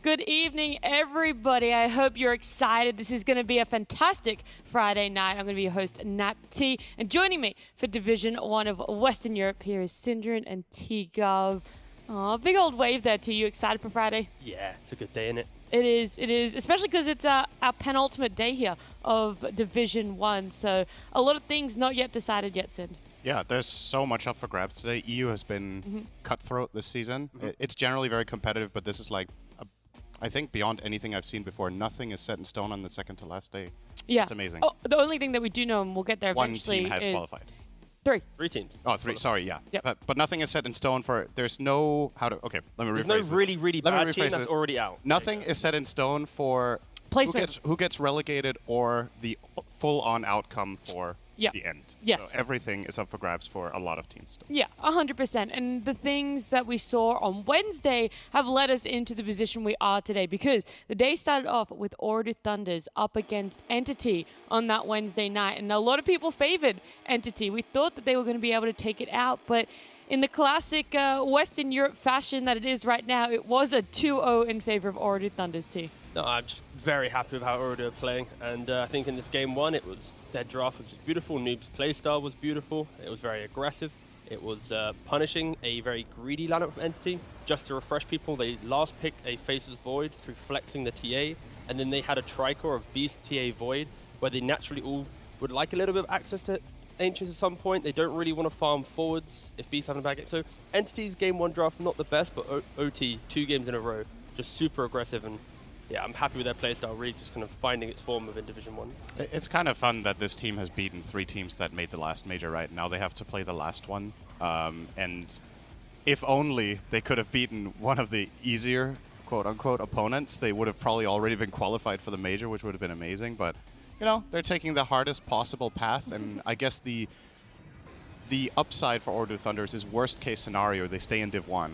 Good evening, everybody. I hope you're excited. This is going to be a fantastic Friday night. I'm going to be your host, Nat T. And joining me for Division 1 of Western Europe here is Syndrin and T-Gov. Oh, big old wave there, T. You excited for Friday? Yeah, it's a good day, isn't it? It is. Especially because it's our penultimate day here of Division 1. So a lot of things not yet decided yet, Synd. Yeah, there's so much up for grabs today. EU has been cutthroat this season. It's generally very competitive, but this is like, I think beyond anything I've seen before, nothing is set in stone on the second to last day. Yeah. It's amazing. Oh, the only thing that we do know, and we'll get there eventually, One team has is qualified. Three teams. Oh, three. Sorry, yeah. Yep. But nothing is set in stone for, there's no, okay, let me rephrase There's no this. really bad team that's already out. Nothing is set in stone for placement. Who gets relegated or the full-on outcome for the end. Yes. So everything is up for grabs for a lot of teams still. Yeah, 100%. And the things that we saw on Wednesday have led us into the position we are today, because the day started off with Order Thunders up against Entity on that Wednesday night. And a lot of people favored Entity. We thought that they were going to be able to take it out, but in the classic Western Europe fashion that it is right now, it was a 2-0 in favor of Order Thunders, T. No, I'm just very happy with how Order are playing, and I think in this game one, their draft was just beautiful. Noob's playstyle was beautiful. It was very aggressive. It was punishing a very greedy lineup from Entity. Just to refresh people, they last picked a Faceless Void through flexing the TA, and then they had a Tricore of Beast TA Void, where they naturally all would like a little bit of access to Ancients at some point. They don't really want to farm forwards if Beast having a bad game. So Entity's game one draft, not the best, but OT, 2 games in a row, just super aggressive. And yeah, I'm happy with their playstyle, really just kind of finding its form within Division 1. It's kind of fun that this team has beaten 3 teams that made the last major, right? Now they have to play the last one. And if only they could have beaten one of the easier, quote-unquote, opponents, they would have probably already been qualified for the major, which would have been amazing. But, you know, they're taking the hardest possible path, and I guess the upside for Order Thunders is worst-case scenario, they stay in Div 1,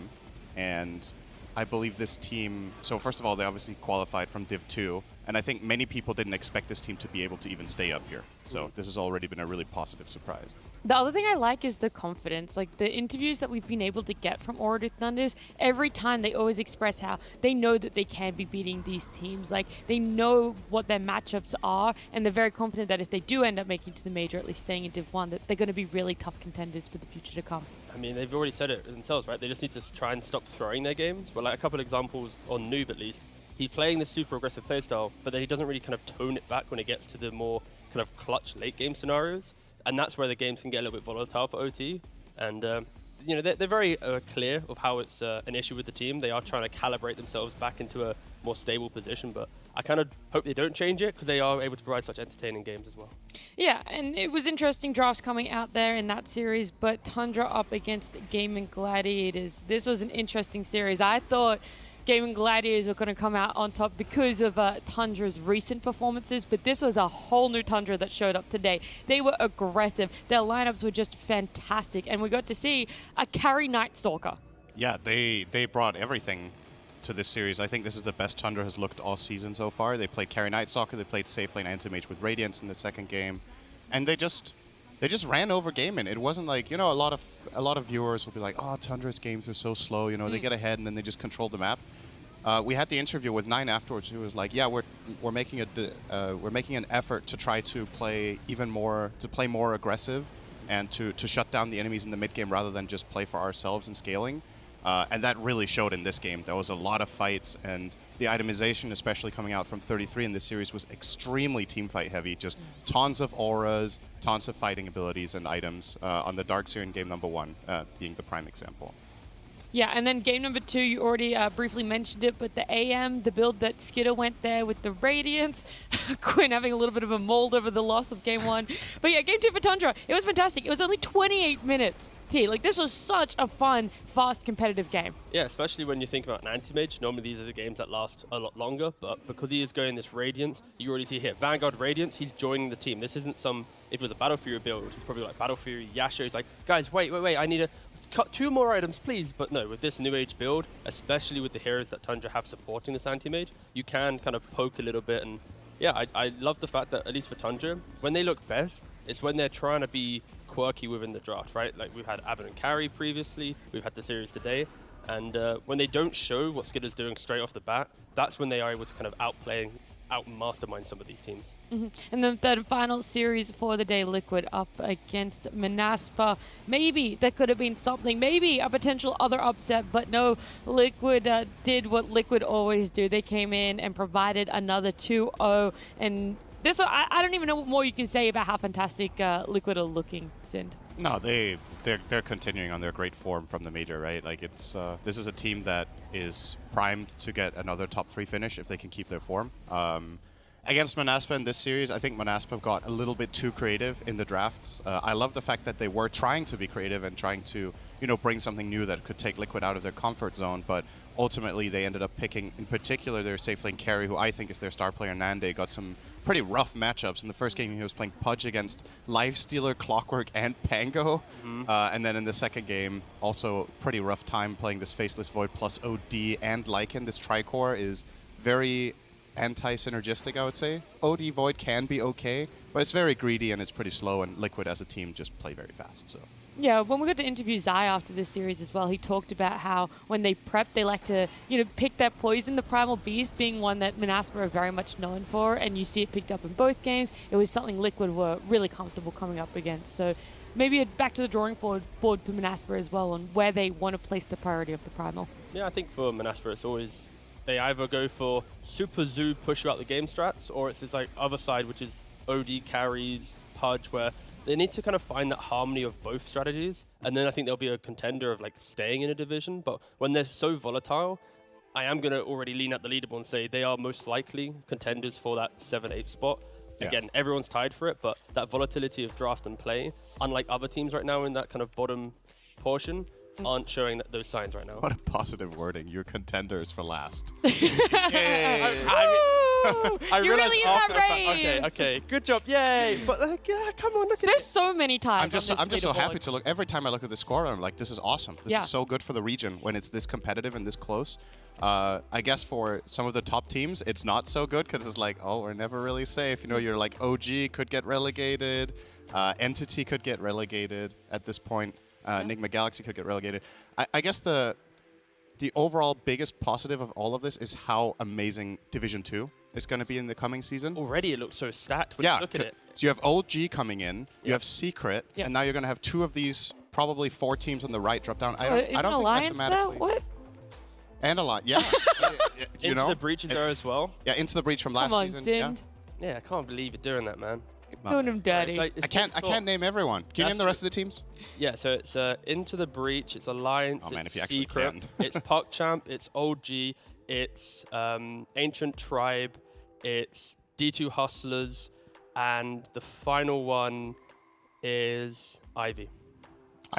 and I believe this team, so first of all, they obviously qualified from Div 2, and I think many people didn't expect this team to be able to even stay up here. So this has already been a really positive surprise. The other thing I like is the confidence. Like, the interviews that we've been able to get from Order Thunders, every time they always express how they know that they can be beating these teams. Like, they know what their matchups are, and they're very confident that if they do end up making it to the major, at least staying in Div 1, that they're going to be really tough contenders for the future to come. I mean, they've already said it themselves, right? They just need to try and stop throwing their games. But like a couple of examples on Noob, at least, he's playing this super aggressive playstyle, but then he doesn't really kind of tone it back when it gets to the more kind of clutch late game scenarios. And that's where the games can get a little bit volatile for OT. And, you know, they're very clear of how it's an issue with the team. They are trying to calibrate themselves back into a more stable position, but I kind of hope they don't change it because they are able to provide such entertaining games as well. Yeah, and it was interesting drafts coming out there in that series, but Tundra up against Gaming Gladiators. This was an interesting series. I thought Gaming Gladiators were going to come out on top because of Tundra's recent performances, but this was a whole new Tundra that showed up today. They were aggressive. Their lineups were just fantastic, and we got to see a carry Night Stalker. Yeah, they brought everything to this series. I think this is the best Tundra has looked all season so far. They played carry Night Stalker, they played safe lane Anti-Mage with Radiance in the second game, and they just ran over Gaming. It wasn't like, you know, a lot of viewers will be like, oh, Tundra's games are so slow, you know, they get ahead and then they just control the map. We had the interview with Nine afterwards, who was like, yeah, we're making an effort to try to play more aggressive and to shut down the enemies in the mid game rather than just play for ourselves and scaling. And that really showed in this game. There was a lot of fights, and the itemization, especially coming out from 33 in this series, was extremely teamfight heavy. Just tons of auras, tons of fighting abilities and items on the Darkseer in game number 1 being the prime example. Yeah, and then game number 2, you already briefly mentioned it, but the AM, the build that Skidder went there with the Radiance, Quinn having a little bit of a mold over the loss of game 1. But yeah, game 2 for Tundra, it was fantastic. It was only 28 minutes. Like, this was such a fun, fast, competitive game. Yeah, especially when you think about an Anti-Mage. Normally these are the games that last a lot longer, but because he is going this Radiance, you already see here, Vanguard Radiance, he's joining the team. This isn't some, if it was a Battle Fury build, he's probably like Battle Fury, Yasha, he's like, guys, wait, I need to cut 2 more items, please. But no, with this New Age build, especially with the heroes that Tundra have supporting this Anti-Mage, you can kind of poke a little bit. And yeah, I love the fact that, at least for Tundra, when they look best, it's when they're trying to be quirky within the draft, right? Like, we've had Abbott and Carry previously, we've had the series today, and when they don't show what Skidder's doing straight off the bat, that's when they are able to kind of out-mastermind some of these teams. And then the final series for the day, Liquid up against Manaspa. Maybe that could have been something, maybe a potential other upset, but no, Liquid did what Liquid always do. They came in and provided another 2-0, and this, I don't even know what more you can say about how fantastic Liquid are looking, Sind. No, they're continuing on their great form from the major, right? Like it's this is a team that is primed to get another top 3 finish if they can keep their form. Against Manaspa in this series, I think Manaspa got a little bit too creative in the drafts. I love the fact that they were trying to be creative and trying to, bring something new that could take Liquid out of their comfort zone, but ultimately they ended up picking, in particular, their safe lane carry, who I think is their star player, Nande, got some pretty rough matchups. In the first game, he was playing Pudge against Lifestealer, Clockwork, and Pango. And then in the second game, also pretty rough time playing this Faceless Void plus OD and Lycan. This Tricore is very anti-synergistic, I would say. OD Void can be okay, but it's very greedy and it's pretty slow, and Liquid as a team just play very fast. So. Yeah, when we got to interview Zai after this series as well, he talked about how when they prep, they like to, pick that poison, the Primal Beast being one that Manaspa are very much known for, and you see it picked up in both games. It was something Liquid were really comfortable coming up against. So maybe back to the drawing board for Manaspa as well on where they want to place the priority of the Primal. Yeah, I think for Manaspa, it's always, they either go for super zoo, push you out the game strats, or it's this like other side, which is OD carries, Pudge, where they need to kind of find that harmony of both strategies, and then I think they'll be a contender of like staying in a division. But when they're so volatile, I am going to already lean at the leaderboard and say they are most likely contenders for that 7-8 spot. Yeah. Again, everyone's tied for it, but that volatility of draft and play, unlike other teams right now in that kind of bottom portion, aren't showing those signs right now. What a positive wording. You're contenders for last. Yay! I you realized really after that raised. Okay, good job, yay! But come on, look at There's this. so many times. I'm just so happy to look. Every time I look at the score, I'm like, this is awesome. This Yeah. is so good for the region when it's this competitive and this close. I guess for some of the top teams, it's not so good because it's like, oh, we're never really safe. You're like, OG could get relegated, Entity could get relegated at this point. Enigma Galaxy could get relegated. I guess the overall biggest positive of all of this is how amazing Division 2 is going to be in the coming season. Already it looks so stacked when you look at it. So you have OG coming in, you have Secret, and now you're going to have 2 of these, probably 4 teams on the right drop down. I don't think Alliance mathematically. What? And Alliance, yeah. Into the Breach is there as well. Yeah, Into the Breach from last season. Sind. Yeah, I can't believe you're doing that, man. Doing him dirty. It's I can't name everyone. Can you name the rest of the teams? Yeah, so it's Into the Breach, it's Alliance, if you it's actually Secret, can. it's PogChamp, it's OG, it's Ancient Tribe, it's D2 Hustlers, and the final one is Ivy.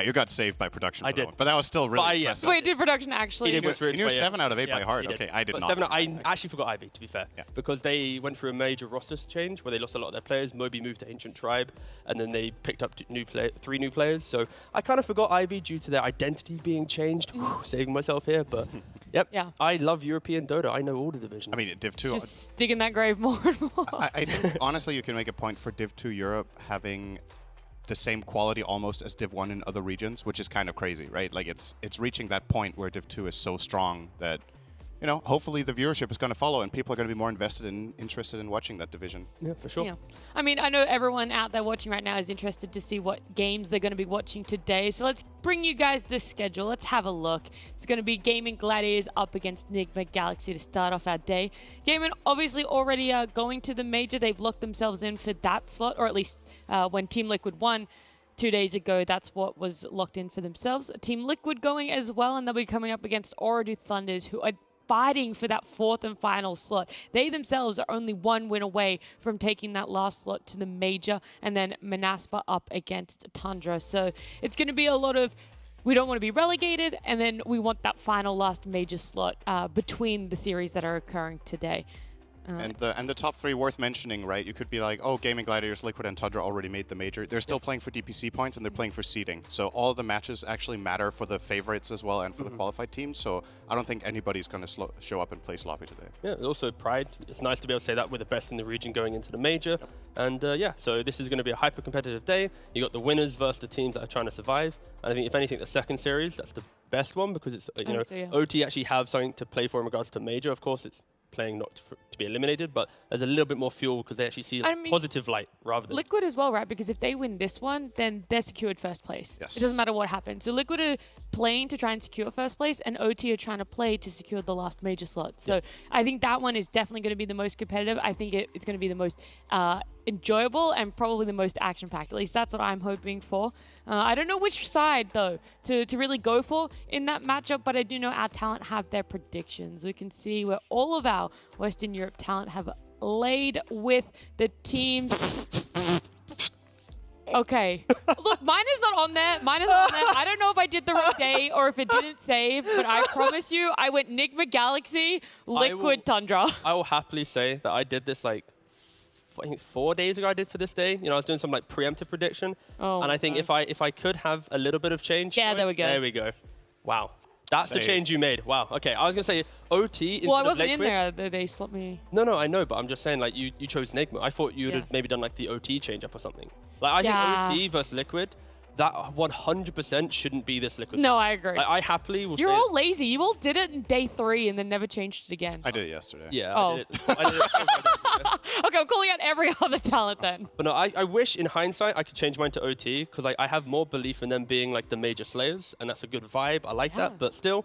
You got saved by production. I for did. that one, but that was still really impressive. Wait, did production actually? He did what's You knew 7 out of 8 by heart. Okay, I did but not. 7 I actually forgot Ivy, to be fair. Yeah. Because they went through a major roster change where they lost a lot of their players. Moby moved to Ancient Tribe, and then they picked up 3 new players. So I kind of forgot Ivy due to their identity being changed. Saving myself here, but yep. Yeah. I love European Dota. I know all the divisions. I mean, Div 2. Just digging that grave more and more. I think, honestly, you can make a point for Div 2 Europe having the same quality almost as Div 1 in other regions, which is kind of crazy, right? Like it's reaching that point where Div 2 is so strong that, hopefully the viewership is going to follow and people are going to be more interested in watching that division. Yeah, for sure. Yeah. I mean, I know everyone out there watching right now is interested to see what games they're going to be watching today. So let's bring you guys this schedule. Let's have a look. It's going to be Gaming Gladiators up against Enigma Galaxy to start off our day. Gaming obviously already going to the major. They've locked themselves in for that slot, or at least when Team Liquid won 2 days ago, that's what was locked in for themselves. Team Liquid going as well, and they'll be coming up against Ooredoo Thunders, who are fighting for that 4th and final slot. They themselves are only 1 win away from taking that last slot to the major, and then Manaspa up against Tundra. So it's going to be a lot of, we don't want to be relegated, and then we want that final last major slot between the series that are occurring today. And the top 3 worth mentioning, right? You could be like, oh, Gaming Gladiators, Liquid, and Tundra already made the major. They're still playing for DPC points, and they're playing for seeding. So all of the matches actually matter for the favorites as well and for the qualified teams. So I don't think anybody's going to show up and play sloppy today. Yeah, also pride. It's nice to be able to say that we're the best in the region going into the major. Yep. And yeah, so this is going to be a hyper-competitive day. You got the winners versus the teams that are trying to survive. And I think, if anything, the second series, that's the best one because it's, OT actually have something to play for in regards to major. Of course, it's playing not to be eliminated, but there's a little bit more fuel because they actually see positive light rather than... Liquid as well, right? Because if they win this one, then they're secured first place. Yes. It doesn't matter what happens. So Liquid are playing to try and secure first place, and OT are trying to play to secure the last major slot. So I think that one is definitely going to be the most competitive. I think it's going to be the most enjoyable and probably the most action-packed. At least that's what I'm hoping for. I don't know which side, though, to really go for in that matchup, but I do know our talent have their predictions. We can see where all of our Western Europe talent have laid with the teams. Okay. Look, mine is not on there. Mine is not on there. I don't know if I did the right day or if it didn't save, but I promise you, I went Nigma Galaxy, Liquid Tundra. I will happily say that I did this like I think 4 days ago I did for this day. You know, I was doing some like preemptive prediction. And I think if I could have a little bit of change. Yeah, there we go. There we go. Wow. That's the change you made. Wow. Okay. I was going to say OT instead Well, I of wasn't Liquid. in there. They swapped me. No, I know, but I'm just saying like you chose Nigma. I thought you would have maybe done like the OT change up or something. Like I think OT versus Liquid, that 100% shouldn't be this Liquid. No, I agree. Like, I happily will You're say all lazy. You all did it in day 3 and then never changed it again. I did it yesterday. Yeah, Oh. I did it. I did it. Okay, I'm calling out every other talent then. But no, I wish in hindsight I could change mine to OT because I have more belief in them being like the major slayers, and that's a good vibe. I like that. But still,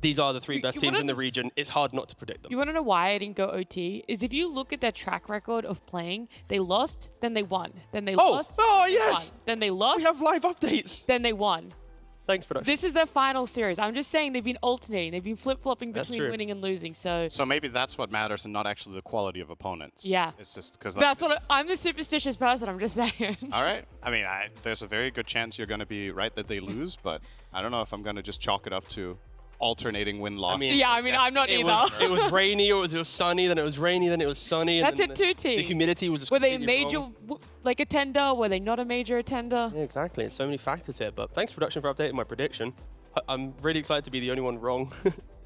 these are the 3 best teams in the region. It's hard not to predict them. You want to know why I didn't go OT? Is if you look at their track record of playing, they lost, then they won. Then they lost. Oh, won. yes! Then they lost. We have live updates. Then they won. Thanks, production. This is their final series. I'm just saying they've been alternating. They've been flip-flopping between winning and losing. So maybe that's what matters and not actually the quality of opponents. Yeah. It's just because that's what I'm the superstitious person. I'm just saying. All right. I mean, there's a very good chance you're going to be right that they lose, but I don't know if I'm going to just chalk it up to alternating win-loss. I'm not either. It was rainy, or it was sunny, then it was rainy, then it was sunny. That's and it too, team. The humidity was just Were they a completely major, wrong. like attender? Were they not a major attender? Yeah, exactly. There's so many factors here. But thanks, production, for updating my prediction. I'm really excited to be the only one wrong.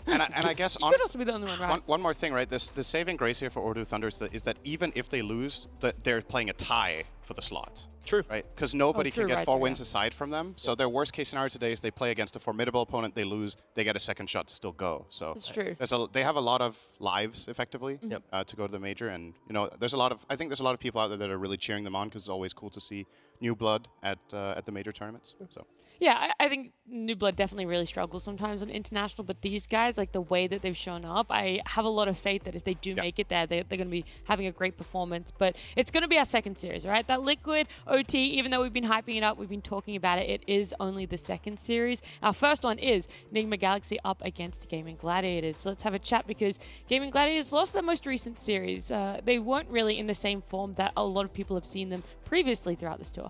And I guess you could also be the only one right. One more thing, right? The saving grace here for Ordu Thunder is that even if they lose, they're playing a tie for the slot. True. Right? Because nobody can get 4 wins yeah. aside from them. So their worst case scenario today is they play against a formidable opponent, they lose, they get a second shot to still go. So That's true. They have a lot of lives, effectively, Yep. to go to the major. And, you know, I think there's a lot of people out there that are really cheering them on because it's always cool to see new blood at the major tournaments. So. Yeah, I think New Blood definitely really struggles sometimes on international, but these guys, like the way that they've shown up, I have a lot of faith that if they do make it there, they're going to be having a great performance. But it's going to be our second series, right? That Liquid OT, even though we've been hyping it up, we've been talking about it, it is only the second series. Our first one is Nigma Galaxy up against Gaming Gladiators. So let's have a chat because Gaming Gladiators lost their most recent series. They weren't really in the same form that a lot of people have seen them previously throughout this tour.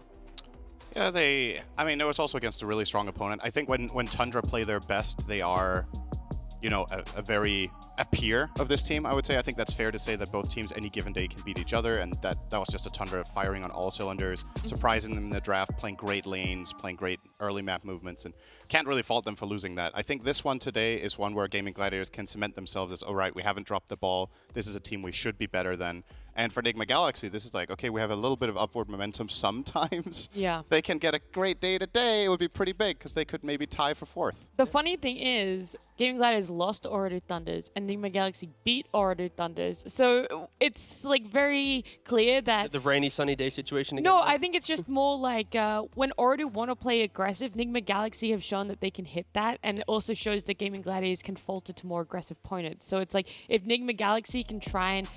Yeah, it was also against a really strong opponent. I think when Tundra play their best, they are, you know, a peer of this team, I would say. I think that's fair to say that both teams any given day can beat each other, and that was just a Tundra firing on all cylinders, surprising them in the draft, playing great lanes, playing great early map movements, and can't really fault them for losing that. I think this one today is one where Gaming Gladiators can cement themselves as, all right, we haven't dropped the ball, this is a team we should be better than. And for Nigma Galaxy, this is like, okay, we have a little bit of upward momentum sometimes. Yeah. They can get a great day today, it would be pretty big because they could maybe tie for 4th. The funny thing is, Gaming Gladiators lost to Oradu Thunders and Nigma Galaxy beat Oradu Thunders. So it's like very clear that... The rainy, sunny day situation again? No, I think it's just more like when Oradu want to play aggressive, Nigma Galaxy have shown that they can hit that, and it also shows that Gaming Gladiators can falter to more aggressive opponents. So it's like if Nigma Galaxy can try and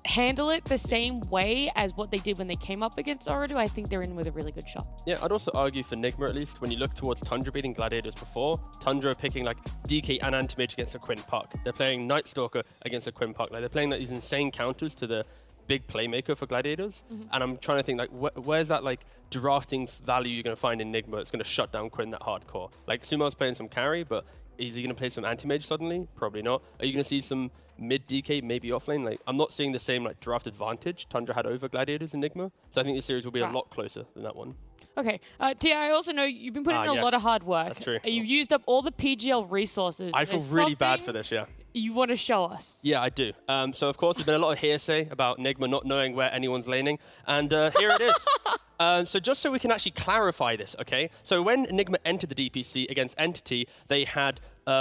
handle it the same way as what they did when they came up against Oradu, I think they're in with a really good shot. Yeah, I'd also argue for Nigma at least, when you look towards Tundra beating Gladiators before, Tundra are picking like DK and Anti-Mage against a Quinn Puck. They're playing Night Stalker against a Quinn Puck. Like, they're playing like these insane counters to the big playmaker for Gladiators. And I'm trying to think like, where's that like drafting value you're going to find in Nigma that's going to shut down Quinn that hardcore? Like Sumo's playing some carry, but is he going to play some anti-mage suddenly? Probably not. Are you going to see some mid DK, maybe offlane? Like, I'm not seeing the same like draft advantage Tundra had over Gladiators in Nigma. So I think this series will be a lot closer than that one. Okay. Tia, I also know you've been putting in a lot of hard work. That's true. You've used up all the PGL resources. I feel really bad for this, yeah. You want to show us? Yeah, I do. So, of course, there's been a lot of hearsay about Nigma not knowing where anyone's laning. And here it is. So just so we can actually clarify this, okay? So when Nigma entered the DPC against Entity, they had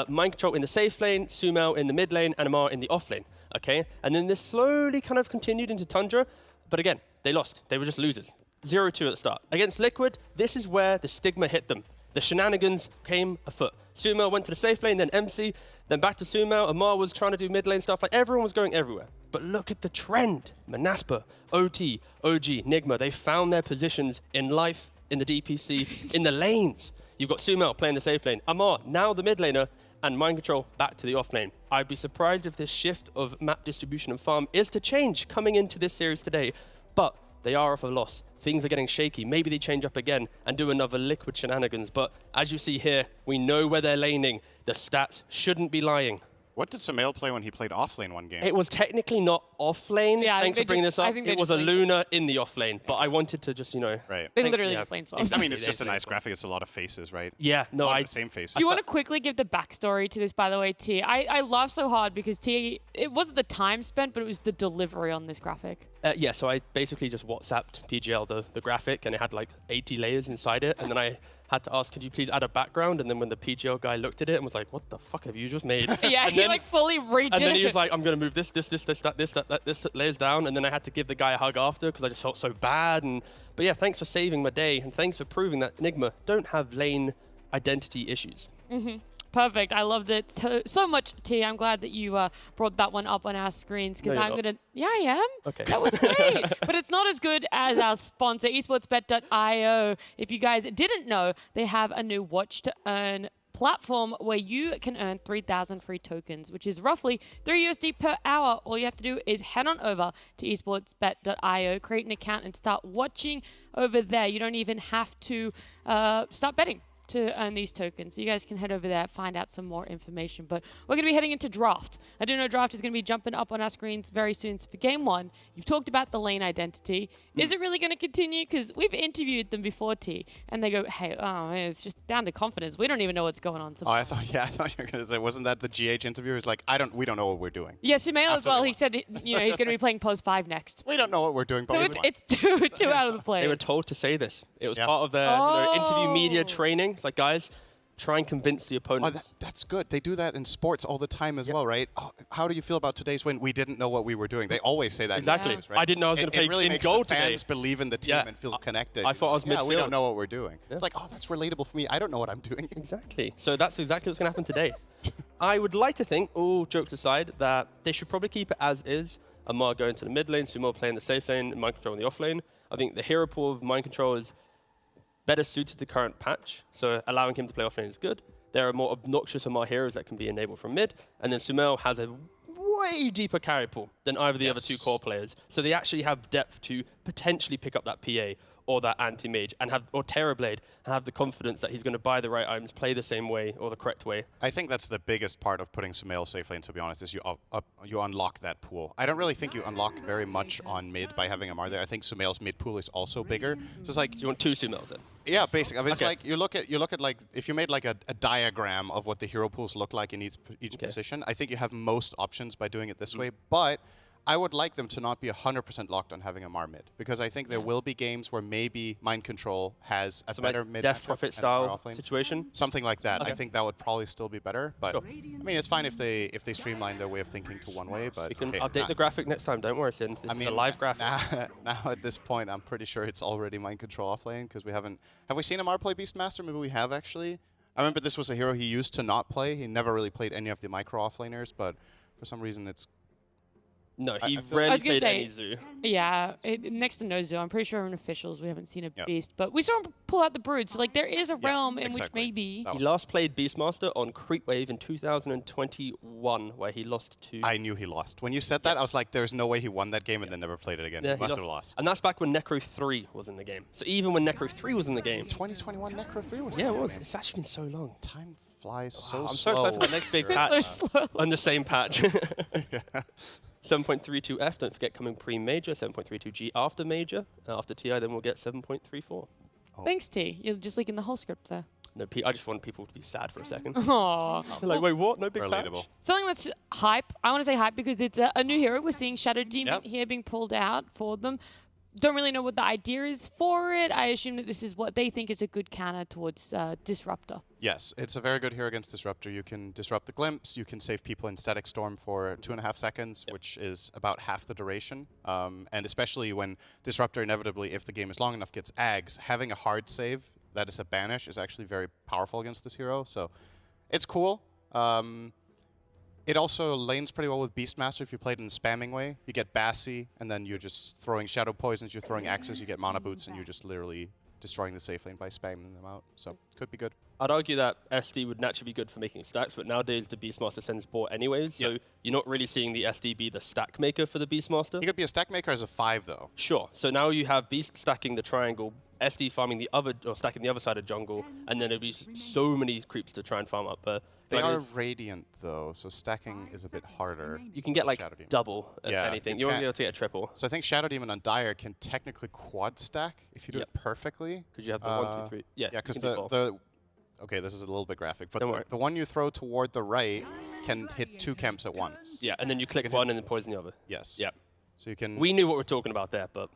Mind Control in the safe lane, Sumo in the mid lane, and Amar in the off lane. okay? And then this slowly kind of continued into Tundra, but again, they lost. They were just losers. 0-2 at the start. Against Liquid, this is where the stigma hit them. The shenanigans came afoot. Sumo went to the safe lane, then MC, then back to Sumo. Amar was trying to do mid lane stuff. Like, everyone was going everywhere. But look at the trend. Manaspa, OT, OG, Nigma, they found their positions in life, in the DPC, in the lanes. You've got Sumo playing the safe lane. Amar, now the mid laner, and Mind Control back to the off lane. I'd be surprised if this shift of map distribution and farm is to change coming into this series today, but they are off a loss. Things are getting shaky. Maybe they change up again and do another Liquid shenanigans. But as you see here, we know where they're laning. The stats shouldn't be lying. What did Sumail play when he played off lane one game? It was technically not off lane. Yeah, Thanks for bringing this up. It was a lane Luna in the off lane. But I wanted to just, Right. They Thanks, literally yeah. just lane swapped. I mean, it's just a nice graphic. It's a lot of faces, right? Yeah, no, a lot of the same faces. Do you want to quickly give the backstory to this, by the way, T? I laugh so hard because T, it wasn't the time spent, but it was the delivery on this graphic. Yeah, so I basically just WhatsApped PGL the graphic, and it had like 80 layers inside it, and then I had to ask, could you please add a background? And then when the PGL guy looked at it and was like, what the fuck have you just made? Yeah, and he like fully redid And then he it. was like, I'm going to move this layers down. And then I had to give the guy a hug after because I just felt so bad. But yeah, thanks for saving my day. And thanks for proving that Nigma don't have lane identity issues. Perfect. I loved it so much, T. I'm glad that you brought that one up on our screens because No, I'm you're going to... Yeah, I am. Okay. That was great. But it's not as good as our sponsor, esportsbet.io. If you guys didn't know, they have a new watch to earn platform where you can earn 3,000 free tokens, which is roughly $3 per hour. All you have to do is head on over to esportsbet.io, create an account, and start watching over there. You don't even have to start betting to earn these tokens. So you guys can head over there, find out some more information. But we're going to be heading into draft. I do know draft is going to be jumping up on our screens very soon. So for game one, you've talked about the lane identity. Is it really going to continue? Because we've interviewed them before, T, and they go, hey, it's just down to confidence. We don't even know what's going on. Oh, I thought you were going to say, wasn't that the GH interview? He's like, we don't know what we're doing. Yeah, Sumail as After well. they He said, he's going to be playing Pose 5 next. We don't know what we're doing, but So we won. it's two out of the play. They were told to say this. It was Yeah. part of their interview media Oh. training. It's like, guys, try and convince the Oh, opponents. that's good. They do that in sports all the time as well, right? Oh, how do you feel about today's win? We didn't know what we were doing. They always say that. in Exactly. interviews, right? I didn't know I was going to play It really in makes goal the today. fans believe in the team Yeah. and feel connected. I thought I was Yeah, we midfield. don't know what we're doing. Yeah. It's like, oh, that's relatable for me. I don't know what I'm doing. Exactly. So that's exactly what's going to happen today. I would like to think, all jokes aside, that they should probably keep it as is. Amar going to the mid lane, Sumo playing the safe lane, and Mind Control in the off lane. I think the hero pool of Mind Control is better suited to the current patch, so allowing him to play off lane is good. There are more obnoxious Amar heroes that can be enabled from mid, and then Sumail has a way deeper carry pool than either of the other two core players. So they actually have depth to potentially pick up that PA or that anti-mage or Terrorblade and have the confidence that he's going to buy the right items, play the same way or the correct way. I think that's the biggest part of putting Sumail safe lane, to be honest, is you unlock that pool. I don't really think you unlock very much on mid by having Amar there. I think Sumail's mid pool is also bigger. So it's like, So you want two Sumails then? yeah, basically. It's Okay. like you look at like if you made like a diagram of what the hero pools look like in each Okay. position. I think you have most options by doing it this way, but I would like them to not be 100% locked on having a Mar mid, because I think there will be games where maybe Mind Control has a So better like mid Death matchup Prophet and a Mar style offlane. situation? Something like that. I Okay. think that would probably still be better, but Sure. I mean, it's fine if they streamline their way of thinking to one way. But We can okay, update the graphic next time, don't worry, Sin. This is a live graphic. now at this point, I'm pretty sure it's already Mind Control offlane, because we haven't. Have we seen Amar play Beastmaster? Maybe we have actually. I remember this was a hero he used to not play. He never really played any of the micro offlaners, but for some reason it's. No, I he feel- rarely I was gonna played say- any Zoo. Yeah, next to no Zoo. I'm pretty sure in officials we haven't seen a Yep. beast, but we saw him pull out the Brood. So like there is a realm in exactly. which maybe. That He was- last played Beastmaster on Creepwave in 2021, where he lost to... I knew he lost. When you said that, I was like, "There's no way he won that game and then never played it again. Yeah, he must have lost." And that's back when Necro 3 was in the game. So even when Necro 3 was in the game... 2021 Necro 3 was. Yeah, in it there, was. man. It's actually been so long. Time flies Wow, so I'm slow. so excited for the next big Right. patch. So slow. On the same patch. 7.32F, don't forget, coming pre-major. 7.32G after major. After TI, then we'll get 7.34. Thanks, T. You're just leaking the whole script there. No, I just want people to be sad for a second. Aww. They're like, wait, what? No big Relatable. patch? Something that's hype. I want to say hype because it's a new hero. We're seeing Shadow Demon Yep. here being pulled out for them. don't really know what the idea is for it. I assume that this is what they think is a good counter towards Disruptor. Yes, it's a very good hero against Disruptor. You can disrupt the Glimpse, you can save people in Static Storm for 2.5 seconds, which is about half the duration. And especially when Disruptor inevitably, if the game is long enough, gets Ags, having a hard save that is a banish is actually very powerful against this hero. So it's cool. It also lanes pretty well with Beastmaster if you play it in a spamming way. You get Bassy, and then you're just throwing Shadow Poisons, you're throwing Axes, you get Mana Boots, and you're just literally destroying the safe lane by spamming them out. So, could be good. I'd argue that SD would naturally be good for making stacks, but nowadays the Beastmaster sends board anyways, so you're not really seeing the SD be the stack maker for the Beastmaster. He could be a stack maker as a 5, though. Sure. So now you have Beast stacking the triangle, SD farming the other, or stacking the other side of jungle, and then there'll be so many creeps to try and farm up. But they are Radiant, though, so stacking is a bit harder. You can get like double anything. You won't be able to get a triple. So I think Shadow Demon on Dire can technically quad stack if you do it perfectly. Because you have the 1, 2, 3. Yeah, because okay, this is a little bit graphic, but the one you throw toward the right can hit 2 camps at once. Yeah, and then you click one and then poison the other. Yes. Yeah. So you can. We knew what we're talking about there, but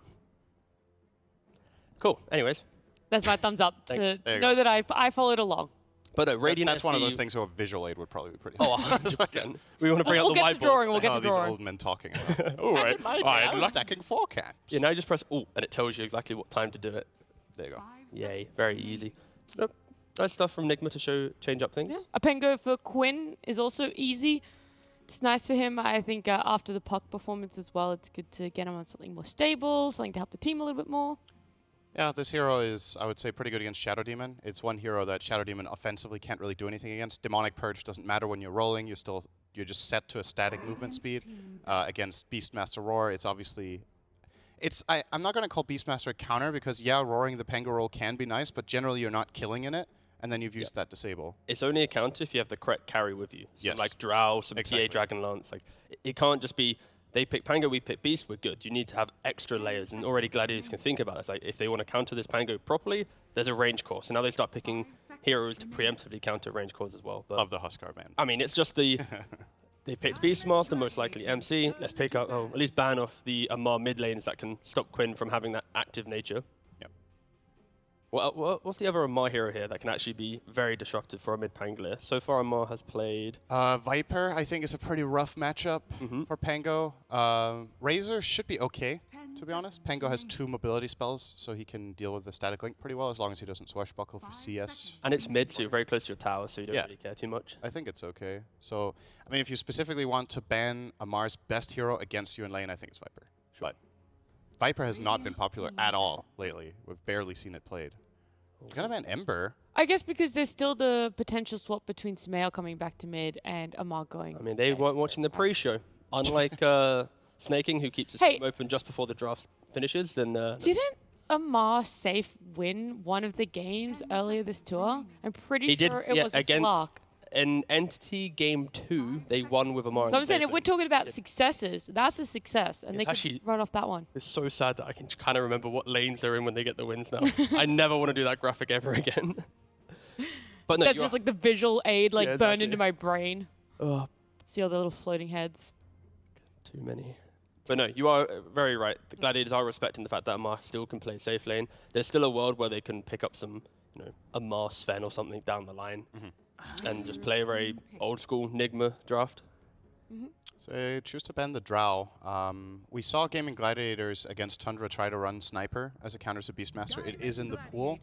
cool. Anyways, that's my thumbs up to know that I followed along. But Radiant that's SD, one of those things where a visual aid would probably be pretty. Oh, 100%. We want to bring out the whiteboard. We'll get to these old men talking about. All right. I was stacking 4 camps. Yeah, now you just press and it tells you exactly what time to do it. There you go. Yay, very easy. So, nice stuff from Nigma to change up things. Yeah. A Pengo for Quinn is also easy. It's nice for him. I think after the Puck performance as well, it's good to get him on something more stable, something to help the team a little bit more. Yeah, this hero is, I would say, pretty good against Shadow Demon. It's one hero that Shadow Demon offensively can't really do anything against. Demonic Purge doesn't matter when you're rolling. You're just set to a static movement speed. Against Beastmaster Roar, it's obviously... I'm not going to call Beastmaster a counter because, yeah, roaring the Pengo roll can be nice, but generally you're not killing in it, and then you've used that disable. It's only a counter if you have the correct carry with you. So like Drow, some TA Dragonlance. Like, it can't just be... They pick Pango, we pick Beast, we're good. You need to have extra layers, and already Gladiators can think about it. It's like, if they want to counter this Pango properly, there's a range core. So now they start picking heroes to preemptively counter range cores as well. But of the Huskar man. I mean, it's just the... They picked Beastmaster, most likely MC. Let's pick up, at least ban off the Amar mid lanes that can stop Quinn from having that active nature. Yep. What's the other Amar hero here that can actually be very disruptive for a mid Pangolier? So far, Amar has played... Viper, I think, is a pretty rough matchup for Pango. Razor should be okay, to be honest. Pango has 2 mobility spells, so he can deal with the static link pretty well, as long as he doesn't swashbuckle for CS. And it's mid, so you're very close to your tower, so you don't really care too much. I think it's okay. So, I mean, if you specifically want to ban Amar's best hero against you in lane, I think it's Viper. But Viper has not been popular at all lately. We've barely seen it played. Gonna ban Ember. I guess because there's still the potential swap between Smail coming back to mid and Amar going. I mean, they weren't watching the pre-show. Unlike Snaking, who keeps his stream open just before the draft finishes, then... Didn't Amar safe win one of the games earlier this tour? I'm pretty sure it was a Slark. In Entity Game 2, they won with Amar. So I'm saying if we're talking about successes, that's a success, and they could run off that one. It's so sad that I can kind of remember what lanes they're in when they get the wins now. I never want to do that graphic ever again. But no, that's just like the visual aid burned into my brain. Oh. See all the little floating heads. Too many. But no, you are very right. The Gladiators are respecting the fact that Amar still can play safe lane. There's still a world where they can pick up some, Amar Sven or something down the line. And just play a very old school Nigma draft. So I choose to ban the Drow. We saw Gaming Gladiators against Tundra try to run Sniper as a counter to Beastmaster. It is in the pool.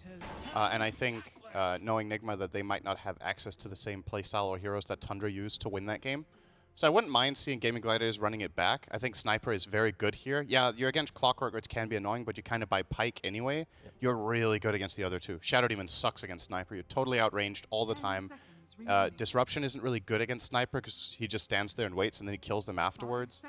And I think, knowing Nigma, that they might not have access to the same playstyle or heroes that Tundra used to win that game. So I wouldn't mind seeing Gaming Gladiators running it back. I think Sniper is very good here. Yeah, you're against Clockwork, which can be annoying, but you kind of buy Pike anyway. Yep. You're really good against the other two. Shadow Demon sucks against Sniper. You're totally outranged all the time. Disruption isn't really good against Sniper because he just stands there and waits and then he kills them afterwards.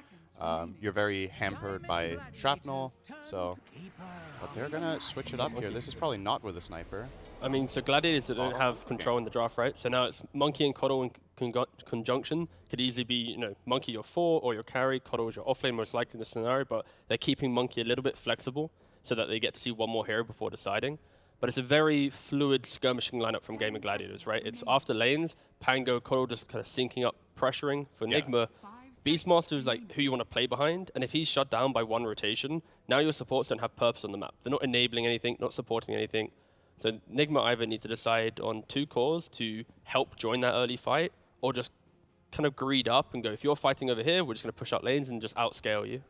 You're very hampered by Shrapnel, but they're going to switch it up here. This is probably not with a Sniper. I mean, so Gladiators that don't have control in the draft, right? So now it's Monkey and Coddle in conjunction. Could easily be, Monkey your 4 or your carry, Coddle is your offlane, most likely in the scenario, but they're keeping Monkey a little bit flexible so that they get to see one more hero before deciding. But it's a very fluid skirmishing lineup from Gaming Gladiators, right? It's after lanes, Pango, Coddle just kind of syncing up, pressuring. For Nigma, Beastmaster is like who you want to play behind, and if he's shut down by one rotation, now your supports don't have purpose on the map. They're not enabling anything, not supporting anything. So Nigma either need to decide on 2 cores to help join that early fight, or just kind of greed up and go, if you're fighting over here, we're just going to push out lanes and just outscale you.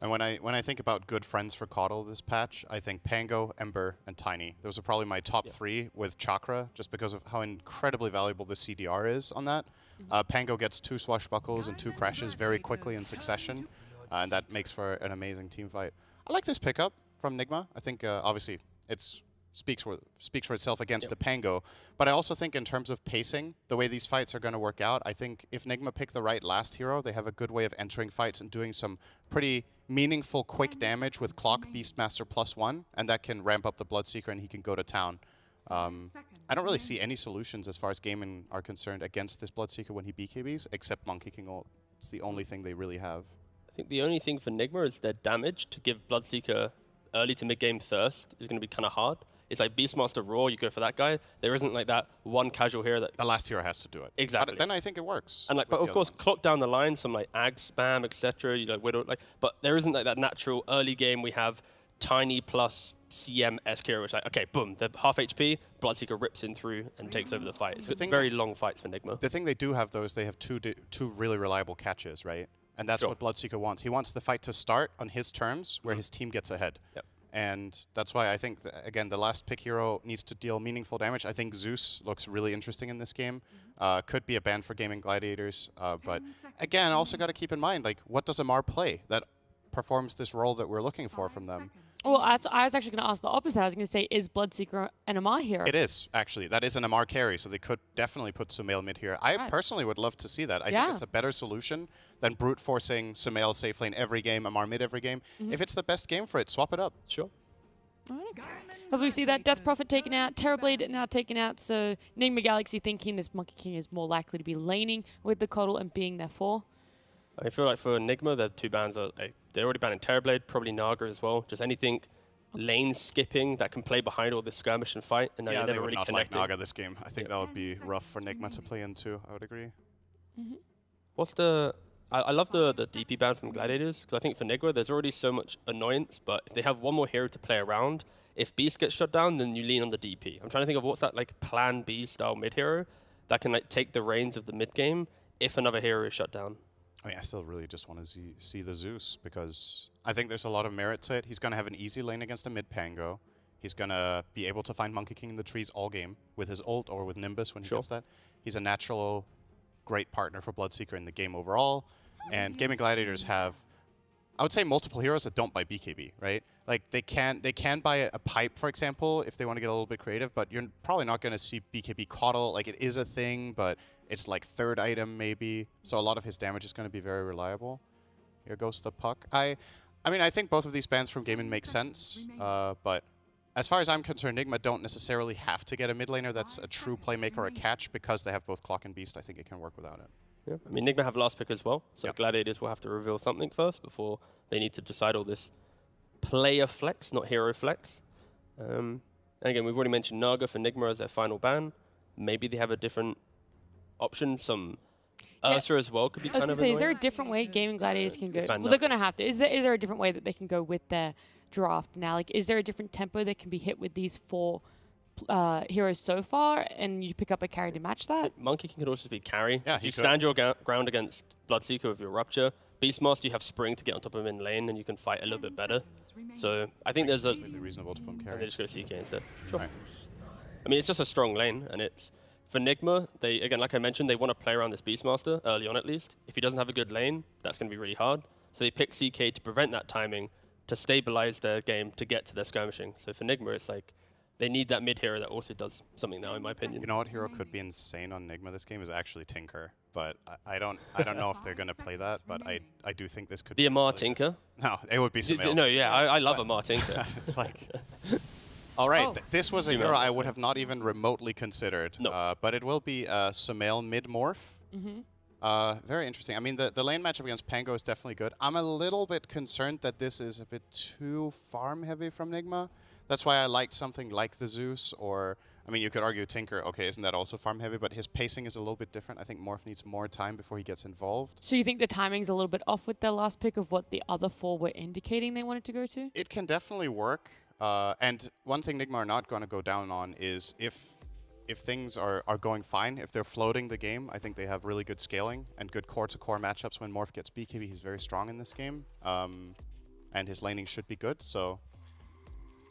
And when I think about good friends for Caudle this patch, I think Pango, Ember, and Tiny. Those are probably my top 3 with Chakra, just because of how incredibly valuable the CDR is on that. Pango gets 2 swashbuckles and 2 crashes very quickly in succession, and that makes for an amazing team fight. I like this pickup from Nigma. I think obviously it's speaks for itself against the Pango, but I also think in terms of pacing, the way these fights are going to work out, I think if Nigma pick the right last hero, they have a good way of entering fights and doing some pretty meaningful quick damage with Clock Beastmaster +1, and that can ramp up the Bloodseeker and he can go to town. I don't really see any solutions as far as gaming are concerned against this Bloodseeker when he BKBs, except Monkey King ult. It's the only thing they really have. I think the only thing for Nigma is their damage. To give Bloodseeker early to mid-game thirst is going to be kind of hard. It's like Beastmaster Raw, you go for that guy. There isn't like that one casual hero that... The last hero has to do it. Exactly. But then I think it works. And like, but of course, clock down the line, some like ag spam, etc. You like Widow, like, but there isn't like that natural early game. We have Tiny plus CM SK hero, which like, okay, boom, they're half HP, Bloodseeker rips in through and takes over the fight. It's very long fights for Nigma. The thing they do have though is they have two really reliable catches, right? And that's what Bloodseeker wants. He wants the fight to start on his terms, where his team gets ahead. Yep. And that's why I think, again, the last pick hero needs to deal meaningful damage. I think Zeus looks really interesting in this game. Could be a ban for Gaming Gladiators. But again, also got to keep in mind, like, what does Amar play that performs this role that we're looking for from them? Well, I was actually going to ask the opposite. I was going to say, is Bloodseeker an Amar hero? It is, actually. That is an Amar carry, so they could definitely put Sumail mid here. I personally would love to see that. I think it's a better solution than brute forcing Sumail safe lane every game, Amar mid every game. If it's the best game for it, swap it up. Sure. Hopefully we see that Death Prophet taken out, Terrorblade now taken out, so Nigma Galaxy thinking this Monkey King is more likely to be laning with the Coddle and being there for. I feel like for Nigma, their 2 bans are, they're already banning Terrorblade, probably Naga as well. Just anything lane skipping that can play behind all this skirmish and fight, and now you're never really connecting. Like Naga this game. I think that would be rough for Nigma to play into. I would agree. What's the... I love the DP ban from Gladiators, because I think for Nigma, there's already so much annoyance, but if they have one more hero to play around, if Beast gets shut down, then you lean on the DP. I'm trying to think of what's that like plan B style mid hero that can like take the reins of the mid game if another hero is shut down. I mean, I still really just want to see the Zeus, because I think there's a lot of merit to it. He's going to have an easy lane against a mid Pango. He's going to be able to find Monkey King in the trees all game with his ult or with Nimbus when he gets that. He's a natural great partner for Bloodseeker in the game overall. And Gaming Gladiators have, I would say, multiple heroes that don't buy BKB, right? Like they can buy a pipe, for example, if they want to get a little bit creative, but you're probably not going to see BKB Coddle. Like, it is a thing, but it's like 3rd item maybe. So a lot of his damage is going to be very reliable. Here goes the puck. I mean, I think both of these bans from Gaming make sense, but as far as I'm concerned, Nigma don't necessarily have to get a mid laner that's a true playmaker or a catch, because they have both Clock and Beast. I think it can work without it. Yeah. I mean, Nigma have last pick as well, so Gladiators will have to reveal something first before they need to decide all this player flex, not hero flex. And again, we've already mentioned Naga for Nigma as their final ban. Maybe they have a different option. Some Ursa as well could be kind of annoying. Is there a different way Gaming Gladiators can go? Well, they're going to have to. Is there a different way that they can go with their draft now? Like, is there a different tempo that can be hit with these 4 heroes so far, and you pick up a carry to match that? Monkey King could also be carry. Yeah, you stand your ground against Bloodseeker with your Rupture. Beastmaster, you have Spring to get on top of him in lane, and you can fight a little bit better. So I think there's a... Completely reasonable to put him carry. And they just go CK instead. Sure. Right. I mean, it's just a strong lane, and it's... For Nigma, they, again, like I mentioned, they want to play around this Beastmaster, early on at least. If he doesn't have a good lane, that's going to be really hard. So they pick CK to prevent that timing, to stabilize their game, to get to their skirmishing. So for Nigma, it's like... They need that mid hero that also does something now, in my opinion. You know what hero could be insane on Nigma this game is actually Tinker, but I don't know if they're gonna play that, but I do think this could be be Amar Tinker. No, it would be Sumail. No, yeah, I love Amar Tinker. It's like, all right, this was a hero I would have not even remotely considered, but it will be Sumail mid morph. Very interesting. I mean, the lane matchup against Pango is definitely good. I'm a little bit concerned that this is a bit too farm heavy from Nigma. That's why I liked something like the Zeus or I mean, you could argue Tinker, okay, isn't that also farm heavy? But his pacing is a little bit different. I think Morph needs more time before he gets involved. So you think the timing's a little bit off with their last pick of what the other 4 were indicating they wanted to go to? It can definitely work. And one thing Nigma are not going to go down on is if things are going fine, if they're floating the game, I think they have really good scaling and good core-to-core matchups. When Morph gets BKB, he's very strong in this game. And his laning should be good, so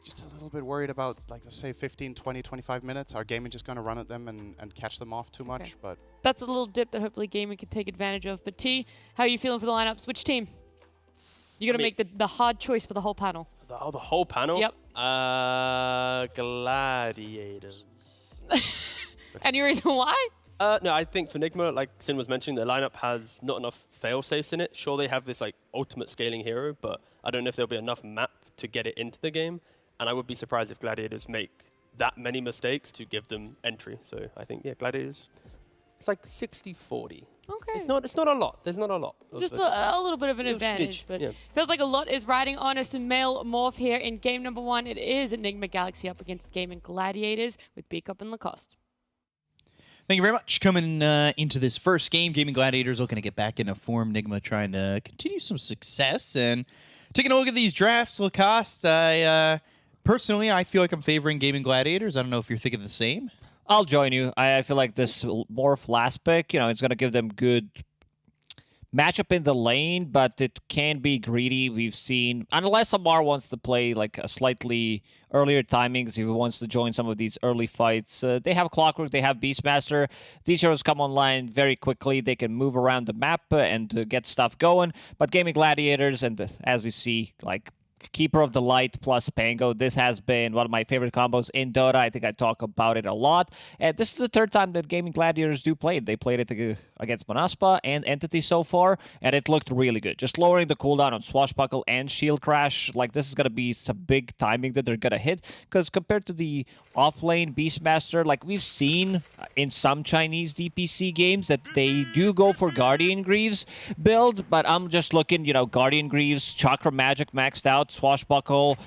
just a little bit worried about, like, let's say 15, 20, 25 minutes. Our gaming just going to run at them and catch them off too much. But that's a little dip that hopefully gaming can take advantage of. But T, how are you feeling for the lineups? Which team? You're going to make the hard choice for the whole panel. The whole panel? Yep. Gladiators. Any reason why? No, I think for Nigma, like Sin was mentioning, the lineup has not enough fail-safes in it. Sure, they have this like ultimate scaling hero, but I don't know if there'll be enough map to get it into the game. And I would be surprised if Gladiators make that many mistakes to give them entry. So I think, yeah, Gladiators, it's like 60-40. Okay. It's not a lot. There's not a lot. Just a little bit of an advantage, but feels like a lot is riding on us. Male Morph here in game number 1. It is Enigma Galaxy up against Gaming Gladiators with Beakup and Lacoste. Thank you very much. Coming into this first game, Gaming Gladiators looking to get back into form. Nigma trying to continue some success. And taking a look at these drafts, Lacoste, personally, I feel like I'm favoring Gaming Gladiators. I don't know if you're thinking the same. I'll join you. I feel like this Morph last pick, it's going to give them good matchup in the lane, but it can be greedy. We've seen, unless Amar wants to play like a slightly earlier timings, if he wants to join some of these early fights. They have Clockwork, they have Beastmaster. These heroes come online very quickly. They can move around the map and get stuff going. But Gaming Gladiators, and as we see, like Keeper of the Light plus Pango. This has been one of my favorite combos in Dota. I think I talk about it a lot. And this is the third time that Gaming Gladiators do play it. They played it against Manaspa and Entity so far, and it looked really good. Just lowering the cooldown on Swashbuckle and Shield Crash, like this is going to be some big timing that they're going to hit, because compared to the offlane Beastmaster, like we've seen in some Chinese DPC games that they do go for Guardian Greaves build, but I'm just looking, Guardian Greaves, Chakra Magic maxed out, Swashbuckle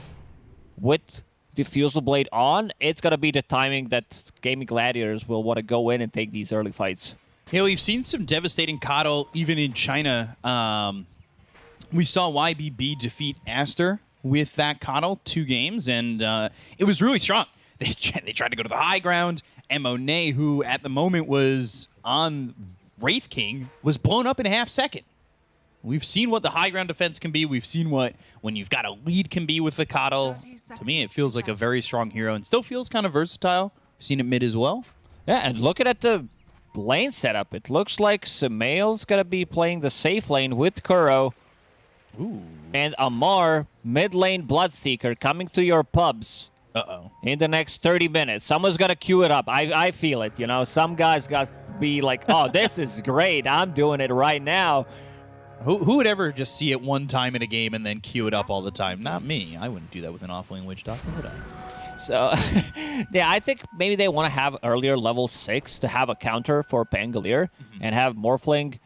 with Diffusal Blade on. It's going to be the timing that Gaming Gladiators will want to go in and take these early fights. Yeah, we've seen some devastating Coddle even in China. We saw YBB defeat Aster with that Coddle 2 games, and it was really strong. They tried to go to the high ground, and Monet, who at the moment was on Wraith King, was blown up in a half second. We've seen what the high ground defense can be. We've seen what when you've got a lead can be with the Coddle. To me, it feels like a very strong hero and still feels kind of versatile. We've seen it mid as well. Yeah, and looking at the lane setup, it looks like Sumail's going to be playing the safe lane with Kuro. Ooh. And Amar, mid lane Bloodseeker, coming to your pubs. In the next 30 minutes. Someone's got to queue it up. I feel it, Some guys got to be like, oh, this is great. I'm doing it right now. Who would ever just see it one time in a game and then queue it up all the time? Not me. I wouldn't do that with an offlane Witch Doctor, would I? So, yeah, I think maybe they want to have earlier level 6 to have a counter for Pangolier and have Morphling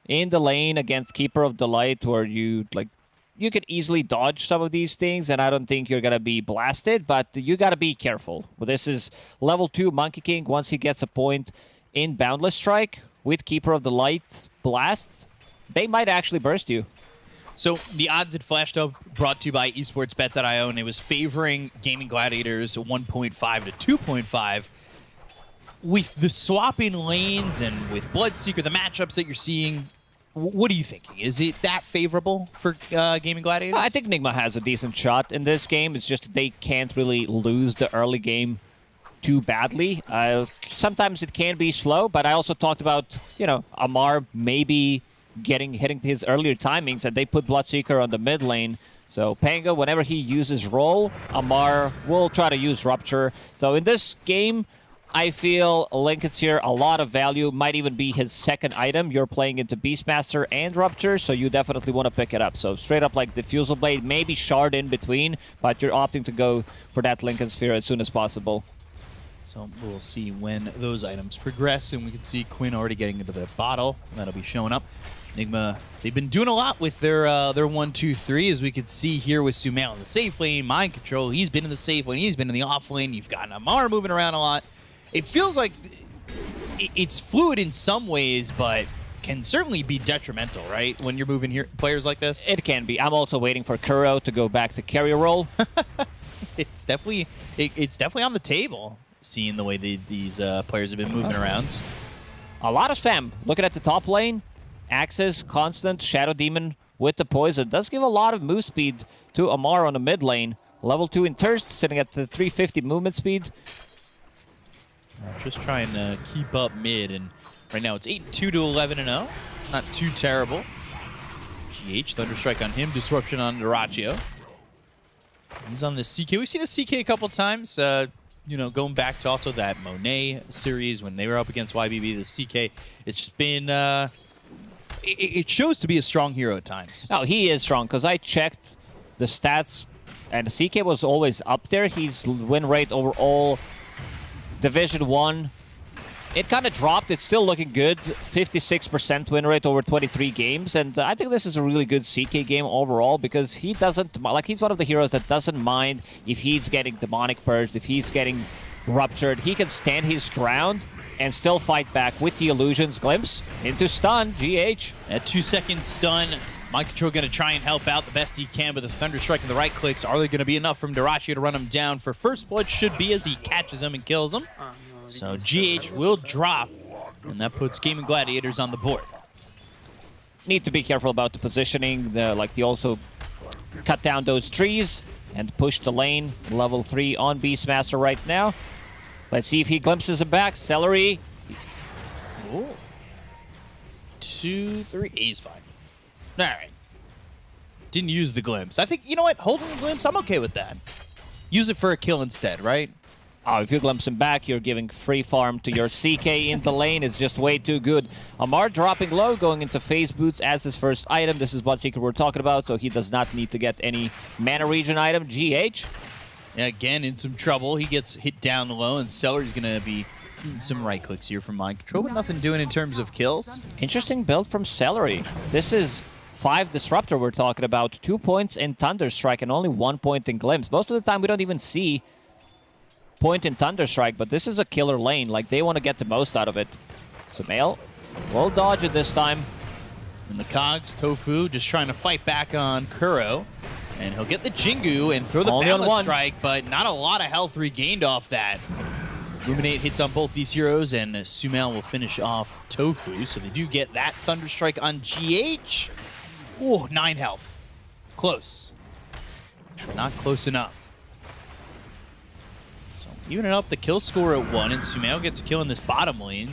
in the lane against Keeper of the Light, where you could easily dodge some of these things, and I don't think you're going to be blasted, but you got to be careful. Well, this is level 2 Monkey King. Once he gets a point in Boundless Strike with Keeper of the Light Blast, they might actually burst you. So the odds had flashed up, brought to you by esportsbet.io, and it was favoring Gaming Gladiators 1.5 to 2.5. With the swapping lanes and with Bloodseeker, the matchups that you're seeing, what are you thinking? Is it that favorable for Gaming Gladiators? I think Nigma has a decent shot in this game. It's just they can't really lose the early game too badly. Sometimes it can be slow, but I also talked about, Amar maybe hitting his earlier timings, and they put Bloodseeker on the mid lane. So Pango, whenever he uses roll, Amar will try to use Rupture. So in this game, I feel Lincoln's here a lot of value. Might even be his second item. You're playing into Beastmaster and Rupture, so you definitely want to pick it up. So straight up like Diffusal Blade, maybe Shard in between, but you're opting to go for that Lincoln Sphere as soon as possible. So we'll see when those items progress, and we can see Quinn already getting into the bottle. That'll be showing up. Enigma, they've been doing a lot with their 1-2-3, as we could see here with Sumail in the safe lane, Mind Control. He's been in the safe lane, he's been in the off lane. You've got Amar moving around a lot. It feels like it's fluid in some ways, but can certainly be detrimental, right? When you're moving here players like this. It can be. I'm also waiting for Kuro to go back to carry role. It's definitely on the table, seeing the way these players have been moving around. A lot of spam. Looking at the top lane, Axis, Constant, Shadow Demon with the poison. Does give a lot of move speed to Amar on the mid lane. Level 2 in Thirst, sitting at the 350 movement speed. Just trying to keep up mid, and right now it's 8-2 to 11-0. Not too terrible. GH, Thunderstrike on him, Disruption on Dyrachyo. He's on the CK. We've seen the CK a couple times, you know, going back to also that Monet series when they were up against YBB, the CK. It's just been, it shows to be a strong hero at times. Oh, he is strong, because I checked the stats, and the CK was always up there. His win rate overall, Division 1, it kind of dropped. It's still looking good. 56% win rate over 23 games. And I think this is a really good CK game overall, because he doesn't, like, he's one of the heroes that doesn't mind if he's getting Demonic Purged, if he's getting Ruptured. He can stand his ground and still fight back with the illusions. Glimpse into stun, GH. That 2-second stun. Mind Control going to try and help out the best he can, but the Thunderstrike and the right clicks, are they going to be enough from Dyrachyo to run him down for first blood? Should be, as he catches him and kills him. So GH will drop, and that puts Gaming Gladiators on the board. Need to be careful about the positioning. They also cut down those trees and push the lane. Level 3 on Beastmaster right now. Let's see if he glimpses him back. Celery. Ooh. 2, 3. He's fine. All right. Didn't use the glimpse. I think, you know what? Holding the glimpse, I'm okay with that. Use it for a kill instead, right? Oh, if you glimpse him back, you're giving free farm to your CK in the lane. It's just way too good. Amar dropping low, going into phase boots as his first item. This is Bloodseeker we're talking about, so he does not need to get any mana regen item. GH. Yeah, again, in some trouble. He gets hit down low, and Celery's going to be some right clicks here from Mind Control, but nothing doing in terms of kills. Interesting build from Celery. This is 5 Disruptor we're talking about. 2 points in Thunderstrike and only 1 point in Glimpse. Most of the time we don't even see point in Thunderstrike, but this is a killer lane. Like, they want to get the most out of it. Sumail will dodge it this time. And the Cogs, Tofu, just trying to fight back on Kuro. And he'll get the Jingu and throw the Balance Strike, but not a lot of health regained off that. Ruminate hits on both these heroes, and Sumail will finish off Tofu. So they do get that Thunderstrike on GH. Ooh, 9 health. Close. Not close enough. So evening up the kill score at 1, and Sumail gets a kill in this bottom lane.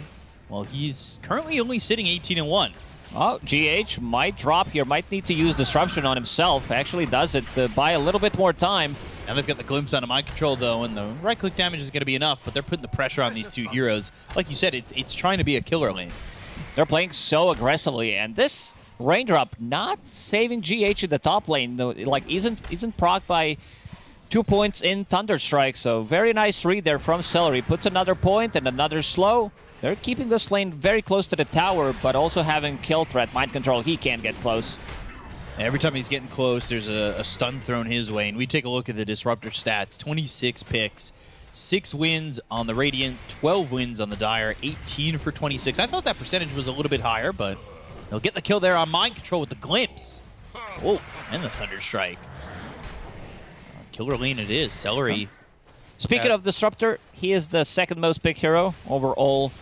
Well, he's currently only sitting 18-1. Oh, GH might drop here, might need to use Disruption on himself. Actually does it to buy a little bit more time. Now they've got the Glimpse on Mind Control, though, and the right-click damage is going to be enough, but they're putting the pressure on these two heroes. Like you said, it's trying to be a killer lane. They're playing so aggressively, and this Raindrop not saving GH in the top lane. Though, like, isn't procced by 2 points in Thunderstrike, so very nice read there from Celery. Puts another point and another slow. They're keeping this lane very close to the tower, but also having kill threat. Mind Control, he can't get close. Every time he's getting close, there's a stun thrown his way. And we take a look at the Disruptor stats. 26 picks, 6 wins on the Radiant, 12 wins on the Dire, 18 for 26. I thought that percentage was a little bit higher, but they'll get the kill there on Mind Control with the Glimpse. Oh, and the Thunderstrike. Killer lane it is. Celery. Speaking of Disruptor, he is the second most picked hero over all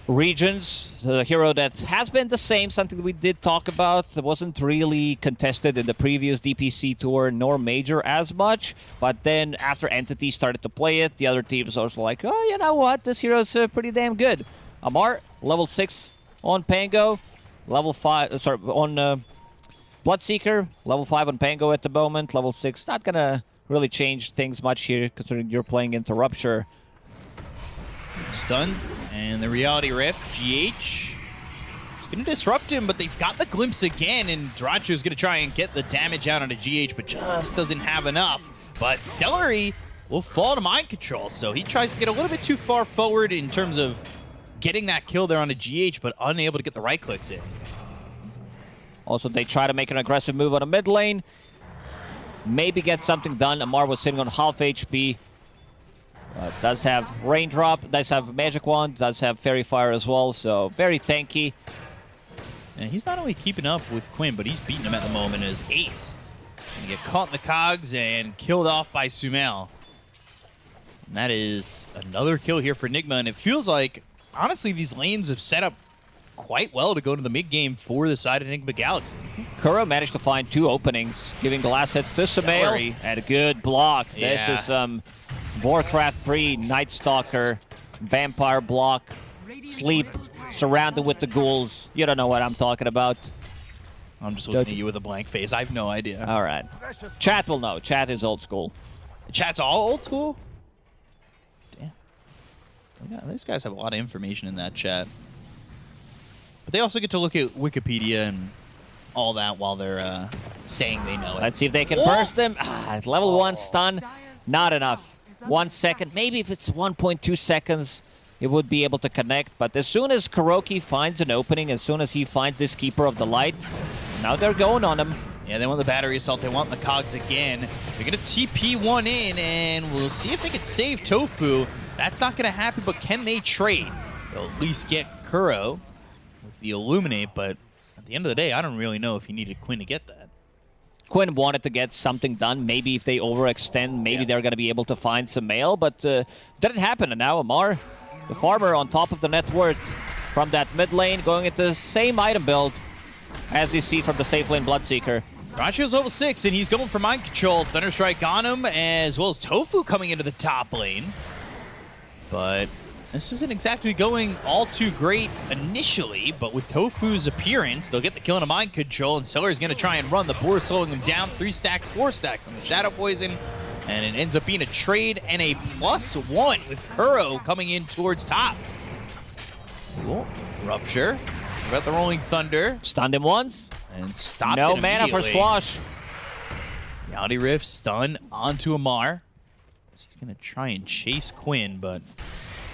regions. The hero that has been the same, something we did talk about. It wasn't really contested in the previous DPC tour nor Major as much, but then after Entity started to play it, the other teams were also like, oh, you know what, this hero's pretty damn good. Amar, level 6 on Pango, level 5, sorry, on Bloodseeker, level 5 on Pango at the moment, level 6, not gonna really change things much here considering you're playing into Rupture. Stun. And the Reality Rift, GH is going to disrupt him, but they've got the Glimpse again, and Dyrachyo is going to try and get the damage out onto GH, but just doesn't have enough. But Celery will fall to Mind Control, so he tries to get a little bit too far forward in terms of getting that kill there onto GH, but unable to get the right clicks in. Also, they try to make an aggressive move on the mid lane. Maybe get something done. Amar was sitting on half HP. Does have Raindrop, does have Magic Wand, does have Fairy Fire as well, so very tanky. And he's not only keeping up with Quinn, but he's beating him at the moment as Ace. And get caught in the cogs and killed off by Sumail. And that is another kill here for Nigma, and it feels like, honestly, these lanes have set up quite well to go to the mid game for the side of Enigma Galaxy. Kuro managed to find 2 openings, giving the last hits to Sumail, and a good block. This is Warcraft 3, Night Stalker, Vampire block, sleep, surrounded with the ghouls. You don't know what I'm talking about. I'm just looking at you with a blank face. I have no idea. All right. Chat will know. Chat is old school. Chat's all old school? Damn. Yeah, these guys have a lot of information in that chat. But they also get to look at Wikipedia and all that while they're saying they know it. Let's see if they can burst them. Level 1 stun. Not enough. 1 second. Maybe if it's 1.2 seconds, it would be able to connect. But as soon as Kuroki finds an opening, as soon as he finds this Keeper of the Light, now they're going on him. Yeah, they want the battery assault. They want the cogs again. They're going to TP one in, and we'll see if they can save Tofu. That's not going to happen, but can they trade? They'll at least get Kuro with the Illuminate, but at the end of the day, I don't really know if he needed Quinn to get that. Quinn wanted to get something done. Maybe if they overextend, maybe they're going to be able to find some mail, but didn't happen. And now Amar, the farmer, on top of the net worth from that mid lane, going into the same item build as you see from the safe lane Bloodseeker. Rachio's level 6, and he's going for mind control. Thunderstrike on him, as well as Tofu coming into the top lane. But this isn't exactly going all too great initially, but with Tofu's appearance, they'll get the kill into mind control, and Seller's going to try and run. The board slowing them down 3 stacks, 4 stacks on the Shadow Poison, and it ends up being a trade and a +1 with Kuro coming in towards top. Cool. Rupture. What about the Rolling Thunder? Stunned him once. And stopped No it mana for Swash. Reality Rift stun onto Amar. He's going to try and chase Quinn, but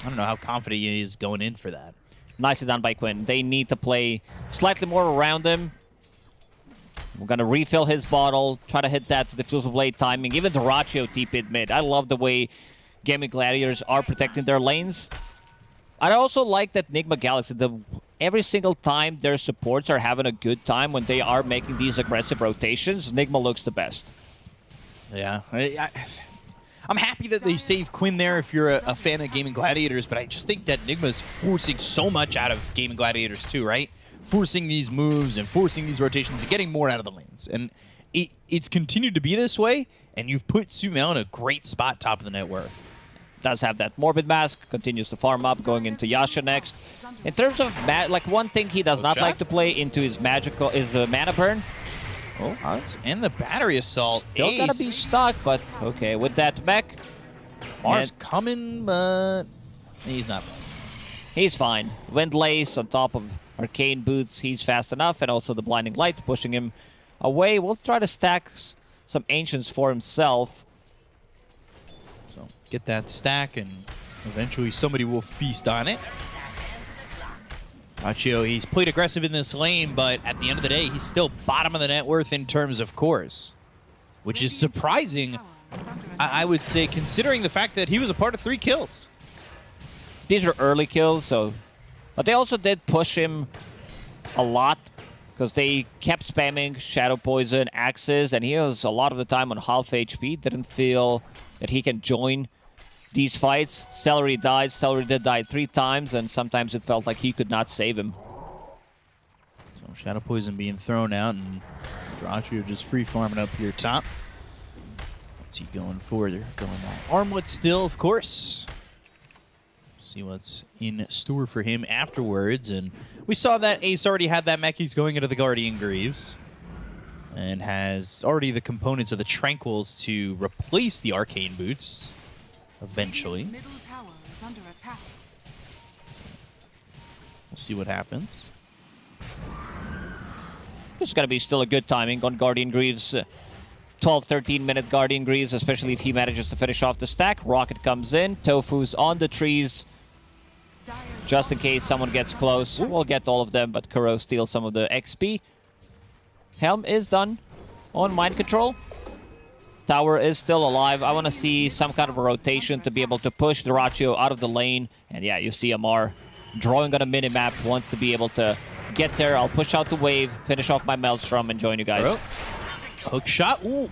I don't know how confident he is going in for that. Nicely done by Quinn. They need to play slightly more around him. We're going to refill his bottle, try to hit that Diffusal Blade timing. Even the Rachio TP'd mid. I love the way Gaming Gladiators are protecting their lanes. I also like that Nigma Galaxy, every single time their supports are having a good time when they are making these aggressive rotations, Nigma looks the best. Yeah. I'm happy that they saved Quinn there if you're a fan of Gaming Gladiators, but I just think that Nigma's forcing so much out of Gaming Gladiators too, right? Forcing these moves and forcing these rotations and getting more out of the lanes. And it's continued to be this way, and you've put Sumail in a great spot top of the net worth. Does have that Morbid Mask, continues to farm up, going into Yasha next. In terms of, like, one thing he does not like to play into his magical is the Mana Burn. Oh, and the Battery Assault. Still Ace. gonna be stuck, but okay, with that mech. Mars coming, but he's not. He's fine. Windlace on top of Arcane Boots, he's fast enough, and also the Blinding Light pushing him away. We'll try to stack some Ancients for himself. So get that stack, and eventually somebody will feast on it. Rachio, he's played aggressive in this lane, but at the end of the day, he's still bottom of the net worth in terms of cores, which is surprising, I would say, considering the fact that he was a part of 3 kills. These are early kills, but they also did push him a lot because they kept spamming Shadow Poison, Axes, and he was a lot of the time on half HP. Didn't feel that he can join these fights. Celery died. Celery did die 3 times, and sometimes it felt like he could not save him. So Shadow Poison being thrown out, and Rachio just free farming up here top. What's he going for? They're going on Armlet still, of course. See what's in store for him afterwards. And we saw that Ace already had that mech. He's going into the Guardian Greaves and has already the components of the Tranquils to replace the Arcane Boots eventually. We'll see what happens. It's going to be still a good timing on Guardian Greaves. 12, 13-minute Guardian Greaves, especially if he manages to finish off the stack. Rocket comes in. Tofu's on the trees. Just in case someone gets close. We'll get all of them, but Kuro steals some of the XP. Helm is done on mind control. Tower is still alive. I want to see some kind of a rotation to be able to push Dyrachyo out of the lane. And yeah, you see Amar drawing on a minimap, wants to be able to get there. I'll push out the wave, finish off my Maelstrom, and join you guys. Hook shot. Ooh.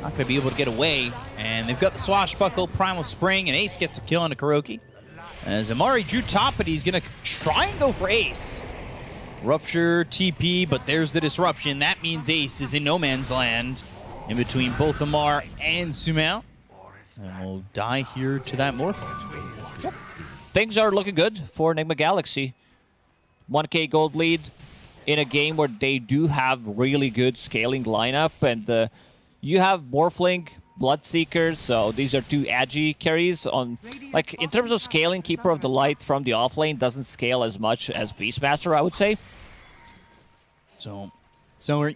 Not going to be able to get away. And they've got the Swashbuckle, Primal Spring, and Ace gets a kill on a Kuroki. As Amari drew top, but he's going to try and go for Ace. Rupture, TP, but there's the disruption. That means Ace is in no man's land in between both Amar and Sumail. And we'll die here to that Morthal. Yep. Things are looking good for Enigma Galaxy. 1k gold lead in a game where they do have really good scaling lineup. And you have Morphling, Bloodseeker, so these are two agi carries. Like, in terms of scaling, Keeper of the Light from the offlane doesn't scale as much as Beastmaster, I would say. So let's see where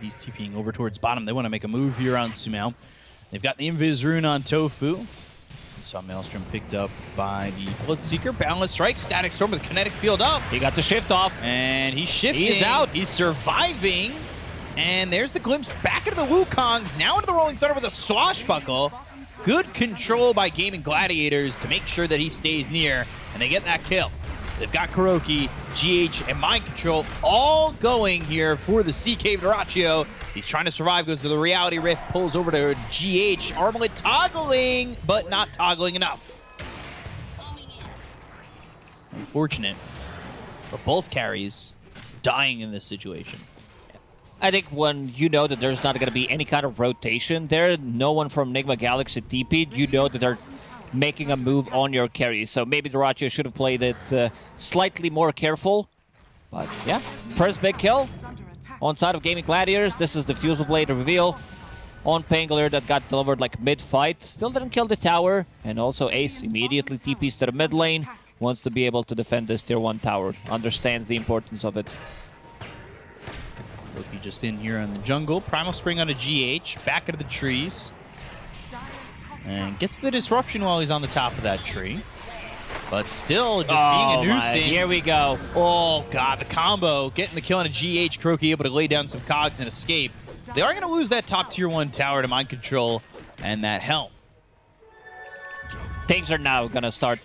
he's TPing over towards bottom. They want to make a move here on Sumail. They've got the Invis Rune on Tofu. We saw Maelstrom picked up by the Bloodseeker. Boundless Strike, Static Storm with Kinetic Field up. He got the shift off. And he's shifting. He's out. He's surviving. And there's the glimpse back into the Wukongs. Now into the Rolling Thunder with a Swashbuckle. Good control by Gaming Gladiators to make sure that he stays near. And they get that kill. They've got Kuroki, GH, and Mind Control all going here for the CK Dyrachyo. He's trying to survive, goes to the Reality Rift, pulls over to GH. Armlet toggling, but not toggling enough. Unfortunate for both carries dying in this situation. I think when you know that there's not going to be any kind of rotation there, no one from Enigma Galaxy TP'd, you know that they're making a move on your carry. So maybe Dyrachyo should have played it slightly more careful. But yeah, first big kill on side of Gaming Gladiators. This is the Fusel Blade reveal on Pangolier that got delivered like mid-fight. Still didn't kill the tower. And also Ace immediately TPs to the mid lane. Wants to be able to defend this tier 1 tower. Understands the importance of it. Loki just in here on the jungle. Primal Spring on a GH. Back into the trees. And gets the disruption while he's on the top of that tree. But still, just being a nuisance. Here we go. Oh, God, the combo. Getting the kill on a GH. Kuroki able to lay down some cogs and escape. They are going to lose that top tier 1 tower to Mind Control and that Helm. Things are now going to start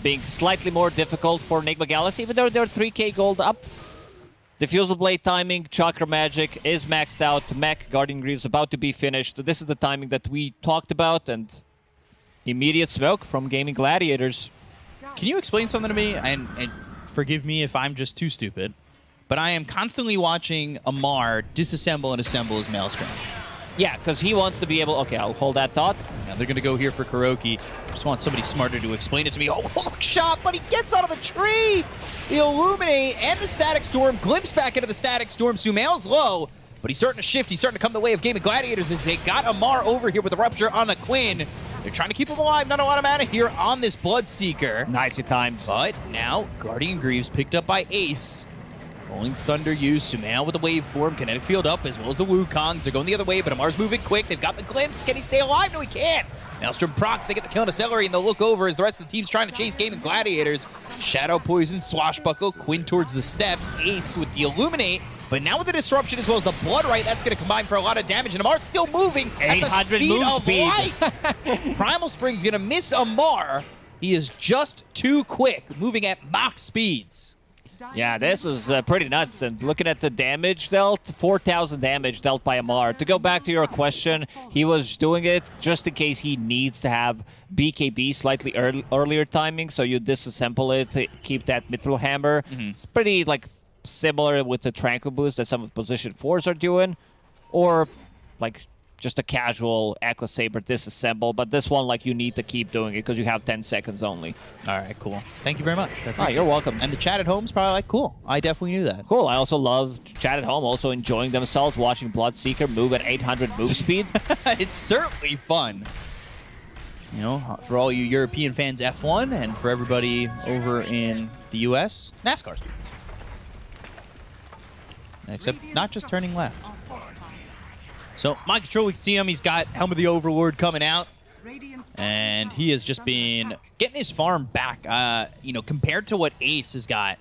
being slightly more difficult for Enigma Galaxy, even though they're 3k gold up. Diffusal Blade timing, Chakra Magic is maxed out. Mech, Guardian Greaves about to be finished. This is the timing that we talked about, and immediate smoke from Gaming Gladiators. Can you explain something to me? And forgive me if I'm just too stupid, but I am constantly watching Amar disassemble and assemble his Maelstrom. Yeah, because he wants to be able... Okay, I'll hold that thought. Now they're going to go here for Kuroki. Just want somebody smarter to explain it to me. Oh, hook shot, but he gets out of the tree! The Illuminate and the Static Storm glimpse back into the Static Storm. Sumail's low, but he's starting to shift. He's starting to come the way of Gaming Gladiators as they got Amar over here with the Rupture on the Quinn. They're trying to keep him alive. Not a lot of mana here on this Bloodseeker. Nicely timed. But now Guardian Greaves picked up by Ace. Rolling Thunder used. Sumail with the waveform. Kinetic Field up as well as the Wukongs. They're going the other way, but Amar's moving quick. They've got the glimpse. Can he stay alive? No, he can't. Maelstrom procs, they get the kill on Accelerate, and they'll look over as the rest of the team's trying to chase Gaming Gladiators. Shadow Poison, Swashbuckle, Quinn towards the steps, Ace with the Illuminate, but now with the Disruption as well as the Blood Right, that's going to combine for a lot of damage, and Amar's still moving at the speed of light. Primal Spring's going to miss Amar. He is just too quick, moving at Mach speeds. Yeah, this was pretty nuts. And looking at the damage dealt, 4,000 damage dealt by Amar. To go back to your question, he was doing it just in case he needs to have BKB slightly earlier timing, so you disassemble it to keep that Mithril Hammer. It's pretty like similar with the Tranquil Boost that some of the Position 4s are doing, or like just a casual Echo Saber disassemble, but this one, like, you need to keep doing it because you have 10 seconds only. All right, cool. Thank you very much. You're welcome. And the chat at home is probably like, cool. I definitely knew that. Cool. I also love chat at home, also enjoying themselves, watching Bloodseeker move at 800 move speed. It's certainly fun. You know, for all you European fans, F1, and for everybody over in the US, NASCAR speeds. Except not just turning left. So, Mind Control, we can see him. He's got Helm of the Overlord coming out. And he has just been getting his farm back. You know, compared to what Ace has got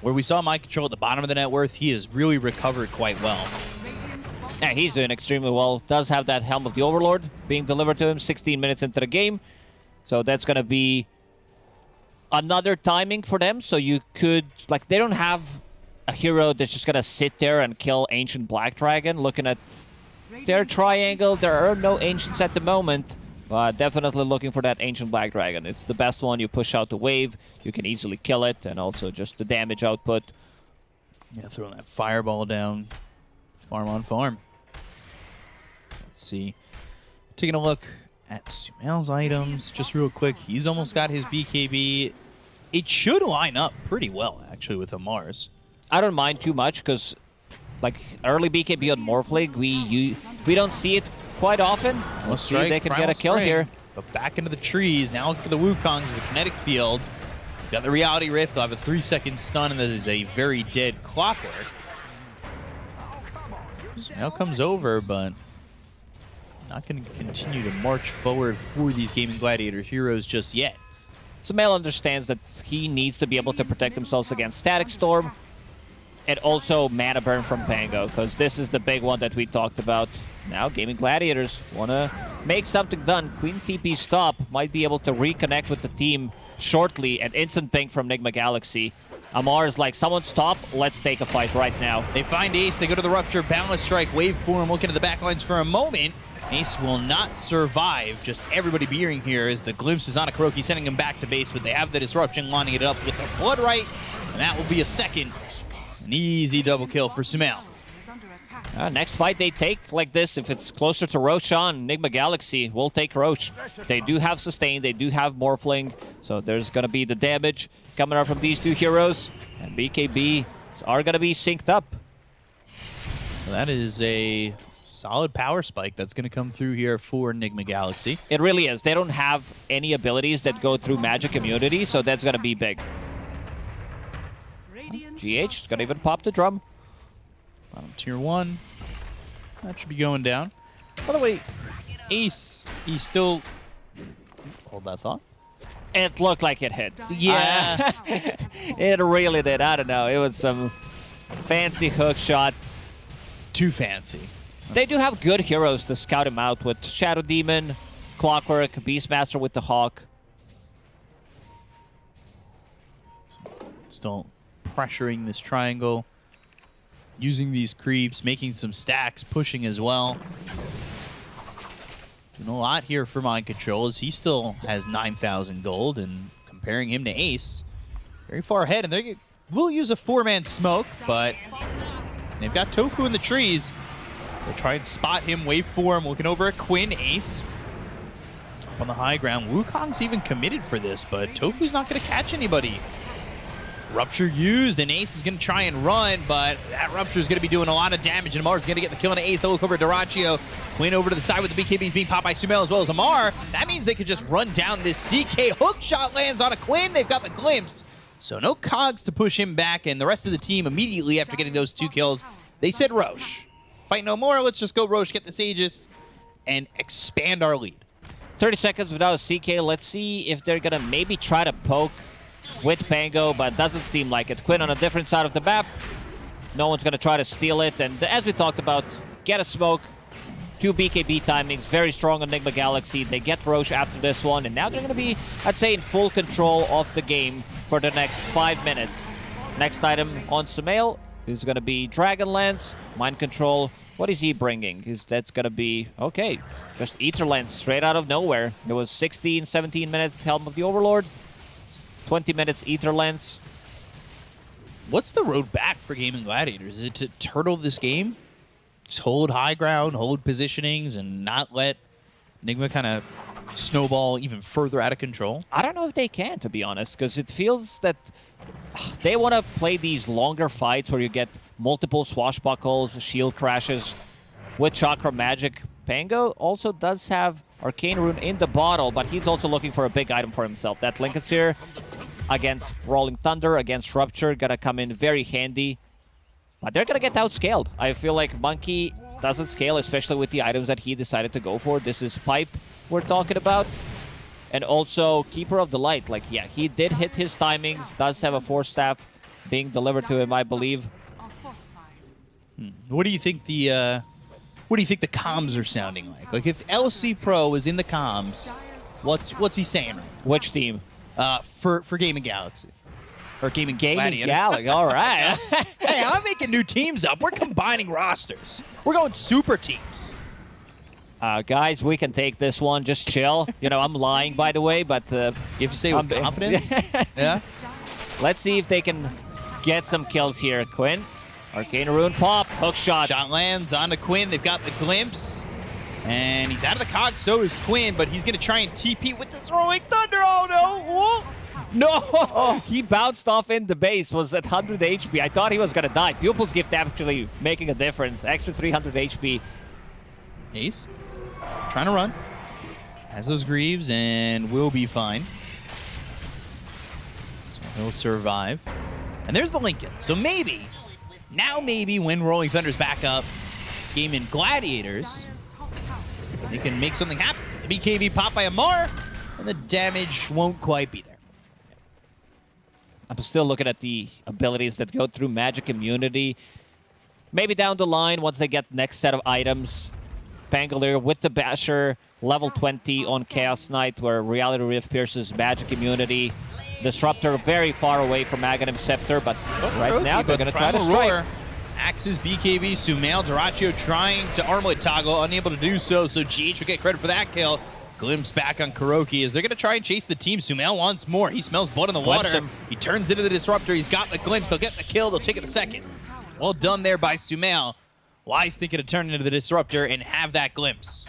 where we saw Mind Control at the bottom of the net worth, he has really recovered quite well. Yeah, he's doing extremely well. Does have that Helm of the Overlord being delivered to him 16 minutes into the game. So that's going to be another timing for them. So you could, like, they don't have a hero that's just going to sit there and kill Ancient Black Dragon. Looking at their triangle, there are no Ancients at the moment. But definitely looking for that Ancient Black Dragon. It's the best one. You push out the wave, you can easily kill it, and also just the damage output. Yeah, throwing that fireball down. Farm on farm. Let's see. Taking a look at Sumail's items just real quick. He's almost got his BKB. It should line up pretty well, actually, with Amar's. I don't mind too much because, like, early BKB on Morphling, we don't see it quite often. Let's see if they can get a kill here. But back into the trees. Now look for the Wukongs with the kinetic field. Got the Reality Rift. They'll have a 3-second stun, and that is a very dead Clockwork. Now comes over, but not going to continue to march forward for these Gaming Gladiator heroes just yet. Sumail understands that he needs to be able to protect themselves against Static Storm and also Mana Burn from Pango, because this is the big one that we talked about. Now Gaming Gladiators want to make something done. Queen TP Stop might be able to reconnect with the team shortly. An instant ping from Nigma Galaxy. Amar is like, someone stop, let's take a fight right now. They find Ace, they go to the Rupture, Boundless Strike, Waveform, looking at the backlines for a moment. Ace will not survive. Just everybody being here as the glimpse is on a Kuroki, sending him back to base, but they have the Disruption lining it up with the Blood Right, and that will be a second. An easy double kill for Sumail. Next fight they take like this, if it's closer to Roshan, Nigma Galaxy will take Roche. They do have Sustain, they do have Morphling, so there's going to be the damage coming out from these two heroes, and BKB are going to be synced up. That is a solid power spike that's going to come through here for Nigma Galaxy. It really is. They don't have any abilities that go through magic immunity, so that's going to be big. GH is going to even pop the drum. Bottom tier 1. That should be going down. By the way, Ace, he's still... Hold that thought. It looked like it hit. Yeah. It really did. I don't know. It was some fancy hook shot. Too fancy. They do have good heroes to scout him out with Shadow Demon, Clockwork, Beastmaster with the Hawk. Still pressuring this triangle. Using these creeps, making some stacks, pushing as well. Doing a lot here for Mind Control as he still has 9,000 gold, and comparing him to Ace, very far ahead. And they will use a 4-man smoke, but they've got Tofu in the trees. They'll try and spot him, Waveform, looking over at Quinn, Ace. Up on the high ground, Wukong's even committed for this, but Tofu's not going to catch anybody. Rupture used, and Ace is going to try and run, but that Rupture is going to be doing a lot of damage, and Amar's going to get the kill on Ace. They'll look over at Duraccio. Quinn over to the side with the BKBs being popped by Sumail as well as Amar. That means they could just run down this CK. Hook shot lands on a Quinn. They've got the glimpse. So no cogs to push him back, and the rest of the team immediately after getting those 2 kills, they said Roche. Fight no more. Let's just go Roche, get this Aegis, and expand our lead. 30 seconds without a CK. Let's see if they're going to maybe try to poke with Pango, but doesn't seem like it. Quinn on a different side of the map. No one's going to try to steal it. And as we talked about, get a smoke. 2 BKB timings. Very strong on Nigma Galaxy. They get Roche after this one. And now they're going to be, I'd say, in full control of the game for the next 5 minutes. Next item on Sumail is going to be Dragonlance. Mind Control. What is he bringing? That's going to be, okay, just Aetherlance straight out of nowhere. It was 16, 17 minutes Helm of the Overlord. 20 minutes Aetherlance. What's the road back for Gaming Gladiators? Is it to turtle this game? Just hold high ground, hold positionings, and not let Nigma kind of snowball even further out of control? I don't know if they can, to be honest, because it feels that they want to play these longer fights where you get multiple swashbuckles, shield crashes with Chakra Magic. Pango also does have Arcane Rune in the bottle, but he's also looking for a big item for himself. That Linkenseer against Rolling Thunder, against Rupture, gonna come in very handy. But they're gonna get outscaled. I feel like Monkey doesn't scale, especially with the items that he decided to go for. This is Pipe we're talking about. And also Keeper of the Light. Like, yeah, he did hit his timings, does have a 4-staff being delivered to him, I believe. What do you think the comms are sounding like? Like if LC Pro was in the comms, what's he saying? Which team? For Gaming Galaxy. Or Gaming Gaming Gladiators. Galaxy, all right. Hey, I'm making new teams up. We're combining rosters. We're going super teams. Guys, we can take this one. Just chill. You know, I'm lying, by the way, but... You have to say it with confidence? Yeah? Let's see if they can get some kills here. Quinn, Arcane Rune pop, hook shot. Shot lands onto Quinn. They've got the glimpse. And he's out of the cog, so is Quinn, but he's going to try and TP with the Throwing Thunder. Oh, no. Whoa. No! He bounced off in the base, was at 100 HP. I thought he was going to die. Pupil's Gift actually making a difference. Extra 300 HP. Ace, trying to run. Has those Greaves and will be fine. So he'll survive. And there's the Lincoln. So maybe, now maybe when Rolling Thunder's back up, Gaming Gladiators, they can make something happen. The BKB pop by Amar, and the damage won't quite be there. I'm still looking at the abilities that go through Magic Immunity. Maybe down the line, once they get next set of items. Pangolier with the Basher, level 20 on Chaos Knight, where Reality Rift pierces Magic Immunity. Disruptor very far away from Aghanim Scepter, but right now they're going to try to strike. Axes, BKB, Sumail, Duraccio trying to Armlet toggle, unable to do so, so GH will get credit for that kill. Glimpse back on Kuroki as they're going to try and chase the team. Sumail wants more. He smells blood in the water. He turns into the Disruptor. He's got the glimpse. They'll get the kill. They'll take it a second. Well done there by Sumail. Wise thinking to turn into the Disruptor and have that glimpse.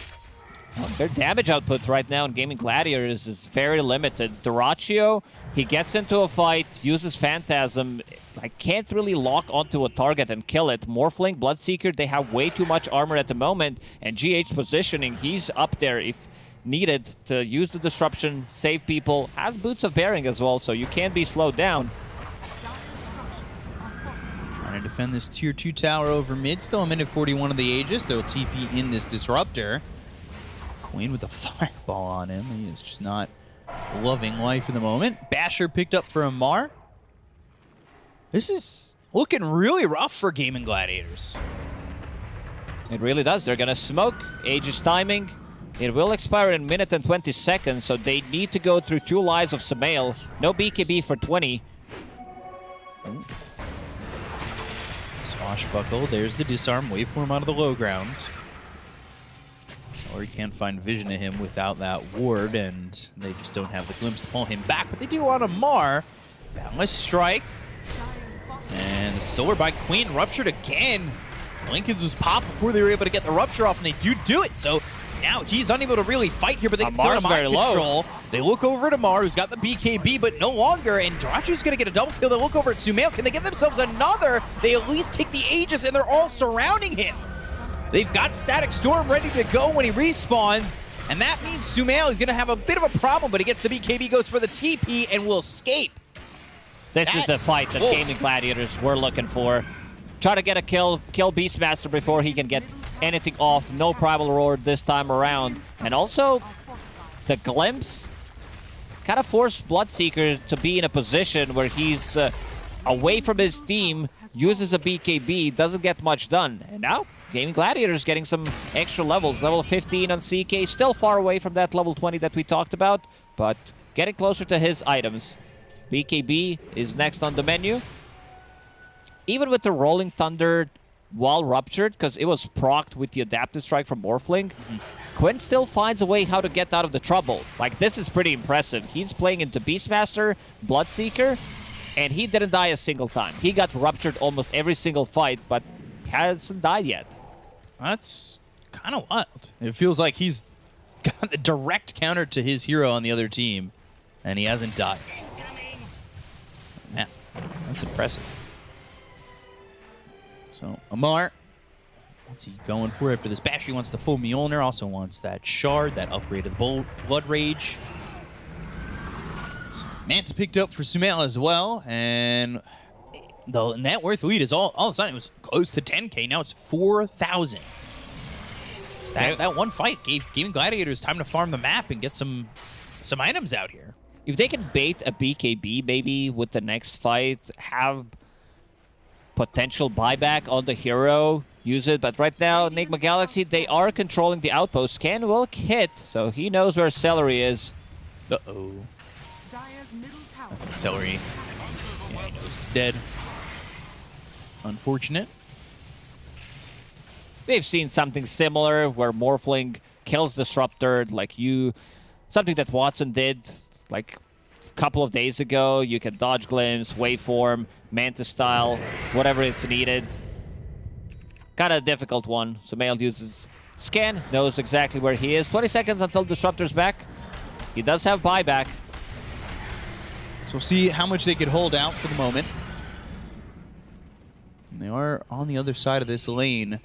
Well, their damage output right now in Gaming Gladiators is very limited. Duraccio, he gets into a fight, uses Phantasm. I can't really lock onto a target and kill it. Morphling, Bloodseeker, they have way too much armor at the moment. And GH positioning, he's up there if needed to use the disruption, save people. Has Boots of Bearing as well, so you can't be slowed down. Trying to defend this tier 2 tower over mid. Still a minute 41 of the Aegis. They'll TP in this Disruptor. Queen with a fireball on him. He is just not loving life in the moment. Basher picked up for Amar. This is looking really rough for Gaming Gladiators. It really does. They're going to smoke. Aegis timing. It will expire in a minute and 20 seconds, so they need to go through 2 lives of Sumail. No BKB for 20. Swashbuckle. There's the disarm waveform out of the low ground. Or you can't find vision of him without that ward, and they just don't have the glimpse to pull him back. But they do on Amar. Boundless Strike. And the Solar by Queen ruptured again. Lincoln's was popped before they were able to get the rupture off, and they do it. So now he's unable to really fight here, but they can put him on control. They look over at Amar, who's got the BKB, but no longer, and Duracio's going to get a double kill. They look over at Sumail. Can they get themselves another? They at least take the Aegis, and they're all surrounding him. They've got Static Storm ready to go when he respawns, and that means Sumail is going to have a bit of a problem, but he gets the BKB, goes for the TP, and will escape. This is the fight that Gaming Gladiators were looking for. Try to get a kill Beastmaster before he can get anything off. No Primal Roar this time around. And also, the Glimpse kind of forced Bloodseeker to be in a position where he's away from his team, uses a BKB, doesn't get much done. And now, Gaming Gladiators getting some extra levels. Level 15 on CK, still far away from that level 20 that we talked about, but getting closer to his items. BKB is next on the menu. Even with the Rolling Thunder while ruptured, because it was procced with the Adaptive Strike from Morphling, Quinn still finds a way how to get out of the trouble. Like, this is pretty impressive. He's playing into Beastmaster, Bloodseeker, and he didn't die a single time. He got ruptured almost every single fight, but hasn't died yet. That's kind of wild. It feels like he's got the direct counter to his hero on the other team, and he hasn't died. Man, that's impressive. So, Amar, what's he going for after this bash? He wants the full Mjolnir, also wants that shard, that upgraded Blood Rage. So, Mance picked up for Sumail as well, and the net worth lead is all of a sudden it was close to 10K. Now it's 4,000. That one fight gave Gaming Gladiators time to farm the map and get some items out here. If they can bait a BKB maybe with the next fight, have potential buyback on the hero, use it. But right now, Enigma Galaxy, they are controlling the outpost. Scan will hit, so he knows where Celery is. Uh-oh. Celery. Yeah, he knows he's dead. Unfortunate. We've seen something similar where Morphling kills Disruptor, something that Watson did like a couple of days ago. You can dodge glimpse, waveform, Mantis style, whatever is needed. Kind of a difficult one. Sumail uses scan, knows exactly where he is. 20 seconds until Disruptor's back. He does have buyback. So we'll see how much they could hold out for the moment. And they are on the other side of this lane.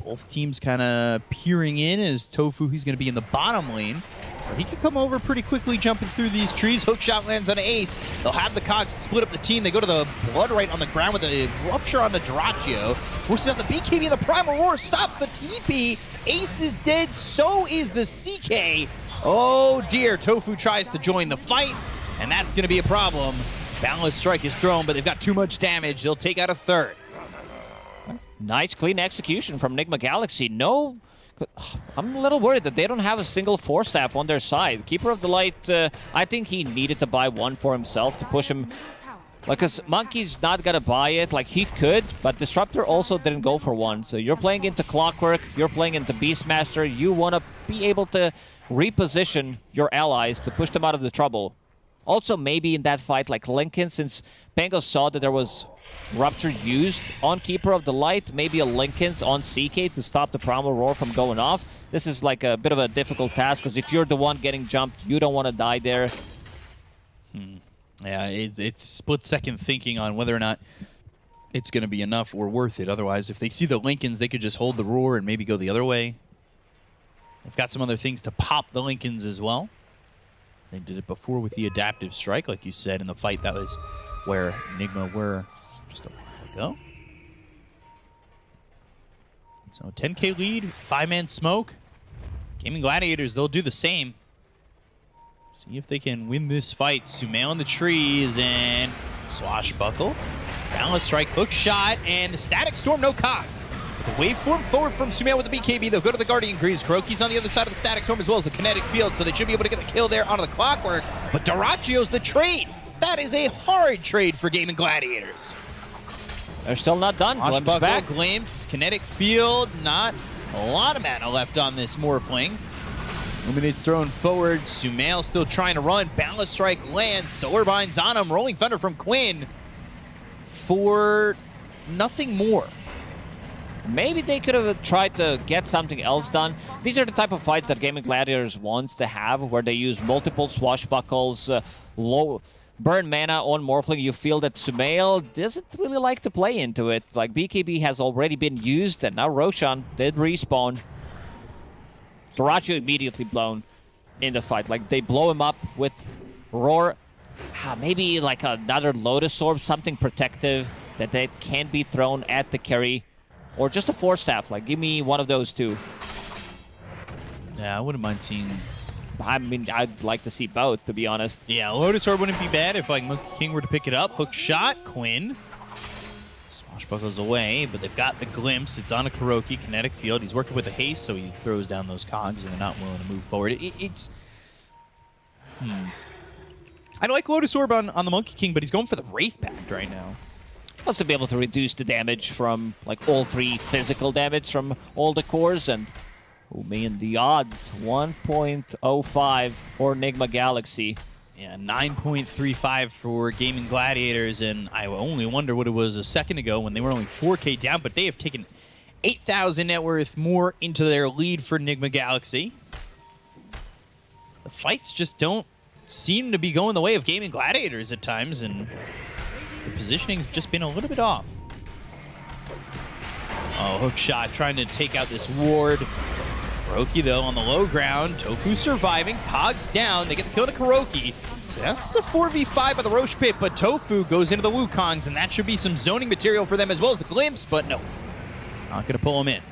Both teams kind of peering in as Tofu, he's going to be in the bottom lane. But he could come over pretty quickly jumping through these trees. Hookshot lands on Ace. They'll have the cogs to split up the team. They go to the Blood Right on the ground with a Rupture on the Dyrachyo. Forces out the BKB, the Primal Roar stops the TP. Ace is dead, so is the CK. Oh dear, Tofu tries to join the fight, and that's going to be a problem. Boundless Strike is thrown, but they've got too much damage. They'll take out a third. Nice, clean execution from Enigma Galaxy. No, I'm a little worried that they don't have a single Force Staff on their side. Keeper of the Light, I think he needed to buy one for himself to push him. Because Monkey's not going to buy it. Like, he could, but Disruptor also didn't go for one. So you're playing into Clockwork, you're playing into Beastmaster. You want to be able to reposition your allies to push them out of the trouble. Also, maybe in that fight, like Lincoln, since Pango saw that there was Rupture used on Keeper of the Light, maybe a Lincoln's on CK to stop the Primal Roar from going off. This is like a bit of a difficult task, because if you're the one getting jumped, you don't want to die there. Yeah, it's split-second thinking on whether or not it's going to be enough or worth it. Otherwise, if they see the Lincolns, they could just hold the Roar and maybe go the other way. They've got some other things to pop the Lincolns as well. They did it before with the Adaptive Strike, like you said, in the fight that was where Enigma were just a while ago. So 10k lead, 5-man smoke. Gaming Gladiators, they'll do the same. See if they can win this fight. Sumail in the trees and Swashbuckle. Boundless Strike, hook shot, and Static Storm, no cogs. With the waveform forward from Sumail with the BKB, they'll go to the Guardian Greaves. Kuroki's on the other side of the Static Storm as well as the Kinetic Field, so they should be able to get the kill there onto the Clockwork. But Dyrachyo's the trade. That is a hard trade for Gaming Gladiators. They're still not done. Glimpse back. Glimpse, Kinetic Field, not a lot of mana left on this Morphling. Illuminate's thrown forward. Sumail still trying to run. Boundless Strike lands. Solar Binds on him. Rolling Thunder from Quinn for nothing more. Maybe they could have tried to get something else done. These are the type of fights that Gaming Gladiators wants to have, where they use multiple Swashbuckles, low burn mana on Morphling. You feel that Sumail doesn't really like to play into it. Like, BKB has already been used, and now Roshan did respawn. Dyrachyo immediately blown in the fight. Like, they blow him up with Roar. Maybe like another Lotus Orb, something protective that can be thrown at the carry. Or just a Force Staff. Like, give me one of those two. Yeah, I wouldn't mind seeing... I mean, I'd like to see both, to be honest. Yeah, Lotus Orb wouldn't be bad if, like, Monkey King were to pick it up. Hook shot, Quinn. Swashbuckles away, but they've got the Glimpse. It's on a Kuroki, Kinetic Field. He's working with a haste, so he throws down those cogs, and they're not willing to move forward. I like Lotus Orb on the Monkey King, but he's going for the Wraith Pact right now. Wants to be able to reduce the damage from, like, all three physical damage from all the cores, and oh man, the odds 1.05 for Enigma Galaxy. Yeah, 9.35 for Gaming Gladiators, and I only wonder what it was a second ago when they were only 4k down, but they have taken 8,000 net worth more into their lead for Enigma Galaxy. The fights just don't seem to be going the way of Gaming Gladiators at times, and the positioning's just been a little bit off. Oh, hook shot trying to take out this ward. Kuroki, though, on the low ground. Tofu surviving. Cogs down. They get the kill to Kuroki. So that's a 4v5 by the Roche Pit, but Tofu goes into the Wukongs, and that should be some zoning material for them as well as the Glimpse, but no. Not going to pull him in.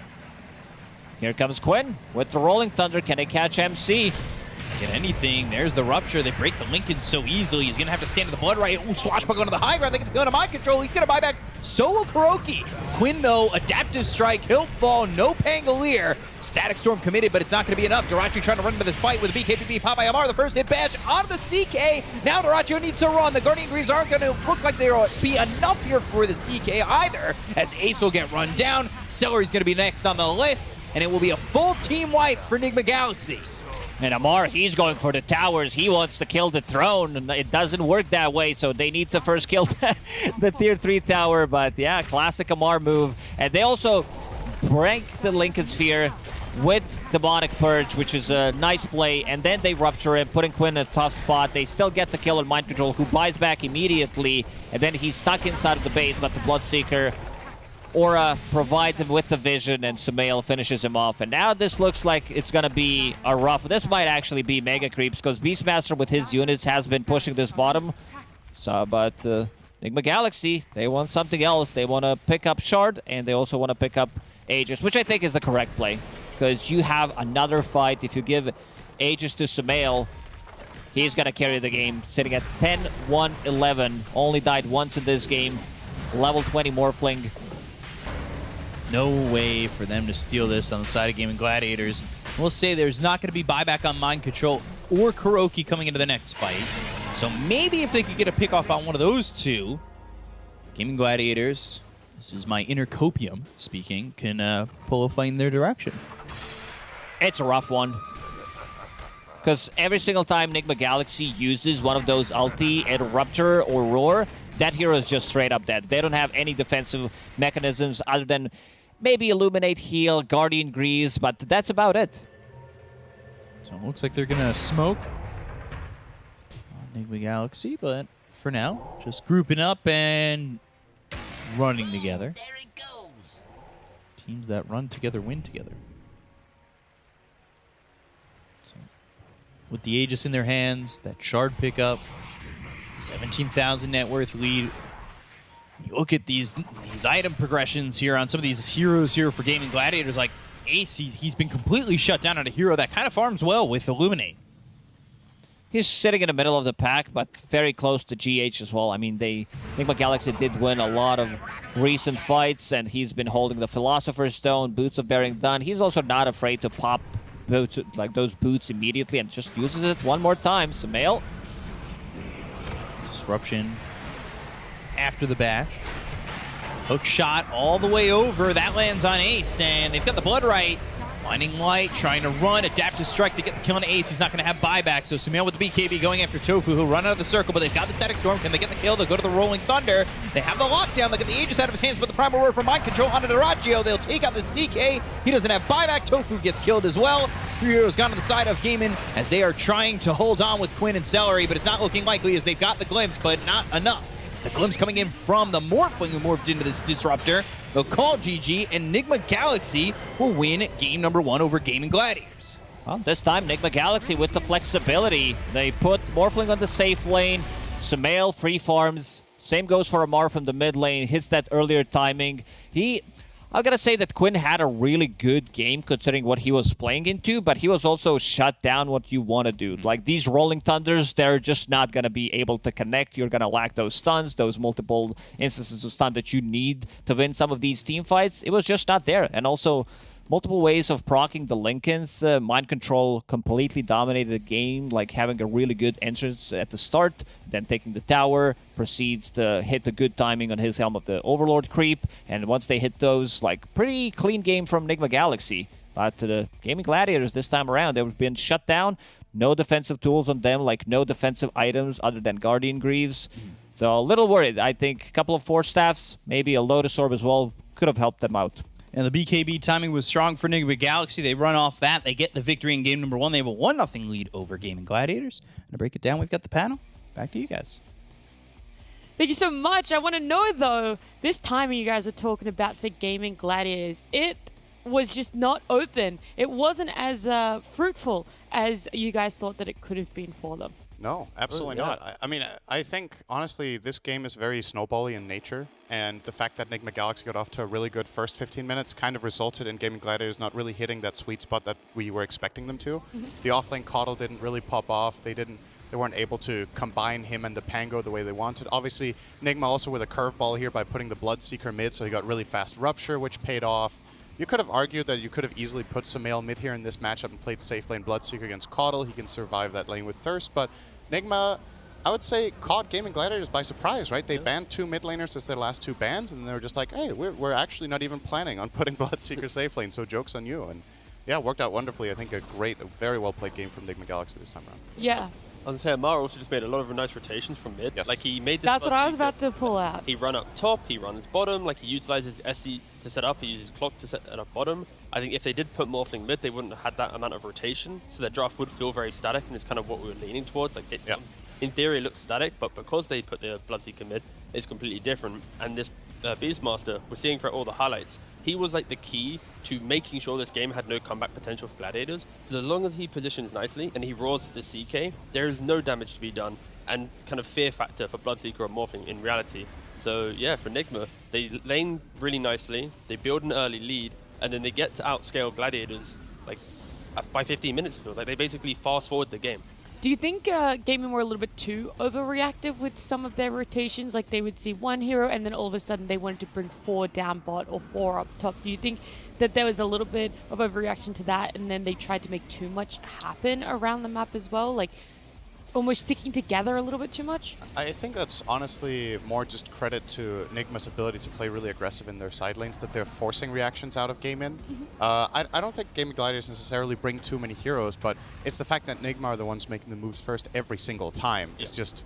Here comes Quinn with the Rolling Thunder. Can they catch MC? Get anything. There's the Rupture. They break the Lincoln so easily. He's going to have to stand to the Blood Right. Ooh, Swashbuckle onto the high ground. They get the kill to Mind Control. He's going to buy back Solo Kuroki. Quinn, though, Adaptive Strike, he'll fall, no Pangolier. Static Storm committed, but it's not going to be enough. Dyrachyo trying to run into this fight with the BKB. Popeye Amar, the first hit bash on the CK. Now Dyrachyo needs to run. The Guardian Greaves aren't going to look like they'll be enough here for the CK either, as Ace will get run down. Celery's going to be next on the list, and it will be a full team wipe for Enigma Galaxy. And Amar, he's going for the towers. He wants to kill the throne, and it doesn't work that way, so they need to first kill the tier 3 tower. But yeah, classic Amar move. And they also break the Lincoln Sphere with Demonic Purge, which is a nice play, and then they rupture him, putting Quinn in a tough spot. They still get the kill on Mind Control, who buys back immediately, and then he's stuck inside of the base, but the Bloodseeker Aura provides him with the vision, and Sumail finishes him off. And now this looks like it's going to be a rough... This might actually be Mega Creeps, because Beastmaster with his units has been pushing this bottom. So, but Enigma Galaxy, they want something else. They want to pick up Shard, and they also want to pick up Aegis, which I think is the correct play, because you have another fight. If you give Aegis to Sumail, he's going to carry the game, sitting at 10-1-11. Only died once in this game. Level 20 Morphling. No way for them to steal this on the side of Gaming Gladiators. We'll say there's not going to be buyback on Mind Control or Kuroki coming into the next fight. So maybe if they could get a pick off on one of those two, Gaming Gladiators, this is my inner copium speaking, can pull a fight in their direction. It's a rough one. Because every single time Enigma Galaxy uses one of those ulti, a Rupture or Roar, that hero is just straight up dead. They don't have any defensive mechanisms other than maybe Illuminate, Heal, Guardian Grease, but that's about it. So it looks like they're going to smoke on Enigma Galaxy, but for now, just grouping up and running together. There he goes. Teams that run together win together. So, with the Aegis in their hands, that Shard pickup, 17,000 net worth lead. You look at these item progressions here on some of these heroes here for Gaming Gladiators, like Ace, he's been completely shut down on a hero that kind of farms well with Illuminate. He's sitting in the middle of the pack, but very close to GH as well. I mean, Enigma Galaxy did win a lot of recent fights, and he's been holding the Philosopher's Stone, Boots of Bearing Done. He's also not afraid to pop boots, like those boots immediately, and just uses it one more time. Sumail. Disruption after the bash. Hook shot all the way over. That lands on Ace, and they've got the Blood Right. Blinding Light, trying to run. Adaptive Strike to get the kill on Ace. He's not going to have buyback, so Sumail with the BKB going after Tofu, who'll run out of the circle, but they've got the Static Storm. Can they get the kill? They'll go to the Rolling Thunder. They have the lockdown. They get the Aegis out of his hands, but the Primal Roar from Mind Control onto Dyrachyo. They'll take out the CK. He doesn't have buyback. Tofu gets killed as well. 3 heroes gone to the side of Gaimin as they are trying to hold on with Quinn and Celery, but it's not looking likely as they've got the glimpse, but not enough. The glimpse coming in from the Morphling who morphed into this Disruptor. They'll call GG, and Enigma Galaxy will win game number 1 over Gaming Gladiators. Well, this time, Enigma Galaxy with the flexibility. They put Morphling on the safe lane. Sumail free farms. Same goes for Amar from the mid lane. Hits that earlier timing. I gotta say that Quinn had a really good game considering what he was playing into, but he was also shut down what you want to do. Like these Rolling Thunders, they're just not gonna be able to connect. You're gonna lack those stuns, those multiple instances of stun that you need to win some of these team fights. It was just not there. And also, multiple ways of proccing the Lincolns. Mind Control completely dominated the game, like having a really good entrance at the start, then taking the tower, proceeds to hit the good timing on his Helm of the Overlord creep, and once they hit those, like, pretty clean game from Enigma Galaxy. But to the Gaming Gladiators this time around, they've been shut down, no defensive tools on them, like no defensive items other than Guardian Greaves. So a little worried. I think a couple of Force Staffs, maybe a Lotus Orb as well, could have helped them out. And the BKB timing was strong for Enigma Galaxy. They run off that. They get the victory in game number 1. They have a 1-0 lead over Gaming Gladiators. And to break it down, we've got the panel. Back to you guys. Thank you so much. I want to know, though, this timing you guys were talking about for Gaming Gladiators, it was just not open. It wasn't as fruitful as you guys thought that it could have been for them. No, absolutely not. I mean, I think, honestly, this game is very snowbally in nature, and the fact that Enigma Galaxy got off to a really good first 15 minutes kind of resulted in Gaming Gladiators not really hitting that sweet spot that we were expecting them to. The offlane Coddle didn't really pop off. They didn't They weren't able to combine him and the Pango the way they wanted. Obviously, Nigma also with a curveball here by putting the Bloodseeker mid, so he got really fast Rupture, which paid off. You could have argued that you could have easily put Sumail mid here in this matchup and played safe lane Bloodseeker against Caudle. He can survive that lane with Thirst, but Nigma, I would say, caught Gaming Gladiators by surprise, right? They banned 2 mid laners as their last 2 bans, and they were just like, hey, we're actually not even planning on putting Bloodseeker safe lane, so joke's on you. And yeah, worked out wonderfully. I think a very well played game from Nigma Galaxy this time around. Yeah. I was gonna say, Amar also just made a lot of nice rotations from mid. Yes. Like he made this. That's what I was Bloodseeker. about to pull out. He run up top, he runs bottom, like he utilizes SD to set up, he uses clock to set up bottom. I think if they did put Morphling mid, they wouldn't have had that amount of rotation, so their draft would feel very static, and it's kind of what we were leaning towards. Like it, in theory, it looks static, but because they put the Bloodseeker mid, it's completely different. And this Beastmaster, we're seeing for all the highlights, he was like the key to making sure this game had no comeback potential for Gladiators. Because as long as he positions nicely and he roars the CK, there is no damage to be done, and kind of fear factor for Bloodseeker or Morphling in reality. So yeah, for Nigma, they lane really nicely, they build an early lead, and then they get to outscale Gladiators like by 15 minutes. It feels like they basically fast forward the game. Do you think Gaming were a little bit too overreactive with some of their rotations? Like they would see one hero and then all of a sudden they wanted to bring 4 down bot or 4 up top. Do you think that there was a little bit of overreaction to that and then they tried to make too much happen around the map as well? Like almost sticking together a little bit too much? I think that's honestly more just credit to Nigma's ability to play really aggressive in their side lanes, that they're forcing reactions out of game in. I don't think Gaming Gladiators necessarily bring too many heroes, but it's the fact that Nigma are the ones making the moves first every single time. It's just,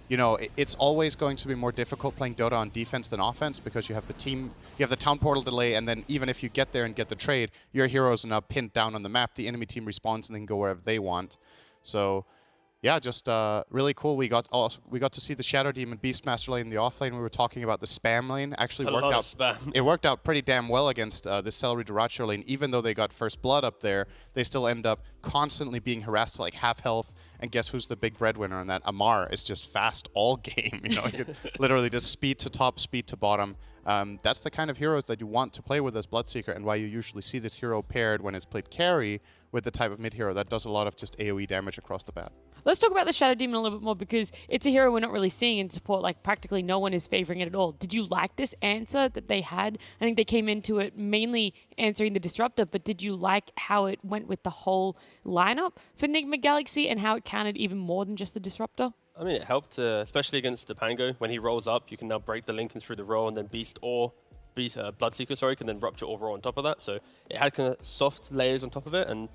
you know, it's always going to be more difficult playing Dota on defense than offense because you have the team, you have the town portal delay, and then even if you get there and get the trade, your heroes are now pinned down on the map, the enemy team respawns and they can go wherever they want. So yeah, just really cool. We got to see the Shadow Demon Beastmaster lane in the off lane. We were talking about the spam lane. Actually worked out. Spam. It worked out pretty damn well against the Celery Duracho lane. Even though they got first blood up there, they still end up constantly being harassed to like half health. And guess who's the big breadwinner on that? Amar is just fast all game. You know, you could literally just speed to top, speed to bottom. That's the kind of heroes that you want to play with as Bloodseeker, and why you usually see this hero paired when it's played carry with the type of mid hero that does a lot of just AoE damage across the bat. Let's talk about the Shadow Demon a little bit more because it's a hero we're not really seeing in support. Like practically no one is favoring it at all. Did you like this answer that they had? I think they came into it mainly answering the Disruptor, but did you like how it went with the whole lineup for Nigma Galaxy and how it counted even more than just the Disruptor? I mean, it helped, especially against the Pango. When he rolls up, you can now break the Lincoln through the roll, and then Bloodseeker, sorry, can then rupture or roll on top of that. So it had kind of soft layers on top of it, and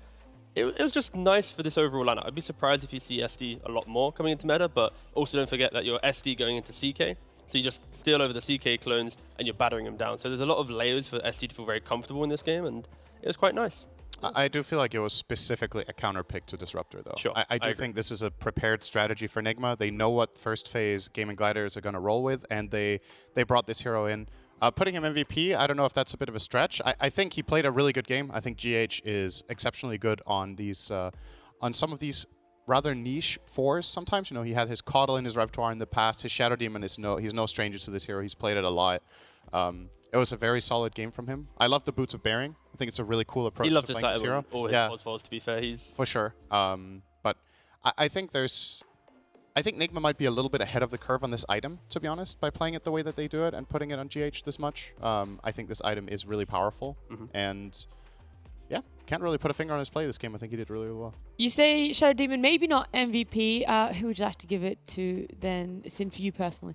it was just nice for this overall lineup. I'd be surprised if you see SD a lot more coming into meta, but also don't forget that you're SD going into CK, so you just steal over the CK clones and you're battering them down. So there's a lot of layers for SD to feel very comfortable in this game, and it was quite nice. I do feel like it was specifically a counter pick to Disruptor, though. Sure, I do think this is a prepared strategy for Nigma. They know what first phase Gaming Gladiators are going to roll with, and they brought this hero in. Putting him MVP, I don't know if that's a bit of a stretch. I think he played a really good game. I think GH is exceptionally good on these, on some of these rather niche fours. Sometimes, you know, he had his Caudle in his repertoire in the past. His Shadow Demon is he's no stranger to this hero. He's played it a lot. It was a very solid game from him. I love the Boots of Bearing. I think it's a really cool approach He loves to this playing this item hero. all his Oswalds, to be fair. He's for sure. But I think I think Nigma might be a little bit ahead of the curve on this item, to be honest, by playing it the way that they do it and putting it on GH this much. I think this item is really powerful. And yeah, can't really put a finger on his play this game. I think he did really well. You say Shadow Demon, maybe not MVP. Who would you like to give it to then, Sin, for you personally?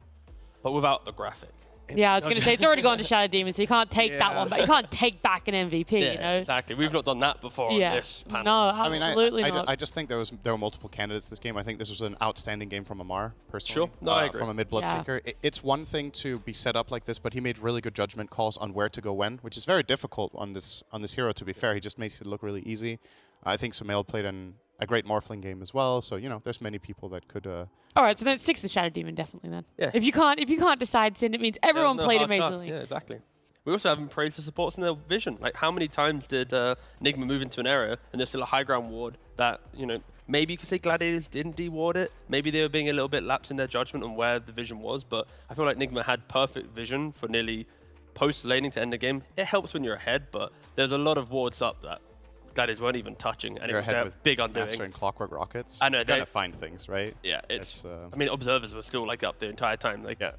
but without the graphic. Yeah, I was going to say, it's already gone to Shadow Demon, so you can't take that one, but you can't take back an MVP, Yeah, you know? exactly. We've not done that before on this panel. No, I mean, absolutely not. I just think there were multiple candidates this game. I think this was an outstanding game from Amar, personally. Sure. No, I agree. From a mid Bloodseeker. It's one thing to be set up like this, but he made really good judgment calls on where to go when, which is very difficult on this hero, to be fair. He just makes it look really easy. I think Sumail played a great Morphling game as well, so, you know, there's many people that could... All right, so then 6 to Shadow Demon, definitely, then. Yeah. If you can't decide Sin, it means everyone played hard cut. amazingly. Yeah, exactly. We also haven't praised the supports in their vision. Like, how many times did Nigma move into an area and there's still a high ground ward that, you know, maybe you could say Gladiators didn't deward it. Maybe they were being a little bit lapsed in their judgment on where the vision was, but I feel like Nigma had perfect vision for nearly post-laning to end the game. It helps when you're ahead, but there's a lot of wards up that Gladiators weren't even touching, and You're it was ahead a with big Master undoing. and Clockwork Rockets. I know, You're gonna they- find things, right? Yeah, it's. It's, I mean, observers were still like up the entire time. Like, Yeah.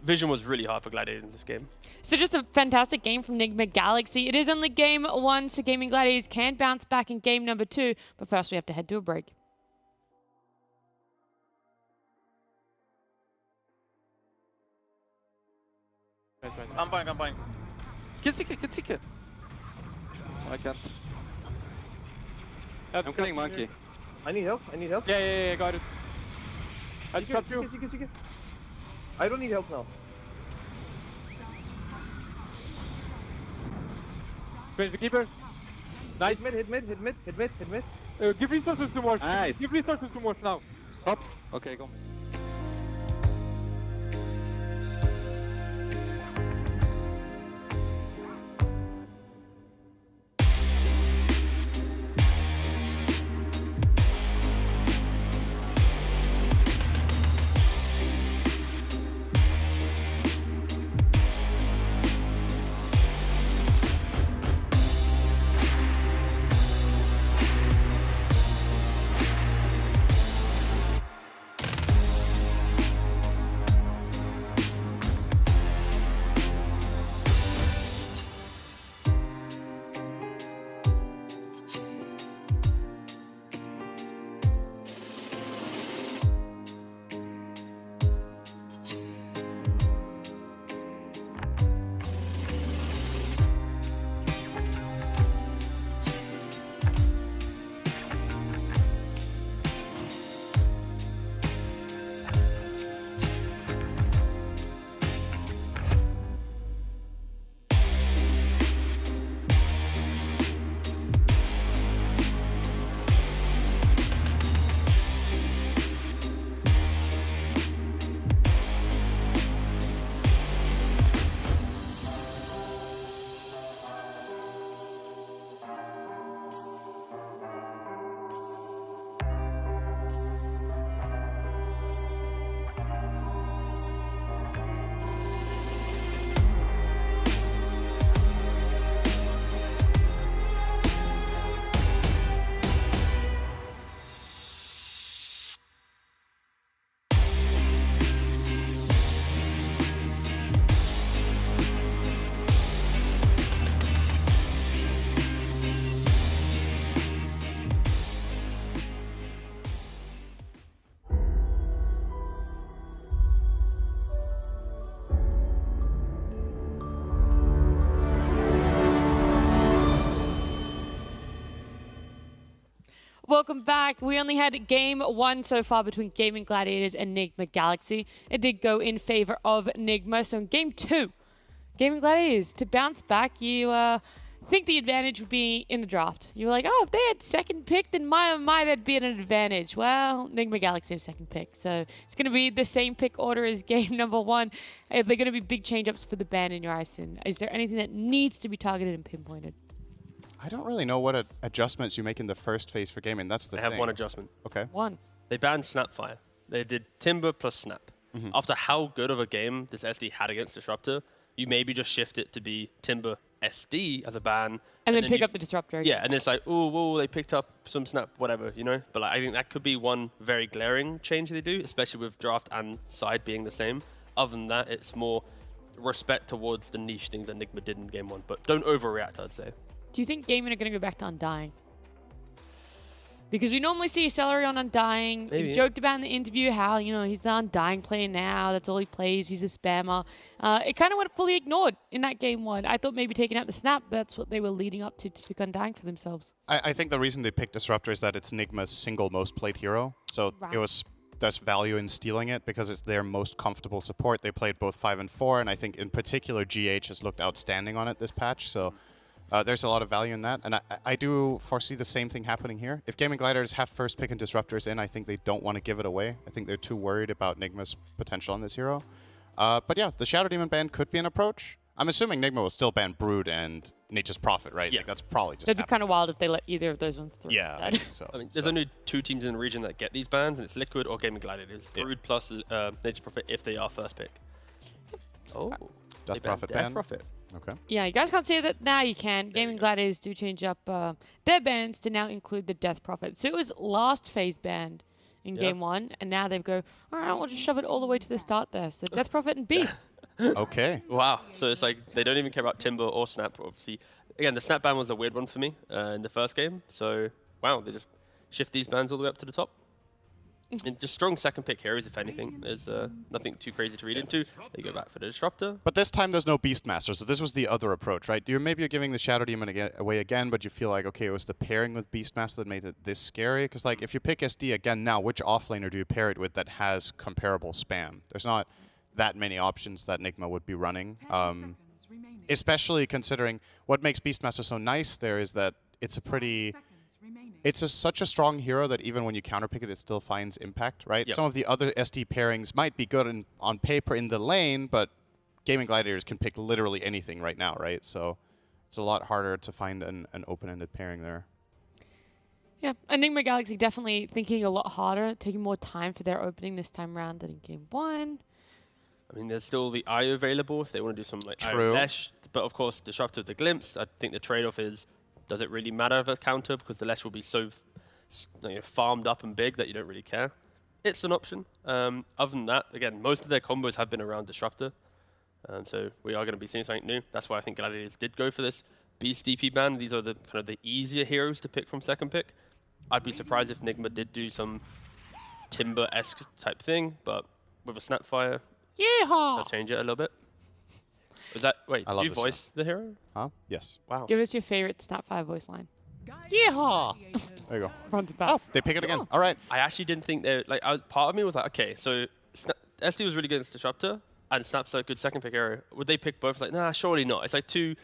vision was really hard for Gladiators in this game. So just a fantastic game from Enigma Galaxy. It is only game 1, so Gaming Gladiators can bounce back in game number 2. But first, we have to head to a break. I'm buying. Get Seeker. I can't. I'm killing Monkey. I need help. Yeah, got it. I Seeker, shot you. Seeker. I don't need help now. Finish the keeper. Nice. Hit mid. Give resources to Morse. Nice. Give resources to Morse now. Stop. Okay, go. Welcome back. We only had game 1 so far between Gaming Gladiators and Enigma Galaxy. It did go in favor of Enigma. So in game 2, Gaming Gladiators, to bounce back, you think the advantage would be in the draft. You were like, oh, if they had second pick, then my, that'd be an advantage. Well, Enigma Galaxy have second pick. So it's going to be the same pick order as game number 1. They're going to be big change-ups for the ban in your eyes. And is there anything that needs to be targeted and pinpointed? I don't really know what adjustments you make in the first phase for gaming. That's the They thing. have one adjustment. Okay. 1. They banned Snapfire. They did Timber plus Snap. After how good of a game this SD had against Disruptor, you maybe just shift it to be Timber SD as a ban. And then pick you- up the Disruptor again. Yeah, and it's like, oh, whoa, they picked up some Snap, whatever, you know? But like, I think that could be one very glaring change they do, especially with draft and side being the same. Other than that, it's more respect towards the niche things that Enigma did in game 1. But don't overreact, I'd say. Do you think gaming are going to go back to Undying? Because we normally see Celery on Undying. Maybe. We've joked about in the interview how, he's the Undying player now. That's all he plays. He's a spammer. It kind of went fully ignored in that game 1. I thought maybe taking out the Snap, that's what they were leading up to pick Undying for themselves. I think the reason they picked Disruptor is that it's Nigma's single most played hero. So Right. there's value in stealing it because it's their most comfortable support. They played both 5 and 4, and I think in particular GH has looked outstanding on it this patch. So there's a lot of value in that, and I do foresee the same thing happening here. If Gaming Gliders have first pick and Disruptors in, I think they don't want to give it away. I think they're too worried about Nigma's potential on this hero. But yeah, the Shadow Demon ban could be an approach. I'm assuming Nigma will still ban Brood and Nature's Prophet, right? Yeah. Like, that's probably just That'd be happening. kind of wild if they let either of those ones through. Yeah, I think so. I mean, there's So- only 2 teams in the region that get these bans, and it's Liquid or Gaming Gladiators. Yeah. Brood plus Nature's Prophet if they are first pick. Oh. Death they banned Prophet Death ban. Prophet. Okay. Yeah, you guys can't see that now. You can. Gaming Gladiators do change up their bans to now include the Death Prophet. So it was last phase banned in game 1, and now they go, all right, we'll just shove it all the way to the start there. So Death Prophet and Beast. Okay. Wow. So it's like they don't even care about Timber or Snap. Obviously, again, the Snap ban was a weird one for me in the first game. So wow, they just shift these bans all the way up to the top. And just strong second pick heroes, if anything. There's nothing too crazy to read into. They go back for the Disruptor. But this time there's no Beastmaster, so this was the other approach, right? Maybe you're giving the Shadow Demon away again, but you feel like, okay, it was the pairing with Beastmaster that made it this scary. Because like, if you pick SD again now, which offlaner do you pair it with that has comparable spam? There's not that many options that Nigma would be running. Especially considering what makes Beastmaster so nice there is that it's a pretty... such a strong hero that even when you counterpick it, it still finds impact, right? Yep. Some of the other SD pairings might be good on paper in the lane, but Gaming Gladiators can pick literally anything right now, right? So it's a lot harder to find an open-ended pairing there. Yeah, Enigma Galaxy definitely thinking a lot harder, taking more time for their opening this time around than in game 1. I mean, there's still the IO available if they want to do some like True. IO Lesh. But of course, Disruptor with the Glimpse, I think the trade-off is, does it really matter of a counter? Because the Lesh will be so farmed up and big that you don't really care. It's an option. Other than that, again, most of their combos have been around Disruptor. So we are going to be seeing something new. That's why I think Gladiators did go for this Beast DP ban. These are the kind of the easier heroes to pick from second pick. I'd be surprised if Nigma did do some Timber-esque type thing, but with a Snapfire, does change it a little bit. Was that, wait, did you voice the hero? Huh? Yes. Wow. Give us your favorite Snapfire voice line. Yeehaw! There you go. Runs back. Oh, they pick it again. All right. I actually didn't think they like. Part of me was like, okay, so SD was really good against Disruptor, and Snap's a good second pick hero. Would they pick both? It's like, nah, surely not. It's like too,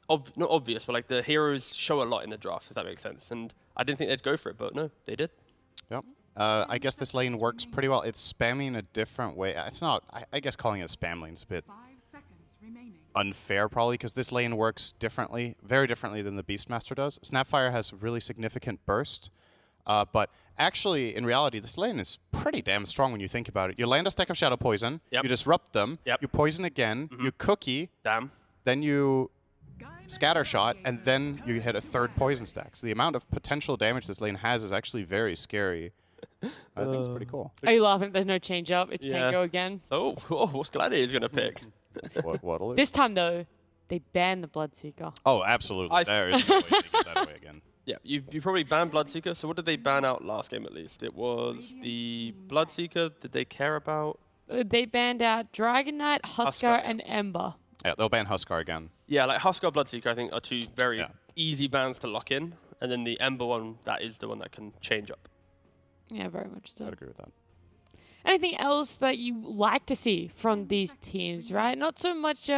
not obvious, but like the heroes show a lot in the draft, if that makes sense. And I didn't think they'd go for it, but no, they did. Yep. I guess this lane works pretty well. It's spamming in a different way. It's not. I guess calling it a spam lane is a bit unfair, probably, because this lane works differently, very differently than the Beastmaster does. Snapfire has really significant burst, but actually, in reality, this lane is pretty damn strong when you think about it. You land a stack of Shadow Poison, Yep. you disrupt them, Yep. you poison again, you cookie, Damn. then you scatter shot, and then you hit a third poison stack. So the amount of potential damage this lane has is actually very scary. I think it's pretty cool. Are you laughing? There's no change up. It's Yeah. Pango again. So, what's Gladiator's going to pick? What'll it? This time, though, they banned the Bloodseeker. Oh, absolutely. There is no way to get that away again. Yeah, you probably banned Bloodseeker. So what did they ban out last game at least? It was the Bloodseeker. Did they care about? They banned out Dragon Knight, Huskar, yeah. and Ember. Yeah, they'll ban Huskar again. Yeah, like Huskar, Bloodseeker, I think are two very Yeah. easy bans to lock in. And then the Ember one, that is the one that can change up. Yeah, very much so. I'd agree with that. Anything else that you like to see from these teams, right? Not so much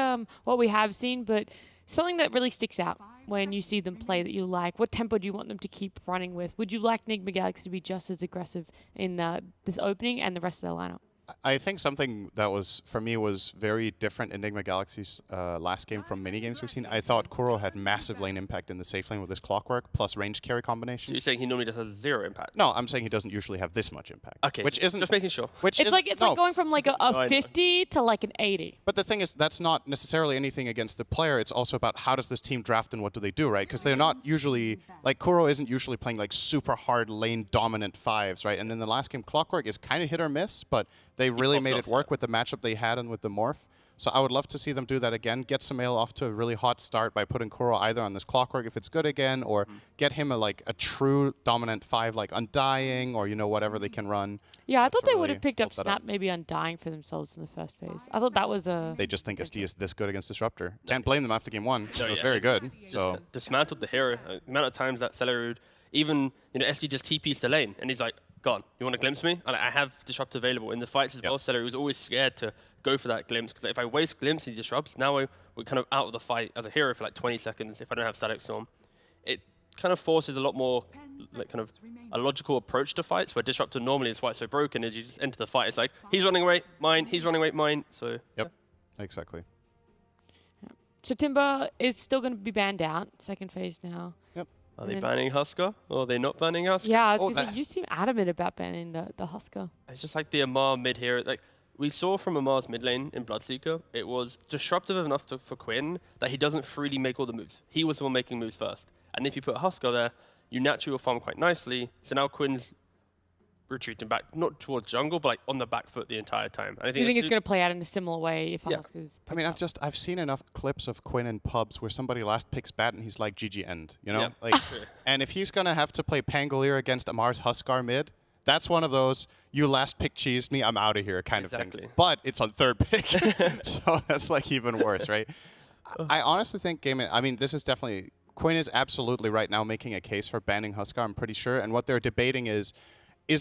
what we have seen, but something that really sticks out when you see them play that you like. What tempo do you want them to keep running with? Would you like Enigma Galaxy to be just as aggressive in this opening and the rest of their lineup? I think something that was, for me, was very different in Enigma Galaxy's last game from many games we've seen. I thought Kuro had massive lane impact in the safe lane with his Clockwork plus ranged carry So combination. you're saying he normally just has 0 impact? No, I'm saying he doesn't usually have this much impact. Okay, Which isn't... just making sure. Which It's is, like no, going from like I a know. 50 to like an 80. But the thing is, that's not necessarily anything against the player. It's also about how does this team draft and what do they do, right? Because they're not usually... Like, Kuro isn't usually playing like super hard lane dominant 5s, right? And then the last game, Clockwork is kind of hit or miss, but they really popped made off, it work with the matchup they had and with the morph. So I would love to see them do that again. Get Sumail off to a really hot start by putting Kuro either on this Clockwork if it's good again, or get him a true dominant 5 like Undying, or whatever they can run. Yeah, I thought to they would really have picked up help that out. Snap maybe Undying for themselves in the first phase. I thought that was a... They just think SD is this good against Disruptor. Can't blame them after game 1. It was yeah. very good. So Dismantled the hero. The amount of times that Celerud, even SD just TPs the lane, and he's like, "Gone. You want to glimpse me?" And I have Disrupt available in the fights as well. Celerud was always scared to go for that glimpse because if I waste glimpse, he disrupts. Now we're kind of out of the fight as a hero for like 20 seconds. If I don't have Static Storm, it kind of forces a lot more like kind of a logical approach to fights where Disruptor normally is why it's so broken is you just enter the fight. It's like he's running away, mine. He's running away, mine. So yep, exactly. So Timber is still going to be banned out. Second phase now. Yep. Are they banning Huskar? Or are they not banning Huskar? Yeah, I was Oh, gonna say, that- you seem adamant about banning the Huskar. It's just like the Amar mid hero. Like we saw from Amar's mid lane in Bloodseeker, it was disruptive enough for Quinn that he doesn't freely make all the moves. He was the one making moves first. And if you put Huskar there, you naturally will farm quite nicely. So now Quinn's retreating back, not towards jungle, but like on the back foot the entire time. And I Do you think it's going to play out in a similar way if Yeah. Huskar's I mean, I've seen enough clips of Quinn in pubs where somebody last picks bat and he's like GG end, you know? Yeah. Like, and if he's gonna have to play Pangolier against Amar's Huskar mid, that's one of those you last pick cheesed me, I'm out of here kind of Exactly. things. But it's on third pick, so that's like even worse, right? I honestly think this is definitely Quinn is absolutely right now making a case for banning Huskar. I'm pretty sure, and what they're debating is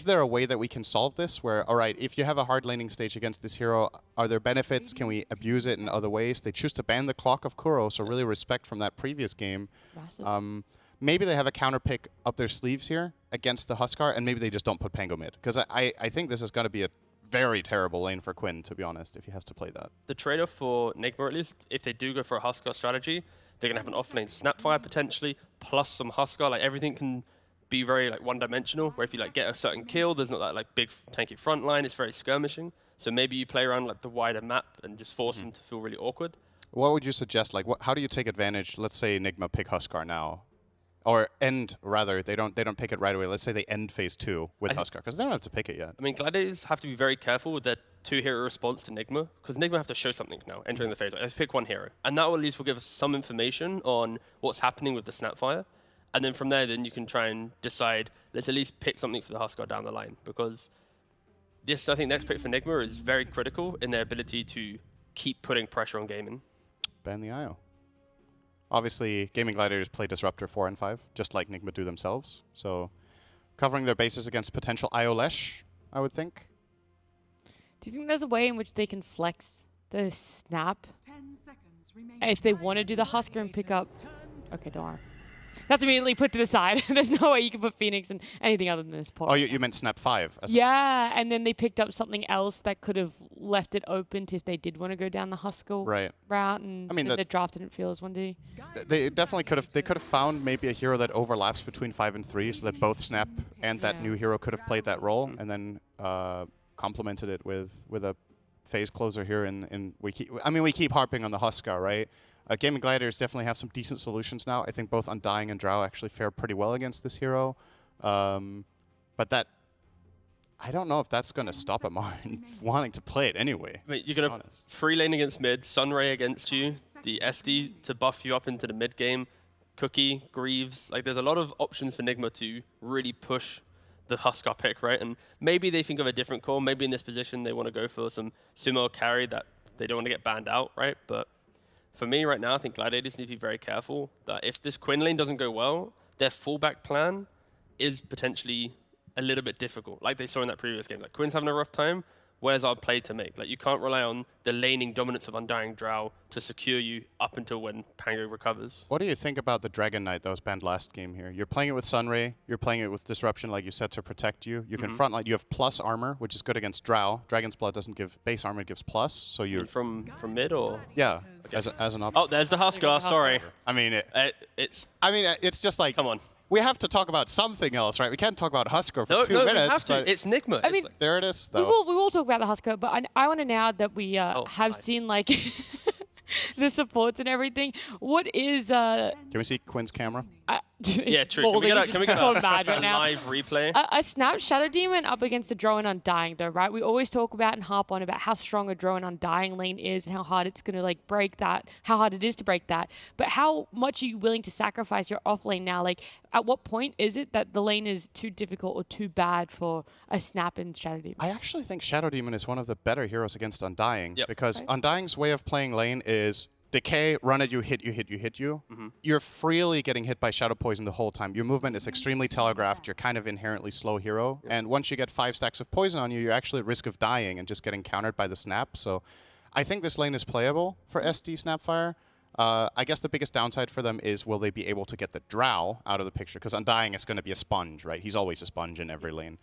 there a way that we can solve this where, all right, if you have a hard laning stage against this hero, are there benefits? Can we abuse it in other ways? They choose to ban the Clock of Kuro, so really respect from that previous game. massive. Maybe they have a counter pick up their sleeves here against the Huskar, and maybe they just don't put Pango mid. Because I think this is going to be a very terrible lane for Quinn, to be honest, if he has to play that. The trade-off for Nigma, at least, if they do go for a Huskar strategy, they're going to have an off-lane Snapfire potentially, plus some Huskar. Like, everything can be very like one-dimensional, where if you like get a certain kill, there's not that like big tanky front line. It's very skirmishing. So maybe you play around like the wider map and just force them to feel really awkward. What would you suggest? Like, how do you take advantage? Let's say Enigma pick Huskar now, or end rather. They don't pick it right away. Let's say they end phase 2 with Huskar because they don't have to pick it yet. I mean, Gladiators have to be very careful with their 2-hero response to Nigma, because Nigma have to show something now, entering the phase. Like, let's pick one hero. And that will at least will give us some information on what's happening with the Snapfire. And then from there, then you can try and decide, let's at least pick something for the Huskar down the line. Because this, I think, next pick for Nigma is very critical in their ability to keep putting pressure on gaming. Ban the IO. Obviously, Gaming Gladiators play Disruptor 4 and 5, just like Nigma do themselves. So, covering their bases against potential IO Lesh, I would think. Do you think there's a way in which they can flex the snap if they want to do the Huskar and pick up? Okay, don't worry. That's immediately put to the side. There's no way you can put Phoenix in anything other than this port. Oh, you meant Snap 5? Yeah, and then they picked up something else that could have left it open to if they did want to go down the Huskar route, and I mean, the draft didn't feel as 1D. They definitely could have. They could have found maybe a hero that overlaps between 5 and 3, so that both Snap and that new hero could have played that role, and then complemented it with a phase closer here. We keep harping on the Huskar, right? Gaming Gladiators definitely have some decent solutions now. I think both Undying and Drow actually fare pretty well against this hero. But that, I don't know if that's going to stop Amar wanting to play it anyway. I mean, you're going to free lane against mid, Sunray against you, the SD to buff you up into the mid game, Cookie, Greaves. Like, there's a lot of options for Nigma to really push the Huskar pick, right? And maybe they think of a different call. Maybe in this position they want to go for some sumo carry that they don't want to get banned out, right? But for me right now, I think Gladiators need to be very careful that if this Quinn lane doesn't go well, their fallback plan is potentially a little bit difficult, like they saw in that previous game. Like, Quinn's having a rough time. Where's our play to make? Like, you can't rely on the laning dominance of Undying Drow to secure you up until when Pango recovers. What do you think about the Dragon Knight that was banned last game here? You're playing it with Sunray. You're playing it with Disruption, like you said, to protect you. You can frontline. You have plus armor, which is good against Drow. Dragon's Blood doesn't give base armor; it gives plus. So you're from mid or as an option. oh, there's the Huskar. Sorry, I mean it's just like, come on. We have to talk about something else, right? We can't talk about Huskar for 2 No, we minutes. have to. But It's Nigma. I mean, there it is, We though. will talk about the Huskar, but I want to, now that we have seen like the supports and everything, what is Can we see Quinn's camera? Yeah, true. Can we get so a mad right now. live replay? A Snap Shadow Demon up against a Drone Undying, though, right? We always talk about and harp on about how strong a Drone Undying lane is and how hard it's going to like break that, how hard it is to break that. But how much are you willing to sacrifice your off lane now? Like, at what point is it that the lane is too difficult or too bad for a Snap and Shadow Demon? I actually think Shadow Demon is one of the better heroes against Undying, because Okay. Undying's way of playing lane is decay, run at you, hit you. You're freely getting hit by Shadow Poison the whole time. Your movement is extremely telegraphed. You're kind of inherently slow hero. And once you get 5 stacks of poison on you, you're actually at risk of dying and just getting countered by the snap. So I think this lane is playable for SD Snapfire. I guess the biggest downside for them is, will they be able to get the Drow out of the picture? Because Undying is going to be a sponge, right? He's always a sponge in every lane.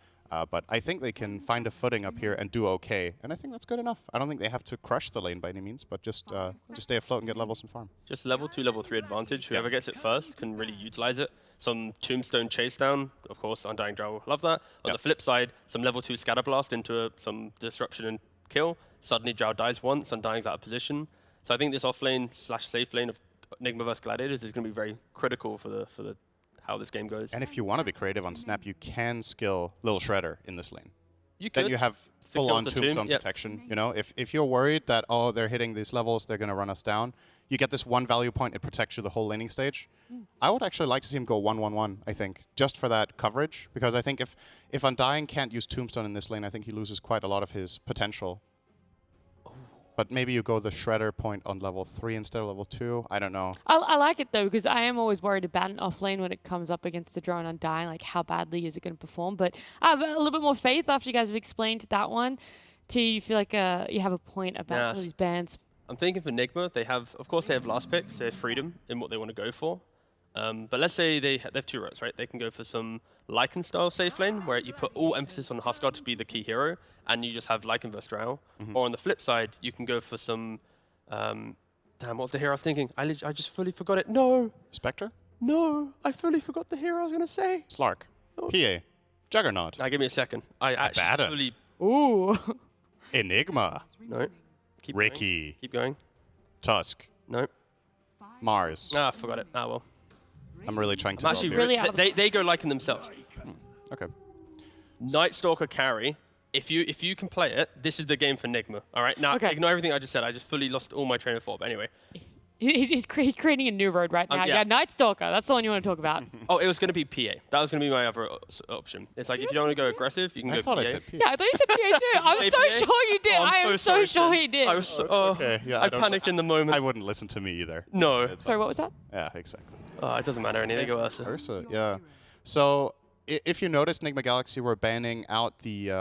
But I think they can find a footing up here and do okay. And I think that's good enough. I don't think they have to crush the lane by any means, but just stay afloat and get levels and farm. Just level 2, level 3 advantage. Whoever gets it first can really utilize it. Some Tombstone chase down, of course, Undying Drow will love that. On the flip side, some level 2 Scatterblast into some disruption and kill. Suddenly Drow dies once, Undying's out of position. So I think this offlane / safe lane of Nigma versus Gladiators is going to be very critical for the how this game goes. And if you want to be creative on Snap, you can skill Little Shredder in this lane. You Then could you have kill full-on the tomb, tombstone yep. protection. You know, if you're worried that, oh, they're hitting these levels, they're going to run us down, you get this one value point, it protects you the whole laning stage. I would actually like to see him go 1-1-1, I think, just for that coverage, because I think if Undying can't use Tombstone in this lane, I think he loses quite a lot of his potential. But maybe you go the Shredder point on level 3 instead of level 2. I don't know. I like it though, because I am always worried about an offlane when it comes up against the drone Undying, like how badly is it going to perform. But I have a little bit more faith after you guys have explained that one. You feel like you have a point about some of these bans. I'm thinking for Nigma, of course they have last picks, they have freedom in what they want to go for. But let's say they have 2 routes, right? They can go for some Lycan style safe lane, where you put all emphasis on Huskar to be the key hero, and you just have Lycan versus Drow. Or on the flip side, you can go for some, damn, what's the hero I was thinking? I just fully forgot it. No, Spectre? no, I fully forgot the hero I was going to say. Slark. PA. Juggernaut. Now give me a second. I actually Abaddon. fully, Ooh. Enigma. no. Keep Ricky. Going. Keep going. Tusk. No. Mars. Ah, forgot it. Ah, well. I'm really trying to I'm actually develop really here. out of- they go Lycan themselves. Okay. Night Stalker carry. If you can play it, this is the game for Nigma. All right. Now Okay. ignore everything I just said. I just fully lost all my train of thought. But anyway. He's creating a new road right now. yeah. Yeah, Night Stalker. That's the one you want to talk about. Oh, it was going to be PA. That was going to be my other option. It's like if you don't want to go aggressive, you can I go thought PA. I said PA. Yeah, I thought you said PA too. I'm Say so PA? sure you did. Oh, I'm I am so sorry, sure Sid. he did. I was so, okay. Yeah, I don't- panicked in the moment. I wouldn't listen to me either. No. It's Sorry, what was honest. that? Yeah, exactly. Oh, it doesn't matter. I need to go Ursa. Ursa, yeah. So if you notice, Nigma Galaxy were banning out the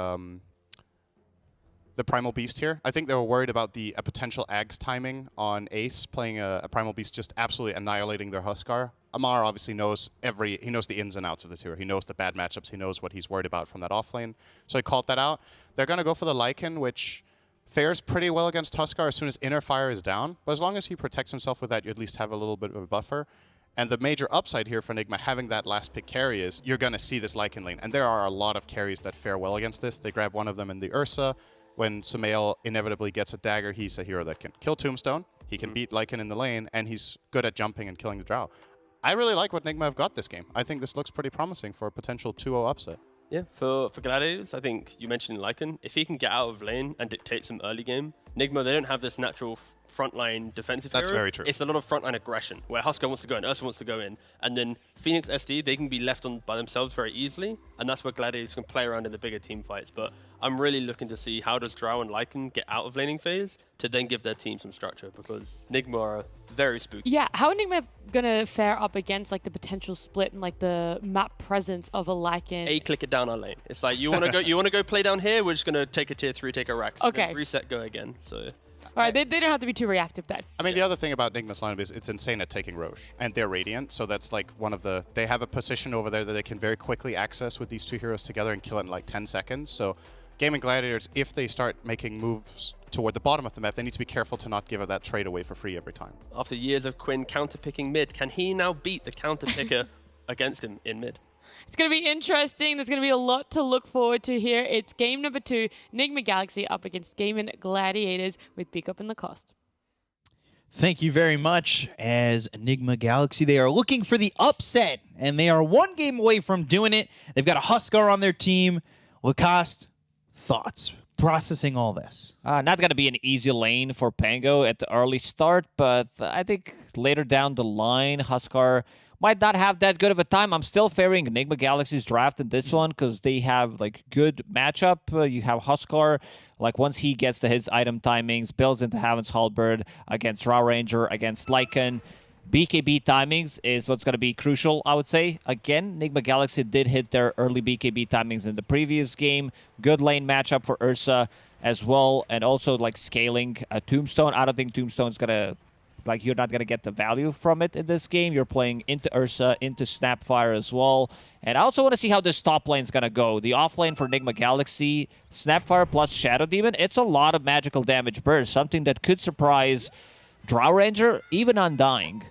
Primal Beast here. I think they were worried about a potential Ags timing on Ace, playing a Primal Beast just absolutely annihilating their Huskar. Amar obviously knows he knows the ins and outs of this hero. He knows the bad matchups. He knows what he's worried about from that offlane. So he called that out. They're going to go for the Lycan, which fares pretty well against Huskar as soon as Inner Fire is down. But as long as he protects himself with that, you at least have a little bit of a buffer. And the major upside here for Nigma having that last pick carry is you're going to see this Lycan lane. And there are a lot of carries that fare well against this. They grab one of them in the Ursa. When Sumail inevitably gets a dagger, he's a hero that can kill Tombstone. He can beat Lycan in the lane, and he's good at jumping and killing the Drow. I really like what Nigma have got this game. I think this looks pretty promising for a potential 2-0 upset. Yeah, for Gladiators, I think you mentioned Lycan. If he can get out of lane and dictate some early game, Nigma, they don't have this natural frontline defensive That's hero. very true. It's a lot of frontline aggression, where Huskar wants to go in, Ursa wants to go in, and then Phoenix SD, they can be left on by themselves very easily, and that's where Gladiators can play around in the bigger team fights. But I'm really looking to see how does Drow and Lycan get out of laning phase to then give their team some structure, because Nigma are very spooky. Yeah, how are Nigma gonna fare up against like the potential split and like the map presence of a Lycan? Click it down our lane. It's like you want to go play down here. We're just gonna take a tier 3, take a Rax, Okay. reset, go again. So. All right, they don't have to be too reactive then. I mean, the other thing about Nigma's lineup is it's insane at taking Roche, and they're Radiant, so that's like one of the... They have a position over there that they can very quickly access with these 2 heroes together and kill it in like 10 seconds. So Gaming Gladiators, if they start making moves toward the bottom of the map, they need to be careful to not give that trade away for free every time. After years of Quinn counter-picking mid, can he now beat the counter-picker against him in mid? It's going to be interesting. There's going to be a lot to look forward to here. It's game number 2, Nigma Galaxy up against Gaming Gladiators with Pick Up in the Cost. Thank you very much. As Enigma Galaxy, they are looking for the upset, and they are 1 game away from doing it. They've got a Huskar on their team. Lacoste, thoughts? Processing all this. Not going to be an easy lane for Pango at the early start, but I think later down the line, Huskar might not have that good of a time. I'm still favoring Enigma Galaxy's draft in this one because they have like good matchup. You have Huskar, like once he gets to his item timings, builds into Heaven's Halberd against Raw Ranger, against Lycan. BKB timings is what's going to be crucial, I would say. Again, Enigma Galaxy did hit their early BKB timings in the previous game. Good lane matchup for Ursa as well, and also like scaling a Tombstone. I don't think Tombstone's going to... Like, you're not going to get the value from it in this game. You're playing into Ursa, into Snapfire as well. And I also want to see how this top lane is going to go. The off lane for Enigma Galaxy, Snapfire plus Shadow Demon, it's a lot of magical damage burst. Something that could surprise Drow Ranger, even Undying.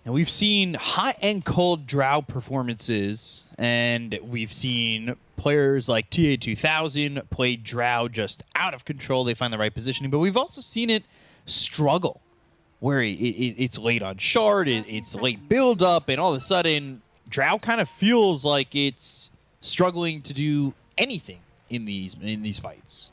And we've seen hot and cold Drow performances, and we've seen players like TA2000 played Drow just out of control. They find the right positioning, but we've also seen it struggle, where it's late on shard, it's late build up, and all of a sudden, Drow kind of feels like it's struggling to do anything in these fights.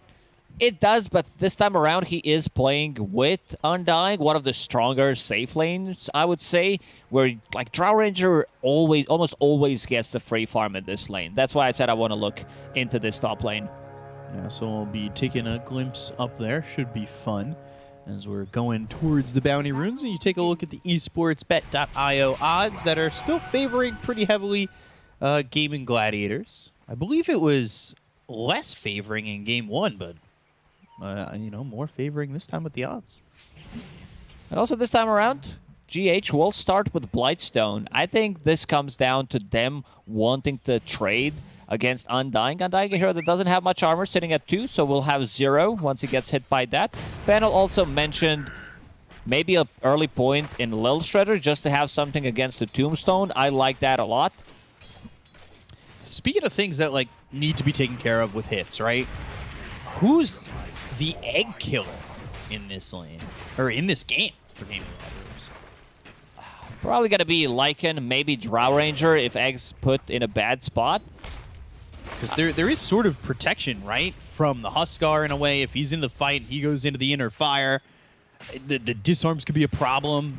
It does, but this time around he is playing with Undying, one of the stronger safe lanes, I would say, where like Drow Ranger almost always gets the free farm in this lane. That's why I said I want to look into this top lane. Yeah, so we'll be taking a glimpse up there. Should be fun as we're going towards the bounty runes. And you take a look at the esportsbet.io odds that are still favoring pretty heavily Gaming Gladiators. I believe it was less favoring in game 1, but more favoring this time with the odds. And also this time around, GH will start with Blightstone. I think this comes down to them wanting to trade against Undying. Undying, a hero that doesn't have much armor, sitting at 2, so we'll have 0 once he gets hit by that. Panel also mentioned maybe an early point in Lil Shredder just to have something against the Tombstone. I like that a lot. Speaking of things that need to be taken care of with hits, right? Who's the egg killer in this lane, or in this game for Gaming Gladiators? Probably going to be Lycan, maybe Drow Ranger if Egg's put in a bad spot. Because there is sort of protection, right, from the Huskar in a way. If he's in the fight and he goes into the inner fire, the disarms could be a problem.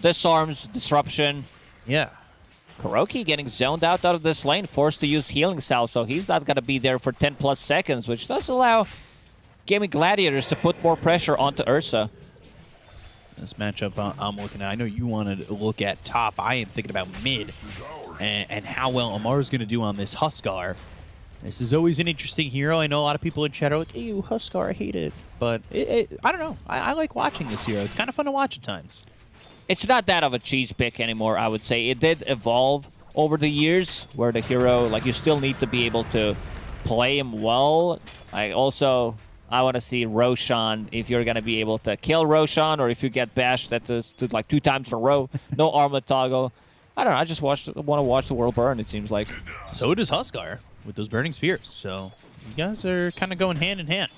Disarms, disruption. Yeah. Kuroki getting zoned out of this lane, forced to use Healing Salve, so he's not going to be there for 10+ seconds, which does allow Gaming Gladiators to put more pressure onto Ursa. This matchup I'm looking at, I know you wanted to look at top. I am thinking about mid and how well Amar's going to do on this Huskar. This is always an interesting hero. I know a lot of people in chat are like, ew, Huskar, I hate it. But I don't know. I like watching this hero. It's kind of fun to watch at times. It's not that of a cheese pick anymore, I would say. It did evolve over the years, where the hero, you still need to be able to play him well. I want to see Roshan, if you're going to be able to kill Roshan, or if you get bashed at the 2 times in a row, no armlet toggle. I don't know, I just want to watch the world burn, it seems like. So does Huskar with those burning spears. So you guys are kind of going hand in hand.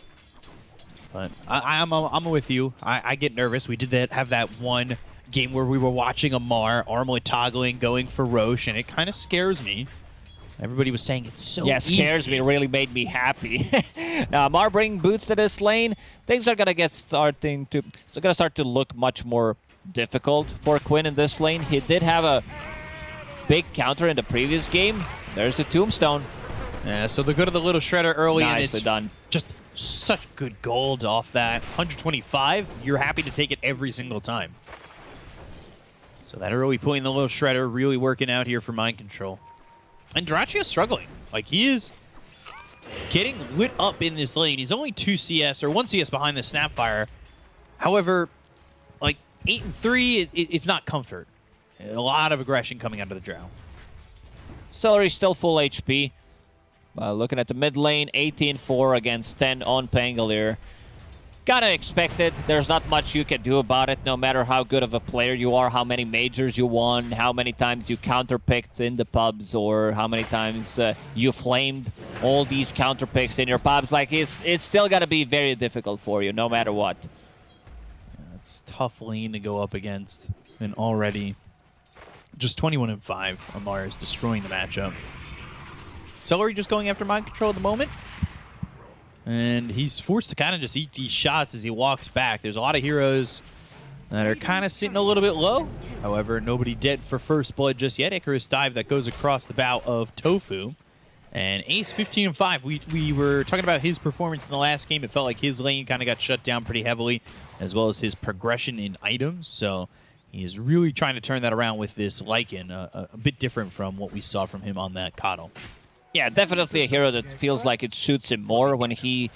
But I'm with you. I get nervous. We did have that one game where we were watching Amar armlet toggling, going for Roche, and it kind of scares me. Everybody was saying it's so easy. Scares me. It really made me happy. Now, Amar bringing boots to this lane. Things are gonna start to look much more difficult for Quinn in this lane. He did have a big counter in the previous game. There's the Tombstone. Yeah, so they go to the little shredder early, and it's done. Just such good gold off that 125. You're happy to take it every single time. So that early point in the little shredder really working out here for Mind Control. And Dyrachio's struggling. He is getting lit up in this lane. He's only 2 CS, or 1 CS behind the Snapfire. However, 8 and 3, it's not comfort. A lot of aggression coming out of the Drow. Celery still full HP. Looking at the mid lane, 18-4 against 10 on Pangolier. Gotta expect it. There's not much you can do about it, no matter how good of a player you are, how many majors you won, how many times you counterpicked in the pubs, or how many times you flamed all these counterpicks in your pubs. It's still gotta be very difficult for you, no matter what. It's tough lane to go up against, and already just 21-5. Amar is destroying the matchup. Celery just going after Mind Control at the moment. And he's forced to kind of just eat these shots as he walks back. There's a lot of heroes that are kind of sitting a little bit low. However, nobody dead for first blood just yet. Icarus dive that goes across the bow of Tofu. And Ace 15-5. We were talking about his performance in the last game. It felt like his lane kind of got shut down pretty heavily, as well as his progression in items. So he is really trying to turn that around with this Lycan, a bit different from what we saw from him on that Coddle. Yeah, definitely a hero that feels like it suits him more when he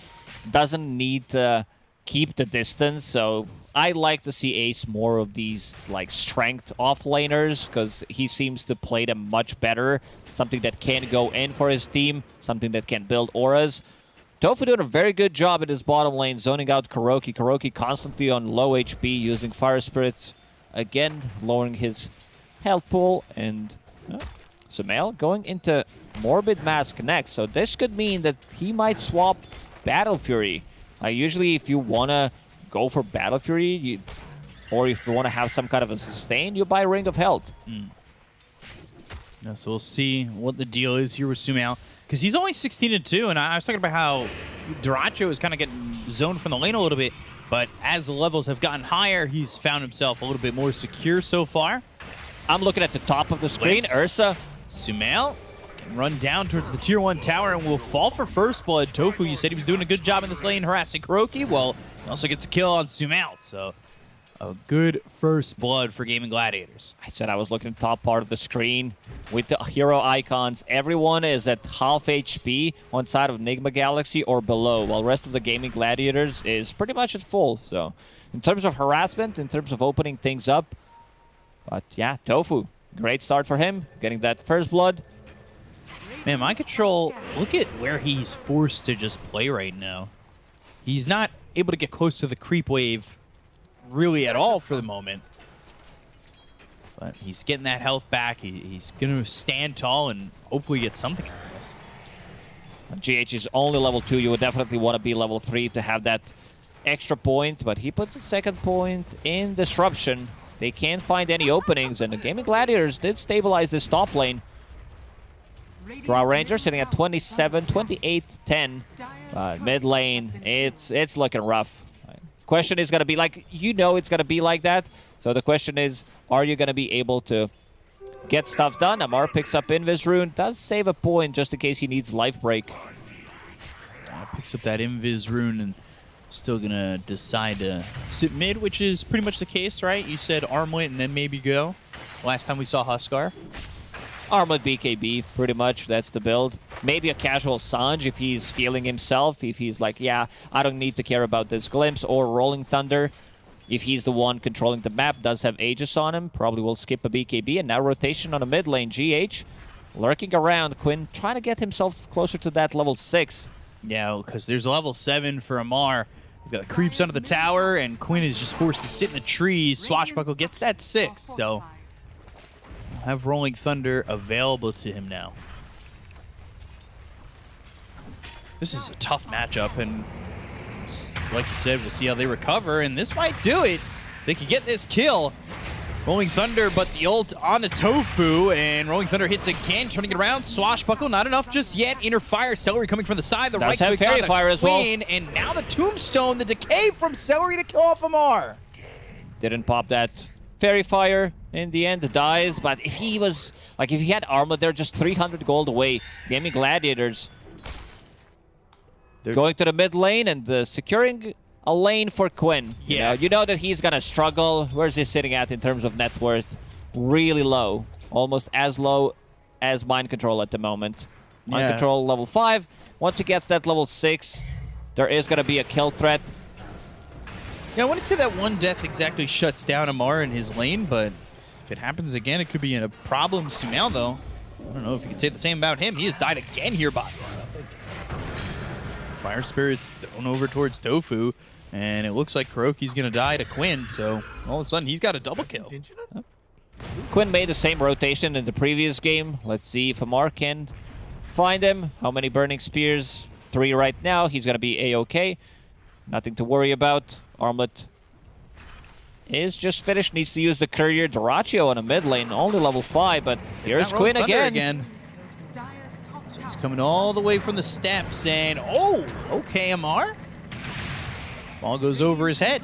doesn't need to keep the distance. So I like to see Ace more of these strength offlaners, because he seems to play them much better. Something that can go in for his team, something that can build auras. Tofu doing a very good job in his bottom lane, zoning out Kuroki. Kuroki constantly on low HP, using Fire Spirits. Again, lowering his health pool, and Sumail going into Morbid Mask next, so this could mean that he might swap Battle Fury. Usually if you want to go for Battle Fury, or if you want to have some kind of a sustain, you buy Ring of Health. Yeah, so we'll see what the deal is here with Sumail. Because he's only 16-2, and I was talking about how Duracho is kind of getting zoned from the lane a little bit. But as the levels have gotten higher, he's found himself a little bit more secure so far. I'm looking at the top of the screen. Blitz. Ursa. Sumail can run down towards the tier 1 tower and will fall for first blood. Tofu, you said he was doing a good job in this lane harassing Kuroki. Well, he also gets a kill on Sumail, so a good first blood for Gaming Gladiators. I said I was looking at the top part of the screen with the hero icons. Everyone is at half HP on side of Enigma Galaxy or below, while the rest of the Gaming Gladiators is pretty much at full. So in terms of harassment, in terms of opening things up, but yeah, Tofu, great start for him, getting that first blood. Man, Mind Control, look at where he's forced to just play right now. He's not able to get close to the creep wave really at all for the moment. But he's getting that health back. He's going to stand tall and hopefully get something out of this. GH is only level 2. You would definitely want to be level 3 to have that extra point, but he puts a second point in Disruption. They can't find any openings, and the Gaming Gladiators did stabilize this top lane. Drow Ranger sitting at 27, 28, 10. Mid lane, it's looking rough. Question is going to be like, it's going to be like that. So the question is, are you going to be able to get stuff done? Amar picks up Invis Rune, does save a point just in case he needs life break. Picks up that Invis Rune and still going to decide to sit mid, which is pretty much the case, right? You said Armlet and then maybe go. Last time we saw Huskar. Armlet BKB, pretty much. That's the build. Maybe a casual Sanj if he's feeling himself. If he's like, yeah, I don't need to care about this Glimpse or Rolling Thunder. If he's the one controlling the map, does have Aegis on him, probably will skip a BKB. And now rotation on the mid lane. GH lurking around. Quinn trying to get himself closer to that level 6. Yeah, because there's a level 7 for Amar. We've got the creeps under the tower, and Quinn is just forced to sit in the trees. Swashbuckle gets that 6, so have Rolling Thunder available to him now. This is a tough matchup, and like you said, we'll see how they recover, and this might do it. They could get this kill. Rolling Thunder, but the ult on the Tofu, and Rolling Thunder hits again, turning it around. Swashbuckle, not enough just yet. Inner Fire, Celery coming from the side. The right clicks on the Fire as well. Queen, and now the Tombstone, the decay from Celery to kill off Amar. Didn't pop that Fairy Fire in the end, dies. But if he was, like, if he had Armlet, they're just 300 gold away. Gaming Gladiators going to the mid lane and securing a lane for Quinn. Yeah. You know that he's going to struggle. Where's he sitting at in terms of net worth? Really low. Almost as low as Mind Control at the moment. Mind Control level 5. Once he gets that level 6, there is going to be a kill threat. Yeah, I wouldn't say that one death exactly shuts down Amar in his lane, but if it happens again, it could be a problem. Sumail, though, I don't know if you could say the same about him. He has died again here, bot. Fire Spirit's thrown over towards Tofu, and it looks like Kuroki's going to die to Quinn, so all of a sudden he's got a double kill. Quinn made the same rotation in the previous game. Let's see if Amar can find him. How many Burning Spears? 3 right now. He's going to be A-OK. Nothing to worry about. Armlet is just finished. Needs to use the Courier. Duracho on a mid lane. Only level 5, but here's Quinn again. So he's coming all the way from the steps, and oh, okay, Amar. Ball goes over his head.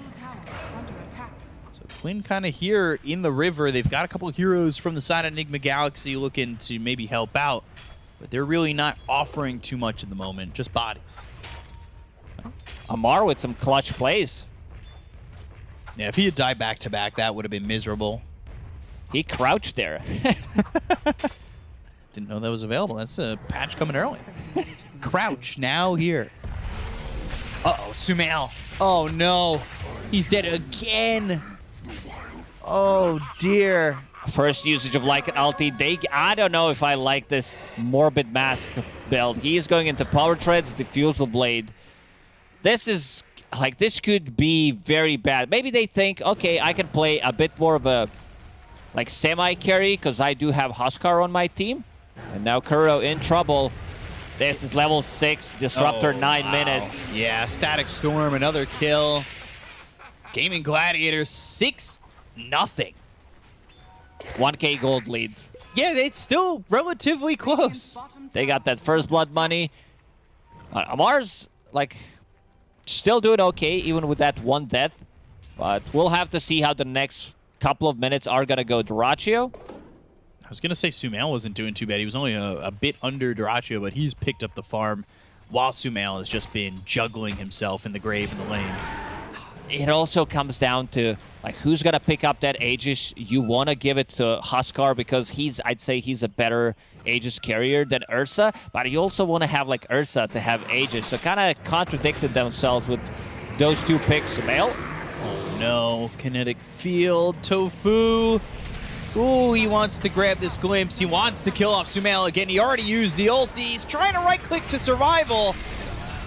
So Quinn kind of here in the river. They've got a couple of heroes from the side of Enigma Galaxy looking to maybe help out, but they're really not offering too much at the moment, just bodies. Amar with some clutch plays. Yeah, if he had died back-to-back, that would have been miserable. He crouched there. Didn't know that was available. That's a patch coming early. Crouch, now here. Uh-oh, Sumail. Oh, no. He's dead again. Oh, dear. First usage of like an ulti. I don't know if I like this Morbid Mask build. He is going into Power Treads, Diffusal Blade. This is, like, this could be very bad. Maybe they think, okay, I can play a bit more of a, like, semi-carry because I do have Huskar on my team. And now Kuro in trouble. This is level 6, Disruptor, 9 minutes. Yeah, Static Storm, another kill. Gaming Gladiators, 6-0. 1K gold lead. Yeah, it's still relatively close. They got that first blood money. Amar's, like, still doing okay, even with that one death. But we'll have to see how the next couple of minutes are going to go. Duraccio. I was going to say Sumail wasn't doing too bad. He was only a bit under Duraccio, but he's picked up the farm while Sumail has just been juggling himself in the grave in the lane. It also comes down to, like, who's going to pick up that Aegis. You want to give it to Huskar because I'd say he's a better Aegis carrier than Ursa, but you also want to have, like, Ursa to have Aegis. So kind of contradicted themselves with those two picks. Sumail. Oh no, Kinetic Field, Tofu. Ooh, he wants to grab this glimpse. He wants to kill off Sumail again. He already used the ulti. He's trying to right-click to survival.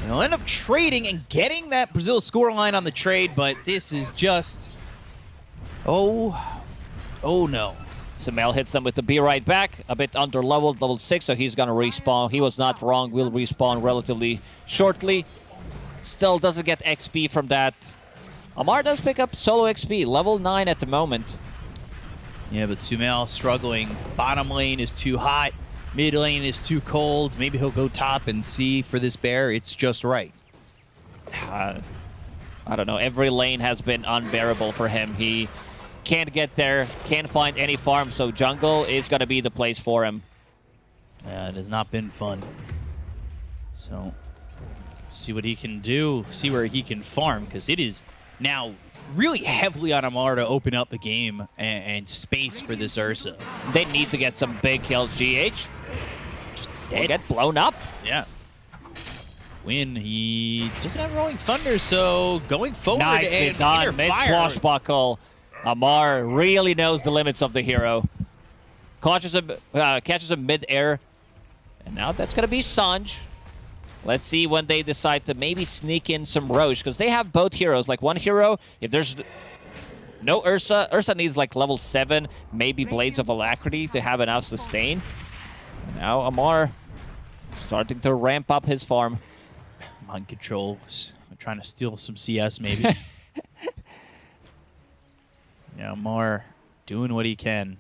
And he'll end up trading and getting that Brazil scoreline on the trade, but this is just... Oh no. Sumail hits them with the be right back. A bit under level 6, so he's going to respawn. He was not wrong. Will respawn relatively shortly. Still doesn't get XP from that. Amar does pick up solo XP, level 9 at the moment. Yeah, but Sumail struggling. Bottom lane is too hot. Mid lane is too cold. Maybe he'll go top and see for this bear. It's just right. I don't know. Every lane has been unbearable for him. He can't get there, can't find any farm, so jungle is going to be the place for him. Yeah, it has not been fun. So, see what he can do. See where he can farm, because it is now really heavily on Amar to open up the game and space for this Ursa. They need to get some big kills. GH they get blown up. Yeah. Win, he doesn't have Rolling Thunder, so going forward Nicely and done. Mid swashbuckle. Amar really knows the limits of the hero. Catches him mid-air. And now that's going to be Sanj. Let's see when they decide to maybe sneak in some Roche, because they have both heroes. Like, one hero, if there's no Ursa, Ursa needs like level 7, maybe Blades of Alacrity to have enough sustain. And now Amar starting to ramp up his farm. Mind control, trying to steal some CS maybe. Yeah, Amar doing what he can.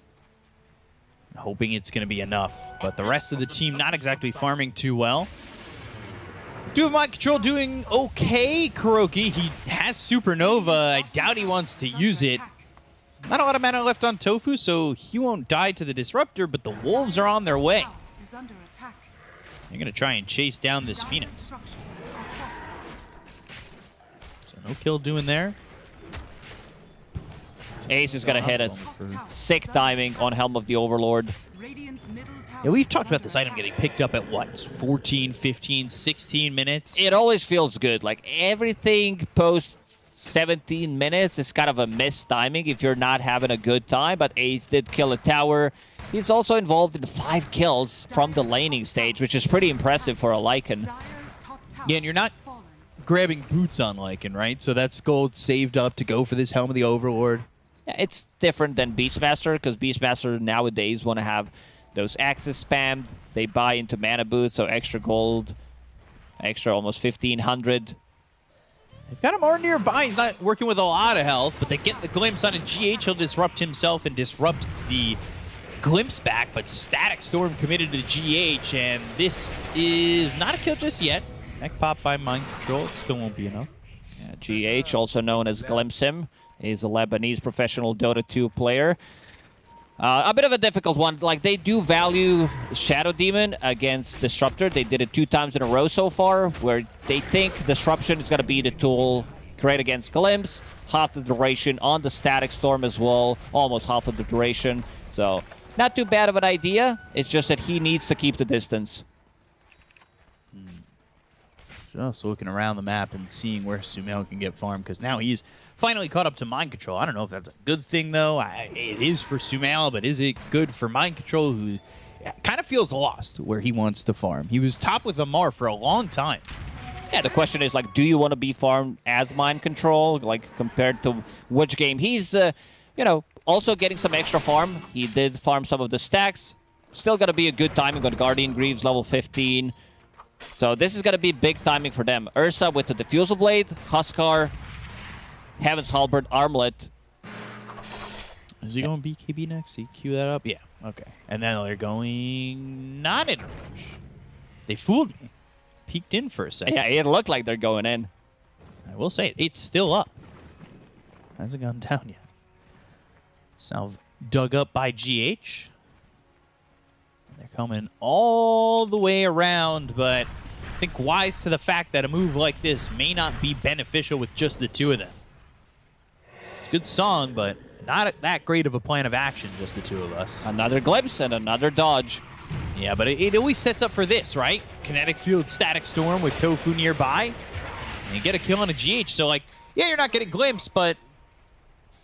Hoping it's going to be enough. But the rest of the team not exactly farming too well. Do have Mind Control doing okay, Kuroki. He has Supernova. I doubt he wants to use it. Not a lot of mana left on Tofu, so he won't die to the Disruptor, but the Wolves are on their way. They're going to try and chase down this Phoenix. So no kill doing there. Ace is going to hit us. Sick timing on Helm of the Overlord. Yeah, we've talked about this item getting picked up at, what, 14, 15, 16 minutes? It always feels good. Like, everything post 17 minutes is kind of a missed timing if you're not having a good time, but Ace did kill a tower. He's also involved in 5 kills from the laning stage, which is pretty impressive for a Lycan. Yeah, and you're not grabbing boots on Lycan, right? So that's gold saved up to go for this Helm of the Overlord. Yeah, it's different than Beastmaster, because Beastmaster nowadays want to have those axes spammed. They buy into mana boost, so extra gold, extra almost 1,500. They've got him more nearby. He's not working with a lot of health, but they get the glimpse on a GH. He'll disrupt himself and disrupt the glimpse back, but Static Storm committed to GH, and this is not a kill just yet. Neck pop by Mind Control. It still won't be enough. Yeah, GH, also known as Glimpsim, is a Lebanese professional Dota 2 player. A bit of a difficult one. Like, they do value Shadow Demon against Disruptor. They did it 2 times in a row so far, where they think Disruption is going to be the tool great against Glimpse. Half the duration on the Static Storm as well. Almost half of the duration. So, not too bad of an idea. It's just that he needs to keep the distance. Just looking around the map and seeing where Sumail can get farmed, because now he's finally caught up to Mind Control. I don't know if that's a good thing, though. It is for Sumail, but is it good for Mind Control, who kind of feels lost where he wants to farm? He was top with Amar for a long time. Yeah, the question is, like, do you want to be farmed as Mind Control, like, compared to which game? He's, you know, also getting some extra farm. He did farm some of the stacks. still going to be a good timing on Guardian Greaves level 15. So this is going to be big timing for them. Ursa with the Diffusal Blade, Huskar, Heaven's Halberd, Armlet. Is he going BKB next? He cue that up? Yeah. Okay. And then they're going not in rush. They fooled me. Peeked in for a second. Yeah, it looked like they're going in. I will say it's still up. Hasn't gone down yet. Salve dug up by GH. They're coming all the way around, but I think wise to the fact that a move like this may not be beneficial with just the two of them. It's a good song, but not that great of a plan of action, just the two of us. Another glimpse and another dodge. Yeah, but it always sets up for this, right? Kinetic Field, Static Storm with Tofu nearby. And you get a kill on a GH, so like, yeah, you're not getting glimpse, but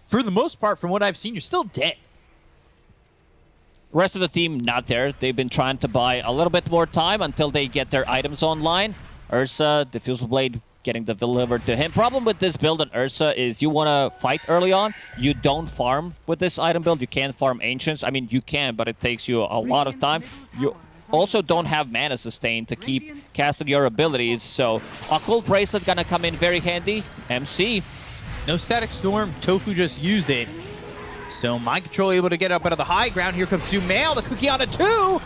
for the most part, from what I've seen, you're still dead. Rest of the team not there. They've been trying to buy a little bit more time until they get their items online. Ursa, Diffusal Blade getting delivered to him. Problem with this build on Ursa is you want to fight early on. You don't farm with this item build. You can't farm Ancients. I mean, you can, but it takes you a lot of time. You also don't have mana sustain to keep casting your abilities. So Occult Bracelet gonna come in very handy. MC. No Static Storm. Tofu just used it. So Mind Control able to get up out of the high ground. Here comes Sumail, the cookie on a 2.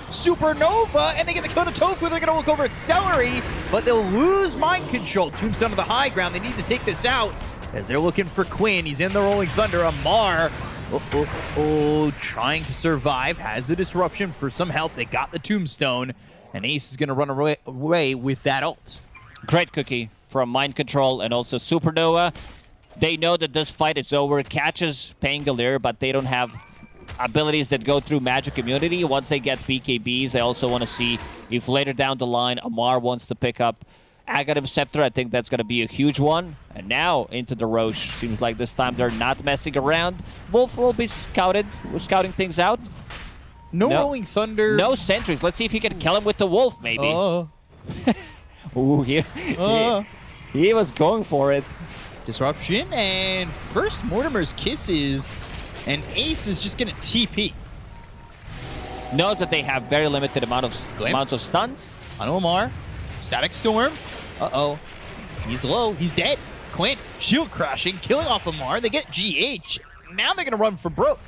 Supernova, and they get the kill to Tofu. They're going to look over at Celery, but they'll lose Mind Control. Tombstone to the high ground. They need to take this out as they're looking for Quinn. He's in the Rolling Thunder. Amar, trying to survive. Has the disruption for some help. They got the Tombstone, and Ace is going to run away with that ult. Great cookie from Mind Control and also Supernova. They know that this fight is over. Catches Pangolier, but they don't have abilities that go through magic immunity. Once they get BKBs, I also want to see if later down the line, Amar wants to pick up Aghanim Scepter. I think that's going to be a huge one. And now into the Roche. Seems like this time they're not messing around. Wolf will be scouting things out. No Rolling Thunder. No sentries. Let's see if he can kill him with the Wolf, maybe. Ooh, he was going for it. Disruption, and first Mortimer's Kisses, and Ace is just going to TP. Knows that they have very limited amounts of stuns. On Omar, Static Storm. Uh-oh. He's low. He's dead. Quinn, shield crashing, killing off Omar. They get GH. Now they're going to run for broke.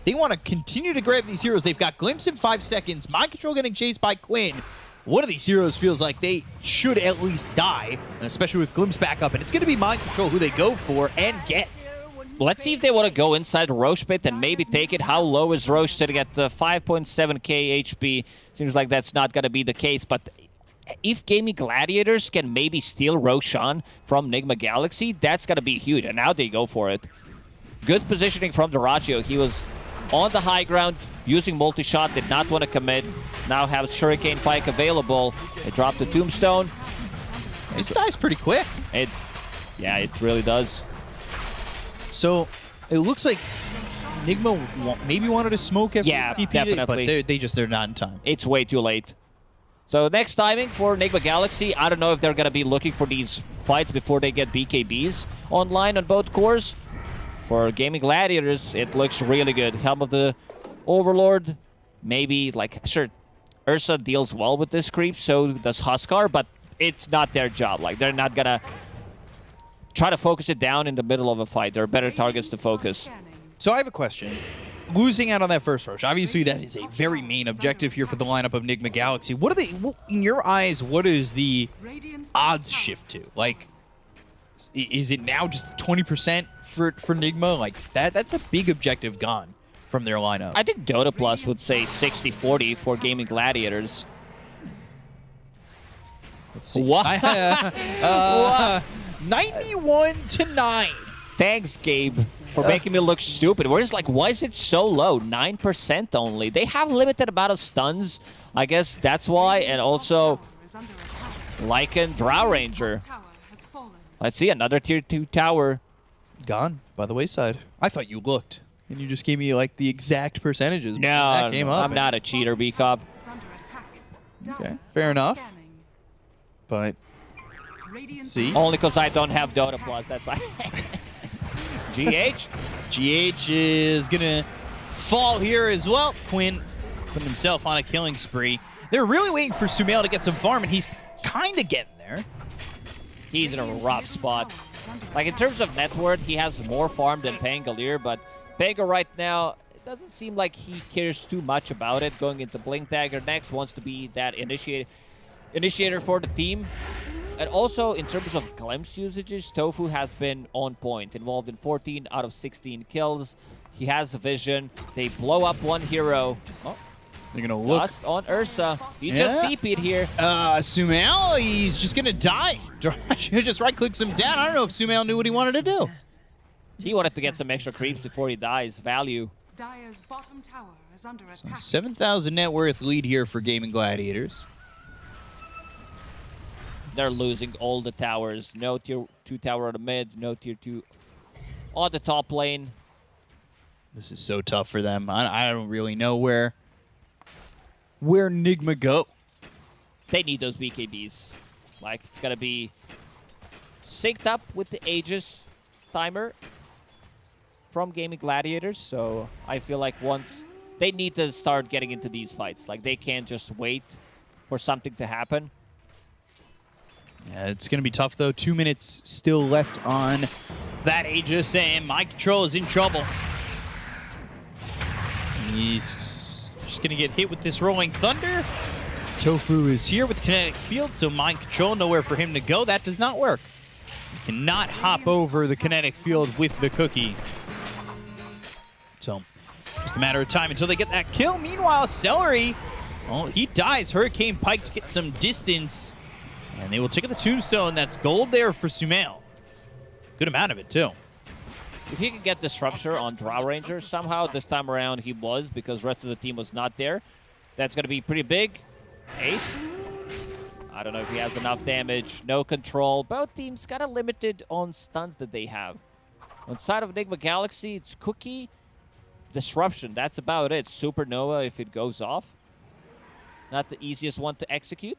They want to continue to grab these heroes. They've got Glimpse in 5 seconds. Mind Control getting chased by Quinn. One of these heroes feels like they should at least die, especially with Glimpse back up. And it's going to be Mind Control who they go for and get. Let's see if they want to go inside Roche pit and maybe take it. How low is Roche to get the 5.7k HP? Seems like that's not going to be the case. But if Gaming Gladiators can maybe steal Roshan from Nigma Galaxy, that's going to be huge. And now they go for it. Good positioning from Dyrachyo. He was on the high ground, using multi-shot, did not want to commit. Now have Shuriken Pike available. They drop the Tombstone. This dies pretty quick. Yeah, it really does. So it looks like Nigma maybe wanted to smoke after TP, definitely. But they're not in time. It's way too late. So next timing for Nigma Galaxy, I don't know if they're going to be looking for these fights before they get BKBs online on both cores. For Gaming Gladiators, it looks really good. Helm of the Overlord, maybe, sure, Ursa deals well with this creep, so does Huskar, but it's not their job. They're not going to try to focus it down in the middle of a fight. There are better targets to focus. So I have a question. Losing out on that first rush, obviously that is a very main objective here for the lineup of Nigma Galaxy. What are they, in your eyes, what is the odds shift to? Is it now just 20% for Nigma? That's a big objective gone from their lineup. I think Dota Plus would say 60-40 for Gaming Gladiators. Let's see. What? 91-9. Thanks, Gabe, for making me look stupid. Why is it so low? 9% only. They have limited amount of stuns. I guess that's why. And also, Lycan Drow Ranger. Let's see, another tier 2 tower. Gone by the wayside. I thought you looked, and you just gave me the exact percentages. No, that came up. I'm not a cheater, B-Cop. Okay, fair enough. But, see? Only because I don't have Dota Plus, that's why. GH? GH is going to fall here as well. Quinn putting himself on a killing spree. They're really waiting for Sumail to get some farm, and he's kind of getting there. He's in a rough spot. Like, in terms of net worth, he has more farm than Pangolier, but Pango right now, it doesn't seem like he cares too much about it. Going into Blink Dagger next, wants to be that initiator for the team. And also, in terms of glimpse usages, Tofu has been on point, involved in 14 out of 16 kills. He has a vision. They blow up one hero. Oh, they're gonna look just on Ursa. He just TP'd here. Sumail, he's just gonna die. Just right clicks him down. I don't know if Sumail knew what he wanted to do. He wanted to get some extra creeps before he dies. Value. Dire's bottom tower is under attack. 7,000 net worth lead here for Gaming Gladiators. They're losing all the towers. No tier 2 tower on the mid, no tier 2 on the top lane. This is so tough for them. I don't really know where Nigma go. They need those BKBs. Like, it's gonna be synced up with the Aegis timer from Gaming Gladiators, so I feel like once they need to start getting into these fights. Like, they can't just wait for something to happen. Yeah, it's going to be tough, though. 2 minutes still left on that Aegis, and Mind Control is in trouble. He's just going to get hit with this Rolling Thunder. Tofu is here with Kinetic Field, so Mind Control, nowhere for him to go. That does not work. He cannot hop over the Kinetic Field with the cookie. So, just a matter of time until they get that kill. Meanwhile, Celery, oh, he dies. Hurricane Pike to get some distance. And they will take the tombstone. That's gold there for Sumail. Good amount of it, too. If he can get Disruptor on Drow Ranger, somehow this time around he was, because the rest of the team was not there. That's going to be pretty big. Ace. I don't know if he has enough damage. No control. Both teams kind of limited on stuns that they have. On side of Enigma Galaxy, it's Cookie, Disruption. That's about it. Supernova if it goes off. Not the easiest one to execute.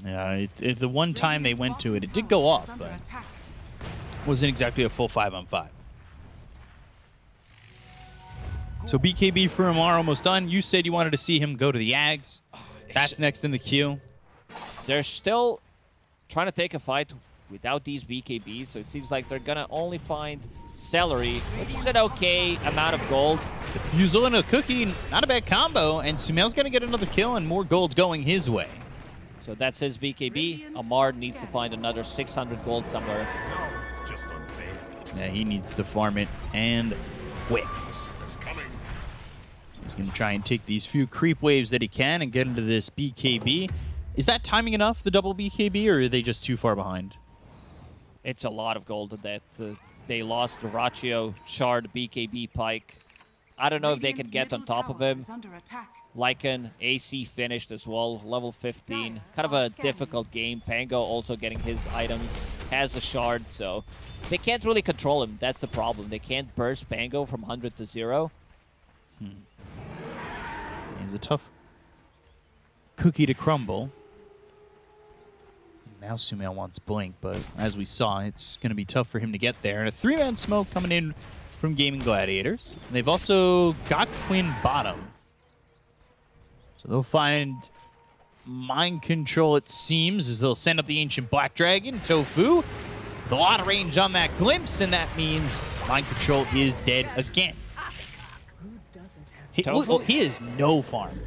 Yeah, the one time they went to it, it did go off, but wasn't exactly a full 5-on-5. So BKB for Amar almost done. You said you wanted to see him go to the Ags. That's next in the queue. They're still trying to take a fight without these BKBs, so it seems like they're going to only find Celery, which is an okay amount of gold. The Fusel and a Cookie, not a bad combo, and Sumail's going to get another kill and more gold going his way. So that's his BKB. Amar needs to find another 600 gold somewhere. Yeah, he needs to farm it, and quick. So he's going to try and take these few creep waves that he can and get into this BKB. Is that timing enough, the double BKB, or are they just too far behind? It's a lot of gold that they lost the Ratio, Shard, BKB, Pike. I don't know if they can get on top of him. Lycan, AC finished as well, level 15. Kind of a difficult game. Pango also getting his items, has a shard, so they can't really control him. That's the problem. They can't burst Pango from 100 to 0. He's a tough cookie to crumble. Now Sumail wants Blink, but as we saw, it's going to be tough for him to get there. And a 3-man smoke coming in from Gaming Gladiators. They've also got Twin Bottom. So they'll find Mind Control, it seems, as they'll send up the Ancient Black Dragon, Tofu. With a lot of range on that Glimpse, and that means Mind Control is dead again. He is no farm.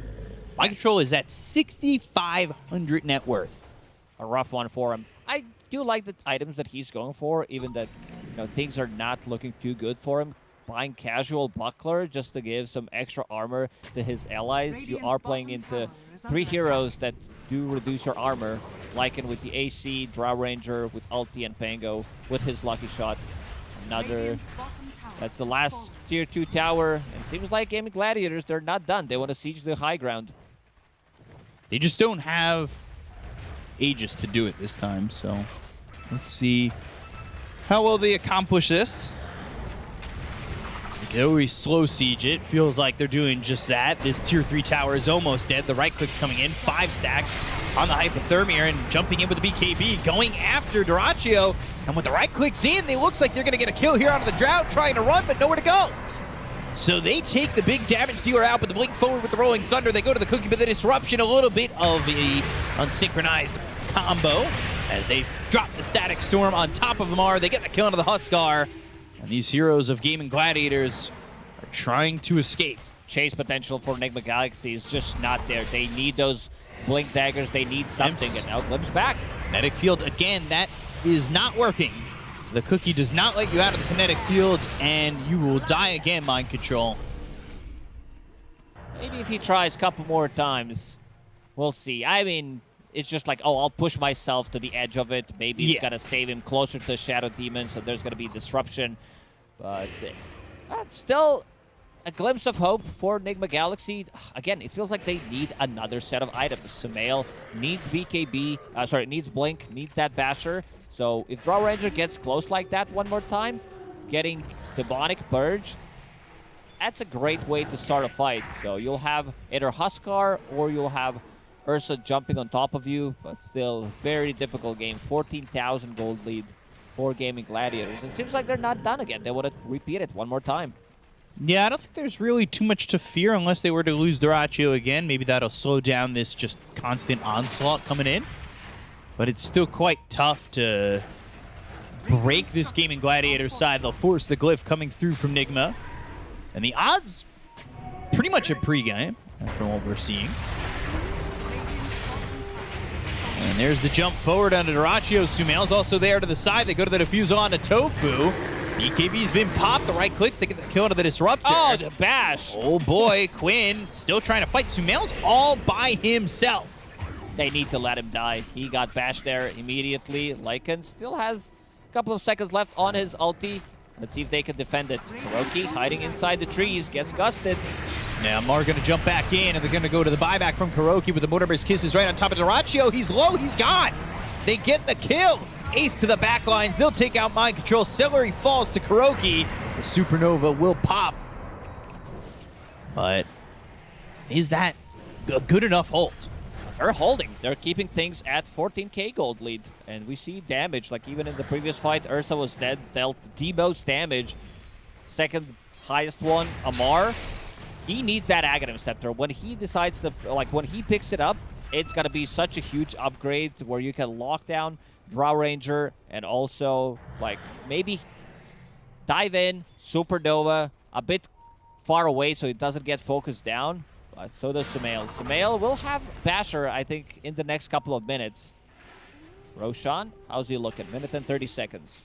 Mind Control is at 6,500 net worth. A rough one for him. I do like the items that he's going for, even that things are not looking too good for him. Buying Casual Buckler just to give some extra armor to his allies. You are playing into 3 heroes that do reduce your armor. Lycan with the AC, Drow Ranger with Ulti, and Pango with his Lucky Shot. Another. That's the last tier 2 tower. And seems like Gaming Gladiators, they're not done. They want to siege the high ground. They just don't have Aegis to do it this time, so let's see how well they accomplish this. They always slow siege it. Feels like they're doing just that. This tier 3 tower is almost dead. The right click's coming in. 5 stacks on the Hypothermia and jumping in with the BKB, going after Duraccio. And with the right clicks in, it looks like they're going to get a kill here out of the drought, trying to run, but nowhere to go. So they take the big damage dealer out, but the blink forward with the Rolling Thunder. They go to the Cookie, but the disruption, a little bit of a unsynchronized combo as they drop the Static Storm on top of Lamar. They get the kill into the Huskar, and these heroes of Gaming Gladiators are trying to escape. Chase potential for Enigma Galaxy is just not there. They need those blink daggers. They need something, and now Glimpse back. Kinetic field, again, that is not working. The Cookie does not let you out of the kinetic field, and you will die again, Mind Control. Maybe if he tries a couple more times, we'll see. I mean, it's just like, oh, I'll push myself to the edge of it. Maybe it's going to save him closer to Shadow Demon, so there's going to be disruption. But still a glimpse of hope for Enigma Galaxy. Again, it feels like they need another set of items. Sumail needs BKB, needs Blink, needs that Basher. So if Draw Ranger gets close like that one more time, getting Demonic Purged, that's a great way to start a fight. So you'll have either Huskar or you'll have Ursa jumping on top of you, but still very difficult game. 14,000 gold lead for Gaming Gladiators. It seems like they're not done again. They want to repeat it one more time. Yeah, I don't think there's really too much to fear unless they were to lose Duraccio again. Maybe that'll slow down this just constant onslaught coming in. But it's still quite tough to break this Gaming Gladiator side. They'll force the glyph coming through from Nigma. And the odds, pretty much a pregame from what we're seeing. And there's the jump forward onto Duraccio. Sumail's also there to the side. They go to the defuse on to Tofu. BKB's been popped. The right clicks. They get the kill into the disruptor. Oh, the bash. Oh, boy. Quinn still trying to fight. Sumail's all by himself. They need to let him die. He got bashed there immediately. Lycan still has a couple of seconds left on his ulti. Let's see if they can defend it. Kuroki hiding inside the trees. Gets gusted. Now Mar going to jump back in, and they're going to go to the buyback from Kuroki with the Motorburst Kisses right on top of Duraccio. He's low. He's gone. They get the kill. Ace to the backlines. They'll take out Mind Control. Celery falls to Kuroki. The Supernova will pop. But is that a good enough hold? They're holding. They're keeping things at 14k gold lead. And we see damage. Like even in the previous fight, Ursa was dead, dealt the most damage. Second highest one, Amar. He needs that Aghanim Scepter. When he decides to, when he picks it up, it's going to be such a huge upgrade where you can lock down Draw Ranger and also, maybe dive in, Supernova, a bit far away so it doesn't get focused down. So does Sumail. Sumail will have Basher, I think, in the next couple of minutes. Roshan, how's he looking? Minute and 30 seconds.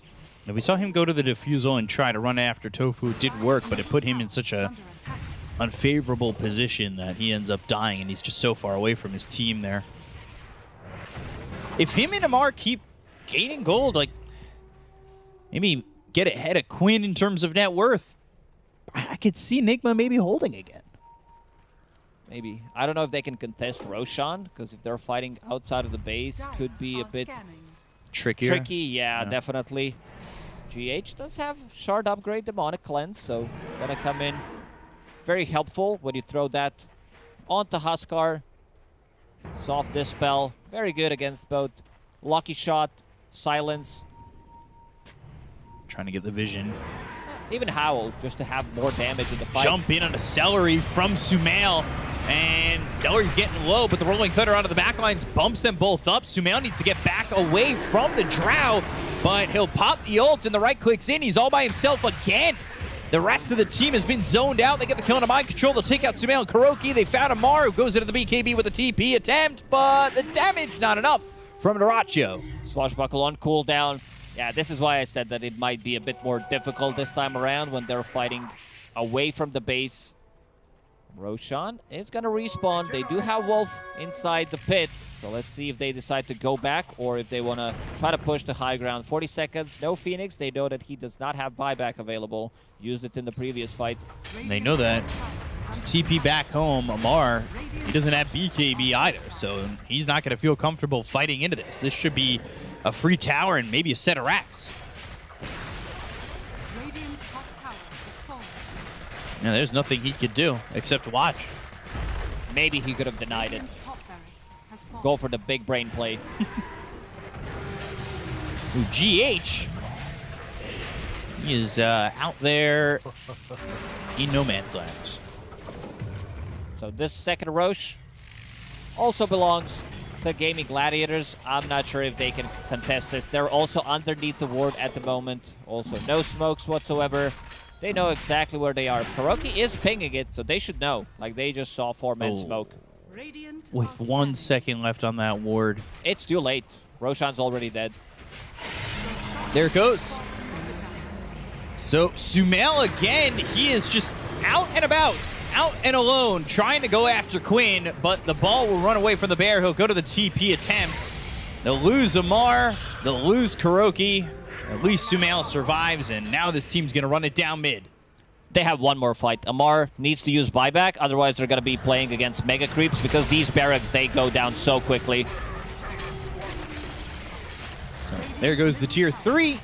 And we saw him go to the defusal and try to run after Tofu. It did work, but it put him in such a unfavorable position that he ends up dying, and he's just so far away from his team there. If him and Amar keep gaining gold, maybe get ahead of Quinn in terms of net worth, I could see Nigma maybe holding again. Maybe. I don't know if they can contest Roshan, because if they're fighting outside of the base, could be a bit trickier. Tricky, yeah, definitely. GH does have Shard Upgrade, Demonic Cleanse, so gonna come in very helpful when you throw that onto Huskar. Soft Dispel, very good against both Lucky Shot, Silence. Trying to get the vision. Even Howl, just to have more damage in the fight. Jump in on a Celery from Sumail. And Celery's getting low, but the Rolling Thunder onto the backlines bumps them both up. Sumail needs to get back away from the Drow, but he'll pop the ult and the right clicks in. He's all by himself again. The rest of the team has been zoned out. They get the kill into Mind Control. They'll take out Sumail and Kuroki. They found Amar, who goes into the BKB with a TP attempt, but the damage not enough from Duraccio. Swashbuckle on cooldown. Yeah, this is why I said that it might be a bit more difficult this time around when they're fighting away from the base. Roshan is going to respawn. They do have Wolf inside the pit, so let's see if they decide to go back or if they want to try to push the high ground. 40 seconds, no Phoenix. They know that he does not have buyback available. Used it in the previous fight. And they know that. TP back home, Amar, he doesn't have BKB either, so he's not going to feel comfortable fighting into this. This should be a free tower and maybe a set of racks. Radiant's top tower is falling. Yeah, there's nothing he could do except watch. Maybe he could have denied it. Radiant's top barracks has fallen. Go for the big brain play. Ooh, GH. He is out there in no man's land. So this second Roche also belongs to Gaming Gladiators. I'm not sure if they can contest this. They're also underneath the ward at the moment. Also no smokes whatsoever. They know exactly where they are. Kuroki is pinging it, so they should know. Like, they just saw 4-man smoke. Radiant With are 1 standing. second left on that ward. It's too late. Roshan's already dead. There it goes. So Sumail again, he is just out and about, out and alone, trying to go after Quinn, but the ball will run away from the bear. He'll go to the TP attempt. They'll lose Amar, they'll lose Kuroki. At least Sumail survives, and now this team's gonna run it down mid. They have one more fight. Amar needs to use buyback, otherwise they're going to be playing against mega creeps because these barracks, they go down so quickly. So there goes the tier 3.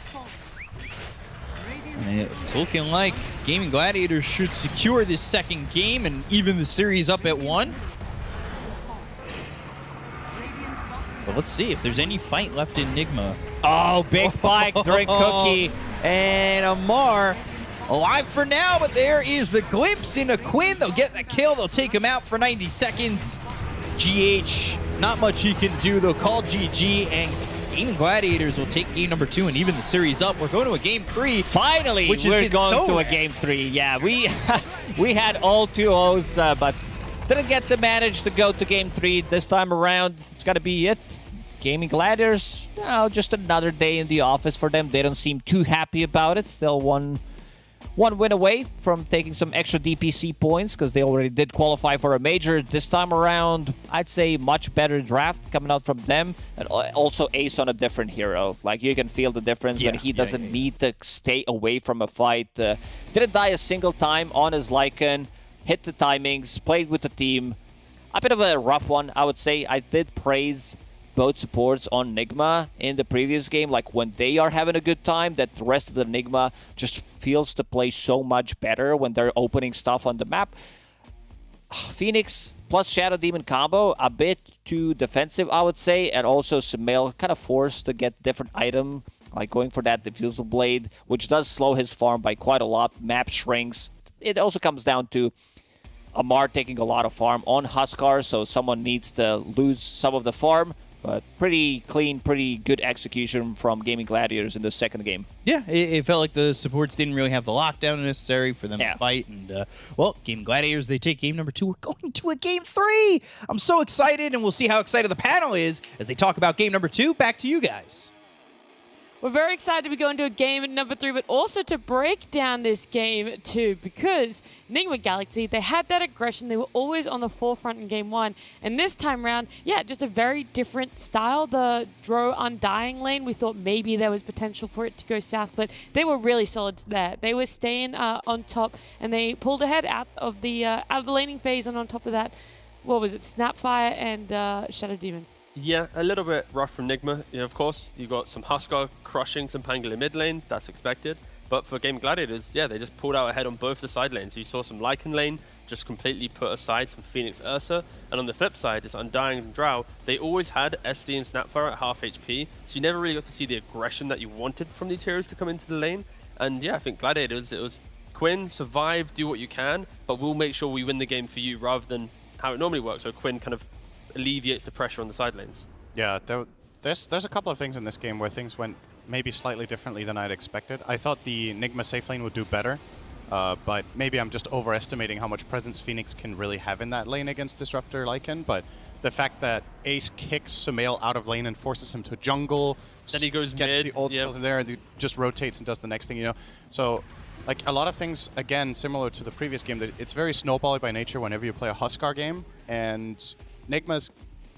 Radiant's And it's looking like Gaming Gladiators should secure this second game and even the series up at 1. But let's see if there's any fight left in Nigma. Oh, big bike during Cookie. And Amar alive for now, but there is the glimpse into Quinn. They'll get the kill. They'll take him out for 90 seconds. GH, not much he can do. They'll call GG, and Gaming Gladiators will take game number 2 and even the series up. We're going to a game 3. Finally, Which has we're been going so to a rare. game 3. Yeah, we we had all 2-0s, but didn't get to manage to go to game 3 this time around. It's got to be it. Gaming Gladiators, just another day in the office for them. They don't seem too happy about it. Still one win away from taking some extra DPC points because they already did qualify for a major. This time around, I'd say much better draft coming out from them. And also Ace on a different hero. Like, you can feel the difference when he doesn't need to stay away from a fight. Didn't die a single time on his Lycan. Hit the timings, played with the team. A bit of a rough one, I would say. I did praise both supports on Nigma in the previous game. Like, when they are having a good time, that the rest of the Nigma just feels to play so much better when they're opening stuff on the map. Phoenix plus Shadow Demon combo, a bit too defensive, I would say, and also Sumail kind of forced to get different item, like going for that Diffusal Blade, which does slow his farm by quite a lot. Map shrinks. It also comes down to Amar taking a lot of farm on Huskar, so someone needs to lose some of the farm. But pretty clean, pretty good execution from Gaming Gladiators in the second game. Yeah, it felt like the supports didn't really have the lockdown necessary for them to fight. And, well, Gaming Gladiators, they take game number 2. We're going to a game 3. I'm so excited, and we'll see how excited the panel is as they talk about game number 2. Back to you guys. We're very excited to be going to a game at number 3, but also to break down this game too, because Nigma Galaxy, they had that aggression. They were always on the forefront in game 1. And this time around, just a very different style. The Dro Undying lane, we thought maybe there was potential for it to go south, but they were really solid there. They were staying on top, and they pulled ahead out of the laning phase, and on top of that, what was it, Snapfire and Shadow Demon. Yeah, a little bit rough from Nigma. Of course, you got some Huskar crushing some Pangolin mid lane. That's expected. But for Game Gladiators, they just pulled out ahead on both the side lanes. You saw some Lycan lane just completely put aside some Phoenix Ursa. And on the flip side, this Undying and Drow, they always had SD and Snapfire at half HP. So you never really got to see the aggression that you wanted from these heroes to come into the lane. And I think Gladiators, it was Quinn, survive, do what you can, but we'll make sure we win the game for you rather than how it normally works, where Quinn kind of alleviates the pressure on the side lanes. Yeah, there's a couple of things in this game where things went maybe slightly differently than I'd expected. I thought the Nigma safe lane would do better, but maybe I'm just overestimating how much presence Phoenix can really have in that lane against Disruptor Lycan. But the fact that Ace kicks Sumail out of lane and forces him to jungle, then he goes gets mid, the ult, kills him there, and he just rotates and does the next thing, So, like, a lot of things, again, similar to the previous game, that it's very snowbally by nature whenever you play a Huskar game, and Nigma's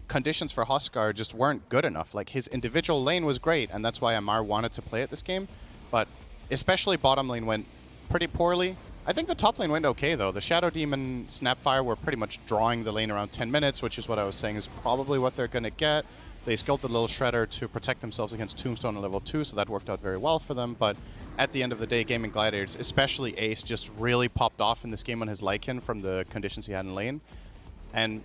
conditions for Huskar just weren't good enough. Like, his individual lane was great, and that's why Amar wanted to play it this game, but especially bottom lane went pretty poorly. I think the top lane went okay, though. The Shadow Demon Snapfire were pretty much drawing the lane around 10 minutes, which is what I was saying is probably what they're going to get. They skilled the little Shredder to protect themselves against Tombstone at level 2, so that worked out very well for them, but at the end of the day, Gaming Gladiators, especially Ace, just really popped off in this game on his Lycan from the conditions he had in lane. And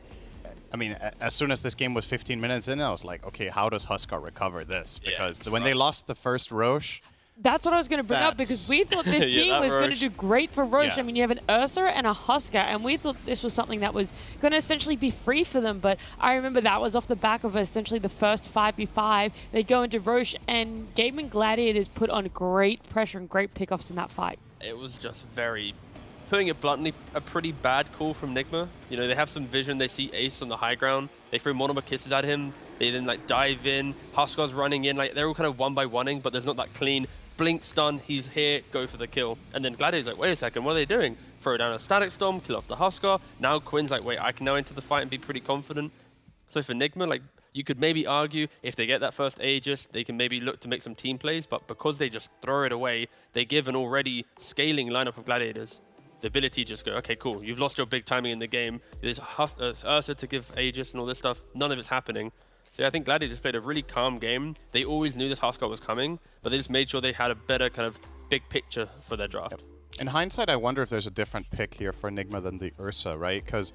I mean, as soon as this game was 15 minutes in, I was like, okay, how does Huskar recover this? Because when they lost the first Roche, That's what I was going to bring up because we thought this Yeah, team that was going to Roche. do great for Roche. Yeah. I mean, you have an Ursa and a Husker, and we thought this was something that was going to essentially be free for them. But I remember that was off the back of essentially the first 5v5. They go into Roche, and Gaming Gladiators put on great pressure and great pickoffs in that fight. It was just very, putting it bluntly, a pretty bad call from Nigma. You know, they have some vision. They see Ace on the high ground. They throw monomer kisses at him. They then like dive in. Huskar's running in. Like they're all kind of one by oneing, but there's not that clean blink stun. He's here. Go for the kill. And then Gladiator's like, wait a second, what are they doing? Throw down a static storm, kill off the Huskar. Now Quinn's like, wait, I can now enter the fight and be pretty confident. So for Nigma, like you could maybe argue if they get that first Aegis, they can maybe look to make some team plays. But because they just throw it away, they give an already scaling lineup of Gladiators the ability to just go, okay, cool, you've lost your big timing in the game. There's Ursa to give Aegis and all this stuff. None of it's happening. So yeah, I think Gladiators played a really calm game. They always knew this Huskar was coming, but they just made sure they had a better kind of big picture for their draft. In hindsight, I wonder if there's a different pick here for Enigma than the Ursa, right? Because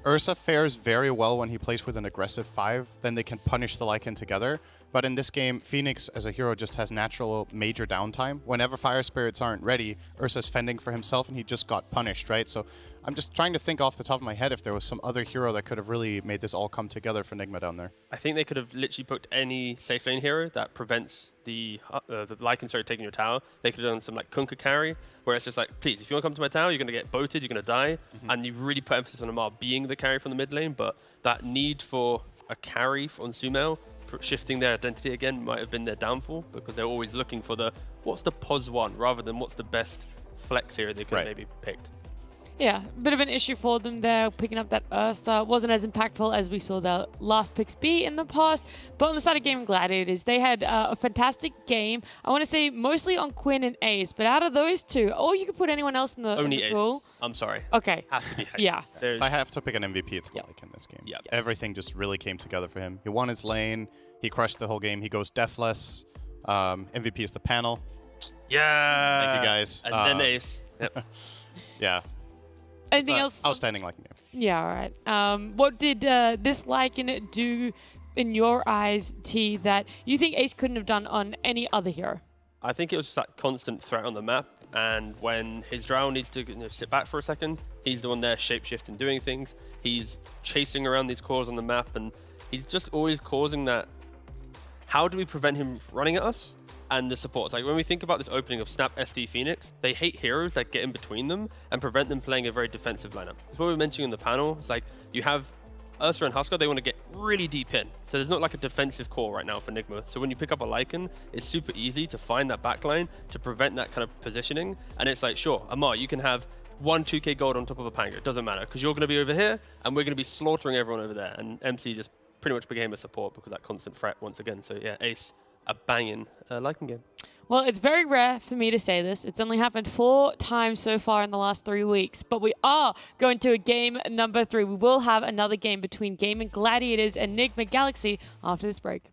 Ursa fares very well when he plays with an aggressive 5, then they can punish the Lycan together. But in this game, Phoenix as a hero just has natural major downtime. Whenever Fire Spirits aren't ready, Ursa's fending for himself and he just got punished, right? So I'm just trying to think off the top of my head if there was some other hero that could have really made this all come together for Enigma down there. I think they could have literally picked any safe lane hero that prevents the Lycan started taking your tower. They could have done some like Kunkka carry, where it's just like, please, if you want to come to my tower, you're going to get boated, you're going to die. And you really put emphasis on Amar being the carry from the mid lane, but that need for a carry on Sumail, shifting their identity again, might have been their downfall, because they're always looking for the, what's the pos one, rather than what's the best flex hero they could have maybe picked. Yeah, a bit of an issue for them there, picking up that Ursa. Wasn't as impactful as we saw their last picks be in the past. But on the side of Gaming Gladiators, they had a fantastic game. I want to say mostly on Quinn and Ace, but out of those two, or you could put anyone else in the Only Ace. pool. I'm sorry. Okay. Has to be Ace. Yeah. There's- If I have to pick an MVP, it's Lycan in this game. Yeah. Everything just really came together for him. He won his lane. He crushed the whole game. He goes deathless. MVP is the panel. Yeah. Thank you, guys. And then Ace. Yep. Yeah. Anything else? Outstanding Lycan game. Yeah, all right. What did this Lycan do in your eyes, T, that you think Ace couldn't have done on any other hero? I think it was just that constant threat on the map, and when his drow needs to sit back for a second, he's the one there shapeshifting, doing things. He's chasing around these cores on the map, and he's just always causing that. How do we prevent him running at us? And the supports. Like when we think about this opening of Snap SD Phoenix, they hate heroes that get in between them and prevent them playing a very defensive lineup. That's what we were mentioning in the panel. It's like you have Ursa and Huskar, they want to get really deep in. So there's not like a defensive core right now for Nigma. So when you pick up a Lycan, it's super easy to find that backline to prevent that kind of positioning. And it's like, sure, Amar, you can have 2K gold on top of a Panga. It doesn't matter because you're going to be over here and we're going to be slaughtering everyone over there. And MC just pretty much became a support because of that constant threat once again. So yeah, Ace, a banging Lycan game. Well, it's very rare for me to say this. It's only happened 4 times so far in the last 3 weeks, but we are going to a game number 3. We will have another game between Gaming Gladiators and Enigma Galaxy after this break.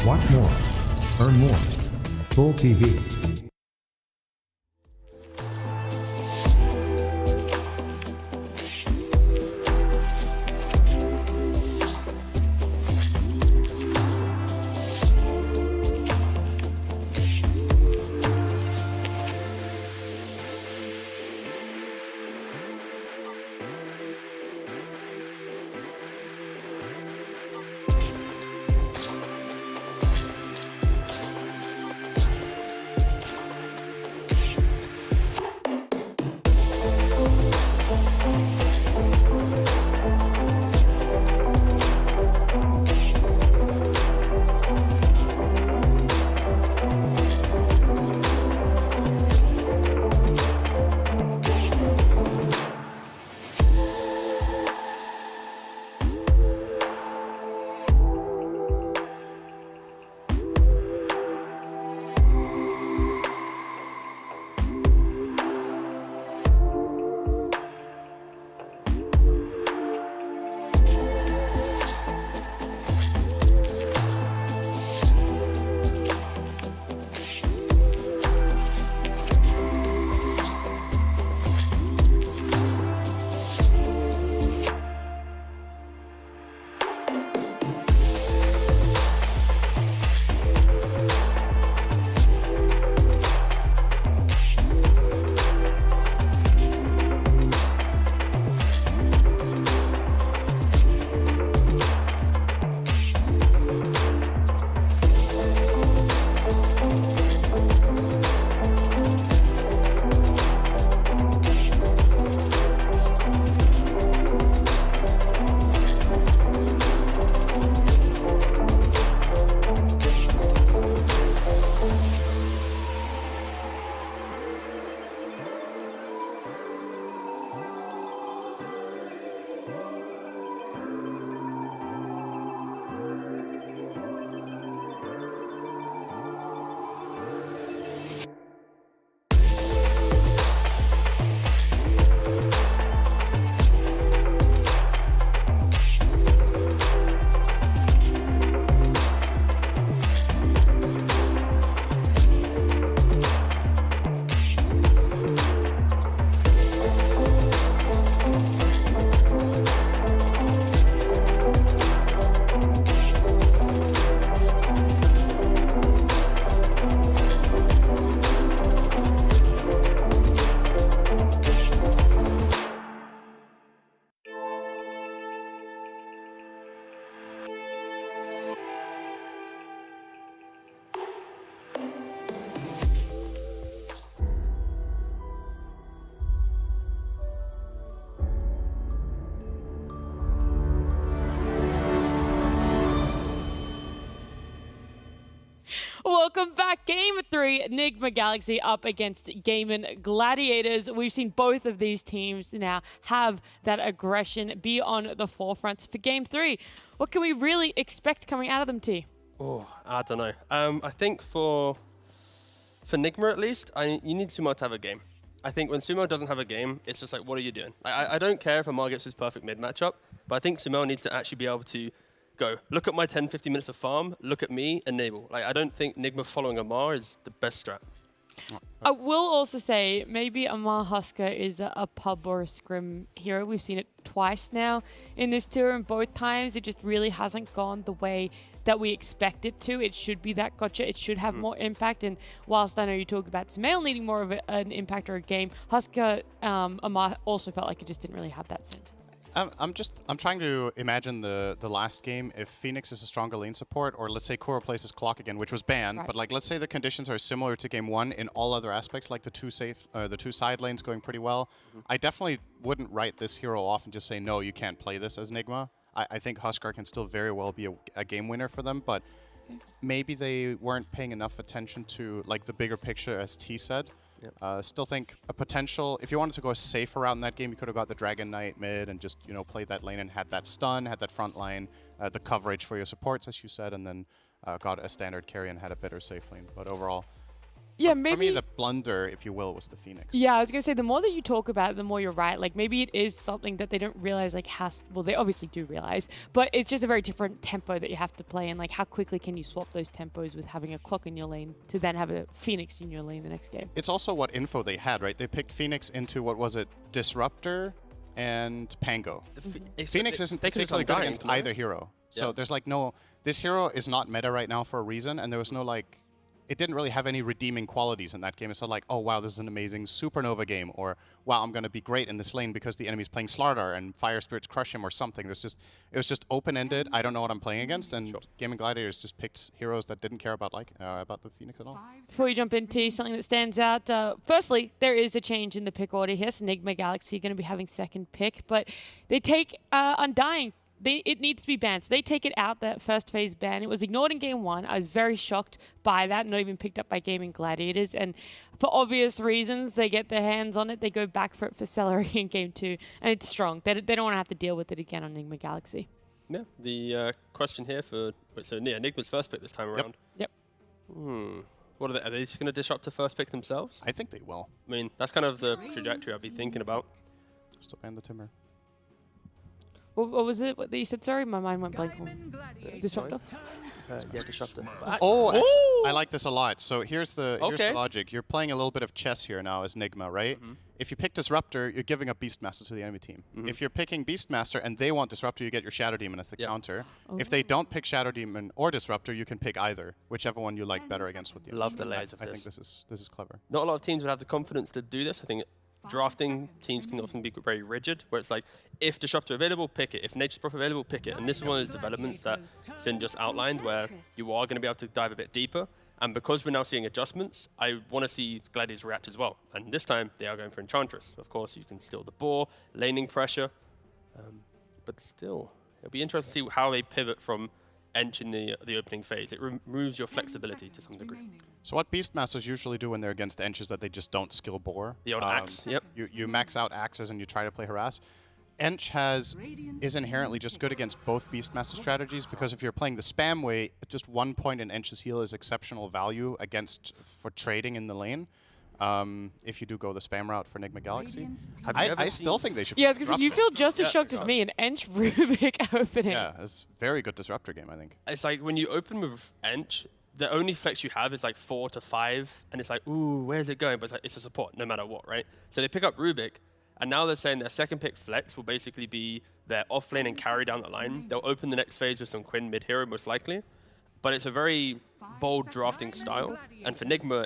Watch more. Earn more. Full TV. Game 3, Enigma Galaxy up against Gaming Gladiators. We've seen both of these teams now have that aggression be on the forefronts for Game 3. What can we really expect coming out of them, T? Oh, I don't know. I think for Nigma at least, you need Sumo to have a game. I think when Sumo doesn't have a game, it's just like, what are you doing? I don't care if Amar gets his perfect mid matchup, but I think Sumo needs to actually be able to go, look at my 10-15 minutes of farm, look at me, enable. Like, I don't think Nigma following Amar is the best strat. I will also say maybe Amar Husker is a pub or a scrim hero. We've seen it twice now in this tour, and both times it just really hasn't gone the way that we expect it to. It should be that gotcha. It should have more impact. And whilst I know you talk about Smail needing more of an impact or a game, Husker Amar also felt like it just didn't really have that scent. I'm trying to imagine the last game if Phoenix is a stronger lane support, or let's say Kuro plays his clock again, which was banned. Right. But like, let's say the conditions are similar to game 1 in all other aspects, like the two side lanes going pretty well. I definitely wouldn't write this hero off and just say no, you can't play this as Nigma. I think Huskar can still very well be a game winner for them, but maybe they weren't paying enough attention to like the bigger picture, as T said. Yep. Still think a potential, if you wanted to go safe around that game, you could have got the Dragon Knight mid and just, played that lane and had that stun, had that front line, the coverage for your supports, as you said, and then got a standard carry and had a better safe lane. But overall, yeah, for maybe me, the blunder, if you will, was the Phoenix. Yeah, I was going to say, the more that you talk about it, the more you're right. Like, maybe it is something that they don't realize, like, well, they obviously do realize, but it's just a very different tempo that you have to play, and, like, how quickly can you swap those tempos with having a clock in your lane to then have a Phoenix in your lane the next game? It's also what info they had, right? They picked Phoenix into, what was it, Disruptor and Pango. Phoenix isn't particularly good against either hero. So there's, like, no... This hero is not meta right now for a reason, and there was no, like... It didn't really have any redeeming qualities in that game. It's not like, oh, wow, this is an amazing supernova game, or, wow, I'm going to be great in this lane because the enemy's playing Slardar and Fire Spirits crush him or something. It was just open-ended. I don't know what I'm playing against, and Gaming Gladiators just picked heroes that didn't care about the Phoenix at all. Before you jump into something that stands out, firstly, there is a change in the pick order here. So Enigma Galaxy are going to be having second pick, but they take Undying. It needs to be banned. So they take it out, that first phase ban. It was ignored in game 1. I was very shocked by that, not even picked up by Gaming Gladiators. And for obvious reasons, they get their hands on it. They go back for it for Celery in game 2. And it's strong. They don't want to have to deal with it again on Enigma Galaxy. Yeah, the question here for... So Enigma's first pick this time around. Yep. What are they just going to disrupt the first pick themselves? I think they will. I mean, that's kind of the trajectory I'd be thinking about. Still ban the Timber. What was it? What you said? Sorry, my mind went blank. Disruptor? Yeah, Disruptor. I like this a lot. So here's the logic. You're playing a little bit of chess here now as Nigma, right? If you pick Disruptor, you're giving up Beastmaster to the enemy team. If you're picking Beastmaster and they want Disruptor, you get your Shadow Demon as the counter. If they don't pick Shadow Demon or Disruptor, you can pick either, whichever one you like better against with the Love the layers of this. I think this is clever. Not a lot of teams would have the confidence to do this. I think drafting teams can often be very rigid, where it's like, if Disruptor available, pick it. If Nature's Prof available, pick it. And this is one of those developments that Sin just outlined, where you are going to be able to dive a bit deeper. And because we're now seeing adjustments, I want to see Gladiators react as well. And this time, they are going for Enchantress. Of course, you can steal the boar, laning pressure. But still, it'll be interesting to see how they pivot from Ench in the opening phase. It removes your flexibility to some degree. So what Beastmasters usually do when they're against Ench is that they just don't skill Boar. The old Axe, yep. You max out Axes and you try to play Harass. Ench is inherently just good against both Beastmaster strategies, because if you're playing the spam way, just 1 point in Ench's heal is exceptional value for trading in the lane. If you do go the spam route for Enigma Galaxy. I still think they should. Yeah, because you feel just as shocked as me. An Ench Rubik opening. Yeah, it's a very good Disruptor game, I think. It's like when you open with Ench, the only flex you have is like 4 to 5, and it's like, ooh, where's it going? But it's like, it's a support no matter what, right? So they pick up Rubik, and now they're saying their second pick flex will basically be their off lane and carry down the line. They'll open the next phase with some Quinn mid hero, most likely. But it's a very bold drafting style, and for Nigma,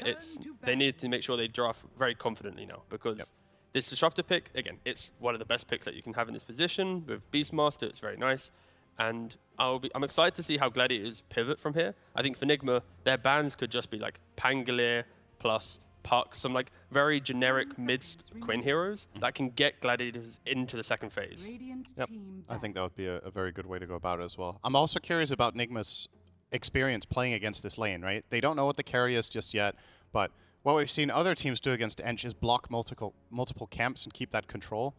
they need to make sure they draft very confidently now, because this Disruptor pick, again, it's one of the best picks that you can have in this position. With Beastmaster, it's very nice. And I'm excited to see how Gladiators pivot from here. I think for Nigma, their bans could just be like Pangolier plus Puck, some like very generic mid Quinn heroes that can get Gladiators into the second phase. Yep, I think that would be a very good way to go about it as well. I'm also curious about Nigma's experience playing against this lane, right? They don't know what the carry is just yet, but what we've seen other teams do against Ench is block multiple camps and keep that control.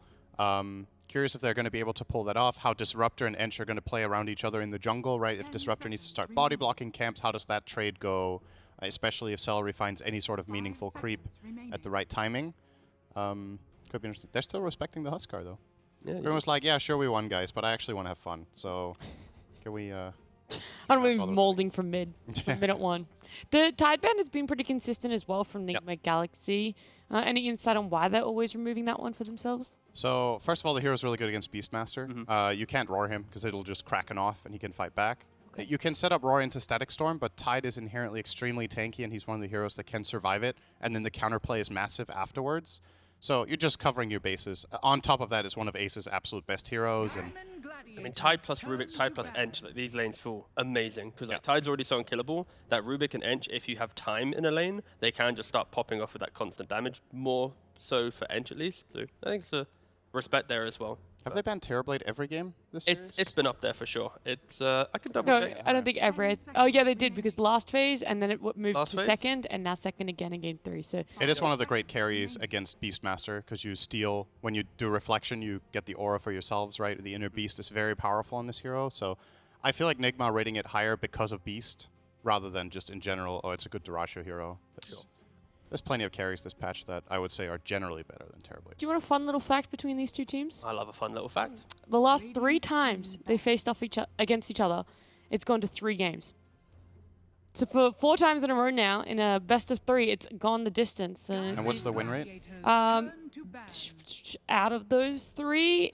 Curious if they're going to be able to pull that off, how Disruptor and Ench are going to play around each other in the jungle, right? If Disruptor needs to start body blocking camps, how does that trade go? Especially if Celery finds any sort of meaningful creep at the right timing. Could be interesting. They're still respecting the Huskar, though. Yeah, Everyone's like, yeah, sure we won, guys, but I actually want to have fun. So can we... I don't know, bother. molding from minute one. The Tide Band has been pretty consistent as well from Enigma Galaxy. Any insight on why they're always removing that one for themselves? So, first of all, the hero's really good against Beastmaster. You can't roar him because it'll just Kraken off and he can fight back. You can set up Roar into Static Storm, but Tide is inherently extremely tanky and he's one of the heroes that can survive it, and then the counterplay is massive afterwards. So you're just covering your bases. On top of that, it's one of Ace's absolute best heroes. And I mean, Tide plus Rubik, Tide plus Ench, like, these lanes feel amazing because like, Tide's already so unkillable that Rubik and Ench, if you have time in a lane, they can just start popping off with that constant damage, more so for Ench at least. So I think it's a respect there as well. have they banned Terrorblade every game this series? It's been up there for sure. It's I can double No, check. I don't think ever. Oh, yeah, they did because last phase and then it moved Last to phase? second and now second again in game 3. So It is one of the great carries against Beastmaster because you steal, when you do Reflection, you get the aura for yourselves, right? The Inner Beast is very powerful on this hero. So I feel like Nigma rating it higher because of Beast rather than just in general, oh, it's a good Durasho hero. There's plenty of carries this patch that I would say are generally better than Terrorblade. do you want a fun little fact between these two teams? I love a fun little fact. The last 3 times they faced off against each other, it's gone to 3 games. So for 4 times in a row now, in a best of 3, it's gone the distance. And what's the win rate? Out of those 3,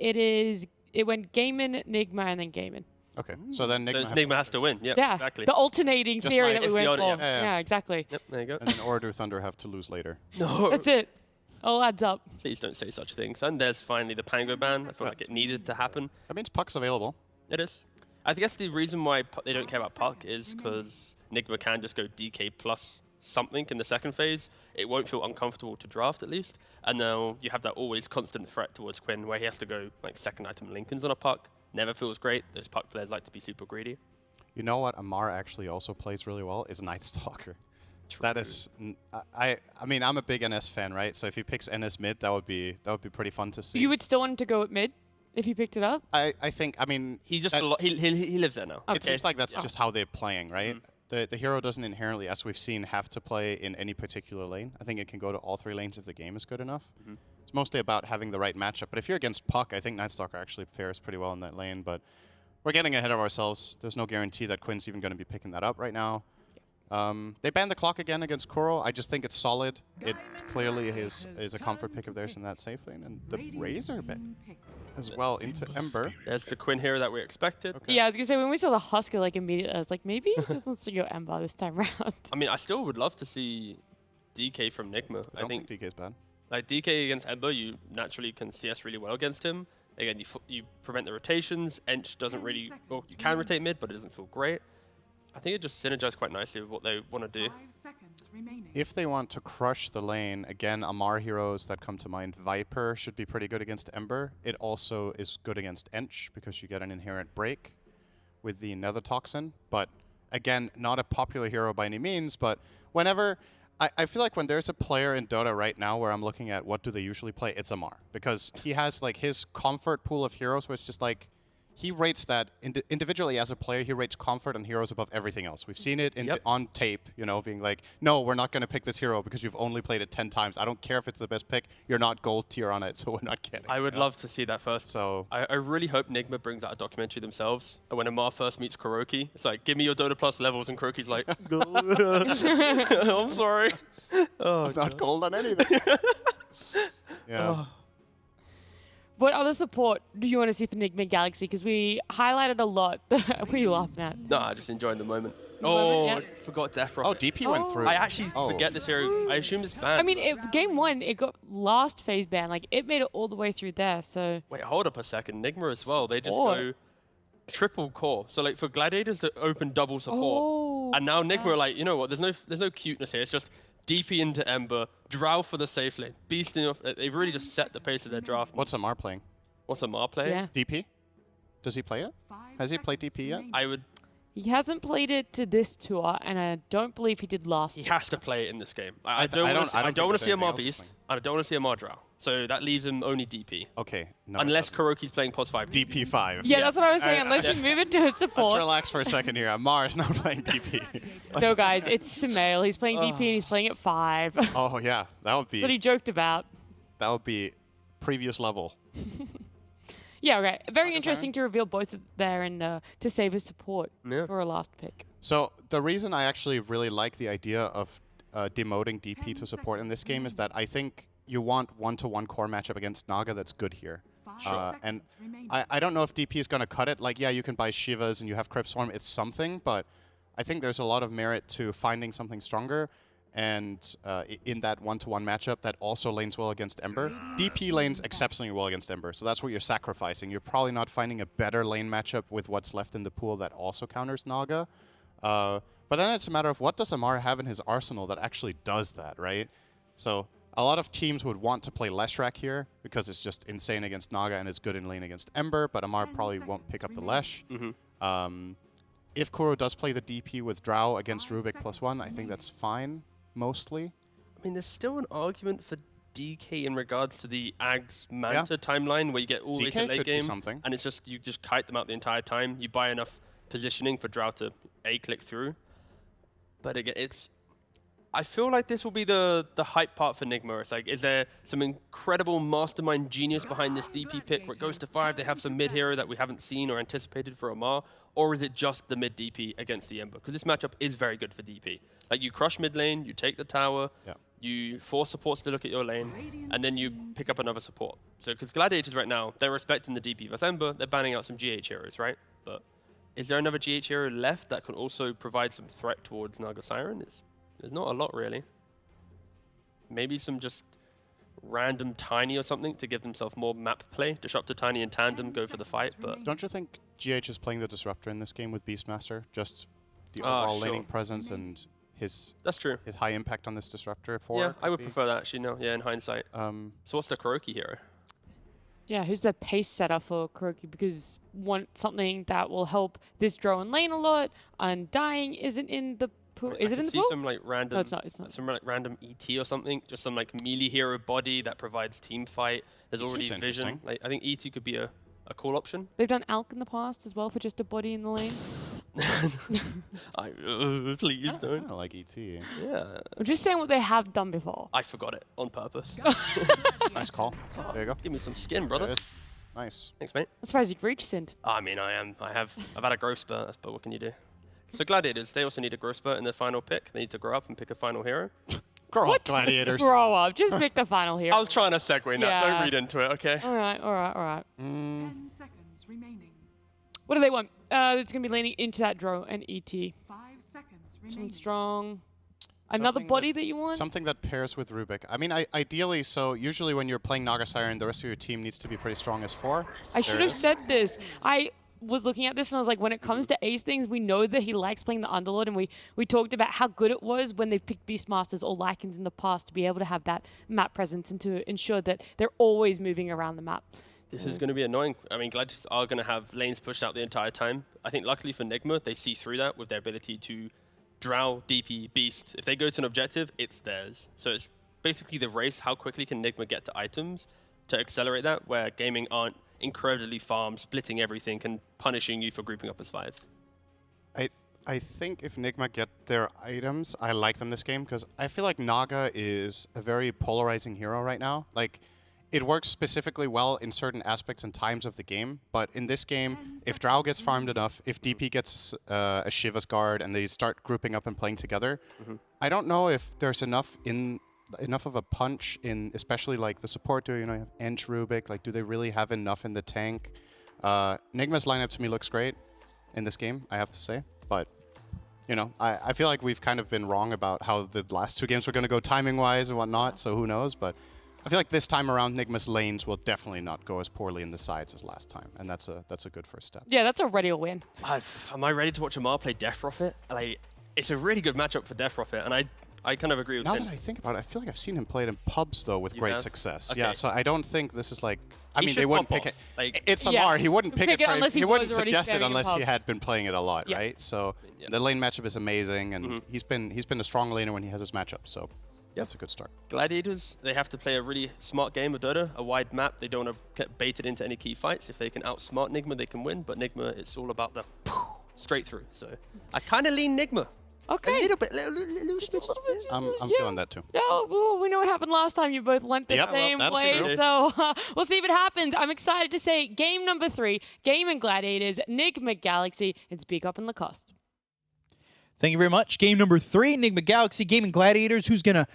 it went Gaimin, Nigma, and then Gaimin. Okay, so then So Nigma, it's Nigma has to win. Yep, Yeah, exactly. the alternating Just theory like that we it's went the for. order, Yeah, exactly. Yep, there you go. and then Order Thunder have to lose later. No, That's it. All adds up. please don't say such things. And there's finally the Pango ban. I feel like it needed to happen. That means Puck's available. It is. I guess the reason why they don't care about Puck is because Nigma can just go DK plus something in the second phase. It won't feel uncomfortable to draft at least. And now you have that always constant threat towards Quinn where he has to go like second item Lincolns on a Puck. Never feels great. Those Puck players like to be super greedy. You know what Amar actually also plays really well is Night Stalker. That is, I mean, I'm a big NS fan, right? So if he picks NS mid, that would be pretty fun to see. You would still want him to go at mid if you picked it up? I think, I mean, He's just that- he lives there now. it seems like that's just how they're playing, right? Mm-hmm. The hero doesn't inherently, as we've seen, have to play in any particular lane. I think it can go to all 3 lanes if the game is good enough. Mm-hmm. It's mostly about having the right matchup. But if you're against Puck, I think Night Stalker actually fares pretty well in that lane. But we're getting ahead of ourselves. There's no guarantee that Quinn's even going to be picking that up right now. They banned the clock again against Kuro. I just think it's solid. It clearly is a comfort pick of theirs in that safe lane. And the Razor ban as well into Ember. There's the Quinn hero that we expected. Okay. Yeah, I was going to say, when we saw the Husker, like, immediately, I was like, maybe he just wants to go Ember this time round. I mean, I still would love to see DK from Nigma. I don't think DK's bad. Like DK against Ember, you naturally can CS really well against him. Again, you prevent the rotations. Ench doesn't really, well, you can rotate mid, but it doesn't feel great. I think it just synergizes quite nicely with what they want to do. 5 seconds remaining. If they want to crush the lane, again, Amar heroes that come to mind, Viper should be pretty good against Ember. It also is good against Ench because you get an inherent break with the Nether Toxin. But again, not a popular hero by any means, but whenever... I feel like when there's a player in Dota right now where I'm looking at what do they usually play, it's Amar. Because he has like his comfort pool of heroes where it's just like, he rates that individually as a player, he rates comfort and heroes above everything else. We've seen it on tape, you know, being like, no, we're not going to pick this hero because you've only played it 10 times. I don't care if it's the best pick. You're not gold tier on it, so we're not getting I would love to see that first. So I really hope Nigma brings out a documentary themselves. And when Amar first meets Kuroki, it's like, give me your Dota Plus levels, and Kuroki's like, I'm sorry. Oh, I'm not gold on anything. Yeah. What other support do you want to see for Enigma Galaxy? Because we highlighted a lot. What are you laughing at? No, I just enjoying the moment. moment, yeah. I forgot Death Oh, Rocket. DP went through. I actually Oh. forget this hero. I assume it's banned. I mean, game 1, it got last phase ban. Like, it made it all the way through there, so... Wait, hold up a second. Nigma as well. They just Or- go triple core. So like for gladiators, they open double support. Oh, And now Nigma are like, you know what? There's no cuteness here. It's just DP into Ember, Drow for the safe lane, beasting off. They've really just set the pace of their draft. What's Amar playing? What's Amar playing? yeah. DP? Does he play it? 5 Has he played seconds DP yet? remaining. I would He hasn't played it to this tour, and I don't believe he did last. He has to play it in this game. I don't want think to there's see a anything Mar else he's Beast, playing. and I don't want to see a Mar Drow. So that leaves him only DP. Okay. No, Unless it doesn't. Kuroki's playing POS 5 DP. DP5. Yeah, that's what I was saying. Unless you move it to a Let's support. relax for a second here. Amar is not playing DP. No, guys, it's Sumail. He's playing DP and he's playing at 5. That's Oh yeah, that would what he be joked about. previous level. Yeah, okay. Very Marcus interesting to reveal both of there and to save his support Yeah. for a last pick. So the reason I actually really like the idea of demoting DP to support in this game is that I think you want one-to-one core matchup against Naga that's good here. And I don't know if DP is going to cut it. Like, yeah, you can buy Shivas and you have Crypt Swarm. It's something, but I think there's a lot of merit to finding something stronger. And in that one-to-one matchup that also lanes well against Ember. DP lanes exceptionally well against Ember, so that's what you're sacrificing. You're probably not finding a better lane matchup with what's left in the pool that also counters Naga. But then it's a matter of what does Amar have in his arsenal that actually does that, right? So a lot of teams would want to play Leshrac here because it's just insane against Naga and it's good in lane against Ember, but Amar probably won't pick up the Lesh. If Kuro does play the DP with Drow against Rubik +1, I think that's fine. Mostly. I mean, there's still an argument for DK in regards to the Ags Manta timeline where you get all the way DK to late could be game, something. and it's just you just kite them out the entire time. You buy enough positioning for Drow to click through. But again, I feel like this will be the hype part for Nigma. It's like, is there some incredible mastermind genius behind this DP pick where it goes to 5? They have some mid hero that we haven't seen or anticipated for Amar, or is it just the mid DP against the Ember? Because this matchup is very good for DP. Like, you crush mid lane, you take the tower, you force supports to look at your lane, and then you pick up another support. So, because Gladiators right now, they're respecting the DP versus Ember, they're banning out some GH heroes, right? But is there another GH hero left that can also provide some threat towards Naga Siren? There's not a lot, really. Maybe some just random Tiny or something to give themselves more map play. Disruptor Tiny and Tandem go for the fight, but... Don't you think GH is playing the Disruptor in this game with Beastmaster? Just the overall sure. laning presence and his That's true. high impact on this Disruptor Yeah, I would be. prefer that, actually, no. Yeah, in hindsight. So what's the Kuroki hero? Yeah, who's the pace setter for Kuroki? Because want something that will help this drone lane a lot. Undying isn't in the pool. Is it in the see pool? some like random, No, it's not. It's not. some like random ET or something. Just some like melee hero body that provides team fight. There's already seems vision. interesting. Like I think ET could be a cool option. They've done Alk in the past as well for just a body in the lane. Please I don't. don't like ET. Yeah, I'm just saying what they have done before. I forgot it on purpose. Nice call. There you go. Give me some skin, There brother. it is. Nice. Thanks, mate. I'm surprised you reached Sint. I mean, I've had a growth spurt, but what can you do? So Gladiators, they also need a growth spurt in their final pick. They need to grow up and pick a final hero. Grow up, Gladiators. Grow up. Just pick the final here. I was trying to segue now. Yeah. Don't read into it, okay? All right, all right, all right. 10 seconds remaining. What do they want? It's going to be leaning into that drone and ET. 5 seconds Something remaining. strong. Another Something body that you want? Something that pairs with Rubik. I mean, ideally, so usually when you're playing Naga Siren, the rest of your team needs to be pretty strong as 4. I should have said this. I was looking at this and I was like, when it comes to Ace things, we know that he likes playing the Underlord, and we talked about how good it was when they've picked Beastmasters or Lycans in the past to be able to have that map presence and to ensure that they're always moving around the map. This is going to be annoying. I mean, Gladiators are going to have lanes pushed out the entire time. I think luckily for Nigma, they see through that with their ability to Drow, DP, Beast. If they go to an objective, it's theirs. So it's basically the race. How quickly can Nigma get to items to accelerate that, where gaming aren't incredibly farmed, splitting everything, and punishing you for grouping up as 5. I think if Nigma get their items, I like them this game because I feel like Naga is a very polarizing hero right now. Like, it works specifically well in certain aspects and times of the game, but in this game, if Drow gets farmed enough, if DP gets a Shiva's Guard and they start grouping up and playing together, I don't know if there's enough of a punch in, especially like the support duo, you know, you have Ench, Rubik, like do they really have enough in the tank? Nigma's lineup to me looks great in this game, I have to say, but you know, I feel like we've kind of been wrong about how the last 2 games were going to go timing-wise and whatnot, so who knows, but I feel like this time around, Nigma's lanes will definitely not go as poorly in the sides as last time, and that's a good first step. Yeah, that's already a win. Am I ready to watch Amar play Death Prophet? Like, it's a really good matchup for Death Prophet, and I kind of agree with Now him. that I think about it, I feel like I've seen him play it in pubs though with You great have? success. Okay. Yeah, so I don't think this is like. I He mean, should they wouldn't pop pick off. it. Like, It's Yeah. Amar. He wouldn't pick it. unless he He was wouldn't already suggest it spamming in unless he pubs. had been playing it a lot, Yeah. right? So Yeah. the lane matchup is amazing, and Mhm. he's been a strong laner when he has his matchups. So that's a good start. Gladiators, they have to play a really smart game of Dota, a wide map. They don't want to get baited into any key fights. If they can outsmart Nigma, they can win. But Nigma, it's all about the straight through. So I kind of lean Nigma. Okay. A little bit. Just a little bit. I'm Yeah. feeling that too. Oh, well, we know what happened last time. You both went the Yep, same that's way, true. so we'll see if it happens. I'm excited to say game number 3, Game and Gladiators, Enigma Galaxy, and Speak Up in Lacoste. Thank you very much. Game number 3, Enigma Galaxy, Game and Gladiators. Who's going to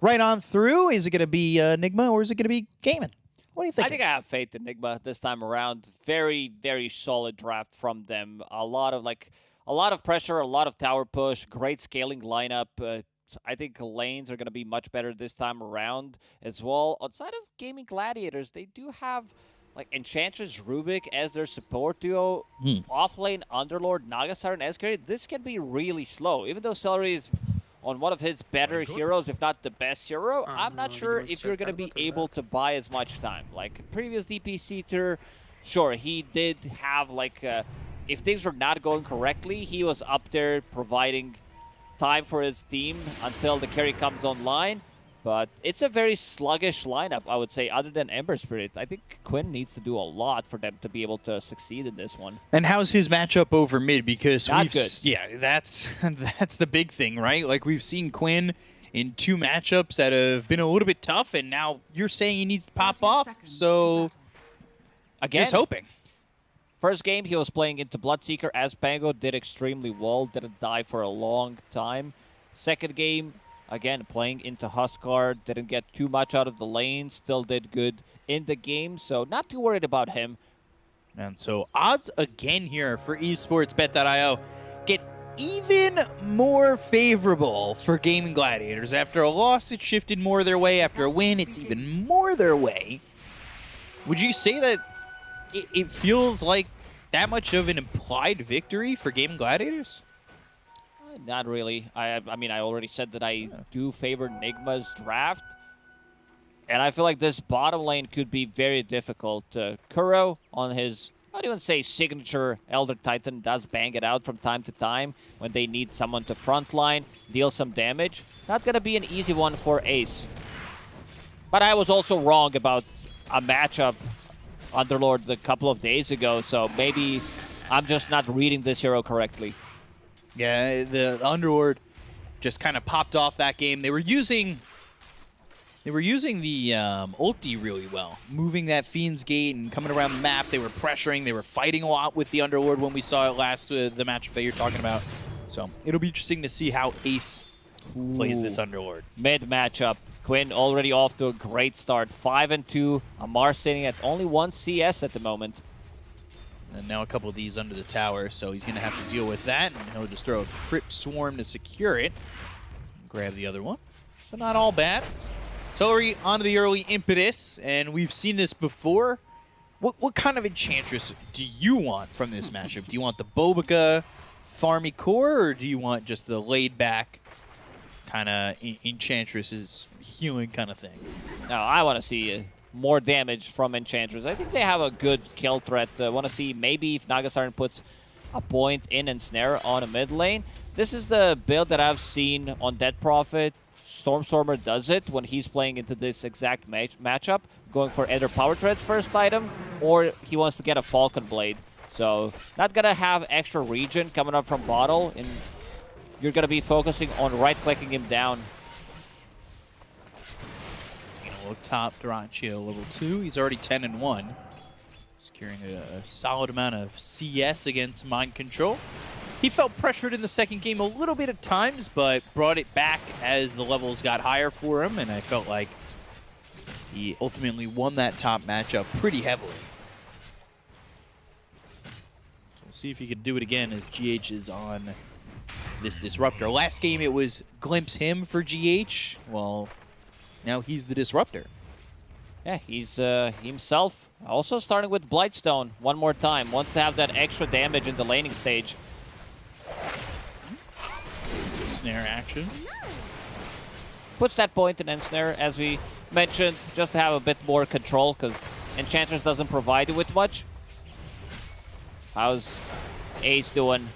right on through? Is it going to be Enigma or is it going to be Gaming? What do you think? I think I have faith in Enigma this time around. Very, very solid draft from them. A lot of pressure, a lot of tower push, great scaling lineup. I think lanes are going to be much better this time around as well. Outside of Gaming Gladiators, they do have like Enchantress Rubik as their support duo. Offlane Underlord, Nagasar, and Eskari. This can be really slow. Even though Celery is on one of his better heroes, if not the best hero, I'm not sure if you're going to be able to buy as much time. Like previous DPC tour, sure, he did have like, if things were not going correctly, he was up there providing time for his team until the carry comes online. But it's a very sluggish lineup, I would say, other than Ember Spirit. I think Quinn needs to do a lot for them to be able to succeed in this one. And how's his matchup over mid? Because Not we've good. Yeah, that's the big thing, right? Like we've seen Quinn in 2 matchups that have been a little bit tough, and now you're saying he needs to pop 30 off. seconds to So battle. Again, here's hoping. first game, he was playing into Bloodseeker as Pango, did extremely well, didn't die for a long time. Second game, again, playing into Huskar, didn't get too much out of the lane, still did good in the game, so not too worried about him. And so odds again here for esportsbet.io get even more favorable for Gaming Gladiators. After a loss, it shifted more their way. After a win, it's even more their way. Would you say that it feels like that much of an implied victory for Gaming Gladiators? Not really. I mean, I already said that I do favor Nigma's draft. And I feel like this bottom lane could be very difficult. Kuro on his, I don't even say signature Elder Titan, does bang it out from time to time when they need someone to frontline, deal some damage. Not going to be an easy one for Ace. But I was also wrong about a matchup Underlord a couple of days ago, so maybe I'm just not reading this hero correctly. Yeah, the Underlord just kind of popped off that game. They were using the ulti really well, moving that Fiend's Gate and coming around the map. They were pressuring, they were fighting a lot with the Underlord when we saw it last, the matchup that you're talking about. So it'll be interesting to see how Ace plays this Underlord. Mid matchup. Quinn already off to a great start. 5-2. Amar sitting at only 1 CS at the moment. And now a couple of these under the tower, so he's going to have to deal with that. And he'll just throw a Crypt Swarm to secure it. Grab the other one. So not all bad. Celery onto the early impetus, and we've seen this before. What kind of Enchantress do you want from this matchup? Do you want the Bobica farmy core, or do you want just the laid-back kind of Enchantress's healing kind of thing? Now, I want to see more damage from Enchantress. I think they have a good kill threat. I want to see maybe if Nagasarn puts a point in and snare on a mid lane. This is the build that I've seen on Dead Prophet. Stormstormer does it when he's playing into this exact matchup, going for either Power Tread's first item, or he wants to get a Falcon Blade. So, not going to have extra regen coming up from bottle, and you're going to be focusing on right-clicking him down. Taking a look top, Durantio level 2. He's already 10-1. Securing a solid amount of CS against Mind Control. He felt pressured in the second game a little bit at times, but brought it back as the levels got higher for him, and I felt like he ultimately won that top matchup pretty heavily. So we'll see if he can do it again as GH is on this Disruptor. Last game it was Glimpse him for GH. Well, now he's the Disruptor. Yeah, he's himself. Also starting with Blightstone one more time. Wants to have that extra damage in the laning stage. Snare action. puts that point in Ensnare, as we mentioned, just to have a bit more control, because Enchantress doesn't provide you with much. How's Ace doing?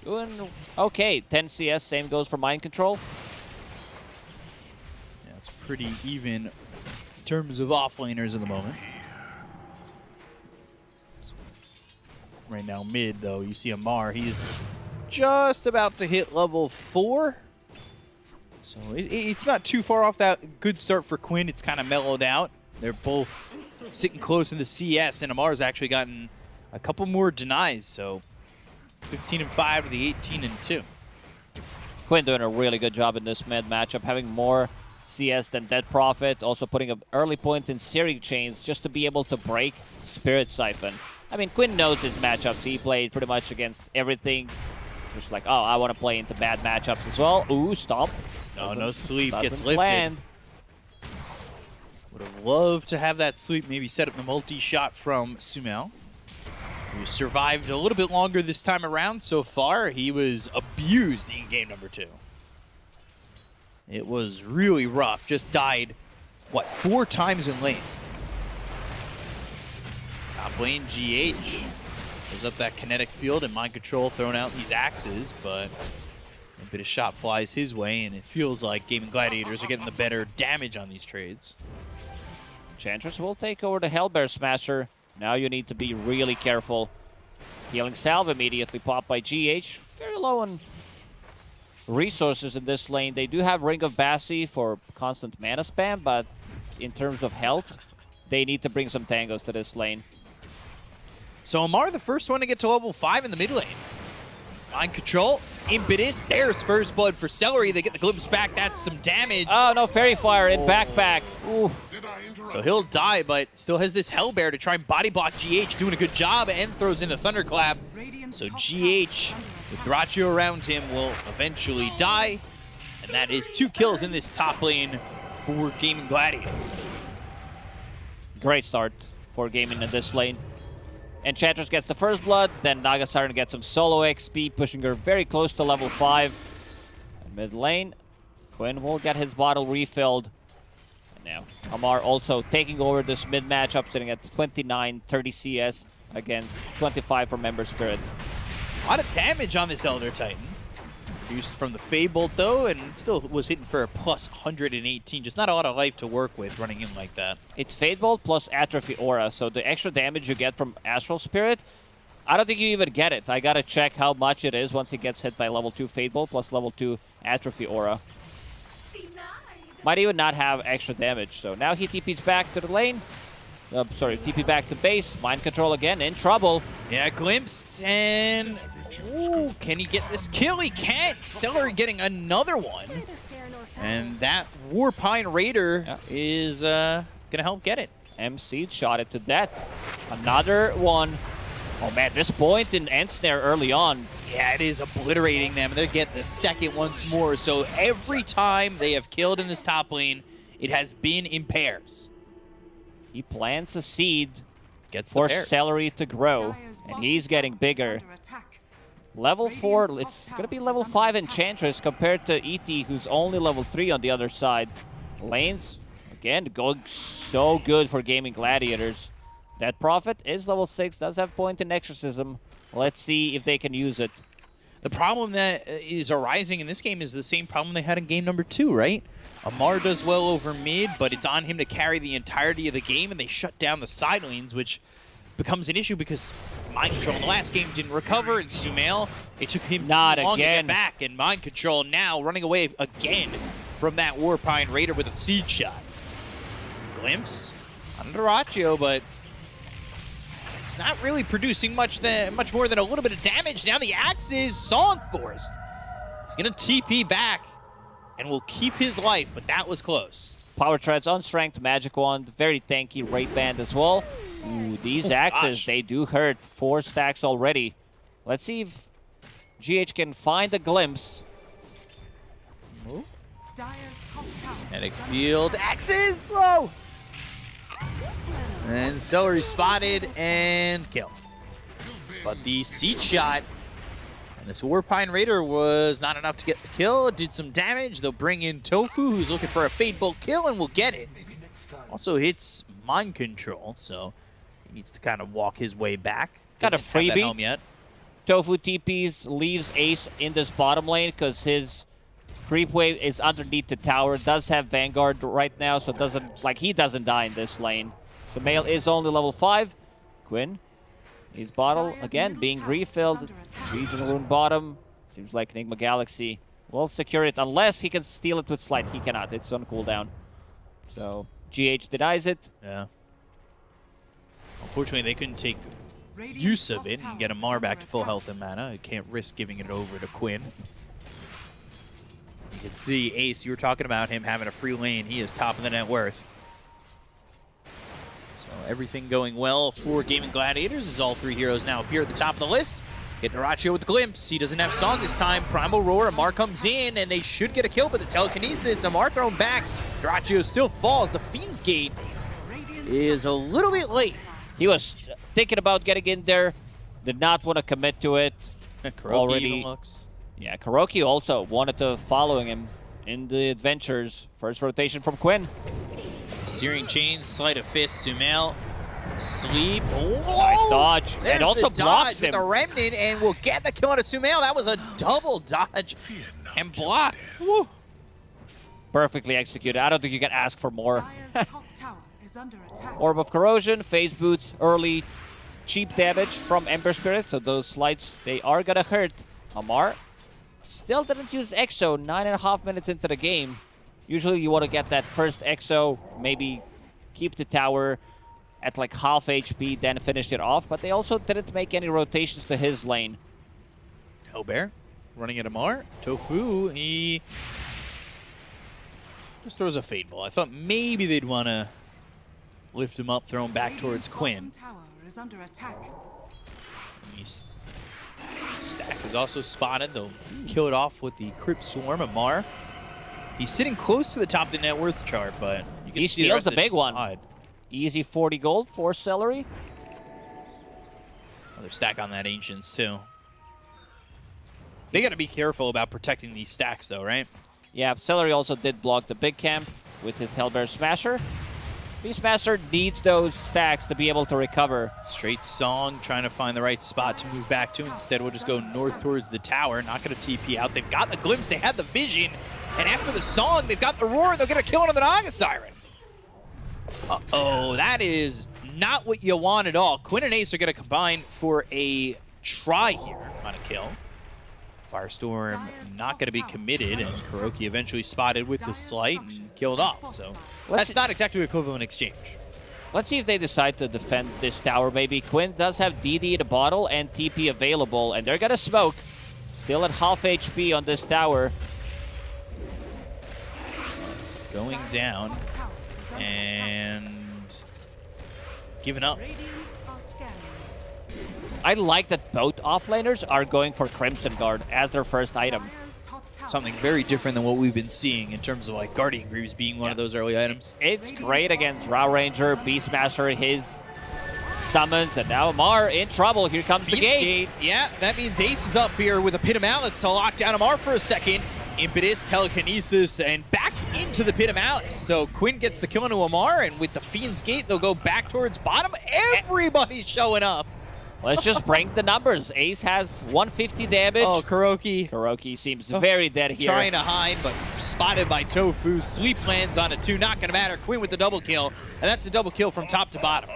Doing okay. 10 CS, same goes for Mind Control. Yeah, it's pretty even in terms of offlaners at the moment. Right now, mid, though, you see Amar. He's just about to hit level 4. So it's not too far off that good start for Quinn. It's kind of mellowed out. They're both sitting close in the CS, and Amar's actually gotten a couple more denies. So 15-5 to the 18-2. Quinn doing a really good job in this mid matchup, having more CS than Dead Prophet, also putting an early point in Searing Chains just to be able to break Spirit Siphon. I mean, Quinn knows his matchups. He played pretty much against everything. Just like, oh, I want to play into bad matchups as well. Ooh, stomp. No sleep gets Doesn't lifted. land. Would have loved to have that sleep maybe set up the multi-shot from Sumail, who survived a little bit longer this time around so far. He was abused in game number 2. It was really rough. Just died, what, 4 times in lane. Top lane, GH. Goes up that kinetic field and Mind Control throwing out these axes, but a bit of shot flies his way, and it feels like Gaming Gladiators are getting the better damage on these trades. Enchantress will take over the Hellbear Smasher. Now you need to be really careful. Healing Salve immediately popped by GH. Very low on resources in this lane. They do have Ring of Bassi for constant mana spam, but in terms of health, they need to bring some tangos to this lane. So Amar, the first one to get to level 5 in the mid lane. Mind Control, Impetus, there's first blood for Celery. They get the glimpse back, that's some damage. Oh, no, Fairy Fire in backpack. Oof. So he'll die, but still has this Hellbear to try and body block GH, doing a good job, and throws in the Thunderclap. So GH, with Dyrachyo around him, will eventually die. And that is 2 kills in this top lane for Gaming Gladiators. Great start for gaming in this lane. Enchantress gets the first blood, then Naga Siren gets some solo XP, pushing her very close to level 5. And mid lane, Quinn will get his bottle refilled. And now Amar also taking over this mid matchup, sitting at 29, 30 CS against 25 for Member Spirit. A lot of damage on this Elder Titan. Reduced from the Fable though, and still was hitting for a plus 118. Just not a lot of life to work with running in like that. It's Fade Bolt plus Atrophy Aura, so the extra damage you get from Astral Spirit, I don't think you even get it. I gotta check how much it is once he gets hit by level 2 Fade Bolt plus level 2 Atrophy Aura. Might even not have extra damage, so now he TP's back to the lane. TP back to base. Mind Control again, in trouble. Yeah, Glimpse, and ooh, can he get this kill? He can't. Celery getting another one. And that Warpine Raider is going to help get it. MC shot it to death. Another one. Oh man, this point in Ensnare early on. Yeah, it is obliterating them. They'll get the second once more. So every time they have killed in this top lane, it has been in pairs. He plants a seed Gets for the pair. Celery to grow, and he's getting bigger. Level 4, it's going to be level 5 Enchantress compared to ET, who's only level 3 on the other side. Lanes, again, going so good for Gaming Gladiators. That Prophet is level 6, does have point in Exorcism. Let's see if they can use it. The problem that is arising in this game is the same problem they had in game number 2, right? Amar does well over mid, but it's on him to carry the entirety of the game, and they shut down the side lanes, which becomes an issue because Mind Control in the last game didn't recover, and Sumail, it took him Not too long to again. get back, and Mind Control now running away again from that Warpine Raider with a Seed Shot. Glimpse on Dyrachyo, but it's not really producing much more than a little bit of damage. Now the Axes, Song Forest. He's going to TP back and will keep his life, but that was close. Power Treads on Strength, Magic Wand, very tanky Raid Band as well. Ooh, these axes, gosh. they do hurt. 4 stacks already. Let's see if GH can find a glimpse. Kinetic Field, Axes, whoa! And Celery spotted and killed. But the Seed Shot And this Warpine Raider was not enough to get the kill. Did some damage. They'll bring in Tofu, who's looking for a Fade Bolt kill, and will get it. Also hits Mind Control, so he needs to kind of walk his way back. Got a Doesn't have that freebie. helm yet. Tofu TPs, leaves Ace in this bottom lane because his creep wave is underneath the tower. Does have Vanguard right now, so he doesn't die in this lane. So Male is only level 5. Quinn, his bottle again being refilled. Regional Rune bottom. Seems like Enigma Galaxy will secure it unless he can steal it with Slide. He cannot. It's on cooldown. So GH denies it. Yeah. Unfortunately, they couldn't take use of it and get Amar back to full health and mana. I can't risk giving it over to Quinn. You can see Ace, you were talking about him having a free lane. He is top of the net worth. So everything going well for Gaming Gladiators as all 3 heroes now appear at the top of the list. Get Narachio with the glimpse. He doesn't have Song this time. Primal Roar, Amar comes in, and they should get a kill, but the telekinesis, Amar thrown back. Narachio still falls. The Fiend's Gate is a little bit late. He was thinking about getting in there. Did not want to commit to it. Kuroki even looks. Yeah, Kuroki also wanted to follow him in the adventures. First rotation from Quinn. Searing Chains, Sleight of Fist, Sumail, Sleep. Oh, Nice dodge. There's And also the dodge blocks with him. the Remnant, and will get the kill on a Sumail. That was a double dodge and block. Woo. Perfectly executed. I don't think you can ask for more. Dire's top tower is under attack. Orb of Corrosion, Phase Boots, early cheap damage from Ember Spirit, so those slides, they are gonna hurt. Amar still didn't use Exo 9.5 minutes into the game. Usually you want to get that first Exo, maybe keep the tower at like half HP, then finish it off, but they also didn't make any rotations to his lane. Hellbear running at Amar. Tofu, he just throws a Fade Ball. I thought maybe they'd want to lift him up, throw him back towards Quinn. Bottom tower is under attack. Stack is also spotted. They'll kill it off with the Crypt Swarm. Amar, he's sitting close to the top of the net worth chart, but you can He see the steals rest the of his big one. squad. Easy 40 gold for Celery. Another stack on that Ancients, too. They got to be careful about protecting these stacks, though, right? Yeah, Celery also did block the big camp with his Hellbear Smasher. Beastmaster needs those stacks to be able to recover. Straight Song trying to find the right spot to move back to. Instead, we'll just go north towards the tower. Not going to TP out. They've got the glimpse. They had the vision. And after the Song, they've got the roar. They'll get a kill on the Naga Siren. Uh-oh, that is not what you want at all. Quinn and Ace are going to combine for a try here on a kill. Firestorm not going to be committed, and Kuroki eventually spotted with the slight and killed off. So that's not exactly equivalent exchange. Let's see if they decide to defend this tower. Maybe Quinn does have DD in the bottle and TP available, and they're going to smoke. Still at half HP on this tower. Going down and giving up. Radiant are scanning. I like that both offlaners are going for Crimson Guard as their first item. Dire's top tower Something very different than what we've been seeing in terms of like Guardian Greaves being one of those early items. It's great against Raw Ranger, Beastmaster, his summons, and now Amar in trouble. Here comes the gate. Yeah, that means Ace is up here with a Pit of Malice to lock down Amar for a second. Impetus, Telekinesis, and back into the Pit of Malice. So Quinn gets the kill into Amar, and with the Fiend's Gate, they'll go back towards bottom. Everybody's showing up. Let's just bring the numbers. Ace has 150 damage. Oh, Kuroki Kuroki seems very dead here. trying to hide, but spotted by Tofu. Sleep lands on a 2, not going to matter. Quinn with the double kill, and that's a double kill from top to bottom.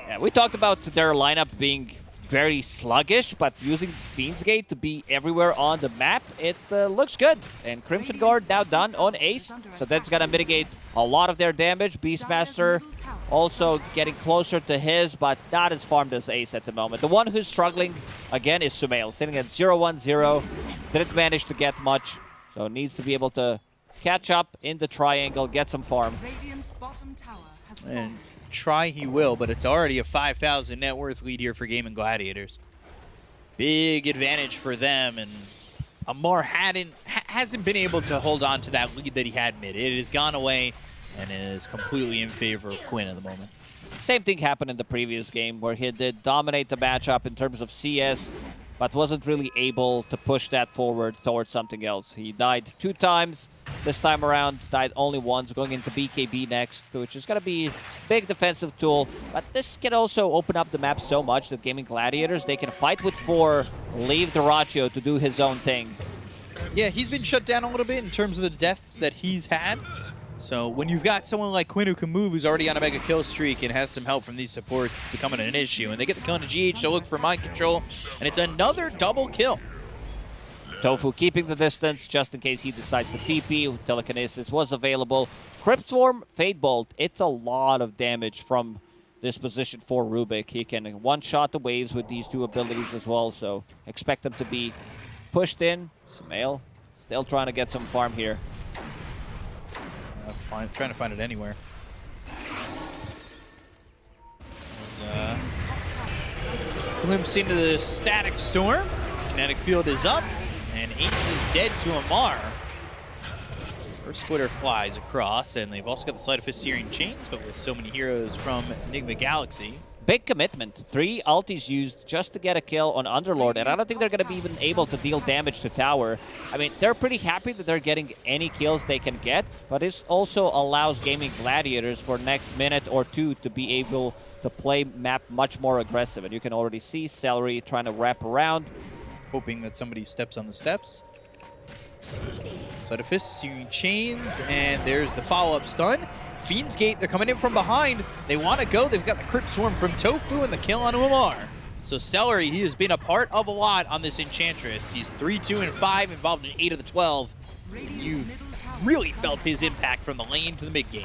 Yeah, we talked about their lineup being very sluggish, but using Fiend's Gate to be everywhere on the map, it looks good. And Crimson Guard now done on Ace, so that's going to mitigate a lot of their damage. Beastmaster also getting closer to his, but not as farmed as Ace at the moment. The one who's struggling, again, is Sumail, sitting at 0-1-0. Didn't manage to get much, so needs to be able to catch up in the triangle, get some farm. Radiant's bottom tower has And fallen. try he will, but it's already a 5,000 net worth lead here for Gaming Gladiators. Big advantage for them, and Amar hasn't been able to hold on to that lead that he had mid. It has gone away and is completely in favor of Quinn at the moment. Same thing happened in the previous game where he did dominate the matchup in terms of CS. but wasn't really able to push that forward towards something else. He died 2 times this time around, died only once, going into BKB next, which is going to be a big defensive tool. But this can also open up the map so much that Gaming Gladiators, they can fight with 4, leave Dyrachyo to do his own thing. Yeah, he's been shut down a little bit in terms of the deaths that he's had. So when you've got someone like Quinn who can move, who's already on a mega kill streak and has some help from these supports, it's becoming an issue. And they get the kill into GH to look for mind control, and it's another double kill. Tofu keeping the distance just in case he decides to TP. Telekinesis was available. Crypt Swarm, Fade Bolt. It's a lot of damage from this position for Rubik. He can one-shot the waves with these 2 abilities as well, so expect him to be pushed in. Sumail still trying to get some farm here. Trying to find it anywhere. Glimpse into the Static Storm. Kinetic Field is up, and Ace is dead to Amar. First Splitter flies across, and they've also got the Sleight of Fist Searing Chains, but with so many heroes from Enigma Galaxy. Big commitment. 3 ultis used just to get a kill on Underlord, and I don't think they're going to be even able to deal damage to tower. I mean, they're pretty happy that they're getting any kills they can get, but this also allows Gaming Gladiators for next minute or 2 to be able to play map much more aggressive. And you can already see Celery trying to wrap around. Hoping that somebody steps on the steps. Sleight of Fist, Searing Chains, and there's the follow-up stun. Fiend's Gate, they're coming in from behind. They want to go. They've got the Crypt Swarm from Tofu and the kill on Umar. So Celery, he has been a part of a lot on this Enchantress. He's 3, 2, and 5, involved in 8 of the 12. You've really felt his impact from the lane to the mid-game.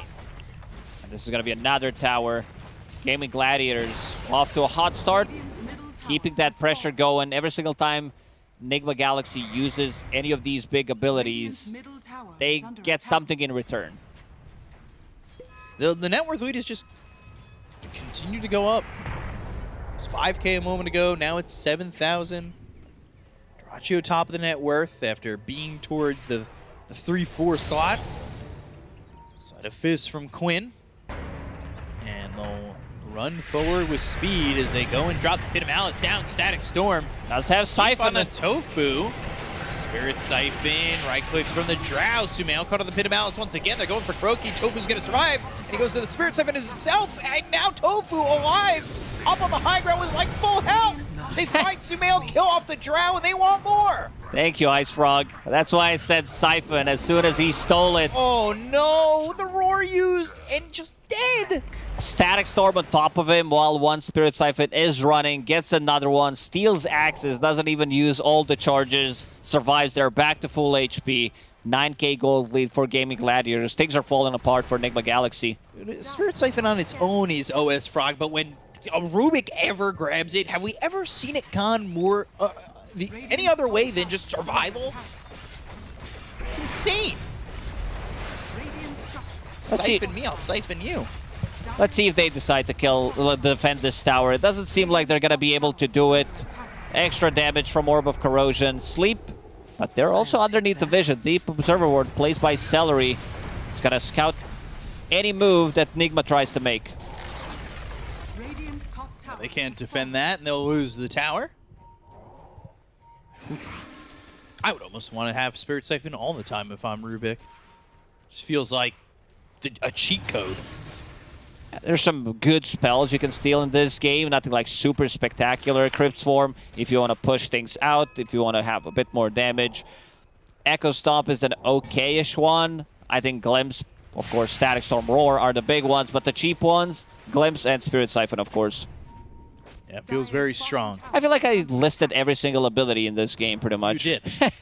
And this is going to be another tower. Gaming Gladiators off to a hot start, keeping that pressure going. Every single time Enigma Galaxy uses any of these big abilities, they get something in return. The net worth lead is just continue to go up. It's 5K a moment ago. Now it's 7,000. Dyrachyo top of the net worth after being towards the 3-4 slot. Sleight of Fist from Quinn. And they'll run forward with speed as they go and drop the Pit of Malice down. Static Storm. Does have Siphon on the Tofu. Spirit Siphon, right clicks from the Drow. Sumail caught on the Pit of Malice once again. They're going for Kroki. Tofu's going to survive. And he goes to the Spirit Siphon himself. And now Tofu alive. Up on the high ground with like full health. They fight Sumail, kill off the Drow, and they want more. Thank you, Ice Frog. That's why I said Siphon as soon as he stole it. Oh no, the Roar used and just dead. Static Storm on top of him while one Spirit Siphon is running, gets another one, steals axes, doesn't even use all the charges, survives there, back to full HP. 9K gold lead for Gaming Gladiators. Things are falling apart for Enigma Galaxy. Spirit Siphon on its own is OS Frog, but when a Rubik ever grabs it, have we ever seen it gone more any other way than just survival? It's insane. Siphon me, I'll siphon you. Let's see if they decide to defend this tower. It doesn't seem like they're going to be able to do it. Extra damage from Orb of Corrosion. Sleep, but they're also underneath the vision. Deep Observer Ward plays by Celery. It's going to scout any move that Enigma tries to make. They can't defend that, and they'll lose the tower. I would almost want to have Spirit Siphon all the time if I'm Rubik. Just feels like a cheat code. There's some good spells you can steal in this game. Nothing like super spectacular. Crypt Swarm, if you want to push things out, if you want to have a bit more damage. Echo Stomp is an okay-ish one. I think Glimpse, of course, Static Storm, Roar are the big ones, but the cheap ones, Glimpse and Spirit Siphon, of course. Yeah, it feels very strong. I feel like I listed every single ability in this game, pretty much. You did.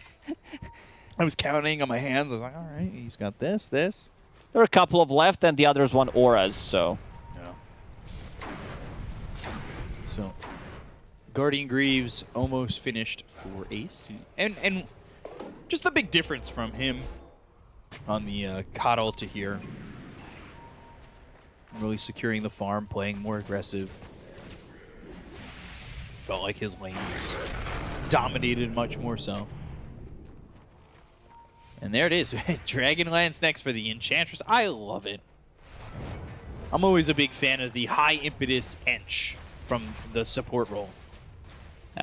I was counting on my hands. I was like, all right, he's got this. There are a couple of left, and the others want auras, so... Yeah. So, Guardian Greaves almost finished for Ace. And just the big difference from him on the Coddle to here. Really securing the farm, playing more aggressive. Felt like his lane was dominated much more so. And there it is. Dragonlance next for the Enchantress. I love it. I'm always a big fan of the high impetus Ench from the support role.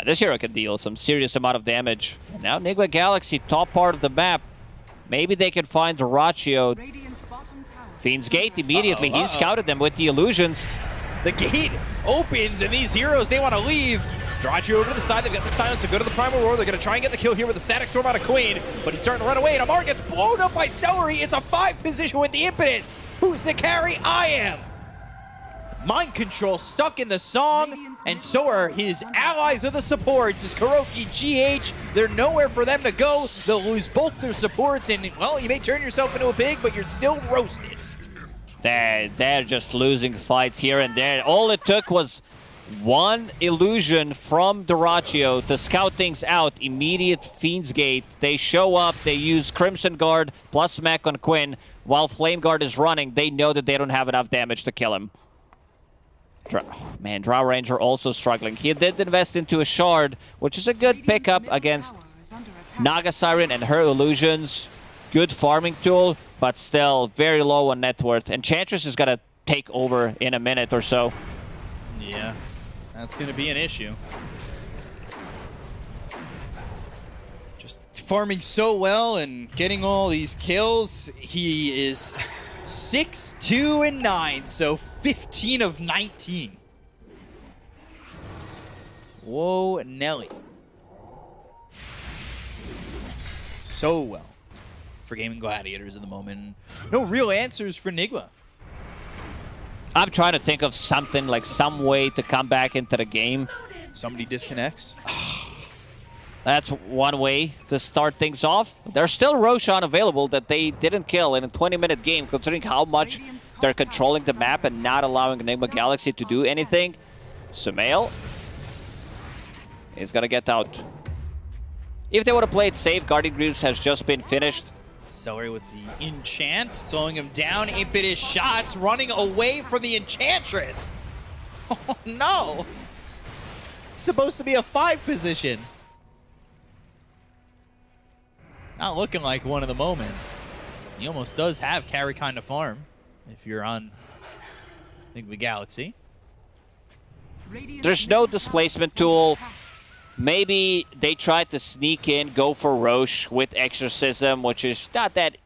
This hero can deal some serious amount of damage. Now Enigma Galaxy, top part of the map. Maybe they can find Dyrachyo. Radiant's bottom tower. Fiend's Gate immediately. He Uh-oh. scouted them with the illusions. The gate opens, and these heroes, they want to leave. Dyrachyo over to the side. They've got the silence to go to the Primal Roar. They're going to try and get the kill here with the Static Storm out of Queen. But he's starting to run away, and Amar gets blown up by Celery. It's a 5 position with the impetus. Who's the carry? I am. Mind control stuck in the song, and so are his allies of the supports. Is Kuroki, GH. They're nowhere for them to go. They'll lose both their supports, and, well, you may turn yourself into a pig, but you're still roasted. They're just losing fights here and there. All it took was one illusion from Dyrachyo to scout things out. Immediate Fiend's Gate. They show up. They use Crimson Guard plus Mech on Quinn. While Flame Guard is running, they know that they don't have enough damage to kill him. Man, Drow Ranger also struggling. He did invest into a Shard, which is a good pickup against Tower is under attack. Naga Siren and her illusions. Good farming tool, but still very low on net worth. Enchantress is going to take over in a minute or so. Yeah, that's going to be an issue. Just farming so well and getting all these kills. He is 6, 2, and 9, so 15 of 19. Whoa, Nelly. So well for Gaming Gladiators at the moment. No real answers for Nigma. I'm trying to think of something, like some way to come back into the game. Somebody disconnects. That's one way to start things off. There's still Roshan available that they didn't kill in a 20-minute game, considering how much they're controlling the map and not allowing Enigma Galaxy to do anything. Sumail is going to get out. If they would have played safe, Guardian Greaves has just been finished. Celery with the enchant, slowing him down. Impetus shots, running away from the Enchantress. Oh no! Supposed to be a 5 position. Not looking like one at the moment. He almost does have carry kind of farm if you're on Enigma Galaxy. Radiant's There's no middle displacement tower is under tool. attack. Maybe they tried to sneak in, go for Roche with Exorcism, which is not that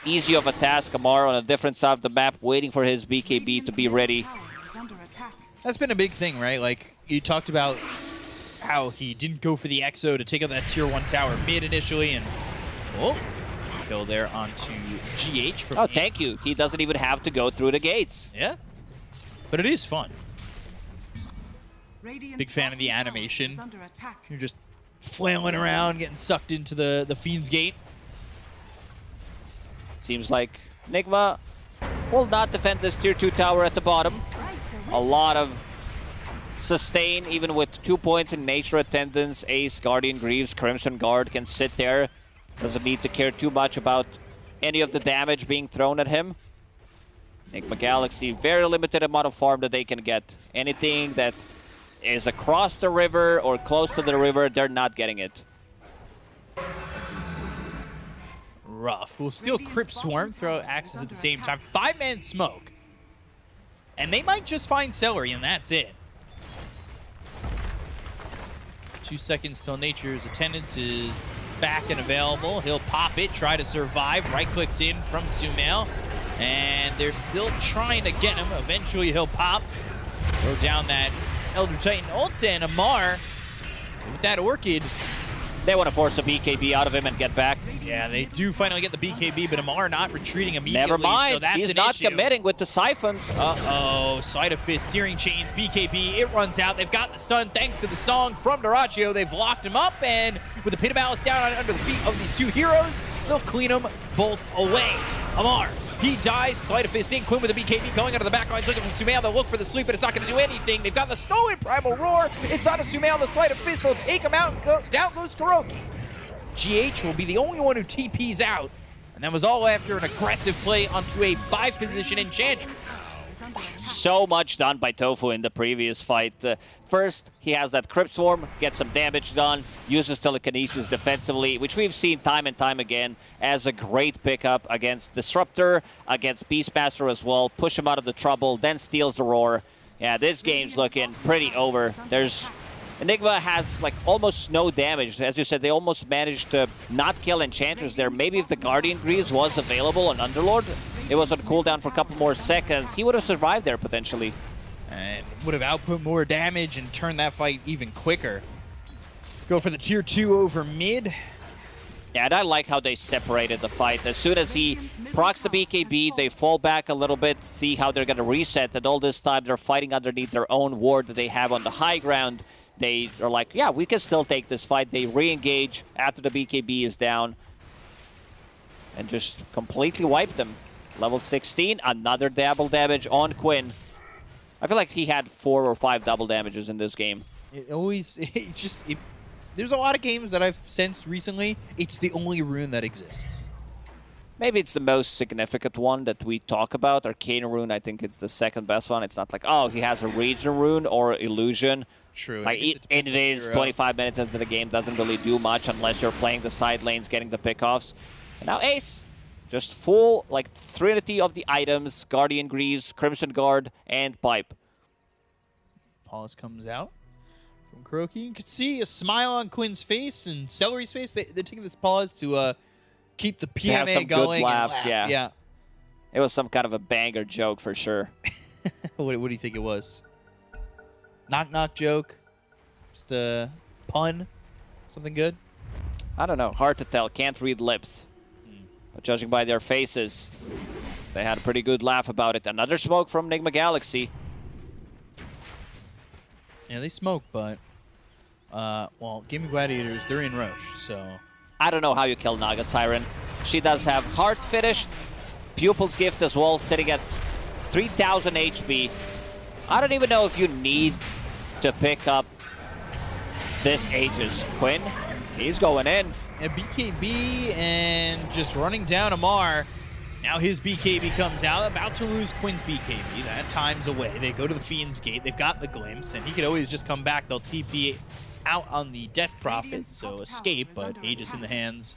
easy of a task. Amar on a different side of the map, waiting for his BKB to be ready. Tower is under attack. That's been a big thing, right? Like, you talked about how he didn't go for the Exo to take out that tier 1 tower mid initially, and oh, kill there onto GH. From Oh, thank you. He doesn't even have to go through the gates. Yeah, but it is fun. Radiant's Big fan of the bottom tower animation. is under attack. You're just flailing around, getting sucked into the Fiend's Gate. Seems like Enigma will not defend this tier 2 tower at the bottom. A lot of sustain, even with 2 points in Nature Attendance. Ace, Guardian Greaves, Crimson Guard can sit there. Doesn't need to care too much about any of the damage being thrown at him. Enigma Galaxy, very limited amount of farm that they can get. Anything that is across the river or close to the river, they're not getting it. This is rough. We'll steal Crypt Swarm, throw axes at the same time. 5-man smoke. And they might just find Celery, and that's it. 2 seconds till Nature's Attendance is back and available. He'll pop it, try to survive. Right-clicks in from Sumail. And they're still trying to get him. Eventually he'll pop. Throw down that Elder Titan ult, and Amar with that Orchid. They want to force a BKB out of him and get back. Yeah, they do finally get the BKB, but Amar not retreating immediately. Never mind. So that's He's an not issue. committing with the siphons. Uh-oh. Sleight of Fist, Searing Chains, BKB. It runs out. They've got the stun thanks to the song from Dyrachyo. They've locked him up, and with the Pit of Malice down under the feet of these 2 heroes, they'll clean them both away. Amar, he dies. Sleight of Fist in. Quinn with the BKB going out of the back lines, looking for Sumail. They'll look for the sleep, but it's not going to do anything. They've got the stolen Primal Roar. It's on a Sumail. The Sleight of Fist. They'll take him out, and down goes Kuroki. GH will be the only one who TPs out. And that was all after an aggressive play onto a 5-position Enchantress. So much done by Tofu in the previous fight. First, he has that Crypt Swarm, gets some damage done, uses telekinesis defensively, which we've seen time and time again as a great pickup against Disruptor, against Beastmaster as well. Push him out of the trouble, then steals the Roar. Yeah, this game's looking pretty over. There's Enigma has like almost no damage. As you said, they almost managed to not kill Enchanters there. Maybe if the Guardian Grease was available on Underlord, it was on cooldown for a couple more seconds, he would have survived there potentially. And would have output more damage and turned that fight even quicker. Go for the tier 2 over mid. Yeah, and I like how they separated the fight. As soon as he procs the BKB, they fall back a little bit, see how they're going to reset, and all this time they're fighting underneath their own ward that they have on the high ground. They are like, yeah, we can still take this fight. They re-engage after the BKB is down and just completely wipe them. Level 16, another double damage on Quinn. I feel like he had 4 or 5 double damages in this game. There's a lot of games that I've sensed recently. It's the only rune that exists. Maybe it's the most significant one that we talk about. Arcane Rune, I think it's the second best one. It's not like, oh, he has a Region Rune or Illusion. True. Like, Invis, 25 minutes into the game doesn't really do much unless you're playing the side lanes, getting the pickoffs. And now Ace, just full, like, trinity of the items, Guardian Grease, Crimson Guard, and Pipe. Pause comes out from Kuroki. You can see a smile on Quinn's face and Celery's face. They're taking this pause to keep the They have PMA some going. good and laughs, laugh. yeah. It was some kind of a banger joke for sure. What do you think it was? Knock joke? Just a pun? Something good? I don't know. Hard to tell. Can't read lips. But judging by their faces, they had a pretty good laugh about it. Another smoke from Enigma Galaxy. Yeah, they smoke, but well, Gaming Gladiators, they're in rush, so I don't know how you kill Naga Siren. She does have Heart finished, Pupil's Gift as well, sitting at 3,000 HP. I don't even know if you need to pick up this Aegis. Quinn, he's going in. and BKB and just running down Amar. Now his BKB comes out, about to lose Quinn's BKB. That time's away. They go to the Fiend's Gate. They've got the Glimpse, and he could always just come back. They'll TP out on the Death Prophet, so escape, but Aegis in the hands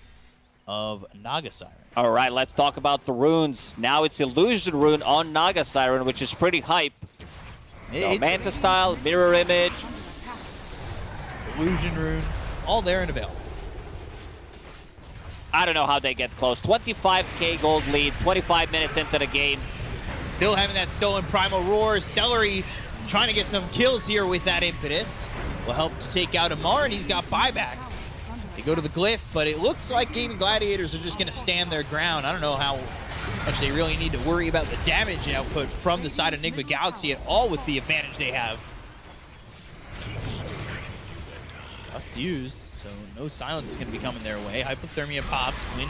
of Naga Siren. All right, let's talk about the runes. Now it's Illusion Rune on Naga Siren, which is pretty hype. So Manta Style, Mirror Image. Illusion Rune, all there and available. I don't know how they get close. 25k gold lead, 25 minutes into the game. Still having that stolen Primal Roar. Celery trying to get some kills here with that impetus. Will help to take out Amar, and he's got buyback. They go to the Glyph, but it looks like Gaming Gladiators are just going to stand their ground. I don't know how much they really need to worry about the damage output from the side of Enigma Galaxy at all with the advantage they have. Just used, so no silence is going to be coming their way. Hypothermia pops. Quinn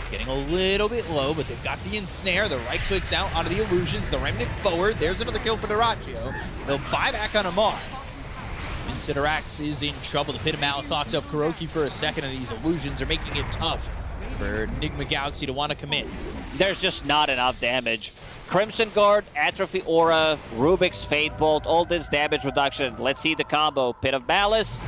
getting a little bit low, but they've got the ensnare. The right clicks out onto the illusions. The remnant forward. There's another kill for Duraccio. They'll buy back on Amar. Siderax is in trouble. The Pit of Malice locks up Kuroki for a second, and these illusions are making it tough for Enigma Galaxy to want to commit. There's just not enough damage. Crimson Guard, Atrophy Aura, Rubik's Fate Bolt, all this damage reduction. Let's see the combo. Pit of Malice.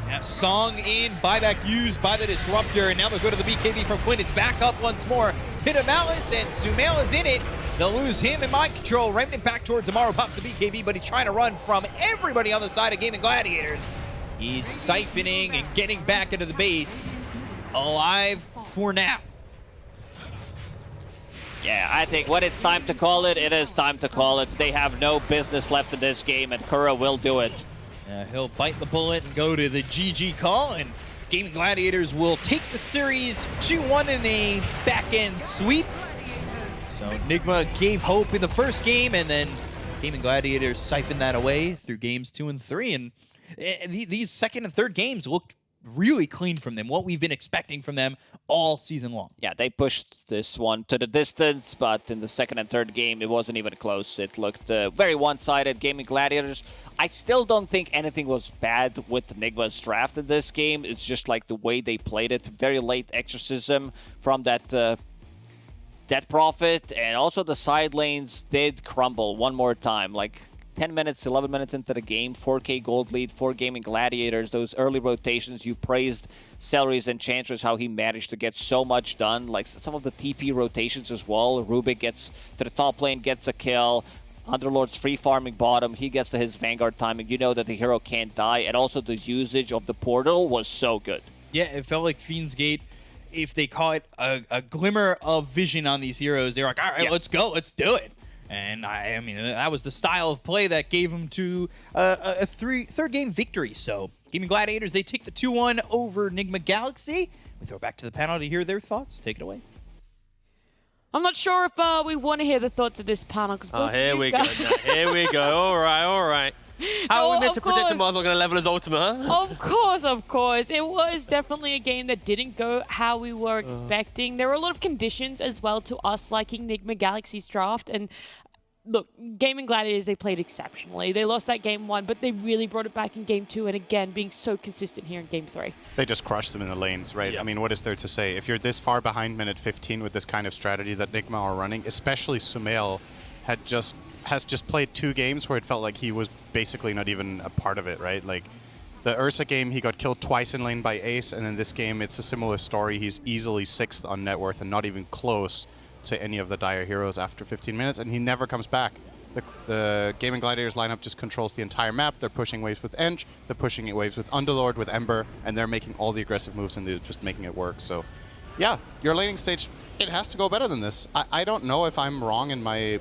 Yeah, Song in, buyback used by the Disruptor, and now they'll go to the BKB from Quinn. It's back up once more. Pit of Malice, and Sumail is in it. They'll lose him in mind control. Remnant back towards Amaru, pops the BKB, but he's trying to run from everybody on the side of Gaming Gladiators. He's siphoning and getting back into the base. Alive for now. Yeah, I think when it's time to call it, it is time to call it. They have no business left in this game, and Kura will do it. He'll bite the bullet and go to the GG call, and Gaming Gladiators will take the series 2-1 in a back-end sweep. So Enigma gave hope in the first game, and then Gaming Gladiators siphoned that away through games 2 and 3. And these second and third games looked really clean from them, what we've been expecting from them all season long. Yeah, they pushed this one to the distance, but in the second and third game, it wasn't even close. It looked very one-sided. Gaming Gladiators, I still don't think anything was bad with Enigma's draft in this game. It's just like the way they played it. Very late exorcism from that Death Prophet, and also the side lanes did crumble one more time. Like 10 minutes, 11 minutes into the game, 4k gold lead for Gaming Gladiators. Those early rotations, you praised Celery's Enchantress, how he managed to get so much done. Like some of the TP rotations as well. Rubik gets to the top lane, gets a kill. Underlord's free farming bottom. He gets to his Vanguard timing. You know that the hero can't die. And also the usage of the portal was so good. Yeah, it felt like Fiend's Gate, if they caught a glimmer of vision on these heroes, they were like, all right, let's go, let's do it. And I mean, that was the style of play that gave them to a third game victory. So, Gaming Gladiators, they take the 2-1 over Enigma Galaxy. We throw it back to the panel to hear their thoughts. Take it away. I'm not sure if we want to hear the thoughts of this panel. Here we go. Now. Here we go. All right. How are we meant to predict a Mars not going to level his ultimate, huh? Of course. It was definitely a game that didn't go how we were expecting. There were a lot of conditions as well to us liking Enigma Galaxy's draft. And look, Gaming Gladiators, they played exceptionally. They lost that game 1, but they really brought it back in game 2. And again, being so consistent here in game 3. They just crushed them in the lanes, right? Yeah. I mean, what is there to say? If you're this far behind minute 15 with this kind of strategy that Nigma are running, especially Sumail has just played 2 games where it felt like he was basically not even a part of it, right? Like the Ursa game, he got killed twice in lane by Ace, and in this game, it's a similar story. He's easily 6th on net worth and not even close to any of the Dire heroes after 15 minutes, and he never comes back. The Gaming Gladiators lineup just controls the entire map. They're pushing waves with Eng, they're pushing waves with Underlord, with Ember, and they're making all the aggressive moves and they're just making it work. So, yeah, your laning stage, it has to go better than this. I don't know if I'm wrong in my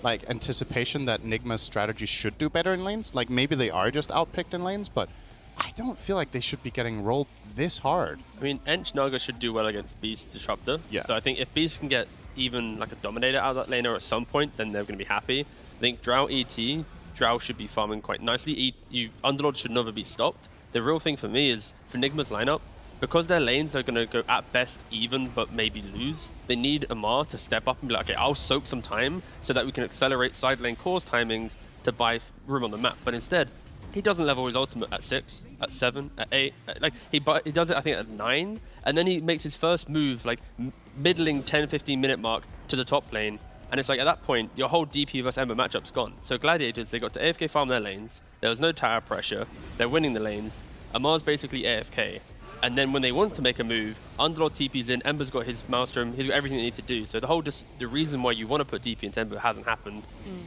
anticipation that Nigma's strategy should do better in lanes. Like, maybe they are just outpicked in lanes, but I don't feel like they should be getting rolled this hard. I mean, Ench Naga should do well against Beast Disruptor. Yeah. So I think if Beast can get even like a Dominator out of that laner at some point, then they're going to be happy. I think Drow ET, Drow should be farming quite nicely. Underlord should never be stopped. The real thing for me is, for Nigma's lineup, because their lanes are going to go at best even, but maybe lose, they need Amar to step up and be like, okay, I'll soak some time so that we can accelerate side lane cores timings to buy room on the map. But instead, he doesn't level his ultimate at 6, at 7, at 8. He does it, I think, at 9, and then he makes his first move, like middling 10-15 minute mark to the top lane. And it's like, at that point, your whole DP vs Ember matchup's gone. So Gladiators, they got to AFK farm their lanes. There was no tower pressure. They're winning the lanes. Amar's basically AFK. And then when they want to make a move, Underlord TP's in, Ember's got his Maelstrom, he's got everything they need to do. So the reason why you want to put DP into Ember hasn't happened.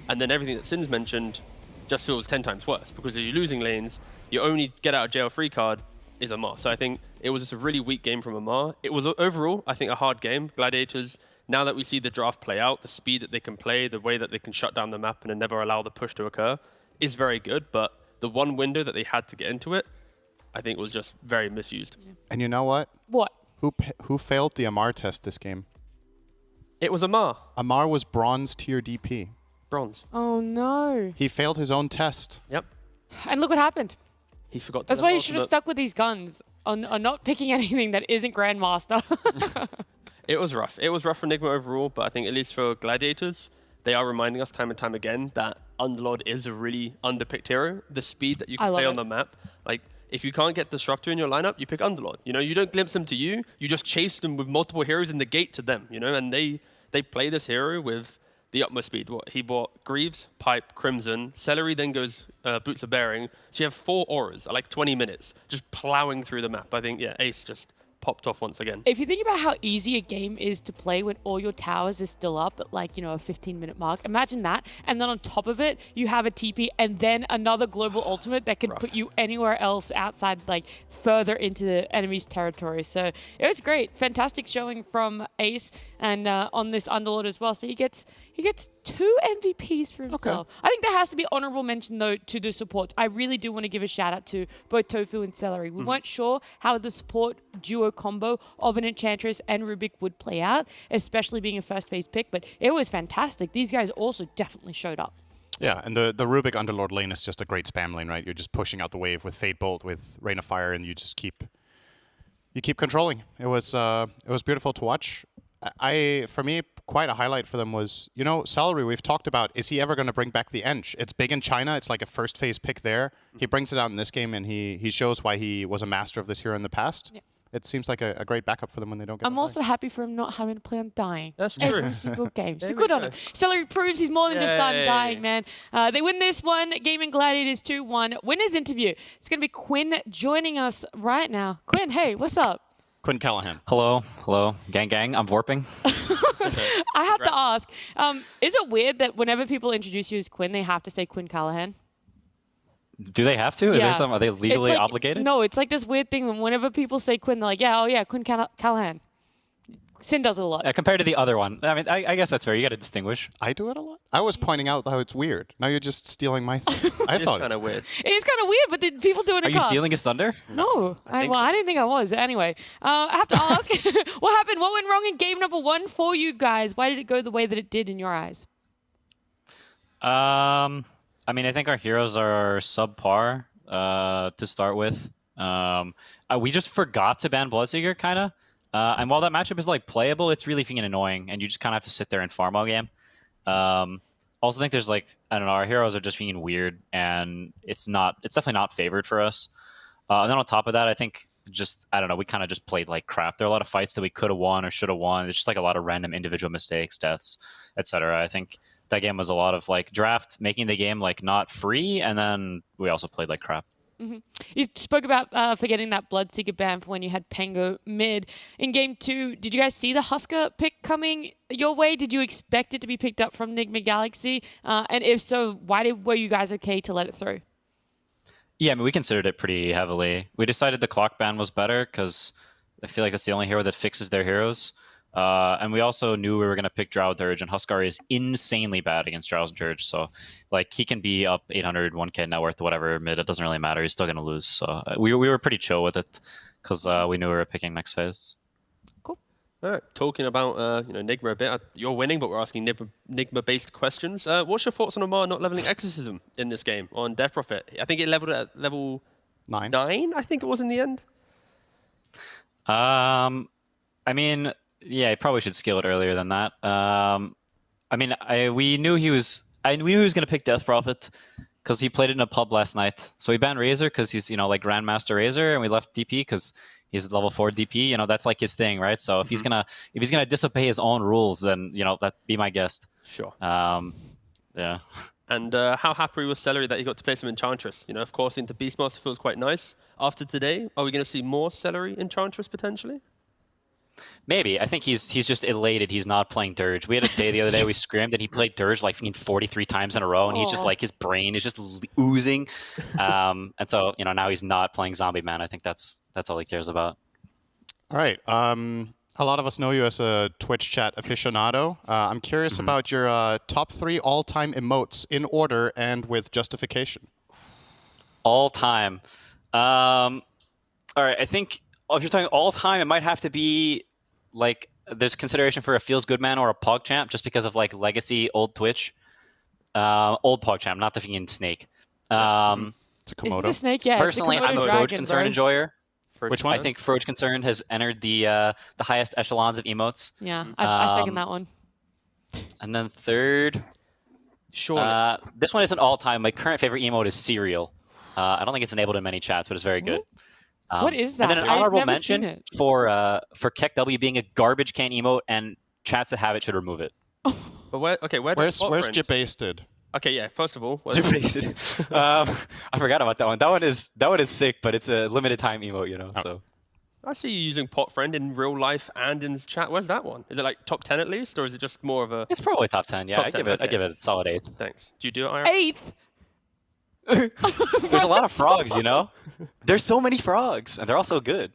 And then everything that Sin's mentioned just feels 10 times worse, because if you're losing lanes, your only get out of jail free card is Amar. So I think it was just a really weak game from Amar. It was overall, I think, a hard game. Gladiators, now that we see the draft play out, the speed that they can play, the way that they can shut down the map and then never allow the push to occur is very good. But the one window that they had to get into it, I think was just very misused. And you know what? What? Who failed the Amar test this game? It was Amar. Amar was bronze tier DP. Bronze. Oh, no. He failed his own test. Yep. And look what happened. He forgot to That's why level you should have ultimate. stuck with these guns on not picking anything that isn't Grandmaster. It was rough. It was rough for Enigma overall, but I think at least for Gladiators, they are reminding us time and time again that Underlord is a really underpicked hero. The speed that you I can love play on it. the map, like if you can't get Disruptor in your lineup, you pick Underlord. You know, you don't glimpse them to you. You just chase them with multiple heroes and negate to them. You know, and they play this hero with the utmost speed. What he bought: Greaves, Pipe, Crimson. Celery then goes Boots of Bearing. So you have 4 auras at like 20 minutes, just plowing through the map. I think Ace just popped off once again. If you think about how easy a game is to play when all your towers are still up at like, a 15-minute mark, imagine that. And then on top of it, you have a TP and then another global ultimate that could put you anywhere else outside, like further into the enemy's territory. So it was great. Fantastic showing from Ace and on this Underlord as well. So he gets 2 MVPs for himself. I think there has to be honorable mention, though, to the support. I really do want to give a shout out to both Tofu and Celery. We weren't sure how the support duo combo of an Enchantress and Rubik would play out, especially being a first phase pick, but it was fantastic. These guys also definitely showed up. Yeah, and the Rubik Underlord lane is just a great spam lane, right? You're just pushing out the wave with Fate Bolt, with Rain of Fire, and you just keep controlling. It was beautiful to watch. For me, quite a highlight for them was, Celery, we've talked about, is he ever going to bring back the Eng? It's big in China. It's like a first phase pick there. He brings it out in this game, and he shows why he was a master of this hero in the past. Yeah. It seems like a great backup for them when they don't get I'm also happy for him not having to play on dying. That's true. Every single game. So good on him. Celery proves he's more than just on dying, man. They win this one. Gaming Gladiators 2-1. Winners interview. It's going to be Quinn joining us right now. Quinn, hey, what's up? Quinn Callahan. Hello, gang. I'm warping. I have to ask, is it weird that whenever people introduce you as Quinn, they have to say Quinn Callahan? Do they have to? Is there Yeah. some? Are they It's legally like- obligated? No, it's like this weird thing. Whenever people say Quinn, they're like, yeah, Quinn Callahan. Sin does it a lot. Compared to the other one, I mean, I guess that's fair. You got to distinguish. I do it a lot. I was pointing out how it's weird. Now you're just stealing my thing. I It's thought kind of weird. It is kind of weird, but the people do it in Are you cars. stealing his thunder? No. think so. I didn't think I was. Anyway, I have to ask, what happened? What went wrong in game number 1 for you guys? Why did it go the way that it did in your eyes? I mean, I think our heroes are subpar to start with. We just forgot to ban Bloodseeker, kind of. And while that matchup is like playable, it's really freaking annoying, and you just kind of have to sit there and farm all game. Also think there's like, I don't know, our heroes are just being weird, and it's definitely not favored for us. And then on top of that, I think I don't know, we kind of just played like crap. There are a lot of fights that we could have won or should have won. It's just like a lot of random individual mistakes, deaths, etc. I think that game was a lot of like draft making the game like not free, and then we also played like crap. You spoke about forgetting that Bloodseeker ban for when you had Pango mid. In game 2, did you guys see the Husker pick coming your way? Did you expect it to be picked up from Nigma Galaxy? And if so, were you guys okay to let it through? Yeah, I mean, we considered it pretty heavily. We decided the clock ban was better because I feel like that's the only hero that fixes their heroes. And we also knew we were going to pick Drow Dirge, and Huskar is insanely bad against Drow Dirge. So, like, he can be up 800, 1k net worth, whatever, mid. It doesn't really matter. He's still going to lose. So, we were pretty chill with it because we knew we were picking next phase. Cool. All right, talking about Nigma a bit. You're winning, but we're asking Nigma-based questions. What's your thoughts on Omar not leveling Exorcism in this game on Death Prophet? I think it leveled at level 9, I think it was in the end. I mean, yeah, he probably should scale it earlier than that. I mean, we knew he was going to pick Death Prophet because he played it in a pub last night. So we banned Razor because he's, like Grandmaster Razor, and we left DP because he's level 4 DP. That's like his thing, right? So if he's gonna disobey his own rules, then that be my guest. Sure. Yeah. And how happy was Celery that he got to play some Enchantress? Of course, into Beastmaster feels quite nice. After today, are we going to see more Celery Enchantress potentially? Maybe. I think he's just elated he's not playing Dirge. We had a day the other day we scrimmed and he played Dirge like 43 times in a row, and he's just like, his brain is just oozing. And so, now he's not playing Zombie Man. I think that's all he cares about. All right. A lot of us know you as a Twitch chat aficionado. I'm curious about your top 3 all-time emotes in order and with justification. All time. All right. I think if you're talking all time, it might have to be like there's consideration for a Feels Good Man or a PogChamp just because of like legacy old Twitch. Old PogChamp, not the freaking snake. It's a Is it Komodo. a snake? Yeah. Personally, it's a I'm a Komodo Froge dragon, Concern bro. enjoyer. Which one? I think Froge Concern has entered the highest echelons of emotes. Yeah, I second that one. And then third, Sure. this one isn't all time. My current favorite emote is Cereal. I don't think it's enabled in many chats, but it's very good. What is that? And then an I've honorable never mention seen it. for Keck W being a garbage can emote, and chats that have it should remove it. But where's Where's Jabasted? Okay, yeah. First of all, I forgot about that one. That one is sick, but it's a limited time emote, So I see you using Pot Friend in real life and in chat. Where's that one? Is it like top 10 at least, or is it just more of a? it's probably top 10. Yeah, Top I 10, give okay. it a solid 8th. Thanks. Do you do it, Ira? 8th. There's a lot of frogs, There's so many frogs, and they're all so good.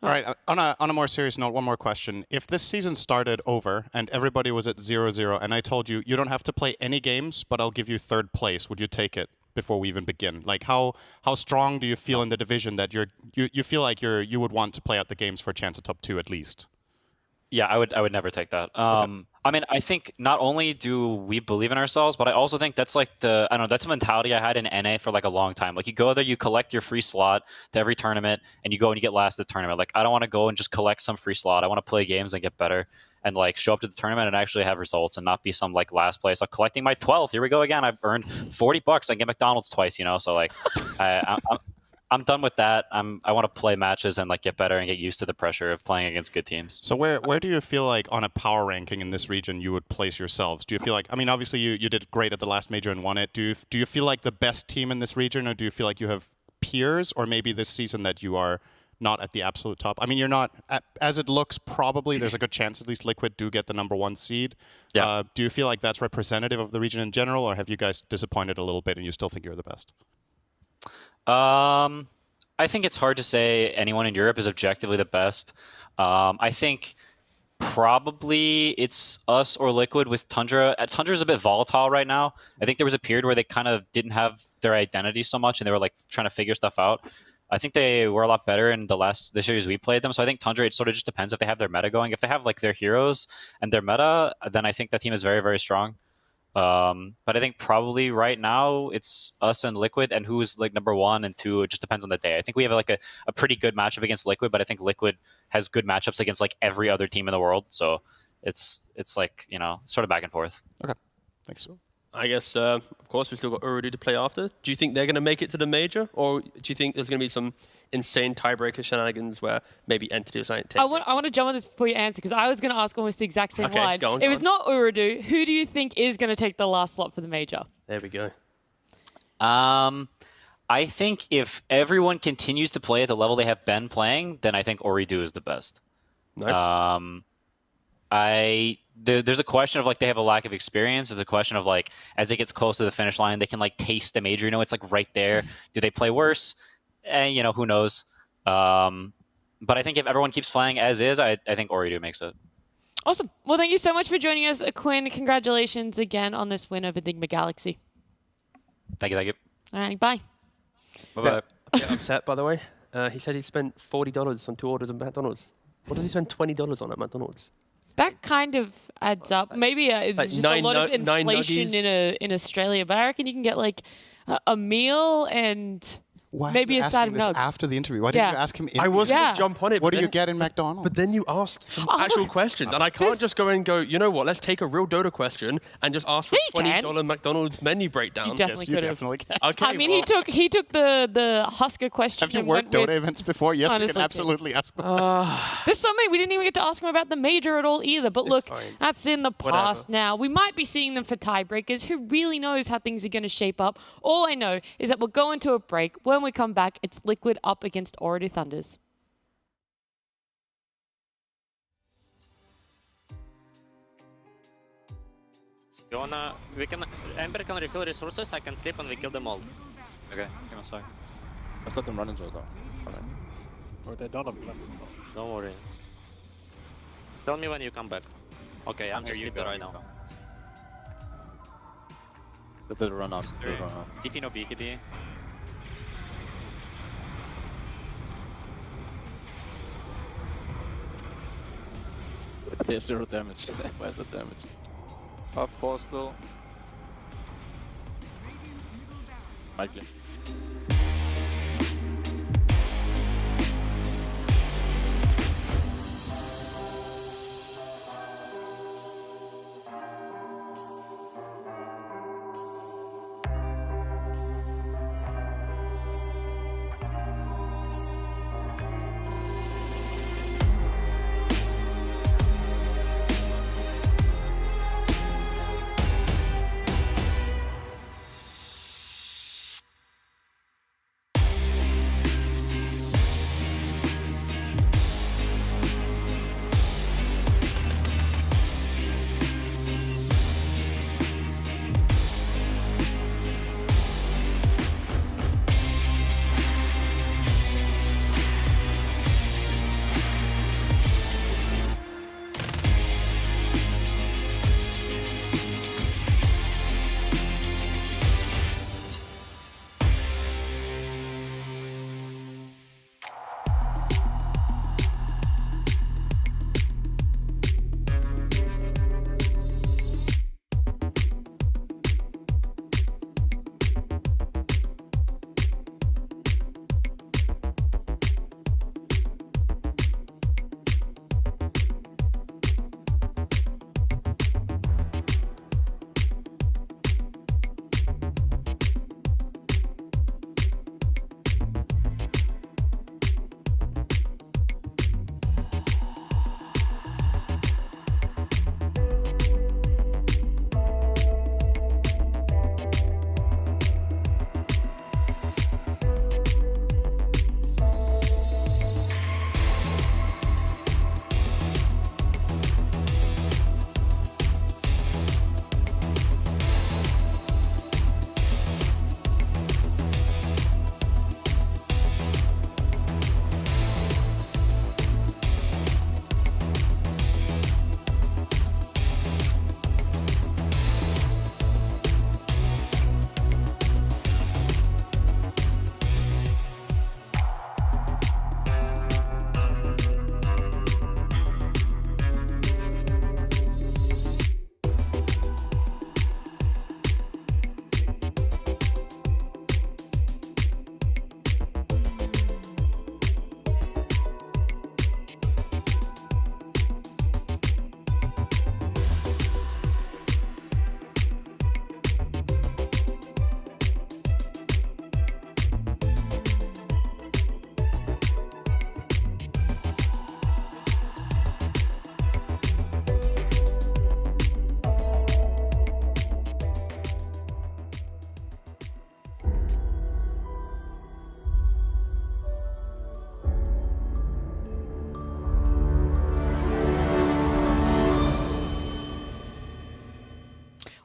All right. On a more serious note, one more question. If this season started over and everybody was at 0-0, and I told you don't have to play any games, but I'll give you 3rd place, would you take it before we even begin? Like how strong do you feel in the division that you feel like you would want to play out the games for a chance at top 2 at least? Yeah, I would never take that. I mean, I think not only do we believe in ourselves, but I also think that's like that's a mentality I had in NA for like a long time. Like you go there, you collect your free slot to every tournament, and you go and you get last at the tournament. Like I don't want to go and just collect some free slot. I want to play games and get better and like show up to the tournament and actually have results and not be some like last place. I'm collecting my 12th. Here we go again. I've earned $40. I can get McDonald's twice, So like I'm done with that. I want to play matches and like get better and get used to the pressure of playing against good teams. So where do you feel like on a power ranking in this region you would place yourselves? Do you feel like, I mean, obviously you did great at the last major and won it. Do you feel like the best team in this region, or do you feel like you have peers, or maybe this season that you are not at the absolute top. I mean, you're not, as it looks, probably there's a good chance at least Liquid do get the #1 seed. Yeah. Do you feel like that's representative of the region in general, or have you guys disappointed a little bit and you still think you're the best? I think it's hard to say anyone in Europe is objectively the best. I think probably it's us or Liquid with Tundra. Tundra's a bit volatile right now. I think there was a period where they kind of didn't have their identity so much and they were like trying to figure stuff out. I think they were a lot better in the series we played them. So I think Tundra, it sort of just depends if they have their meta going. If they have like their heroes and their meta, then I think that team is very, very strong. But I think probably right now it's us and Liquid, and who's like #1 and 2. It just depends on the day. I think we have like a pretty good matchup against Liquid, but I think Liquid has good matchups against like every other team in the world. So it's like, you know, sort of back and forth. Okay, thanks. I guess, of course, we've still got Urudu to play after. Do you think they're going to make it to the major? Or do you think there's going to be some insane tiebreaker shenanigans where maybe Entity or something take I want to jump on this before you answer, because I was going to ask almost the exact same Okay, line. go on, It go was on. not Urudu. Who do you think is going to take the last slot for the major? There we go. I think if everyone continues to play at the level they have been playing, then I think Oridu is the best. Nice. There's a question of like they have a lack of experience. There's a question of like as it gets close to the finish line, they can like taste the major. You know, it's like right there. Do they play worse? And you know, who knows? But I think if everyone keeps playing as is, I think Oridu makes it. Awesome. Well, thank you so much for joining us, Quinn. Congratulations again on this win of Enigma Galaxy. Thank you. All right, bye. Bye-bye. Get upset, by the way. He said he spent $40 on 2 orders at McDonald's. What does he spend $20 on at McDonald's? That kind of adds up. Maybe it's like just nine a lot of nine inflation nuggies? in Australia, but I reckon you can get like a meal and Why maybe are you a side asking of this nugs. after the interview? Why didn't Yeah. you ask him in I was the going Yeah. to jump on it. What but do you then- get in McDonald's? But then you asked some Oh, actual look. questions, and I can't This- just go and go, you know what, let's take a real Dota question and just ask for Yeah, you a can. $20 McDonald's menu breakdown. You definitely yes, you could have. definitely can. Okay, I mean, well, he took the Husker question. Have you and worked went Dota with- events before? Yes, Honestly, you can absolutely ask them. There's so many. We didn't even get to ask him about the major at all either. But look, fine. that's in the Whatever. past now. We might be seeing them for tiebreakers. Who really knows how things are going to shape up? All I know is that we'll go into a break. When we come back, it's Liquid up against Oridu Thunders. You wanna? We can. Ember can refill resources. I can sleep and we kill them all. Okay, give me a sec. Let's let them run into it though. Alright. Or they don't have left. Don't worry. Tell me when you come back. Okay, I'm just sleeping right now. They better run out. Three. TP no BKB. They have 0 damage. Where's the damage? Up postal. Might be.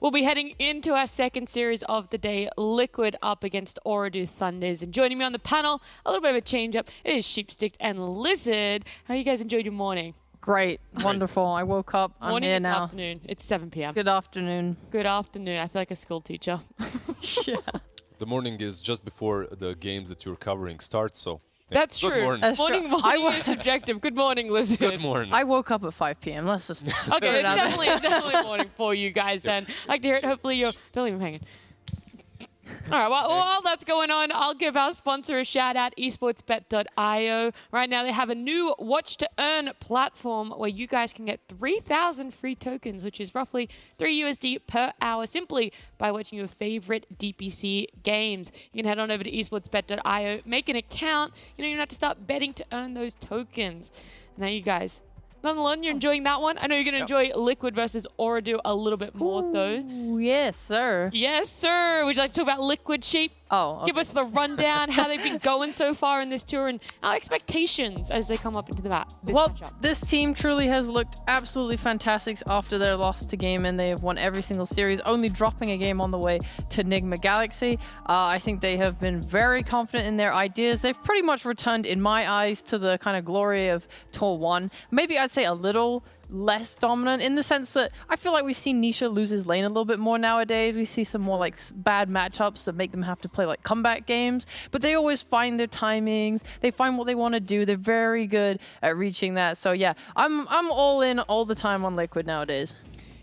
We'll be heading into our second series of the day, Liquid up against Ooredoo Thunders. And joining me on the panel, a little bit of a change-up, it is Sheepstick and Lizard. How you guys enjoyed your morning? Great. Wonderful. I woke up. I'm Morning, here it's now. afternoon. It's 7 p.m. Good afternoon. Good afternoon. I feel like a school teacher. Yeah. The morning is just before the games that you're covering start, so... yeah. That's Good true. morning. That's true. Morning is subjective. Good morning, Lizard. Good morning. I woke up at 5 p.m. Let's just Okay, put it's it out there. definitely morning for you guys then. I like to hear it. Hopefully you're... Don't leave him hanging. All right, well, while that's going on, I'll give our sponsor a shout out, esportsbet.io. Right now, they have a new watch to earn platform where you guys can get 3,000 free tokens, which is roughly $3 USD per hour, simply by watching your favorite DPC games. You can head on over to esportsbet.io, make an account. You don't have to start betting to earn those tokens. Now, you guys. Nonetheless, you're enjoying that one. I know you're going to enjoy Liquid versus Ooredoo a little bit more, though. Ooh, yes, sir. Yes, sir. Would you like to talk about Liquid, Sheep? Oh, okay. Give us the rundown, how they've been going so far in this tour, and our expectations as they come up into the map. Well, this team truly has looked absolutely fantastic after their loss to Game, and they have won every single series, only dropping a game on the way to Enigma Galaxy. I think they have been very confident in their ideas. They've pretty much returned, in my eyes, to the kind of glory of Tour 1. Maybe I'd say a little less dominant in the sense that I feel like we see Nisha lose his lane a little bit more nowadays. We see some more like bad matchups that make them have to play like comeback games, but they always find their timings. They find what they want to do. They're very good at reaching that. So yeah, I'm all in all the time on Liquid nowadays.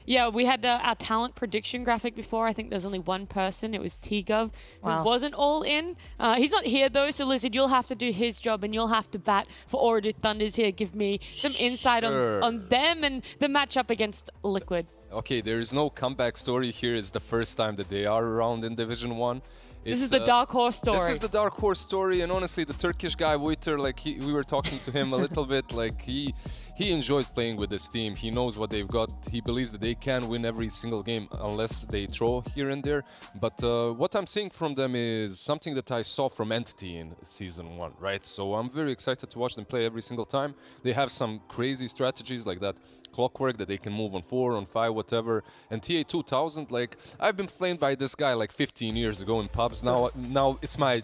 Yeah, we had our talent prediction graphic before. I think there's only one person. It was T-Gov, who Wow. wasn't all in. He's not here, though, so Lizard, you'll have to do his job, and you'll have to bat for Ooredoo Thunders here. Give me some insight on them and the matchup against Liquid. Okay, there is no comeback story here. It's the first time that they are around in Division 1. This is the dark horse story. This is the dark horse story, and honestly, the Turkish guy, Witter, like we were talking to him a little bit, like he enjoys playing with this team. He knows what they've got. He believes that they can win every single game unless they throw here and there. But what I'm seeing from them is something that I saw from Entity in Season 1, right? So I'm very excited to watch them play every single time. They have some crazy strategies like that. Clockwork that they can move on 4, on 5, whatever. And TA 2000, like I've been flamed by this guy like 15 years ago in pubs. Now it's my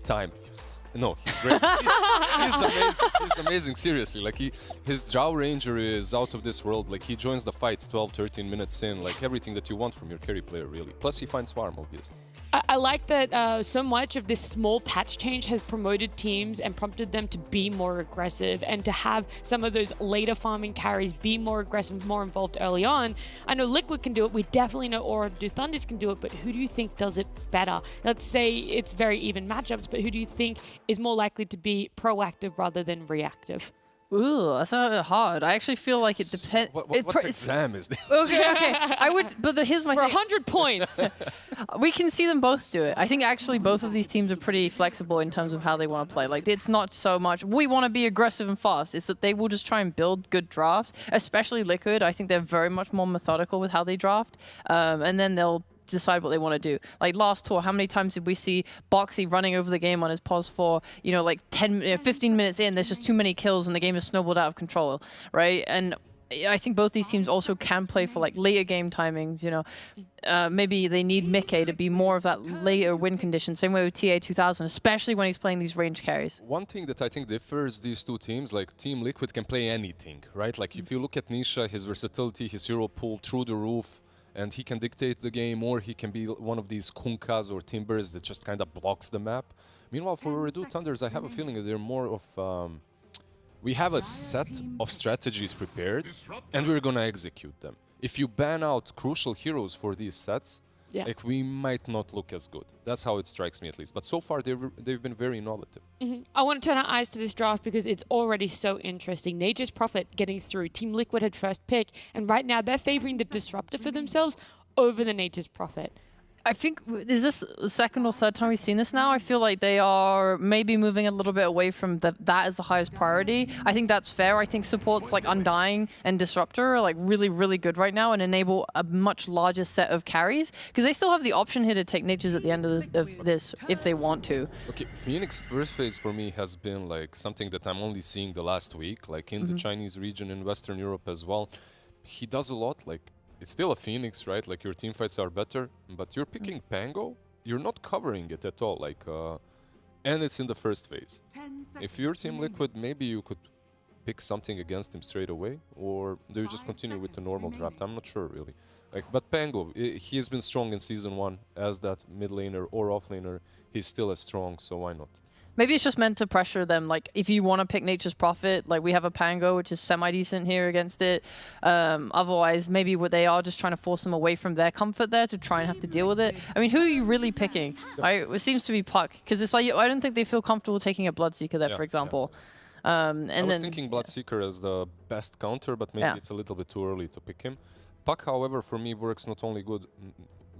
time. No, he's great. He's amazing. He's amazing. Seriously, like his Drow Ranger is out of this world. Like he joins the fights 12, 13 minutes in. Like everything that you want from your carry player, really. Plus he finds farm, obviously. I like that so much of this small patch change has promoted teams and prompted them to be more aggressive and to have some of those later farming carries be more aggressive, more involved early on. I know Liquid can do it. We definitely know Ooredoo Thunders can do it, but who do you think does it better? Let's say it's very even matchups, but who do you think is more likely to be proactive rather than reactive? Ooh, that's hard. I actually feel like it depends. What exam is this? Okay. I would, but here's my For thing. 100 points. We can see them both do it. I think actually both of these teams are pretty flexible in terms of how they want to play. Like it's not so much we want to be aggressive and fast. It's that they will just try and build good drafts, especially Liquid. I think they're very much more methodical with how they draft, and then they'll decide what they want to do. Like last tour, how many times did we see Boxy running over the game on his pos for, like 15 minutes in, there's just too many kills and the game is snowballed out of control, right? And I think both these teams also can play for like later game timings, maybe they need Mickey to be more of that later win condition, same way with TA 2000, especially when he's playing these range carries. One thing that I think differs these two teams, like Team Liquid can play anything, right? Like if you look at Nisha, his versatility, his hero pool through the roof, and he can dictate the game, or he can be one of these Kunkas or Timbers that just kind of blocks the map. Meanwhile, for Ooredoo Thunders, I have a feeling that they're more of... we have a set of strategies prepared, and we're gonna execute them. If you ban out crucial heroes for these sets, like we might not look as good. That's how it strikes me, at least. But so far, they've been very innovative. I want to turn our eyes to this draft because it's already so interesting. Nature's Prophet getting through. Team Liquid had first pick, and right now they're favoring the Disruptor for themselves over the Nature's Prophet. I think, is this the second or third time we've seen this now? I feel like they are maybe moving a little bit away from that as the highest priority. I think that's fair. I think supports like Undying and Disruptor are like really, really good right now and enable a much larger set of carries because they still have the option here to take Natures at the end of this if they want to. Okay, Phoenix first phase for me has been like something that I'm only seeing the last week, like in the Chinese region, in Western Europe as well. He does a lot, like it's still a Phoenix, right? Like your team fights are better, but you're picking Pango, you're not covering it at all. Like, and it's in the first phase. If you're Team Liquid, maybe you could pick something against him straight away, or do you just continue with the normal draft? I'm not sure really. Like, but Pango, he has been strong in Season 1 as that mid laner or off laner. He's still as strong, so why not? Maybe it's just meant to pressure them. Like, if you want to pick Nature's Prophet, like we have a Pango, which is semi-decent here against it. Otherwise, maybe what they are just trying to force them away from their comfort there to try and have to deal with it. I mean, who are you really picking? It seems to be Puck, because it's like I don't think they feel comfortable taking a Bloodseeker there, for example. And I was thinking Bloodseeker as the best counter, but maybe it's a little bit too early to pick him. Puck, however, for me works not only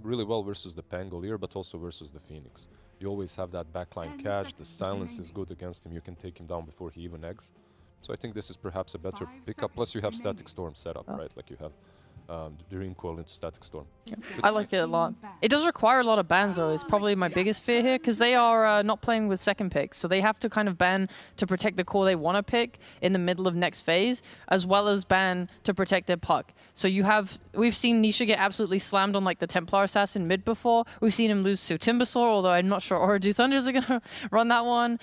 really well versus the Pangolier, but also versus the Phoenix. You always have that backline catch, the silence is good against him, you can take him down before he even eggs. So I think this is perhaps a better pickup, plus you have Static Storm set up, right? Like you have Dream Coil into Static Storm. I like it a lot. It does require a lot of bans though, it's probably my biggest fear here, because they are not playing with second picks, so they have to kind of ban to protect the core they want to pick in the middle of next phase, as well as ban to protect their Puck. So we've seen Nisha get absolutely slammed on like the Templar Assassin mid before, we've seen him lose to Timbersaw, although I'm not sure Oredu Thunders are going to run that one.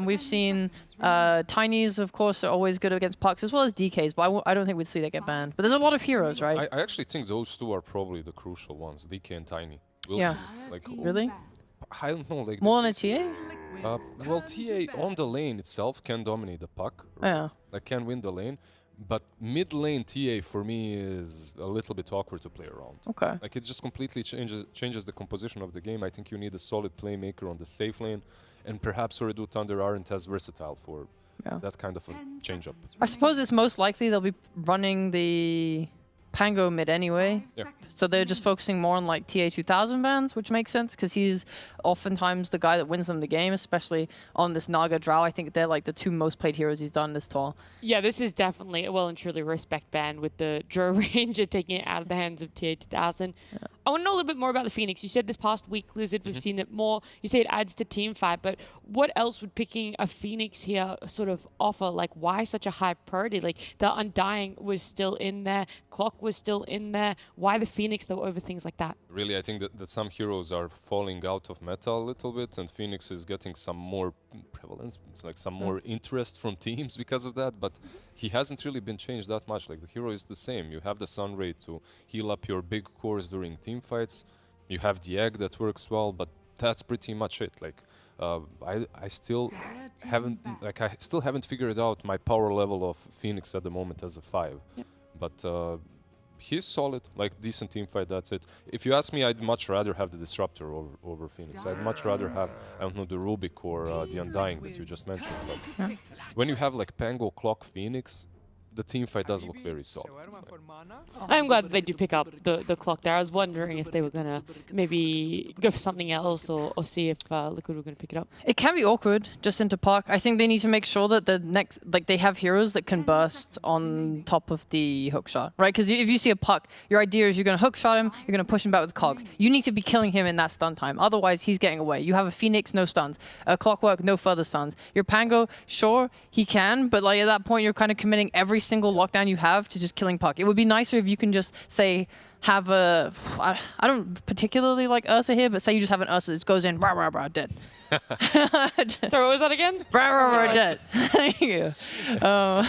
We've seen Tinies, of course, are always good against Pucks, as well as DKs, but I don't think we'd see that get banned. But there's a lot of heroes, right? I actually think those two are probably the crucial ones, DK and Tiny. We'll Yeah. see. Like, Really? I don't know. Like More than a TA? Well, TA on the lane itself can dominate the puck. Right? Yeah. Like can win the lane. But mid lane TA for me is a little bit awkward to play around. Okay. Like it just completely changes the composition of the game. I think you need a solid playmaker on the safe lane, and perhaps Oredu Thunder aren't as versatile for that kind of a change-up. I suppose it's most likely they'll be running the Pango mid anyway. Yeah. So they're just focusing more on like TA 2000 bans, which makes sense because he's oftentimes the guy that wins them the game, especially on this Naga Drow. I think they're like the two most played heroes he's done this tour. Yeah, this is definitely a well and truly respect ban with the Drow Ranger taking it out of the hands of TA 2000. Yeah. I want to know a little bit more about the Phoenix. You said this past week, Lizard, we've seen it more. You say it adds to team fight, but what else would picking a Phoenix here sort of offer? Like, why such a high priority? Like, the Undying was still in there, Clock was still in there. Why the Phoenix, though, over things like that? Really, I think that some heroes are falling out of meta a little bit, and Phoenix is getting some more prevalence, it's like some more interest from teams because of that, but he hasn't really been changed that much. Like, the hero is the same. You have the Sunray to heal up your big cores during team fights. You have the Egg that works well, but that's pretty much it. Like, I still haven't figured out my power level of Phoenix at the moment as a 5. Yep. But he's solid, like decent team fight, that's it. If you ask me, I'd much rather have the Disruptor over Phoenix. I'd much rather have, I don't know, the Rubik or the Undying that you just mentioned. But when you have like Pango, Clock, Phoenix, the team fight does look very solid. I'm glad that they do pick up the Clock there. I was wondering if they were going to maybe go for something else or see if Liquid were going to pick it up. It can be awkward just into Puck. I think they need to make sure that the next, like they have heroes that can burst on top of the hookshot, right? Because if you see a Puck, your idea is you're going to hookshot him, you're going to push him back with cogs. You need to be killing him in that stun time. Otherwise, he's getting away. You have a Phoenix, no stuns. A Clockwork, no further stuns. Your Pango, sure, he can, but like at that point, you're kind of committing every single lockdown you have to just killing Puck. It would be nicer if you can just say, have a, I don't particularly like Ursa here, but say you just have an Ursa that goes in, rah, rah, rah, dead. Sorry, what was that again? Rah, rah, rah, dead. Thank you. Yeah,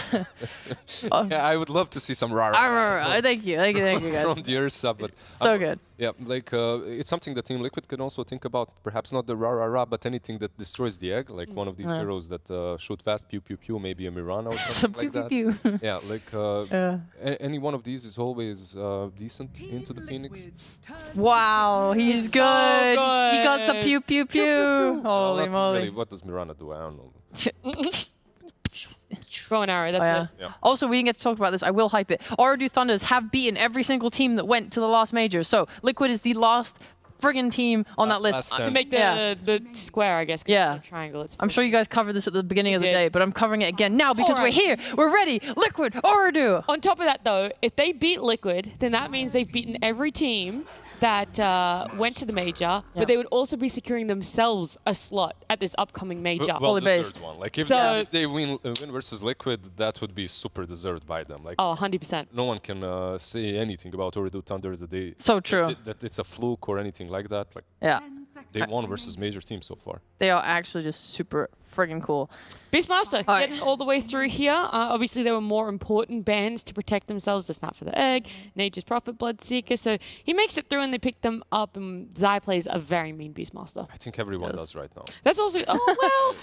I would love to see some rah, rah, rah. Thank you, guys. From the Ursa, but so good. Yeah, like it's something that Team Liquid can also think about. Perhaps not the rah rah rah, but anything that destroys the egg, like one of these heroes that shoot fast, pew pew pew, maybe a Mirana or something like pew, that. Yeah, like any one of these is always decent into the Phoenix. Wow, he's so good. good. He got the pew pew pew. Holy moly! Really, what does Mirana do? I don't know. Bow and arrow, that's it. Yeah. Also, we didn't get to talk about this. I will hype it. Oredu Thunders have beaten every single team that went to the last major. So Liquid is the last friggin' team on that list. To make the square, I guess. Yeah. Triangle. It's I'm sure you guys covered this at the beginning of the day, but I'm covering it again now because Alright. we're here. We're ready. Liquid, Oredu. On top of that, though, if they beat Liquid, then that means they've beaten every team that went to the major, but they would also be securing themselves a slot at this upcoming major. Well deserved one. Like if, So- if they win versus Liquid, that would be super deserved by them. Like Oh, 100%. no one can say anything about Ooredoo Thunder that they So true. that it's a fluke or anything like that. Like Yeah. they won versus major teams so far. They are actually just super friggin' cool. Beastmaster Alright. getting all the way through here. Obviously, there were more important bans to protect themselves. The Snap for the Egg, Nature's Prophet, Bloodseeker. So he makes it through and they pick them up. And Zai plays a very mean Beastmaster. I think everyone does right now. That's also. Oh, well.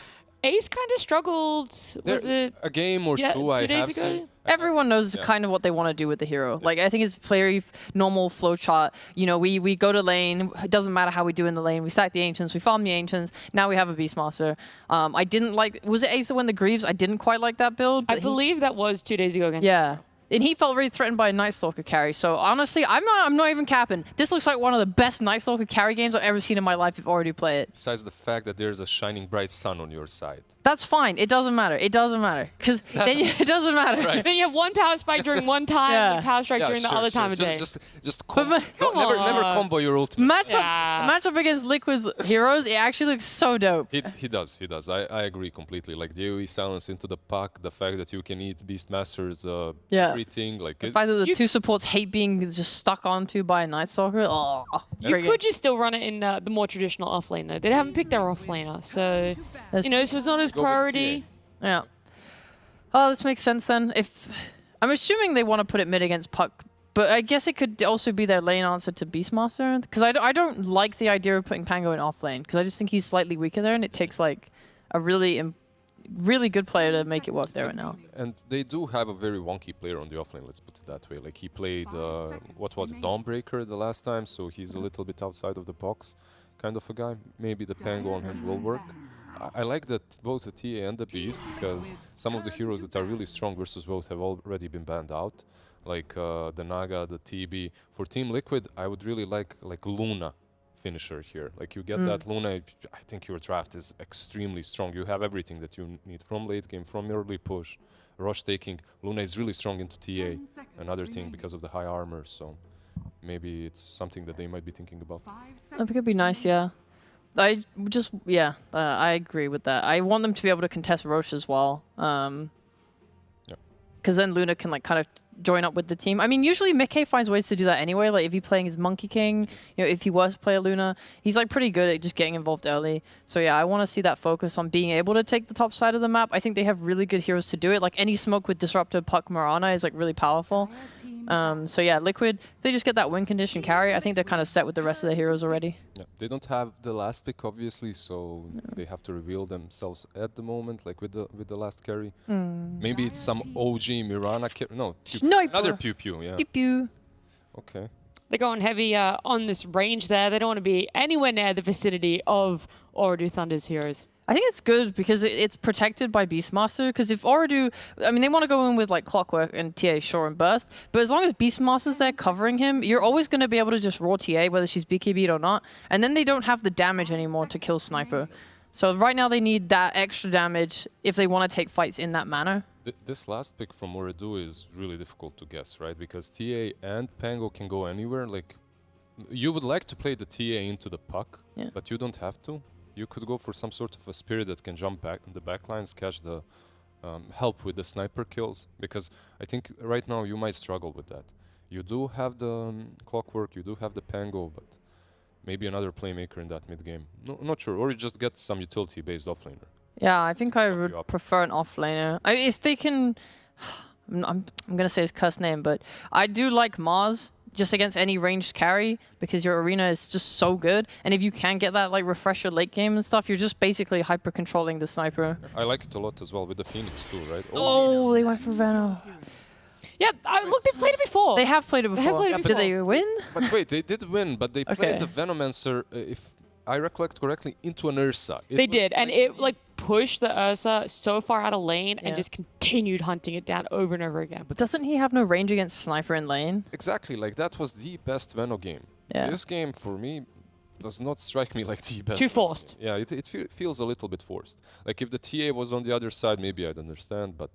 Ace kind of struggled. Was it a game or yeah, two I days have ago? seen? Everyone knows kind of what they want to do with the hero. Like, I think it's very normal flowchart. You know, we go to lane. It doesn't matter how we do in the lane. We stack the Ancients. We farm the Ancients. Now we have a Beastmaster. I didn't like... Was it Ace that won the Greaves? I didn't quite like that build. I believe that was 2 days ago again. Yeah. And he felt really threatened by a Night Stalker carry. So honestly, I'm not even capping. This looks like one of the best Night Stalker carry games I've ever seen in my life if already play it. Besides the fact that there's a shining bright sun on your side. That's fine. It doesn't matter. It doesn't matter. Because then it doesn't matter. Right. Then you have one power spike during one time, Yeah. and power strike Yeah, during the sure, other sure. time of day. Just But never combo your ultimate. Matchup against Liquid heroes, it actually looks so dope. He does. I agree completely. Like the AoE silence into the puck, the fact that you can eat Beastmasters, everything. Like The fact that the two supports hate being just stuck onto by a Night Stalker. Oh, You could just still run it in the more traditional offlane though. They haven't picked their offlaner, so That's- you know, so it's not his Go for priority. Yeah. Oh, this makes sense then. If I'm assuming they want to put it mid against Puck, but I guess it could also be their lane answer to Beastmaster. Because I don't like the idea of putting Pango in offlane, because I just think he's slightly weaker there, and it takes like a really good player to make it work there right now. And they do have a very wonky player on the offlane, let's put it that way. Like he played, what was it, Dawnbreaker the last time, so he's a little bit outside of the box kind of a guy. Maybe the Pango on him will work. I like that both the TA and the Beast, because some of the heroes that are really strong versus both have already been banned out. Like the Naga, the TB. For Team Liquid, I would really like Luna finisher here. Like you get that Luna, I think your draft is extremely strong. You have everything that you need from late game, from early push, rush taking. Luna is really strong into TA, another thing because of the high armor, so maybe it's something that they might be thinking about. I think it'd be nice, yeah. I agree with that. I want them to be able to contest Roche as well. Because then Luna can like kind of join up with the team. I mean, usually Mickey finds ways to do that anyway. Like if he's playing his Monkey King, you know, if he was to play a Luna, he's like pretty good at just getting involved early. So yeah, I want to see that focus on being able to take the top side of the map. I think they have really good heroes to do it. Like any smoke with Disruptor, Puck, Marana is like really powerful. So yeah, Liquid, they just get that win condition carry. I think they're kind of set with the rest of the heroes already. Yeah, they don't have the last pick obviously, so they have to reveal themselves at the moment, like with the last carry. Maybe it's some OG Mirana carry. No, another Pew Pew. Yeah. Pew pew. Okay. They're going heavy on this range there. They don't want to be anywhere near the vicinity of Ooredoo Thunder's heroes. I think it's good because it's protected by Beastmaster. Because if Ooredoo, I mean, they want to go in with like Clockwork and TA Shore and Burst, but as long as Beastmaster's there covering him, you're always going to be able to just raw TA whether she's BKB'd or not, and then they don't have the damage anymore to kill Sniper. So right now they need that extra damage if they want to take fights in that manner. This last pick from Ooredoo is really difficult to guess, right? Because TA and Pango can go anywhere. Like, you would like to play the TA into the puck, but you don't have to. You could go for some sort of a spirit that can jump back in the backlines, catch the help with the sniper kills. Because I think right now you might struggle with that. You do have the Clockwork, you do have the Pango, but maybe another playmaker in that mid game. No, not sure. Or you just get some utility-based offlaner. Yeah, I think I would prefer an offlaner. I mean, if they can, I'm gonna say his cuss name, but I do like Mars just against any ranged carry because your arena is just so good. And if you can get that like refresher late game and stuff, you're just basically hyper controlling the Sniper. I like it a lot as well with the Phoenix too, right? Oh, they went for Venom. Yeah, look, they've played it before. They have played it before. They have played it before. Did they win? But wait, they did win, but they Okay. played the Venomancer, if I recollect correctly, into an Ursa. They did, and it like pushed the Ursa so far out of lane and just continued hunting it down over and over again. But doesn't he have no range against Sniper in lane? Exactly, like that was the best Veno game. Yeah. This game, for me, does not strike me like the best. Too Veno forced. game. Yeah, it feels a little bit forced. Like if the TA was on the other side, maybe I'd understand, but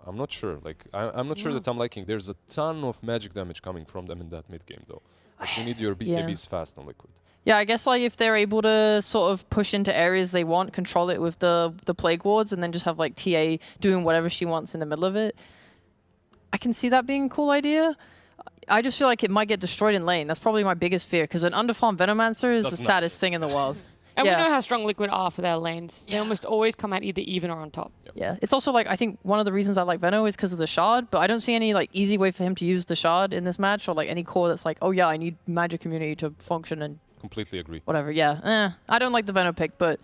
I'm not sure. Like I'm not sure that I'm liking. There's a ton of magic damage coming from them in that mid game, though. Like, you need your BKBs fast on Liquid. Yeah, I guess like if they're able to sort of push into areas they want, control it with the plague wards, and then just have like TA doing whatever she wants in the middle of it, I can see that being a cool idea. I just feel like it might get destroyed in lane. That's probably my biggest fear, because an underfarmed Venomancer is the saddest thing in the world. And we know how strong Liquid are for their lanes. They almost always come out either even or on top. Yeah, it's also like, I think one of the reasons I like Veno is because of the shard, but I don't see any like easy way for him to use the shard in this match, or like any core that's like, oh yeah, I need Magic Community to function and Completely agree. whatever. Yeah, I don't like the Veno pick, but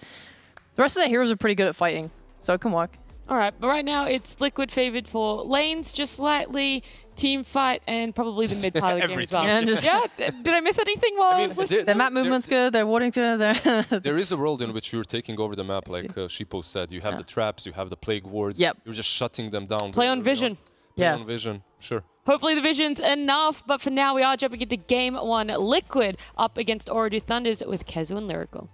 the rest of the heroes are pretty good at fighting, so it can work. All right, but right now it's Liquid favored for lanes just slightly, team fight, and probably the mid part of the game as well. Did I miss anything while I was listening? Their map movement's good, their warding to There is a world in which you're taking over the map, like Shippo said. You have the traps, you have the plague wards. Yep. You're just shutting them down. Play on vision. Play on vision, sure. Hopefully the vision's enough, but for now we are jumping into game 1. Liquid up against Ooredoo Thunders with Kezu and Lyrical.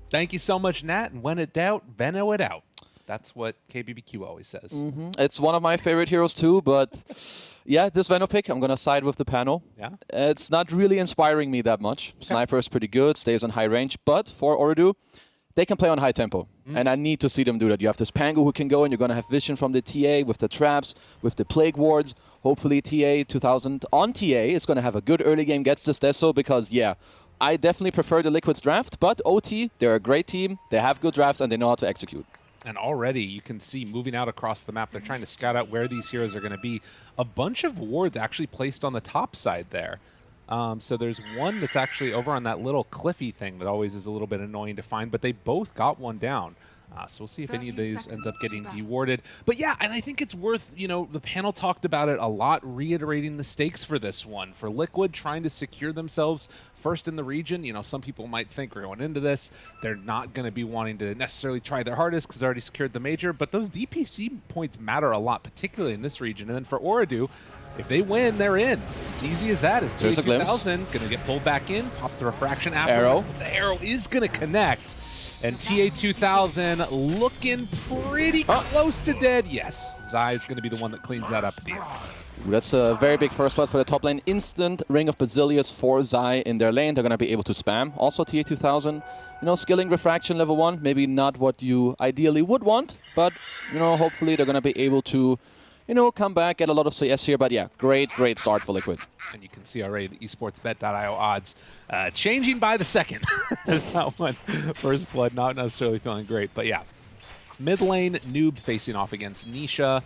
Thank you so much, Nat. And when in doubt, Veno it out. That's what KBBQ always says. It's one of my favorite heroes too, but yeah, this Veno pick, I'm going to side with the panel. Yeah. It's not really inspiring me that much. Okay. Sniper is pretty good, stays on high range, but for Ooredoo, they can play on high tempo, and I need to see them do that. You have this Pango who can go, and you're going to have vision from the TA with the traps, with the Plague Wards. Hopefully TA 2000 on TA is going to have a good early game, gets this Deso, because, yeah, I definitely prefer the Liquids draft, but OT, they're a great team, they have good drafts, and they know how to execute. And already you can see moving out across the map, they're trying to scout out where these heroes are going to be. A bunch of wards actually placed on the top side there. So there's one that's actually over on that little cliffy thing that always is a little bit annoying to find, but they both got one down. So we'll see if any of these ends up getting dewarded. But yeah, and I think it's worth, the panel talked about it a lot, reiterating the stakes for this one. For Liquid, trying to secure themselves first in the region. Some people might think we're going into this, they're not going to be wanting to necessarily try their hardest because they already secured the major, but those DPC points matter a lot, particularly in this region. And then for Ooredoo, if they win, they're in. It's easy as that. As TA2000 going to get pulled back in, pop the refraction after. Arrow. The arrow is going to connect. And TA2000 looking pretty close to dead. Yes, Zai is going to be the one that cleans that up at the end. That's a very big first blood for the top lane. Instant Ring of Basilius for Zai in their lane. They're going to be able to spam. Also TA2000, skilling refraction level 1. Maybe not what you ideally would want, but, hopefully they're going to be able to, come back, get a lot of CS here. But yeah, great start for Liquid. And you can see already the esportsbet.io odds changing by the second. As that one, first blood, not necessarily feeling great. But yeah, mid lane, Noob facing off against Nisha.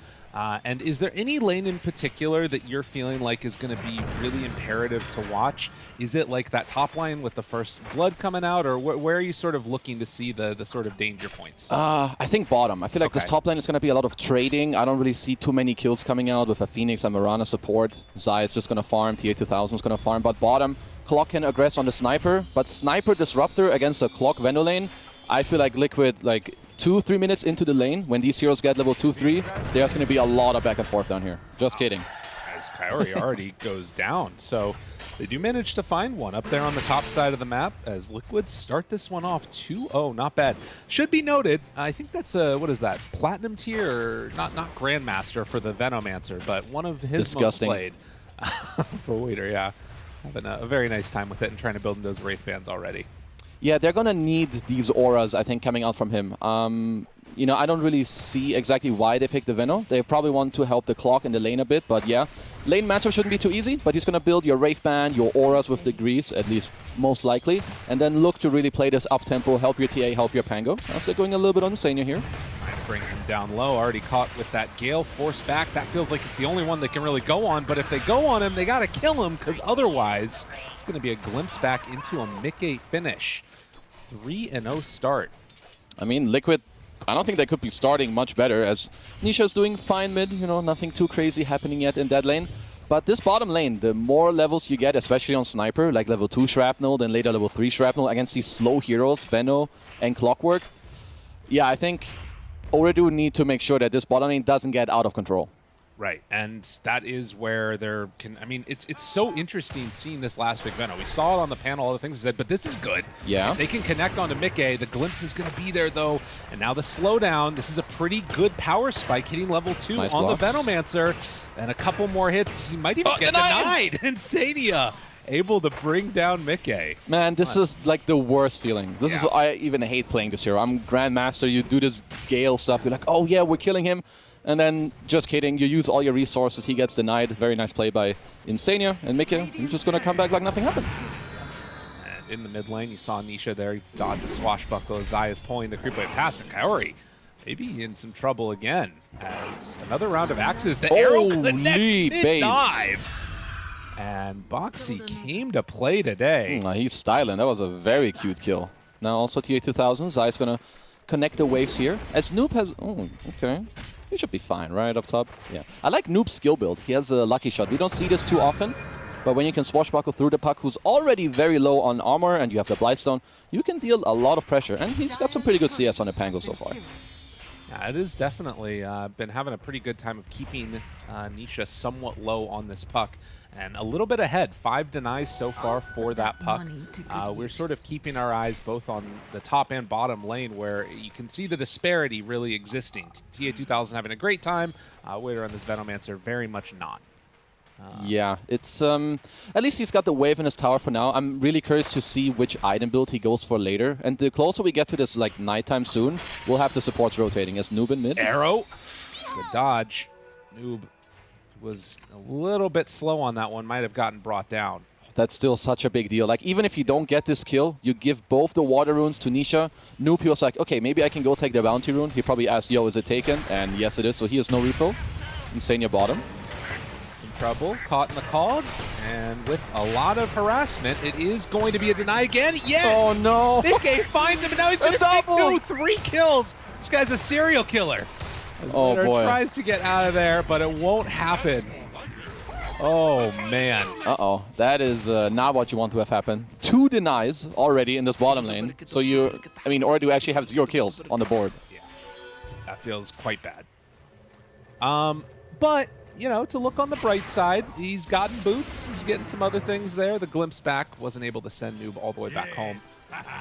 And is there any lane in particular that you're feeling like is going to be really imperative to watch? Is it like that top line with the first blood coming out, or where are you sort of looking to see the sort of danger points? I think bottom. I feel like this top lane is going to be a lot of trading. I don't really see too many kills coming out with a Phoenix and Mirana support. Zai is just going to farm, TA2000 is going to farm, but bottom, Clock can aggress on the Sniper, but Sniper Disruptor against a Clock Veno lane, I feel like Liquid, 2-3 minutes into the lane, when these heroes get level 2-3, there's going to be a lot of back and forth down here. Just kidding. As Kaori already goes down. So they do manage to find one up there on the top side of the map as Liquid start this one off 2-0. Not bad. Should be noted, I think that's a, what is that, Platinum tier? Not Grandmaster for the Venomancer, but one of his most played. For Waiter, yeah. Having a very nice time with it and trying to build in those Wraith bands already. Yeah, they're going to need these auras, I think, coming out from him. I don't really see exactly why they picked the Veno. They probably want to help the Clock in the lane a bit, but yeah. Lane matchup shouldn't be too easy, but he's going to build your Wraith Band, your auras with degrees, at least most likely, and then look to really play this up-tempo, help your TA, help your Pango. As they're going a little bit on Senia here. Trying to bring him down low, already caught with that Gale, forced back. That feels like it's the only one they can really go on, but if they go on him, they got to kill him, because otherwise it's going to be a glimpse back into a Mickey finish. 3-0 start. I mean, Liquid, I don't think they could be starting much better, as Nisha's doing fine mid, nothing too crazy happening yet in that lane. But this bottom lane, the more levels you get, especially on Sniper, like level 2 Shrapnel, then later level 3 Shrapnel, against these slow heroes, Veno and Clockwork, yeah, I think Ooredoo need to make sure that this bottom lane doesn't get out of control. Right, and that is where it's so interesting seeing this last big Veno. We saw it on the panel, all the things he said, but this is good. Yeah. If they can connect onto Mickey, the glimpse is going to be there, though. And now the slowdown, this is a pretty good power spike, hitting level 2 on the Venomancer. And a couple more hits, he might even get denied. Insania. able to bring down Mickey. Man, this is like the worst feeling. This is I even hate playing this hero. I'm Grandmaster. You do this Gale stuff. You're like, oh yeah, we're killing him. And then, just kidding, you use all your resources. He gets denied. Very nice play by Insania. And Mickey, he's just going to come back like nothing happened. And in the mid lane, you saw Nisha there. He dodged the swashbuckle. Zai is pulling the creep wave past. And Kaori maybe in some trouble again. As another round of axes. The arrow connects mid-dive. And Boxy came to play today. He's styling. That was a very cute kill. Now also TA2000. Zai's going to connect the waves here. As Noob has... Oh, okay. He should be fine, right, up top? Yeah. I like Noob's skill build. He has a lucky shot. We don't see this too often, but when you can swashbuckle through the puck, who's already very low on armor, and you have the Blightstone, you can deal a lot of pressure. And he's got some pretty good CS on the Pango so far. Yeah, it is definitely been having a pretty good time of keeping Nisha somewhat low on this puck. And a little bit ahead, 5 denies so far for that puck. We're sort of keeping our eyes both on the top and bottom lane where you can see the disparity really existing. TA2000 having a great time, Waiter and this Venomancer very much not. Yeah, it's at least he's got the wave in his tower for now. I'm really curious to see which item build he goes for later. And the closer we get to this like nighttime soon, we'll have the supports rotating as Noob in mid. Arrow, good dodge. Noob was a little bit slow on that one, might have gotten brought down. That's still such a big deal. Like, even if you don't get this kill, you give both the water runes to Nisha. Noob, he was like, okay, maybe I can go take the bounty rune. He probably asked, yo, is it taken? And yes, it is, so he has no refill. Insania bottom. Some trouble, caught in the cogs, and with a lot of harassment, it is going to be a deny again. Yes! Oh, no! Nikkei finds him, and now he's going to take 3 kills. This guy's a serial killer. As oh, boy. Tries to get out of there, but it won't happen. Oh, man. Uh-oh. That is not what you want to have happen. 2 denies already in this bottom lane. So Oridu actually have 0 kills on the board. Yeah. That feels quite bad. But, you know, to look on the bright side, he's gotten boots. He's getting some other things there. The glimpse back wasn't able to send Noob all the way back home.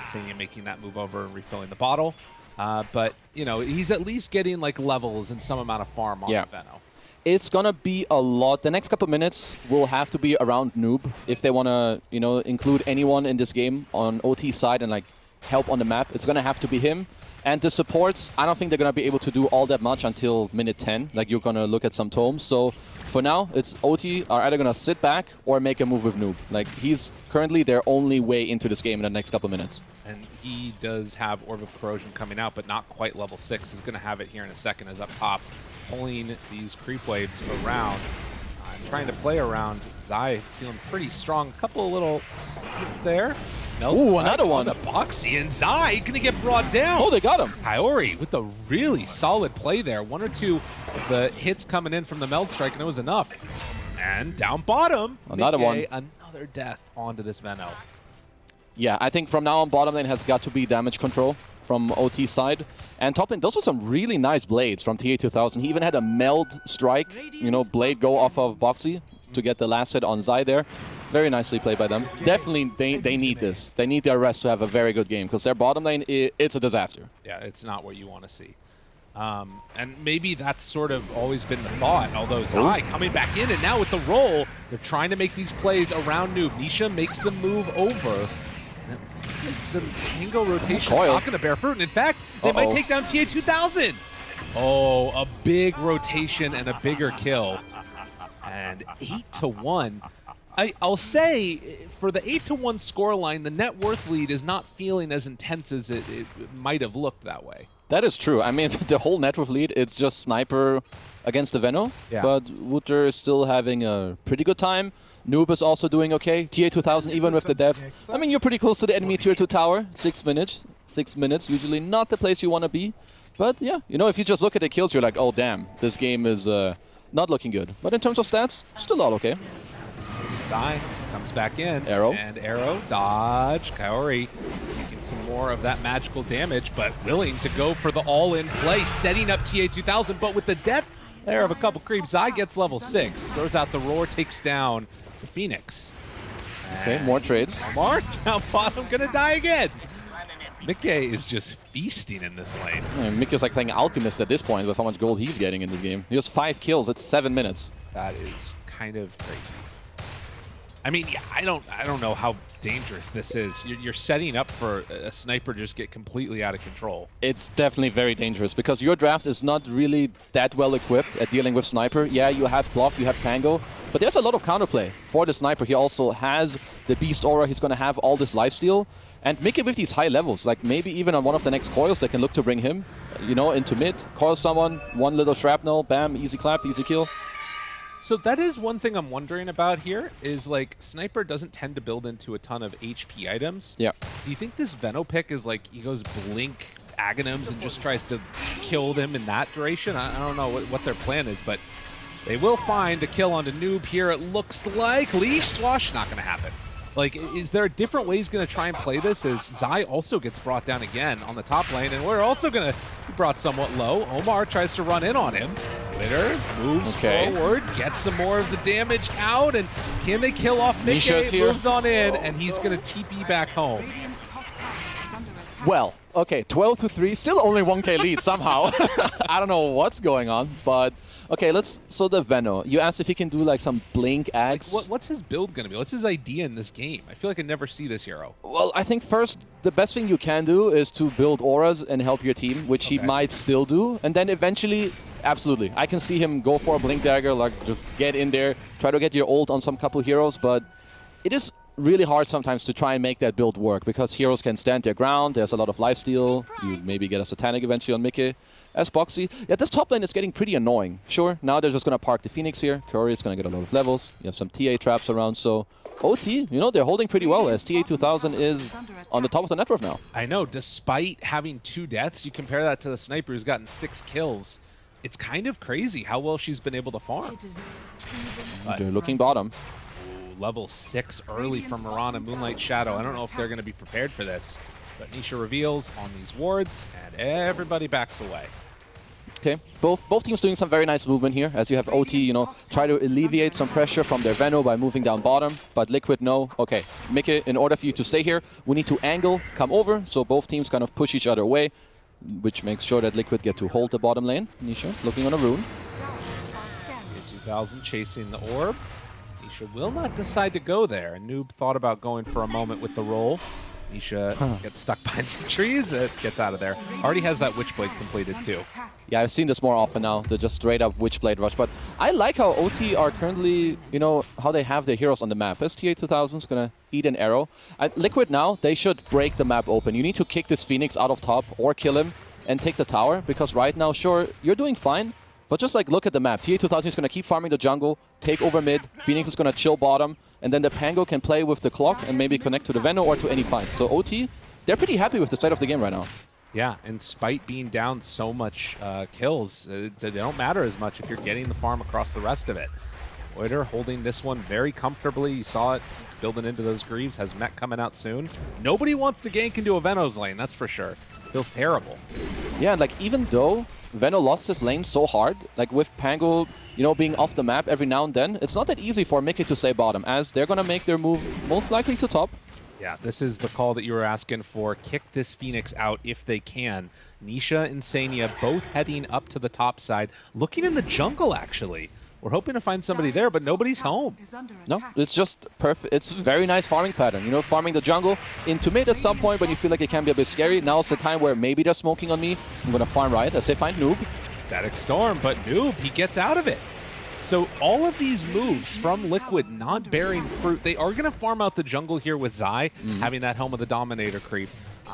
Seeing him making that move over and refilling the bottle. But, you know, he's at least getting, like, levels and some amount of farm on the Veno. It's going to be a lot. The next couple minutes will have to be around Noob if they want to, you know, include anyone in this game on OT side and, like, help on the map. It's going to have to be him. And the supports, I don't think they're going to be able to do all that much until minute 10. Like, you're going to look at some tomes. So, for now, it's OT are either going to sit back or make a move with Noob. Like, he's currently their only way into this game in the next couple minutes. And he does have Orb of Corrosion coming out, but not quite level 6. He's going to have it here in a second as up top, pulling these creep waves around. Trying to play around Zai, feeling pretty strong. A couple of little hits there. Ooh, another one. Boxy, and Zai gonna get brought down. Oh, they got him. Kaori with a really solid play there. 1 or 2 of the hits coming in from the Meld Strike, and it was enough. And down bottom, another one. Another death onto this Veno. Yeah, I think from now on, bottom lane has got to be damage control from OT's side. And top lane, those were some really nice blades from TA2000. He even had a Meld Strike, you know, blade go off of Boxy to get the last hit on Zai there. Very nicely played by them. Definitely, they need this. They need their rest to have a very good game because their bottom lane, it's a disaster. Yeah, it's not what you want to see. And maybe that's sort of always been the thought, although Zai coming back in, and now with the roll, they're trying to make these plays around Noob. Nisha makes the move over. And it looks like the Tango rotation is not going to bear fruit. And in fact, they might take down TA2000. Oh, a big rotation and a bigger kill. And 8-1. I'll say, for the 8-1 scoreline, the net worth lead is not feeling as intense as it might have looked that way. That is true. I mean, the whole net worth lead, it's just Sniper against the Veno. Yeah. But Wooter is still having a pretty good time. Noob is also doing okay. TA2000, even with the dev. I mean, you're pretty close to the enemy tier 2 tower. 6 minutes. 6 minutes, usually not the place you want to be. But yeah, you know, if you just look at the kills, you're like, oh, damn, this game is not looking good. But in terms of stats, still all okay. Zai comes back in. Arrow. And arrow, dodge. Kaori taking some more of that magical damage, but willing to go for the all-in play, setting up TA2000. But with the depth there of a couple creeps, Zai gets level 6. Throws out the roar, takes down the Phoenix. Okay, more trades. Omar down bottom, gonna die again. Mickey is just feasting in this lane. Yeah, Mickey's like playing Alchemist at this point with how much gold he's getting in this game. He has 5 kills. It's 7 minutes. That is kind of crazy. I mean, yeah, I don't know how dangerous this is. You're setting up for a sniper to just get completely out of control. It's definitely very dangerous because your draft is not really that well equipped at dealing with sniper. Yeah, you have block, you have Pango, but there's a lot of counterplay for the sniper. He also has the beast aura. He's going to have all this lifesteal. And Mickey with these high levels, like maybe even on one of the next coils, they can look to bring him, you know, into mid, coil someone, one little shrapnel, bam, easy clap, easy kill. So that is one thing I'm wondering about here, is like Sniper doesn't tend to build into a ton of HP items. Yeah. Do you think this Veno pick is like he goes Blink Aghanims and just tries to kill them in that duration? I don't know what their plan is, but they will find a kill onto Noob here. It looks like Leash Swash, not going to happen. Like, is there a different way he's going to try and play this? As Zai also gets brought down again on the top lane, and we're also going to be brought somewhat low. Omar tries to run in on him. Witter moves forward, gets some more of the damage out, and can they kill off Mickey? Moves on in, and he's going to TP back home. Well, okay, 12-3, still only 1k lead somehow. I don't know what's going on, but okay, so the Veno, you asked if he can do like some blink ads. Like, what's his build going to be? What's his idea in this game? I feel like I never see this hero. Well, I think first, the best thing you can do is to build auras and help your team, which he might still do. And then eventually, absolutely, I can see him go for a blink dagger, like just get in there, try to get your ult on some couple heroes, but it is really hard sometimes to try and make that build work because heroes can stand their ground, there's a lot of lifesteal, you maybe get a Satanic eventually on Mickey. As Boxy, yeah, this top lane is getting pretty annoying. Sure, now they're just going to park the Phoenix here. Curry is going to get a lot of levels. You have some TA traps around, so OT, you know, they're holding pretty well as TA2000 is on the top of the network now. I know, despite having 2 deaths, you compare that to the Sniper who's gotten 6 kills. It's kind of crazy how well she's been able to farm. They're looking bottom. Level 6 early from Mirana, Moonlight Shadow. I don't know if they're going to be prepared for this, but Nisha reveals on these wards, and everybody backs away. Okay, both teams doing some very nice movement here, as you have OT, you know, try to alleviate some pressure from their Veno by moving down bottom, but Liquid, no. Okay, Mickey, in order for you to stay here, we need to angle, come over, so both teams kind of push each other away, which makes sure that Liquid get to hold the bottom lane. Nisha looking on a rune. 2000 chasing the orb. Nisha will not decide to go there. And Noob thought about going for a moment with the roll. Nisha gets stuck behind some trees. It gets out of there. Already has that Witchblade completed too. Yeah, I've seen this more often now, the just straight up Witchblade rush. But I like how OT are currently, you know, how they have their heroes on the map. STA2000 is going to eat an arrow. Liquid now, they should break the map open. You need to kick this Phoenix out of top or kill him and take the tower. Because right now, sure, you're doing fine. But just like look at the map. TA2000 is going to keep farming the jungle, take over mid. Phoenix is going to chill bottom. And then the Pango can play with the clock and maybe connect to the Veno or to any fight. So OT, they're pretty happy with the state of the game right now. Yeah, and despite being down so much kills, they don't matter as much if you're getting the farm across the rest of it. Witter holding this one very comfortably. You saw it building into those Greaves. Has Mech coming out soon. Nobody wants to gank into a Veno's lane, that's for sure. Feels terrible. Yeah, like even though Veno lost his lane so hard, like with Pango, you know, being off the map every now and then, it's not that easy for Mickey to stay bottom, as they're going to make their move most likely to top. Yeah, this is the call that you were asking for. Kick this Phoenix out if they can. Nisha and Sania both heading up to the top side. Looking in the jungle, actually. We're hoping to find somebody there, but nobody's home. No, it's just perfect. It's a very nice farming pattern. You know, farming the jungle into mid at some point when you feel like it can be a bit scary. Now's the time where maybe they're smoking on me. I'm going to farm right as they find Noob. Static Storm, but Noob, he gets out of it. So all of these moves from Liquid not bearing fruit. They are going to farm out the jungle here with Zai, having that Helm of the Dominator creep.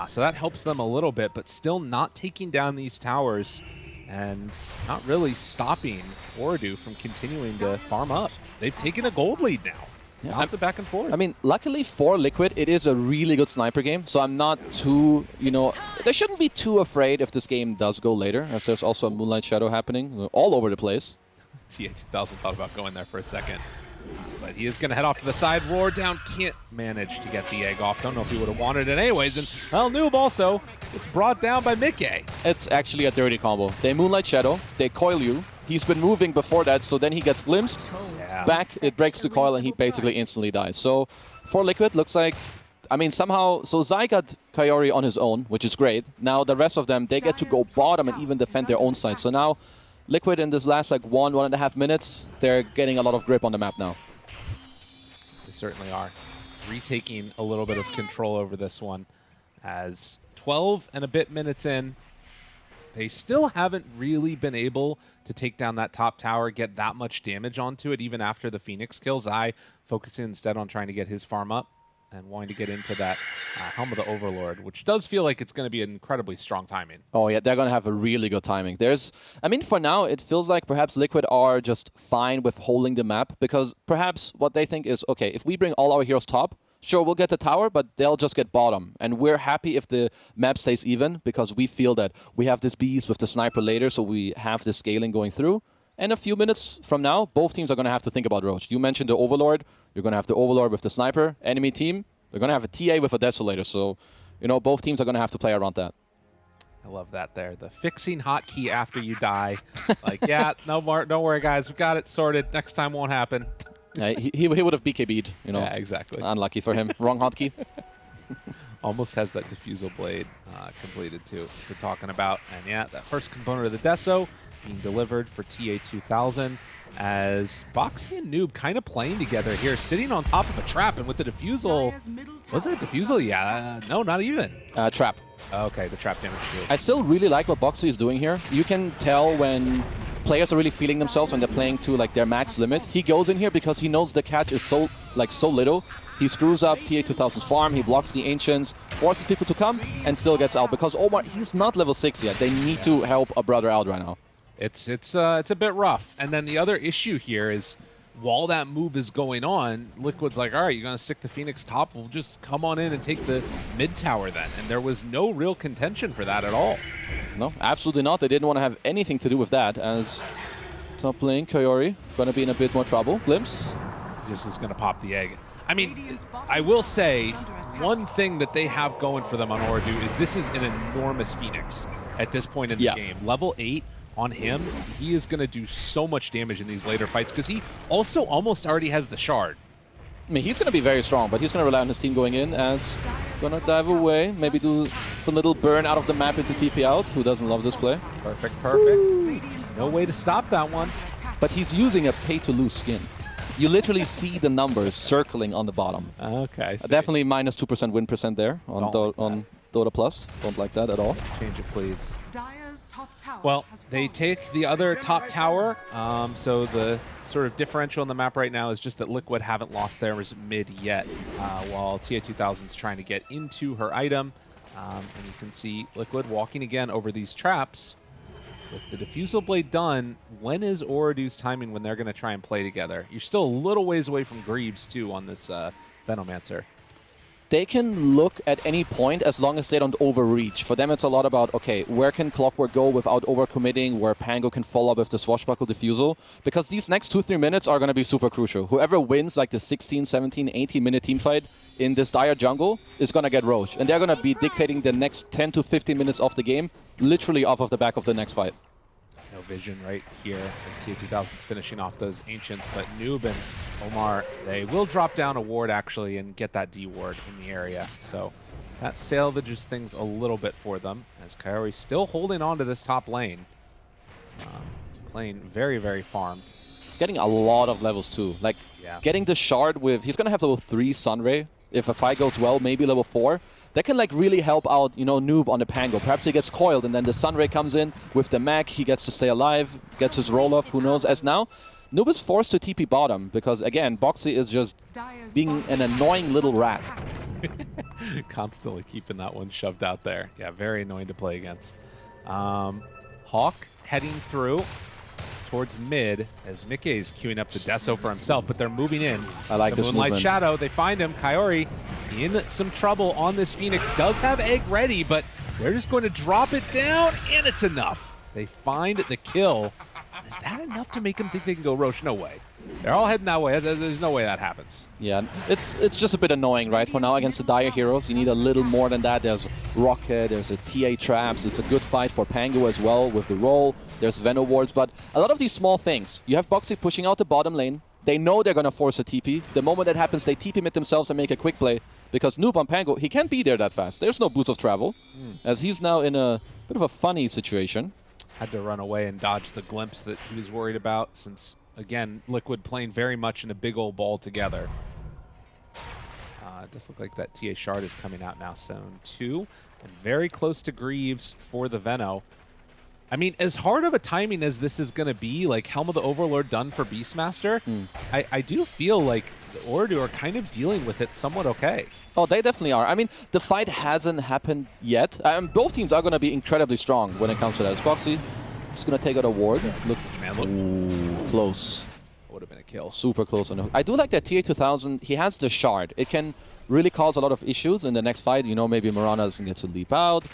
So that helps them a little bit, but still not taking down these towers and not really stopping Oridu from continuing to farm up. They've taken a gold lead now. Yeah, Bounce it back and forth. I mean, luckily for Liquid, it is a really good sniper game, so I'm not too, you know, they shouldn't be too afraid if this game does go later, as there's also a Moonlight Shadow happening all over the place. TA2000 thought about going there for a second. But he is going to head off to the side. Roar down, can't manage to get the egg off. Don't know if he would have wanted it anyways. And, well, Noob also gets brought down by Mickey. It's actually a dirty combo. They Moonlight Shadow, they coil you. He's been moving before that, so then he gets glimpsed. Back, it breaks the coil, and he basically instantly dies. So for Liquid, looks like, I mean, somehow, so Zai got Coyote on his own, which is great. Now the rest of them, they get to go bottom and even defend their own side. So now Liquid in this last like 1.5 minutes, they're getting a lot of grip on the map now. certainly are. Retaking a little bit of control over this one as 12 and a bit minutes in. They still haven't really been able to take down that top tower, get that much damage onto it, even after the Phoenix kill. Zai focusing instead on trying to get his farm up and wanting to get into that Helm of the Overlord, which does feel like it's going to be an incredibly strong timing. Oh yeah, they're going to have a really good timing. I mean, for now, it feels like perhaps Liquid are just fine with holding the map, because perhaps what they think is, okay, if we bring all our heroes top, sure, we'll get the tower, but they'll just get bottom. And we're happy if the map stays even, because we feel that we have this beast with the sniper later, so we have the scaling going through. And a few minutes from now, both teams are going to have to think about Roche. You mentioned the Overlord. You're going to have the Overlord with the sniper. Enemy team, they're going to have a TA with a Desolator. So, you know, both teams are going to have to play around that. I love that there. The fixing hotkey after you die. Like, yeah, no more, don't worry, guys. We got it sorted. Next time won't happen. He would have BKB'd, you know. Yeah, exactly. Unlucky for him. Wrong hotkey. Almost has that Diffusal Blade completed, too. We're talking about. And yeah, that first component of the Deso being delivered for TA2000 as Boxy and Noob kind of playing together here, sitting on top of a trap. And with the Diffusal, was it a Diffusal? Yeah, no, not even. Trap. Okay, the trap damage too. I still really like what Boxy is doing here. You can tell when players are really feeling themselves when they're playing to like their max limit. He goes in here because he knows the catch is so little. He screws up TA2000's farm, he blocks the Ancients, forces people to come, and still gets out. Because Omar, he's not level 6 yet. They need to help a brother out right now. It's a bit rough. And then the other issue here is, while that move is going on, Liquid's like, all right, you're going to stick the Phoenix top. We'll just come on in and take the mid tower then. And there was no real contention for that at all. No, absolutely not. They didn't want to have anything to do with that, as top lane, Coyote, going to be in a bit more trouble. Glimpse. Just is going to pop the egg. I mean, I will say, one thing that they have going for them on Ordu is this is an enormous Phoenix at this point in the game. Level 8 on him, he is going to do so much damage in these later fights because he also almost already has the shard. I mean, he's going to be very strong, but he's going to rely on his team going in as going to dive away, maybe do some little burn out of the map into TP out. Who doesn't love this play? Perfect, perfect. Woo. No way to stop that one. But he's using a pay-to-lose skin. You literally see the numbers circling on the bottom. Okay. Definitely minus 2% win percent there on Dota Plus. Don't like that at all. Change it, please. Well, they take the other top tower, so the sort of differential in the map right now is just that Liquid haven't lost theirs mid yet, while TA2000's trying to get into her item. And you can see Liquid walking again over these traps. With the Diffusal Blade done, when is Oradu's timing when they're going to try and play together? You're still a little ways away from Greaves, too, on this Venomancer. They can look at any point as long as they don't overreach. For them, it's a lot about, okay, where can Clockwork go without overcommitting, where Pango can follow up with the Swashbuckle Diffusal, because these next 2-3 minutes are going to be super crucial. Whoever wins like the 16, 17, 18-minute teamfight in this dire jungle is going to get Roche, and they're going to be dictating the next 10 to 15 minutes of the game, literally off of the back of the next fight. No vision right here as TA2000's finishing off those Ancients, but Noob and Omar, they will drop down a ward actually and get that D ward in the area. So that salvages things a little bit for them as Coyote still holding on to this top lane. Playing very, very farmed. He's getting a lot of levels too. Like getting the shard with, he's going to have level 3 Sunray. If a fight goes well, maybe level 4. That can like really help out, you know, Noob on the Pango. Perhaps he gets coiled and then the Sunray comes in with the mech. He gets to stay alive, gets his roll off, who knows. As now, Noob is forced to TP bottom because, again, Boxy is just being an annoying little rat. Constantly keeping that one shoved out there. Yeah, very annoying to play against. Hawk heading through towards mid as Mickey is queuing up the Deso for himself, but they're moving in. I like this Moonlight movement. Shadow, they find him. Coyote in some trouble on this Phoenix. Does have egg ready, but they're just going to drop it down, and it's enough. They find the kill. Is that enough to make them think they can go Roche? No way. They're all heading that way. There's no way that happens. Yeah, it's just a bit annoying, right? For now, against the Dire heroes, you need a little more than that. There's Rocket, there's a TA Traps. It's a good fight for Pango as well with the roll. There's Veno Wards, but a lot of these small things. You have Boxy pushing out the bottom lane. They know they're going to force a TP. The moment that happens, they TP mid themselves and make a quick play. Because Noob on Pango, he can't be there that fast. There's no boots of travel, as he's now in a bit of a funny situation. Had to run away and dodge the glimpse that he was worried about since, again, Liquid playing very much in a big old ball together. Does look like that TA Shard is coming out now. Zone 2. And very close to Greaves for the Veno. I mean, as hard of a timing as this is going to be, like Helm of the Overlord done for Beastmaster, I do feel like the Ordu are kind of dealing with it somewhat okay. Oh, they definitely are. I mean, the fight hasn't happened yet. Both teams are going to be incredibly strong when it comes to that. Boxy just going to take out a ward. Look, man, look. Ooh, close. Would have been a kill. Super close. I do like that TA2000. He has the shard. It can really cause a lot of issues in the next fight. You know, maybe Mirana doesn't get to leap out.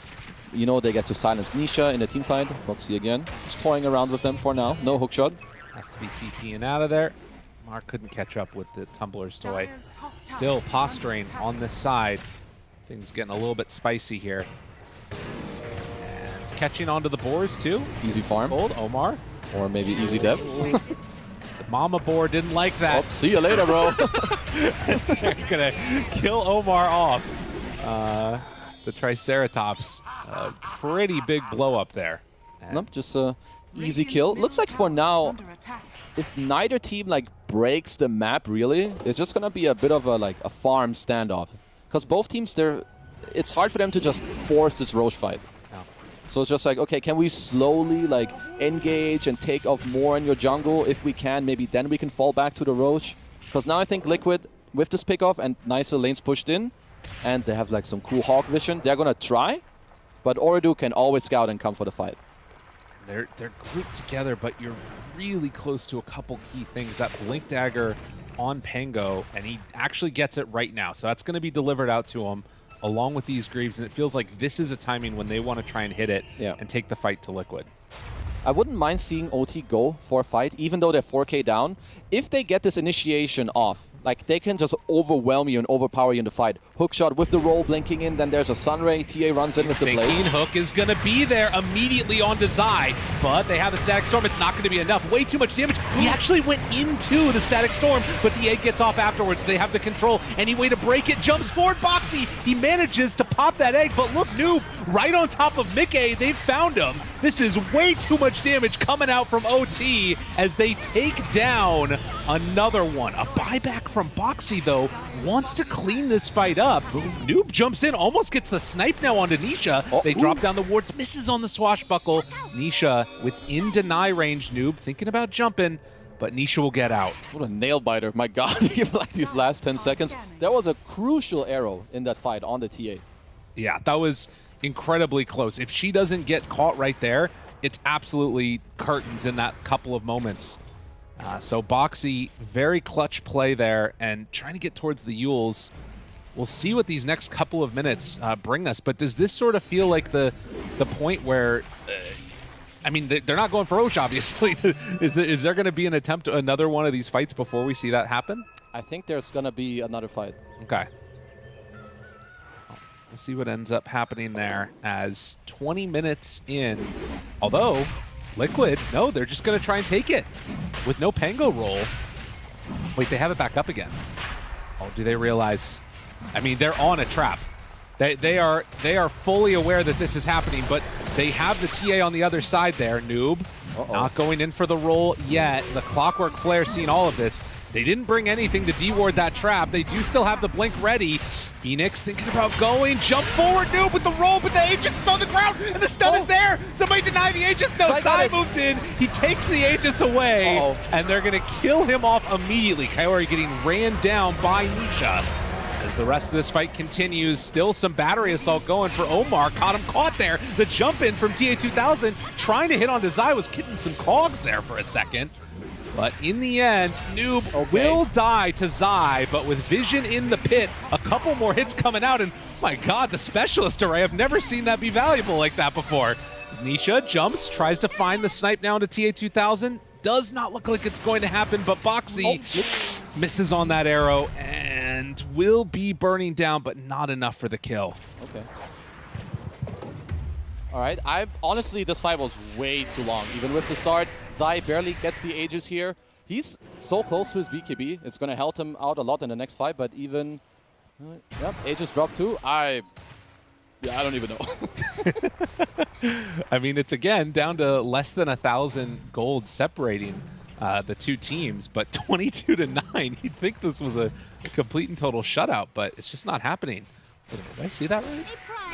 You know, they get to silence Nisha in the team fight. Boxy again. Just toying around with them for now. No hook shot. Has to be TPing out of there. Mark couldn't catch up with the Tumbler's toy. Still posturing on this side. Things getting a little bit spicy here. And catching onto the boars too. Easy farm. Old Omar. Or maybe easy dev. The mama boar didn't like that. Oh, see you later, bro. They're gonna kill Omar off. The Triceratops. Pretty big blow up there. Nope, just a easy kill. Looks like for now, if neither team like breaks the map really, it's just gonna be a bit of a farm standoff. Because both teams, it's hard for them to just force this Roche fight. So it's just like, okay, can we slowly like engage and take off more in your jungle? If we can, maybe then we can fall back to the Roche. Because now I think Liquid, with this pickoff and nicer lanes pushed in, and they have like some cool hawk vision, they're gonna try. But Oridu can always scout and come for the fight. They're grouped together, but you're really close to a couple key things. That Blink Dagger on Pango, and he actually gets it right now. So that's going to be delivered out to him along with these Greaves, and it feels like this is a timing when they want to try and hit it and take the fight to Liquid. I wouldn't mind seeing OT go for a fight, even though they're 4K down. If they get this initiation off, like they can just overwhelm you and overpower you in the fight. Hookshot with the roll blinking in, then there's a Sunray. TA runs in with the blade. Hook is going to be there immediately onto Zai, but they have a Static Storm. It's not going to be enough. Way too much damage. He actually went into the Static Storm, but the egg gets off afterwards. They have the control. Any way to break it? Jumps forward. Boxy, he manages to pop that egg, but look, Noob, right on top of Mickey. They've found him. This is way too much damage coming out from OT as they take down another one. A buyback from Boxy, though, wants to clean this fight up. Noob jumps in, almost gets the snipe now onto Nisha. They drop down the wards, misses on the swashbuckle. Nisha within deny range. Noob thinking about jumping, but Nisha will get out. What a nail biter. My god, like these last 10 seconds. There was a crucial arrow in that fight on the TA. Yeah, that was incredibly close. If she doesn't get caught right there, it's absolutely curtains in that couple of moments. So Boxy, very clutch play there and trying to get towards the Yules. We'll see what these next couple of minutes bring us, but does this sort of feel like the point where, I mean, they're not going for Roche, obviously. Is there going to be an attempt at another one of these fights before we see that happen? I think there's going to be another fight. Okay. We'll see what ends up happening there as 20 minutes in. Although, Liquid, no, they're just going to try and take it with no Pango roll. Wait, they have it back up again. Oh, do they realize? I mean, they're on a trap. They are fully aware that this is happening, but they have the TA on the other side there. Noob, not going in for the roll yet. The Clockwork Flare seeing all of this. They didn't bring anything to deward that trap. They do still have the blink ready. Phoenix thinking about going. Jump forward, Noob with the roll, but the Aegis is on the ground, and the stun is there. Somebody deny the Aegis. No, Zai moves in. He takes the Aegis away, and they're going to kill him off immediately. Kaori getting ran down by Nisha. As the rest of this fight continues, still some battery assault going for Omar. Caught him caught there. The jump in from TA2000, trying to hit onto Zai, was getting some cogs there for a second. But in the end, Noob will die to Zai, but with vision in the pit, a couple more hits coming out, and my god, the specialist array, I've never seen that be valuable like that before. As Nisha jumps, tries to find the snipe now into TA2000. Does not look like it's going to happen, but Boxy misses on that arrow and will be burning down, but not enough for the kill. Okay. All right, honestly, this fight was way too long. Even with the start, Zai barely gets the Aegis here. He's so close to his BKB. It's going to help him out a lot in the next fight, but even... yep, Aegis dropped too. I don't even know. I mean, it's again down to less than 1,000 gold separating the two teams, but 22-9, you'd think this was a complete and total shutout, but it's just not happening. Wait a minute, did I see that right?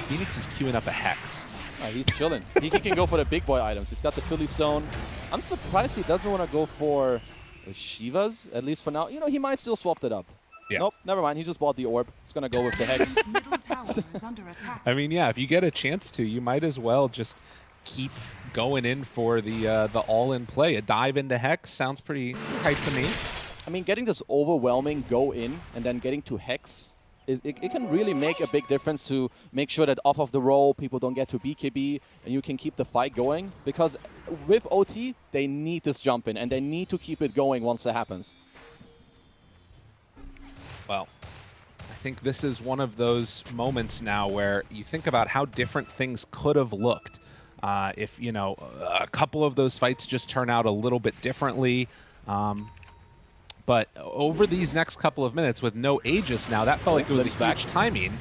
Phoenix is queuing up a Hex. He's chilling. He can go for the big boy items. He's got the Philly Stone. I'm surprised he doesn't want to go for Shivas, at least for now. You know, he might still swap that up. Yeah. Nope, never mind. He just bought the orb. He's going to go with the Hex. Middle tower is under attack. I mean, yeah, if you get a chance to, you might as well just keep going in for the all-in play. A dive into Hex sounds pretty hype to me. I mean, getting this overwhelming go in and then getting to Hex, it can really make a big difference to make sure that off of the roll, people don't get to BKB, and you can keep the fight going. Because with OT, they need this jump in, and they need to keep it going once that happens. Well, I think this is one of those moments now where you think about how different things could have looked if, you know, a couple of those fights just turn out a little bit differently. But over these next couple of minutes with no Aegis now, that felt like it was a huge timing.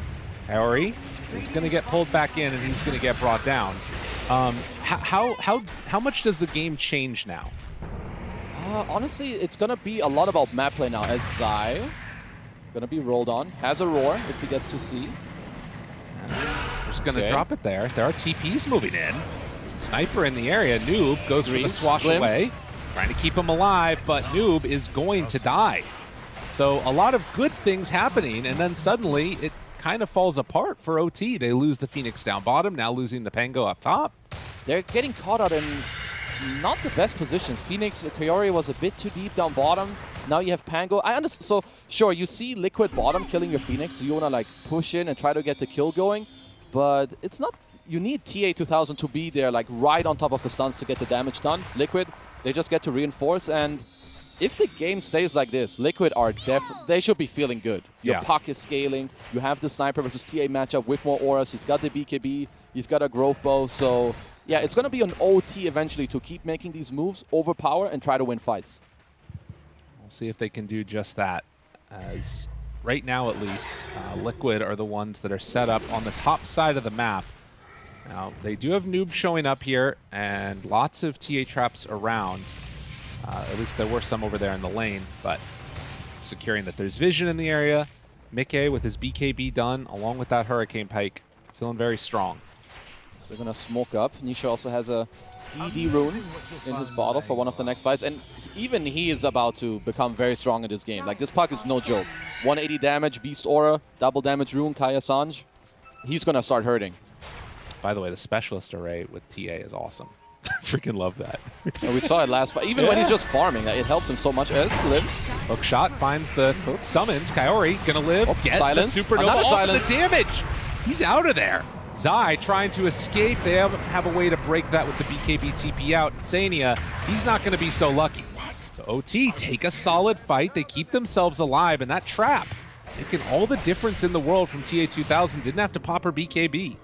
Kaori is going to get pulled back in, and he's going to get brought down. How much does the game change now? Honestly, it's going to be a lot about map play now, as Zai going to be rolled on, has a roar if he gets to see. Just going to drop it there. There are TPs moving in. Sniper in the area. Noob goes for the swash away. Trying to keep him alive, but Noob is going to die. So a lot of good things happening, and then suddenly it kind of falls apart for OT. They lose the Phoenix down bottom, now losing the Pango up top. They're getting caught out in not the best positions. Phoenix, Kaori was a bit too deep down bottom. Now you have Pango. I understand. So, sure, you see Liquid bottom killing your Phoenix, so you want to like push in and try to get the kill going, but it's not... You need TA2000 to be there, like right on top of the stuns to get the damage done. Liquid, they just get to reinforce, and if the game stays like this, Liquid are they should be feeling good. Your puck is scaling. You have the Sniper versus TA matchup with more auras. He's got the BKB. He's got a growth bow. So, yeah, it's going to be an OT eventually to keep making these moves, overpower, and try to win fights. We'll see if they can do just that. As right now, at least, Liquid are the ones that are set up on the top side of the map. Now, they do have Noob showing up here, and lots of TA traps around. At least there were some over there in the lane, but securing that there's vision in the area. Mickey with his BKB done, along with that Hurricane Pike, feeling very strong. So they're going to smoke up. Nisha also has a ED rune in his bottle for one of the next fights, and even he is about to become very strong in this game. Like, this puck is no joke. 180 damage, Beast Aura, double damage rune, Kaya Sanj. He's going to start hurting. By the way, the specialist array with TA is awesome. Freaking love that. We saw it last fight. Even when he's just farming, it helps him so much. As lives. Hook shot finds the summons. Kaori gonna live. Get silence. The supernova off the damage. He's out of there. Zai trying to escape. They have a way to break that with the BKB TP out. Sania, he's not going to be so lucky. So OT take a solid fight. They keep themselves alive, and that trap making all the difference in the world from TA2000. Didn't have to pop her BKB.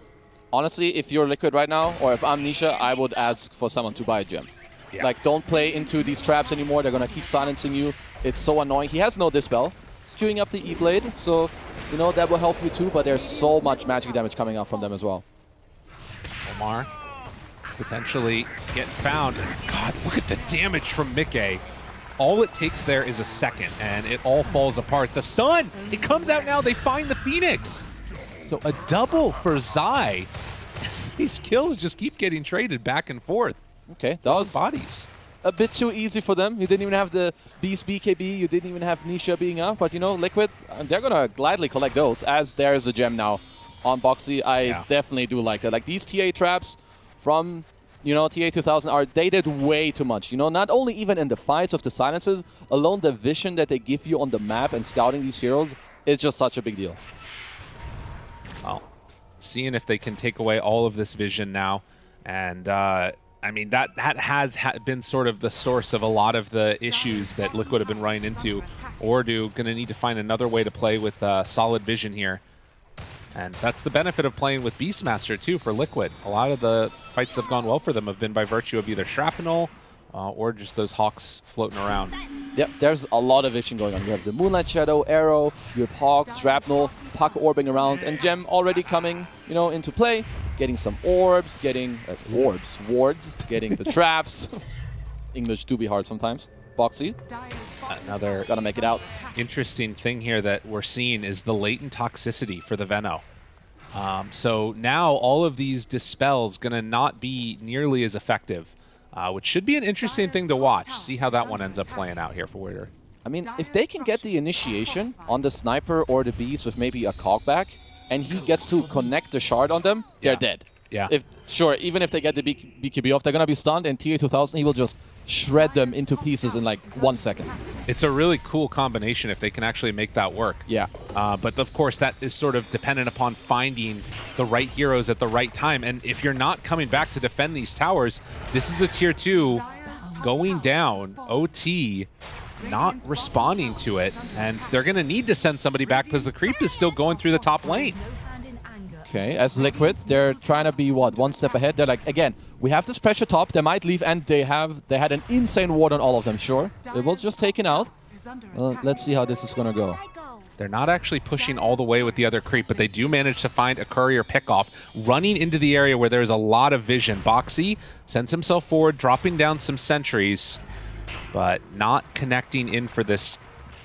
Honestly, if you're Liquid right now, or if I'm Nisha, I would ask for someone to buy a gem. Yeah. Like, don't play into these traps anymore. They're going to keep silencing you. It's so annoying. He has no Dispel. He's queuing up the E-Blade, so, you know, that will help you too, but there's so much magic damage coming out from them as well. Omar potentially getting found. God, look at the damage from Mickey. All it takes there is a second, and it all falls apart. The sun! It comes out now. They find the Phoenix. So a double for Zai. These kills just keep getting traded back and forth. Okay, that was bodies. A bit too easy for them. You didn't even have the Beast BKB. You didn't even have Nisha being up. But, you know, Liquid, they're going to gladly collect those, as there's a gem now on Boxy. I definitely do like that. Like, these TA traps from, you know, TA2000 they did way too much. You know, not only even in the fights of the silences, alone the vision that they give you on the map and scouting these heroes is just such a big deal. Well, seeing if they can take away all of this vision now. And, I mean, that has been sort of the source of a lot of the issues that Liquid have been running into. Ordu going to need to find another way to play with solid vision here. And that's the benefit of playing with Beastmaster, too, for Liquid. A lot of the fights that have gone well for them have been by virtue of either Shrapnel or just those Hawks floating around. Yep, there's a lot of vision going on. You have the Moonlight Shadow, Arrow, you have Hawks, Shrapnel, Puck orbing around, and Gem already coming, you know, into play. Getting some orbs, getting wards, getting the traps. English do be hard sometimes. Boxy. Another Gotta make it out. interesting thing here that we're seeing is the latent toxicity for the Veno. So now all of these dispels gonna not be nearly as effective, which should be an interesting thing to watch. See how that one ends up playing out here for Warrior. I mean, if they can get the initiation on the sniper or the beast with maybe a cogback, and he gets to connect the shard on them, they're dead. Yeah. Sure, even if they get the BKB off, they're gonna be stunned, and TA2000, he will just shred them into pieces in like 1 second. It's a really cool combination if they can actually make that work. Yeah. But of course, that is sort of dependent upon finding the right heroes at the right time. And if you're not coming back to defend these towers, this is a tier 2 going down. OT not responding to it. And they're going to need to send somebody back because the creep is still going through the top lane. Okay, as Liquid, they're trying to be, what, 1 step ahead? They're like, again, we have this pressure top, they might leave, and they had an insane ward on all of them, sure. It was just taken out. Let's see how this is gonna go. They're not actually pushing all the way with the other creep, but they do manage to find a courier pickoff, running into the area where there's a lot of vision. Boxy sends himself forward, dropping down some sentries, but not connecting in for this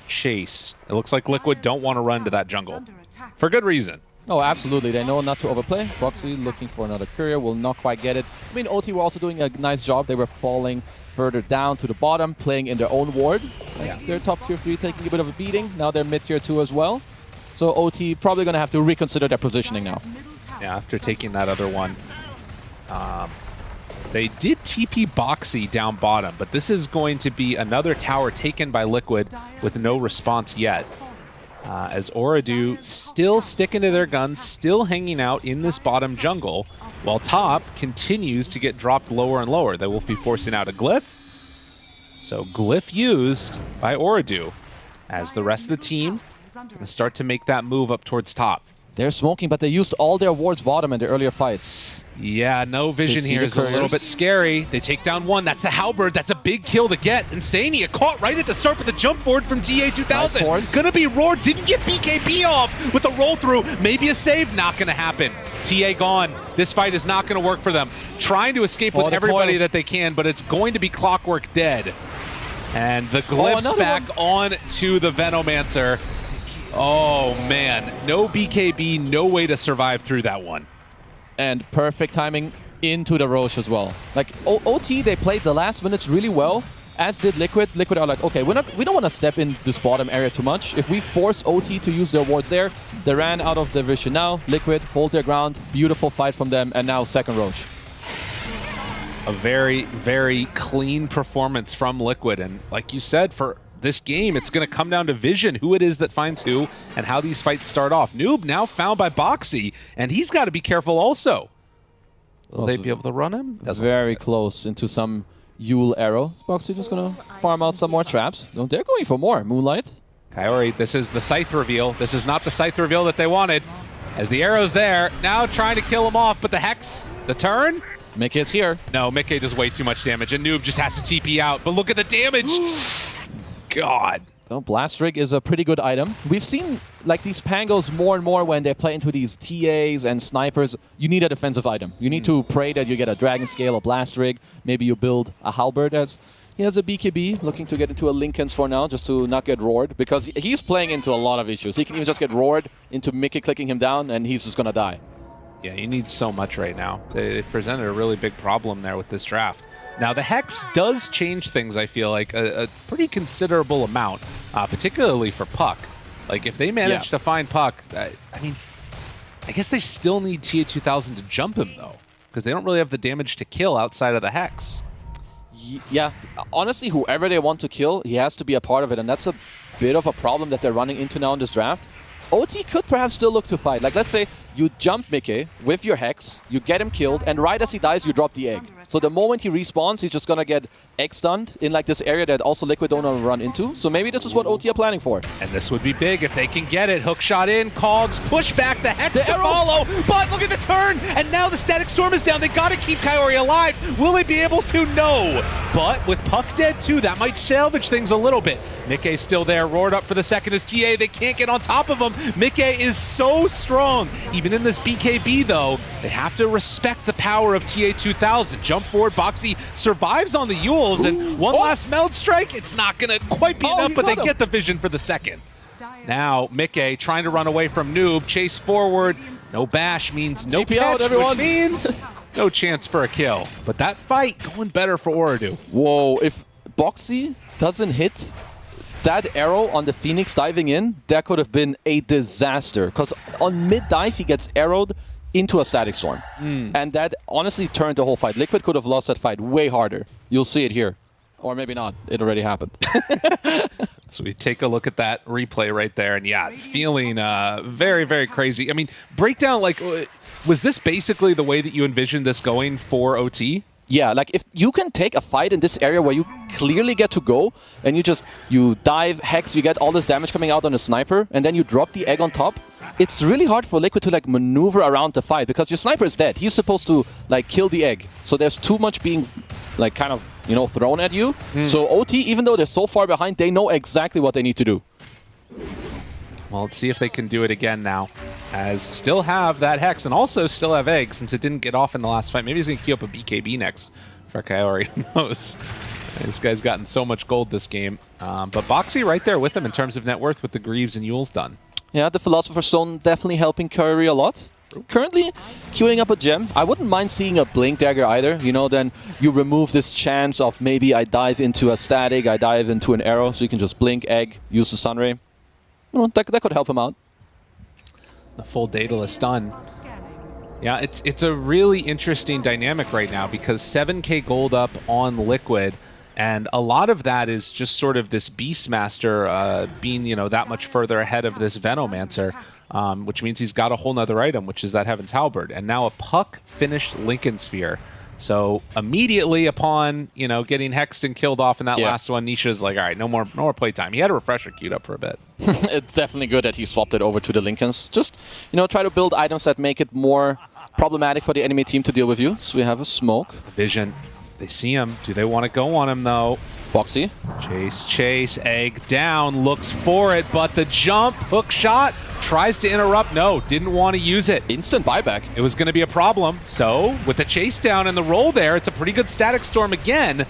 chase. It looks like Liquid don't want to run to that jungle, for good reason. Oh, absolutely. They know not to overplay. Boxy looking for another courier, will not quite get it. I mean, OT were also doing a nice job. They were falling further down to the bottom, playing in their own ward. They're top tier 3, taking a bit of a beating. Now they're mid tier 2 as well. So OT probably going to have to reconsider their positioning now. Yeah, after taking that other one. They did TP Boxy down bottom, but this is going to be another tower taken by Liquid with no response yet. As Oridu still sticking to their guns, still hanging out in this bottom jungle, while top continues to get dropped lower and lower. They will be forcing out a glyph. So glyph used by Oridu, as the rest of the team going to start to make that move up towards top. They're smoking, but they used all their wards bottom in the earlier fights. Yeah, no vision here is a little bit scary. They take down one. That's the halberd. That's a big kill to get. Insania caught right at the start with the jump forward from TA2000. Nice gonna be roared. Didn't get BKB off with the roll through. Maybe a save. Not gonna happen. TA gone. This fight is not gonna work for them. Trying to escape with everybody that they can, but it's going to be Clockwork dead. And the glyph's back on to the Venomancer. Oh man, no BKB, no way to survive through that one. And perfect timing into the Roche as well. Like OT, they played the last minutes really well, as did Liquid. Liquid are like, okay, we don't want to step in this bottom area too much. If we force OT to use their wards there, they ran out of the vision now. Liquid hold their ground, beautiful fight from them, and now second Roche. A very, very clean performance from Liquid, and like you said, for this game, it's going to come down to vision, who it is that finds who, and how these fights start off. Noob now found by Boxy, and he's got to be careful also. Will they be able to run him? Very close into some Yule arrow. Boxy just going to farm out some more traps. No, they're going for more. Moonlight. Kaori, this is the Scythe reveal. This is not the Scythe reveal that they wanted. As the arrow's there, now trying to kill him off, but the Hex, the turn? Mickey's here. No, Mickey does way too much damage, and Noob just has to TP out. But look at the damage! God. Oh, Blast Rig is a pretty good item. We've seen like these Pangos more and more when they play into these TAs and snipers. You need a defensive item. You need to pray that you get a Dragon Scale, a Blast Rig. Maybe you build a Halberd as he has a BKB, looking to get into a Linken's for now, just to not get roared, because he's playing into a lot of issues. He can even just get roared into Mickey clicking him down, and he's just gonna die. Yeah, you need so much right now. They presented a really big problem there with this draft. Now, the Hex does change things, I feel like, a pretty considerable amount, particularly for Puck. Like, if they manage to find Puck, I mean, I guess they still need TA2000 to jump him, though, because they don't really have the damage to kill outside of the Hex. Yeah, honestly, whoever they want to kill, he has to be a part of it, and that's a bit of a problem that they're running into now in this draft. OT could perhaps still look to fight. Like, let's say you jump Mickey with your Hex, you get him killed, and right as he dies, you drop the egg. So the moment he respawns, he's just gonna get egg-stunned in like this area that also Liquid don't want to run into. So maybe this is what OT are planning for. And this would be big if they can get it. Hook shot in, Cogs, push back, the Hex to follow, but look at the turn! And now the Static Storm is down. They gotta keep Kaori alive. Will they be able to? No. But with Puck dead too, that might salvage things a little bit. Mickey's still there, roared up for the second as TA. They can't get on top of him. Mickey is so strong. Even in this BKB though, they have to respect the power of TA2000. jump forward. Boxy survives on the Yules, and one last meld strike. It's not going to quite be enough, but they get the vision for the second. Now, Mickey trying to run away from Noob. Chase forward. No bash means no TP out, catch, everyone. which means no chance for a kill. But that fight going better for Oridu. Whoa, if Boxy doesn't hit that arrow on the Phoenix diving in, that could have been a disaster. Because on mid-dive, he gets arrowed into a Static Storm. And that honestly turned the whole fight. Liquid could have lost that fight way harder. You'll see it here. Or maybe not. It already happened. So we take a look at that replay right there. And yeah, feeling very, very crazy. I mean, breakdown, like, was this basically the way that you envisioned this going for OT? Yeah, like if you can take a fight in this area where you clearly get to go and you dive, hex, you get all this damage coming out on a sniper and then you drop the egg on top, it's really hard for Liquid to like maneuver around the fight because your sniper is dead. He's supposed to like kill the egg. So there's too much being like kind of, you know, thrown at you. So OT, even though they're so far behind, they know exactly what they need to do. Well, let's see if they can do it again now. As still have that Hex and also still have Egg since it didn't get off in the last fight. Maybe he's going to queue up a BKB next for Kaori. Who knows? This guy's gotten so much gold this game. But Boxy right there with him in terms of net worth with the Greaves and Yules done. Yeah, the Philosopher's Stone definitely helping Kaori a lot. Currently queuing up a gem. I wouldn't mind seeing a Blink Dagger either. You know, then you remove this chance of maybe I dive into a static, I dive into an arrow, so you can just Blink, Egg, use the Sunray. You know, that could help him out. The full Daedalus done. Yeah, it's a really interesting dynamic right now because 7k gold up on Liquid, and a lot of that is just sort of this Beastmaster being, you know, that much further ahead of this Venomancer, which means he's got a whole nother item, which is that Heaven's Halberd, and now a Puck finished Lincoln Sphere. So immediately upon, you know, getting hexed and killed off in that last one, Nisha's like, all right, no more playtime. He had a refresher queued up for a bit. It's definitely good that he swapped it over to the Lincolns. Just, you know, try to build items that make it more problematic for the enemy team to deal with you. So we have a smoke. Vision. They see him. Do they want to go on him, though? Boxy. Chase, Egg down, looks for it, but the jump, hook shot, tries to interrupt. No, didn't want to use it. Instant buyback. It was going to be a problem. So, with the chase down and the roll there, it's a pretty good Static Storm again.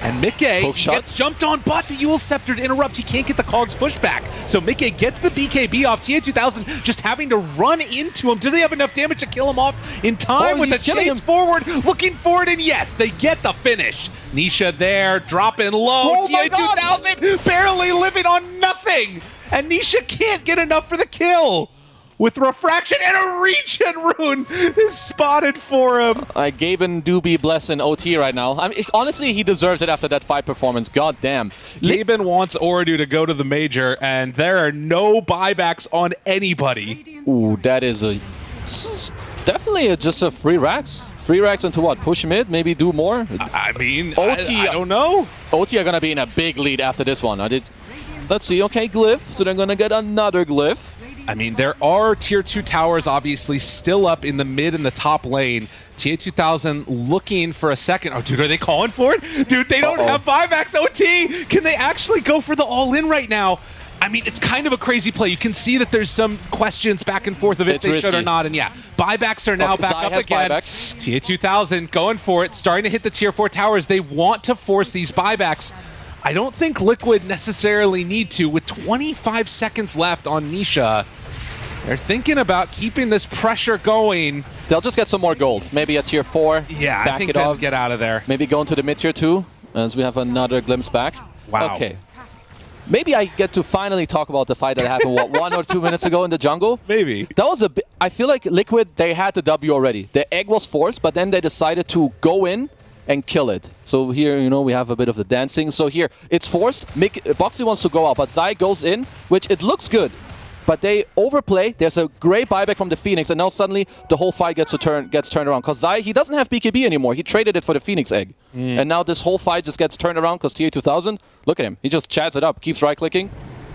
And Mickey gets jumped on, but the Yule Scepter to interrupt. He can't get the Cogs pushback. So Mickey gets the BKB off. TA2000 just having to run into him. Does he have enough damage to kill him off in time with the chase forward? Looking for it, and yes, they get the finish. Nisha there, dropping low. TA2000 barely living on nothing. And Nisha can't get enough for the kill. With Refraction and a Regen Rune is spotted for him. Gaben do be blessed in OT right now. I mean, honestly, he deserves it after that fight performance. God damn. Gaben wants Oridu to go to the major, and there are no buybacks on anybody. Ooh, that is definitely just a 3 racks. 3 racks into what? Push mid? Maybe do more? I mean, OT, I don't know. OT are going to be in a big lead after this one. Let's see. Okay, Glyph. So they're going to get another Glyph. I mean, there are tier 2 towers obviously still up in the mid and the top lane. TA2000 looking for a second. Oh, dude, are they calling for it? Dude, they don't have buybacks. OT, can they actually go for the all-in right now? I mean, it's kind of a crazy play. You can see that there's some questions back and forth of if they should or not. And yeah, buybacks are now back up again. TA2000 going for it, starting to hit the tier 4 towers. They want to force these buybacks. I don't think Liquid necessarily need to. With 25 seconds left on Nisha, they're thinking about keeping this pressure going. They'll just get some more gold. Maybe a tier 4. Yeah, I think they'll get out of there. Maybe go into the mid tier 2 as we have another glimpse back. Wow. Okay. Maybe I get to finally talk about the fight that happened, what, 1 or 2 minutes ago in the jungle? Maybe. That was a bit, I feel like Liquid, they had the W already. The egg was forced, but then they decided to go in and kill it. So here, you know, we have a bit of the dancing. So here, it's forced. Boxy wants to go out, but Zai goes in, which it looks good. But they overplay. There's a great buyback from the Phoenix, and now suddenly the whole fight gets turned around. Because Zai, he doesn't have BKB anymore. He traded it for the Phoenix egg. And now this whole fight just gets turned around because TA2000, look at him. He just chats it up, keeps right-clicking.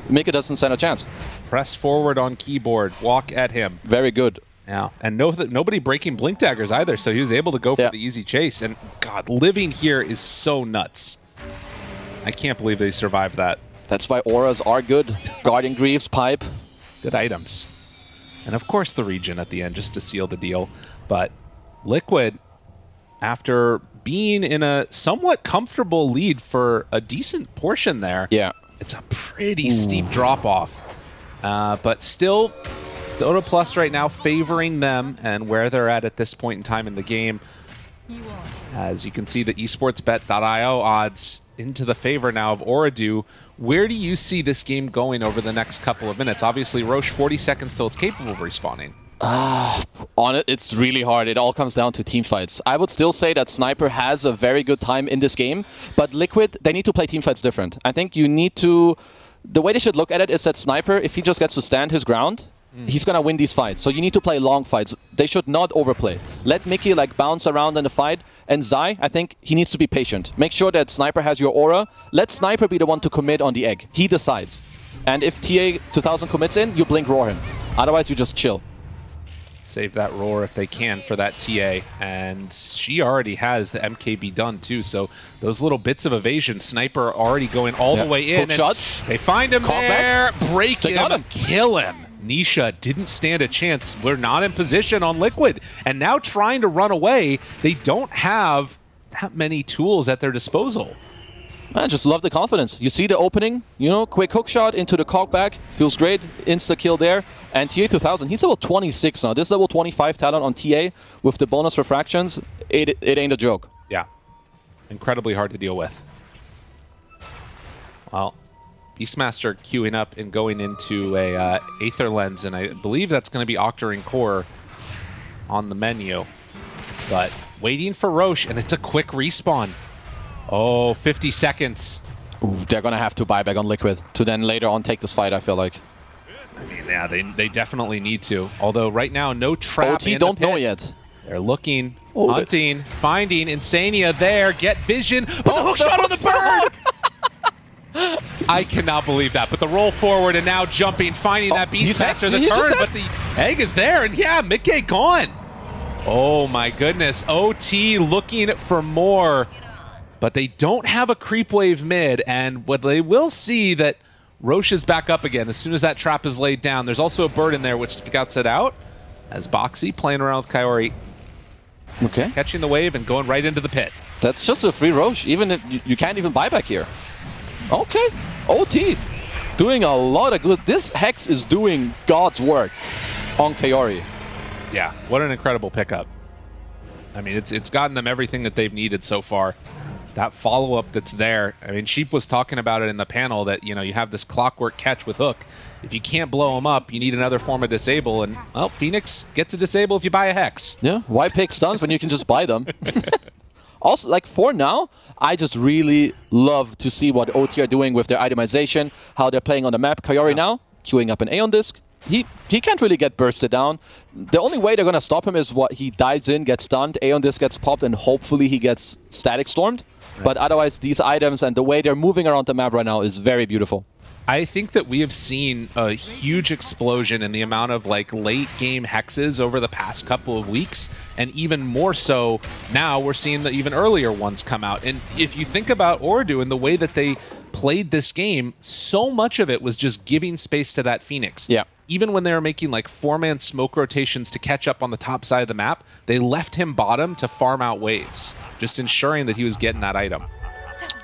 Mika doesn't stand a chance. Press forward on keyboard. Walk at him. Very good. Yeah, and nobody breaking Blink Daggers either, so he was able to go for the easy chase. And God, living here is so nuts. I can't believe they survived that. That's why auras are good. Guardian Greaves, Pipe. Good items. And of course the regen at the end just to seal the deal. But Liquid, after being in a somewhat comfortable lead for a decent portion there. Yeah. It's a pretty steep drop-off. But still, Dota Plus right now favoring them and where they're at this point in time in the game. As you can see, the esportsbet.io odds into the favor now of Ooredoo. Where do you see this game going over the next couple of minutes? Obviously, Roche, 40 seconds till it's capable of respawning. On it, it's really hard. It all comes down to team fights. I would still say that Sniper has a very good time in this game, but Liquid, they need to play team fights different. I think you need to... The way they should look at it is that Sniper, if he just gets to stand his ground, he's going to win these fights. So you need to play long fights. They should not overplay. Let Mickey like bounce around in the fight. And Zai, I think he needs to be patient. Make sure that Sniper has your aura. Let Sniper be the one to commit on the egg. He decides. And if TA 2000 commits in, you blink roar him. Otherwise, you just chill. Save that roar if they can for that TA. And she already has the MKB done too. So those little bits of evasion, Sniper already going all the way in. Hook shots. They find him there, break him, kill him. Nisha didn't stand a chance. We're not in position on Liquid. And now trying to run away, they don't have that many tools at their disposal. I just love the confidence. You see the opening, you know, quick hook shot into the cock back. Feels great. Insta kill there. And TA 2000, he's level 26 now. This level 25 talent on TA with the bonus refractions, it ain't a joke. Yeah. Incredibly hard to deal with. Well, Beastmaster queuing up and going into a Aether Lens, and I believe that's going to be Octarine Core on the menu. But waiting for Roche, and it's a quick respawn. Oh, 50 seconds. Ooh, they're going to have to buy back on Liquid to then later on take this fight, I feel like. I mean, yeah, they definitely need to. Although right now, no trap OT don't know yet. They're looking, hunting, finding Insania there, get vision, but the hook shot on the bird! I cannot believe that, but the roll forward and now jumping, finding that Beastmaster, the turn, but the egg is there, and yeah, Mickey gone. Oh my goodness, OT looking for more, but they don't have a creep wave mid, and what they will see that Roche is back up again as soon as that trap is laid down. There's also a bird in there which scouts it out, as Boxy playing around with Kaori. Okay. Catching the wave and going right into the pit. That's just a free Roche, even if you can't even buy back here. Okay, OT doing a lot of good. This Hex is doing God's work on Kaori. Yeah, what an incredible pickup. I mean, it's gotten them everything that they've needed so far. That follow-up that's there. I mean, Sheep was talking about it in the panel that, you know, you have this clockwork catch with Hook. If you can't blow them up, you need another form of disable. And, well, Phoenix gets a disable if you buy a Hex. Yeah, why pick stuns when you can just buy them? Also, like, for now, I just really love to see what OT are doing with their itemization, how they're playing on the map. Kaori now, queuing up an Aeon Disc. He can't really get bursted down. The only way they're going to stop him is what he dives in, gets stunned, Aeon Disc gets popped, and hopefully he gets static stormed. Right. But otherwise, these items and the way they're moving around the map right now is very beautiful. I think that we have seen a huge explosion in the amount of like late game hexes over the past couple of weeks, and even more so now we're seeing the even earlier ones come out. And if you think about Ooredoo and the way that they played this game, so much of it was just giving space to that Phoenix. Yeah. Even when they were making like 4-man smoke rotations to catch up on the top side of the map, they left him bottom to farm out waves, just ensuring that he was getting that item.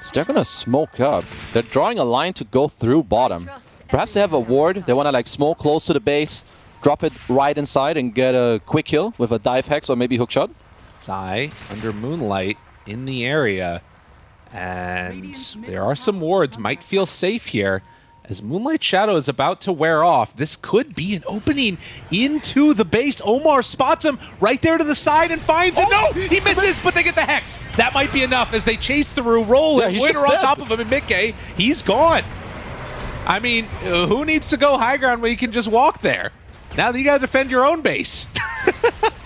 So they're gonna smoke up. They're drawing a line to go through bottom. Perhaps they have a ward. They wanna like smoke close to the base, drop it right inside and get a quick kill with a dive hex or maybe hook shot. Zai under Moonlight in the area. And there are some wards. Might feel safe here. As Moonlight Shadow is about to wear off, this could be an opening into the base. Omar spots him right there to the side and finds it. No, he misses, but they get the Hex. That might be enough as they chase through, roll and Winter on top of him, and Mickey, he's gone. I mean, who needs to go high ground when you can just walk there? Now you got to defend your own base.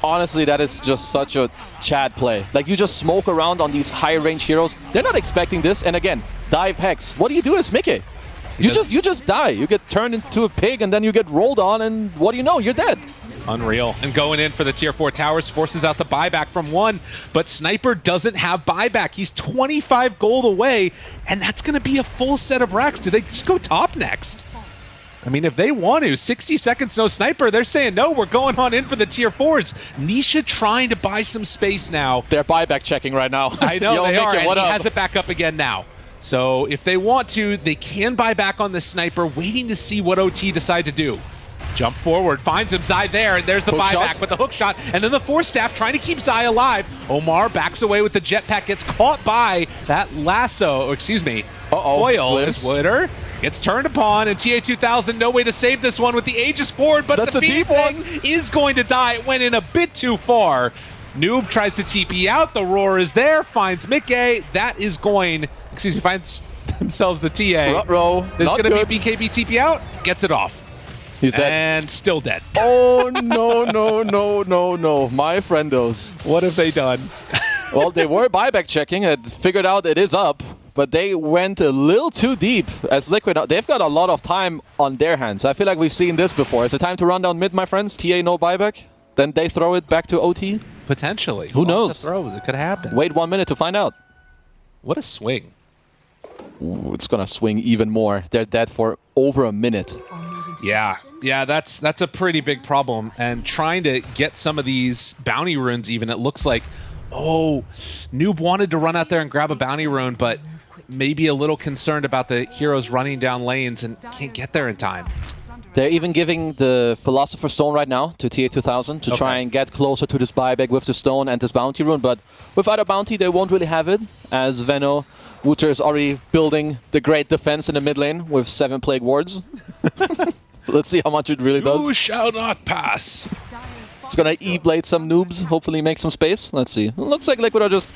Honestly, that is just such a Chad play. Like, you just smoke around on these high-range heroes. They're not expecting this. And again, dive Hex. What do you do as Mickey? You just die. You get turned into a pig, and then you get rolled on, and what do you know? You're dead. Unreal. And going in for the tier 4 towers, forces out the buyback from 1, but Sniper doesn't have buyback. He's 25 gold away, and that's going to be a full set of racks. Do they just go top next? I mean, if they want to, 60 seconds, no sniper, they're saying, no, we're going on in for the tier 4s. Nisha trying to buy some space now. They're buyback checking right now. I know Yo, they are, and what he up? has it back up again now. So if they want to, they can buy back on the sniper, waiting to see what OT decide to do. Jump forward, finds him, Zai there, and there's the Hook buyback shot. with the hook shot, and then the Force Staff trying to keep Zai alive. Omar backs away with the jetpack, gets caught by that lasso, excuse me, oil. Bliss. Splitter gets turned upon, and TA2000, no way to save this one with the Aegis forward, but That's the a deep Phoenix one. Egg is going to die. It went in a bit too far. Noob tries to TP out, the roar is there, finds Mickey, that is going, excuse me, finds themselves the TA. Ruh-roh. There's Not going to good. be BKB TP out, gets it off. He's dead. And still dead. Oh, no, no, no, no, no. My friendos. What have they done? Well, they were buyback checking and figured out it is up, but they went a little too deep as Liquid. They've got a lot of time on their hands. I feel like we've seen this before. Is it time to run down mid, my friends? TA no buyback? Then they throw it back to OT? Potentially. Who knows? Throws. It could happen. Wait 1 minute to find out. What a swing. Ooh, it's going to swing even more. They're dead for over a minute. Yeah, that's a pretty big problem. And trying to get some of these bounty runes even, it looks like, oh, Noob wanted to run out there and grab a bounty rune, but maybe a little concerned about the heroes running down lanes and can't get there in time. They're even giving the Philosopher's Stone right now to TA2000 to try and get closer to this buyback with the stone and this bounty rune, but without a bounty they won't really have it, as Venno Wooter is already building the great defense in the mid lane with 7 Plague Wards. Let's see how much it really does. You shall not pass. It's gonna E-blade some noobs, hopefully make some space. Let's see. Looks like Liquid are just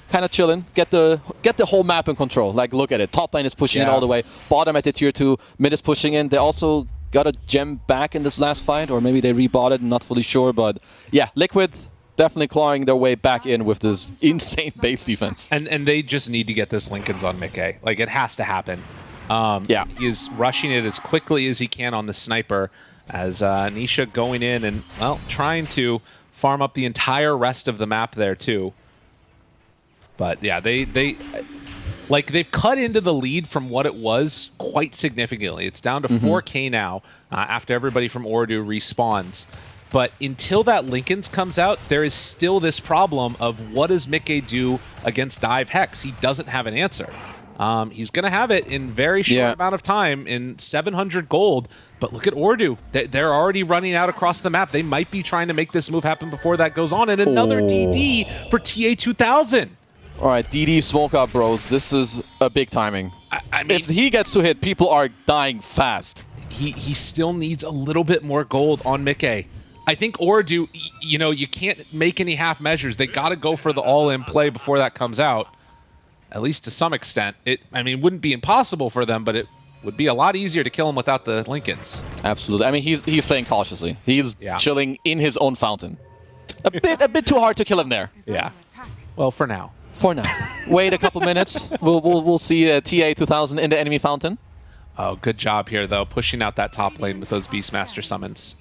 kind of chilling. Get the whole map in control. Like, look at it. Top lane is pushing in all the way. Bottom at the tier 2. Mid is pushing in. They also got a gem back in this last fight, or maybe they rebought it. I'm not fully sure, but yeah, Liquid definitely clawing their way back in with this insane base defense. And they just need to get this Linken's on Mickey. Like, it has to happen. Yeah. He is rushing it as quickly as he can on the sniper, as Nisha going in and, well, trying to farm up the entire rest of the map there too. But yeah, they've cut into the lead from what it was quite significantly. It's down to 4K now after everybody from Ooredoo respawns. But until that Linken's comes out, there is still this problem of what does Mickey do against Dive Hex? He doesn't have an answer. He's going to have it in very short amount of time in 700 gold. But look at Ooredoo. They're already running out across the map. They might be trying to make this move happen before that goes on. And another DD for TA2000. All right, DD smoke up, bros. This is a big timing. I mean, if he gets to hit, people are dying fast. He still needs a little bit more gold on Mickey. I think Ooredoo, you know, you can't make any half measures. They got to go for the all-in play before that comes out. At least to some extent. I mean, wouldn't be impossible for them, but it would be a lot easier to kill him without the Linken's. Absolutely. I mean, he's playing cautiously. He's chilling in his own fountain. A bit too hard to kill him there. Yeah. Well, for now. For now. Wait a couple minutes. We'll see TA2000 in the enemy fountain. Oh, good job here, though, pushing out that top lane with those Beastmaster summons.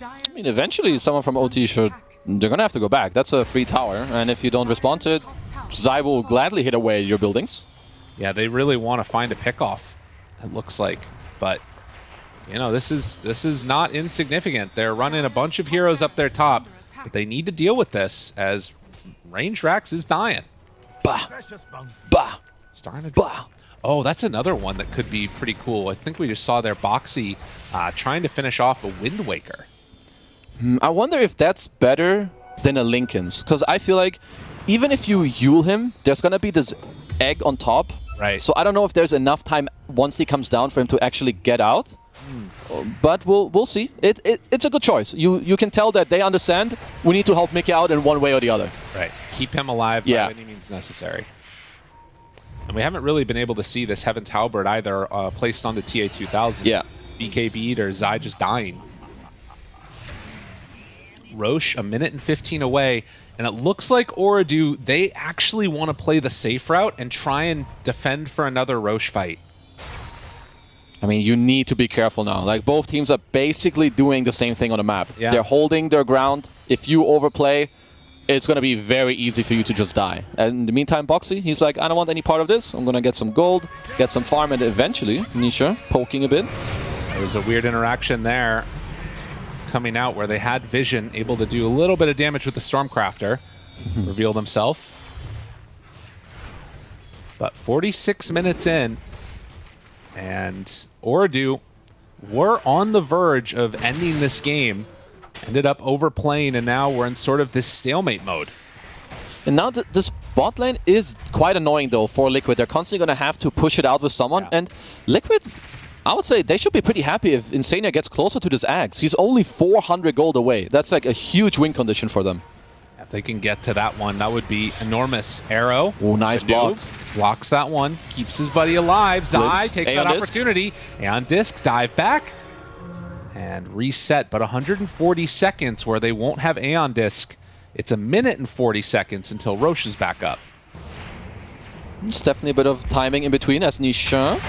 I mean, eventually someone from OT should... They're going to have to go back. That's a free tower, and if you don't respond to it, Zai will gladly hit away your buildings. Yeah, they really want to find a pickoff, it looks like. But, you know, this is not insignificant. They're running a bunch of heroes up their top, but they need to deal with this as Range Rax is dying. Bah. Bah. Starting to... Bah. Oh, that's another one that could be pretty cool. I think we just saw their Boxy trying to finish off a Wind Waker. I wonder if that's better than a Linken's, because I feel like even if you Yule him, there's going to be this egg on top. Right. So I don't know if there's enough time once he comes down for him to actually get out. But we'll see. It's a good choice. You can tell that they understand we need to help Mickey out in one way or the other. Right. Keep him alive by any means necessary. And we haven't really been able to see this Heaven's Halberd either placed on the TA2000. Yeah. BKB'd or Zai just dying. Roche, 1:15 away. And it looks like Ooredoo, they actually want to play the safe route and try and defend for another Roche fight. I mean, you need to be careful now. Like, both teams are basically doing the same thing on the map. Yeah. They're holding their ground. If you overplay, it's going to be very easy for you to just die. And in the meantime, Boxy, he's like, I don't want any part of this. I'm going to get some gold, get some farm, and eventually, Nisha poking a bit. There was a weird interaction there coming out where they had vision, able to do a little bit of damage with the Stormcrafter, revealed himself. But 46 minutes in, and Ooredoo were on the verge of ending this game, ended up overplaying, and now we're in sort of this stalemate mode. And now this bot lane is quite annoying, though, for Liquid. They're constantly going to have to push it out with someone. And Liquid, I would say they should be pretty happy if Insania gets closer to this Axe. He's only 400 gold away. That's like a huge win condition for them. If they can get to that one, that would be enormous. Arrow. Oh, nice block. Blocks that one, keeps his buddy alive. Zai takes that Aeon opportunity. Aeon Disc, dive back, and reset. But 140 seconds where they won't have Aeon Disc. It's a minute and 40 seconds until Roche is back up. It's definitely a bit of timing in between as Nisha.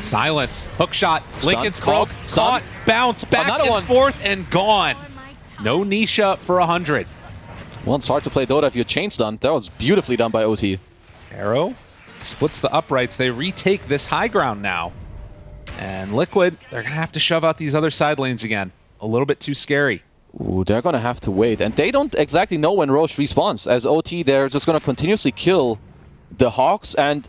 Silence. Hook shot. Stun, Lincoln's broke. stun. Caught. Bounce. Back Another and one. forth and gone. No Nisha for 100. Well, it's hard to play Dota if you're chain stunned. That was beautifully done by OT. Arrow splits the uprights. They retake this high ground now. And Liquid, they're going to have to shove out these other side lanes again. A little bit too scary. Ooh, they're going to have to wait. And they don't exactly know when Roche respawns. As OT, they're just going to continuously kill the Hawks. And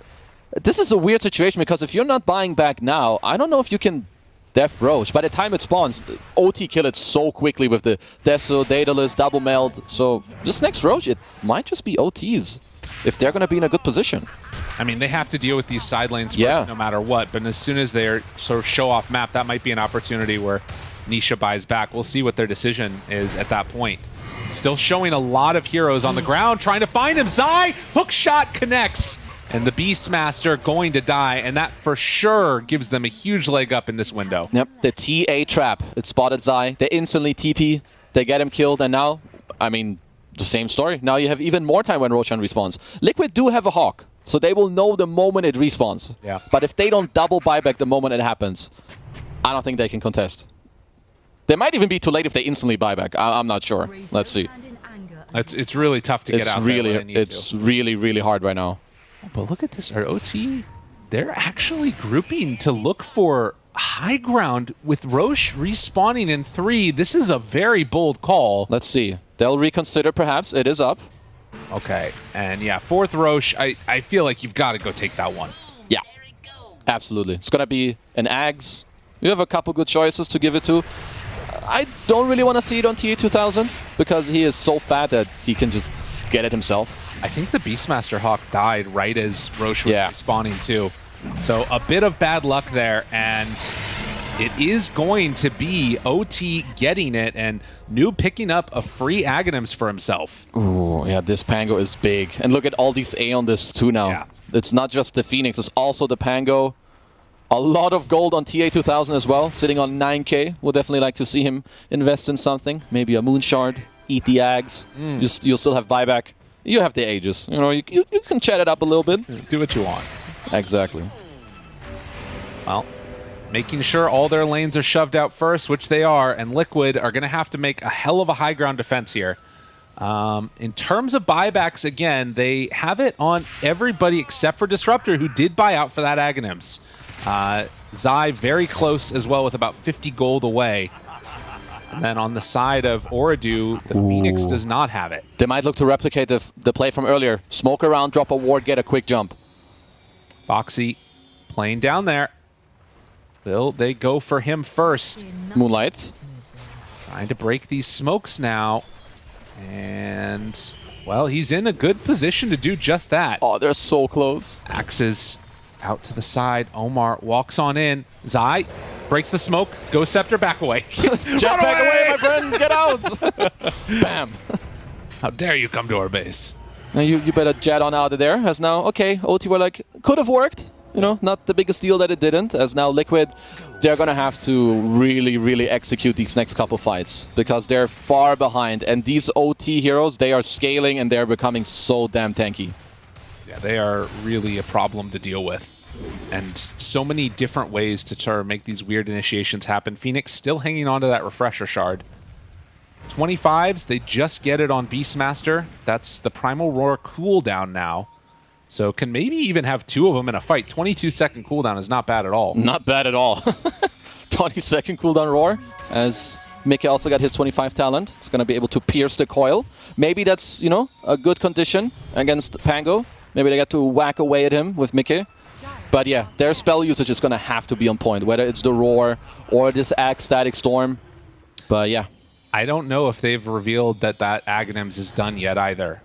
this is a weird situation because if you're not buying back now, I don't know if you can def Roche. By the time it spawns, OT kill it so quickly with the Deso, Daedalus, double meld. So this next Roche, it might just be OTs if they're going to be in a good position. I mean, they have to deal with these side lanes first no matter what. But as soon as they're sort of show off map, that might be an opportunity where Nisha buys back. We'll see what their decision is at that point. Still showing a lot of heroes on the ground, trying to find him. Zai, hook shot connects. And the Beastmaster going to die, and that for sure gives them a huge leg up in this window. Yep, the TA trap. It spotted Zai. They instantly TP. They get him killed, and now, I mean, the same story. Now you have even more time when Roshan respawns. Liquid do have a Hawk, so they will know the moment it respawns. Yeah. But if they don't double buyback the moment it happens, I don't think they can contest. They might even be too late if they instantly buyback. I'm not sure. Let's see. It's really tough to get out there when they need It's really, really hard right now. But look at this. Our OT, they're actually grouping to look for high ground with Roche respawning in 3. This is a very bold call. Let's see. They'll reconsider perhaps. It is up. Okay. And yeah, 4th Roche, I feel like you've got to go take that one. Yeah. Absolutely. It's going to be an Ags. You have a couple good choices to give it to. I don't really want to see it on TA2000 because he is so fat that he can just get it himself. I think the Beastmaster Hawk died right as Roche was respawning too. So a bit of bad luck there, and it is going to be OT getting it, and Noob picking up a free Aghanims for himself. Ooh, yeah, this Pango is big. And look at all these Aeon Discs too now. Yeah. It's not just the Phoenix, it's also the Pango. A lot of gold on TA2000 as well, sitting on 9k. We'll definitely like to see him invest in something. Maybe a Moon Shard, eat the Ags. You'll still have buyback. You have the Aegis. You know, you can chat it up a little bit. Do what you want. Exactly. Well, making sure all their lanes are shoved out first, which they are, and Liquid are going to have to make a hell of a high ground defense here. In terms of buybacks, again, they have it on everybody except for Disruptor, who did buy out for that Aghanims. Zai very close as well with about 50 gold away. And then on the side of Ooredoo, the Phoenix does not have it. They might look to replicate the play from earlier. Smoke around, drop a ward, get a quick jump. Foxy playing down there. Will they go for him first? Moonlights. Trying to break these smokes now. And, well, he's in a good position to do just that. Oh, they're so close. Axes out to the side. Omar walks on in. Zai breaks the smoke. Ghost Scepter back away. Jet back away, my friend. Get out. Bam. How dare you come to our base? Now you better jet on out of there. As now, okay, OT were like, could have worked. You know, not the biggest deal that it didn't. As now Liquid, they're going to have to really, really execute these next couple fights because they're far behind. And these OT heroes, they are scaling and they're becoming so damn tanky. Yeah, they are really a problem to deal with. And so many different ways to try to make these weird initiations happen. Phoenix still hanging on to that refresher shard. 25s, they just get it on Beastmaster. That's the Primal Roar cooldown now. So can maybe even have 2 of them in a fight. 22-second cooldown is not bad at all. Not bad at all. 20-second cooldown roar, as Mickey also got his 25 talent. He's going to be able to pierce the coil. Maybe that's, you know, a good condition against Pango. Maybe they get to whack away at him with Mickey. But yeah, their spell usage is going to have to be on point, whether it's the roar or this Ag Static Storm. But yeah. I don't know if they've revealed that Aghanims is done yet either.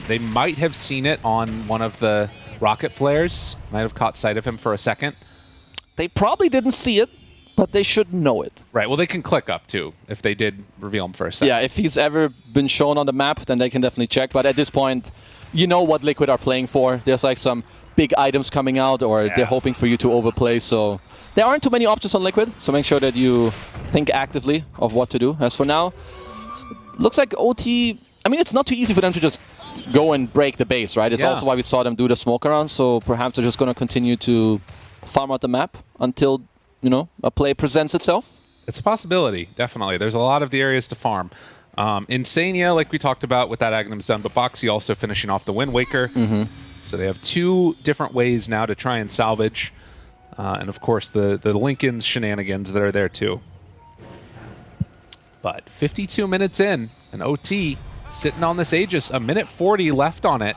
They might have seen it on one of the rocket flares. Might have caught sight of him for a second. They probably didn't see it, but they should know it. Right, well, they can click up, too, if they did reveal him for a second. Yeah, if he's ever been shown on the map, then they can definitely check. But at this point, you know what Liquid are playing for. There's like some big items coming out, or they're hoping for you to overplay. So there aren't too many options on Liquid, so make sure that you think actively of what to do. As for now, looks like OT... I mean, it's not too easy for them to just go and break the base, right? It's also why we saw them do the smoke around, so perhaps they're just going to continue to farm out the map until, you know, a play presents itself. It's a possibility, definitely. There's a lot of the areas to farm. Insania, like we talked about with that Aghanims done, but Boxy also finishing off the Wind Waker. So they have two different ways now to try and salvage. And of course, the Lincoln's shenanigans that are there too. But 52 minutes in, and OT sitting on this Aegis, a minute 40 left on it.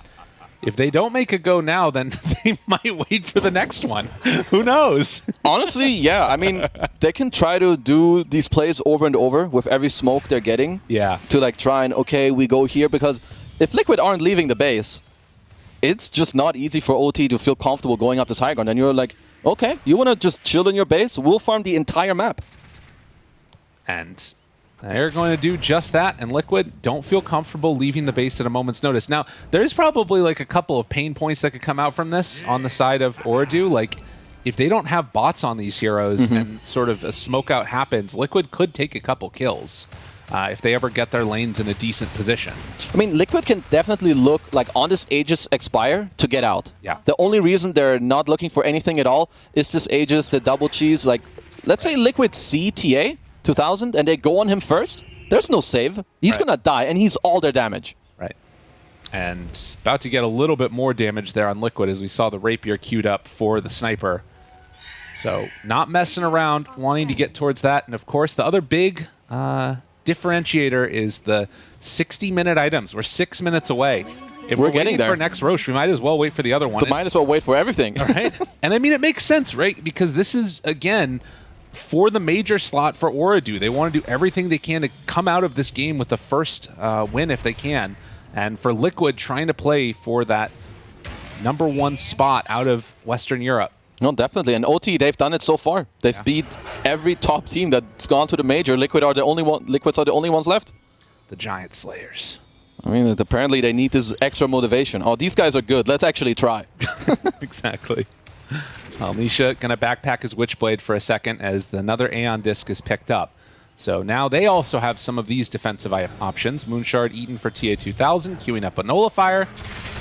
If they don't make a go now, then they might wait for the next one. Who knows? Honestly, yeah. I mean, they can try to do these plays over and over with every smoke they're getting. Yeah. To like try and, okay, we go here. Because if Liquid aren't leaving the base, it's just not easy for OT to feel comfortable going up this high ground. And you're like, okay, you want to just chill in your base? We'll farm the entire map. And they're going to do just that, and Liquid don't feel comfortable leaving the base at a moment's notice. Now, there's probably like a couple of pain points that could come out from this on the side of Oridu. Like, if they don't have bots on these heroes and sort of a smoke out happens, Liquid could take a couple kills if they ever get their lanes in a decent position. I mean, Liquid can definitely look like on this Aegis Expire to get out. Yeah. The only reason they're not looking for anything at all is this Aegis, the double cheese. Like, let's say Liquid see TA 2000 and they go on him first, there's no save. He's gonna die, and he's all their damage. Right. And about to get a little bit more damage there on Liquid as we saw the Rapier queued up for the Sniper. So not messing around, wanting to get towards that. And of course, the other big differentiator is the 60-minute items. We're 6 minutes away. If we're getting waiting there for next Roche, we might as well wait for the other one. Might as well wait for everything. All right. And I mean, it makes sense, right? Because this is, again, for the major slot for Oridu. They want to do everything they can to come out of this game with the first win if they can. And for Liquid, trying to play for that #1 spot out of Western Europe. No, definitely. And OT, they've done it so far. They've beat every top team that's gone to the major. Liquids are the only ones left. The Giant Slayers. I mean, apparently they need this extra motivation. Oh, these guys are good. Let's actually try. Exactly. Nisha gonna backpack his Witchblade for a second as another Aeon Disc is picked up. So now they also have some of these defensive options. Moonshard eaten for TA2000, queuing up a Nullifier.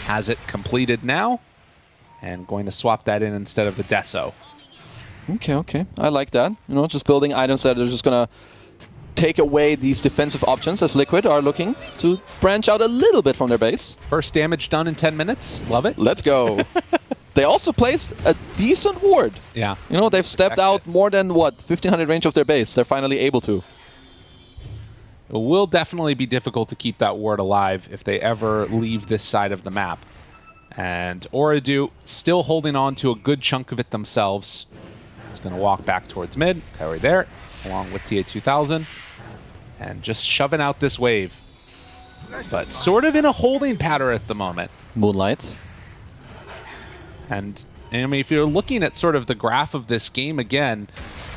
Has it completed now. And going to swap that in instead of the Deso. Okay, okay. I like that. You know, just building items that are just going to take away these defensive options as Liquid are looking to branch out a little bit from their base. First damage done in 10 minutes. Love it. Let's go. They also placed a decent ward. Yeah. You know, they've stepped out more than, what, 1,500 range of their base. They're finally able to. It will definitely be difficult to keep that ward alive if they ever leave this side of the map. And Oridu still holding on to a good chunk of it themselves. It's going to walk back towards mid, parry there, along with TA2000. And just shoving out this wave. But sort of in a holding pattern at the moment. Moonlight. And I mean, if you're looking at sort of the graph of this game again,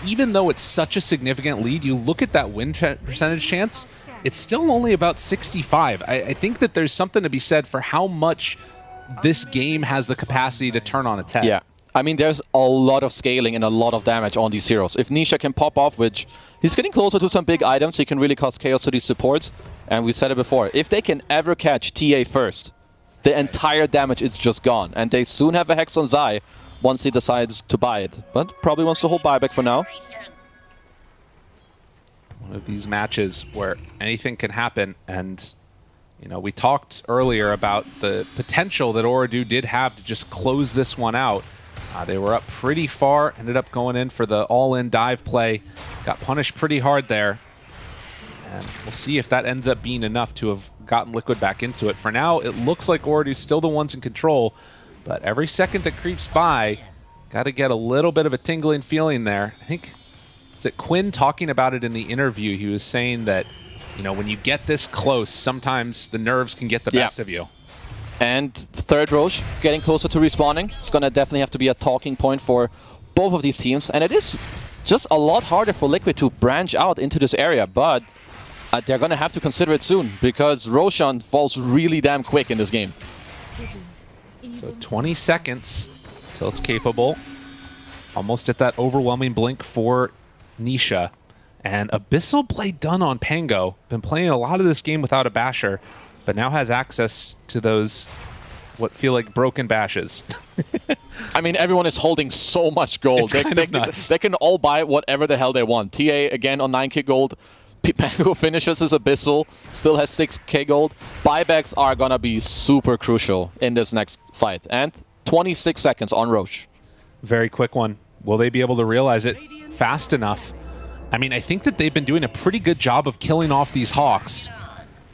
even though it's such a significant lead, you look at that win percentage chance, it's still only about 65. I think that there's something to be said for how much this game has the capacity to turn on its head. Yeah. I mean, there's a lot of scaling and a lot of damage on these heroes. If Nisha can pop off, which he's getting closer to some big items, so he can really cause chaos to these supports. And we said it before, if they can ever catch TA first, the entire damage is just gone. And they soon have a Hex on Zai once he decides to buy it. But probably wants to hold buyback for now. One of these matches where anything can happen. And you know, we talked earlier about the potential that Oridu did have to just close this one out. They were up pretty far, ended up going in for the all-in dive play. Got punished pretty hard there. And we'll see if that ends up being enough to have gotten Liquid back into it. For now, it looks like Oridu's still the ones in control, but every second that creeps by, got to get a little bit of a tingling feeling there. I think, is it Quinn talking about it in the interview? He was saying that, you know, when you get this close, sometimes the nerves can get the best of you. And third Roche getting closer to respawning. It's going to definitely have to be a talking point for both of these teams. And it is just a lot harder for Liquid to branch out into this area, but they're going to have to consider it soon because Roshan falls really damn quick in this game. So 20 seconds till it's capable. Almost at that overwhelming blink for Nisha. And Abyssal play done on Pango. Been playing a lot of this game without a basher, but now has access to those what feel like broken bashes. I mean, everyone is holding so much gold. They can all buy whatever the hell they want. TA again on 9k gold. Pango finishes his Abyssal, still has 6k gold. Buybacks are gonna be super crucial in this next fight. And 26 seconds on Roche. Very quick one. Will they be able to realize it fast enough? I mean, I think that they've been doing a pretty good job of killing off these Hawks.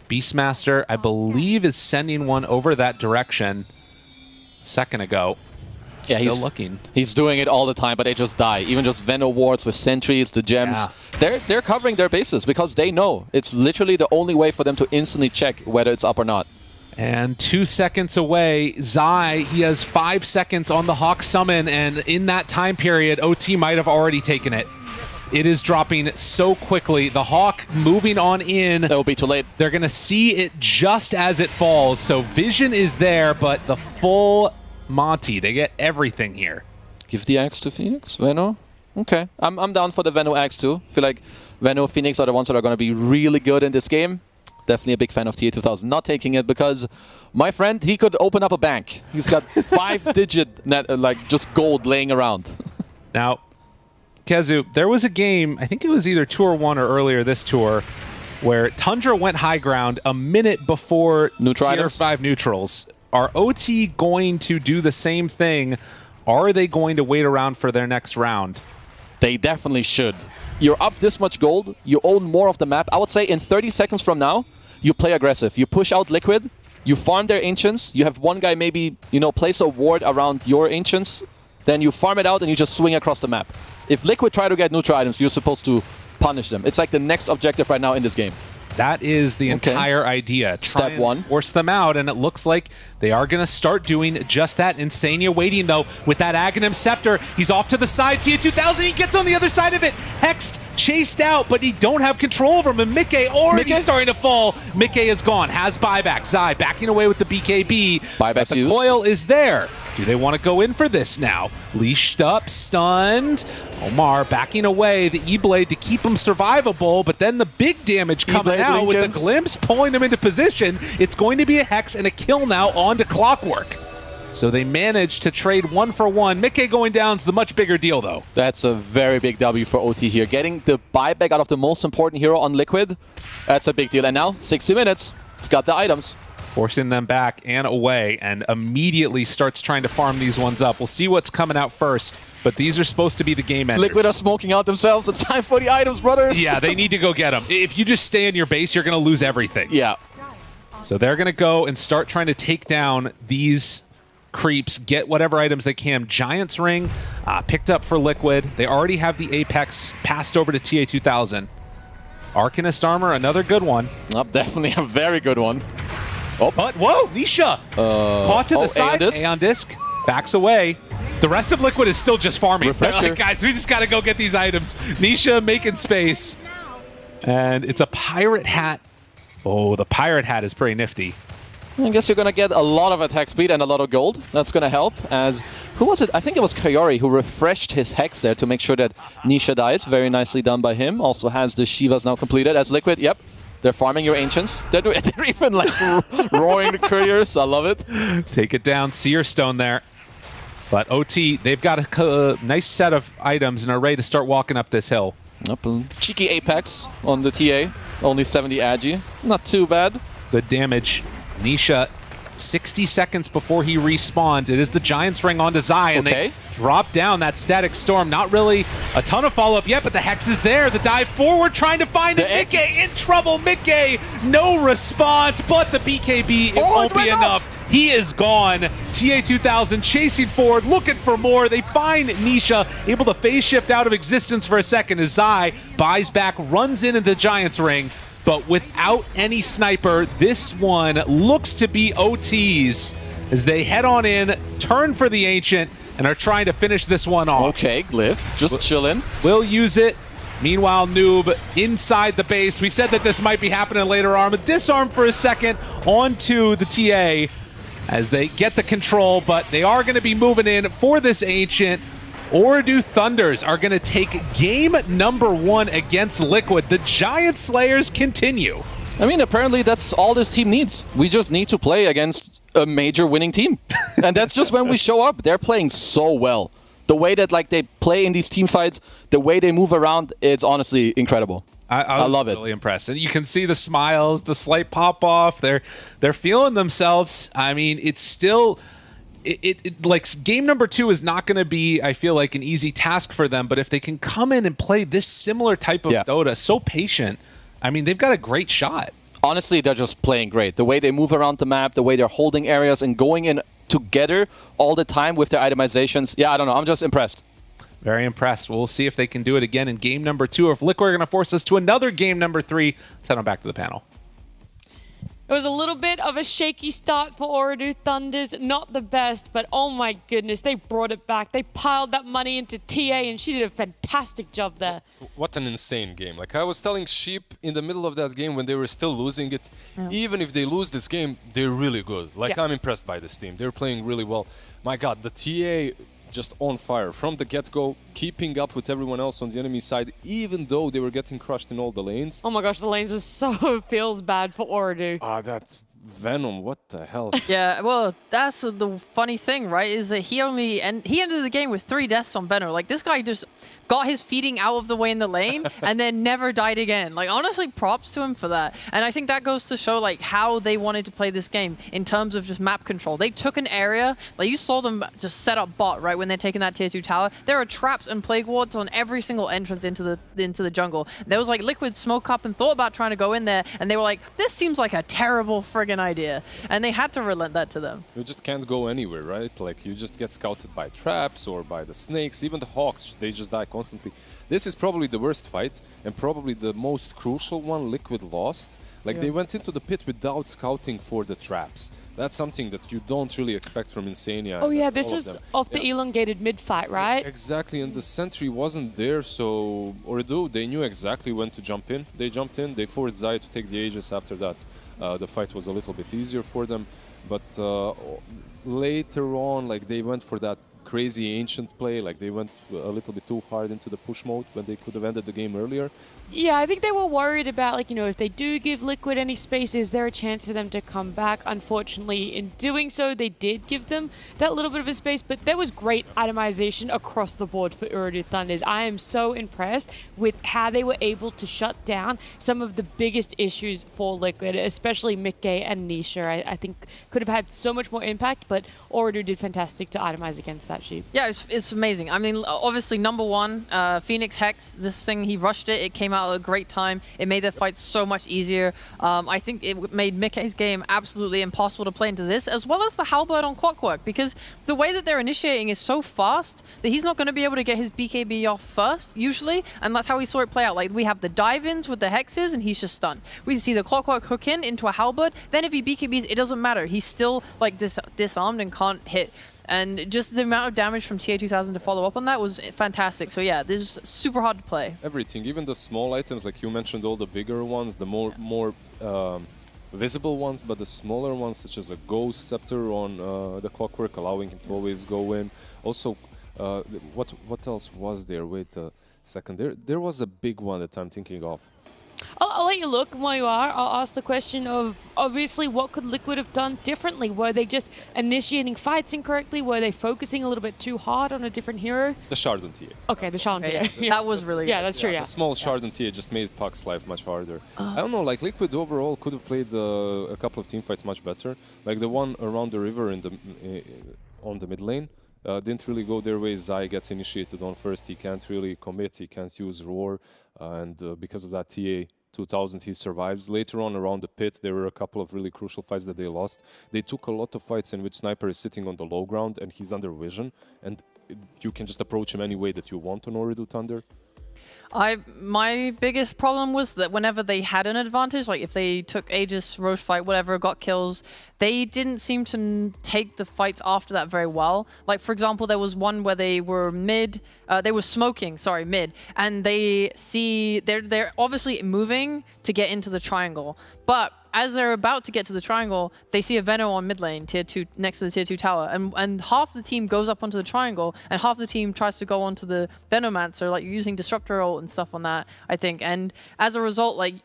Beastmaster, I believe, is sending one over that direction a second ago. Yeah, he's doing it all the time, but they just die. Even just Venom wards with sentries, the gems. Yeah. They're covering their bases because they know it's literally the only way for them to instantly check whether it's up or not. And 2 seconds away, Zai, he has 5 seconds on the Hawk summon, and in that time period, OT might have already taken it. It is dropping so quickly. The Hawk moving on in. It'll be too late. They're going to see it just as it falls. So vision is there, but the full Monty, they get everything here. Give the axe to Phoenix, Veno. Okay, I'm down for the Veno axe too. I feel like Veno, Phoenix are the ones that are going to be really good in this game. Definitely a big fan of TA2000 not taking it because my friend, he could open up a bank. He's got 5-digit net, like just gold laying around. Now, Kezu, there was a game, I think it was either Tour 1 or earlier this tour, where Tundra went high ground a minute before Tier 5 neutrals. Are OT going to do the same thing? Are they going to wait around for their next round? They definitely should. You're up this much gold, you own more of the map. I would say in 30 seconds from now, you play aggressive. You push out Liquid, you farm their Ancients, you have one guy maybe, you know, place a ward around your Ancients, then you farm it out and you just swing across the map. If Liquid try to get neutral items, you're supposed to punish them. It's like the next objective right now in this game. That is the entire idea. Step one. Force them out, and it looks like they are going to start doing just that. Insania waiting, though, with that Aghanim Scepter. He's off to the side. TA2000, he gets on the other side of it. Hexed, chased out, but he don't have control over him. And Mickey already starting to fall. Mickey is gone. Has buyback. Zai backing away with the BKB. Buyback's the coil is there. Do they want to go in for this now? Leashed up, stunned. Omar backing away, the E-Blade to keep him survivable, but then the big damage coming out with the glimpse pulling him into position. It's going to be a Hex and a kill now onto Clockwork. So they managed to trade 1-for-1. Mickey going down is the much bigger deal, though. That's a very big W for OT here. Getting the buyback out of the most important hero on Liquid, that's a big deal. And now, 60 minutes, we've got the items. Forcing them back and away, and immediately starts trying to farm these ones up. We'll see what's coming out first, but these are supposed to be the game enders. Liquid are smoking out themselves. It's time for the items, brothers. Yeah, they need to go get them. If you just stay in your base, you're going to lose everything. Yeah. So they're going to go and start trying to take down these creeps, get whatever items they can. Giant's Ring picked up for Liquid. They already have the Apex passed over to TA2000. Arcanist Armor, another good one. Definitely a very good one. Oh, but whoa, Nisha! Caught to the side, Aeon Disc, backs away. The rest of Liquid is still just farming. Refresher. Like, guys, we just gotta go get these items. Nisha making space. And it's a Pirate Hat. Oh, the Pirate Hat is pretty nifty. I guess you're gonna get a lot of attack speed and a lot of gold. That's gonna help as, who was it? I think it was Kayori who refreshed his Hex there to make sure that Nisha dies. Very nicely done by him. Also has the Shivas now completed as Liquid. Yep. They're farming your Ancients. They're even like roaring the couriers. I love it. Take it down. Seer Stone there. But OT, they've got a nice set of items and are ready to start walking up this hill. Cheeky Apex on the TA. Only 70 Agi. Not too bad. Good damage. Nisha 60 seconds before he respawns. It is the Giants ring onto Zai, and they drop down that static storm. Not really a ton of follow-up yet, but the Hex is there. The dive forward, trying to find it. Mickey in trouble. Mickey, no response, but the BKB, it won't be enough. He is gone. TA2000 chasing forward, looking for more. They find Nisha, able to phase shift out of existence for a second as Zai buys back, runs into the Giants ring. But without any sniper, this one looks to be OTs as they head on in, turn for the Ancient, and are trying to finish this one off. Okay, Glyph, just chilling. Will use it. Meanwhile, Noob inside the base. We said that this might be happening later on, but disarm for a second onto the TA as they get the control, but they are going to be moving in for this Ancient. Ooredoo Thunders are going to take game number 1 against Liquid. The Giant Slayers continue. I mean, apparently that's all this team needs. We just need to play against a major winning team. And that's just when we show up. They're playing so well. The way that they play in these team fights, the way they move around, it's honestly incredible. I love it. Really impressed. And you can see the smiles, the slight pop off. They're feeling themselves. I mean, it's still like game number 2 is not going to be, I feel like, an easy task for them. But if they can come in and play this similar type of Dota, so patient, I mean, they've got a great shot. Honestly, they're just playing great. The way they move around the map, the way they're holding areas and going in together all the time with their itemizations. Yeah, I don't know. I'm just impressed. Very impressed. We'll see if they can do it again in game number 2, or if Liquid are going to force us to another game number 3. Let's head on back to the panel. It was a little bit of a shaky start for Ooredoo Thunders. Not the best, but oh my goodness, they brought it back. They piled that money into TA, and she did a fantastic job there. What an insane game. Like I was telling Sheep in the middle of that game when they were still losing it, even if they lose this game, they're really good. Like I'm impressed by this team. They're playing really well. My God, the TA just on fire from the get-go, keeping up with everyone else on the enemy side, even though they were getting crushed in all the lanes. Oh my gosh, the lanes was so feels bad for Ooredoo. Ah, that's Venom. What the hell? Yeah, well, that's the funny thing, right? Is that he ended the game with 3 deaths on Venom. Like this guy just got his feeding out of the way in the lane and then never died again. Like honestly, props to him for that. And I think that goes to show like how they wanted to play this game in terms of just map control. They took an area, like you saw them just set up bot, right, when they're taking that tier 2 tower. There are traps and plague wards on every single entrance into the jungle. There was like Liquid smoke up and thought about trying to go in there, and they were like, this seems like a terrible friggin' idea. And they had to relent that to them. You just can't go anywhere, right? Like you just get scouted by traps or by the snakes. Even the Hawks, they just die constantly. This is probably the worst fight and probably the most crucial one Liquid lost. Like they went into the pit without scouting for the traps. That's something that you don't really expect from Insania. Oh yeah, this was off the elongated mid fight, right? Exactly, and the sentry wasn't there, so Ooredoo, they knew exactly when to jump in. They jumped in, they forced Zai to take the Aegis after that. The fight was a little bit easier for them, but later on, like they went for that crazy Ancient play, like they went a little bit too hard into the push mode when they could have ended the game earlier. Yeah, I think they were worried about, like, you know, if they do give Liquid any space, is there a chance for them to come back? Unfortunately, in doing so, they did give them that little bit of a space, but there was great itemization across the board for Ooredoo Thunders. I am so impressed with how they were able to shut down some of the biggest issues for Liquid, especially Mickey and Nisha. I think could have had so much more impact, but Ooredoo did fantastic to itemize against that sheep. Yeah, it's amazing. I mean, obviously, number 1, Phoenix Hex, this thing, he rushed it. It came out at a great time. It made the fight so much easier. I think it made Mickey's game absolutely impossible to play into this, as well as the Halberd on Clockwork, because the way that they're initiating is so fast that he's not going to be able to get his BKB off first, usually, and that's how we saw it play out. Like, we have the dive-ins with the Hexes, and he's just stunned. We see the Clockwork hook in into a Halberd, then if he BKBs, it doesn't matter. He's still, like, disarmed and can't hit. And just the amount of damage from TA2000 to follow up on that was fantastic. So yeah, this is super hard to play. Everything, even the small items, like you mentioned, all the bigger ones, the more visible ones, but the smaller ones, such as a Ghost Scepter on the Clockwork, allowing him to always go in. Also, what else was there? Wait a second. There was a big one that I'm thinking of. I'll let you look while you are. I'll ask the question of, obviously, what could Liquid have done differently? Were they just initiating fights incorrectly? Were they focusing a little bit too hard on a different hero? The shard on TA. Okay, the shard on Yeah, TA. that was really Yeah, good. that's true, yeah. The small shard on TA just made Puck's life much harder. I don't know, like Liquid overall could have played a couple of team fights much better. Like the one around the river in the on the mid lane. Didn't really go their way. Zai gets initiated on first. He can't really commit. He can't use Roar. And because of that, TA 2000, he survives. Later on around the pit, there were a couple of really crucial fights that they lost. They took a lot of fights in which Sniper is sitting on the low ground and he's under vision. And you can just approach him any way that you want on Ooredoo Thunder. My biggest problem was that whenever they had an advantage, like if they took Aegis, Roche fight, whatever, got kills, they didn't seem to take the fights after that very well. Like, for example, there was one where they were mid, they were smoking, sorry, mid, and they're obviously moving to get into the triangle. But as they're about to get to the triangle, they see a Veno on mid lane, tier 2, next to the tier 2 tower, and half the team goes up onto the triangle, and half the team tries to go onto the Venomancer, like using Disruptor ult and stuff on that, I think. And as a result, like,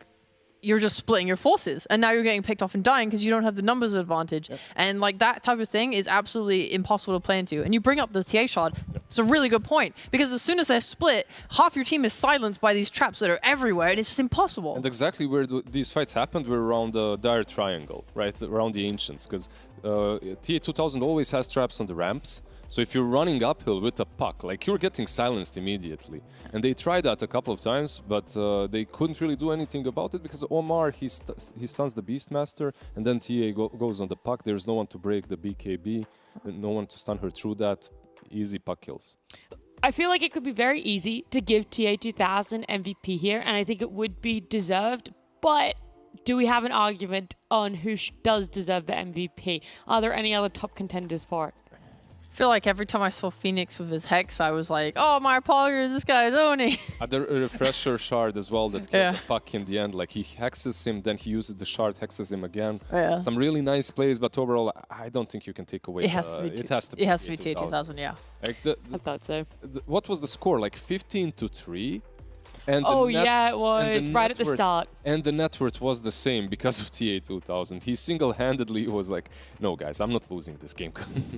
you're just splitting your forces, and now you're getting picked off and dying because you don't have the numbers advantage. Yep. And like that type of thing is absolutely impossible to play into. And you bring up the TA shard, it's a really good point, because as soon as they're split, half your team is silenced by these traps that are everywhere, and it's just impossible. And exactly where these fights happened were around the Dire Triangle, right, around the Ancients, because TA 2000 always has traps on the ramps. So if you're running uphill with a puck, like, you're getting silenced immediately. And they tried that a couple of times, but they couldn't really do anything about it because Omar, he stuns the Beastmaster, and then TA goes on the puck. There's no one to break the BKB, no one to stun her through that. Easy puck kills. I feel like it could be very easy to give TA 2000 MVP here, and I think it would be deserved, but do we have an argument on who does deserve the MVP? Are there any other top contenders for it? I feel like every time I saw Phoenix with his Hex, I was like, oh, my Polyr, this guy's owning. The refresher shard as well that killed the puck in the end. Like, he hexes him, then he uses the shard, hexes him again. Yeah. Some really nice plays, but overall, I don't think you can take away. It has to be. It has to be TA 2000, yeah. Like I thought so. What was the score? Like 15-3. And yeah, it was right at the start. And the net worth was the same because of TA 2000. He single-handedly was like, no, guys, I'm not losing this game.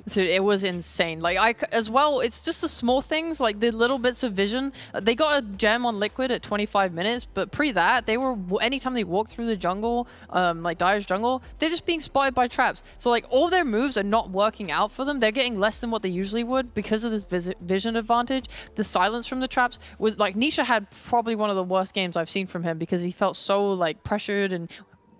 Dude, it was insane. Like, as well, it's just the small things, like the little bits of vision. They got a gem on Liquid at 25 minutes, but pre that, they were, anytime they walked through the jungle, like Dire's jungle, they're just being spotted by traps. So, like, all their moves are not working out for them. They're getting less than what they usually would because of this vision advantage. The silence from the traps was, like, Nisha had probably one of the worst games I've seen from him because he felt so, like, pressured and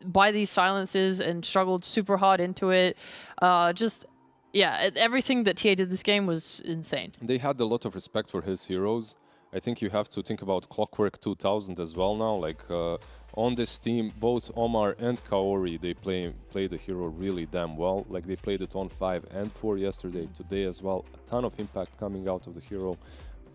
by these silences and struggled super hard into it. Everything that TA did this game was insane. They had a lot of respect for his heroes. I think you have to think about Clockwork 2000 as well now. Like, on this team, both Omar and Kaori, they play the hero really damn well. Like, they played it on 5 and 4 yesterday, today as well. A ton of impact coming out of the hero.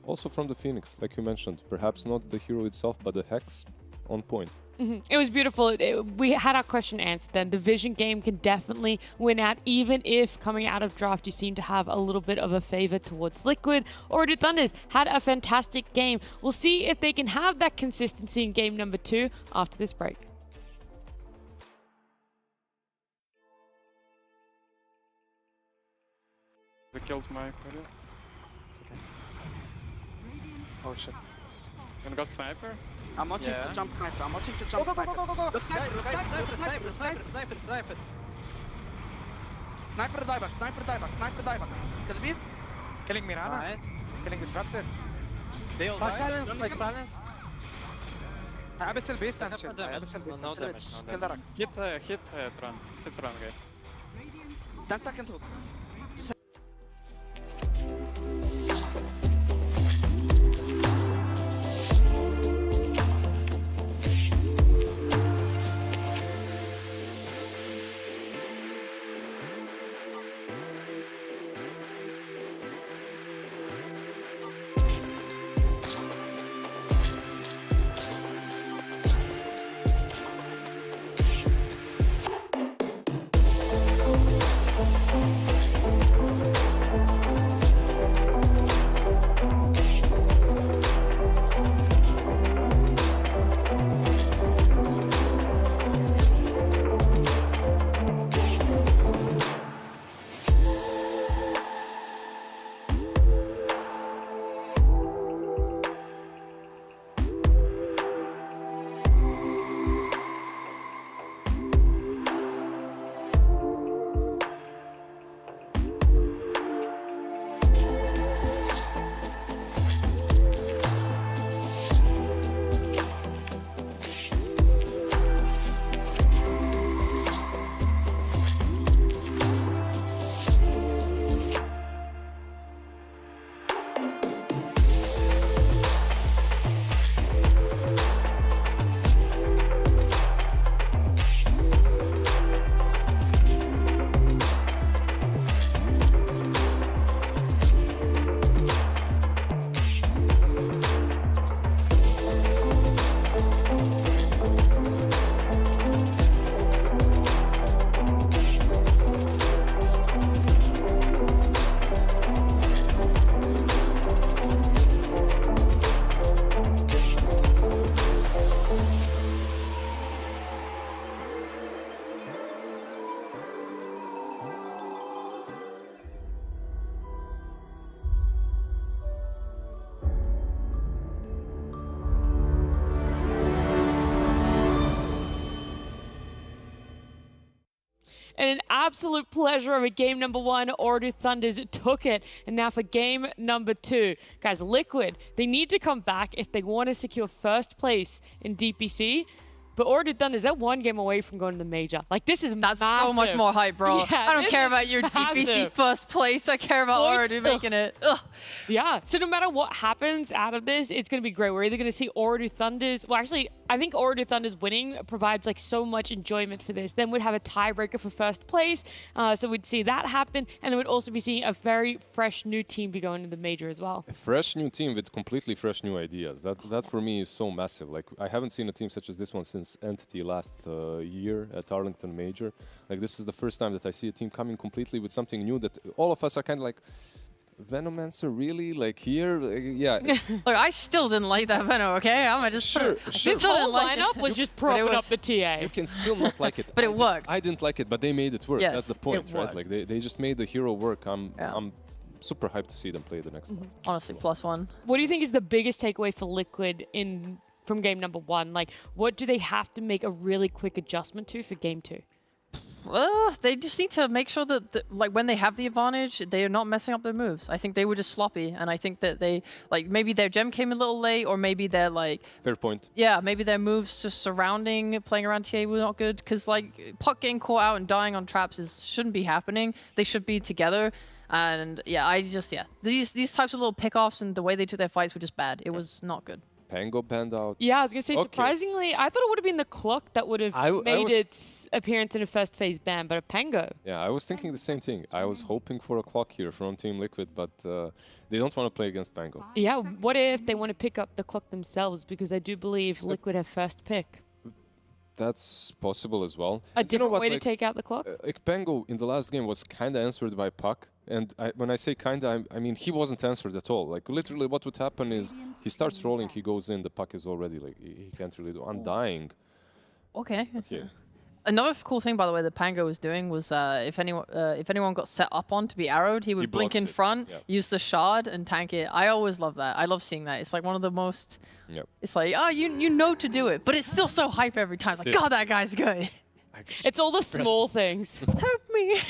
Also from the Phoenix, like you mentioned. Perhaps not the hero itself, but the Hex on point. It was beautiful. We had our question answered then. The Vision game can definitely win out, even if coming out of draft you seem to have a little bit of a favor towards Liquid. Ooredoo Thunders had a fantastic game. We'll see if they can have that consistency in game number 2 after this break. They killed my player. Okay. Oh shit. Gonna go sniper? I'm watching to jump sniper. I'm watching to jump sniper. Look sniper, look sniper, sniper, sniper, sniper, sniper. Sniper dieback, sniper dieback, sniper dieback. To the beast. Killing Mirana. Alright. Killing Disruptor. They all die. Silence, like silence. Abyssal beast and shit. Abyssal beast and shit. Kill the rocks. Hit run. Hit run, guys. 10 second hook. And an absolute pleasure of a game number 1. Ordu Thunders took it. And now for game number 2. Guys, Liquid, they need to come back if they want to secure first place in DPC. But Ordu Thunders, they're 1 game away from going to the major. Like, this is That's massive. so much more hype, bro. Yeah, I don't this care is about your DPC massive. first place. I care about Points- Ordu making it. Ugh. Yeah, so no matter what happens out of this, it's going to be great. We're either going to see Ordu Thunders. Well, actually, I think Ordu Thunders winning provides like so much enjoyment for this. Then we'd have a tiebreaker for first place. So we'd see that happen. And then we'd also be seeing a very fresh new team be going to the major as well. A fresh new team with completely fresh new ideas. That for me is so massive. Like, I haven't seen a team such as this one since Entity last year at Arlington Major. Like, this is the first time that I see a team coming completely with something new that all of us are kind of like, Venomancer, really? Like, here? Yeah. Look, I still didn't like that Venom, okay? I'm just Sure. This whole lineup was just propping up the TA. You can still not like it. But it worked. I didn't like it, but they made it work. Yes, That's the point, it right? worked. Like, they just made the hero work. I'm super hyped to see them play the next one. Honestly, +1. What do you think is the biggest takeaway for Liquid from game number 1? Like, what do they have to make a really quick adjustment to for game 2? Well, they just need to make sure that, like, when they have the advantage, they are not messing up their moves. I think they were just sloppy, and I think that they, like, maybe their gem came a little late, or maybe they're, like... Fair point. Yeah, maybe their moves just surrounding playing around TA were not good, because, like, Puck getting caught out and dying on traps shouldn't be happening. They should be together. And, yeah, these types of little pickoffs and the way they took their fights were just bad. It was not good. Pango banned out. Yeah, I was going to say, Okay. surprisingly, I thought it would have been the clock that would have made its appearance in a first phase ban, but a Pango. Yeah, I was thinking the same thing. I was hoping for a clock here from Team Liquid, but they don't want to play against Pango. Yeah, what if they want to pick up the clock themselves? Because I do believe Liquid have first pick. That's possible as well. A You know different what, way like, to take out the clock? Like, Pango in the last game was kind of answered by Puck. And when I say kind of, I mean he wasn't answered at all. Like, literally what would happen is he starts rolling, he goes in, the Puck is already, like, he can't really do Undying. Okay. Okay. Another cool thing, by the way, that Pango was doing was if anyone got set up on to be arrowed, he would blink blocks in it, front, yeah. use the shard, and tank it. I always love that. I love seeing that. It's like one of the most... Yep. It's like, oh, you know to do it, but it's still so hype every time. It's like, Yeah. God, that guy's good. It's all the small things. Help me.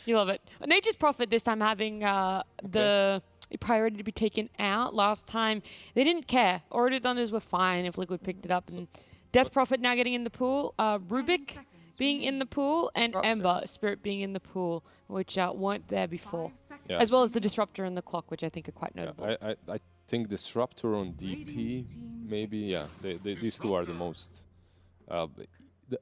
You love it. Nature's Prophet this time having the priority to be taken out. Last time, they didn't care. Ordu Thunders were fine if Liquid picked it up. And Death Prophet now getting in the pool. Rubik being in the pool. And Ember Spirit being in the pool, which weren't there before. Yeah. As well as the Disruptor and the Clock, which I think are quite notable. I think Disruptor on DP, maybe, yeah. These two are the most...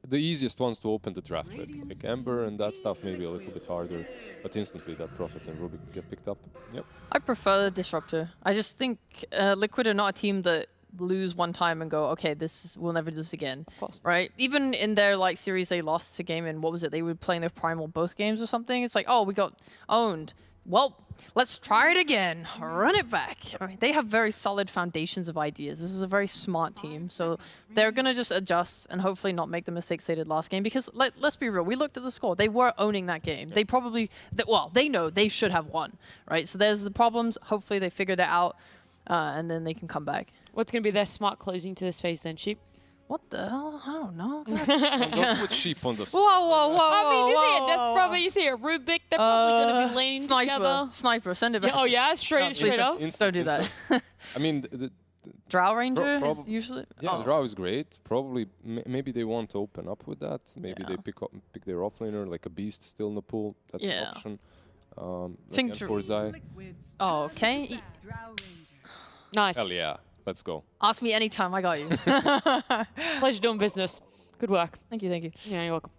the easiest ones to open the draft with. Like Ember and that stuff maybe a little bit harder, but instantly that Prophet and Rubik get picked up. Yep. I prefer the Disruptor. I just think Liquid are not a team that lose one time and go, okay, we'll never do this again. Of course. Right? Even in their like series they lost to game in, what was it? They were playing their Primal both games or something. It's like, oh, we got owned. Well, let's try it again. Run it back. I mean, they have very solid foundations of ideas. This is a very smart team. So they're going to just adjust and hopefully not make the mistakes they did last game. Because let's be real. We looked at the score. They were owning that game. They probably, they know they should have won. Right? So there's the problems. Hopefully they figured it out and then they can come back. What's going to be their smart closing to this phase then, Sheep? What the hell? I don't know. Don't put Sheep on the spot. Whoa. I mean, you see a Death Prophet, you see a Rubik, they're probably going to be laning together. Sniper, send it back. Yeah, oh yeah, straight up. Don't do that. I mean, the Drow Ranger is usually... Yeah, Drow is great. Probably, maybe they want to open up with that. Maybe they pick their offlaner, like a Beast still in the pool. That's an option. Think for Zai. Oh, okay. Nice. Hell yeah. Let's go. Ask me anytime, I got you. Pleasure doing business. Good work. Thank you. Yeah, you're welcome.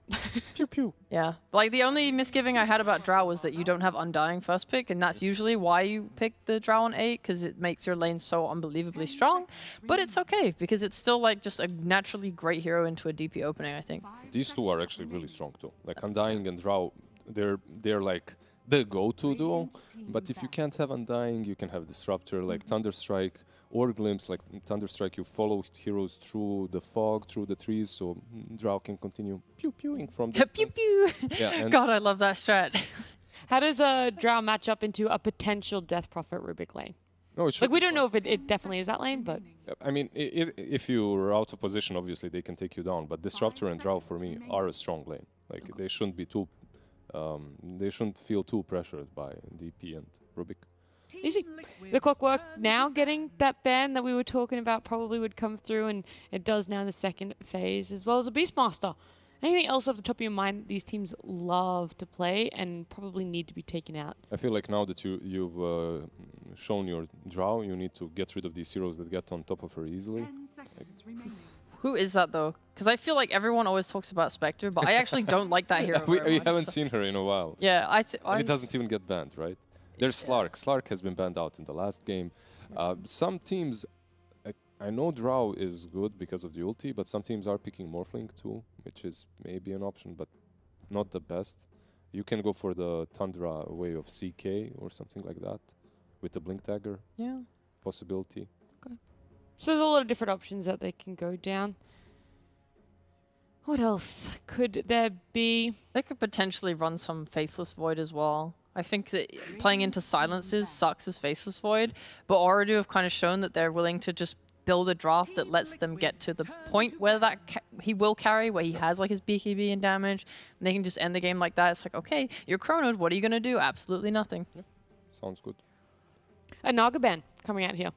Pew pew. Yeah. Like, the only misgiving I had about Drow was that you don't have Undying first pick, and that's usually why you pick the Drow on 8, because it makes your lane so unbelievably strong. But it's okay, because it's still, like, just a naturally great hero into a DP opening, I think. These two are actually really strong too. Like Undying and Drow, they're like the go-to duo. But if you can't have Undying, you can have Disruptor, like Thunderstrike or Glimpse. Like Thunderstrike, you follow heroes through the fog, through the trees, so Drow can continue pew-pewing from distance. Pew-pew! Yeah, God, I love that strat. How does Drow match up into a potential Death Prophet Rubik lane? No, it should like, we don't know if it definitely is that lane, but... I mean, if you're out of position, obviously they can take you down. But Disruptor and Drow, for me, are a strong lane. Like they shouldn't be too, they shouldn't feel too pressured by DP and Rubik. Easy. The Clockwork now getting that ban that we were talking about probably would come through, and it does now in the second phase, as well as a Beastmaster. Anything else off the top of your mind these teams love to play and probably need to be taken out? I feel like now that you've shown your draw, you need to get rid of these heroes that get on top of her easily. Who is that though? Because I feel like everyone always talks about Spectre, but I actually don't like that hero. we very much, haven't so- seen her in a while. Yeah, And it doesn't even get banned, right? There's Slark. Slark has been banned out in the last game. Some teams, I know Drow is good because of the ulti, but some teams are picking Morphling too, which is maybe an option, but not the best. You can go for the Tundra way of CK or something like that with the Blink Dagger Yeah. possibility. So there's a lot of different options that they can go down. What else could there be? They could potentially run some Faceless Void as well. I think that playing into silences sucks as Faceless Void, but Oridu have kind of shown that they're willing to just build a draft that lets them get to the point where that he will carry, where he has like his BKB and damage, and they can just end the game like that. It's like, okay, you're chronoed, what are you going to do? Absolutely nothing. Sounds good. A Naga ban coming out here.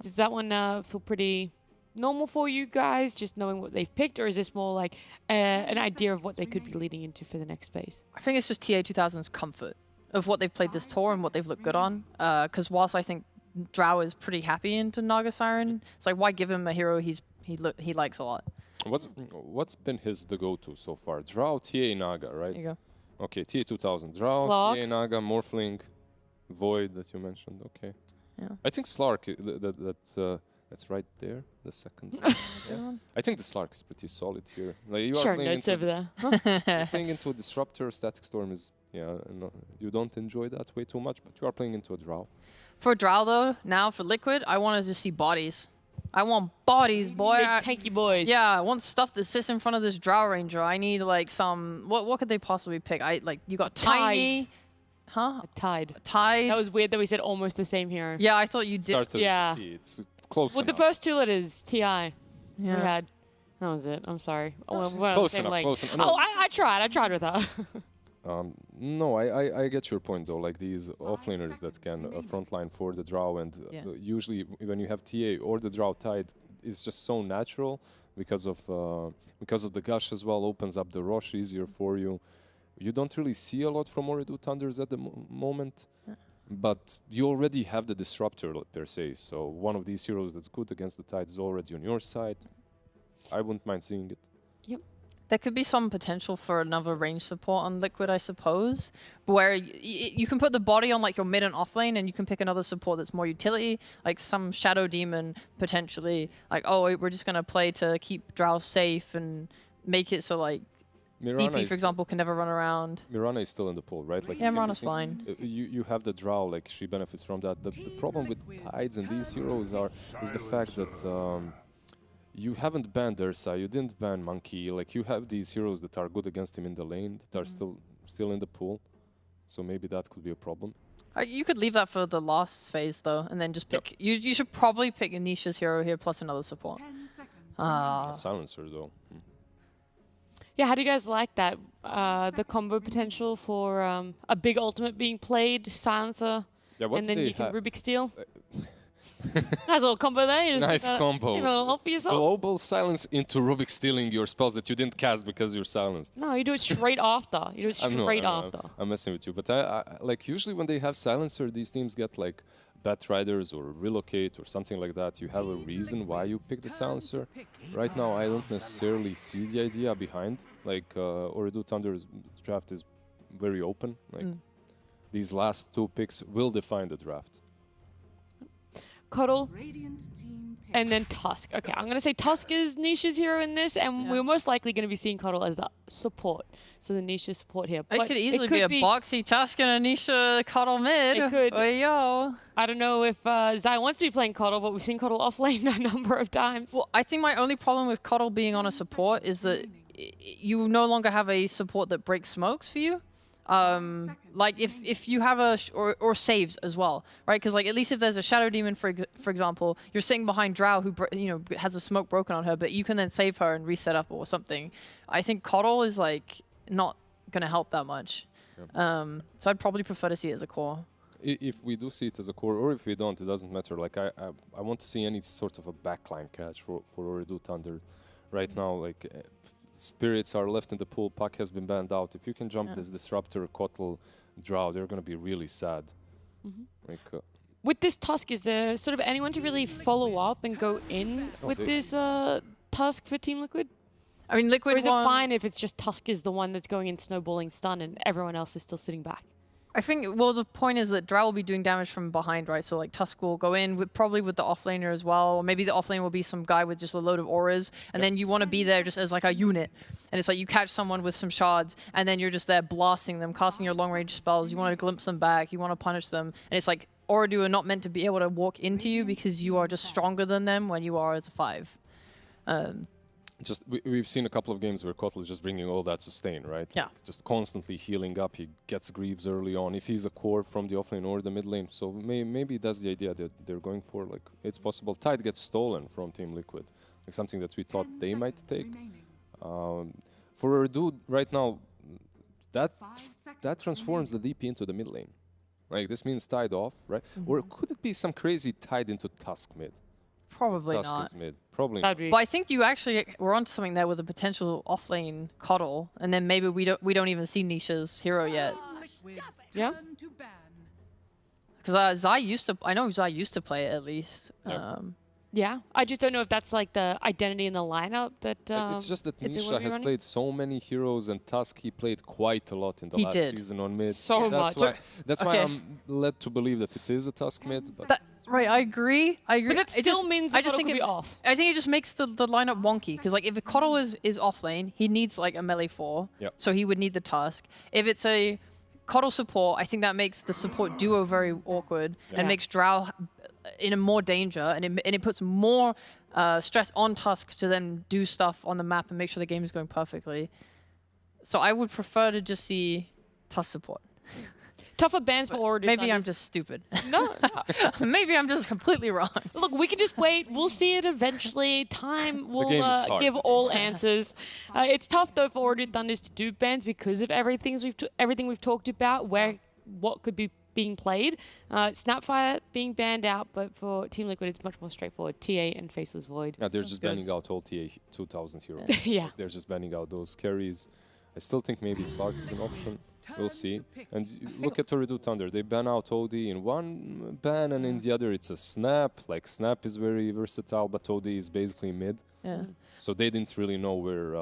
Does that one feel pretty normal for you guys, just knowing what they've picked, or is this more like an idea of what they could be leading into for the next phase? I think it's just TA 2000's comfort of what they've played this tour and what they've looked good on. Because whilst I think Drow is pretty happy into Naga Siren, it's like, why give him a hero he likes a lot? What's been the go-to so far? Drow, TA, Naga, right? There you go. Okay, TA 2000, Drow, Slark. TA, Naga, Morphling, Void that you mentioned. Okay. Yeah. I think Slark, that's right there, the second. Yeah. I think the Slark is pretty solid here. Like you Sure, are playing notes into over there. you're playing into a Disruptor. Static Storm is you don't enjoy that way too much, but you are playing into a Drow. For Drow though, now for Liquid, I wanted to see bodies. I want bodies, boy. Big tanky boys. Yeah, I want stuff that sits in front of this Drow Ranger. I need like some. What could they possibly pick? You got Tiny. Huh? A Tide. Tide. That was weird that we said almost the same hero. Yeah, I thought you did. Starts with Yeah. T, it's close With the enough. first two letters, TI. Yeah. We had. That was it. I'm sorry. We're on the Close same enough, lane. close enough. Oh, No. I tried. I tried with her. No, I get your point though. Like these offlaners that can frontline for the Drow, and usually when you have TA or the Drow Tide, it's just so natural because of the Gush as well. Opens up the rush easier for you. You don't really see a lot from Oridu Thunders at the moment, but you already have the Disruptor per se. So one of these heroes that's good against the Tide is already on your side. I wouldn't mind seeing it. Yep. There could be some potential for another range support on Liquid, I suppose, where you can put the body on like your mid and off lane, and you can pick another support that's more utility, like some Shadow Demon potentially. Like, oh, we're just gonna play to keep Drow safe and make it so like DP, for example, can never run around. Mirana is still in the pool, right? Like Yeah, Mirana's fine. You have the Drow, like she benefits from that. The problem with Tides and these heroes is the fact that you haven't banned Ursa, you didn't ban Monkey. Like you have these heroes that are good against him in the lane, that are still in the pool. So maybe that could be a problem. You could leave that for the last phase though, and then just pick. You should probably pick Anisha's hero here plus another support. Silencer though. Yeah, how do you guys like that? The combo potential for a big ultimate being played, Silencer, Yeah, what and do then they you can have? Rubik Steel. Nice little combo there. You just, Nice combo. You know, help yourself. Global silence into Rubik stealing your spells that you didn't cast because you're silenced. No, you do it straight after. You do it straight after. I'm messing with you, but I like usually when they have silencer, these teams get like Bat Riders or Relocate or something like that. You have a reason why you pick the silencer. Right now, I don't necessarily see the idea behind. Like Oridu Thunder's draft is very open. Like these last two picks will define the draft. Cuddle, and then Tusk. Okay, I'm going to say Tusk is Nisha's hero in this, and we're most likely going to be seeing Cuddle as the support. So the Nisha support here. It could easily be a boxy Tusk and a Nisha Cuddle mid. It could. Oh, yo. I don't know if Zai wants to be playing Cuddle, but we've seen Cuddle off lane a number of times. Well, I think my only problem with Cuddle being on a support is that you no longer have a support that breaks smokes for you. Like if you have or saves as well, right? Because like at least if there's a Shadow Demon, for example, you're sitting behind Drow who has a smoke broken on her, but you can then save her and reset up or something. I think Cuddle is like not gonna help that much. So I'd probably prefer to see it as a core. If we do see it as a core, or if we don't, it doesn't matter. Like I want to see any sort of a backline catch for Ooredoo Thunder. Right now, like spirits are left in the pool. Puck has been banned out. If you can jump this disruptor, Kotl, Drow, they're gonna be really sad. Like. With this Tusk, is there sort of anyone to really follow up and go in with this Tusk for Team Liquid? I mean, Liquid Or is it fine if it's just Tusk is the one that's going in snowballing stun and everyone else is still sitting back? I think, well, the point is that Drow will be doing damage from behind, right? So, like, Tusk will go in, probably with the offlaner as well. Or maybe the offlane will be some guy with just a load of auras. And then you want to be there just as, like, a unit. And it's like you catch someone with some shards, and then you're just there blasting them, casting your long-range spells. You want to glimpse them back. You want to punish them. And it's like, Ooredoo are not meant to be able to walk into you because you are just stronger than them when you are as a 5. We've seen a couple of games where Kotl is just bringing all that sustain, right? Yeah. Like just constantly healing up. He gets Greaves early on. If he's a core from the offlane or the mid lane, so maybe that's the idea that they're going for. Like, it's possible. Tide gets stolen from Team Liquid, like something that we thought they might take. For Ooredoo right now, that transforms the DP into the mid lane. Like, this means Tide off, right? Or could it be some crazy Tide into Tusk mid? Probably Tusk not. is mid. Probably But not. I think you actually were onto something there with a potential offlane Coddle, and then maybe we don't even see Nisha's hero yet. Yeah. Because Zai used to, I know Zai used to play it at least. Yeah, I just don't know if that's like the identity in the lineup that. It's just that they would Nisha be has running. played so many heroes, and Tusk he played quite a lot in the He last did. season on mid. So that's much. That's why I'm led to believe that it is a Tusk mid. But Right, I agree. But that It still just- means I the just Coddle think could it, be off. I think it just makes the lineup wonky because like if a Coddle is off lane, he needs like a melee 4, Yep. so he would need the Tusk. If it's a Coddle support, I think that makes the support duo very awkward and makes Drow in a more danger, and it puts more stress on Tusk to then do stuff on the map and make sure the game is going perfectly. So I would prefer to just see Tusk support. Tougher bans for Ooredoo. Maybe I'm Thunders. just stupid. No. Maybe I'm just completely wrong. Look, we can just wait. We'll see it eventually. Time will game is hard. give all answers. It's tough though for Ooredoo Thunders to do bans because of everything we've talked about. What could be being played. Snapfire being banned out, but for Team Liquid, it's much more straightforward. TA and Faceless Void. yeah, they're just banning out all TA 2000 heroes. Yeah. Like, they're just banning out those carries. I still think maybe Slark is an option. We'll see. And look at Ooredoo Thunder. They ban out OD in one ban, and in the other it's a Snap. Like, Snap is very versatile, but OD is basically mid. Yeah. So they didn't really know where...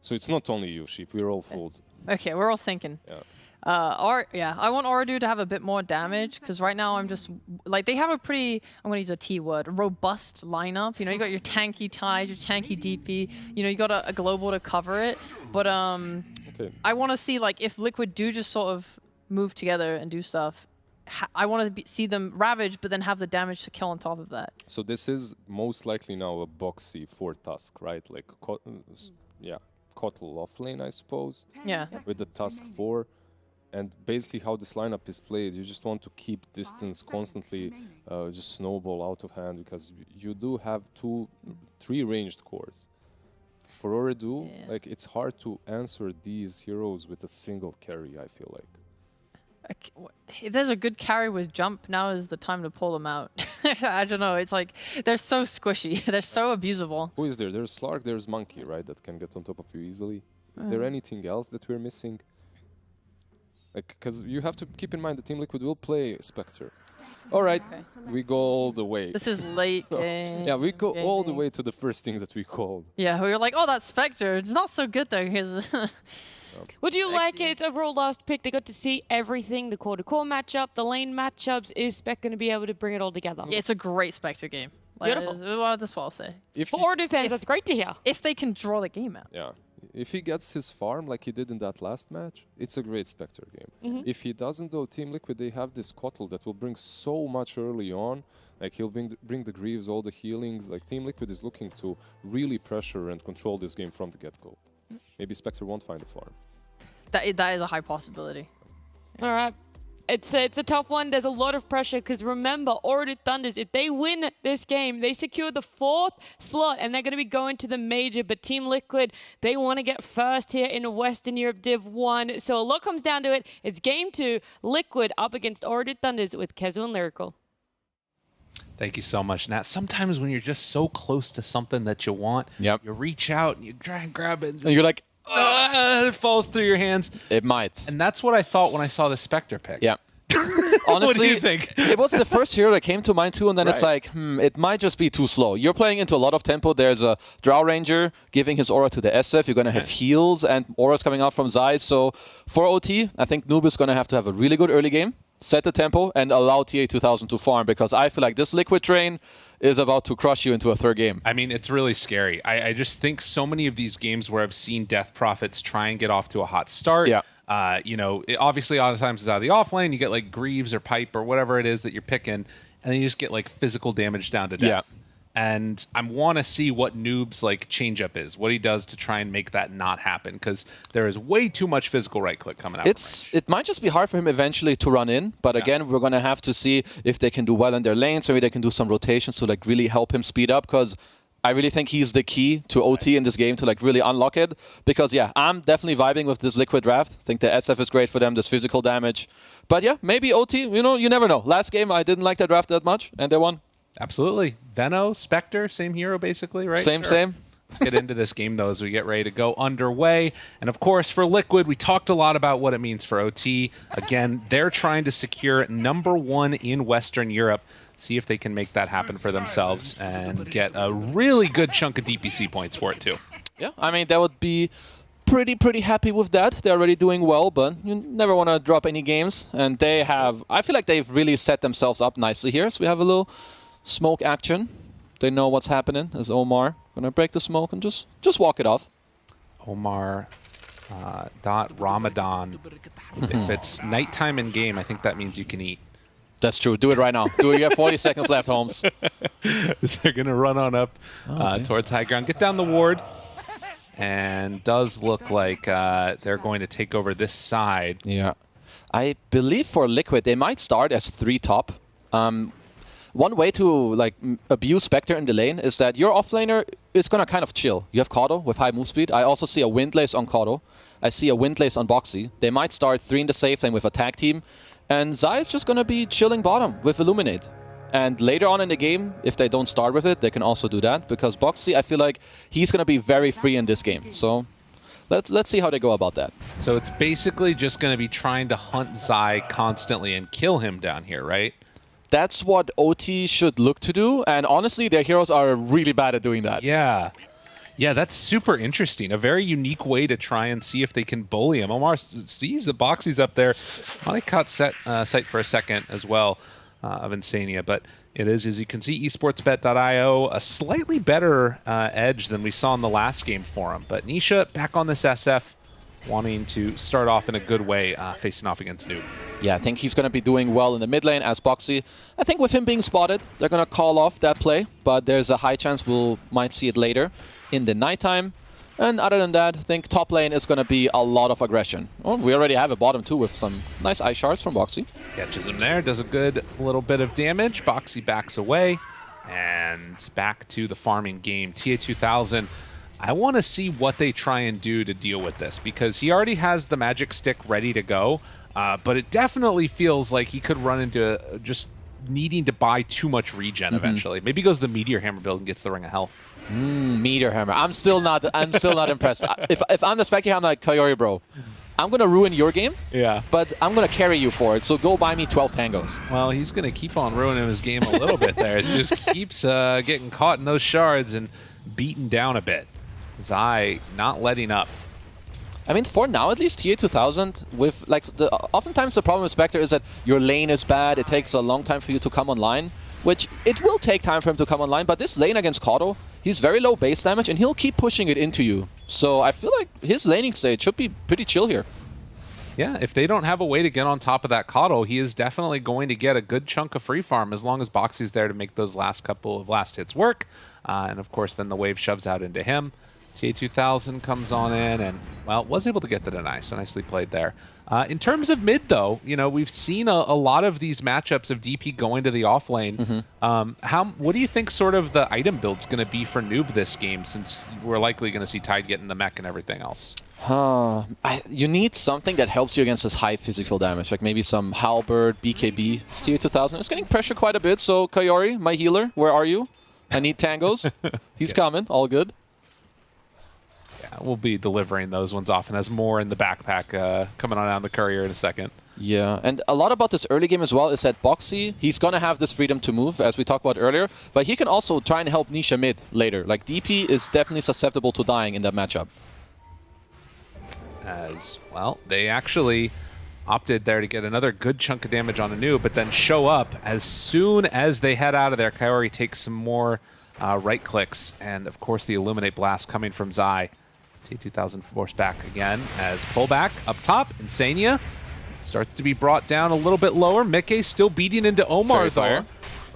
so it's not only you, Sheep. We're all fooled. Okay, we're all thinking. Yeah. I want Ooredoo to have a bit more damage because right now I'm just like they have a pretty, I'm gonna use a T word, robust lineup. You know, you got your tanky Tide, your tanky DP. You know, you got a global to cover it. But I want to see like if Liquid do just sort of move together and do stuff. I want to see them ravage, but then have the damage to kill on top of that. So this is most likely now a boxy for Tusk, right? Like, Kotl offlane, I suppose. Yeah. With the Tusk 4. And basically how this lineup is played, you just want to keep distance constantly, just snowball out of hand, because you do have 3 ranged cores. For Ooredoo, like, it's hard to answer these heroes with a single carry, I feel like. If there's a good carry with jump, now is the time to pull them out. I don't know. It's like they're so squishy. They're so abusable. Who is there? There's Slark, there's Monkey, right? That can get on top of you easily. Is there anything else that we're missing? Like, because you have to keep in mind the Team Liquid will play Spectre. All right, we go all the way. This is late game. Yeah, we go all the way to the first thing that we called. Yeah, we were like, oh, that's Spectre. It's not so good though. Would you like it overall last pick? They got to see everything, the core-to-core matchup, the lane matchups. Is Spec going to be able to bring it all together? Yeah, it's a great Spectre game. Like, Beautiful. That's what I'll say. For Ooredoo fans, that's great to hear. If they can draw the game out. Yeah. If he gets his farm like he did in that last match, it's a great Spectre game. If he doesn't, though, Team Liquid, they have this Kotl that will bring so much early on. Like, he'll bring the Greaves, all the healings. Like, Team Liquid is looking to really pressure and control this game from the get-go. Maybe Spectre won't find a farm. That is a high possibility. All right. It's a tough one. There's a lot of pressure because remember, Order Thunders, if they win this game, they secure the 4th slot and they're going to be going to the major. But Team Liquid, they want to get first here in Western Europe Div 1. So a lot comes down to it. It's game 2, Liquid up against Order Thunders with Kezu and Lyrical. Thank you so much, Nat. Sometimes when you're just so close to something that you want, you reach out and you try and grab it. And you're like, it falls through your hands. It might. And that's what I thought when I saw the Spectre pick. Yeah. Honestly, what do you think? It was the first hero that came to mind too, and then it's like, it might just be too slow. You're playing into a lot of tempo. There's a Drow Ranger giving his aura to the SF. You're going to have heals and auras coming out from Zai. So for OT, I think Noob is going to have a really good early game, set the tempo, and allow TA2000 to farm, because I feel like this Liquid train is about to crush you into a third game. I mean, it's really scary. I just think so many of these games where I've seen Death Prophets try and get off to a hot start. Yeah. Obviously, a lot of times it's out of the offlane. You get like Greaves or Pipe or whatever it is that you're picking, and then you just get like physical damage down to death. Yeah. And I want to see what Noob's like change-up is, what he does to try and make that not happen, because there is way too much physical right-click coming out. It might just be hard for him eventually to run in, but again, we're going to have to see if they can do well in their lanes. Maybe they can do some rotations to like really help him speed up, because I really think he's the key to OT in this game to like really unlock it. Because yeah, I'm definitely vibing with this Liquid draft. I think the SF is great for them, this physical damage. But yeah, maybe OT, you never know. Last game, I didn't like that draft that much, and they won. Absolutely. Veno, Spectre, same hero basically, right? Same. Let's get into this game, though, as we get ready to go underway. And, of course, for Liquid, we talked a lot about what it means for OT. Again, they're trying to secure #1 in Western Europe. See if they can make that happen for themselves and get a really good chunk of DPC points for it, too. Yeah, I mean, that would be pretty happy with that. They're already doing well, but you never want to drop any games. And I feel like they've really set themselves up nicely here. So we have a little smoke action. They know what's happening as Omar gonna break the smoke and just walk it off. Omar Ramadan. If it's nighttime in game, I think that means you can eat. That's true. Do it right now. Do it. You have 40 seconds left, Holmes. They're gonna run on up towards high ground, get down the ward, and does look like they're going to take over this side. Yeah, I believe for Liquid they might start as 3 top. One way to like abuse Spectre in the lane is that your offlaner is gonna kind of chill. You have Kato with high move speed. I also see a Windlace on Kato. I see a Windlace on Boxy. They might start 3 in the safe lane with a tag team. And Zai is just gonna be chilling bottom with Illuminate. And later on in the game, if they don't start with it, they can also do that. Because Boxy, I feel like he's gonna be very free in this game. So let's see how they go about that. So it's basically just gonna be trying to hunt Zai constantly and kill him down here, right? That's what OT should look to do, and honestly, their heroes are really bad at doing that. Yeah, that's super interesting. A very unique way to try and see if they can bully him. Omar sees the Boxies up there. I caught sight for a second as well of Insania, but it is, as you can see, esportsbet.io, a slightly better edge than we saw in the last game for him. But Nisha back on this SF, wanting to start off in a good way, facing off against Noob. Yeah, I think he's going to be doing well in the mid lane as Boxy. I think with him being spotted, they're going to call off that play, but there's a high chance we might see it later in the nighttime. And other than that, I think top lane is going to be a lot of aggression. Oh, we already have a bottom too with some nice ice shards from Boxy. Catches him there, does a good little bit of damage. Boxy backs away, and back to the farming game. TA2000, I want to see what they try and do to deal with this, because he already has the magic stick ready to go. But it definitely feels like he could run into just needing to buy too much regen eventually. Maybe he goes the Meteor Hammer build and gets the Ring of Health. Meteor Hammer. I'm still not impressed. If I'm the Spectre, I'm like, Coyote bro, I'm gonna ruin your game. Yeah. But I'm gonna carry you for it. So go buy me 12 tangos. Well, he's gonna keep on ruining his game a little bit there. He just keeps getting caught in those shards and beaten down a bit. Zai not letting up. I mean, for now at least, TA2000 with like oftentimes the problem with Spectre is that your lane is bad. It takes a long time for you to come online, which it will take time for him to come online. But this lane against Kato, he's very low base damage and he'll keep pushing it into you. So I feel like his laning state should be pretty chill here. Yeah, if they don't have a way to get on top of that Kato, he is definitely going to get a good chunk of free farm as long as Boxy's there to make those last couple of last hits work. And of course, then the wave shoves out into him. TA2000 comes on in and, well, was able to get the deny, so nicely played there. In terms of mid, though, you know, we've seen a lot of these matchups of DP going to the off lane. What do you think sort of the item build's going to be for Noob this game, since we're likely going to see Tide get in the mech and everything else? You need something that helps you against this high physical damage, like maybe some Halberd, BKB. It's TA2000. It's getting pressure quite a bit, so Kayori, my healer, where are you? I need tangos. He's coming, all good. Yeah, we'll be delivering those ones often as more in the backpack coming on down the courier in a second. Yeah, and a lot about this early game as well is that Boxy, he's going to have this freedom to move, as we talked about earlier, but he can also try and help Nisha mid later. Like, DP is definitely susceptible to dying in that matchup. As, well, they actually opted there to get another good chunk of damage on Anu, but then show up as soon as they head out of there. Kayori takes some more right clicks, and of course the Illuminate Blast coming from Zai. T2000 forced back again as pullback up top. Insania starts to be brought down a little bit lower. Mickey still beating into Omar though.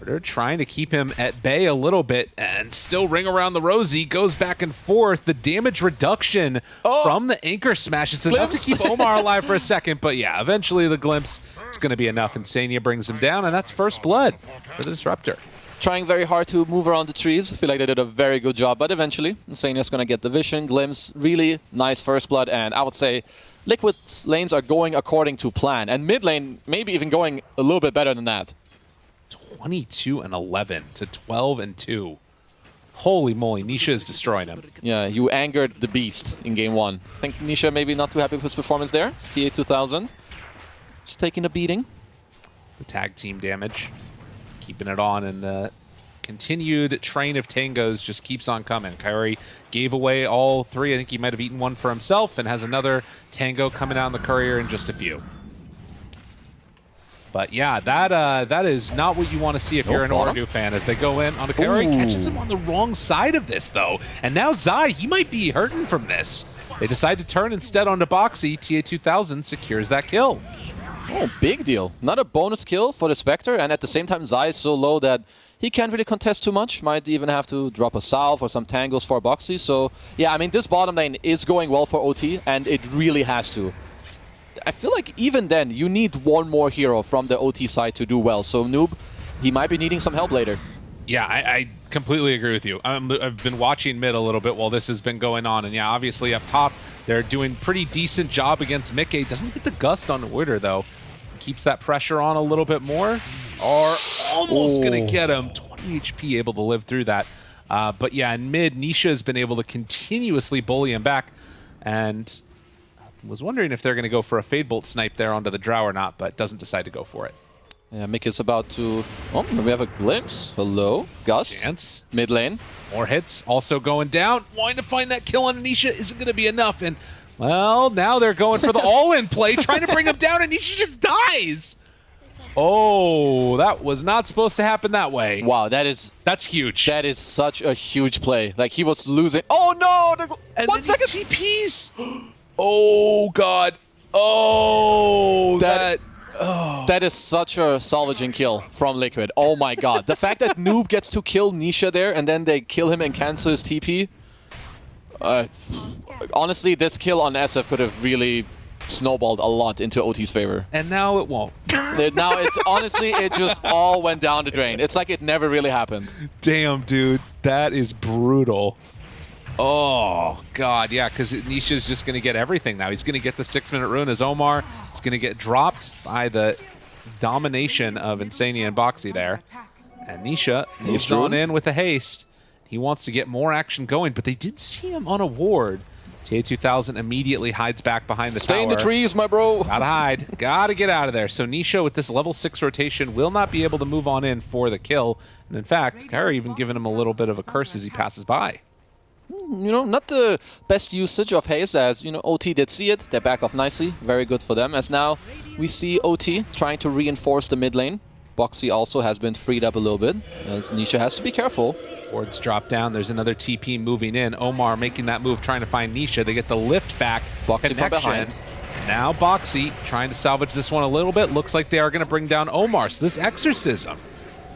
They're trying to keep him at bay a little bit and still ring around the rosy. Goes back and forth. The damage reduction from the anchor smash. It's enough to keep Omar alive for a second, but yeah, eventually the glimpse is going to be enough. Insania brings him down, and that's first blood for the Disruptor. Trying very hard to move around the trees. I feel like they did a very good job, but eventually Insania's going to get the vision. Glimpse, really nice first blood, and I would say Liquid's lanes are going according to plan, and mid lane maybe even going a little bit better than that. 22-11 to 12-2. Holy moly, Nisha is destroying him. Yeah, you angered the beast in game one. I think Nisha maybe not too happy with his performance there. It's TA2000. Just taking a beating. The tag team damage. Keeping it on, and the continued train of tangos just keeps on coming. Kayori gave away all three. I think he might have eaten one for himself and has another tango coming out in the courier in just a few. But yeah, that is not what you want to see if you're an Ordu fan, as they go in on a Kayori. Catches him on the wrong side of this, though. And now Zai, he might be hurting from this. They decide to turn instead onto Boxy. TA2000 secures that kill. Oh, big deal. Not a bonus kill for the Spectre, and at the same time, Zai is so low that he can't really contest too much. Might even have to drop a salve or some tangles for Boxy. So, yeah, I mean, this bottom lane is going well for OT, and it really has to. I feel like even then, you need one more hero from the OT side to do well. So Noob, he might be needing some help later. Yeah, I completely agree with you. I've been watching mid a little bit while this has been going on. And yeah, obviously up top, they're doing pretty decent job against Mickey. Doesn't get the gust on Witter, though. Keeps that pressure on a little bit more. Are almost going to get him. 20 HP, able to live through that. But yeah, in mid, Nisha has been able to continuously bully him back. And was wondering if they're going to go for a Fade Bolt snipe there onto the Drow or not, but doesn't decide to go for it. Yeah, Mick is about to... Oh, we have a glimpse. Hello, Gust. Chance. Mid lane. More hits, also going down. Wanting to find that kill on Nisha isn't going to be enough, and well, now they're going for the all-in play, trying to bring him down, and Nisha just dies! Oh, that was not supposed to happen that way. Wow, that's huge. That is such a huge play. Like, he was losing... Oh, no! And 1 second! TPs! Oh, God. Oh, that is such a salvaging kill from Liquid. Oh my god. The fact that Noob gets to kill Nisha there and then they kill him and cancel his TP. Honestly, this kill on SF could have really snowballed a lot into OT's favor. And now it won't. Now it's honestly, it just all went down the drain. It's like it never really happened. Damn, dude. That is brutal. Oh, God, yeah, because Nisha's just going to get everything now. He's going to get the 6-minute rune as Omar. He's going to get dropped by the domination of Insania and Boxy there. And Nisha moves on in with a haste. He wants to get more action going, but they did see him on a ward. TA2000 immediately hides back behind the tower. Stay in the trees, my bro. Gotta hide. Gotta get out of there. So Nisha, with this level 6 rotation, will not be able to move on in for the kill. And in fact, Kyrie even giving him a little bit of a curse as he passes by. You know, not the best usage of haste, as, you know, OT did see it. They back off nicely. Very good for them. As now we see OT trying to reinforce the mid lane. Boxy also has been freed up a little bit, as Nisha has to be careful. Wards drop down. There's another TP moving in. Omar making that move, trying to find Nisha. They get the lift back. Boxy from behind. Now Boxy trying to salvage this one a little bit. Looks like they are going to bring down Omar. So this Exorcism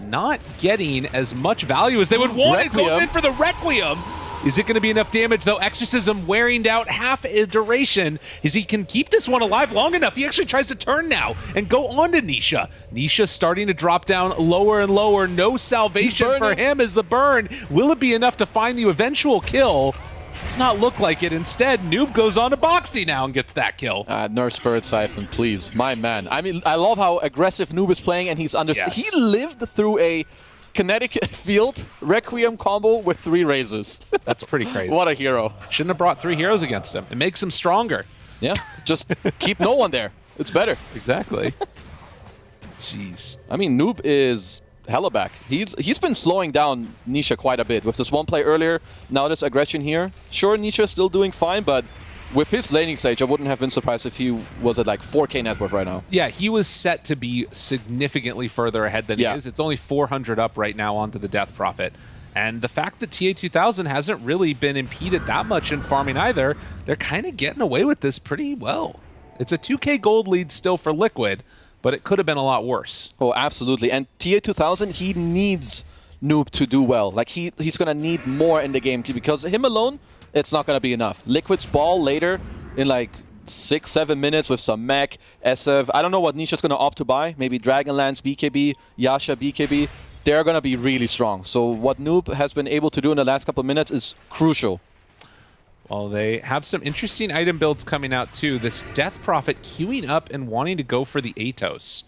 not getting as much value as they would want. It goes in for the Requiem. Is it going to be enough damage, though? Exorcism wearing out half a duration. Is he can keep this one alive long enough? He actually tries to turn now and go on to Nisha. Nisha starting to drop down lower and lower. No salvation for him as the burn. Will it be enough to find the eventual kill? Does not look like it. Instead, Noob goes on to Boxy now and gets that kill. Nurse Spirit Siphon, please. My man. I mean, I love how aggressive Noob is playing, and he's He lived through a Connecticut field Requiem combo with 3 raises. That's pretty crazy. What a hero. Shouldn't have brought 3 heroes against him. It makes him stronger. Yeah, just keep no one there. It's better. Exactly. Jeez. I mean, Noob is hella back. He's been slowing down Nisha quite a bit with this one play earlier. Now this aggression here. Sure, Nisha is still doing fine, but with his laning stage, I wouldn't have been surprised if he was at like 4K net worth right now. Yeah, he was set to be significantly further ahead than he is. It's only 400 up right now onto the Death Prophet. And the fact that TA2000 hasn't really been impeded that much in farming either, they're kind of getting away with this pretty well. It's a 2K gold lead still for Liquid, but it could have been a lot worse. Oh, absolutely. And TA2000, he needs Noob to do well. Like, he's going to need more in the game because him alone, it's not going to be enough. Liquid's ball later in like 6-7 minutes with some mech, SF. I don't know what Nisha's going to opt to buy. Maybe Dragonlance, BKB, Yasha, BKB. They're going to be really strong. So what Noob has been able to do in the last couple of minutes is crucial. Well, they have some interesting item builds coming out too. This Death Prophet queuing up and wanting to go for the Atos.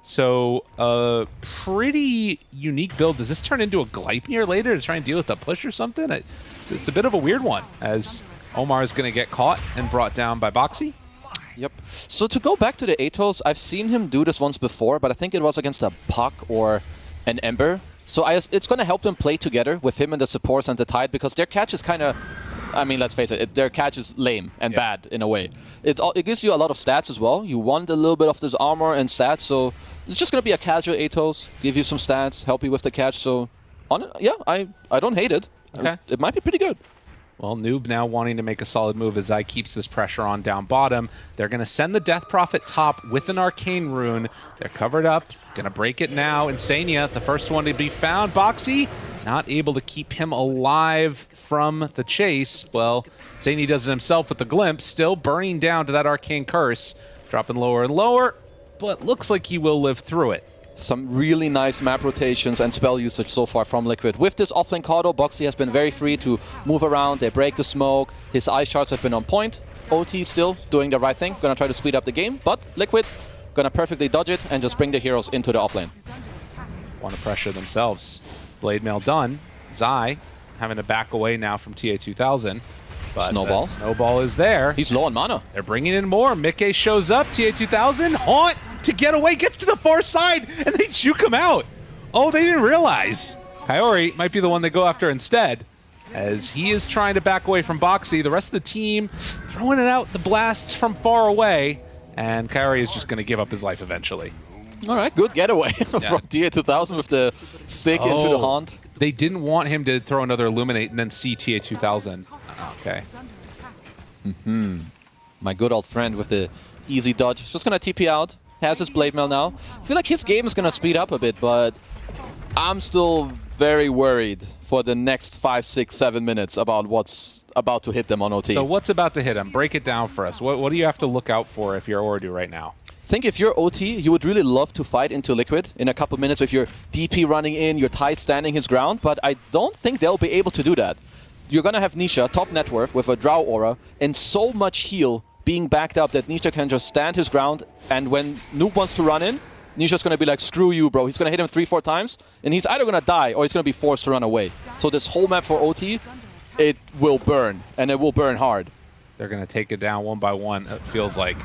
So a pretty unique build. Does this turn into a Gleipnir later to try and deal with the push or something? It's a bit of a weird one as Omar is going to get caught and brought down by Boxy. Yep. So to go back to the Atos, I've seen him do this once before, but I think it was against a Puck or an Ember. So it's going to help them play together with him and the supports and the Tide because their catch is kind of... I mean, let's face it, their catch is lame and bad in a way. It gives you a lot of stats as well. You want a little bit of this armor and stats, so it's just going to be a casual Atos, give you some stats, help you with the catch. So, yeah, I don't hate it. Okay. It might be pretty good. Well, Noob now wanting to make a solid move as Zai keeps this pressure on down bottom. They're going to send the Death Prophet top with an Arcane Rune. They're covered up. Going to break it now. Insania, the first one to be found. Boxy, not able to keep him alive from the chase. Well, Insania does it himself with the glimpse. Still burning down to that Arcane Curse. Dropping lower and lower, but looks like he will live through it. Some really nice map rotations and spell usage so far from Liquid. With this offlane Cardo, Boxy has been very free to move around. They break the smoke. His ice shards have been on point. OT still doing the right thing. Gonna try to speed up the game, but Liquid gonna perfectly dodge it and just bring the heroes into the offlane. Want to pressure themselves. Blade Mail done. Zai having to back away now from TA2000. But Snowball. Snowball is there. He's low on mana. They're bringing in more. Mickey shows up. TA2000. Haunt to get away. Gets to the far side. And they juke him out. Oh, they didn't realize. Kaori might be the one they go after instead. As he is trying to back away from Boxy. The rest of the team throwing it out the blasts from far away. And Kaori is just going to give up his life eventually. All right, good getaway from TA2000 with the stick into the Haunt. They didn't want him to throw another Illuminate and then see TA2000. Okay. My good old friend with the easy dodge. Just going to TP out. Has his Blade Mail now. I feel like his game is going to speed up a bit, but I'm still very worried for the next 5, 6, 7 minutes about what's about to hit them on OT. So what's about to hit him? Break it down for us. What do you have to look out for if you're Ordu right now? I think if you're OT, you would really love to fight into Liquid in a couple minutes with your DP running in, your Tide standing his ground, but I don't think they'll be able to do that. You're going to have Nisha, top net worth, with a Drow Aura, and so much heal being backed up that Nisha can just stand his ground, and when Noob wants to run in, Nisha's going to be like, screw you, bro. He's going to hit him 3-4 times, and he's either going to die or he's going to be forced to run away. So this whole map for OT, it will burn, and it will burn hard. They're going to take it down one by one, it feels like,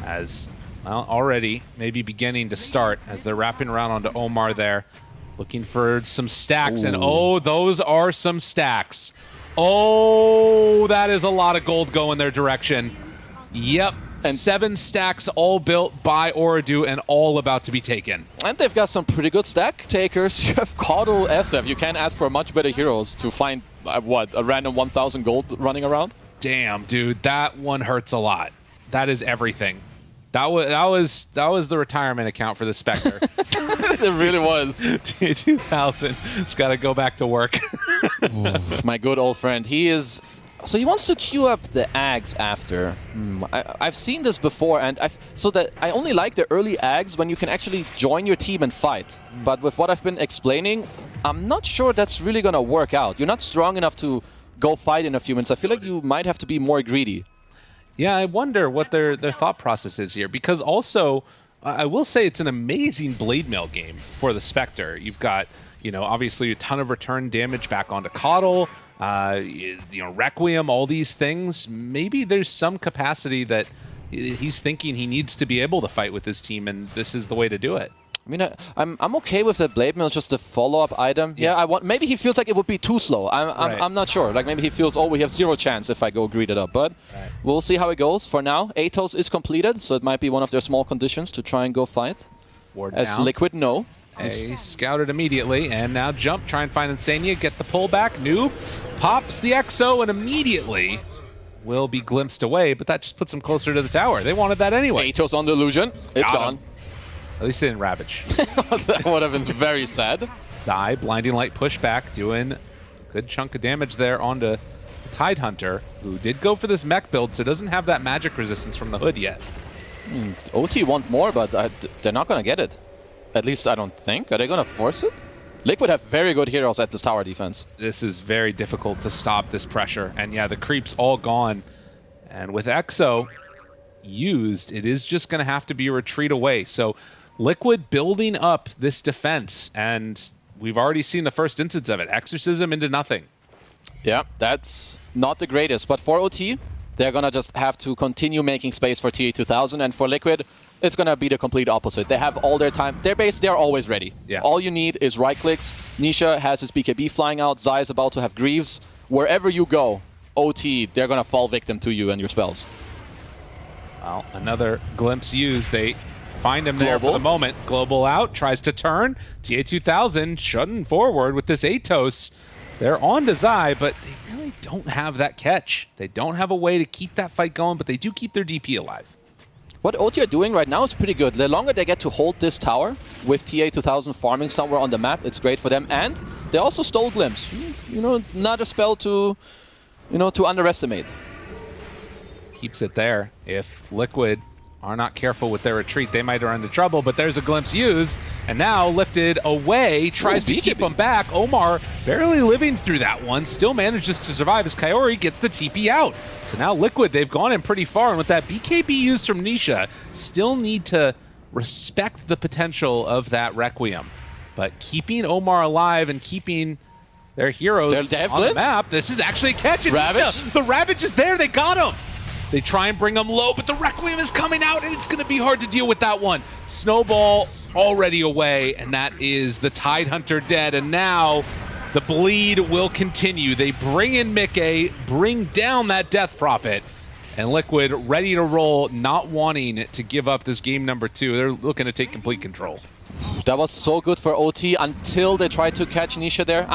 as... Well, already maybe beginning to start as they're wrapping around onto Omar there. Looking for some stacks. Ooh. And oh, those are some stacks. Oh, that is a lot of gold going their direction. Yep. And 7 stacks all built by Oradu and all about to be taken. And they've got some pretty good stack takers. You have Caudal SF. You can't ask for much better heroes to find, what, a random 1,000 gold running around? Damn, dude. That one hurts a lot. That is everything. That was the retirement account for the Spectre. It really was. 2000. It's got to go back to work. My good old friend. He is... So he wants to queue up the Ags after. I've seen this before, and I only like the early Ags when you can actually join your team and fight. But with what I've been explaining, I'm not sure that's really gonna work out. You're not strong enough to go fight in a few minutes. I feel like you might have to be more greedy. Yeah, I wonder what their thought process is here, because also I will say it's an amazing blade mail game for the Spectre. You've got, you know, obviously a ton of return damage back onto Coddle. You know, Requiem, all these things. Maybe there's some capacity that he's thinking he needs to be able to fight with his team, and this is the way to do it. I mean, I'm okay with that blade mail, just a follow-up item. Yeah, maybe he feels like it would be too slow. I'm not sure. Like maybe he feels, oh, we have 0 chance if I go greed it up. But we'll see how it goes. For now, Atos is completed, so it might be one of their small conditions to try and go fight. Ward As down. Liquid, no. They scouted immediately, and now jump, try and find Insania, get the pullback. Noob pops the Exo, and immediately will be glimpsed away, but that just puts him closer to the tower. They wanted that anyway. Atos on the illusion. It's gone. At least they didn't Ravage. That would have been very sad. Zai, Blinding Light pushback, doing a good chunk of damage there onto Tidehunter, who did go for this mech build, so doesn't have that magic resistance from the hood yet. OT want more, but they're not going to get it. At least I don't think. Are they going to force it? Liquid have very good heroes at this tower defense. This is very difficult to stop this pressure. And yeah, the creep's all gone. And with Exo used, it is just going to have to be a retreat away. So Liquid building up this defense. And we've already seen the first instance of it. Exorcism into nothing. Yeah, that's not the greatest. But for OT, they're going to just have to continue making space for TA2000. And for Liquid, it's going to be the complete opposite. They have all their time. Their base, they're always ready. Yeah. All you need is right clicks. Nisha has his BKB flying out. Zai is about to have Greaves. Wherever you go, OT, they're going to fall victim to you and your spells. Well, another glimpse used. They find him there for Global. the moment. Global out, tries to turn. TA2000 shutting forward with this Atos. They're on to Zai, but they really don't have that catch. They don't have a way to keep that fight going, but they do keep their DP alive. What OT are doing right now is pretty good. The longer they get to hold this tower with TA2000 farming somewhere on the map, it's great for them. And they also stole Glimpse. You know, not a spell to, to underestimate. Keeps it there. If Liquid are not careful with their retreat, they might run into trouble, but there's a glimpse used, and now lifted away, tries to keep him back. Omar barely living through that one, still manages to survive as Kaori gets the TP out. So now Liquid, they've gone in pretty far, and with that BKB used from Nisha, still need to respect the potential of that Requiem. But keeping Omar alive and keeping their heroes on the map, this is actually a catch. Nisha, the Ravage is there, they got him! They try and bring him low, but the Requiem is coming out, and it's going to be hard to deal with that one. Snowball already away, and that is the Tidehunter dead. And now the bleed will continue. They bring in Mickey, bring down that Death Prophet, and Liquid ready to roll, not wanting to give up this game number 2. They're looking to take complete control. That was so good for OT until they tried to catch Nisha there.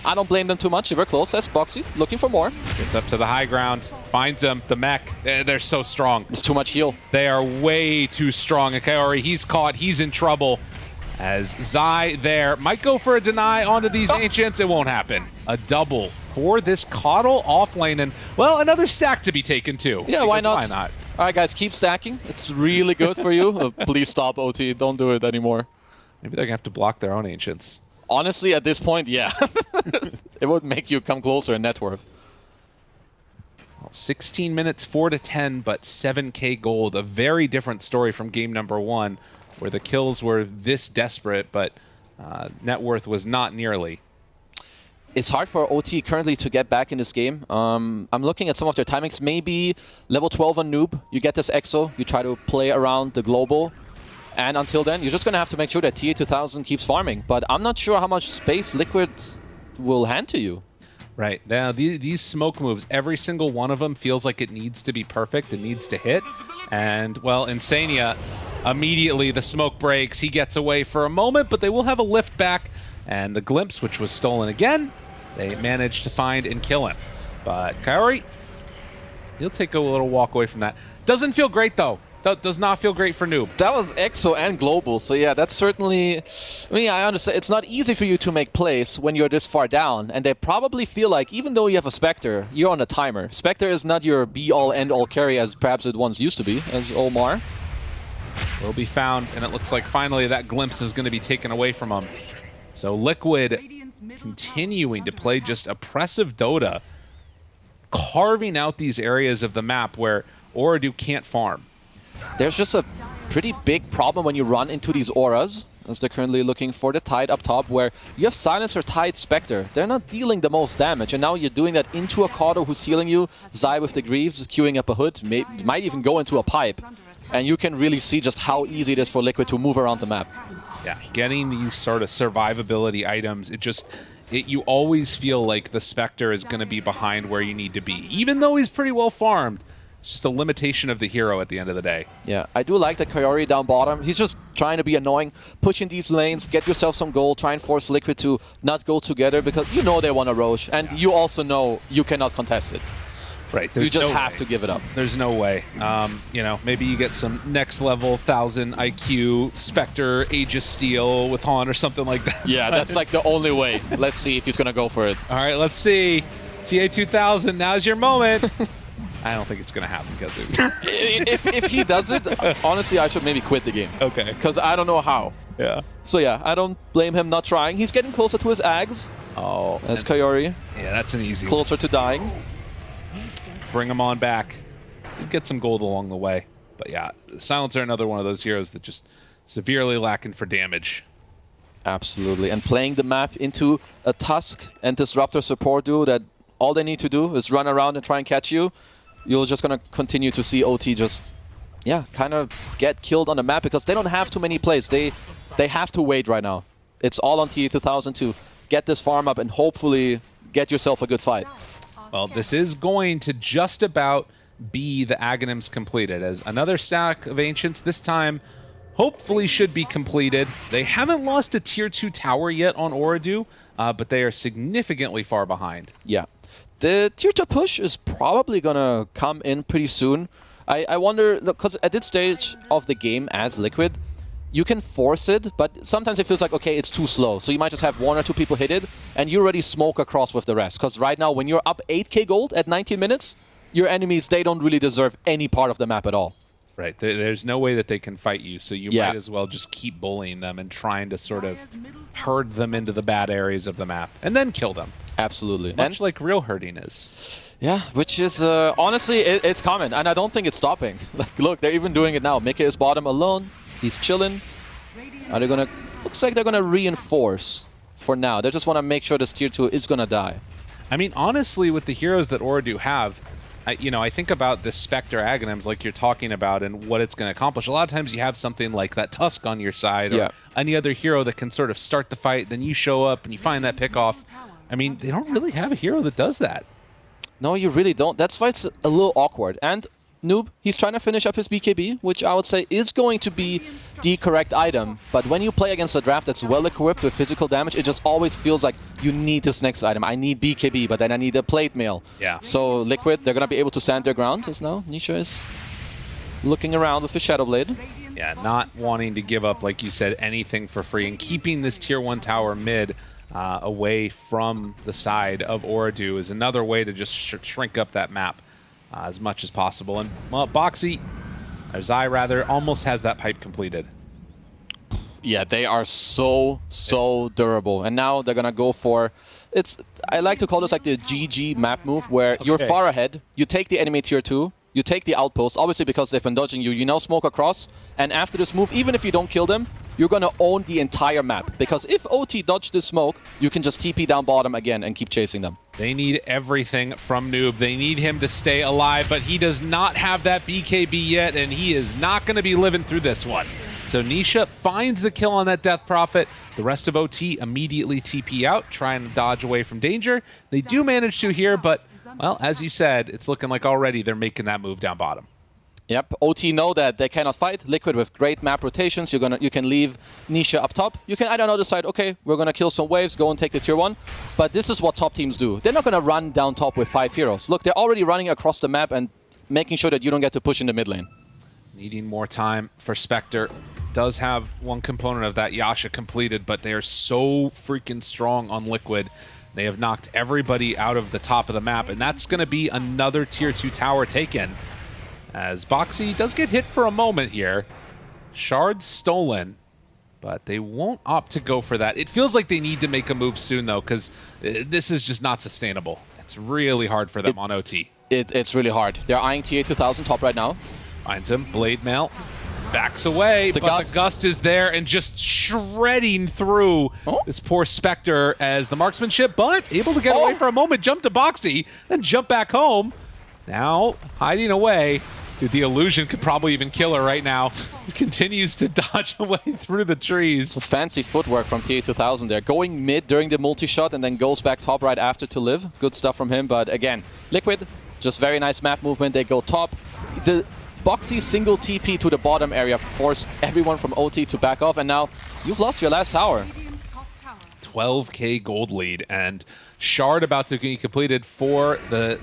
I don't blame them too much. They were close. That's Boxy looking for more. Gets up to the high ground, finds him, the mech. They're so strong. It's too much heal. They are way too strong. And Kaori, he's caught. He's in trouble. As Zai there might go for a deny onto these Ancients. It won't happen. A double for this Coddle off lane. And, well, another stack to be taken too. Yeah, why not? Why not? All right, guys, keep stacking. It's really good for you. Please stop, OT. Don't do it anymore. Maybe they're going to have to block their own Ancients. Honestly, at this point, yeah. It would make you come closer in net worth. Well, 16 minutes, 4-10, but 7k gold. A very different story from game number 1, where the kills were this desperate, but net worth was not nearly. It's hard for OT currently to get back in this game. I'm looking at some of their timings. Maybe level 12 on Noob. You get this Exo. You try to play around the global. And until then, you're just going to have to make sure that TA2000 keeps farming. But I'm not sure how much space Liquid will hand to you. Right. Now, these smoke moves, every single one of them feels like it needs to be perfect. It needs to hit. And, well, Insania, immediately the smoke breaks. He gets away for a moment, but they will have a lift back. And the glimpse, which was stolen again, they managed to find and kill him. But Kaori, he'll take a little walk away from that. Doesn't feel great, though. That does not feel great for Noob. That was EXO and Global, so yeah, that's certainly... I mean, I understand. It's not easy for you to make plays when you're this far down, and they probably feel like, even though you have a Spectre, you're on a timer. Spectre is not your be-all, end-all carry as perhaps it once used to be, as Omar. Will be found, and it looks like finally that glimpse is going to be taken away from him. So Liquid continuing to play just oppressive Dota, carving out these areas of the map where Oridu can't farm. There's just a pretty big problem when you run into these auras, as they're currently looking for the Tide up top, where you have Silencer, Tide, Spectre. They're not dealing the most damage, and now you're doing that into a Kato who's healing you, Zai with the Greaves, queuing up a Hood, might even go into a pipe. And you can really see just how easy it is for Liquid to move around the map. Yeah, getting these sort of survivability items, you always feel like the Spectre is going to be behind where you need to be. Even though he's pretty well farmed, it's just a limitation of the hero at the end of the day. Yeah, I do like the Coyote down bottom. He's just trying to be annoying, pushing these lanes, get yourself some gold, try and force Liquid to not go together because you know they want to Roche, and you also know you cannot contest it. Right. You just have to give it up. There's no way. You know, maybe you get some next level 1000 IQ Spectre Aegis Steel with Han or something like that. Yeah, that's like the only way. Let's see if he's going to go for it. All right, let's see. TA 2000, now's your moment. I don't think it's going to happen, Kazu. if he does it, honestly, I should maybe quit the game. Okay. Because I don't know how. Yeah. So yeah, I don't blame him not trying. He's getting closer to his Ags. Oh. As Coyote. Yeah, that's an easy Closer to dying. Bring him on back. Get some gold along the way. But yeah, Silencer, another one of those heroes that just severely lacking for damage. Absolutely. And playing the map into a Tusk and Disruptor support duo that all they need to do is run around and try and catch you. You're just going to continue to see OT just, yeah, kind of get killed on the map because they don't have too many plays. They have to wait right now. It's all on TA 2000 to get this farm up and hopefully get yourself a good fight. Well, this is going to just about be the Aghanims completed, as another stack of Ancients this time hopefully should be completed. They haven't lost a Tier 2 tower yet on Oridu, but they are significantly far behind. Yeah. The Tier 2 push is probably going to come in pretty soon. I wonder, because at this stage of the game as Liquid, you can force it, but sometimes it feels like, okay, it's too slow. So you might just have one or two people hit it, and you already smoke across with the rest. Because right now, when you're up 8k gold at 19 minutes, your enemies, they don't really deserve any part of the map at all. Right. There's no way that they can fight you, so you might as well just keep bullying them and trying to sort of herd them into the bad areas of the map, and then kill them. Absolutely. Much like real herding is. Yeah, which is, honestly, it's common, and I don't think it's stopping. Like, look, they're even doing it now. Mika is bottom alone. He's chilling. Are they gonna... Looks like they're gonna reinforce for now. They just want to make sure this Tier 2 is gonna die. I mean, honestly, with the heroes that Oridu have, I think about the Spectre Aghanims like you're talking about and what it's going to accomplish. A lot of times you have something like that Tusk on your side or any other hero that can sort of start the fight, then you show up and you find that pick off. I mean, they don't really have a hero that does that. No, you really don't. That's why it's a little awkward. And Noob, he's trying to finish up his BKB, which I would say is going to be the correct item. But when you play against a draft that's well-equipped with physical damage, it just always feels like you need this next item. I need BKB, but then I need a plate mail. Yeah. So Liquid, they're going to be able to stand their ground. As now Nisha is looking around with his Shadow Blade. Yeah, not wanting to give up, like you said, anything for free and keeping this Tier 1 tower mid away from the side of Oridu is another way to just shrink up that map as much as possible. And, well, Boxy, or Zai rather, almost has that pipe completed. Yeah, they are so durable. And now they're going to go for... I like to call this like the GG map move, where you're far ahead, you take the enemy Tier 2, you take the outpost, obviously because they've been dodging you, you now smoke across, and after this move, even if you don't kill them, you're going to own the entire map. Because if OT dodge this smoke, you can just TP down bottom again and keep chasing them. They need everything from Noob. They need him to stay alive, but he does not have that BKB yet, and he is not going to be living through this one. So Nisha finds the kill on that Death Prophet. The rest of OT immediately TP out, trying to dodge away from danger. They do manage to here, but, well, as you said, it's looking like already they're making that move down bottom. Yep, OT know that they cannot fight. Liquid with great map rotations. You can leave Nisha up top. You can either now decide, okay, we're gonna kill some waves, go and take the Tier 1. But this is what top teams do. They're not gonna run down top with 5 heroes. Look, they're already running across the map and making sure that you don't get to push in the mid lane. Needing more time for Spectre. Does have one component of that Yasha completed, but they are so freaking strong on Liquid. They have knocked everybody out of the top of the map, and that's going to be another Tier 2 tower taken. As Boxy does get hit for a moment here. Shard's stolen, but they won't opt to go for that. It feels like they need to make a move soon, though, because this is just not sustainable. It's really hard for them on OT. It's really hard. They're eyeing TA 2000 top right now. Finds him. Blade Mail. Backs away, but the Gust is there and just shredding through this poor Spectre as the marksmanship, but able to get away for a moment, jump to Boxy, then jump back home. Now, hiding away. Dude, the illusion could probably even kill her right now. He continues to dodge away through the trees. Fancy footwork from TA 2000 there. Going mid during the multi-shot and then goes back top right after to live. Good stuff from him, but again, Liquid, just very nice map movement. They go top. The Boxy single TP to the bottom area forced everyone from OT to back off, and now you've lost your last tower. 12k gold lead, and Shard about to be completed for the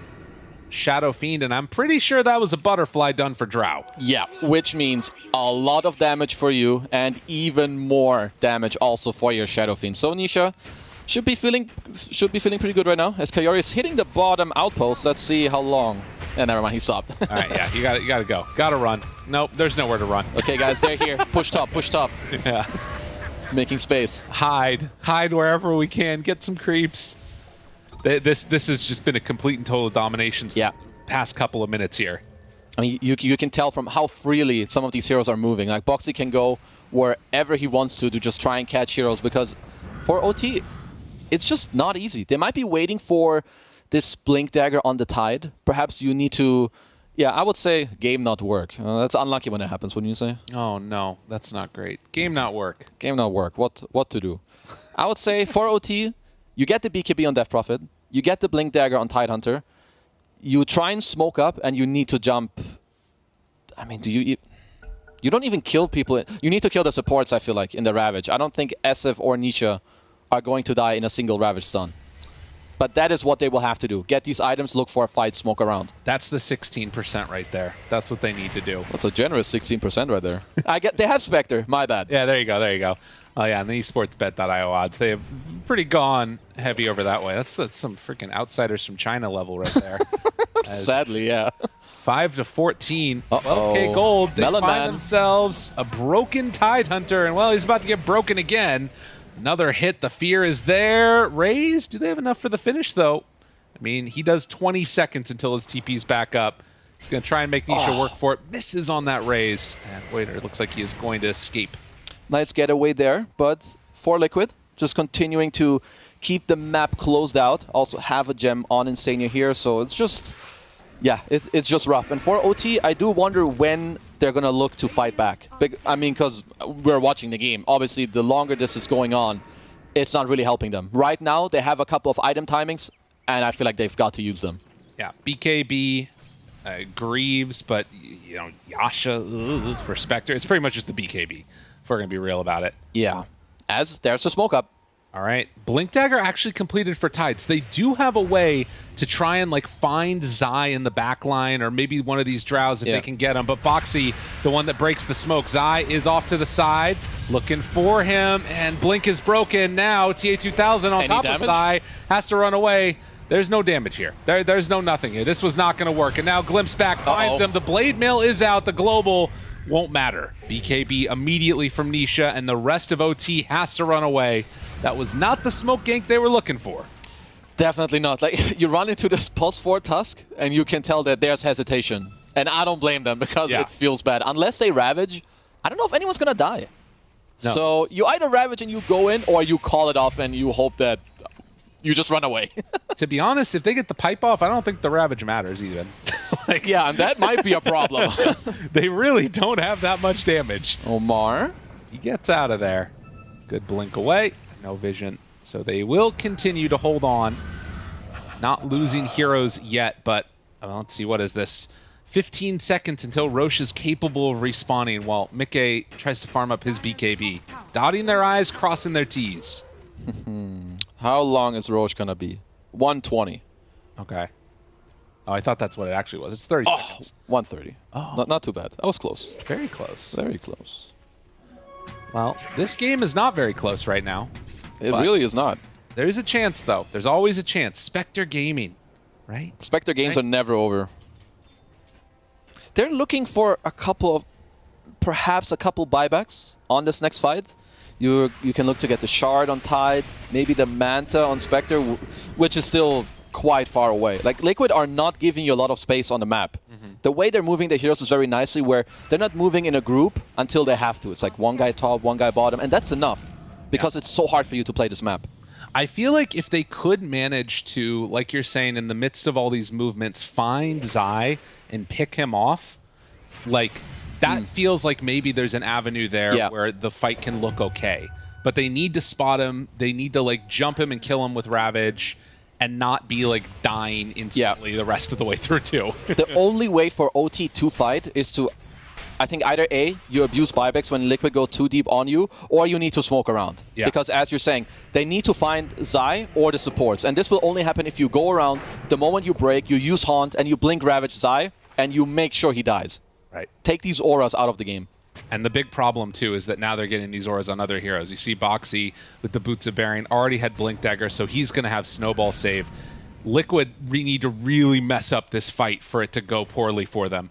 Shadow Fiend, and I'm pretty sure that was a butterfly done for Drow. Yeah, which means a lot of damage for you, and even more damage also for your Shadow Fiend. So Nisha should be feeling pretty good right now, as Kayori is hitting the bottom outpost. Let's see how long. Never mind, he stopped. All right, yeah, you gotta go. Gotta run. Nope, there's nowhere to run. Okay, guys, they're here. Push top, push top. Yeah. Making space. Hide wherever we can. Get some creeps. This has just been a complete and total domination past couple of minutes here. I mean, you can tell from how freely some of these heroes are moving. Like, Boxy can go wherever he wants to just try and catch heroes, because for OT, it's just not easy. They might be waiting for this Blink Dagger on the Tide. Perhaps you need to, I would say game not work. That's unlucky when it happens, wouldn't you say? Oh, no, that's not great. Game not work. Game not work. What to do? I would say for OT, you get the BKB on Death Prophet. You get the Blink Dagger on Tidehunter. Hunter. You try and smoke up, and you need to jump. I mean, you don't even kill people. You need to kill the supports, I feel like, in the Ravage. I don't think SF or Nisha are going to die in a single Ravage stun. But that is what they will have to do. Get these items, look for a fight, smoke around. That's the 16% right there. That's what they need to do. That's a generous 16% right there. They have Spectre, my bad. Yeah, there you go. Oh yeah, and the esportsbet.io odds, they have pretty gone heavy over that way. That's some freaking outsiders from China level right there. Sadly, yeah. 5 to 14. Okay, gold. They Melon find Man. themselves a broken Tidehunter, and well, he's about to get broken again. Another hit. The fear is there. Raze, do they have enough for the finish, though? I mean, he does 20 seconds until his TP's back up. He's going to try and make Nisha work for it. Misses on that Raze. And Waiter, it looks like he is going to escape. Nice getaway there, but for Liquid, just continuing to keep the map closed out. Also have a gem on Insania here, so it's just, it's just rough. And for OT, I do wonder when they're going to look to fight back. I mean, because we're watching the game. Obviously, the longer this is going on, it's not really helping them. Right now, they have a couple of item timings, and I feel like they've got to use them. Yeah, BKB, Greaves, but, Yasha, for Spectre. It's pretty much just the BKB, if we're going to be real about it. Yeah, as there's the smoke up. All right, Blink Dagger actually completed for Tides. They do have a way to try and find Zai in the back line, or maybe one of these Drows if they can get him. But Boxy, the one that breaks the smoke. Zai is off to the side, looking for him, and Blink is broken. Now TA2000 on top of Zai, has to run away. There's no damage here. There's no nothing here. This was not going to work. And now Glimpse back finds him. The Blade Mail is out. The Global won't matter. BKB immediately from Nisha, and the rest of OT has to run away. That was not the smoke gank they were looking for. Definitely not. Like, you run into this pulse 4 Tusk, and you can tell that there's hesitation. And I don't blame them, because it feels bad. Unless they Ravage, I don't know if anyone's going to die. No. So you either Ravage and you go in, or you call it off and you hope that you just run away. To be honest, if they get the pipe off, I don't think the Ravage matters even. Yeah, and that might be a problem. They really don't have that much damage. Omar. He gets out of there. Good blink away. No vision. So they will continue to hold on. Not losing heroes yet, but let's see, what is this? 15 seconds until Roche is capable of respawning while Mickey tries to farm up his BKB. Dotting their I's, crossing their T's. How long is Roche going to be? 120. Okay. Oh, I thought that's what it actually was. It's 30 seconds. 130. Oh. Not too bad. That was close. Very close. Very close. Well, this game is not very close right now. It really is not. There is a chance, though. There's always a chance. Spectre Gaming, right? Spectre games are never over. They're looking for a couple of, perhaps a couple buybacks on this next fight. You can look to get the Shard on Tide, maybe the Manta on Spectre, which is still quite far away. Like, Liquid are not giving you a lot of space on the map. The way they're moving the heroes is very nicely, where they're not moving in a group until they have to. It's like one guy top, one guy bottom, and that's enough because it's so hard for you to play this map. I feel like if they could manage to, like you're saying, in the midst of all these movements, find Zai and pick him off, like, that feels like maybe there's an avenue there where the fight can look okay. But they need to spot him. They need to, like, jump him and kill him with Ravage and not be, like, dying instantly the rest of the way through, too. The only way for OT to fight is to, I think, either A, you abuse buybacks when Liquid go too deep on you, or you need to smoke around. Yeah. Because, as you're saying, they need to find Zai or the supports. And this will only happen if you go around, the moment you break, you use Haunt, and you blink Ravage Zai, and you make sure he dies. Right. Take these auras out of the game. And the big problem, too, is that now they're getting these auras on other heroes. You see Boxy with the Boots of Bearing already had Blink Dagger, so he's going to have Snowball save. Liquid need to really mess up this fight for it to go poorly for them.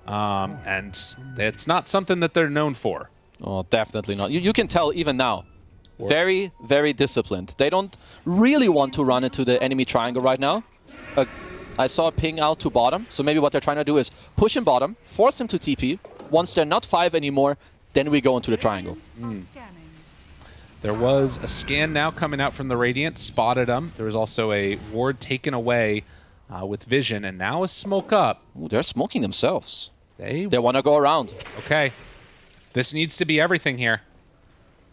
And it's not something that they're known for. Oh, definitely not. You can tell even now. Very, very disciplined. They don't really want to run into the enemy triangle right now. I saw a ping out to bottom, so maybe what they're trying to do is push him bottom, force him to TP. Once they're not 5 anymore, then we go into the triangle. There was a scan now coming out from the Radiant, spotted him. There was also a ward taken away with Vision, and now a smoke up. Ooh, they're smoking themselves. They want to go around. Okay. This needs to be everything here.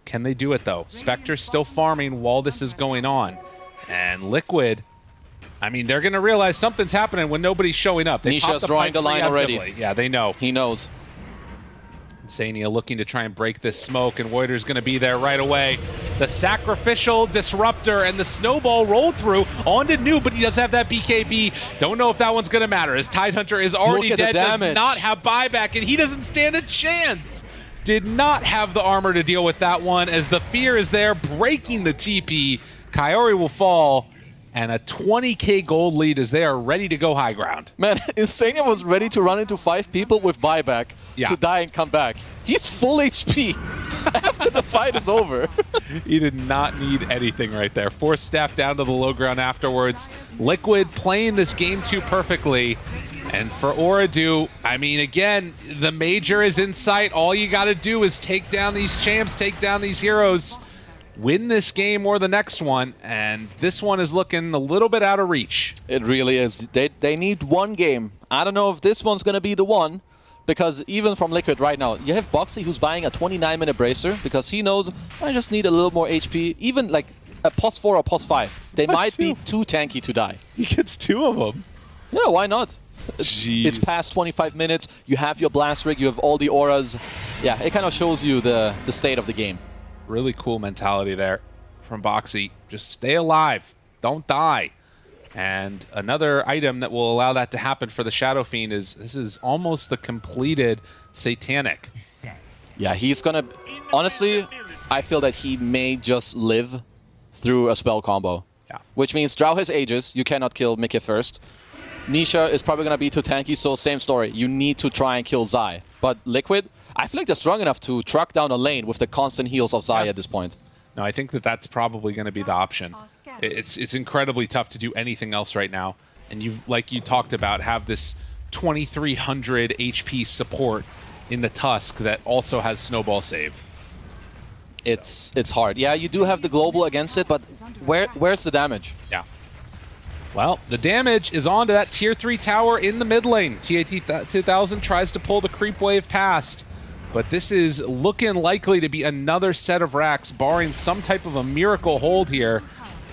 Can they do it, though? Spectre's still farming while this is going on. And Liquid, I mean, they're going to realize something's happening when nobody's showing up. Nisha's drawing the line already. Yeah, they know. He knows. Insania looking to try and break this smoke, and Voider's going to be there right away. The Sacrificial Disruptor and the Snowball roll through onto Noob, but he does have that BKB. Don't know if that one's going to matter, as Tidehunter is already dead, does not have buyback, and he doesn't stand a chance. Did not have the armor to deal with that one, as the fear is there, breaking the TP. Kaori will fall, and a 20k gold lead as they are ready to go high ground. Man, Insania was ready to run into 5 people with buyback to die and come back. He's full HP after the fight is over. He did not need anything right there. Forced staff down to the low ground afterwards. Liquid playing this game too perfectly. And for Oradu, I mean, again, the major is in sight. All you got to do is take down these champs, take down these heroes, win this game or the next one, and this one is looking a little bit out of reach. It really is. They need one game. I don't know if this one's going to be the one, because even from Liquid right now, you have Boxy who's buying a 29-minute bracer because he knows, I just need a little more HP. Even like a +4 or +5. They might be too tanky to die. He gets 2 of them. Yeah, why not? It's past 25 minutes. You have your blast rig. You have all the auras. Yeah, it kind of shows you the state of the game. Really cool mentality there from Boxy. Just stay alive. Don't die. And another item that will allow that to happen for the Shadow Fiend is this is almost the completed Satanic. Yeah, he's going to... Honestly, I feel that he may just live through a spell combo. Yeah. Which means Drow has Aegis. You cannot kill Mickey first. Nisha is probably going to be too tanky, so same story. You need to try and kill Zai. But Liquid, I feel like they're strong enough to truck down a lane with the constant heals of Zai at this point. No, I think that that's probably going to be the option. It's incredibly tough to do anything else right now. And you, like you talked about, have this 2300 HP support in the Tusk that also has Snowball save. It's hard. Yeah, you do have the global against it, but where's the damage? Yeah. Well, the damage is onto that tier 3 tower in the mid lane. TAT-2000 tries to pull the creep wave past, but this is looking likely to be another set of racks, barring some type of a miracle hold here.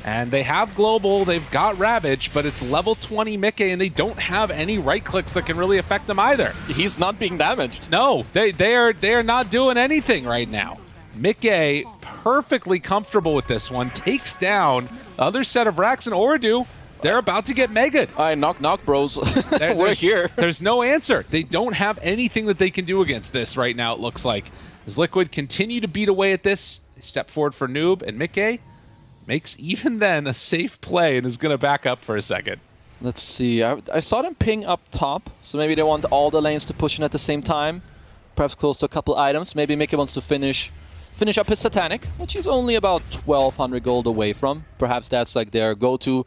And they have global, they've got Ravage, but it's level 20 Mickey, and they don't have any right clicks that can really affect them either. He's not being damaged. No, they are not doing anything right now. Mickey, perfectly comfortable with this one, takes down the other set of racks, and Oradu They're about to get mega. All right, knock, bros. We're here. There's no answer. They don't have anything that they can do against this right now, it looks like. As Liquid continue to beat away at this, they step forward for Noob, and Mickey makes even then a safe play and is going to back up for a second. Let's see. I saw them ping up top, so maybe they want all the lanes to push in at the same time. Perhaps close to a couple items. Maybe Mickey wants to finish up his Satanic, which he's only about 1,200 gold away from. Perhaps that's like their go-to.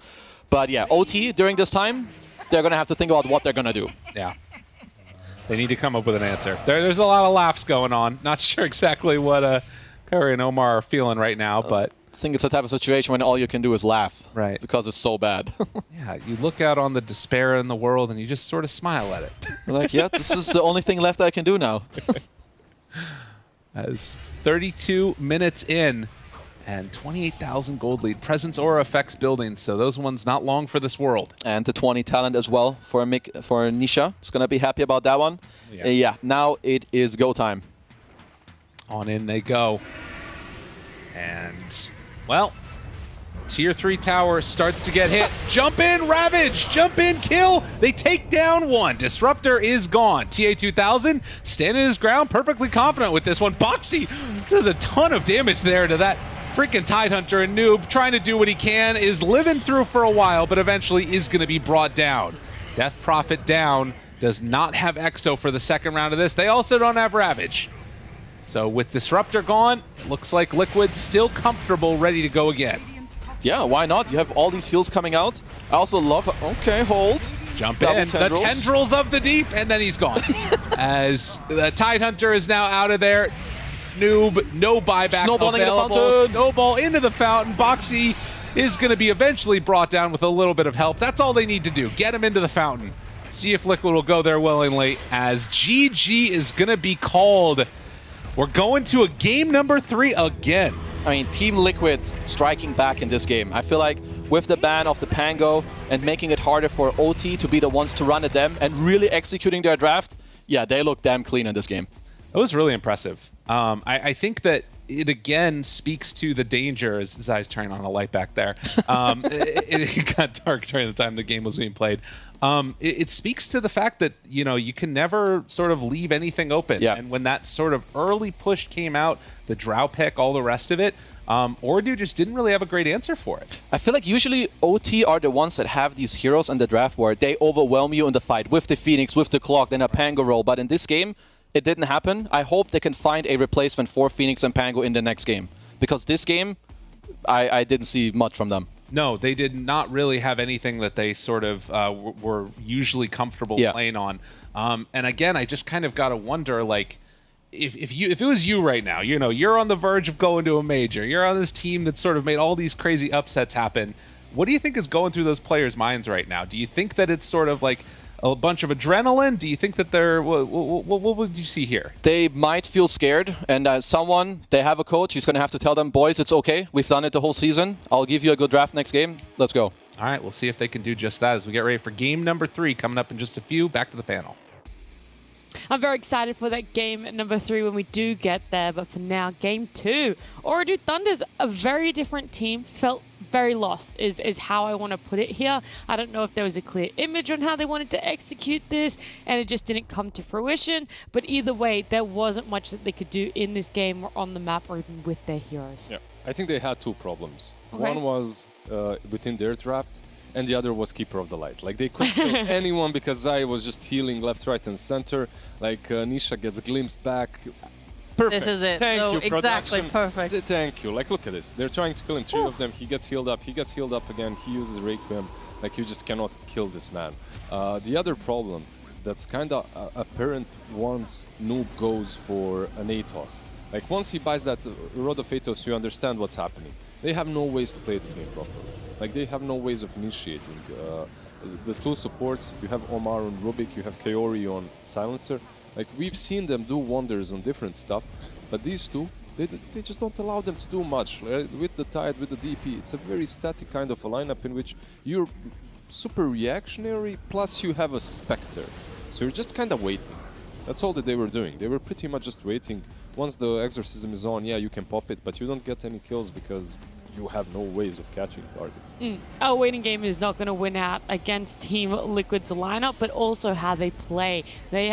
But yeah, OT during this time, they're going to have to think about what they're going to do. Yeah. They need to come up with an answer. There's a lot of laughs going on. Not sure exactly what Curry and Omar are feeling right now, but... I think it's the type of situation when all you can do is laugh. Right. Because it's so bad. Yeah, you look out on the despair in the world and you just sort of smile at it. Like, yeah, this is the only thing left I can do now. As 32 minutes in and 28,000 gold lead. Presence Aura affects buildings, so those ones not long for this world. And the 20 talent as well for Nisha. He's going to be happy about that one. Yeah, now it is go time. On in they go. And, well, Tier 3 tower starts to get hit. Jump in, Ravage! Jump in, kill! They take down one. Disruptor is gone. TA2000 standing his ground, perfectly confident with this one. Boxy does a ton of damage there to that freaking Tidehunter, and Noob, trying to do what he can, is living through for a while, but eventually is going to be brought down. Death Prophet down, does not have Exo for the second round of this. They also don't have Ravage. So with Disruptor gone, looks like Liquid's still comfortable, ready to go again. Yeah, why not? You have all these heals coming out. I also love... Okay, hold. Jump in. The tendrils of the deep, and then he's gone. As the Tidehunter is now out of there. Noob, no buyback Snowballing available. in the fountain. Snowball into the fountain. Boxy is going to be eventually brought down with a little bit of help. That's all they need to do. Get him into the fountain. See if Liquid will go there willingly, as GG is going to be called. We're going to a game number 3 again. I mean, Team Liquid striking back in this game. I feel like with the ban of the Pango and making it harder for OT to be the ones to run at them and really executing their draft, yeah, they look damn clean in this game. It was really impressive. I think that it again speaks to the danger, as Zai's turning on a light back there. It got dark during the time the game was being played. It speaks to the fact that, you know, you can never sort of leave anything open. Yeah. And when that sort of early push came out, the Drow pick, all the rest of it, Ordu just didn't really have a great answer for it. I feel like usually OT are the ones that have these heroes in the draft where they overwhelm you in the fight with the Phoenix, with the Clock, then a Pango roll. But in this game, it didn't happen. I hope they can find a replacement for Phoenix and Pango in the next game. Because this game, I didn't see much from them. No, they did not really have anything that they sort of were usually comfortable playing on. And again, I just kind of got to wonder, like, if it was you right now, you know, you're on the verge of going to a major, you're on this team that sort of made all these crazy upsets happen. What do you think is going through those players' minds right now? Do you think that it's sort of like a bunch of adrenaline? Do you think that they're... What would you see here? They might feel scared, and they have a coach, he's going to have to tell them, boys, it's okay. We've done it the whole season. I'll give you a good draft next game. Let's go. All right, we'll see if they can do just that as we get ready for game number 3 coming up in just a few. Back to the panel. I'm very excited for that game number 3 when we do get there, but for now, game 2. Ooredoo Thunder's a very different team, felt very lost is how I want to put it here. I don't know if there was a clear image on how they wanted to execute this, and it just didn't come to fruition, but either way, there wasn't much that they could do in this game or on the map or even with their heroes. Yeah, I think they had 2 problems. Okay. One was within their draft, and the other was Keeper of the Light. Like, they couldn't kill anyone because Zai was just healing left, right, and center. Like, Nisha gets glimpsed back. Perfect. This is it. Thank you, exactly. production. Perfect. Thank you. Like, look at this. They're trying to kill him. 3 of them. He gets healed up. He gets healed up again. He uses Requiem. Like, you just cannot kill this man. The other problem that's kind of apparent once Noob goes for an Atos. Like, once he buys that Rod of Atos, you understand what's happening. They have no ways to play this game properly. Like, they have no ways of initiating. The 2 supports, you have Omar on Rubik, you have Kaori on Silencer. Like, we've seen them do wonders on different stuff, but these 2, they just don't allow them to do much. With the Tide, with the DP, it's a very static kind of a lineup in which you're super reactionary, plus you have a Spectre. So you're just kind of waiting. That's all that they were doing. They were pretty much just waiting. Once the Exorcism is on, yeah, you can pop it, but you don't get any kills because you have no ways of catching targets. Our waiting game is not going to win out against Team Liquid's lineup, but also how they play. They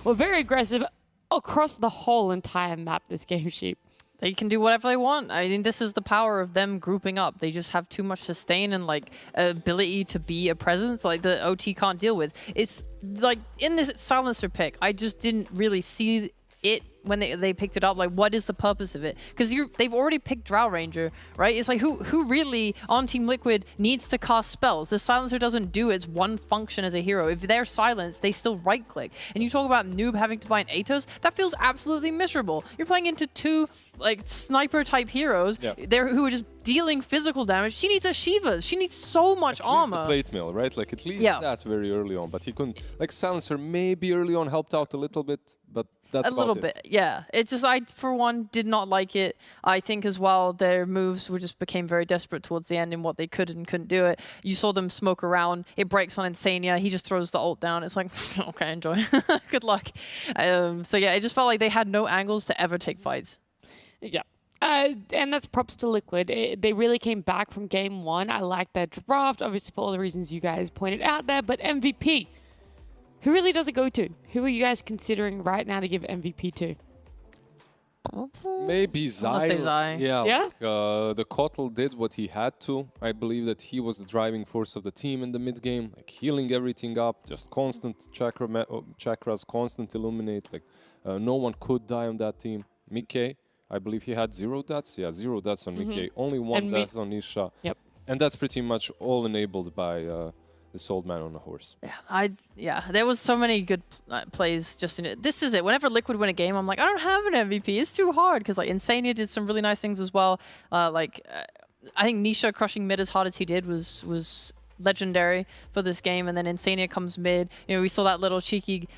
were very aggressive across the whole entire map this game, Sheep. They can do whatever they want. I mean, this is the power of them grouping up. They just have too much sustain and like ability to be a presence like the OT can't deal with. It's like in this silencer pick, I just didn't really see it when they picked it up. Like, what is the purpose of it? Because they've already picked Drow Ranger, right? It's like who really on Team Liquid needs to cast spells? The silencer doesn't do its one function as a hero. If they're silenced, they still right click. And you talk about Noob having to buy an Atos, that feels absolutely miserable. You're playing into two like sniper type heroes who are just dealing physical damage. She needs a Shiva. She needs so much armor. The plate mill, right? Like at least that very early on, but he couldn't. Like silencer maybe early on helped out a little bit, but that's a little bit, yeah. It's just I, for one, did not like it. I think as well their moves just became very desperate towards the end in what they could and couldn't do it. You saw them smoke around. It breaks on Insania. He just throws the ult down. It's like, okay, enjoy. Good luck. So yeah, it just felt like they had no angles to ever take fights. Yeah. And that's props to Liquid. They really came back from game one. I like their draft, obviously for all the reasons you guys pointed out there, but MVP. Who really does it go to? Who are you guys considering right now to give MVP to? Maybe Zai. Yeah. Yeah? The Kotl did what he had to. I believe that he was the driving force of the team in the mid game, like healing everything up, just constant chakras, constant illuminate. Like no one could die on that team. Mickey, I believe he had 0 deaths. Yeah, 0 deaths on Mickey. Only 1 death on Isha. Yep. And that's pretty much all enabled by this old man on a horse. Yeah, there was so many good plays just in it. This is it. Whenever Liquid win a game, I'm like, I don't have an MVP. It's too hard because like Insania did some really nice things as well. I think Nisha crushing mid as hard as he did was legendary for this game, and then Insania comes mid. You know, we saw that little cheeky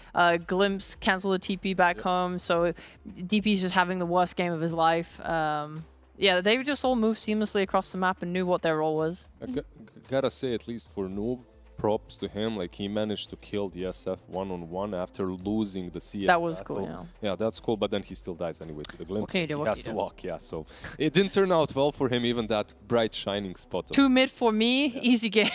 glimpse cancel the TP back home. So DP's just having the worst game of his life. Yeah, they just all moved seamlessly across the map and knew what their role was. I gotta say, at least for Noob, props to him. Like he managed to kill the SF one-on-one after losing the CS. That was battle. cool, yeah. Yeah, that's cool. But then he still dies anyway to the glimpse. Okay, he has to walk. Yeah, so it didn't turn out well for him. Even that bright shining spot. 2 mid for me, easy game.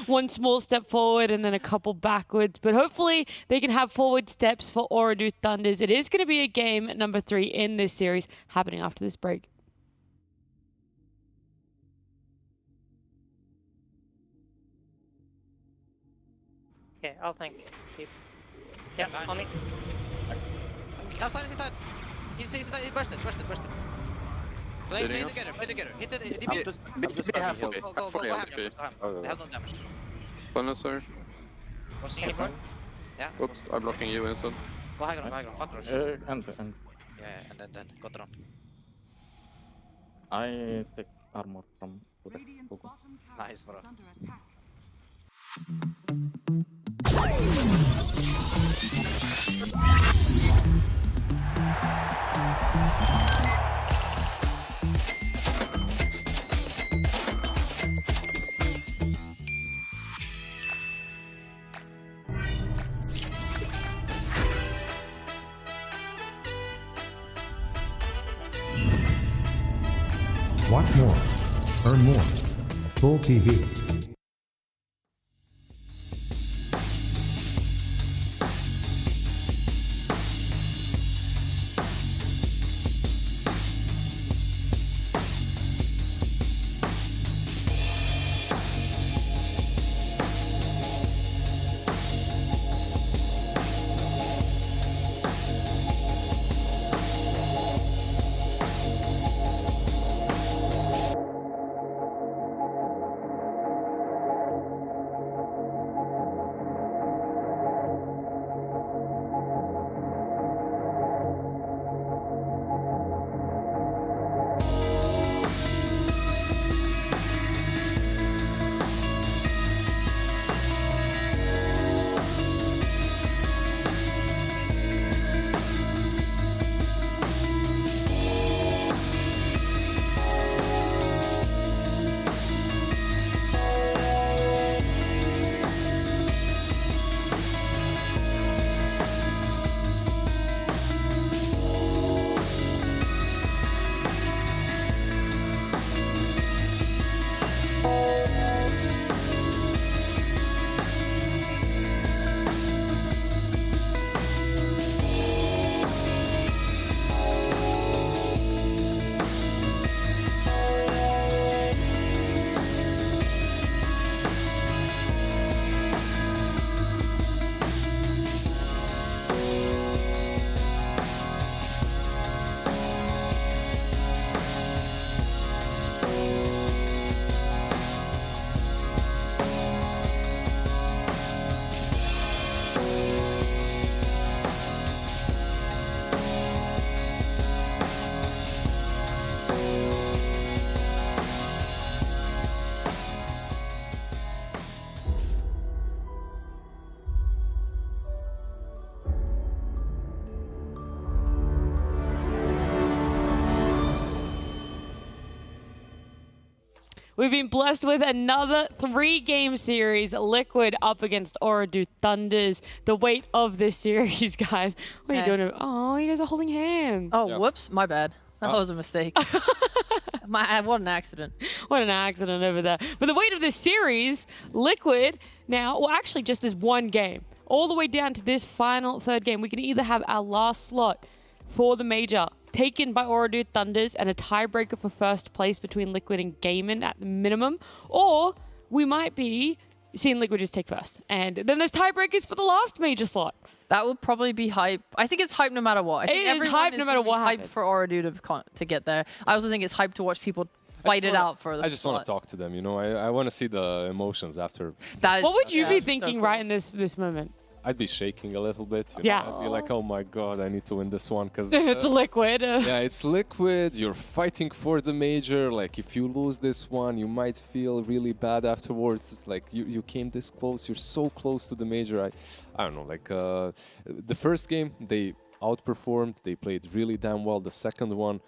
One small step forward and then a couple backwards, but hopefully they can have forward steps for Ooredoo Thunders. It is going to be a game number 3 in this series happening after this break. Okay, I'll tank. Keep. Yeah, on me. Outside is inside. He's bursted. Play together. Hit the DP. Go ham. They have no damage. Funnel, sorry. Watching you, yeah. Oops, I'm blocking you inside. Go high ground. Fuck rush. Yeah, and then got it on. I pick armor from Nice, bro. Watch more. Earn more. Full TV. we've been blessed with another 3-game series. Liquid up against Ooredoo Thunders. The weight of this series, guys. What are you doing? Oh, you guys are holding hands. Oh, whoops. My bad. That was a mistake. What an accident. What an accident over there. But the weight of this series, Liquid now, well, actually just this one game, all the way down to this final 3rd game, we can either have our last slot for the major taken by Ooredoo Thunders and a tiebreaker for first place between Liquid and Gaiman at the minimum, or we might be seeing Liquid just take first. And then there's tiebreakers for the last major slot. That would probably be hype. I think it's hype no matter what. I think It is hype no matter what hype happens. for Ooredoo to get there. I also think it's hype to watch people fight it out for the I just want to talk to them, you know. I want to see the emotions after. What would you be so thinking cool. right in this moment? I'd be shaking a little bit. You Yeah. know? I'd be like, oh my god, I need to win this one because It's Liquid. yeah, it's Liquid. You're fighting for the major. Like if you lose this one, you might feel really bad afterwards. Like you came this close. You're so close to the major. I don't know. Like the first game they outperformed. They played really damn well. The second one,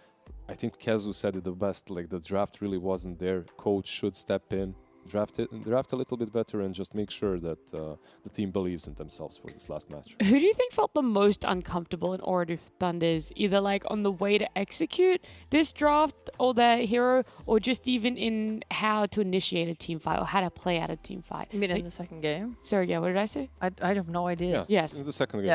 I think Kazu said it the best. Like the draft really wasn't there. Coach should step in. Draft a little bit better and just make sure that the team believes in themselves for this last match. Who do you think felt the most uncomfortable in Ooredoo Thunders, either like on the way to execute this draft or their hero, or just even in how to initiate a team fight or how to play out a team fight? You mean in the second game? Sorry, yeah, what did I say? I have no idea. Yeah, Yes. in the second game.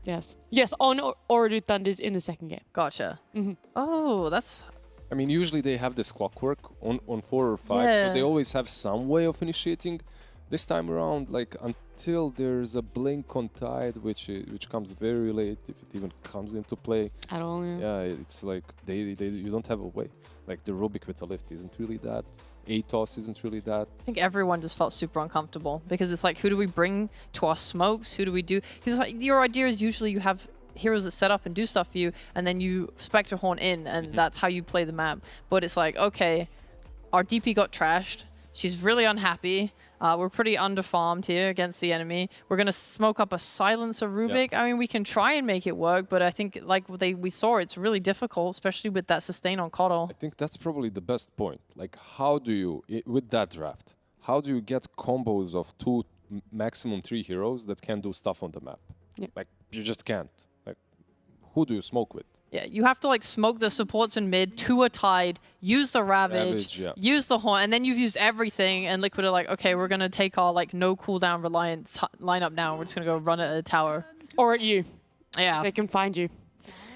Yeah. Yes, on Ooredoo Thunders in the second game. Gotcha. Mhm. Oh, that's... I mean, usually they have this clockwork on 4 or 5, Yeah. so they always have some way of initiating. This time around, like until there's a blink on Tide, which comes very late, if it even comes into play. At all, yeah. It's like you don't have a way. Like the Rubik with the lift isn't really that. Atos isn't really that. I think everyone just felt super uncomfortable because it's like, who do we bring to our smokes? Who do we do? Because like, your idea is usually you have heroes that set up and do stuff for you, and then you Spectre Horn in, and that's how you play the map. But it's like, okay, our DP got trashed. She's really unhappy. We're pretty underfarmed here against the enemy. We're going to smoke up a Silencer Rubik. I mean, we can try and make it work, but I think like we saw, it's really difficult, especially with that sustain on Coddle. I think that's probably the best point. Like, how do you, with that draft, how do you get combos of 2, maximum 3 heroes that can do stuff on the map? Yeah. Like, you just can't. Like, who do you smoke with? Yeah, you have to like smoke the supports in mid to a Tide, use the Ravage, yeah. use the Horn, and then you've used everything, and Liquid are like, okay, we're going to take our like no cooldown reliance lineup now. We're just going to go run it at a tower. Or at you. Yeah. They can find you.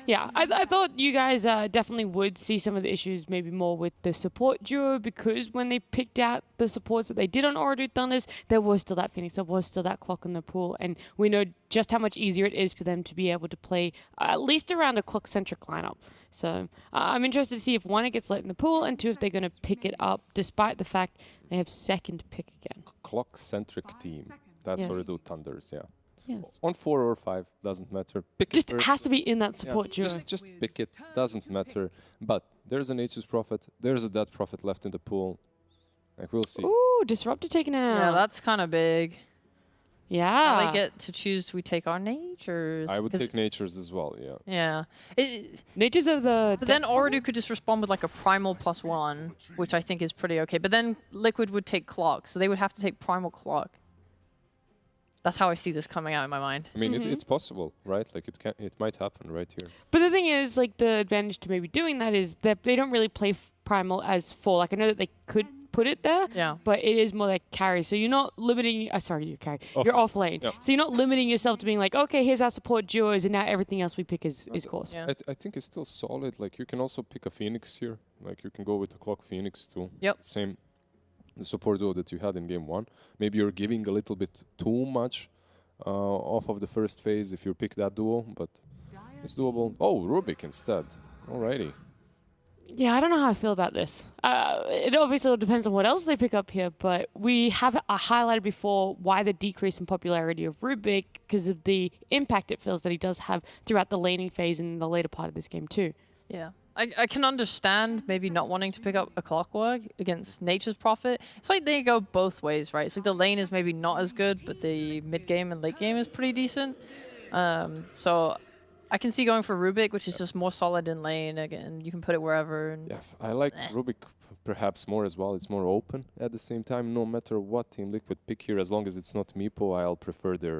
Yeah, I thought you guys definitely would see some of the issues maybe more with the support duo, because when they picked out the supports that they did on Ooredoo Thunders, there was still that Phoenix, there was still that clock in the pool, and we know just how much easier it is for them to be able to play at least around a clock-centric lineup. So I'm interested to see if one, it gets let in the pool, and two, if they're going to pick it up, despite the fact they have second pick again. Clock-centric team. That's Yes. what they do, Thunders, yeah. Yes. On 4 or 5, doesn't matter. Pick Just it first. has to be in that support duo. Just pick it, doesn't matter. But there's an Nature's Prophet, there's a Dead Prophet left in the pool. Like, we'll see. Ooh, Disruptor taken out. Yeah, that's kind of big. Yeah. Now they get to choose, we take our Natures. I would 'cause- take Nature's as well, yeah. Yeah. Natures of the... But then Ooredoo could just respond with like a Primal +1, which I think is pretty okay. But then Liquid would take Clock, so they would have to take Primal Clock. That's how I see this coming out in my mind. I mean, it's possible, right? Like, it might happen right here. But the thing is, like, the advantage to maybe doing that is that they don't really play Primal as 4. Like, I know that they could put it there, but it is more like carry. So you're not limiting... sorry, you carry. You're off lane. Yeah. So you're not limiting yourself to being like, okay, here's our support duos, and now everything else we pick is course. I think it's still solid. Like, you can also pick a Phoenix here. Like, you can go with the Clock Phoenix too. Yep. Same, the support duo that you had in game 1. Maybe you're giving a little bit too much off of the first phase if you pick that duo, but it's doable. Oh, Rubik instead. Alrighty. Yeah, I don't know how I feel about this. It obviously depends on what else they pick up here, but we have highlighted before why the decrease in popularity of Rubik, because of the impact it feels that he does have throughout the laning phase and the later part of this game too. Yeah. I can understand maybe not wanting to pick up a Clockwork against Nature's Prophet. It's like they go both ways, right? It's like the lane is maybe not as good, but the mid game and late game is pretty decent. So I can see going for Rubik, which is just more solid in lane. Again, you can put it wherever. And Yeah, I like Rubik perhaps more as well. It's more open at the same time. No matter what Team Liquid pick here, as long as it's not Meepo, I'll prefer their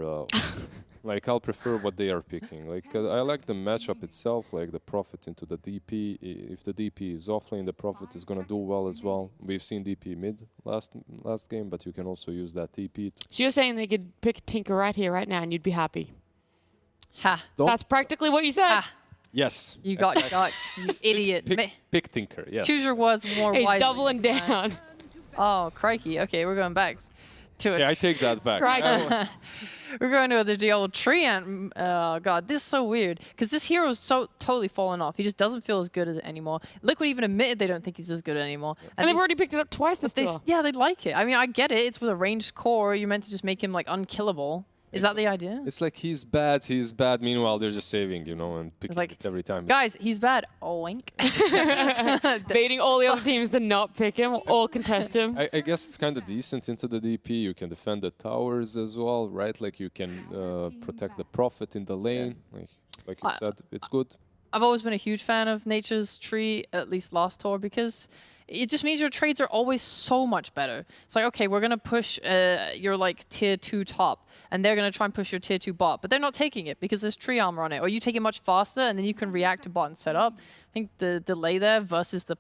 like I'll prefer what they are picking. Like I like the matchup itself, like the Prophet into the DP. If the DP is offlane, the Prophet is gonna do well as well. We've seen DP mid last game, but you can also use that TP. So you're saying they could pick Tinker right here, right now, and you'd be happy? Ha. That's practically what you said. Ha. Yes. You got, you idiot. Pick Tinker, yes. Choose your words more He's wisely. doubling down. Oh, crikey. Okay, we're going back to it. Yeah, I take that back. We're going to the old Treant. Oh, God. This is so weird. Because this hero is so totally fallen off. He just doesn't feel as good as it anymore. Liquid even admitted they don't think he's as good anymore. And they've already picked it up twice this tour. Yeah, they like it. I mean, I get it. It's with a ranged core. You're meant to just make him, like, unkillable. Is that the idea? It's like he's bad. Meanwhile, they're just saving, you know, and picking it every time. Guys, he's bad. Oh, wink. Baiting all the other teams to not pick him or contest him. I guess it's kind of decent into the DP. You can defend the towers as well, right? Like you can protect the Prophet in the lane. Like you said, it's good. I've always been a huge fan of Nature's Tree, at least last tour, because it just means your trades are always so much better. It's like, okay, we're going to push your like tier 2 top, and they're going to try and push your tier 2 bot, but they're not taking it because there's tree armor on it, or you take it much faster, and then you can react to bot and set up. I think the delay there versus the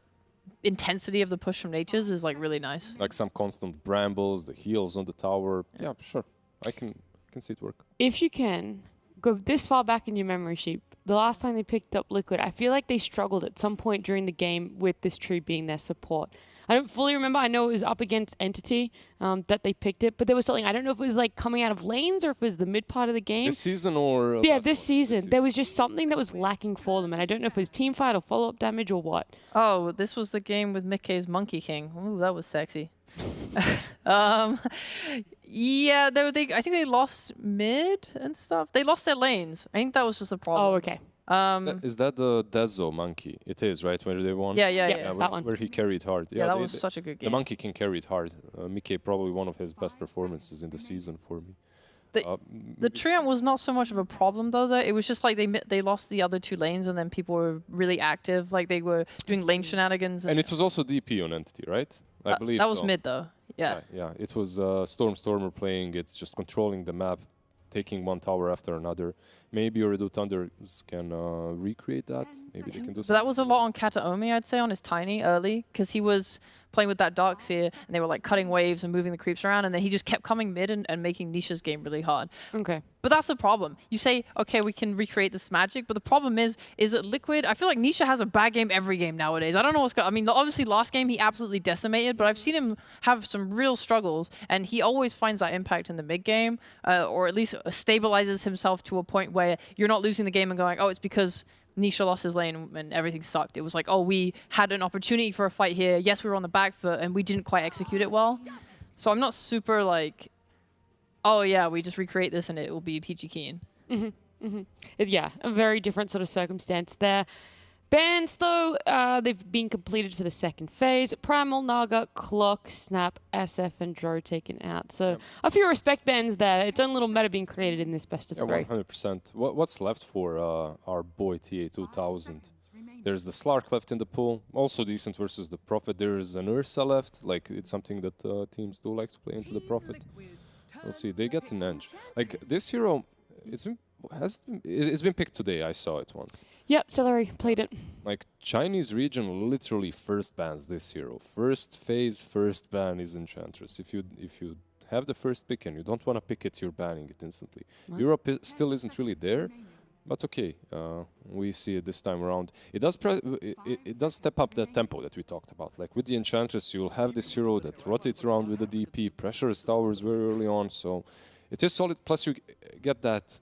intensity of the push from Nature's is like really nice. Like some constant brambles, the heals on the tower. Yeah, sure. I can see it work. If you can go this far back in your memory sheet, the last time they picked up Liquid, I feel like they struggled at some point during the game with this tree being their support. I don't fully remember. I know it was up against Entity that they picked it, but there was something, I don't know if it was like coming out of lanes or if it was the mid part of the game. This season or... yeah, this season. There was just something that was lacking for them, and I don't know if it was team fight or follow-up damage or what. Oh, this was the game with Mickey's Monkey King. Ooh, that was sexy. Yeah, I think they lost mid and stuff. They lost their lanes. I think that was just a problem. Oh, okay. Is that the Dezo monkey? It is, right? Where they won? Yeah, that one. Where he carried hard. Yeah, that was such a good game. The monkey can carry it hard. Mickey, probably one of his best performances in the season for me. The Treant was not so much of a problem though. It was just like they lost the other 2 lanes, and then people were really active. Like they were doing lane shenanigans. And it was also DP on Entity, right? I believe that was so. mid though. Yeah. Yeah. It was Stormer playing. It's just controlling the map, taking one tower after another. Maybe Oridu Thunders can recreate that. Maybe they can do. So that was a lot on Kataomi, I'd say, on his Tiny early, because he was playing with that Darkseer, and they were like cutting waves and moving the creeps around, and then he just kept coming mid and making Nisha's game really hard. Okay. But that's the problem. You say, okay, we can recreate this magic, but the problem is that Liquid, I feel like Nisha has a bad game every game nowadays. I don't know what's going on. I mean, obviously last game he absolutely decimated, but I've seen him have some real struggles, and he always finds that impact in the mid game, or at least stabilizes himself to a point where you're not losing the game and going, oh, it's because Nisha lost his lane and everything sucked. It was like, oh, we had an opportunity for a fight here. Yes, we were on the back foot, and we didn't quite execute it well. So I'm not super like, oh yeah, we just recreate this and it will be peachy keen. Yeah, a very different sort of circumstance there. Bans, though, they've been completed for the second phase. Primal, Naga, Clock, Snap, SF, and Dro taken out. So a few respect bans there. Its own little meta being created in this best of 3. 100%. What's left for our boy TA2000? There's the Slark left in the pool. Also decent versus the Prophet. There's an Ursa left. Like, it's something that teams do like to play into the Prophet. We'll see. They get an edge. Like, this hero, it's been picked today. I saw it once. Yep, Celery played it. Like, Chinese region literally first bans this hero. First phase, first ban is Enchantress. If you have the first pick and you don't want to pick it, you're banning it instantly. What? Europe still isn't really there, but okay, we see it this time around. It does step up that tempo that we talked about. Like with the Enchantress, you'll have this hero that rotates around with the DP, pressures towers very early on, so it is solid. Plus you get that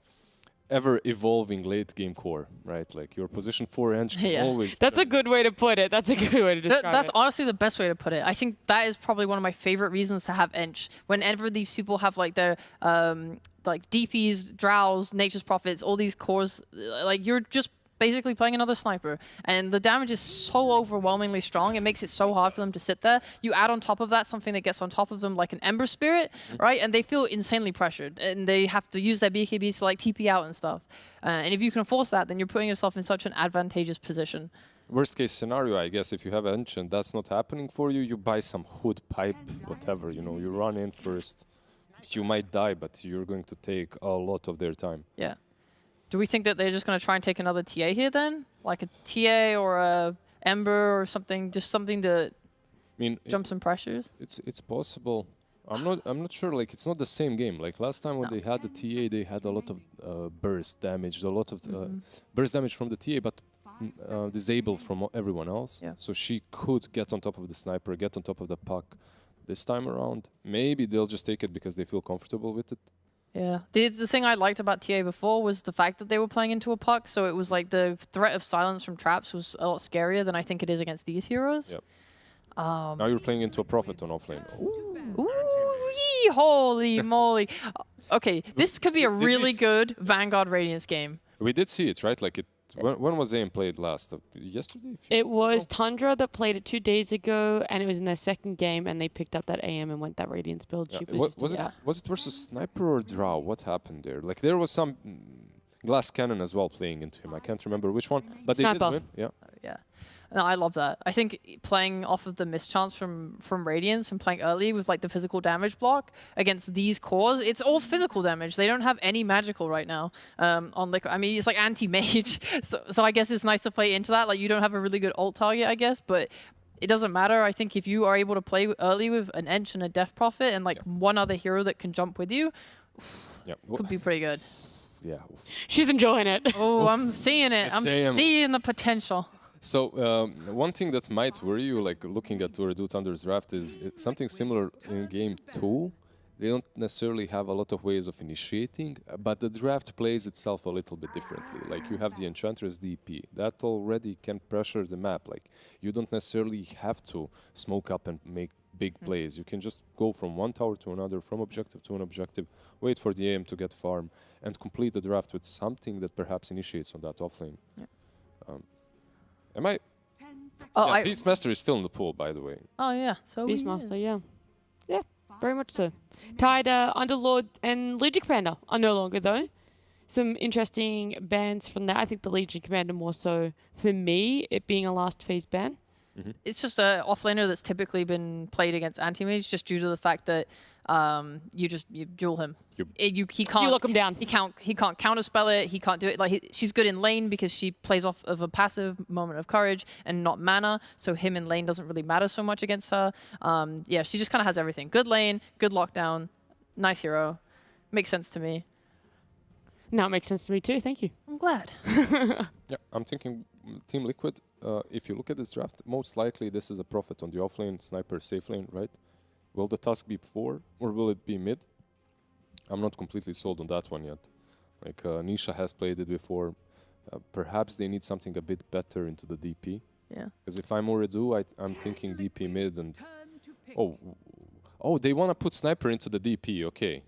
ever-evolving late-game core, right? Like your position 4 Ench can always... That's a good way to put it. That's a good way to describe it. That's honestly the best way to put it. I think that is probably one of my favorite reasons to have Ench. Whenever these people have like their like DPs, Drows, Nature's Prophets, all these cores, like you're just basically playing another sniper, and the damage is so overwhelmingly strong, it makes it so hard for them to sit there. You add on top of that something that gets on top of them like an Ember Spirit, right? And they feel insanely pressured, and they have to use their BKBs to like TP out and stuff. And if you can force that, then you're putting yourself in such an advantageous position. Worst case scenario, I guess, if you have Ancient, that's not happening for you, you buy some hood, pipe, whatever, you know, you run in first. You might die, but you're going to take a lot of their time. Yeah. Do we think that they're just going to try and take another TA here then? Like a TA or a Ember or something, just something to jump some pressures? It's possible. I'm not sure, like, it's not the same game. Like, last time when they had the TA, they had a lot of burst damage, a lot of burst damage from the TA, but disabled from everyone else. Yeah. So she could get on top of the sniper, get on top of the puck. This time around, maybe they'll just take it because they feel comfortable with it. Yeah. The thing I liked about TA before was the fact that they were playing into a puck, so it was like the threat of silence from traps was a lot scarier than I think it is against these heroes. Yep. Now you're playing into a Prophet on offlane. Ooh, holy moly. Okay, this could be a really good Vanguard Radiance game. We did see it, right? Like, when was AIM played last? Yesterday? It was Tundra that played it 2 days ago, and it was in their second game, and they picked up that AM and went that Radiance build. Yeah. Was it versus Sniper or Drow? What happened there? Like, there was some glass cannon as well playing into him. I can't remember which one, but they did win. Yeah. Yeah. No, I love that. I think playing off of the mischance from Radiance and playing early with like the physical damage block against these cores, it's all physical damage. They don't have any magical right now on Liquid. I mean, it's like anti-mage, so I guess it's nice to play into that. Like, you don't have a really good ult target, I guess, but it doesn't matter. I think if you are able to play early with an Ench and a Death Prophet and like one other hero that can jump with you, could be pretty good. Yeah. She's enjoying it. Oh, I'm seeing it. I'm seeing the potential. So one thing that might worry you, like looking at Ooredoo Thunder's draft, is something similar in game 2. They don't necessarily have a lot of ways of initiating, but the draft plays itself a little bit differently. Like, you have the Enchantress DP. That already can pressure the map. Like, you don't necessarily have to smoke up and make big plays. You can just go from one tower to another, from objective to an objective, wait for the AM to get farm, and complete the draft with something that perhaps initiates on that offlane. Yeah. Am I? Oh, yeah, Beastmaster is still in the pool, by the way. Oh, yeah. So Beastmaster, yeah. Yeah, very much so. Tied Underlord and Legion Commander are no longer, though. Some interesting bans from there. I think the Legion Commander more so, for me, it being a last phase ban. It's just an offlaner that's typically been played against anti-mage just due to the fact that you duel him. He can't. You lock him down. He can't counterspell it. He can't do it. Like, she's good in lane because she plays off of a passive Moment of Courage and not mana. So him in lane doesn't really matter so much against her. Yeah, she just kind of has everything. Good lane, good lockdown, nice hero. Makes sense to me. Now it makes sense to me too. Thank you. I'm glad. Yeah, I'm thinking Team Liquid. If you look at this draft, most likely this is a Prophet on the offlane, Sniper safe lane, right? Will the task be 4 or will it be mid? I'm not completely sold on that one yet. Like, Nisha has played it before. Perhaps they need something a bit better into the DP. Yeah. Because if I'm Ooredoo, I'm thinking DP mid and... Oh, they want to put Sniper into the DP, okay.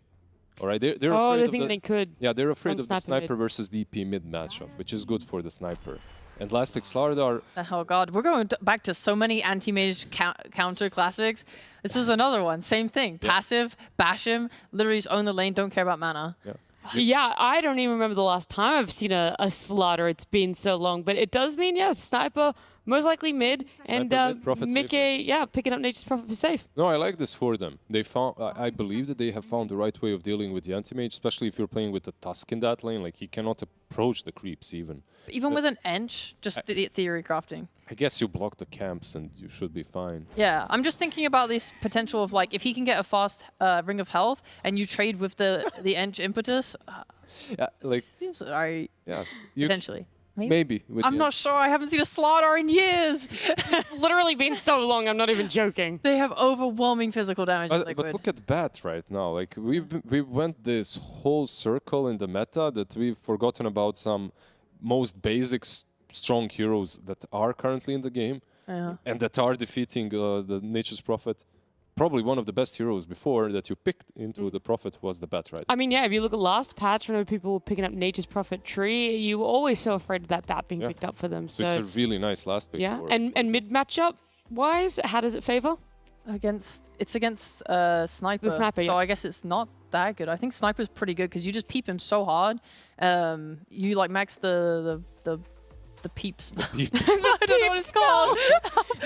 All right, they're afraid they think they could. Yeah, they're afraid on of the Sniper mid. versus DP mid matchup, which is good for the Sniper. And last pick, Slardar. Oh god, we're going back to so many anti-mage counter classics. This is another one, same thing. Yeah. Passive, bash him, literally just own the lane, don't care about mana. Yeah. Yeah, I don't even remember the last time I've seen a slaughter. It's been so long, but it does mean, yeah, Sniper, most likely mid, and mid, Prophet Mickey, yeah, picking up Nature's Prophet for safe. No, I like this for them. They found, I believe that they have found the right way of dealing with the anti-mage, especially if you're playing with the Tusk in that lane. Like, he cannot approach the creeps even. Even with an Ench, just theory crafting. I guess you block the camps and you should be fine. Yeah, I'm just thinking about this potential of, like, if he can get a fast Ring of Health and you trade with the Ench impetus. Yeah, like, seems alright. Yeah, potentially. Maybe. I'm not sure. I haven't seen a slaughter in years. Literally been so long. I'm not even joking. They have overwhelming physical damage. But look at Bat right now. Like, we went this whole circle in the meta that we've forgotten about some most basic strong heroes that are currently in the game and that are defeating the Nature's Prophet. Probably one of the best heroes before that you picked into the Prophet was the Bat, right? I mean, yeah, if you look at last patch, whenever people were picking up Nature's Prophet tree, you were always so afraid of that Bat being picked up for them. So it's a really nice last pick. Yeah, and mid matchup wise, how does it favor? It's against Sniper. The Sniper, so I guess it's not that good. I think Sniper's pretty good because you just peep him so hard. You like max the the peep spell. I don't know what it's called.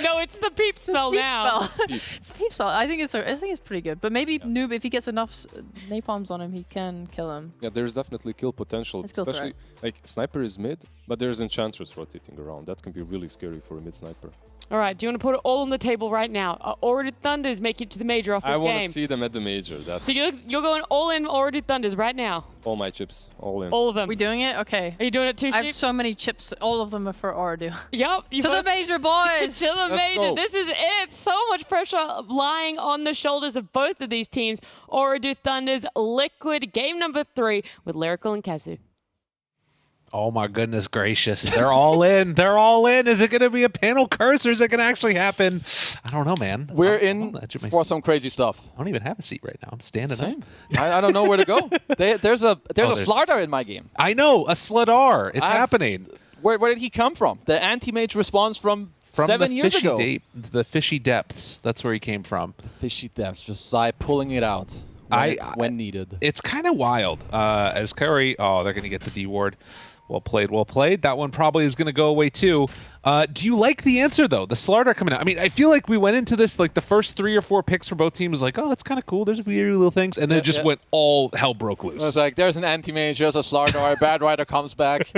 No, it's the peep spell now. It's peep spell. I think it's pretty good. But maybe Noob, if he gets enough napalms on him, he can kill him. Yeah, there's definitely kill potential. Let's go for Especially, like, Sniper is mid, but there's Enchantress rotating around. That can be really scary for a mid sniper. All right, do you want to put it all on the table right now? Already Thunders make it to the major off this I game. want to see them at the major. That's So you're going all in Already Thunders right now? all my chips, all in. All of them. We doing it? Okay. Are you doing it too, I have Sheep? so many chips. All of them are for Ordu. Yep. To the major, boys! To the Let's major. go. This is it. So much pressure lying on the shoulders of both of these teams. Ooredoo Thunders, Liquid, game number 3 with Lyrical and Kazu. Oh my goodness gracious. They're all in. They're all in. Is it going to be a panel curse or is it going to actually happen? I don't know, man. We're in for some crazy stuff. I don't even have a seat right now. I'm standing Same. up. I don't know where to go. There's a Slardar in my game. I know, a Slardar. It's happening. Where did he come from? The anti-mage response from 7 years ago. The fishy depths. That's where he came from. The fishy depths. Just Zai pulling it out when needed. It's kind of wild. As Kaori, they're going to get the D ward. Well played, well played. That one probably is going to go away too. Do you like the answer though? The Slardar coming out. I mean, I feel like we went into this like the first 3 or 4 picks for both teams like, oh, that's kind of cool. There's weird little things, and then it just went all hell broke loose. It's like there's an anti-mage, there's a Slardar, Bad Rider comes back.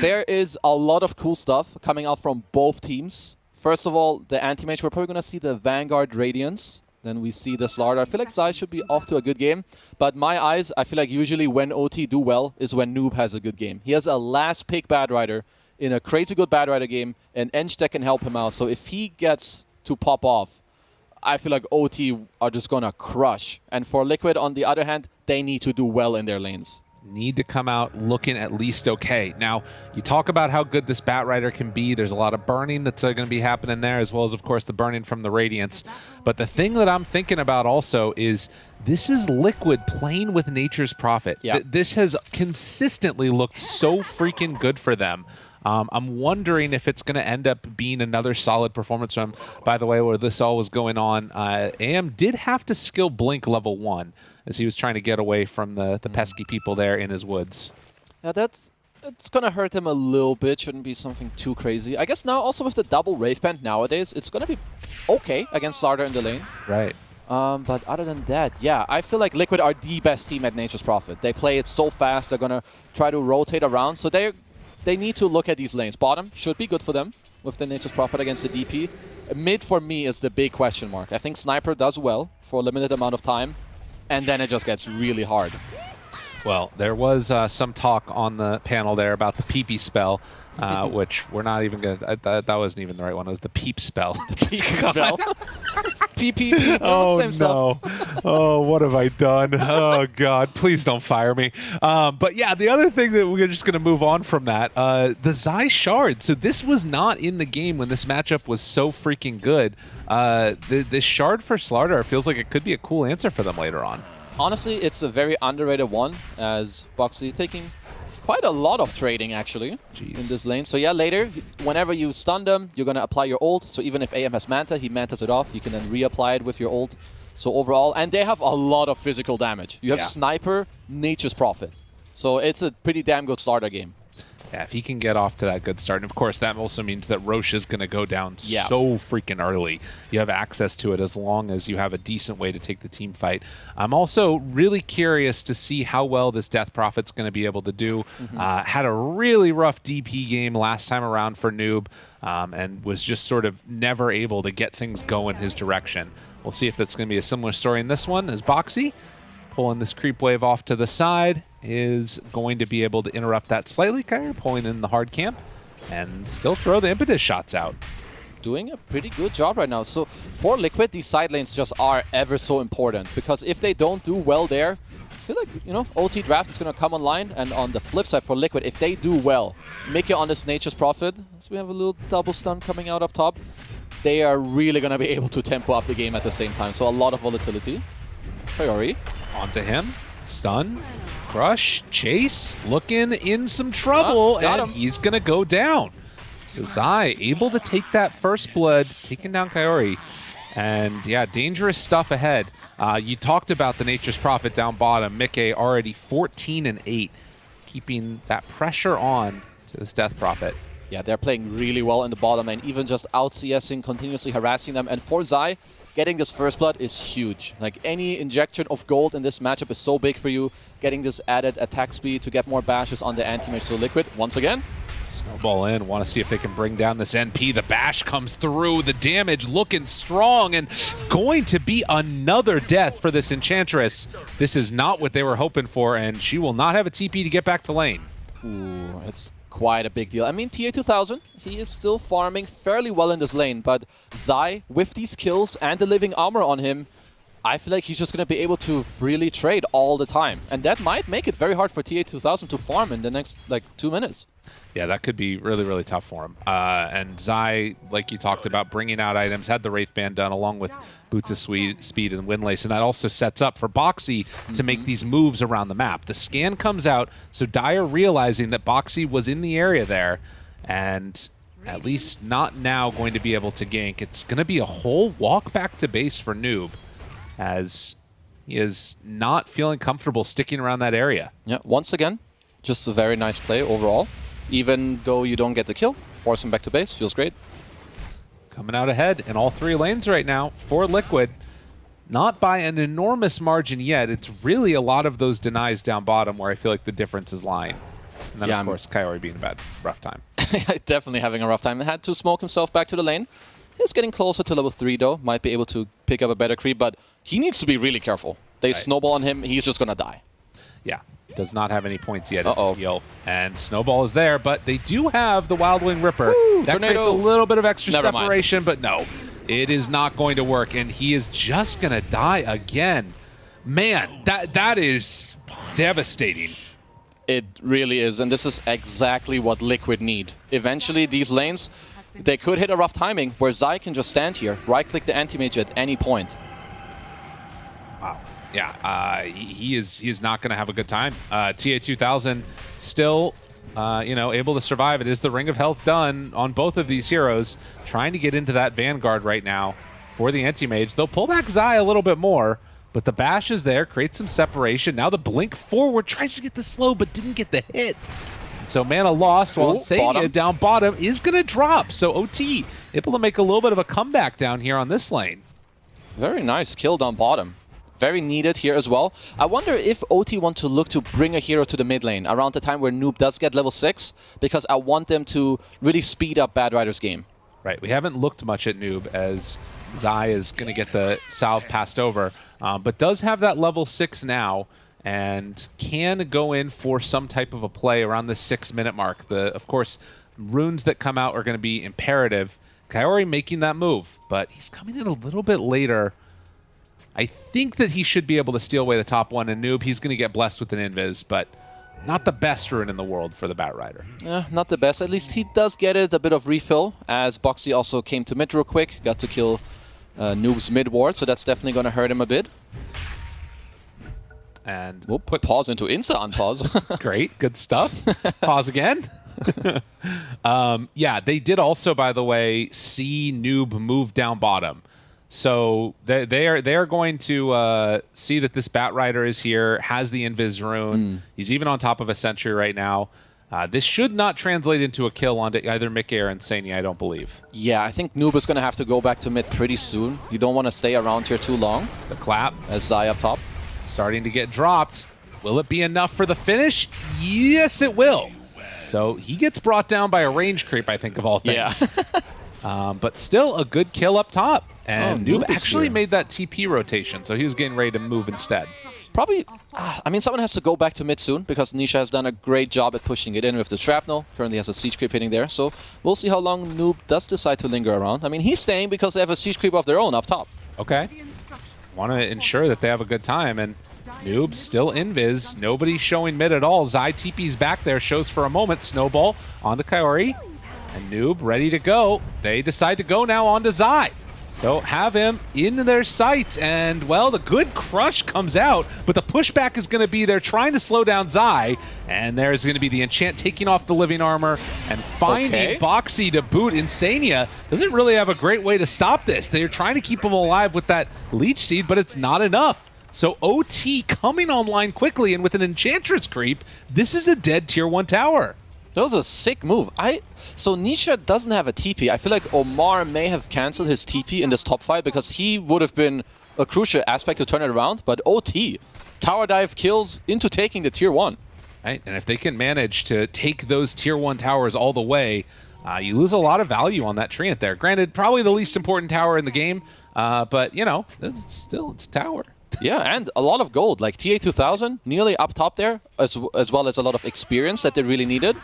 There is a lot of cool stuff coming out from both teams. First of all, the anti-mage, we're probably going to see the Vanguard Radiance. Then we see the Slardar. I feel like Zai should be off to a good game. But my eyes, I feel like usually when OT do well is when Noob has a good game. He has a last pick Bad Rider in a crazy good Bad Rider game, and Ench can help him out. So if he gets to pop off, I feel like OT are just going to crush. And for Liquid, on the other hand, they need to do well in their lanes. Need to come out looking at least okay. Now, you talk about how good this Bat Rider can be. There's a lot of burning that's going to be happening there, as well as, of course, the burning from the Radiance. But the thing that I'm thinking about also is this is Liquid playing with Nature's Prophet. Yeah. This has consistently looked so freaking good for them. I'm wondering if it's going to end up being another solid performance from, by the way, where this all was going on. AM did have to skill Blink level 1 as he was trying to get away from the pesky people there in his woods. Yeah, it's going to hurt him a little bit. Shouldn't be something too crazy. I guess now also with the double Wraith Band nowadays, it's going to be okay against Slardar in the lane. Right. But other than that, yeah, I feel like Liquid are the best team at Nature's Prophet. They play it so fast. They're going to try to rotate around. So they need to look at these lanes. Bottom should be good for them with the Nature's Prophet against the DP. Mid for me is the big question mark. I think Sniper does well for a limited amount of time, and then it just gets really hard. Well, there was some talk on the panel there about the PP spell, which we're not even going to... That wasn't even the right one. It was the peep spell. Peep spell? PP. Oh, same no. Oh, what have I done? Oh, God. Please don't fire me. But yeah, the other thing that we're just going to move on from that, the Zai Shard. So this was not in the game when this matchup was so freaking good. The Shard for Slardar feels like it could be a cool answer for them later on. Honestly, it's a very underrated one, as Boxy taking quite a lot of trading, actually, in this lane. So yeah, later, whenever you stun them, you're going to apply your ult. So even if AM has Manta, he Mantas it off. You can then reapply it with your ult. So overall, and they have a lot of physical damage. You have Sniper, Nature's Prophet. So it's a pretty damn good starter game. Yeah, if he can get off to that good start. And of course, that also means that Roche is going to go down so freaking early. You have access to it as long as you have a decent way to take the team fight. I'm also really curious to see how well this Death Prophet's going to be able to do. Had a really rough DP game last time around for Noob, and was just sort of never able to get things going his direction. We'll see if that's going to be a similar story in this one, as Boxy, pulling this creep wave off to the side, is going to be able to interrupt that slightly. Kyrie pulling in the hard camp and still throw the impetus shots out. Doing a pretty good job right now. So for Liquid, these side lanes just are ever so important, because if they don't do well there, I feel like, you know, OT draft is going to come online. And on the flip side for Liquid, if they do well, make it on this Nature's Prophet, so we have a little double stun coming out up top, they are really going to be able to tempo up the game at the same time. So a lot of volatility. Priori. Onto him. Stun. Crush. Chase. Looking in some trouble. And he's going to go down. So Zai able to take that first blood, taking down Kaori. And yeah, dangerous stuff ahead. You talked about the Nature's Prophet down bottom. Mickey already 14 and 8, keeping that pressure on to this Death Prophet. Yeah, they're playing really well in the bottom and even just out-CSing, continuously harassing them. And for Zai, getting this first blood is huge. Like, any injection of gold in this matchup is so big for you. Getting this added attack speed to get more bashes on the anti-mage. So Liquid, once again. Snowball in. Want to see if they can bring down this NP. The bash comes through. The damage looking strong and going to be another death for this Enchantress. This is not what they were hoping for, and she will not have a TP to get back to lane. Ooh, it's quite a big deal. I mean, TA2000, he is still farming fairly well in this lane, but Zai, with these kills and the living armor on him, I feel like he's just going to be able to freely trade all the time. And that might make it very hard for TA2000 to farm in the next, like, 2 minutes. Yeah, that could be really, really tough for him. And Zai, like you talked about, bringing out items, had the Wraith Band done along with Boots of Speed and Windlace, and that also sets up for Boxy to make these moves around the map. The scan comes out, so Dire realizing that Boxy was in the area there, and at least not now going to be able to gank. It's going to be a whole walk back to base for Noob, as he is not feeling comfortable sticking around that area. Yeah, once again, just a very nice play overall. Even though you don't get the kill, force him back to base, feels great. Coming out ahead in all 3 lanes right now for Liquid. Not by an enormous margin yet. It's really a lot of those denies down bottom where I feel like the difference is lying. And then, of course, Kaori being a rough time. Definitely having a rough time. Had to smoke himself back to the lane. He's getting closer to level 3, though. Might be able to pick up a better creep, but he needs to be really careful. They snowball on him, he's just going to die. Yeah. Does not have any points yet. And Snowball is there, but they do have the Wild Wing Ripper. Woo, that tornado. creates a little bit of extra Never separation, but no. It is not going to work, and he is just going to die again. Man, that is devastating. It really is, and this is exactly what Liquid need. Eventually, these lanes, they could hit a rough timing where Zai can just stand here, right-click the anti-mage at any point. Wow. Yeah, he is not going to have a good time. TA2000 still, able to survive. It is the Ring of Health done on both of these heroes, trying to get into that Vanguard right now for the anti-mage. They'll pull back Zai a little bit more, but the bash is there, creates some separation. Now the blink forward, tries to get the slow, but didn't get the hit. So mana lost, while Insania down bottom is going to drop. So OT able to make a little bit of a comeback down here on this lane. Very nice kill down bottom. Very needed here as well. I wonder if OT want to look to bring a hero to the mid lane around the time where Noob does get level 6, because I want them to really speed up Bad Rider's game. Right, we haven't looked much at Noob as Zai is going to get the salve passed over, but does have that level 6 now and can go in for some type of a play around the 6-minute mark. Of course, runes that come out are going to be imperative. Kaori making that move, but he's coming in a little bit later. I think that he should be able to steal away the top one, and Noob, he's going to get blessed with an invis, but not the best rune in the world for the Bat Rider. Yeah, not the best. At least he does get it, a bit of refill, as Boxy also came to mid real quick, got to kill Noob's mid ward, so that's definitely going to hurt him a bit. And we'll put pause into insta-unpause. Great, good stuff. Pause again. Yeah, they did also, by the way, see Noob move down bottom. So they are going to see that this Bat Rider is here, has the Invis rune. He's even on top of a Sentry right now. This should not translate into a kill onto either Mickey or Insania, I don't believe. Yeah, I think Noob is going to have to go back to mid pretty soon. You don't want to stay around here too long. The clap. As Zai up top. Starting to get dropped. Will it be enough for the finish? Yes, it will. So he gets brought down by a range creep, I think, of all things. Yeah. But still a good kill up top. And Noob actually made that TP rotation, so he was getting ready to move instead. Probably, I mean, someone has to go back to mid soon, because Nisha has done a great job at pushing it in with the Shrapnel. Currently has a Siege Creep hitting there, so we'll see how long Noob does decide to linger around. I mean, he's staying because they have a Siege Creep of their own up top. Okay. Want to ensure that they have a good time, and Noob still invis. Nobody showing mid at all. Zai TP's back there, shows for a moment. Snowball onto Kaori. And Noob ready to go. They decide to go now onto Zai. So have him in their sights, and well, the good crush comes out, but the pushback is going to be they're trying to slow down Zai, and there's going to be the enchant taking off the living armor and finding Boxy to boot. Insania doesn't really have a great way to stop this. They're trying to keep him alive with that leech seed, but it's not enough. So OT coming online quickly, and with an Enchantress creep, this is a dead tier 1 tower. That was a sick move. So Nisha doesn't have a TP. I feel like Omar may have cancelled his TP in this top fight because he would have been a crucial aspect to turn it around. But OT, tower dive kills into taking the tier 1. Right, and if they can manage to take those tier 1 towers all the way, you lose a lot of value on that Treant there. Granted, probably the least important tower in the game, but, you know, it's a tower. Yeah, and a lot of gold. Like TA 2000, nearly up top there, as well as a lot of experience that they really needed.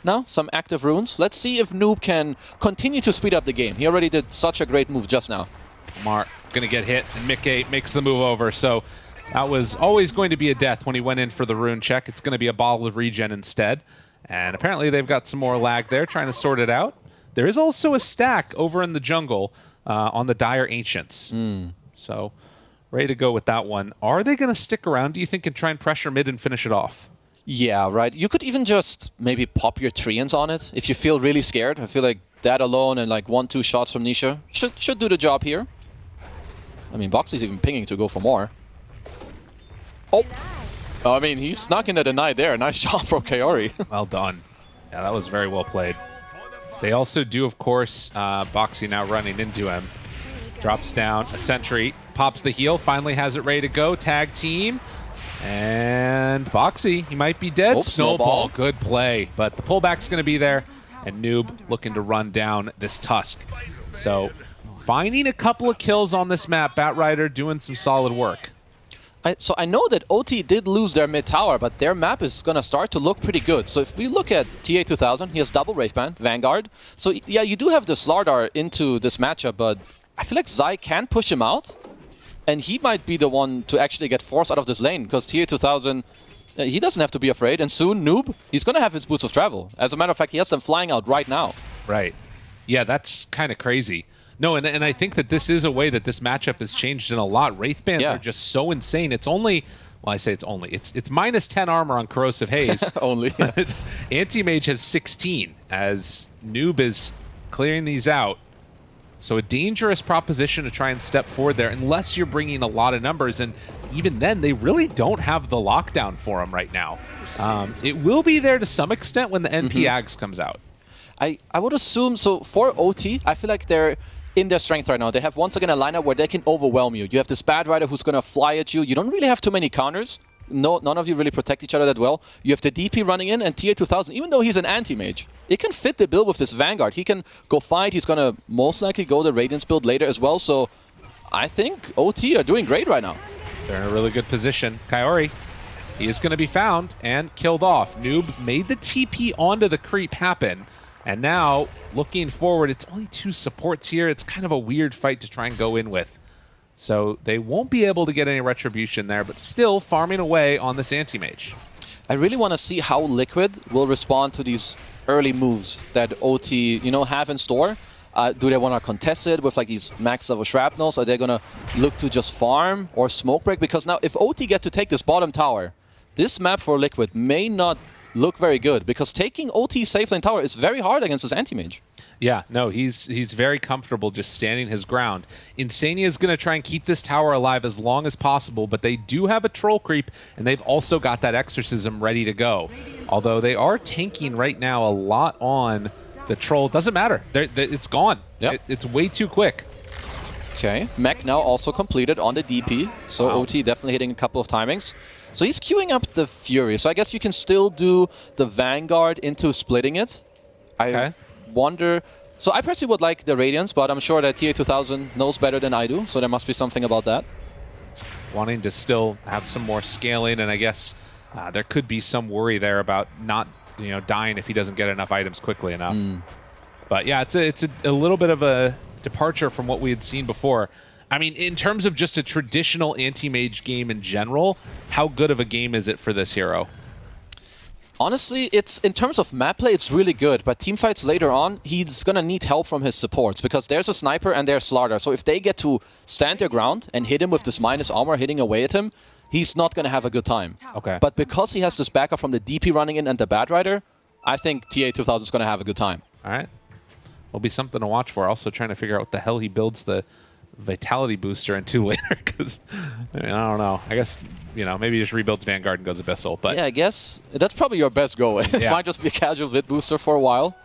Now, some active runes. Let's see if Noob can continue to speed up the game. He already did such a great move just now. Omar going to get hit, and Mickey makes the move over. So that was always going to be a death when he went in for the rune check. It's going to be a bottle of regen instead. And apparently they've got some more lag there, trying to sort it out. There is also a stack over in the jungle on the Dire Ancients. So ready to go with that one. Are they going to stick around, do you think, and try and pressure mid and finish it off? Yeah, right. You could even just maybe pop your Treants on it if you feel really scared. I feel like that alone and like 1-2 shots from Nisha should do the job here. I mean, Boxy's even pinging to go for more. Oh! I mean, he snuck into the night there. Nice shot from Kaori. Well done. Yeah, that was very well played. They also do, of course, Boxy now running into him. Drops down a sentry, pops the heal, finally has it ready to go. Tag team. And Boxy, he might be dead. Oh, Snowball, good play. But the pullback's going to be there. And Noob looking to run down this Tusk. So finding a couple of kills on this map. Batrider doing some solid work. So I know that OT did lose their mid tower, but their map is going to start to look pretty good. So if we look at TA 2000, he has double Wraithband, Vanguard. So yeah, you do have the Slardar into this matchup, but I feel like Zai can push him out. And he might be the one to actually get forced out of this lane, because TA 2000, he doesn't have to be afraid. And soon, Noob, he's going to have his boots of travel. As a matter of fact, he has them flying out right now. Right. Yeah, that's kind of crazy. No, and I think that this is a way that this matchup has changed in a lot. Wraithbands are just so insane. It's only, well, I say it's only, it's minus 10 armor on Corrosive Haze. Only. Anti-Mage has 16 as Noob is clearing these out. So a dangerous proposition to try and step forward there unless you're bringing a lot of numbers. And even then, they really don't have the lockdown for him right now. It will be there to some extent when the NP Ags comes out. I would assume, so for OT, I feel like they're in their strength right now. They have once again a lineup where they can overwhelm you. You have this Batrider who's going to fly at you. You don't really have too many counters. No, none of you really protect each other that well. You have the DP running in, and TA 2000, even though he's an anti-mage, it can fit the build with this Vanguard. He can go fight. He's going to most likely go the Radiance build later as well. So I think OT are doing great right now. They're in a really good position. Kaori, he is going to be found and killed off. Noob made the TP onto the creep happen. And now, looking forward, it's only 2 supports here. It's kind of a weird fight to try and go in with. So they won't be able to get any retribution there, but still farming away on this anti-mage. I really want to see how Liquid will respond to these early moves that OT, have in store. Do they want to contest it with like these max level shrapnels? Are they going to look to just farm or smoke break? Because now if OT get to take this bottom tower, this map for Liquid may not look very good, because taking OT safe lane tower is very hard against this anti-mage. Yeah, no, he's very comfortable just standing his ground. Insania is going to try and keep this tower alive as long as possible, but they do have a troll creep, and they've also got that exorcism ready to go. Although they are tanking right now a lot on the troll. Doesn't matter. It's gone. Yep. It's way too quick. Okay, mech now also completed on the DP, so OT definitely hitting a couple of timings. So he's queuing up the Fury, so I guess you can still do the Vanguard into splitting it. I wonder... So I personally would like the Radiance, but I'm sure that TA 2000 knows better than I do, so there must be something about that. Wanting to still have some more scaling, and I guess there could be some worry there about not dying if he doesn't get enough items quickly enough. But yeah, it's a little bit of a departure from what we had seen before. I mean, in terms of just a traditional anti-mage game in general, how good of a game is it for this hero? Honestly, it's in terms of map play, it's really good. But teamfights later on, he's going to need help from his supports, because there's a sniper and there's Slardar. So if they get to stand their ground and hit him with this minus armor hitting away at him, he's not going to have a good time. Okay. But because he has this backup from the DP running in and the Batrider, I think TA 2000 is going to have a good time. All right. Will be something to watch for. Also trying to figure out what the hell he builds the Vitality booster and 2 later, because I don't know. I guess, maybe just rebuilds Vanguard and goes Abyssal. But yeah, I guess that's probably your best go. It might just be a casual Vit booster for a while.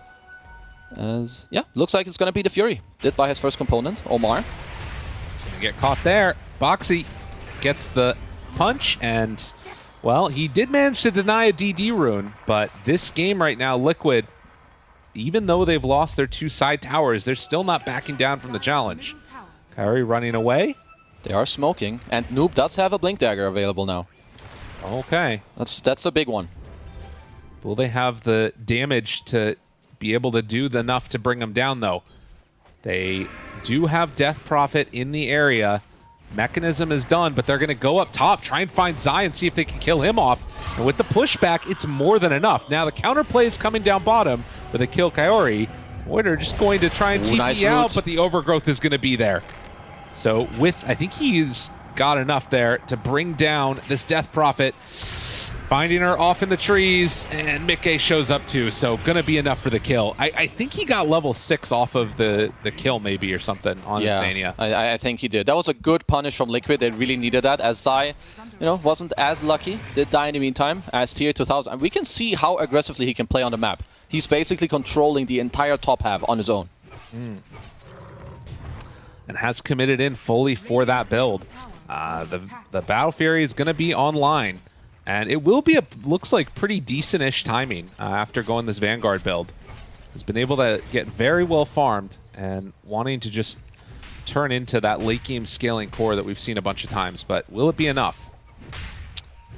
Looks like it's going to be the Fury. Did buy his first component, Omar. Gonna get caught there. Boxy gets the punch, and, well, he did manage to deny a DD rune, but this game right now, Liquid, even though they've lost their 2 side towers, they're still not backing down from the challenge. Kaori running away. They are smoking, and Noob does have a Blink Dagger available now. Okay. That's a big one. Will they have the damage to be able to do enough to bring them down, though? They do have Death Prophet in the area. Mechanism is done, but they're going to go up top, try and find Zai and see if they can kill him off. And with the pushback, it's more than enough. Now the counterplay is coming down bottom with a kill Kaori. Witter just going to try and TP out, but the overgrowth is going to be there. So I think he's got enough there to bring down this Death Prophet. Finding her off in the trees, and Mickey shows up too, so gonna be enough for the kill. I think he got level 6 off of the kill maybe or something on Insania. I think he did. That was a good punish from Liquid. They really needed that, as Zai, wasn't as lucky. Did die in the meantime as tier 2000. And we can see how aggressively he can play on the map. He's basically controlling the entire top half on his own. And has committed in fully for that build. The Battle Fury is gonna be online. And it will be looks like pretty decent-ish timing after going this Vanguard build. Has been able to get very well farmed and wanting to just turn into that late game scaling core that we've seen a bunch of times. But will it be enough?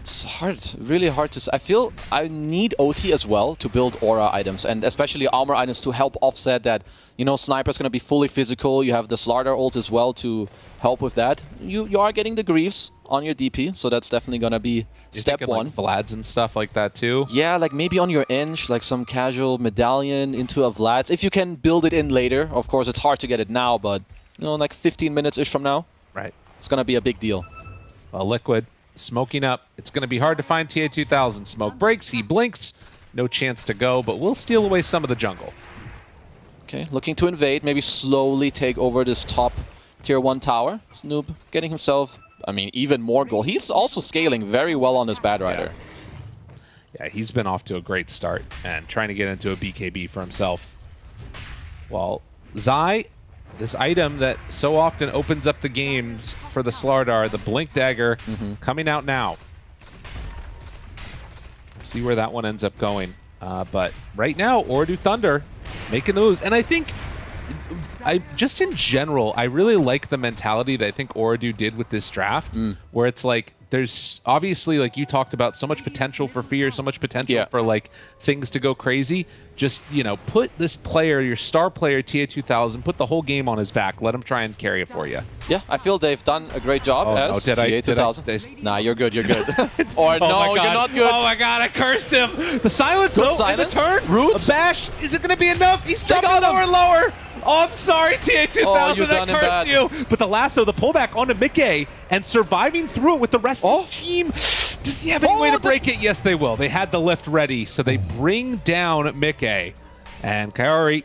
It's hard, really hard to say. I feel I need OT as well to build aura items, and especially armor items to help offset that. Sniper's going to be fully physical. You have the Slardar ult as well to help with that. You are getting the Greaves on your DP, so that's definitely going to be step one. Like Vlad's and stuff like that too? Yeah, like maybe on your Inch, like some casual medallion into a Vlad's. If you can build it in later, of course, it's hard to get it now, but like 15 minutes-ish from now, right? It's going to be a big deal. Well, Liquid smoking up. It's going to be hard to find TA2000. Smoke breaks, he blinks. No chance to go, but we'll steal away some of the jungle. Okay, looking to invade, maybe slowly take over this top tier 1 tower. Snoop getting himself, even more gold. He's also scaling very well on this Bad Rider. Yeah, he's been off to a great start and trying to get into a BKB for himself. Well, Zai, this item that so often opens up the games for the Slardar, the Blink Dagger, coming out now. See where that one ends up going. But right now, Ordu Thunder making the moves. And I think, just in general, I really like the mentality that I think Ordu did with this draft, where it's like, there's obviously, like you talked about, so much potential for fear, so much potential for like things to go crazy. Just, put this player, your star player, TA2000, put the whole game on his back. Let him try and carry it for you. Yeah, I feel they've done a great job as TA2000. Nah, you're good, you're good. Or no, you're not good. Oh my god, I cursed him. The silence, good though, silence. the turn. Root. A bash. Is it going to be enough? He's dropping lower and lower. Oh, I'm sorry, TA2000, I cursed you. But the lasso, the pullback onto Mickey, and surviving through it with the rest of the team. Does he have any way to break it? Yes, they will. They had the lift ready, so they bring down Mickey. And Kaori,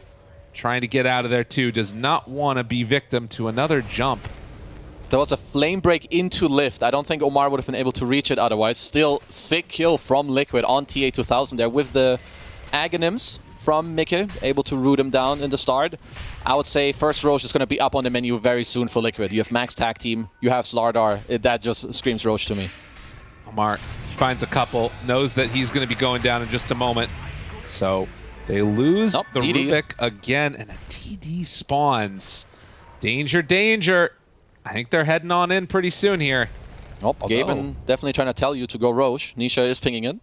trying to get out of there too, does not want to be victim to another jump. There was a flame break into lift. I don't think Omar would have been able to reach it otherwise. Still, sick kill from Liquid on TA2000 there with the Aghanim's from Mickey, able to root him down in the start. I would say first Roche is going to be up on the menu very soon for Liquid. You have Max Tag Team, you have Slardar. That just screams Roche to me. Omar finds a couple, knows that he's going to be going down in just a moment. So they lose the Rubik again, and a TD spawns. Danger, danger. I think they're heading on in pretty soon here. Gaben definitely trying to tell you to go Roche. Nisha is pinging it.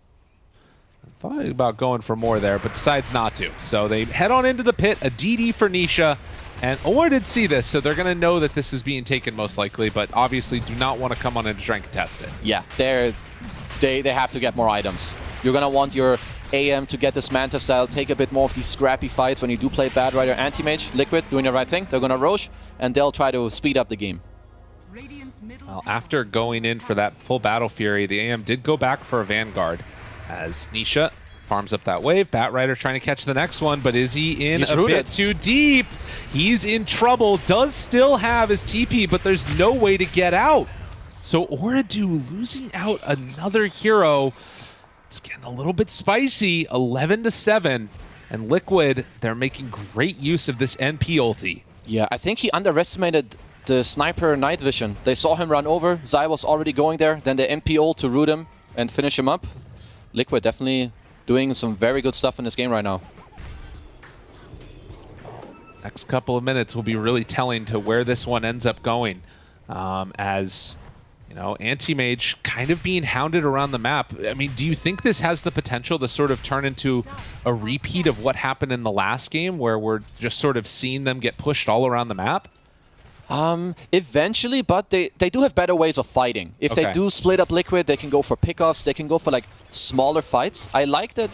Thought about going for more there, but decides not to. So they head on into the pit, a DD for Nisha. And Omar did see this, so they're going to know that this is being taken most likely, but obviously do not want to come on in to try and contest it. Yeah, they have to get more items. You're going to want your AM to get this Manta style, take a bit more of these scrappy fights when you do play Bad Rider Anti-Mage. Liquid doing the right thing. They're going to Roche, and they'll try to speed up the game. Well, after going in for that full Battle Fury, the AM did go back for a Vanguard, as Nisha Farms up that wave. Batrider trying to catch the next one, but is he in He's a rooted. bit too deep? He's in trouble. Does still have his TP, but there's no way to get out. So Oridu losing out another hero. It's getting a little bit spicy. 11-7. And Liquid, they're making great use of this NP ulti. Yeah, I think he underestimated the sniper night vision. They saw him run over. Zai was already going there. Then the MP ult to root him and finish him up. Liquid definitely doing some very good stuff in this game right now. Next couple of minutes will be really telling to where this one ends up going. As, you know, Anti-Mage kind of being hounded around the map. I mean, do you think this has the potential to sort of turn into a repeat of what happened in the last game, where we're just sort of seeing them get pushed all around the map? Eventually, but they do have better ways of fighting. If they do split up Liquid, they can go for pickoffs, they can go for like smaller fights. I like that.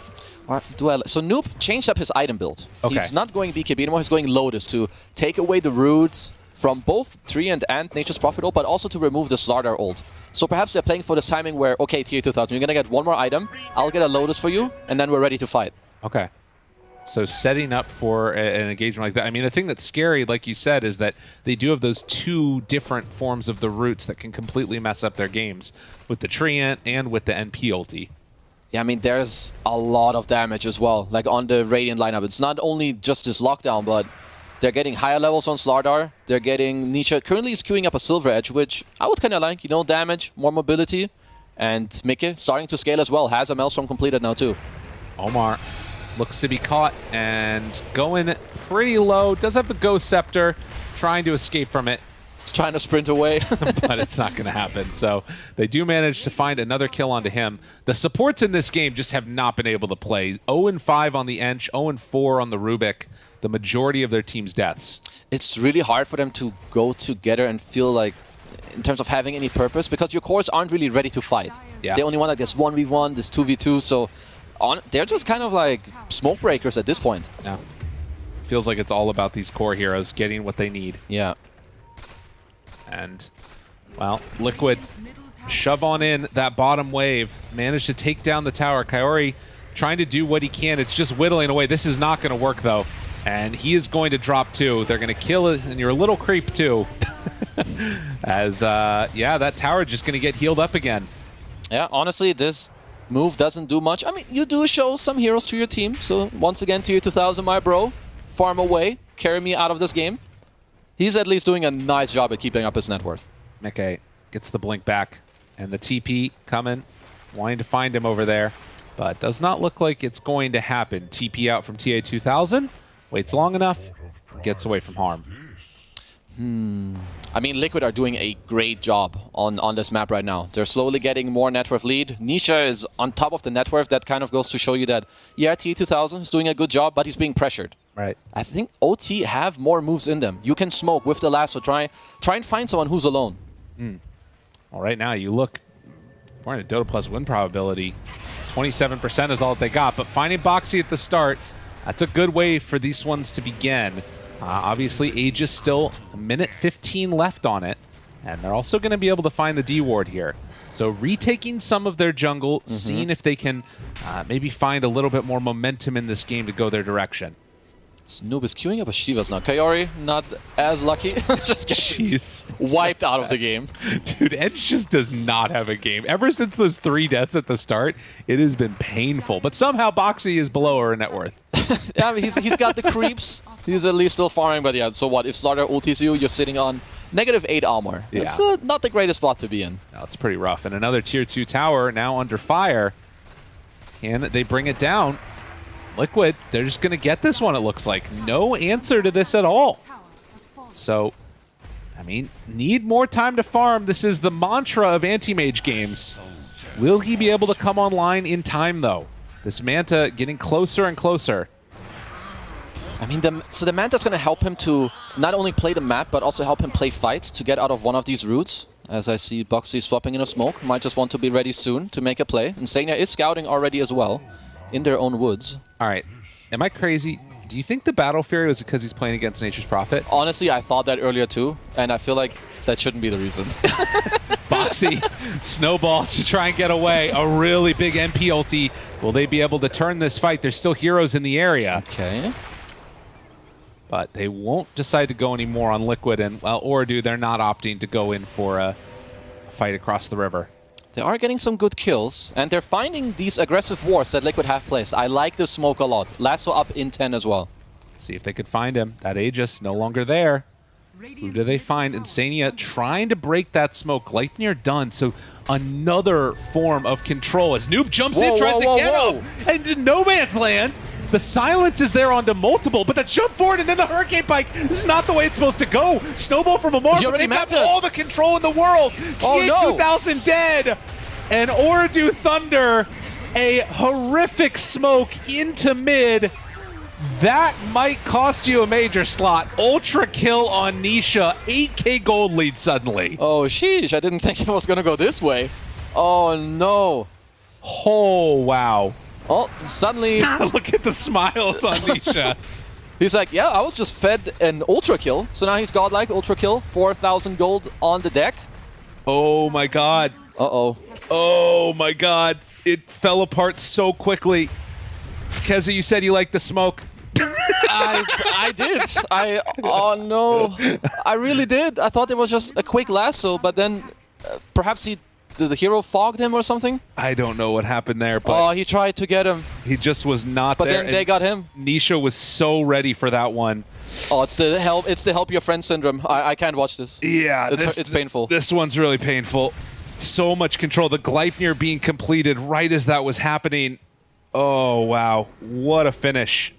So Noob changed up his item build. He's not going BKB anymore, he's going Lotus to take away the roots from both Treant and Nature's Prophet ult, but also to remove the Slardar ult. So perhaps they're playing for this timing where, okay, tier 2000, you're gonna get one more item, I'll get a Lotus for you, and then we're ready to fight. Okay. So setting up for an engagement like that. I mean, the thing that's scary, like you said, is that they do have those two different forms of the roots that can completely mess up their games, with the Treant and with the NP ulti. Yeah, I mean, there's a lot of damage as well, like on the Radiant lineup. It's not only just this lockdown, but they're getting higher levels on Slardar. They're getting Nisha. Currently is queuing up a Silver Edge, which I would kind of like. You know, damage, more mobility. And Mickey starting to scale as well. Has a Maelstrom completed now too. Omar looks to be caught and going pretty low. Does have the Ghost Scepter, trying to escape from it. He's trying to sprint away. But it's not going to happen. So they do manage to find another kill onto him. The supports in this game just have not been able to play. 0-5 on the Ench, 0-4 on the Rubik. The majority of their team's deaths. It's really hard for them to go together and feel like, in terms of having any purpose, because your cores aren't really ready to fight. Yeah. They only want like this 1v1, this 2v2, so they're just kind of like smoke breakers at this point. Yeah. Feels like it's all about these core heroes getting what they need. Yeah. And, well, Liquid shove on in that bottom wave. Managed to take down the tower. Kaori trying to do what he can. It's just whittling away. This is not going to work, though. And he is going to drop too. They're going to kill it, and you're a little creep too. As, yeah, that tower just going to get healed up again. Yeah, honestly, this move doesn't do much. I mean, you do show some heroes to your team. So, once again, tier 2000, my bro. Farm away. Carry me out of this game. He's at least doing a nice job at keeping up his net worth. Mickey gets the blink back. And the TP coming. Wanting to find him over there. But does not look like it's going to happen. TP out from TA 2000. Waits long enough, gets away from harm. I mean, Liquid are doing a great job on this map right now. They're slowly getting more net worth lead. Nisha is on top of the net worth. That kind of goes to show you that, yeah, T2000 is doing a good job, but he's being pressured. Right. I think OT have more moves in them. You can smoke with the lasso. Try and find someone who's alone. Well, right now, you look, we're in a Dota Plus win probability. 27% is all that they got, but finding Boxy at the start, that's a good way for these ones to begin. Obviously, Age is still a minute 15 left on it, and they're also going to be able to find the D ward here. So retaking some of their jungle, seeing if they can maybe find a little bit more momentum in this game to go their direction. Noob is queuing up a Shivas now. Kaori, not as lucky. Just gets wiped out of the game. Dude, Edge just does not have a game. Ever since those 3 deaths at the start, it has been painful. But somehow Boxy is below her net worth. Yeah, I mean, he's got the creeps. He's at least still farming, but yeah, so what? If Slardar ultis you, you're sitting on -8 armor. Yeah. It's not the greatest spot to be in. No, it's pretty rough. And another tier 2 tower now under fire. And they bring it down. Liquid, they're just going to get this one, it looks like. No answer to this at all. So, I mean, need more time to farm. This is the mantra of anti-mage games. Will he be able to come online in time, though? This Manta getting closer and closer. I mean, so the Manta's going to help him to not only play the map, but also help him play fights to get out of one of these routes. As I see Boxy swapping in a smoke. Might just want to be ready soon to make a play. And Senia is scouting already as well in their own woods. All right. Am I crazy? Do you think the Battle Fury was because he's playing against Nature's Prophet? Honestly, I thought that earlier too, and I feel like that shouldn't be the reason. Boxy snowball to try and get away. A really big MP ulti. Will they be able to turn this fight? There's still heroes in the area. Okay. But they won't decide to go anymore on Liquid, and well, Oridu, they're not opting to go in for a fight across the river. They are getting some good kills, and they're finding these aggressive wards that Liquid have placed. I like the smoke a lot. Lasso up in 10 as well. See if they could find him. That Aegis no longer there. Who do they find? Insania trying to break that smoke. Gleipnir done. So another form of control as Noob jumps in, tries to get him. And in no man's land. The silence is there onto multiple, but the jump forward and then the Hurricane Pike. This is not the way it's supposed to go. Snowball from Amor, but they've got all the control in the world. TA2000 dead. And Oridu Thunder, a horrific smoke into mid. That might cost you a major slot. Ultra kill on Nisha. 8k gold lead suddenly. Oh, sheesh. I didn't think it was going to go this way. Oh, no. Oh, wow. Oh, suddenly... Look at the smiles on Nisha. He's like, yeah, I was just fed an ultra kill. So now he's godlike, ultra kill, 4,000 gold on the deck. Oh my god. Uh-oh. Oh my god. It fell apart so quickly. Keza, you said you liked the smoke. I did. Oh no. I really did. I thought it was just a quick lasso, but then perhaps the hero fogged him or something? I don't know what happened there, but... Oh, he tried to get him. He just was not there. But then they got him. Nisha was so ready for that one. Oh, it's the help your friend syndrome. I can't watch this. Yeah. It's painful. This one's really painful. So much control. The Gleipnir being completed right as that was happening. Oh, wow. What a finish.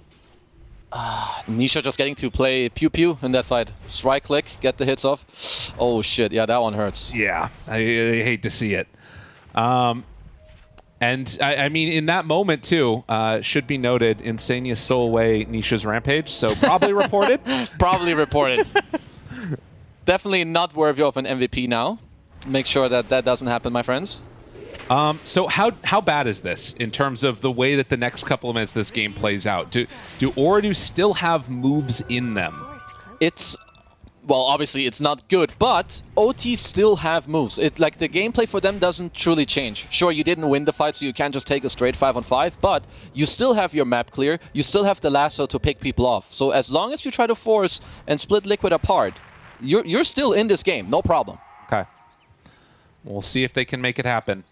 Nisha just getting to play pew-pew in that fight. Just right-click, get the hits off. Oh, shit. Yeah, that one hurts. Yeah, I hate to see it. And, I mean, in that moment, too, should be noted, Insania stole away Nisha's Rampage, so probably reported. Probably reported. Definitely not worthy of an MVP now. Make sure that that doesn't happen, my friends. So how bad is this in terms of the way that the next couple of minutes this game plays out? Do Oridu still have moves in them? Well, obviously it's not good, but OT still have moves. Like the gameplay for them doesn't truly change. Sure, you didn't win the fight, so you can't just take a straight 5-on-5, but you still have your map clear. You still have the lasso to pick people off. So as long as you try to force and split Liquid apart, you're still in this game, no problem. Okay. We'll see if they can make it happen.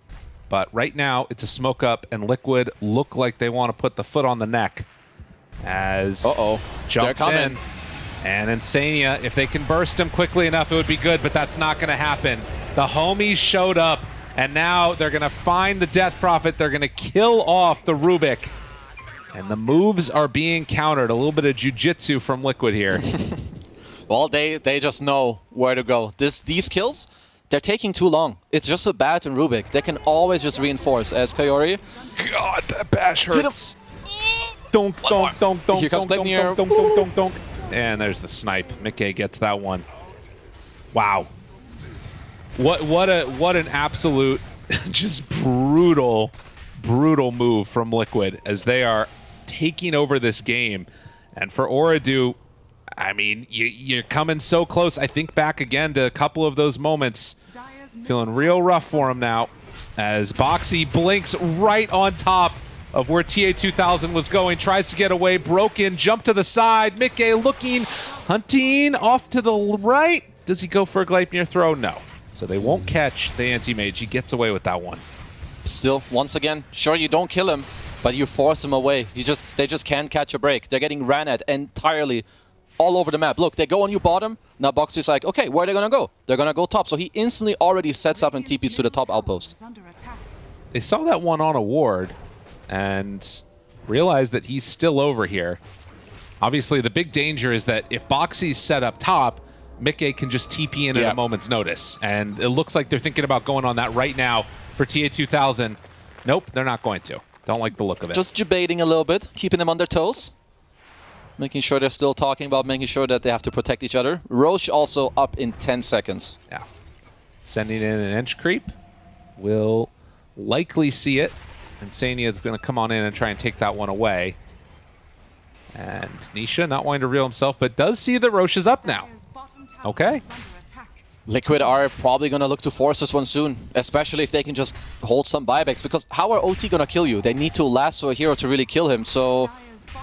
But right now, it's a smoke up, and Liquid look like they want to put the foot on the neck as jumps in. And Insania, if they can burst him quickly enough, it would be good, but that's not going to happen. The homies showed up, and now they're going to find the Death Prophet. They're going to kill off the Rubik. And the moves are being countered. A little bit of jiu-jitsu from Liquid here. Well, they just know where to go. These kills... They're taking too long. It's just a bat and Rubik. They can always just reinforce as Coyote. God, that bash hurts. Donk. Here comes Gleipnir. Donk. And there's the snipe. Mickey gets that one. Wow. What an absolute just brutal move from Liquid as they are taking over this game. And for Oridu, I mean, you're coming so close. I think back again to a couple of those moments. Feeling real rough for him now as Boxy blinks right on top of where TA2000 was going. Tries to get away, broken, jump to the side. Mickey looking, hunting off to the right. Does he go for a Gleipnir throw? No. So they won't catch the anti-mage. He gets away with that one. Still, once again, sure you don't kill him, but you force him away. They just can't catch a break. They're getting ran at entirely all over the map. Look, they go on you bottom. Now Boxy's like, okay, where are they going to go? They're going to go top. So he instantly already sets up and TPs to the top outpost. They saw that one on a ward and realized that he's still over here. Obviously, the big danger is that if Boxy's set up top, Mickey can just TP in at a moment's notice. And it looks like they're thinking about going on that right now for TA2000. Nope, they're not going to. Don't like the look of it. Just debating a little bit, keeping them on their toes. Making sure they're still talking about making sure that they have to protect each other. Roche also up in 10 seconds. Yeah. Sending in an edge creep. Will likely see it. Insania is going to come on in and try and take that one away. And Nisha not wanting to reel himself, but does see that Roche is up now. Okay. Liquid are probably going to look to force this one soon, especially if they can just hold some buybacks, because how are OT going to kill you? They need to lasso a hero to really kill him, so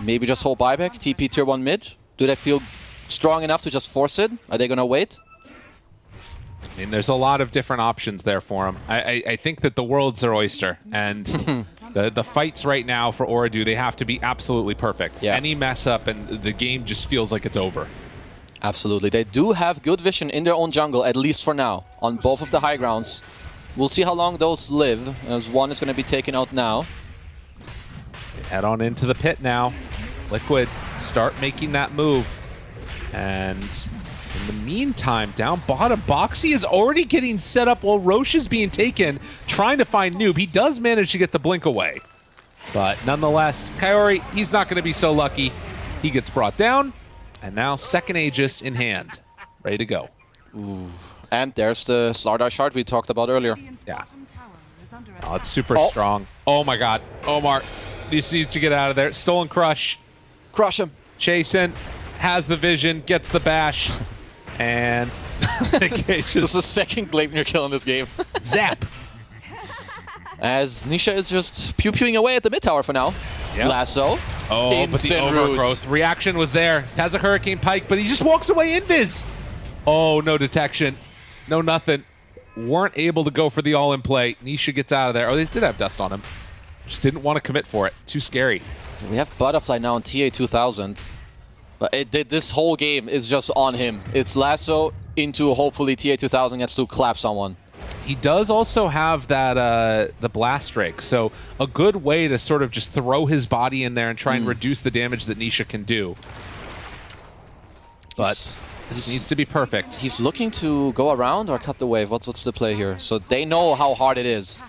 maybe just hold buyback, TP tier 1 mid. Do they feel strong enough to just force it? Are they going to wait? I mean, there's a lot of different options there for him. I think that the world's their oyster, and the fights right now for Oridu, they have to be absolutely perfect. Yeah. Any mess up and the game just feels like it's over. Absolutely. They do have good vision in their own jungle, at least for now, on both of the high grounds. We'll see how long those live, as one is going to be taken out now. Head on into the pit now. Liquid start making that move. And in the meantime, down bottom, Boxy is already getting set up while Roche is being taken, trying to find Noob. He does manage to get the blink away. But nonetheless, Kaori, he's not going to be so lucky. He gets brought down. And now second Aegis in hand, ready to go. Ooh. And there's the Slardar shard we talked about earlier. Yeah. Oh, it's super strong. Oh my god. Omar needs to get out of there. Stolen Crush. Crush him. Chasen has the vision, gets the bash. And this is the second Gleipnir kill in this game. Zap. As Nisha is just pew-pewing away at the mid tower for now. Yep. Lasso. Oh, but the overgrowth. Reaction was there. Has a Hurricane Pike, but he just walks away invis. Oh, no detection. No nothing. Weren't able to go for the all-in play. Nisha gets out of there. Oh, they did have dust on him. Just didn't want to commit for it. Too scary. We have Butterfly now on TA 2000. But this whole game is just on him. It's Lasso into hopefully TA 2000 gets to clap someone. He does also have that the Blast Drake, so a good way to sort of just throw his body in there and try and reduce the damage that Nisha can do. But this needs to be perfect. He's looking to go around or cut the wave. What's the play here? So they know how hard it is.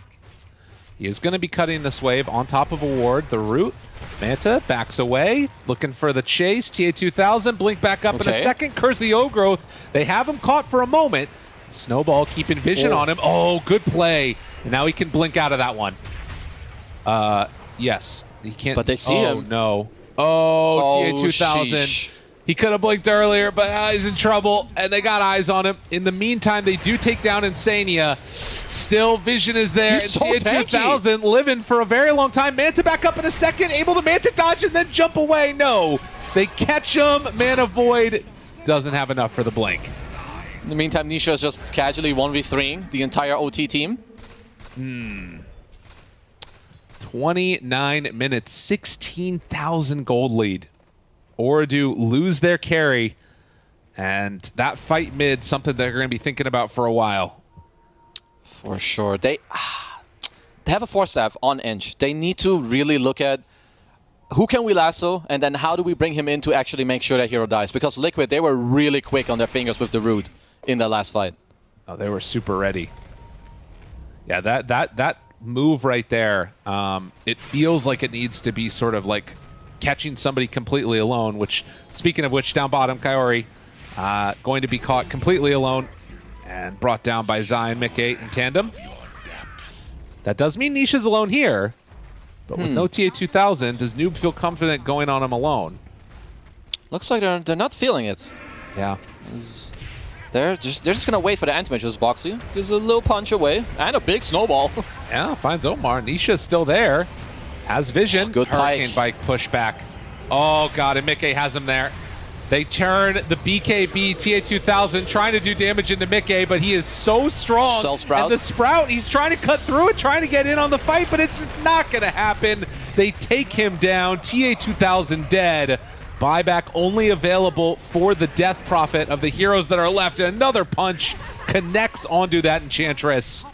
He is going to be cutting this wave on top of a ward. The root. Manta backs away, looking for the chase. TA 2000, blink back up in a second. Curse the O-Growth. They have him caught for a moment. Snowball keeping vision on him. Oh, good play. And now he can blink out of that one. Yes. He can't. But they see him. No. Oh, TA 2000. Sheesh. He could have blinked earlier, but he's in trouble, and they got eyes on him. In the meantime, they do take down Insania. Still, vision is there. He's and so TA 2000 living for a very long time. Manta back up in a second, able to Manta dodge and then jump away. No. They catch him. Mana Void doesn't have enough for the blink. In the meantime, Nisha is just casually 1v3ing the entire OT team. 29 minutes, 16,000 gold lead. Oridu lose their carry, and that fight mid, something they're going to be thinking about for a while. For sure. They have a 4-staff on Ench. They need to really look at who can we lasso, and then how do we bring him in to actually make sure that hero dies? Because Liquid, they were really quick on their fingers with the root in that last fight. Oh, they were super ready. Yeah, that move right there, it feels like it needs to be sort of like catching somebody completely alone, which, speaking of which, down bottom, Kaori going to be caught completely alone and brought down by Zion, Mickey in tandem. That does mean Nisha's alone here, but with no TA 2000, does Noob feel confident going on him alone? Looks like they're not feeling it. Yeah. They're just gonna wait for the anti-mage with Boxy. Gives a little punch away and a big snowball. Yeah, finds Omar. Nisha's still there. Has vision. Good Hurricane Bike push back. Oh god, and Mickey has him there. They turn the BKB TA2000 trying to do damage into Mickey, but he is so strong. And the Sprout, he's trying to cut through it, trying to get in on the fight, but it's just not going to happen. They take him down. TA2000 dead. Buyback only available for the death profit of the heroes that are left. And another punch connects onto that Enchantress,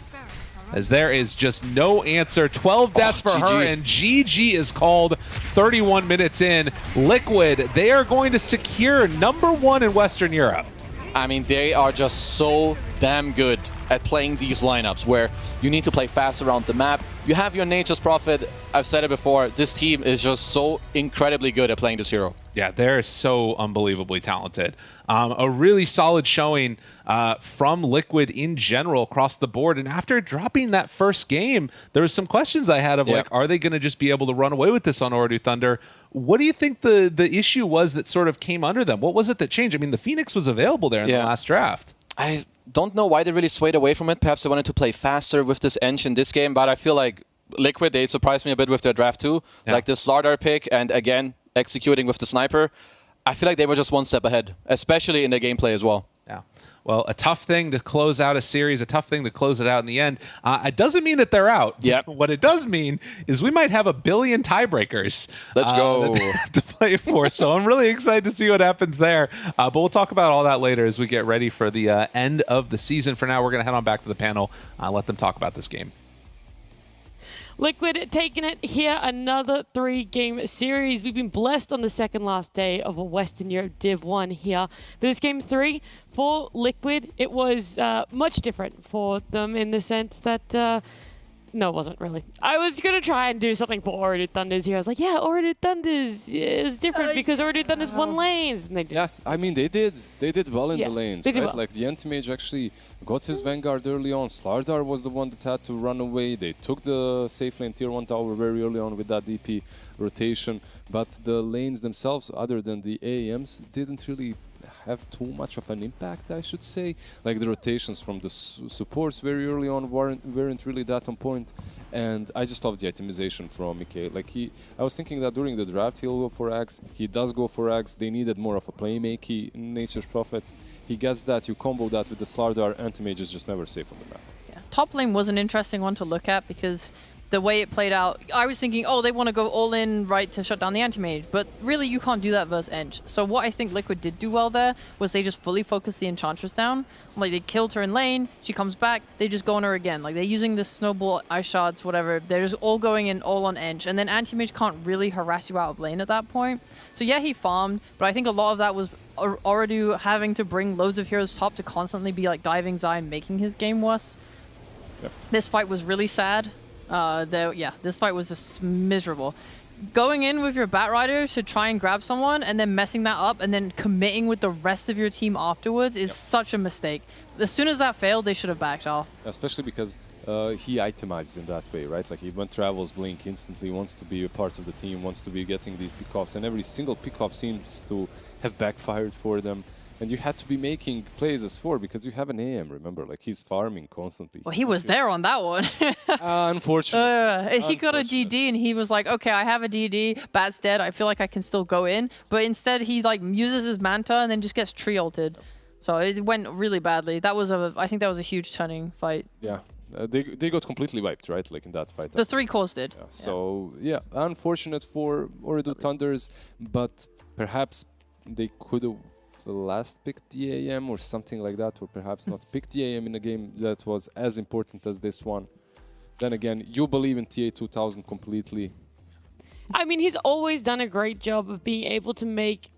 as there is just no answer. 12 deaths for her, and GG is called 31 minutes in. Liquid, they are going to secure #1 in Western Europe. I mean, they are just so damn good at playing these lineups where you need to play fast around the map. You have your Nature's Prophet. I've said it before, this team is just so incredibly good at playing this hero. Yeah, they're so unbelievably talented. A really solid showing from Liquid in general across the board. And after dropping that first game, there was some questions I had of like, are they going to just be able to run away with this on Ooredoo Thunder? What do you think the issue was that sort of came under them? What was it that changed? I mean, the Phoenix was available there in the last draft. I don't know why they really swayed away from it. Perhaps they wanted to play faster with this Eng in this game, but I feel like Liquid, they surprised me a bit with their draft too. Like the Slardar pick, and again, executing with the sniper. I feel like they were just one step ahead, especially in their gameplay as well. Yeah. Well, a tough thing to close out a series, a tough thing to close it out in the end. It doesn't mean that they're out. Yeah. What it does mean is we might have 1 billion tiebreakers. Let's go. That they have to play for. So I'm really excited to see what happens there. But we'll talk about all that later as we get ready for the end of the season. For now, we're going to head on back to the panel, let them talk about this game. Liquid taking it here, another 3-game series. We've been blessed on the second last day of a Western Europe Div 1 here. But this game 3, for Liquid, it was much different for them in the sense that... no, it wasn't really. I was going to try and do something for Ooredoo Thunders here. I was like, yeah, Ooredoo Thunders is different because Ooredoo Thunders won lanes. And they did. Yeah, I mean, they did well in the lanes, they did right? well. Like, the Anti-Mage actually got his Vanguard early on. Slardar was the one that had to run away. They took the safe lane tier 1 tower very early on with that DP rotation. But the lanes themselves, other than the AAMs, didn't really have too much of an impact, I should say. Like the rotations from the supports very early on weren't really that on point. And I just love the itemization from Mikhail. Like I was thinking that during the draft he'll go for Axe. He does go for Axe. They needed more of a playmaker, Nature's Prophet. He gets that, you combo that with the Slardar, Anti-Mage is just never safe on the map. Yeah. Top lane was an interesting one to look at because the way it played out, I was thinking, oh, they want to go all in, right, to shut down the Anti-Mage. But really, you can't do that versus Eng. So what I think Liquid did do well there was they just fully focused the Enchantress down. Like, they killed her in lane, she comes back, they just go on her again. Like, they're using this snowball, ice shards, whatever. They're just all going in all on Eng. And then Anti-Mage can't really harass you out of lane at that point. So yeah, he farmed, but I think a lot of that was Ooredoo having to bring loads of heroes top to constantly be like diving Zion, making his game worse. Yep. This fight was really sad. This fight was just miserable. Going in with your Batrider to try and grab someone and then messing that up and then committing with the rest of your team afterwards is such a mistake. As soon as that failed, they should have backed off. Especially because he itemized in that way, right? Like he went travels blink instantly, wants to be a part of the team, wants to be getting these pickoffs, and every single pickoff seems to have backfired for them. And you had to be making plays as 4 because you have an AM, remember? Like, he's farming constantly. Well, he was there on that one. Unfortunately. He got a DD and he was like, okay, I have a DD, Bat's dead, I feel like I can still go in. But instead, he like uses his Manta and then just gets tree ulted. So it went really badly. I think that was a huge turning fight. Yeah. They got completely wiped, right? Like in that fight. The 3 cores did. Yeah. So, yeah, unfortunate for Ooredoo Thunders, but perhaps they could have last picked the AM or something like that, or perhaps not picked the AM in a game that was as important as this one. Then again, you believe in TA 2000 completely. I mean, he's always done a great job of being able to make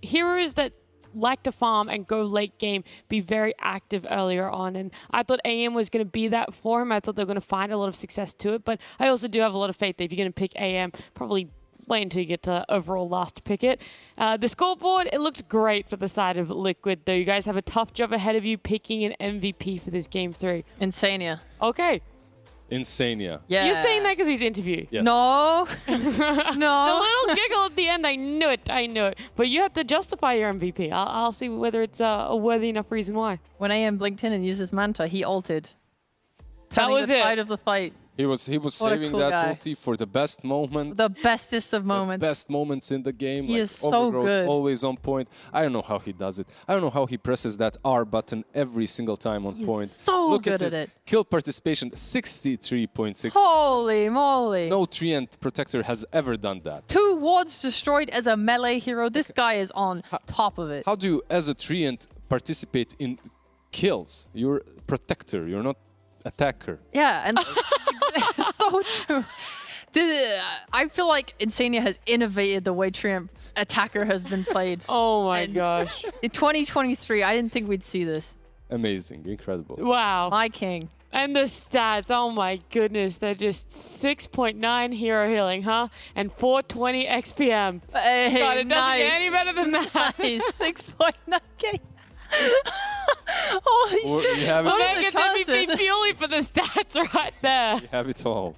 heroes that like to farm and go late game be very active earlier on, and I thought AM was going to be that for him. I thought they were going to find a lot of success to it, but I also do have a lot of faith that if you're going to pick AM, probably wait until you get to overall last pick it. The scoreboard, it looked great for the side of Liquid, though. You guys have a tough job ahead of you picking an MVP for this game 3. Insania. Okay. Insania. Yeah. You're saying that because he's interviewed. Yes. No. No. The little giggle at the end, I knew it. But you have to justify your MVP. I'll see whether it's a worthy enough reason why. When AM blinked in and used his Manta, he ulted. That was the it. tide of the fight. He was saving cool that guy. ulti for the best moment. The bestest of moments. The best moments in the game. He like is so Overgrowth, good. Always on point. I don't know how he does it. I don't know how he presses that R button every single time on He's point. so Look good at it. Kill participation, 63.6. Holy moly. No Treant protector has ever done that. 2 wards destroyed as a melee hero. This guy is on top of it. How do you, as a Treant, participate in kills? You're protector. You're not attacker. Yeah, and so true. I feel like Insania has innovated the way Triumph attacker has been played. Oh my gosh. In 2023, I didn't think we'd see this. Amazing. Incredible. Wow. My king. And the stats, oh my goodness, they're just 6.9 hero healing, huh? And 420 XPM. Hey, God, it doesn't nice. get any better than that. Nice. 6.9k. Holy Well, shit. you have it. What are Omega the chances? MVP purely for the stats right there. You have it all.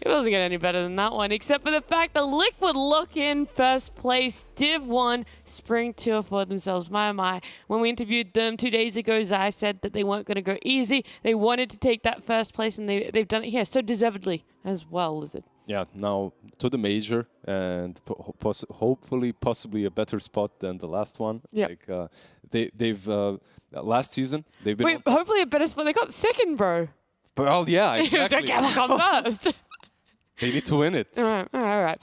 It doesn't get any better than that one, except for the fact that Liquid lock in first place, Div 1 Spring Tour for themselves. My, oh my. When we interviewed them 2 days ago, Zai said that they weren't going to go easy. They wanted to take that first place, and they've done it here so deservedly as well, Lizard. Yeah, now to the major, and hopefully, possibly a better spot than the last one. Yeah. Like, they've last season they've been. Wait, hopefully a better spot. They got second, bro. Well, yeah, exactly. Camel come first. They need to win it. All right.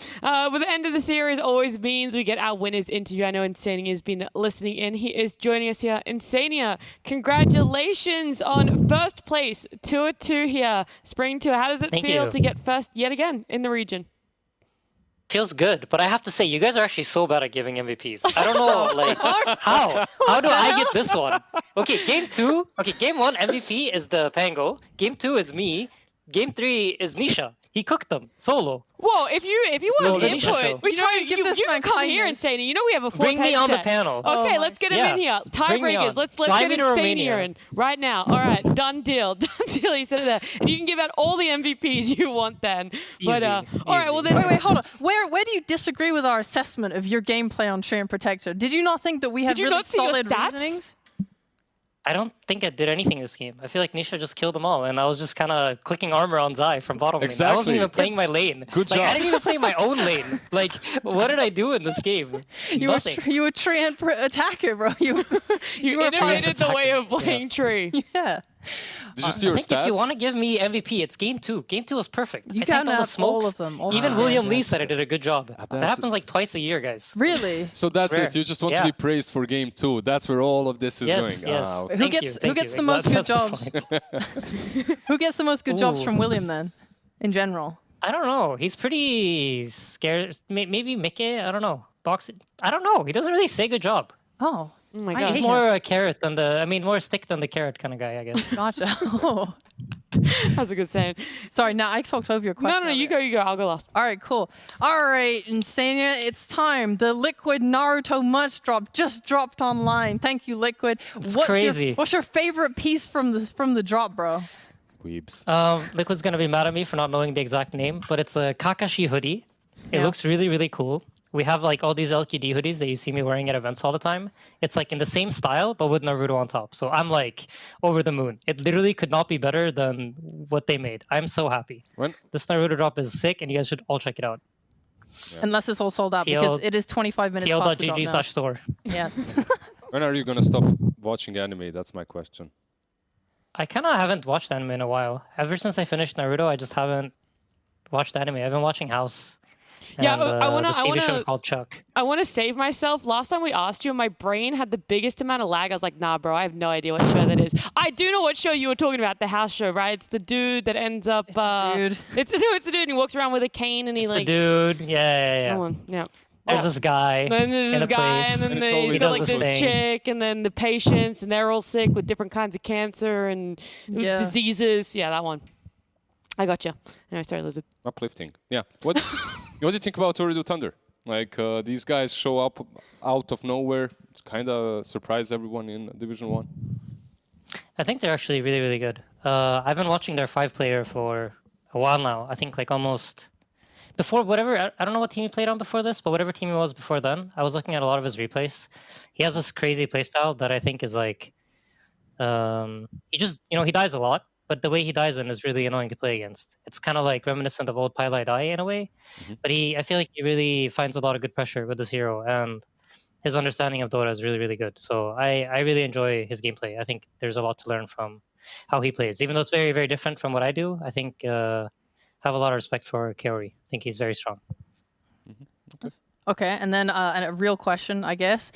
With the end of the series always means we get our winners interview. I know Insania has been listening in. He is joining us here. Insania, congratulations on first place. Tour 2 here. Spring Tour. How does it feel to get first yet again in the region? Feels good, but I have to say, you guys are actually so bad at giving MVPs. I don't know, like, how? How do I get this one? Okay, game 2. Okay, game 1 MVP is the Pango. Game 2 is me. Game 3 is Nisha. He cooked them solo. Whoa, if you want No, input, We try and give this you man can come here and kindness. say, you know we have a fourth Bring me on the headset. panel. Okay, Oh let's get him Yeah. in here. Bring me Tiebreakers. on. Let's Fly get me to Insania Romania. in right now. All right, done deal. Done deal. You said it there. And you can give out all the MVPs you want then. But all right, well then. Wait, hold on. Where do you disagree with our assessment of your gameplay on Treant Protector? Did you not think that we had Did you really not see your solid stats? reasonings? I don't think I did anything this game. I feel like Nisha just killed them all, and I was just kind of clicking armor on Zai from bottom lane. I Exactly. wasn't even playing my lane. Good like, job. I didn't even play my own lane. Like, what did I do in this game? Nothing. You were Treant attacker, bro. You were innovated the way of playing tree. Yeah. Did you see your I think if you stats? want to give me MVP, it's game 2. Game 2 was perfect. You I can tanked all the have smokes. all of them. all Even of them. William Lee said I did a good job. That that's- happens like twice a year, guys. Really? So that's It's it. rare. You just want Yeah. to be praised for game 2. That's where all of this is Yes, going. yes. Ah, okay. Who gets the most good jobs? Who gets the most good jobs Ooh. from William then, in general? I don't know. He's pretty scared. Maybe Mickey. I don't know. I don't know. He doesn't really say good job. Oh. Oh my I god. He's hate more a carrot than more stick than the carrot kind of guy, I guess. Gotcha. Oh. That's a good saying. Sorry, now I talked over your question. No, you go. I'll go last. All right, cool. All right, Insania, it's time. The Liquid Naruto merch drop just dropped online. Thank you, Liquid. It's crazy. What's your favorite piece from the drop, bro? Weebs. Liquid's gonna be mad at me for not knowing the exact name, but it's a Kakashi hoodie. It Yeah. looks really, really cool. We have like all these LQD hoodies that you see me wearing at events all the time. It's like in the same style, but with Naruto on top. So I'm like over the moon. It literally could not be better than what they made. I'm so happy. When? This Naruto drop is sick, and you guys should all check it out. Unless it's all sold out because it is 25 minutes past the drop now. TL.gg/store. Yeah. When are you gonna stop watching anime? That's my question. I kind of haven't watched anime in a while. Ever since I finished Naruto, I just haven't watched anime. I've been watching House. Yeah, and, I wanna- this I TV wanna- show called Chuck. I want to save myself. Last time we asked you, my brain had the biggest amount of lag. I was like, nah, bro, I have no idea what show that is. I do know what show you were talking about, the house show, right? It's the dude that ends up. dude. It's the dude, and he walks around with a cane, and he It's like. the dude. Yeah. That one, yeah. There's this guy. And then there's in this a guy, place. and then it's he's always got does like this this thing. chick, and then the patients, and they're all sick with different kinds of cancer and Yeah. diseases. Yeah, that one. I got you. Anyway, sorry, Lizard. Uplifting. Yeah. What do you think about Oridu Thunder? Like these guys show up out of nowhere, kind of surprise everyone in Division 1. I think they're actually really, really good. I've been watching their 5-player for a while now. I think like almost before whatever. I don't know what team he played on before this, but whatever team he was before then, I was looking at a lot of his replays. He has this crazy playstyle that I think is like, he just he dies a lot, but the way he dies in is really annoying to play against. It's kind of like reminiscent of old Pylai Dai in a way, but I feel like he really finds a lot of good pressure with this hero, and his understanding of Dota is really, really good. So I really enjoy his gameplay. I think there's a lot to learn from how he plays, even though it's very, very different from what I do. I think have a lot of respect for Kaori. I think he's very strong. Okay, and then a real question, I guess.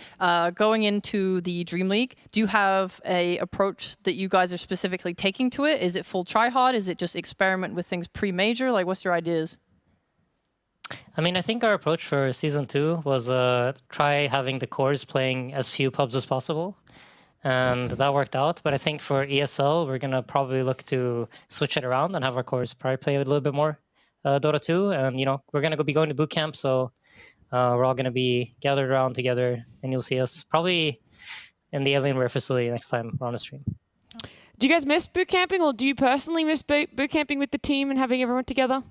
Going into the Dream League, do you have a approach that you guys are specifically taking to it? Is it full try-hard? Is it just experiment with things pre-major? Like, what's your ideas? I mean, I think our approach for Season 2 was try having the cores playing as few pubs as possible. and that worked out. But I think for ESL, we're gonna probably look to switch it around and have our cores probably play a little bit more Dota 2. And we're gonna be going to boot camp, so we're all gonna be gathered around together, and you'll see us probably in the Alienware facility next time we're on a stream. Do you guys miss boot camping, or do you personally miss boot camping with the team and having everyone together?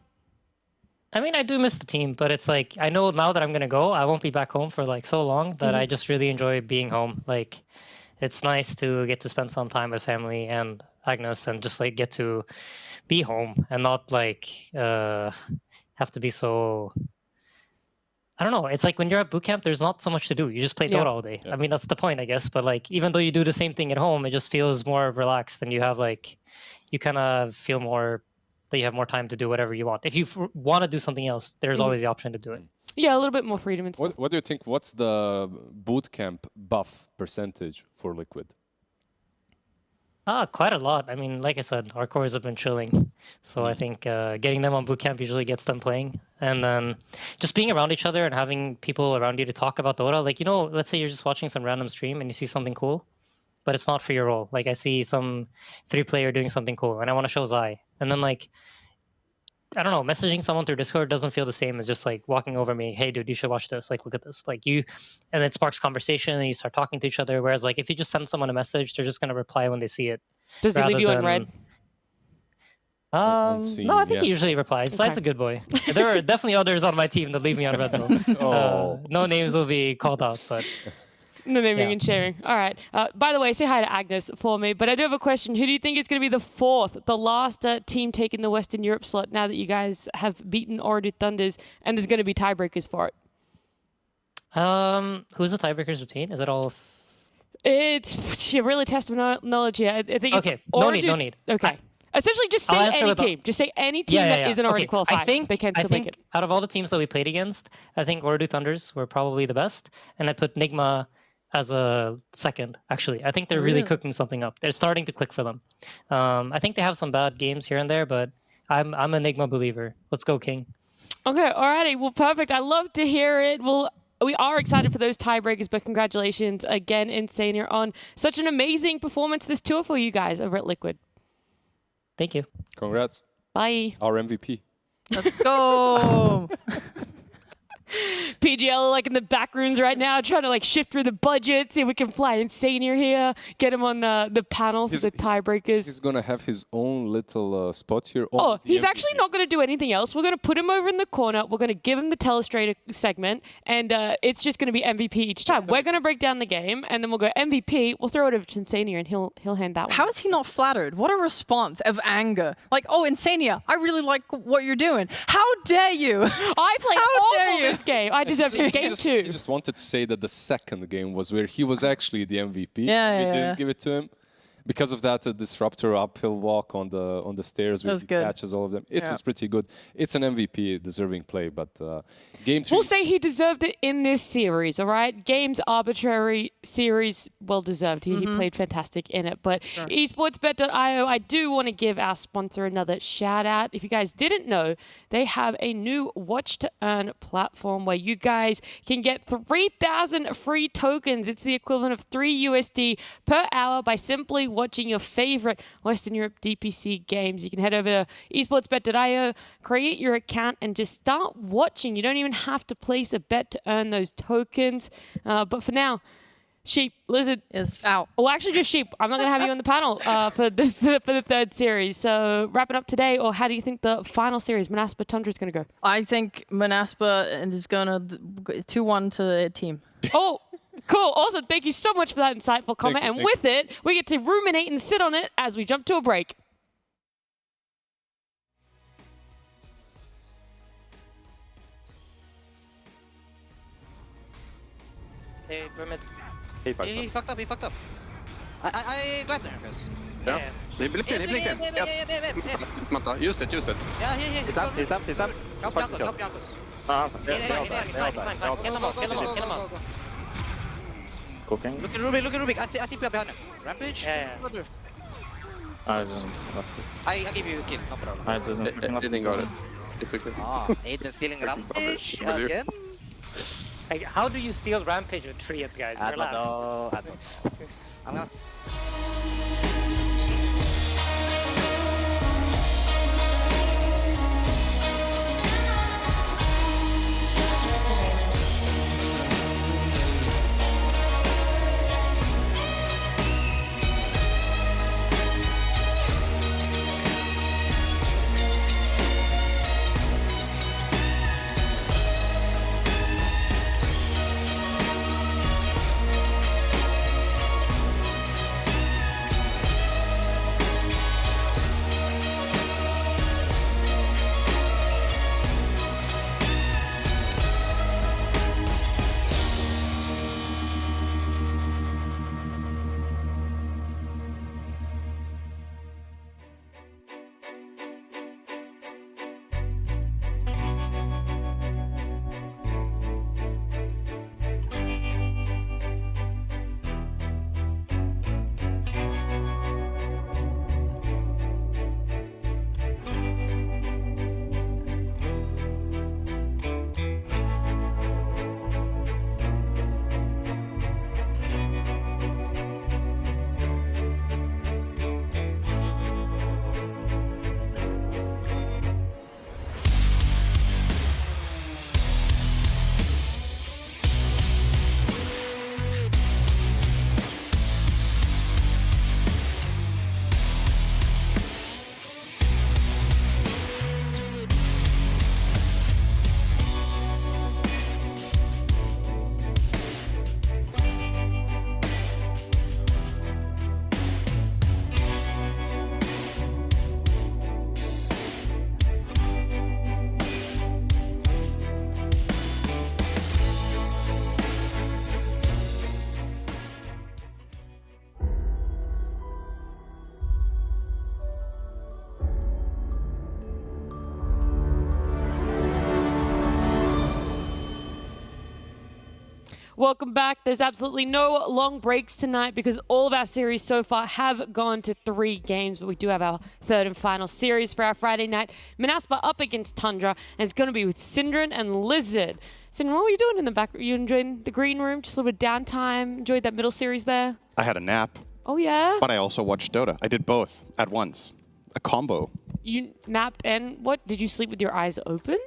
I mean, I do miss the team, but it's like I know now that I'm gonna go, I won't be back home for like so long that I just really enjoy being home. Like, it's nice to get to spend some time with family and Agnes, and just like get to be home and not like have to be so. I don't know. It's like when you're at boot camp, there's not so much to do. You just play Dota all day. I mean, that's the point, I guess. But like, even though you do the same thing at home, it just feels more relaxed, and you have like, you kind of feel more that you have more time to do whatever you want. If you want to do something else, there's always the option to do it. Yeah, a little bit more freedom and stuff. What do you think? What's the boot camp buff percentage for Liquid? Quite a lot. I mean, like I said, our cores have been chilling. So I think getting them on bootcamp usually gets them playing. And then just being around each other and having people around you to talk about Dota. Like, let's say you're just watching some random stream and you see something cool, but it's not for your role. Like, I see some 3-player doing something cool and I want to show Zai. And then, like, I don't know, messaging someone through Discord doesn't feel the same as just like walking over me, hey dude, you should watch this, like look at this. Like and it sparks conversation and you start talking to each other. Whereas like if you just send someone a message, they're just gonna reply when they see it. Does he leave you on red? No, I think he usually replies. Zai's a good boy. There are definitely others on my team that leave me on red though. No names will be called out, but no naming and shaming. All right. By the way, say hi to Agnes for me. But I do have a question. Who do you think is going to be the last team taking the Western Europe slot now that you guys have beaten Ordu Thunders and there's going to be tiebreakers for it? Who's the tiebreakers between? Is it all? It's really terminology. I think okay. It's Ordu. No need. Okay. Essentially, just say any team. Just say any team that isn't already qualified. They can still make it. Out of all the teams that we played against, I think Ordu Thunders were probably the best, and I put Nigma as a second, actually. I think they're really cooking something up. They're starting to click for them. I think they have some bad games here and there, but I'm an Enigma believer. Let's go, King. Okay, alrighty. Well, perfect. I love to hear it. Well, we are excited for those tiebreakers, but congratulations again, Insania, on such an amazing performance this tour for you guys over at Liquid. Thank you. Congrats. Bye. Our MVP. Let's go. PGL like in the back rooms right now, trying to like shift through the budget, see if we can fly Insania here, get him on the panel for the tiebreakers. He's gonna have his own little spot here. He's actually not going to do anything else. We're going to put him over in the corner. We're going to give him the Telestrator segment, and it's just going to be MVP each time. We're going to break down the game, and then we'll go MVP. We'll throw it over to Insania, and he'll hand that one. How is he not flattered? What a response of anger! Like, oh, Insania, I really like what you're doing. How dare you? I played awful this game. I deserve game 2. He just wanted to say that the second game was where he was actually the MVP. We Yeah. didn't give it to him. Because of that, disruptor uphill walk on the stairs with the catches, all of them. It was pretty good. It's an MVP deserving play, but game 3. We'll say he deserved it in this series, all right? Games arbitrary, series well deserved. He played fantastic in it. But esportsbet.io, I do want to give our sponsor another shout out. If you guys didn't know, they have a new watch to earn platform where you guys can get 3,000 free tokens. It's the equivalent of $3 USD per hour by simply watching your favorite Western Europe DPC games. You can head over to esportsbet.io, create your account, and just start watching. You don't even have to place a bet to earn those tokens. But for now, Sheep, Lizard is out. Well, actually, just Sheep. I'm not going to have you on the panel for the third series. So wrap it up today, or how do you think the final series, Manaspa Tundra, is going to go? I think Manaspa is going to 2-1 to the team. Oh, cool. Awesome. Thank you so much for that insightful comment. And with it, we get to ruminate and sit on it as we jump to a break. Hey, Permit. He fucked up. I grabbed there, guys. Yeah. He blinked in. Mata, use it. Yeah, here. He's up. Help Jankos. Kill him off. Cooking. Look at Rubik. I think we are behind him. Rampage? Yeah. I give you a kill, no problem. I didn't got it. It's okay. Aiden stealing Rampage again? Like, how do you steal Rampage with 3 guys? I don't know. I'm gonna. Welcome back. There's absolutely no long breaks tonight because all of our series so far have gone to 3 games, but we do have our third and final series for our Friday night. Manaspa up against Tundra, and it's going to be with Syndran and Lizard. Syndran, what were you doing in the back? You enjoying the green room? Just a little bit of downtime? Enjoyed that middle series there? I had a nap. Oh, yeah? But I also watched Dota. I did both at once. A combo. You napped and what? Did you sleep with your eyes open?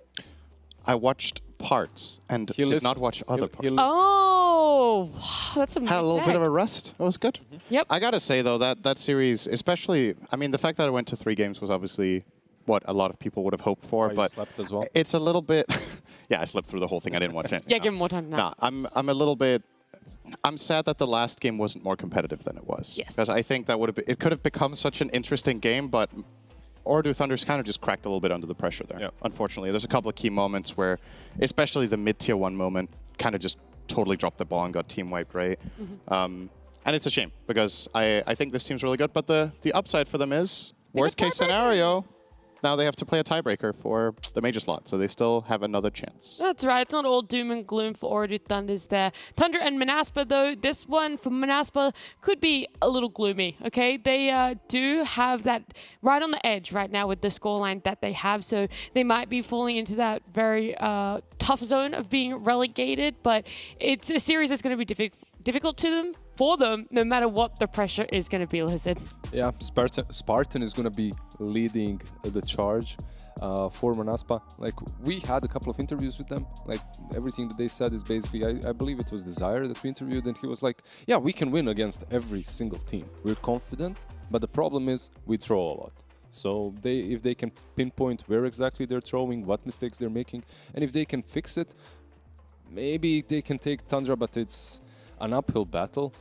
I watched parts and did not watch other parts. Oh, that's a Had a little bit of a rest. It was good. Yep. I gotta say though that series, especially, I mean, the fact that I went to 3 games was obviously what a lot of people would have hoped for. You but slept as well? It's a little bit. Yeah, I slept through the whole thing. I didn't watch it. Yeah, give him more time. No, I'm a little bit. I'm sad that the last game wasn't more competitive than it was. Yes. Because I think that would have been, it could have become such an interesting game, but Ordu Thunder's kind of just cracked a little bit under the pressure there. Unfortunately, there's a couple of key moments where, especially the mid-tier 1 moment, kind of just totally dropped the ball and got team wiped, right? And it's a shame because I think this team's really good, but the upside for them is, worst case scenario, now they have to play a tiebreaker for the major slot, so they still have another chance. That's right. It's not all doom and gloom for Ordu Thunders there. Tundra and Manaspa, though, this one for Manaspa could be a little gloomy, okay? They do have that right on the edge right now with the scoreline that they have, so they might be falling into that very tough zone of being relegated, but it's a series that's going to be difficult to them, for them, no matter what the pressure is going to be, Lizard. Yeah, Spartan is going to be leading the charge for Manaspa. Like, we had a couple of interviews with them. Like, everything that they said is basically, I believe it was Desire that we interviewed, and he was like, yeah, we can win against every single team. We're confident, but the problem is we throw a lot. So if they can pinpoint where exactly they're throwing, what mistakes they're making, and if they can fix it, maybe they can take Tundra, but it's an uphill battle,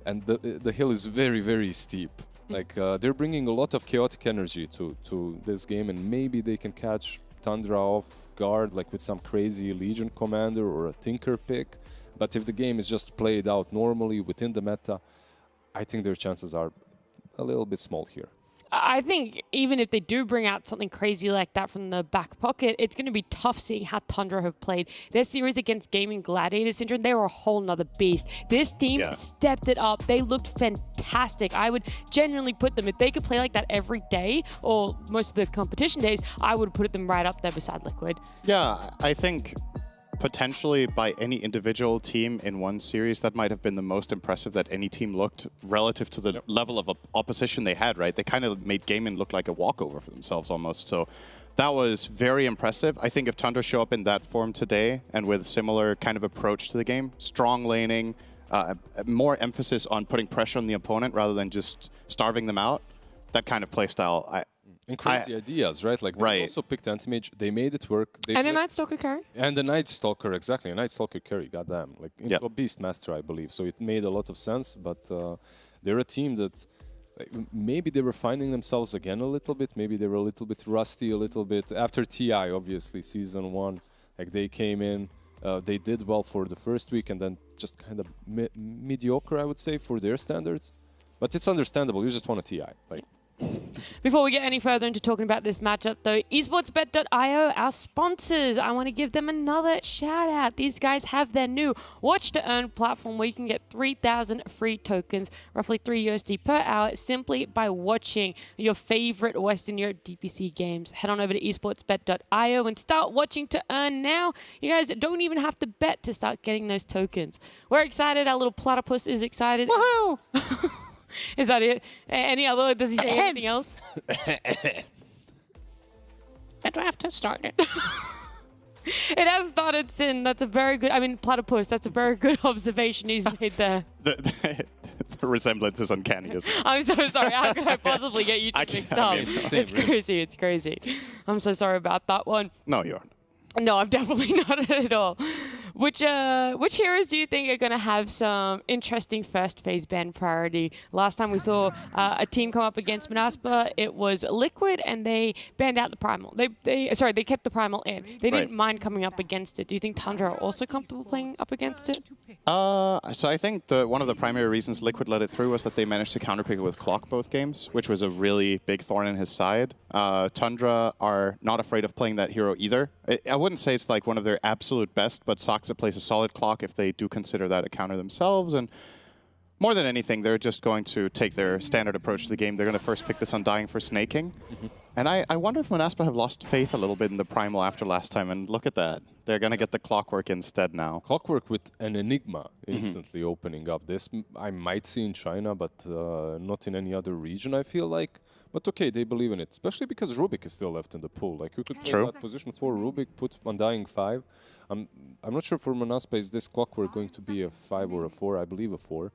and the hill is very, very steep. Like, they're bringing a lot of chaotic energy to this game, and maybe they can catch Tundra off guard, like with some crazy Legion commander or a Tinker pick. But if the game is just played out normally within the meta, I think their chances are a little bit small here. I think even if they do bring out something crazy like that from the back pocket, it's going to be tough seeing how Tundra have played. Their series against Gaming Gladiator Syndrome, they were a whole nother beast. This team stepped it up. They looked fantastic. I would genuinely put them, if they could play like that every day, or most of the competition days, I would put them right up there beside Liquid. Yeah, I think potentially by any individual team in one series, that might have been the most impressive that any team looked relative to the level of opposition they had, right? They kind of made gaming look like a walkover for themselves almost. So that was very impressive. I think if Tundra show up in that form today and with a similar kind of approach to the game, strong laning, more emphasis on putting pressure on the opponent rather than just starving them out, that kind of play style, and crazy ideas, right? Like they also picked Anti-Mage, they made it work. And a Night Stalker carry. And the Night Stalker, exactly, a Night Stalker carry, goddamn. Like into a Beastmaster, I believe. So it made a lot of sense, but they're a team that maybe they were finding themselves again a little bit. Maybe they were a little bit rusty, a little bit. After TI, obviously, Season 1, like they came in, they did well for the first week and then just kind of mediocre, I would say, for their standards. But it's understandable, you just want a TI. Like. Before we get any further into talking about this matchup, though, esportsbet.io, our sponsors, I want to give them another shout out. These guys have their new Watch to Earn platform where you can get 3,000 free tokens, roughly $3 USD per hour, simply by watching your favorite Western Europe DPC games. Head on over to esportsbet.io and start watching to earn now. You guys don't even have to bet to start getting those tokens. We're excited. Our little platypus is excited. Woohoo! Is that it? Any other? Does he say anything else? The draft has started. It has started, Sin. That's a very good... I mean, platypus. That's a very good observation he's made there. The resemblance is uncanny, isn't it? I'm so sorry. How could I possibly get you two mixed up? It's crazy. It's crazy. I'm so sorry about that one. No, you aren't. No, I'm definitely not at all. Which heroes do you think are going to have some interesting first phase ban priority? Last time we saw a team come up against Manaspa, it was Liquid, and they banned out the Primal. They kept the Primal in. They didn't mind coming up against it. Do you think Tundra are also comfortable playing up against it? So I think one of the primary reasons Liquid let it through was that they managed to counterpick it with Clock both games, which was a really big thorn in his side. Tundra are not afraid of playing that hero either. I wouldn't say it's like one of their absolute best, but Soxa plays a solid Clock if they do consider that a counter themselves. And more than anything, they're just going to take their standard approach to the game. They're going to first pick this Undying for snaking. And I wonder if Manaspa have lost faith a little bit in the Primal after last time. And look at that. They're going to get the Clockwork instead now. Clockwork with an Enigma instantly opening up. This I might see in China, but not in any other region, I feel like. But okay, they believe in it, especially because Rubik is still left in the pool. Like you could play that position 4 Rubik, put Undying 5. I'm not sure for Manaspa is this Clockwork going to be a 5 or a 4. I believe a 4.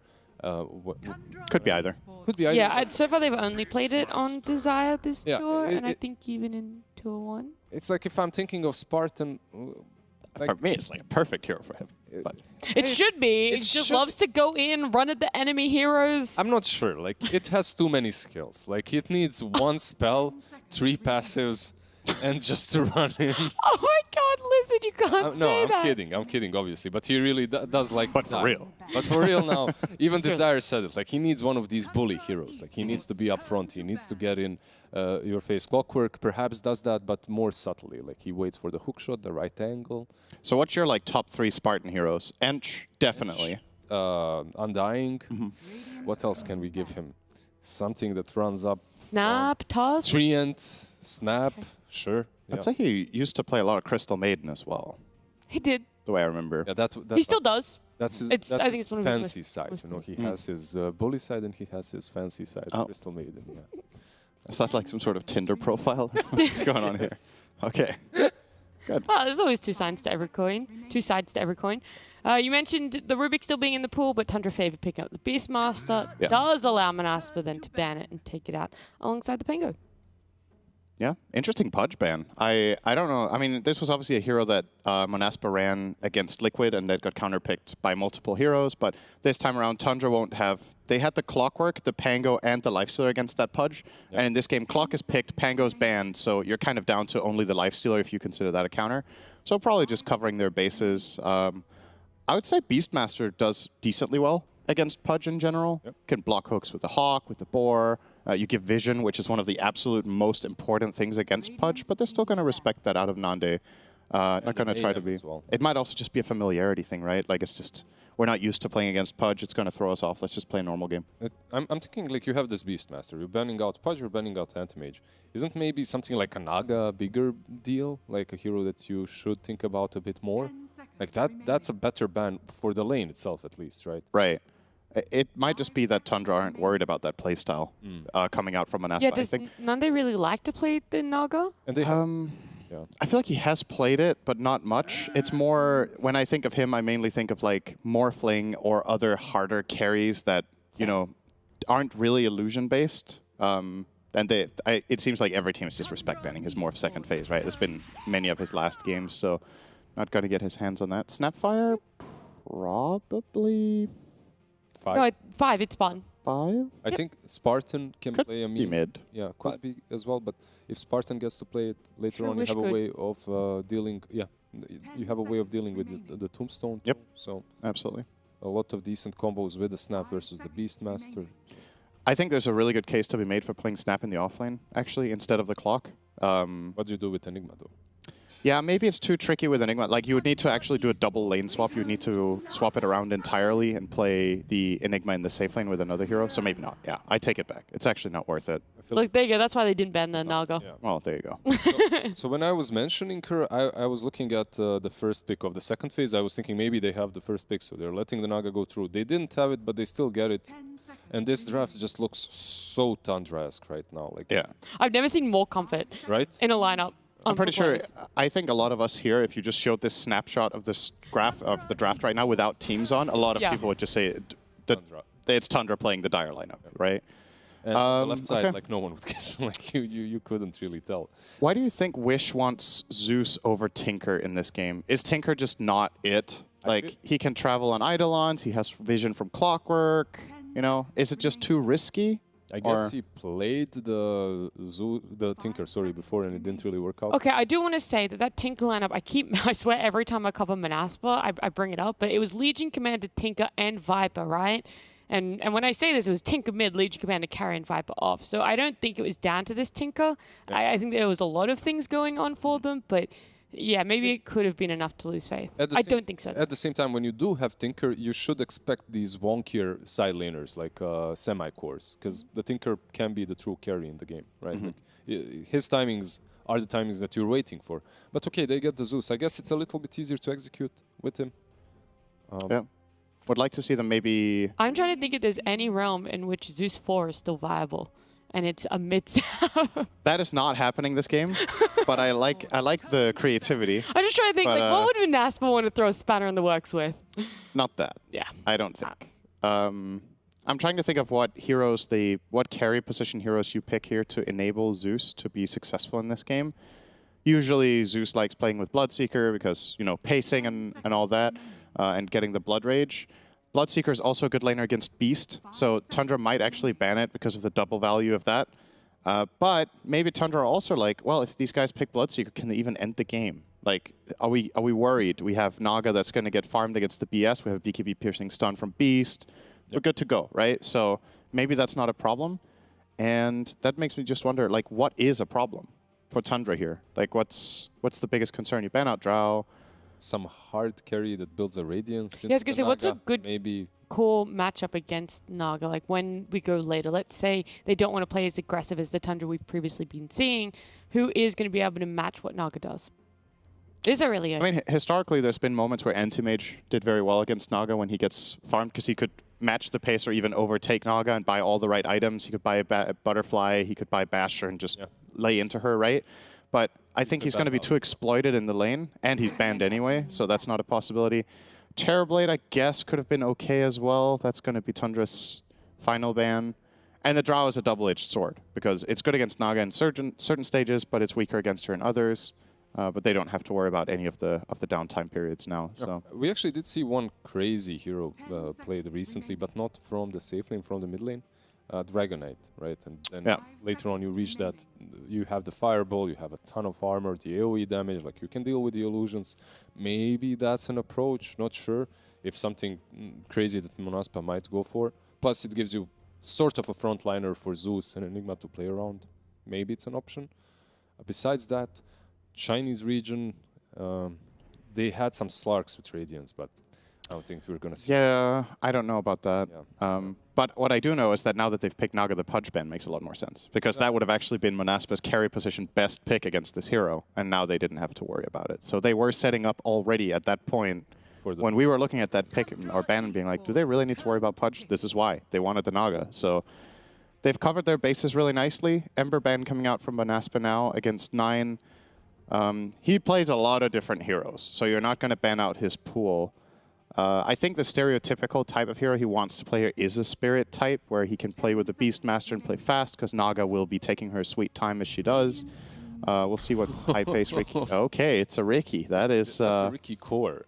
Could be either. Could be either. Yeah, so far they've only played it on Desire this tour, and I think even in Tour 1. It's like if I'm thinking of Spartan... for me, it's like a perfect hero for him. But it should be. It just loves to go in, run at the enemy heroes. I'm not sure. Like, it has too many skills. Like, it needs 1 spell, 3 passives, and just to run in. Oh my god, listen, you can't say No, that. I'm kidding, obviously. But he really does like... But for real. But for real now, even Desire said it. Like, he needs one of these bully heroes. Like, he needs to be up front. He needs to get in your face. Clockwork perhaps does that, but more subtly. Like, he waits for the hookshot, the right angle. So what's your, like, top 3 Spartan heroes? Ench, definitely. Undying. What else can we give him? Something that runs up... Snap, toss? Treant, Snap, sure. I'd say he used to play a lot of Crystal Maiden as well. He did. The way I remember. Yeah, that's he still does. That's his, I think his it's one of fancy side, you know. He has his bully side and he has his fancy side, Crystal Maiden. Yeah. Is that like some sort of Tinder profile? What's going on here? Okay. Good. Well, there's always 2 sides to every coin. 2 sides to every coin. You mentioned the Rubik still being in the pool, but Tundra favored picking up the Beastmaster. Does allow Manaspa then to ban it and take it out alongside the Pango. Yeah, interesting Pudge ban. I don't know. I mean, this was obviously a hero that Manaspa ran against Liquid and that got counterpicked by multiple heroes, but this time around, Tundra won't have... They had the Clockwork, the Pango, and the Lifestealer against that Pudge, and in this game, Clock is picked, Pango's banned, so you're kind of down to only the Lifestealer if you consider that a counter. So probably just covering their bases. I would say Beastmaster does decently well against Pudge in general. Can block hooks with the Hawk, with the Boar. You give Vision, which is one of the absolute most important things against Pudge, but they're still going to respect that out of Nande. Not going to try to be. Well. It might also just be a familiarity thing, right? Like, it's just, we're not used to playing against Pudge. It's going to throw us off. Let's just play a normal game. I'm thinking, like, you have this Beastmaster. You're banning out Pudge, you're banning out Anti-Mage. Isn't maybe something like a Naga a bigger deal? Like a hero that you should think about a bit more? Like, that's a better ban for the lane itself, at least, right? Right. It might just be that Tundra aren't worried about that playstyle coming out from an aspect. Yeah, does Nande really like to play the Naga? And they yeah. I feel like he has played it, but not much. It's more, when I think of him, I mainly think of like Morphling or other harder carries that, you know, aren't really illusion-based. And it seems like every team is just respect banning his Morph second phase, right? There's been many of his last games, so not going to get his hands on that. Snapfire, probably 5. No, 5, it's fun. 5? I think Spartan can play a mid. Yeah, could be as well. But if Spartan gets to play it later on, you Wish have a could. way of dealing. Yeah, you have a way of dealing with the Tombstone. Yep. Too, so absolutely, a lot of decent combos with the Snap versus the Beastmaster. I think there's a really good case to be made for playing Snap in the offlane, actually, instead of the clock. What do you do with Enigma, though? Yeah, maybe it's too tricky with Enigma. Like, you would need to actually do a double lane swap. You would need to swap it around entirely and play the Enigma in the safe lane with another hero. So maybe not. Yeah, I take it back. It's actually not worth it. Look, there you go. That's why they didn't ban the Naga. Yeah. Well, there you go. So when I was mentioning her, I was looking at the first pick of the second phase. I was thinking maybe they have the first pick, so they're letting the Naga go through. They didn't have it, but they still get it. And this draft just looks so Tundra-esque right now. Like, yeah. I've never seen more comfort in a lineup. I'm pretty sure, I think a lot of us here, if you just showed this snapshot of this graph of the draft right now without teams on, a lot of people would just say that it's Tundra playing the Dire lineup, right? And on the left side, like, no one would guess. Like, you couldn't really tell. Why do you think Wish wants Zeus over Tinker in this game? Is Tinker just not it? Like, he can travel on Eidolons, he has vision from Clockwork, you know? Is it just too risky? I guess he played the Tinker, before, and it didn't really work out. Okay, I do want to say that Tinker lineup, I swear every time I cover Manaspa, I bring it up, but it was Legion Commander, Tinker, and Viper, right? And when I say this, it was Tinker mid, Legion Commander, carry, and Viper off. So I don't think it was down to this Tinker. Yeah. I think there was a lot of things going on for them, but yeah, maybe it could have been enough to lose faith. I don't think so. At the same time, when you do have Tinker, you should expect these wonkier side laners like semi-cores, because the Tinker can be the true carry in the game, right? Like, his timings are the timings that you're waiting for. But okay, they get the Zeus. I guess it's a little bit easier to execute with him. Yeah. Would like to see them maybe... I'm trying to think if there's any realm in which Zeus 4 is still viable. And it's a mid. That is not happening this game, but I like the creativity. I'm just trying to think, like, what would Manaspa want to throw a spanner in the works with? Not that. Yeah. I don't think. I'm trying to think of what carry position heroes you pick here to enable Zeus to be successful in this game. Usually Zeus likes playing with Bloodseeker because, you know, pacing and all that, and getting the Blood Rage. Bloodseeker is also a good laner against Beast, so Tundra might actually ban it because of the double value of that. But maybe Tundra are also like, well, if these guys pick Bloodseeker, can they even end the game? Like, are we worried? We have Naga that's going to get farmed against the BS. We have BKB piercing stun from Beast. We're good to go, right? So maybe that's not a problem. And that makes me just wonder, like, what is a problem for Tundra here? Like, what's the biggest concern? You ban out Drow. Some hard carry that builds a Radiance. Yeah, I was going to say, what's a good maybe core matchup against Naga? Like, when we go later, let's say they don't want to play as aggressive as the Tundra we've previously been seeing, who is going to be able to match what Naga does? Is there really a... I mean, historically, there's been moments where Anti-Mage did very well against Naga when he gets farmed, because he could match the pace or even overtake Naga and buy all the right items. He could buy a Butterfly, he could buy Basher and just lay into her, right? But I think he's going to be too exploited in the lane, and he's banned anyway, so that's not a possibility. Terrorblade, I guess, could have been okay as well. That's going to be Tundra's final ban. And the Drow is a double-edged sword, because it's good against Naga in certain stages, but it's weaker against her in others. But they don't have to worry about any of the downtime periods now. So we actually did see one crazy hero played recently, but not from the safe lane, from the mid lane. Dragonite, right? And later on you reach that, you have the Fireball, you have a ton of armor, the AoE damage, like you can deal with the illusions. Maybe that's an approach, not sure. If something crazy that Manaspa might go for. Plus it gives you sort of a frontliner for Zeus and Enigma to play around. Maybe it's an option. Besides that, Chinese region, They had some Slarks with Radiance, but I don't think we're going to see. Yeah, I don't know about that. But what I do know is that now that they've picked Naga, the Pudge ban makes a lot more sense. Because that would have actually been Monaspa's carry position best pick against this hero, and now they didn't have to worry about it. So they were setting up already at that point. When we were looking at that pick or ban and being like, do they really need to worry about Pudge? This is why. They wanted the Naga. So they've covered their bases really nicely. Ember ban coming out from Monaspa now against 9. He plays a lot of different heroes, so you're not going to ban out his pool. I think the stereotypical type of hero he wants to play here is a Spirit type, where he can play with the Beastmaster and play fast, because Naga will be taking her sweet time as she does. We'll see what high pace Ricky... Okay, it's a Ricky. That is... That's a Ricky core.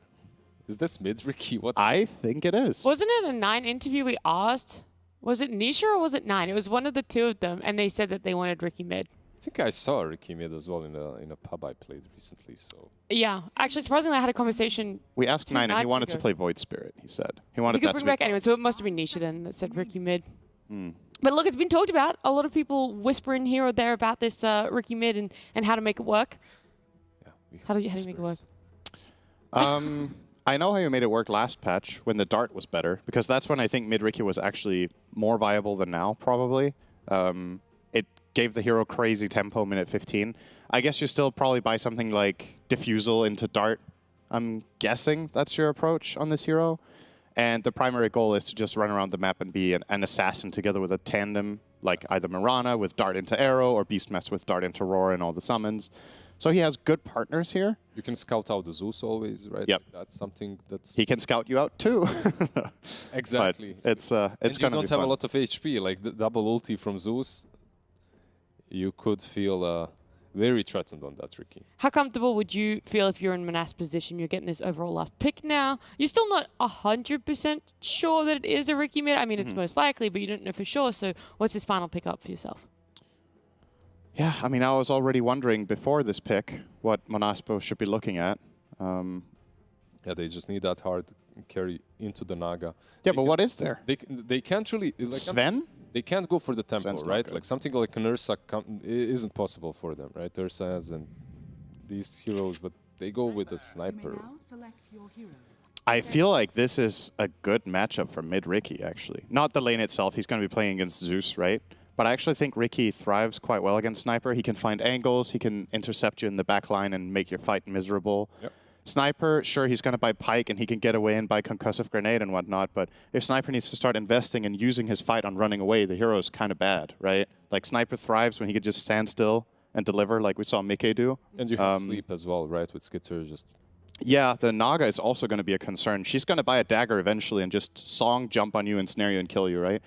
Is this mid Ricky? What? I think it is. Wasn't it a 9 interview we asked? Was it Nisha or was it 9? It was one of the two of them, and they said that they wanted Ricky mid. I think I saw Ricky mid as well in a pub I played recently. So Yeah, actually, surprisingly, I had a conversation. We asked 2 9, and he nights wanted ago. to play Void Spirit, he said. He wanted We could that bring to be back anyone, so it must have been Nisha then that said Ricky mid. Hmm. But look, it's been talked about. A lot of people whispering here or there about this Ricky mid and how to make it work. How do you make it work? I know how you made it work last patch when the dart was better, because that's when I think mid Ricky was actually more viable than now, probably. It gave the hero crazy tempo minute 15. I guess you still probably buy something like Diffusal into dart. I'm guessing that's your approach on this hero. And the primary goal is to just run around the map and be an assassin together with a tandem, like either Mirana with dart into arrow or Beastmaster with dart into roar and all the summons. So he has good partners here. You can scout out the Zeus always, right? Yep. That's something that's... He can scout you out too. Exactly. But it's going to be And you don't have fun. a lot of HP, like the double ulti from Zeus. You could feel very threatened on that, Ricky. How comfortable would you feel if you're in Manas's position? You're getting this overall last pick now. You're still not 100% sure that it is a Ricky mid. I mean, it's most likely, but you don't know for sure. So what's this final pick up for yourself? Yeah, I mean, I was already wondering before this pick what Monaspo should be looking at. Yeah, they just need that hard carry into the Naga. Yeah, but what is there? They can't really... Like, Sven? They can't go for the tempo, Sven's not right? good. Like something like an Ursa isn't possible for them, right? Ursas and these heroes, but they go with a sniper. I feel like this is a good matchup for mid Ricky, actually. Not the lane itself. He's going to be playing against Zeus, right? But I actually think Ricky thrives quite well against Sniper. He can find angles. He can intercept you in the back line and make your fight miserable. Yep. Sniper, sure, he's going to buy Pike and he can get away and buy Concussive Grenade and whatnot, but if Sniper needs to start investing and using his fight on running away, the hero is kind of bad, right? Like, Sniper thrives when he can just stand still and deliver like we saw Mickey do. And you have sleep as well, right? With Skitter just... Yeah, the Naga is also going to be a concern. She's going to buy a dagger eventually and just song jump on you, ensnare you, and kill you, right?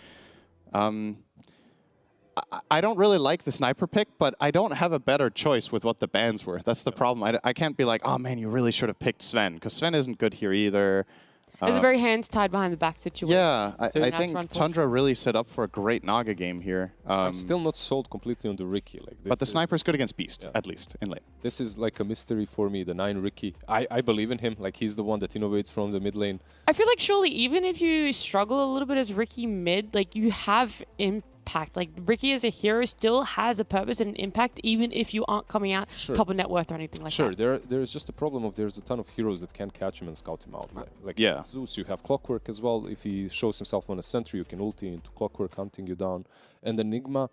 I don't really like the Sniper pick, but I don't have a better choice with what the bans were. That's the problem. I can't be like, oh man, you really should have picked Sven, because Sven isn't good here either. There's a very hands tied behind the back situation. Yeah, I think Tundra really set up for a great Naga game here. I'm still not sold completely on the Ricky. Like, but the Sniper is good against Beast, at least, in lane. This is like a mystery for me, the 9 Ricky. I believe in him. Like, he's the one that innovates from the mid lane. I feel like surely even if you struggle a little bit as Ricky mid, like you have impact. Like Ricky as a hero still has a purpose and an impact, even if you aren't coming out top of net worth or anything like that. Sure, there's just a problem of there's a ton of heroes that can catch him and scout him out. Like Zeus, you have Clockwork as well. If he shows himself on a sentry, you can ulti into Clockwork, hunting you down. And Enigma,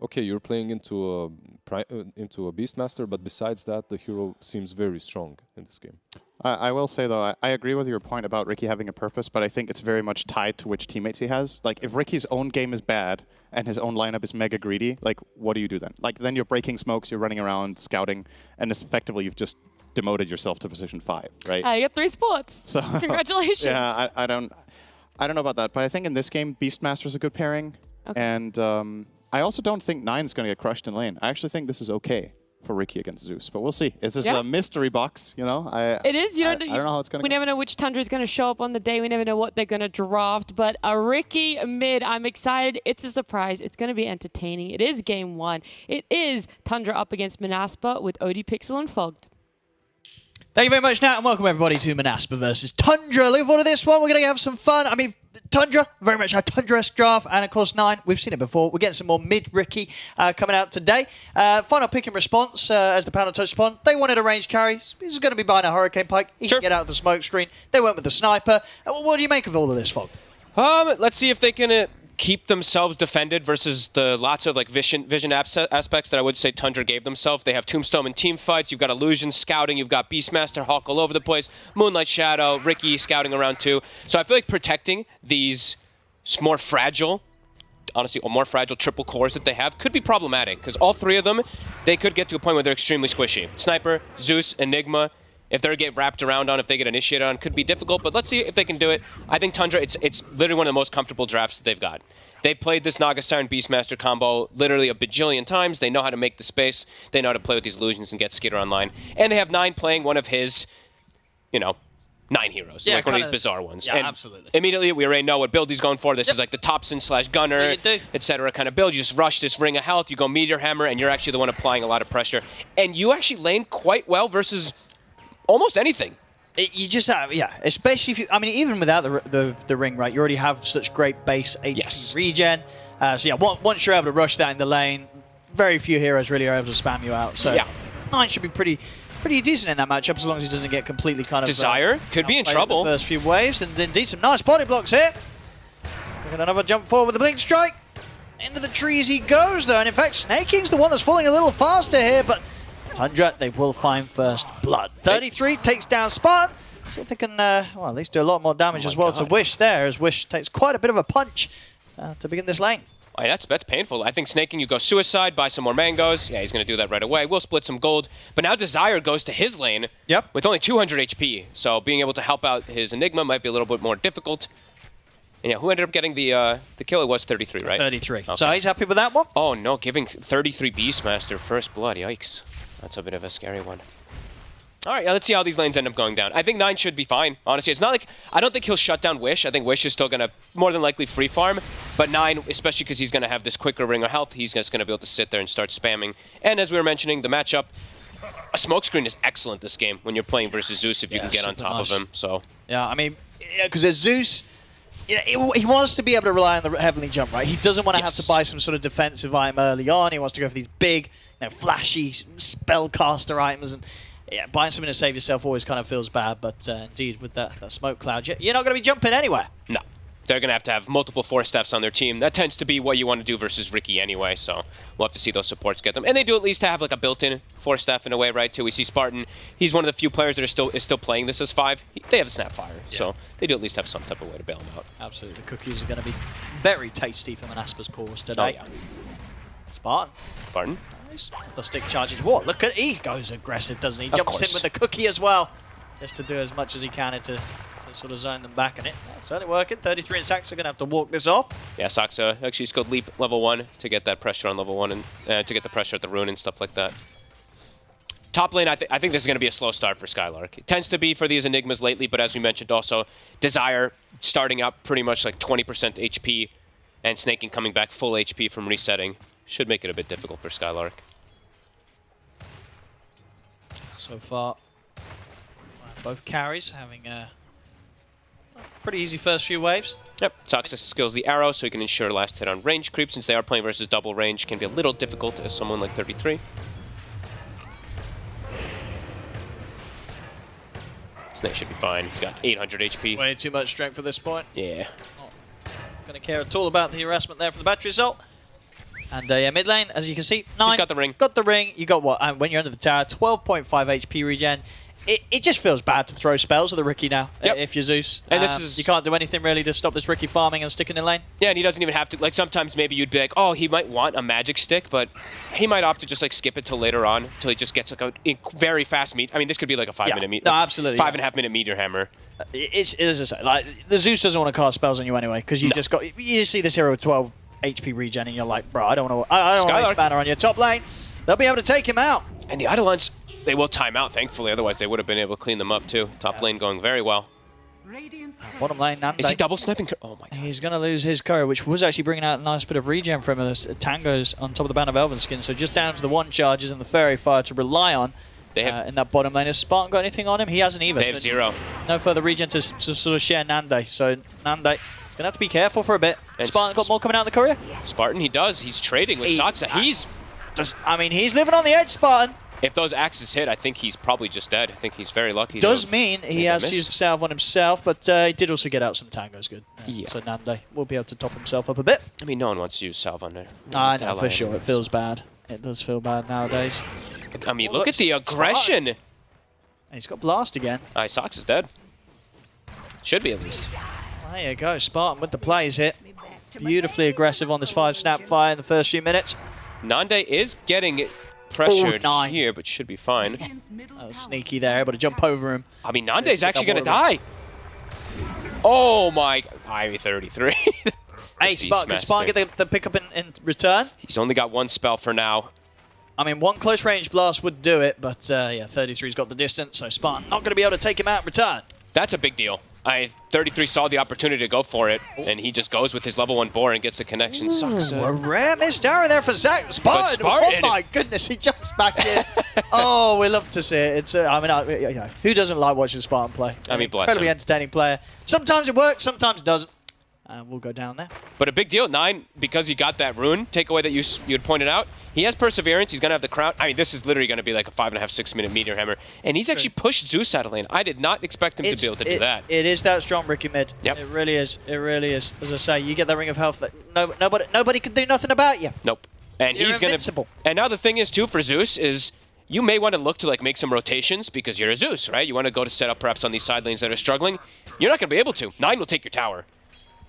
okay, you're playing into a Beastmaster, but besides that, the hero seems very strong in this game. I will say, though, I agree with your point about Ricky having a purpose, but I think it's very much tied to which teammates he has. Like, if Ricky's own game is bad and his own lineup is mega greedy, like, what do you do then? Like, then you're breaking smokes, you're running around, scouting, and effectively you've just demoted yourself to position 5, right? You got 3 spots. So, congratulations. Yeah, I don't know about that, but I think in this game, Beastmaster's a good pairing. Okay. And I also don't think 9 is going to get crushed in lane. I actually think this is okay for Ricky against Zeus, but we'll see. It's just a mystery box, you know? It is. I don't know how it's going to go. We never know which Tundra is going to show up on the day. We never know what they're going to draft, but a Ricky mid, I'm excited. It's a surprise. It's going to be entertaining. It is game 1. It is Tundra up against Manaspa with OD Pixel and Fogged. Thank you very much, Nat, and welcome everybody to Manaspa versus Tundra. Looking forward to this one. We're going to have some fun. I mean, Tundra, very much a Tundra-esque draft, and of course 9, we've seen it before. We're getting some more mid-Ricky coming out today. Final pick in response, as the panel touched upon, they wanted a range carry. He's going to be buying a Hurricane Pike. He can get out of the smoke screen. They went with the Sniper. What do you make of all of this, Fog? Let's see if they can keep themselves defended versus the lots of like vision aspects that I would say Tundra gave themselves. They have Tombstone and team fights. You've got Illusion scouting. You've got Beastmaster, Hawk all over the place. Moonlight Shadow, Ricky scouting around too. So I feel like protecting these more fragile, honestly, more fragile triple cores that they have could be problematic because all 3 of them, they could get to a point where they're extremely squishy. Sniper, Zeus, Enigma. If they get wrapped around on, if they get initiated on, could be difficult, but let's see if they can do it. I think Tundra, it's literally one of the most comfortable drafts that they've got. They played this Naga Siren Beastmaster combo literally a bajillion times. They know how to make the space. They know how to play with these illusions and get Skitter online. And they have 9 playing one of his, 9 heroes, like one of these bizarre ones. Yeah, and absolutely. Immediately, we already know what build he's going for. This is like the Thompson/Gunner, etc. kind of build. You just rush this Ring of Health, you go Meteor Hammer, and you're actually the one applying a lot of pressure. And you actually lane quite well versus almost anything. You just have, especially if you, even without the ring, right, you already have such great base HP regen. Once you're able to rush that in the lane, very few heroes really are able to spam you out. So 9 should be pretty decent in that matchup as long as he doesn't get completely kind of... Desire could be in trouble. The first few waves, and indeed some nice body blocks here. Look at another jump forward with the Blink Strike. Into the trees he goes, though, and in fact, Snaking's the one that's falling a little faster here, but Tundra, they will find first blood. 33 takes down Spartan. See if they can, at least do a lot more damage as well to Wish there, as Wish takes quite a bit of a punch to begin this lane. Oh, yeah, that's painful. I think Snaking, you go Suicide, buy some more mangoes. Yeah, he's going to do that right away. We'll split some gold. But now Desire goes to his lane with only 200 HP. So being able to help out his Enigma might be a little bit more difficult. And yeah, who ended up getting the kill? It was 33, right? 33. Okay. So he's happy with that one? Oh, no, giving 33 Beastmaster first blood. Yikes. That's a bit of a scary one. All right, let's see how these lanes end up going down. I think 9 should be fine, honestly. It's not like... I don't think he'll shut down Wish. I think Wish is still going to more than likely free farm. But 9, especially because he's going to have this quicker Ring of Health, he's just going to be able to sit there and start spamming. And as we were mentioning, the matchup, a smokescreen is excellent this game when you're playing versus Zeus if you can get on top of him. So yeah, because there's Zeus... he wants to be able to rely on the Heavenly Jump, right? He doesn't want to have to buy some sort of defensive item early on. He wants to go for these big, flashy spellcaster items. And yeah, buying something to save yourself always kind of feels bad. But indeed, with that smoke cloud, you're not going to be jumping anywhere. No. They're going to have multiple 4-steps on their team. That tends to be what you want to do versus Ricky anyway, so we'll have to see those supports get them. And they do at least have like a built-in 4-step in a way, right, too. We see Spartan. He's one of the few players that is still playing this as 5. They have a Snapfire, so they do at least have some type of way to bail him out. Absolutely. The cookies are going to be very tasty from an Asper's course today. Oh, yeah. Spartan. Nice. The stick charges. What? Look at... He goes aggressive, doesn't he? Jumps in with the cookie as well, just to do as much as he can to sort of zone them back in it. It's certainly working. 33 and Saxa are going to have to walk this off. Yeah, Saxa actually scored leap level 1 to get that pressure on level 1 and to get the pressure at the rune and stuff like that. Top lane, I think this is going to be a slow start for Skylark. It tends to be for these Enigmas lately, but as we mentioned also, Desire starting out pretty much like 20% HP and Snaking coming back full HP from resetting should make it a bit difficult for Skylark. So far, both carries having pretty easy first few waves. Yep, Saxa skills the arrow so he can ensure last hit on range creep. Since they are playing versus double range, can be a little difficult as someone like 33. Snake should be fine. He's got 800 HP. Way too much strength at this point. Yeah. Not going to care at all about the harassment there for the battery assault. And yeah, mid lane, as you can see, 9. He's got the ring. Got the ring. You got what? And when you're under the tower, 12.5 HP regen. It just feels bad to throw spells at the Ricky now, if you're Zeus. And this is... You can't do anything really to stop this Ricky farming and sticking in lane. Yeah, and he doesn't even have to, like sometimes maybe you'd be like, oh, he might want a magic stick, but he might opt to just like skip it till later on, till he just gets like a very fast meet. I mean, this could be like a 5-minute meet. No, absolutely. 5.5-minute meteor hammer. It is a say, like the Zeus doesn't want to cast spells on you anyway, because you just see this hero with 12 HP regen and you're like, bro, I don't want to waste mana on your top lane. They'll be able to take him out. And the Eidolons, they will time out, thankfully. Otherwise, they would have been able to clean them up, too. Top lane going very well. Bottom lane, Nande. Is he double sniping? Oh, my God. He's going to lose his courier, which was actually bringing out a nice bit of regen from him. Tango's on top of the Band of Elven Skin, so just down to the 1 charges and the Fairy Fire to rely on in that bottom lane. Has Spartan got anything on him? He hasn't either. They have 0. No further regen to sort of share Nande. So Nande He's going to have to be careful for a bit. And Spartan got more coming out of the courier? Spartan, he does. He's trading with Saksa. He's living on the edge, Spartan. If those axes hit, I think he's probably just dead. I think he's very lucky. Does mean he has to use the salve on himself, but he did also get out some tangos good. Yeah. So Nande will be able to top himself up a bit. I mean, no one wants to use salve on there. I know, for sure. It feels bad. It does feel bad nowadays. I mean, look at the aggression. And he's got blast again. Sox is dead. Should be, at least. There you go. Spartan with the plays here. Beautifully aggressive on this 5-snap fire in the first few minutes. Nande is getting pressured here, but should be fine. Sneaky there, able to jump over him. I mean, Nande's actually going to die. Oh my, I 33. Hey, Spartan get the pickup in return? He's only got one spell for now. I mean, one close range blast would do it, but yeah, 33's got the distance, so Spartan not going to be able to take him out in return. That's a big deal. 33 saw the opportunity to go for it, and he just goes with his level 1 boar and gets the connection. Sucks. A rare missed arrow there for Spartan. Oh my goodness, he jumps back in. Oh, we love to see it. It's I mean, who doesn't like watching Spartan play? I mean, bless Incredibly him. entertaining player. Sometimes it works, sometimes it doesn't. And we'll go down there. But a big deal, 9, because he got that rune takeaway that you had pointed out. He has Perseverance. He's going to have the crown. I mean, this is literally going to be like a 5.5, 6 minute Meteor Hammer. And he's actually pushed Zeus out of lane. I did not expect him to be able to do that. It is that strong, Ricky Mid. Yep. It really is. It really is. As I say, you get that Ring of Health that nobody can do nothing about you. Nope. And You're he's going invincible. to. And now the thing is, too, for Zeus is you may want to look to like make some rotations because you're a Zeus, right? You want to go to set up perhaps on these side lanes that are struggling. You're not going to be able to. 9 will take your tower.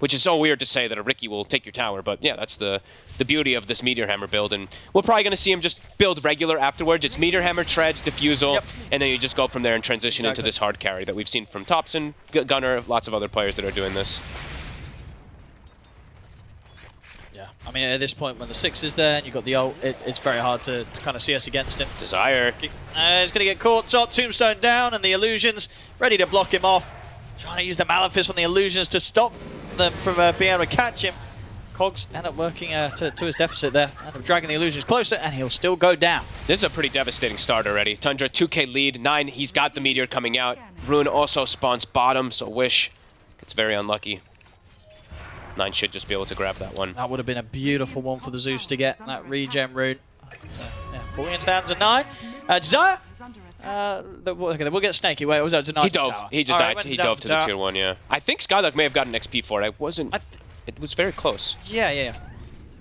Which is so weird to say that a Ricky will take your tower, but yeah, that's the beauty of this Meteor Hammer build, and we're probably going to see him just build regular afterwards. It's Meteor Hammer, Treads, Diffusal, and then you just go from there and transition into this hard carry that we've seen from Topson, Gunner, lots of other players that are doing this. Yeah, I mean, at this point, when the 6 is there and you've got the ult, it's very hard to kind of see us against him. Desire. He's going to get caught top, Tombstone down, and the Illusions ready to block him off. Trying to use the Malefice on the Illusions to stop them from being able to catch him. Cogs end up working to his deficit there, end up dragging the Illusions closer, and he'll still go down. This is a pretty devastating start already. Tundra, 2k lead, 9, he's got the Meteor coming out. Rune also spawns bottom, so Wish gets very unlucky. 9 should just be able to grab that one. That would have been a beautiful one for the Zeus to get, that regen rune. Yeah, 14 stands at 9. Desire? Okay, we'll get Snaky. Wait, was that denied? He dove. Tower. He just died. He dove to the tower. tier 1, yeah. I think Skylark may have gotten XP for it. I wasn't. It was very close. Yeah.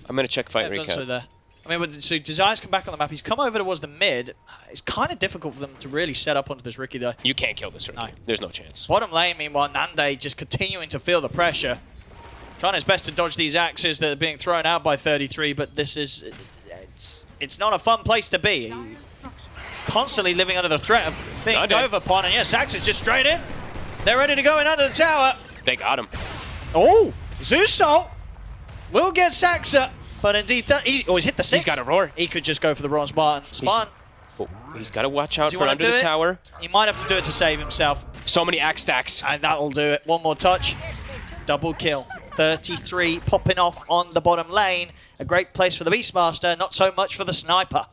I'm going to check fight recap. So there. I mean, so Desire's come back on the map. He's come over towards the mid. It's kind of difficult for them to really set up onto this Ricky, though. You can't kill this Ricky. No. There's no chance. Bottom lane, meanwhile, Nande just continuing to feel the pressure. Trying his best to dodge these axes that are being thrown out by 33, but this is... It's not a fun place to be. Constantly living under the threat of being dove upon, and yeah, Sax is just straight in. They're ready to go in under the tower. They got him. Oh, Zeus ult will get Saxa, but indeed, he's hit the 6. He's got a roar. He could just go for the wrong Spartan. He's got to watch out for under the tower. He might have to do it to save himself. So many axe stacks. And that'll do it. One more touch. Double kill. 33 popping off on the bottom lane. A great place for the Beastmaster, not so much for the Sniper.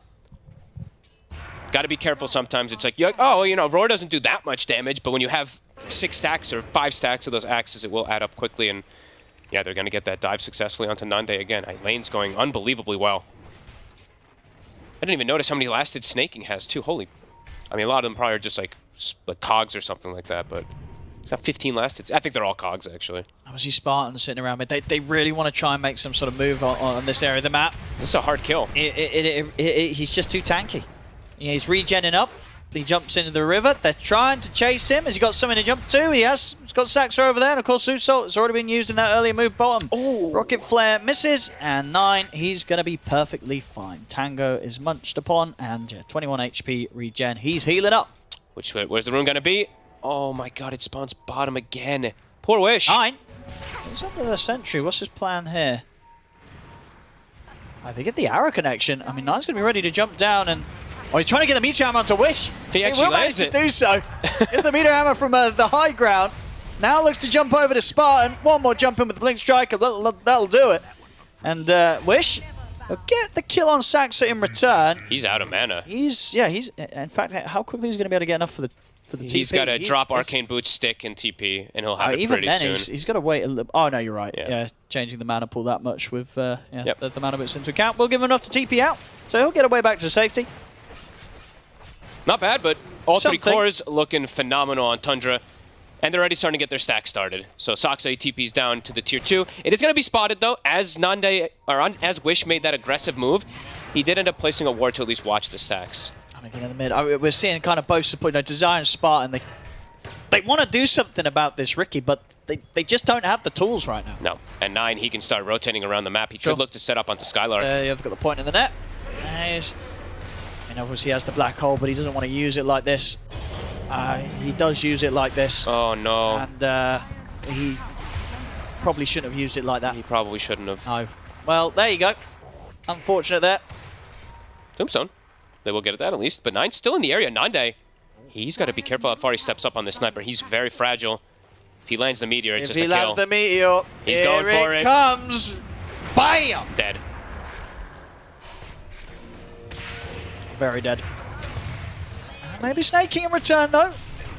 Got to be careful sometimes. It's like, oh, you know, Roar doesn't do that much damage, but when you have 6 stacks or 5 stacks of those axes, it will add up quickly, and yeah, they're going to get that dive successfully onto Nande again. Lane's going unbelievably well. I didn't even notice how many lasted snaking has, too. Holy... I mean, a lot of them probably are just like cogs or something like that, but it's got 15 lasted. I think they're all cogs, actually. I see Spartans sitting around mid. They really want to try and make some sort of move on this area of the map. This is a hard kill. He's just too tanky. Yeah, he's regenning up. He jumps into the river. They're trying to chase him. Has he got something to jump to? He has. He's got Saxa over there. And of course, Salt has already been used in that earlier move bottom. Oh. Rocket Flare misses. And 9, he's going to be perfectly fine. Tango is munched upon. And yeah, 21 HP regen. He's healing up. Where's the rune going to be? Oh my god, it spawns bottom again. Poor Wish. 9. He's under the sentry. What's his plan here? They get the arrow connection. I mean, 9's going to be ready to jump down and... Oh, he's trying to get the Meteor Hammer onto Wish. He actually lands it. To do so. It's the Meteor Hammer from the high ground. Now looks to jump over to Spartan. One more jump in with the Blink Striker. That'll do it. And Wish He'll get the kill on Saxa in return. He's out of mana. He's in fact, how quickly is he going to be able to get enough for the TP? He's got to drop Arcane Boots, stick, and TP, and he'll have it even pretty then, soon. he's got to wait a little. Oh no, you're right. Yeah, changing the mana pool that much with the mana bits into account. We'll give him enough to TP out, so he'll get away back to safety. Not bad, but all Something. 3 cores looking phenomenal on Tundra. And they're already starting to get their stack started. So Saxa TP's down to the tier 2. It is going to be spotted, though, as as Wish made that aggressive move. He did end up placing a ward to at least watch the stacks. I'm again in the mid. We're seeing kind of both support. Desire and Spartan, they want to do something about this Riki, but they just don't have the tools right now. No. And 9, he can start rotating around the map. He could look to set up onto Skylark. You've got the point in the net. Nice. And obviously he has the black hole, but he doesn't want to use it like this. He does use it like this. Oh, no. And he probably shouldn't have used it like that. He probably shouldn't have. No. Well, there you go. Unfortunate there. Tombstone. They will get at that at least. But 9's still in the area. Nande, he's got to be careful how far he steps up on this sniper. He's very fragile. If he lands the meteor, it's just a kill. If he lands the meteor, he's going for it. Here it comes. Bam! Dead. Very dead. Maybe Snake King in return, though.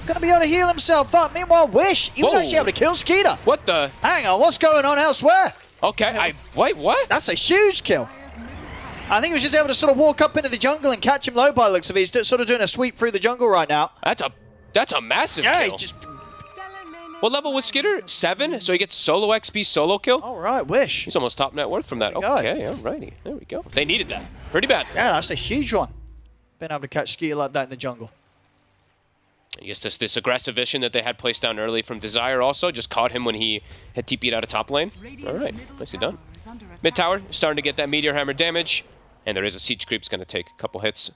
Going to be able to heal himself up. Meanwhile, Wish, he was actually able to kill Skeeter. What the? Hang on, what's going on elsewhere? Okay, wait, what? That's a huge kill. I think he was just able to sort of walk up into the jungle and catch him low by the looks of it. He's sort of doing a sweep through the jungle right now. That's a massive kill. He just... What level was Skitter? 7? So he gets solo XP solo kill? All right, Wish. He's almost top net worth from that. Okay, alrighty. There we go. They needed that. Pretty bad. Yeah, that's a huge one. Been able to catch Skeeter like that in the jungle. I guess this aggressive vision that they had placed down early from Desire also just caught him when he had TP'd out of top lane. All right, nicely done. Mid tower starting to get that meteor hammer damage, and there is a siege creep. It's going to take a couple hits.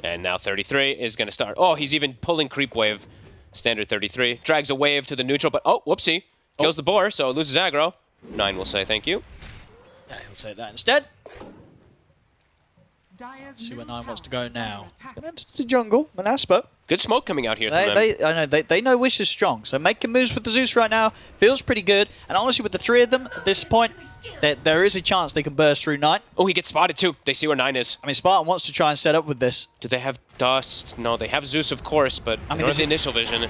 And now 33 is going to start. Oh, he's even pulling creep wave. Standard 33 drags a wave to the neutral, but oh, whoopsie, kills the boar, so it loses aggro. 9 will say thank you. Yeah, he'll say that instead. Let's see where 9 wants to go now. He's going to enter the jungle, Manaspa. Good smoke coming out here from them. I know, they know Wish is strong, so making moves with the Zeus right now feels pretty good. And honestly, with the 3 of them at this point, there is a chance they can burst through 9. Oh, he gets spotted too. They see where 9 is. I mean, Spartan wants to try and set up with this. Do they have Dust? No, they have Zeus, of course, but I mean, the initial vision.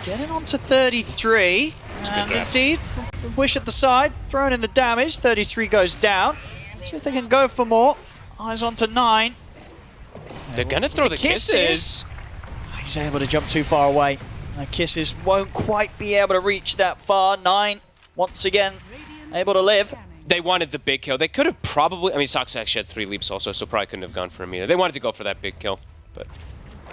Getting on to 33. And indeed, Wish at the side, throwing in the damage. 33 goes down. See if they can go for more. Eyes on to 9. They're going to throw the kisses. He's able to jump too far away. The kisses won't quite be able to reach that far. 9, once again, able to live. They wanted the big kill. They could have probably... I mean, Sox actually had 3 leaps also, so probably couldn't have gone for him either. They wanted to go for that big kill, but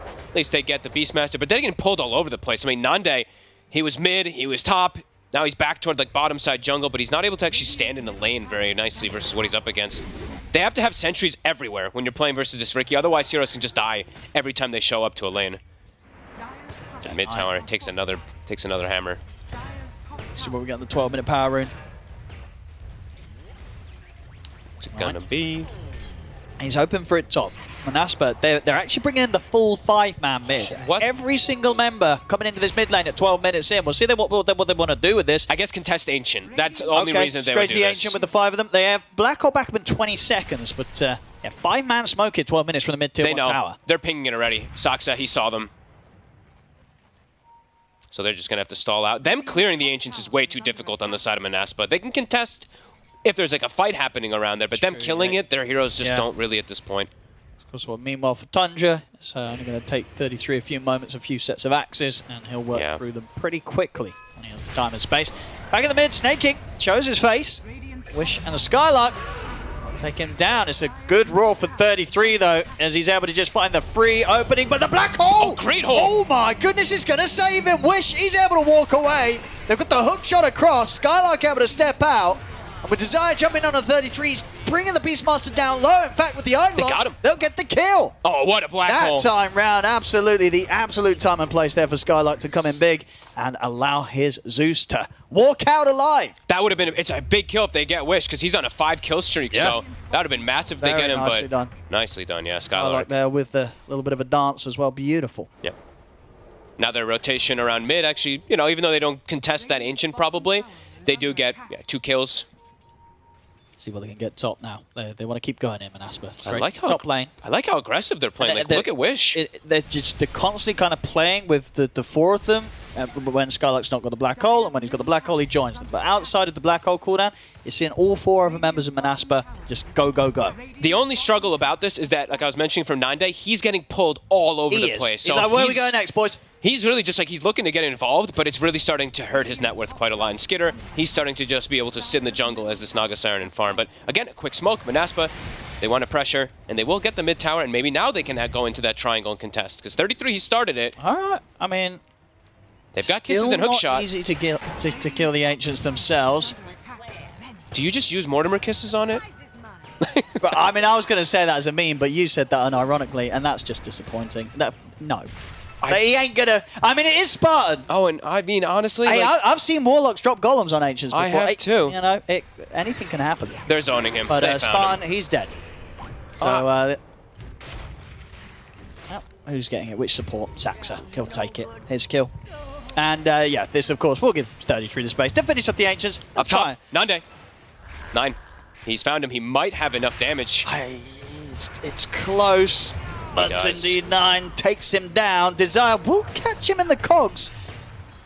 at least they get the Beastmaster. But they're getting pulled all over the place. I mean, Nande, he was mid, he was top. Now he's back toward like bottom side jungle, but he's not able to actually stand in the lane very nicely versus what he's up against. They have to have sentries everywhere when you're playing versus this Riki. Otherwise, heroes can just die every time they show up to a lane. And mid tower takes another hammer. See what we got in the 12-minute power rune. What's it gonna be? He's hoping for it top. Manaspa, they're actually bringing in the full 5-man mid. What? Every single member coming into this mid lane at 12 minutes in. We'll see what they want to do with this. I guess contest Ancient. That's the only reason they would straight do to the this. Ancient with the 5 of them. They have Black Hole back up in 20 seconds, but yeah, 5-man smoke at 12 minutes from the mid-tier 1 tower. They're pinging it already. Saxa, he saw them. So they're just going to have to stall out. Them clearing the Ancients is way too difficult on the side of Manaspa. They can contest if there's like a fight happening around there, but them killing it, their heroes just don't really at this point. Of course, well, meanwhile for Tundra, it's only going to take 33 a few moments, a few sets of axes, and he'll work through them pretty quickly. When he has the time and space. Back in the mid, Snake King shows his face. Wish and a Skylark take him down. It's a good roll for 33 though, as he's able to just find the free opening, but the black hole! Oh, great hole! Oh my goodness, it's going to save him. Wish, he's able to walk away. They've got the hook shot across. Skylark able to step out. And with Desire jumping on a 33, he's bringing the Beastmaster down low. In fact, with the Iron Lock, they'll get the kill. Oh, what a black hole. That time round, absolutely, the absolute time and place there for Skylark to come in big and allow his Zeus to walk out alive. That would have been, it's a big kill if they get Wish, because he's on a 5-kill streak, so that would have been massive if they get him, nicely but done. Nicely done, yeah, Skylark there with the little bit of a dance as well, beautiful. Yep. Now their rotation around mid, actually, you know, even though they don't contest that Ancient probably, They do get 2 kills. See what they can get top now. They want to keep going in Manaspa. I like how top lane. I like how aggressive they're playing. Like, look at Wish. They're constantly kind of playing with the 4 of them. When Skylark's not got the black hole, and when he's got the black hole, he joins them. But outside of the black hole cooldown, you're seeing all 4 of the members of Manaspa just go, go, go. The only struggle about this is that, like I was mentioning from 9day, he's getting pulled all over the place. He's like, where are we going next, boys? He's really just like, he's looking to get involved, but it's really starting to hurt his net worth quite a lot. And Skitter, he's starting to just be able to sit in the jungle as this Naga Siren and farm. But again, a quick smoke, Manaspa, they want to pressure, and they will get the mid tower, and maybe now they can go into that triangle and contest. Because 33, he started it. All right, I mean... They've got kisses and hookshot. Not easy to kill the Ancients themselves. Do you just use Mortimer kisses on it? But, I mean, I was going to say that as a meme, but you said that unironically, and that's just disappointing. No. He ain't going to... I mean, it is Spartan. Oh, and I mean, honestly... Hey, like, I've seen Warlocks drop golems on Ancients before. I have too. You know, anything can happen. They're zoning him. But Spartan, he's dead. So, who's getting it? Which support? Saxa. He'll take it. His kill. And, yeah, this, of course, will give 33 the space to finish up the Ancients. Up top, 9day. 9. He's found him. He might have enough damage. It's close. But indeed, 9 takes him down. Desire will catch him in the cogs.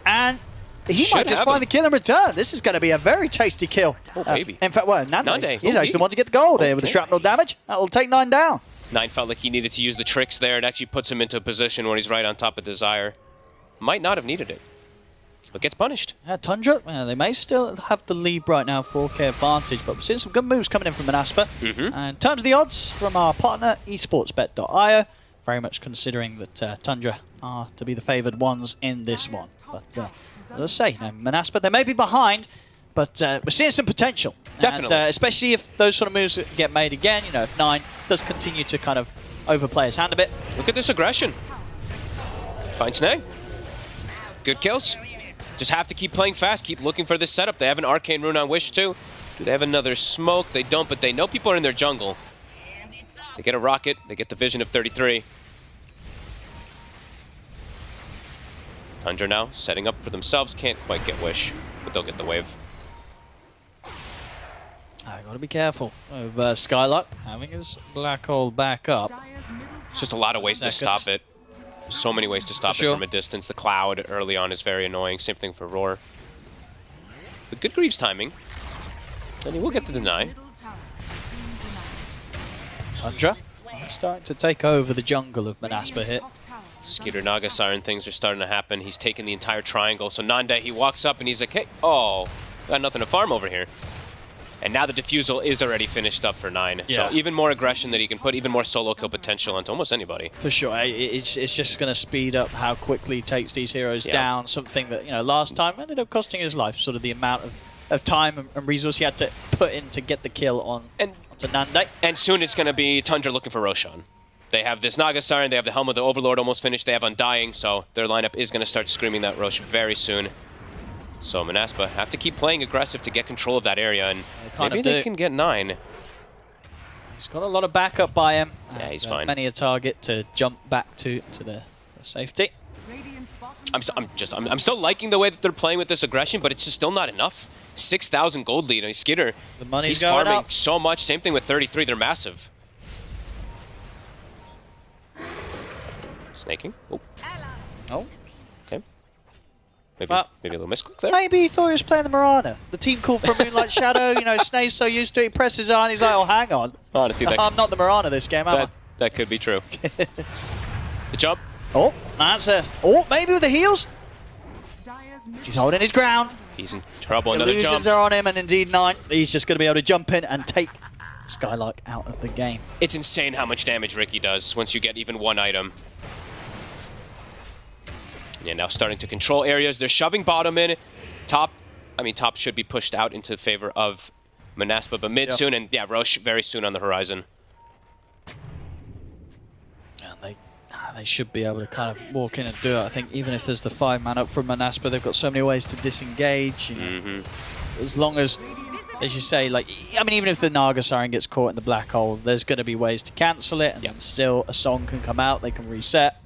And he might just find the kill in return. This is going to be a very tasty kill. Oh, baby. In fact, well, Nande. He's Oh, actually the one to get the gold here with the shrapnel damage. That'll take 9 down. 9 felt like he needed to use the tricks there. It actually puts him into a position where he's right on top of Desire. Might not have needed it, but gets punished. Tundra, they may still have the lead right now, 4K advantage, but we're seeing some good moves coming in from Manaspa. And in terms of the odds from our partner, esportsbet.io, very much considering that Tundra are to be the favoured ones in this one. But as I say, Manaspa, they may be behind, but we're seeing some potential. Definitely. And, especially if those sort of moves get made again, if 9 does continue to kind of overplay his hand a bit. Look at this aggression. Fine snag. Good kills. Just have to keep playing fast, keep looking for this setup. They have an Arcane Rune on Wish too. Do they have another smoke? They don't, but they know people are in their jungle. They get a rocket, they get the vision of 33. Tundra now setting up for themselves, can't quite get Wish, but they'll get the wave. I gotta be careful of Skylark having his black hole back up. It's just a lot of ways to stop it. So many ways to stop it from a distance. The cloud early on is very annoying. Same thing for Roar. But good Greaves timing. And he will get the deny. Tundra starting to take over the jungle of Manaspa here. Skitter Naga Siren things are starting to happen. He's taken the entire triangle. So Nande, he walks up and he's like, hey, got nothing to farm over here. And now the defusal is already finished up for 9. Yeah. So even more aggression that he can put, even more solo kill potential onto almost anybody. For sure. It's just going to speed up how quickly he takes these heroes down. Something that, last time ended up costing his life. Sort of the amount of time and resource he had to put in to get the kill onto Nande. And soon it's going to be Tundra looking for Roshan. They have this Naga Siren, they have the Helm of the Overlord almost finished, they have Undying, so their lineup is going to start screaming that Rosh very soon. So Manaspa have to keep playing aggressive to get control of that area, and maybe they can get 9. He's got a lot of backup by him. Yeah, he's fine. Many a target to jump back to the safety. I'm still liking the way that they're playing with this aggression, but it's just still not enough. 6,000 gold lead. Skitter, the money's he's going farming up. so much. Same thing with 33. They're massive. Snaking. Oh. Okay. Maybe a little misclick there. Maybe he thought he was playing the Mirana. The team called from Moonlight Shadow. Snake's so used to it. He presses on. He's like, oh, hang on. Honestly, I'm not the Mirana this game, am I? That could be true. The jump. Oh, that's maybe with the heals. He's holding his ground. He's in trouble. Another jump. Illusions are on him, and indeed 9. He's just going to be able to jump in and take Skylark out of the game. It's insane how much damage Ricky does once you get even one item. Yeah, now starting to control areas. They're shoving bottom in. Top should be pushed out into favor of Manaspa, but mid soon, and yeah, Rosh very soon on the horizon. And they should be able to kind of walk in and do it. I think even if there's the 5-man up from Manaspa, they've got so many ways to disengage. As long as you say, even if the Naga Siren gets caught in the black hole, there's going to be ways to cancel it, and then still a song can come out, they can reset.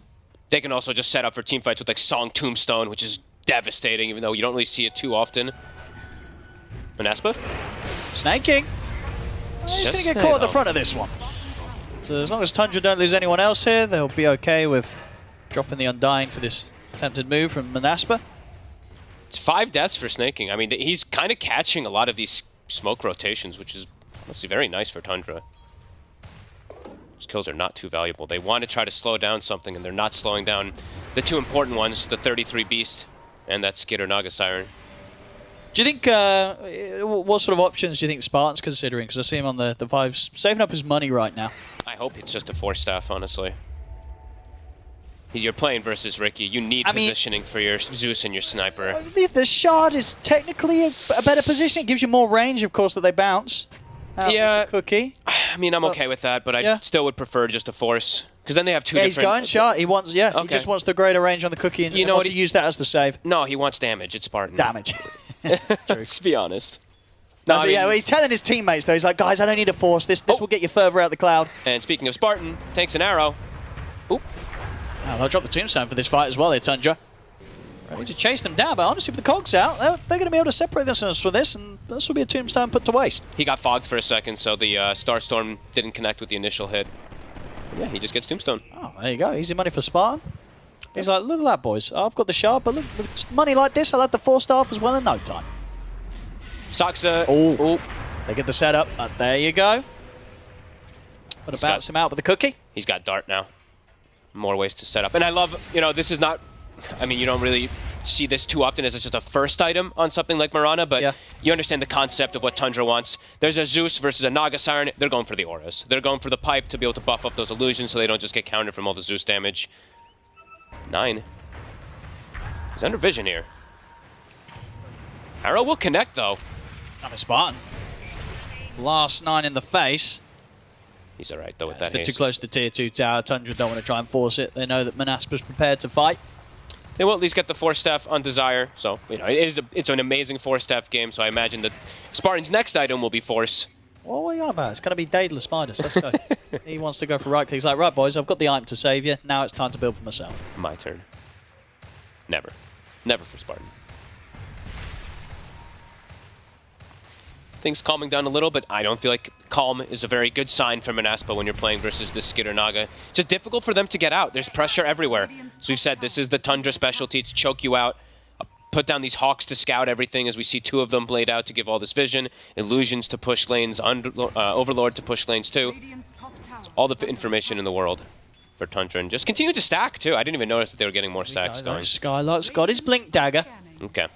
They can also just set up for team fights with Song Tombstone, which is devastating, even though you don't really see it too often. Manaspa? Snaking. He's going to get caught at the front of this one. So as long as Tundra don't lose anyone else here, they'll be okay with dropping the Undying to this attempted move from Manaspa. It's 5 deaths for snaking. I mean, he's kind of catching a lot of these smoke rotations, which is honestly very nice for Tundra. Those kills are not too valuable. They want to try to slow down something, and they're not slowing down the 2 important ones, the 33 Beast and that Skitter Naga Siren. Do you think, what sort of options do you think Spartan's considering? Because I see him on the 5s, saving up his money right now. I hope it's just a Force Staff, honestly. You're playing versus Ricky. You need positioning for your Zeus and your Sniper. The Shard is technically a better position. It gives you more range, of course, that they bounce. Yeah. Cookie. I mean, I'm okay with that, but I still would prefer just a Force. Because then they have 2 different... he's going Shard. He wants, he just wants the greater range on the Cookie, and wants to use that as the save. No, he wants damage. It's Spartan. Damage. Let's be honest. No, I mean, well, he's telling his teammates, though. He's like, guys, I don't need a Force. This will get you further out the cloud. And speaking of Spartan, takes an arrow. Oop. Oh, they'll drop the tombstone for this fight as well here, Tundra. Ready to chase them down, but honestly, with the cogs out, they're going to be able to separate themselves from this, and this will be a tombstone put to waste. He got fogged for a second, so the Starstorm didn't connect with the initial hit. But yeah, he just gets tombstone. Oh, there you go. Easy money for Spartan. He's like, look at that, boys. I've got the Shard, but look, with money like this, I'll have the 4-star as well in no time. Saksa. Oh, they get the setup. There you go. But bounce him out with the Cookie. He's got Dart now. More ways to set up. And I love, this is not, I mean, you don't really see this too often as it's just a first item on something like Mirana, but you understand the concept of what Tundra wants. There's a Zeus versus a Naga Siren. They're going for the auras. They're going for the pipe to be able to buff up those illusions so they don't just get countered from all the Zeus damage. 9. He's under vision here. Arrow will connect, though. Not a Spartan. Last 9 in the face. He's all right, though, with that It's a bit haste. too close to tier 2 tower. Tundra don't want to try and force it. They know that Manaspa's prepared to fight. They will at least get the Force Staff on Desire, so it's an amazing Force Staff game. So I imagine that Spartan's next item will be Force. What are you on about? It's going to be Daedalus Midas. Let's go. He wants to go for right click. He's like, right, boys, I've got the item to save you. Now it's time to build for myself. My turn. Never. Never for Spartan. Things calming down a little, but I don't feel like calm is a very good sign for Manaspa when you're playing versus this Skitter Naga. It's just difficult for them to get out. There's pressure everywhere. So we've said this is the Tundra specialty to choke you out. Put down these Hawks to scout everything, as we see 2 of them played out to give all this vision. Illusions to push lanes, Overlord to push lanes too. All the information in the world for Tundra. And just continue to stack too. I didn't even notice that they were getting more stacks going. Skylark's got his Blink Dagger. Okay.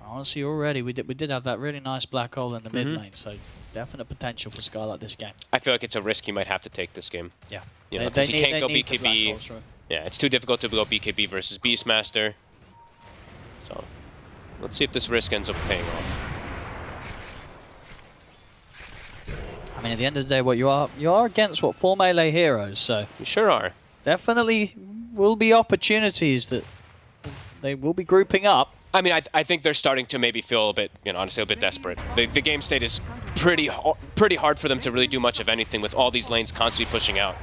Honestly, already we did have that really nice black hole in the mid lane, so definite potential for Skylark this game. I feel like it's a risk he might have to take this game. Yeah. Because he can't go BKB. Yeah, it's too difficult to go BKB versus Beastmaster. So, let's see if this risk ends up paying off. I mean, at the end of the day, what you are against 4 melee heroes, so you sure are. Definitely will be opportunities that they will be grouping up. I mean, I think they're starting to maybe feel a bit, honestly, a bit desperate. The game state is pretty hard for them to really do much of anything with all these lanes constantly pushing out.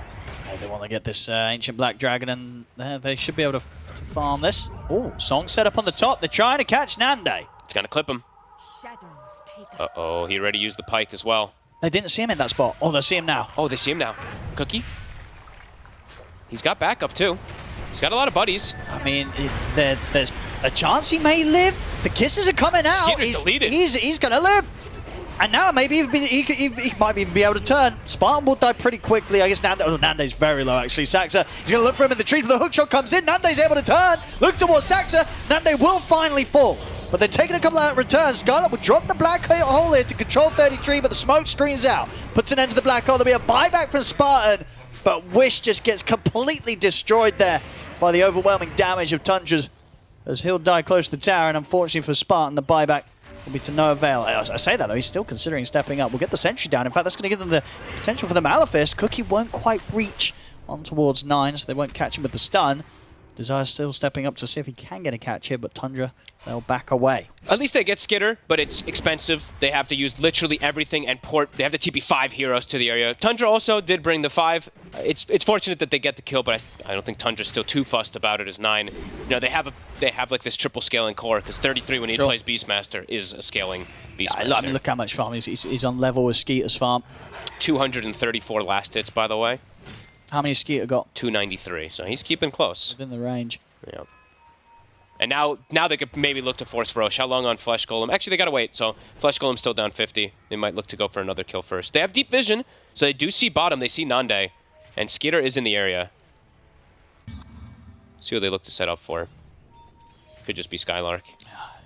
They want to get this Ancient Black Dragon, and they should be able to farm this. Oh, Song set up on the top. They're trying to catch Nande. It's going to clip him. Uh-oh, he already used the Pike as well. They didn't see him in that spot. Oh, they see him now. Oh, they see him now. Cookie. He's got backup, too. He's got a lot of buddies. I mean, there's a chance he may live. The kisses are coming out. Skitter's deleted. He's going to live. And now maybe he might even be able to turn. Spartan will die pretty quickly. I guess Nande's very low, actually. Saxa, he's going to look for him in the tree. The hookshot comes in. Nande's able to turn. Look towards Saxa. Nande will finally fall. But they're taking a couple of returns. Scarlet will drop the black hole here to control 33, but the smoke screens out. Puts an end to the black hole. There'll be a buyback from Spartan. But Wish just gets completely destroyed there by the overwhelming damage of Tundra's, as he'll die close to the tower. And unfortunately for Spartan, the buyback will be to no avail. I say that, though, he's still considering stepping up. We'll get the sentry down. In fact, that's going to give them the potential for the Malefist. Cookie won't quite reach on towards 9, so they won't catch him with the stun. Desire still stepping up to see if he can get a catch here, but Tundra, they'll back away. At least they get Skitter, but it's expensive. They have to use literally everything and port. They have to TP 5 heroes to the area. Tundra also did bring the 5. It's fortunate that they get the kill, but I don't think Tundra's still too fussed about it as 9. You know, they have like this triple scaling core, because 33 when he plays Beastmaster is a scaling Beastmaster. I mean, look how much farm he's on level with Skeeter's farm. 234 last hits, by the way. How many Skeeter got? 293, so he's keeping close. Within the range. Yeah. And now they could maybe look to force Roche. How long on Flesh Golem? Actually, they gotta wait, so Flesh Golem's still down 50. They might look to go for another kill first. They have deep vision, so they do see bottom. They see Nande, and Skeeter is in the area. See what they look to set up for. Could just be Skylark.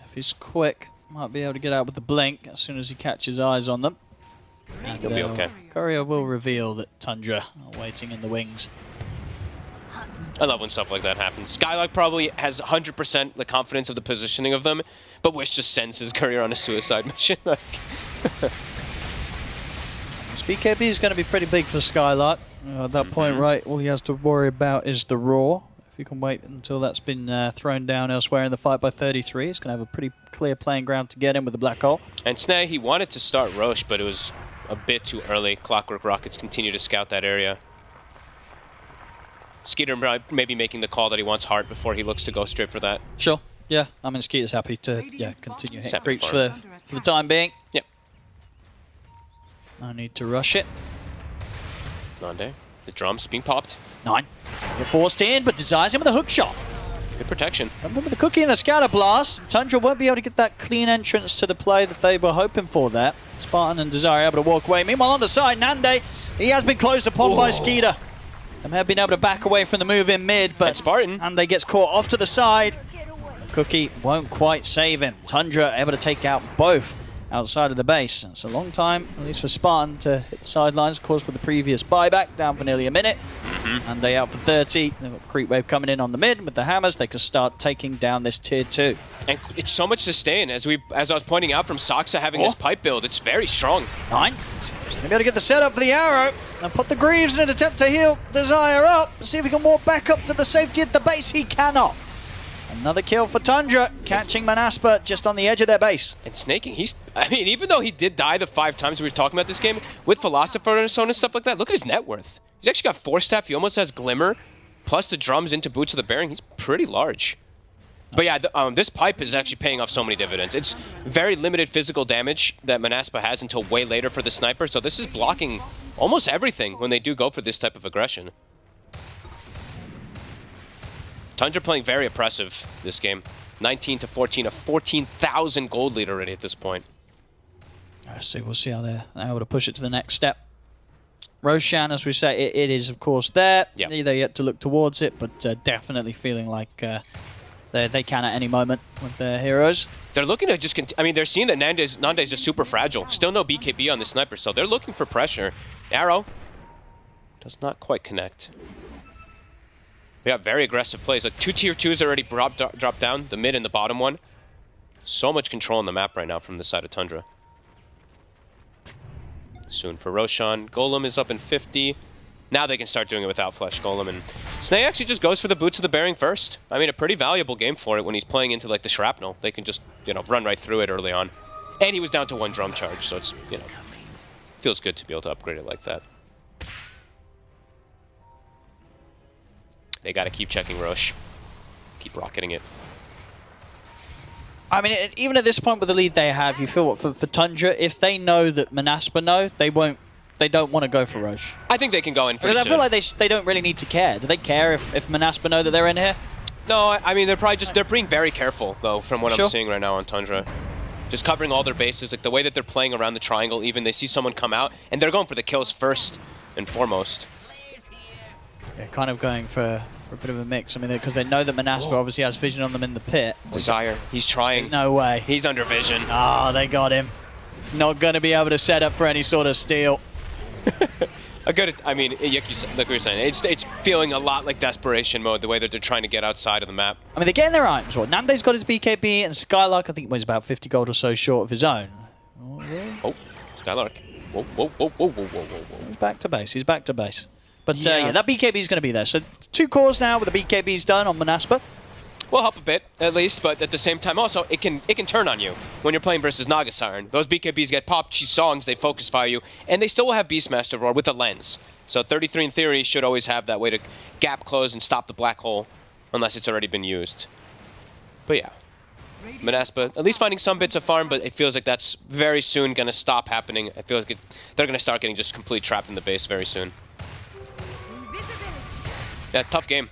If he's quick, might be able to get out with the blink as soon as he catches eyes on them. And, He'll be okay. Courier will reveal that Tundra are waiting in the wings. I love when stuff like that happens. Skylark probably has 100% the confidence of the positioning of them, but Wish just sends his courier on a suicide mission. Like This BKB is going to be pretty big for Skylark. At that point, right, all he has to worry about is the Roar. If he can wait until that's been thrown down elsewhere in the fight by 33, he's going to have a pretty clear playing ground to get in with the Black Hole. And Sneh, he wanted to start Roche, but it was a bit too early. Clockwork Rockets continue to scout that area. Skeeter maybe making the call that he wants Heart before he looks to go straight for that. Sure. Yeah, I mean, Skeeter's happy to continue hitting Breach for the time being. Yep. No need to rush it. Nande, the drums being popped. 9. They're forced in, but Desire's in with a hook shot. Good protection. Remember the cookie and the scatter blast. Tundra won't be able to get that clean entrance to the play that they were hoping for there. Spartan and Desire able to walk away. Meanwhile, on the side, Nande, he has been closed upon by Skeeter. They may have been able to back away from the move in mid, but Spartan. Nande gets caught off to the side. Cookie won't quite save him. Tundra able to take out both outside of the base. It's a long time, at least for Spartan, to hit the sidelines, of course, with the previous buyback, down for nearly a minute. And they out for 30. They've got Creep Wave coming in on the mid with the hammers. They can start taking down this tier 2. And it's so much sustain, as I was pointing out from Soxa having this pipe build. It's very strong. 9. He's going to be able to get the setup for the arrow. And put the Greaves in an attempt to heal Desire up. See if he can walk back up to the safety at the base. He cannot. Another kill for Tundra, catching Manaspa just on the edge of their base. And snaking, I mean, even though he did die the 5 times we were talking about this game, with Philosopher and so on and stuff like that, look at his net worth. He's actually got 4 staff, he almost has Glimmer, plus the drums into Boots of the Bearing. He's pretty large. But yeah, this pipe is actually paying off so many dividends. It's very limited physical damage that Manaspa has until way later for the sniper, so this is blocking almost everything when they do go for this type of aggression. Tundra playing very oppressive this game. 19 to 14, a 14,000 gold lead already at this point. We'll see how they're able to push it to the next step. Roshan, as we say, it is of course there. Yep. They're yet to look towards it, but definitely feeling like they can at any moment with their heroes. They're looking to just I mean, they're seeing that Nande is just super fragile. Still no BKB on the sniper, so they're looking for pressure. Arrow does not quite connect. We got very aggressive plays. Like 2 tier 2s already dropped down, the mid and the bottom one. So much control on the map right now from the side of Tundra. Soon for Roshan. Golem is up in 50. Now they can start doing it without Flesh Golem. And Sneh actually just goes for the Boots of the Bearing first. I mean, a pretty valuable game for it when he's playing into like the Shrapnel. They can just, run right through it early on. And he was down to 1 drum charge, so it's, feels good to be able to upgrade it like that. They got to keep checking Roche. Keep rocketing it. I mean, even at this point with the lead they have, you feel what for Tundra, if they know that Manaspa know, they don't want to go for Roche. I think they can go in pretty soon. I feel like they don't really need to care. Do they care if Manaspa know that they're in here? No, I mean, they're being very careful, though, from what I'm seeing right now on Tundra. Just covering all their bases, like the way that they're playing around the triangle, even they see someone come out, and they're going for the kills first and foremost. They're kind of going for a bit of a mix. I mean, because they know that Manaspa obviously has vision on them in the pit. Desire, he's trying. There's no way. He's under vision. Oh, they got him. He's not going to be able to set up for any sort of steal. I mean, like we were saying, it's feeling a lot like desperation mode, the way that they're trying to get outside of the map. I mean, they're getting their items. What? Nande's got his BKB, and Skylark, I think, was about 50 gold or so short of his own. Oh, Skylark. Whoa. He's back to base. He's back to base. But yeah, that BKB is going to be there. So 2 cores now with the BKBs done on Manaspa. Will help a bit, at least, but at the same time also, it can turn on you when you're playing versus Naga Siren. Those BKBs get popped, songs, they focus fire you, and they still will have Beastmaster Roar with the lens. So 33 in theory should always have that way to gap close and stop the black hole, unless it's already been used. But yeah, Manaspa, at least finding some bits of farm, but it feels like that's very soon going to stop happening. I feel like they're going to start getting just completely trapped in the base very soon. Yeah, tough game.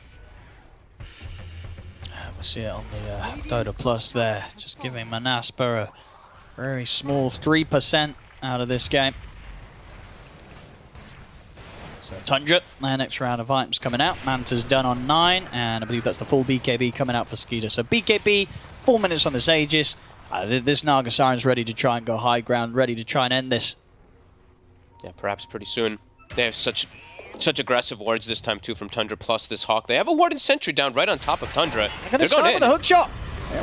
We see it on the Dota Plus there, just giving Manaspa a very small 3% out of this game. So Tundra, their next round of items coming out. Manta's done on 9, and I believe that's the full BKB coming out for Skeeter. So BKB, 4 minutes on this Aegis. This Naga Siren's ready to try and go high ground, ready to try and end this. Yeah, perhaps pretty soon. They have such aggressive wards this time too from Tundra plus this Hawk. They have a ward and sentry down right on top of Tundra. They're going to start with the hook shot.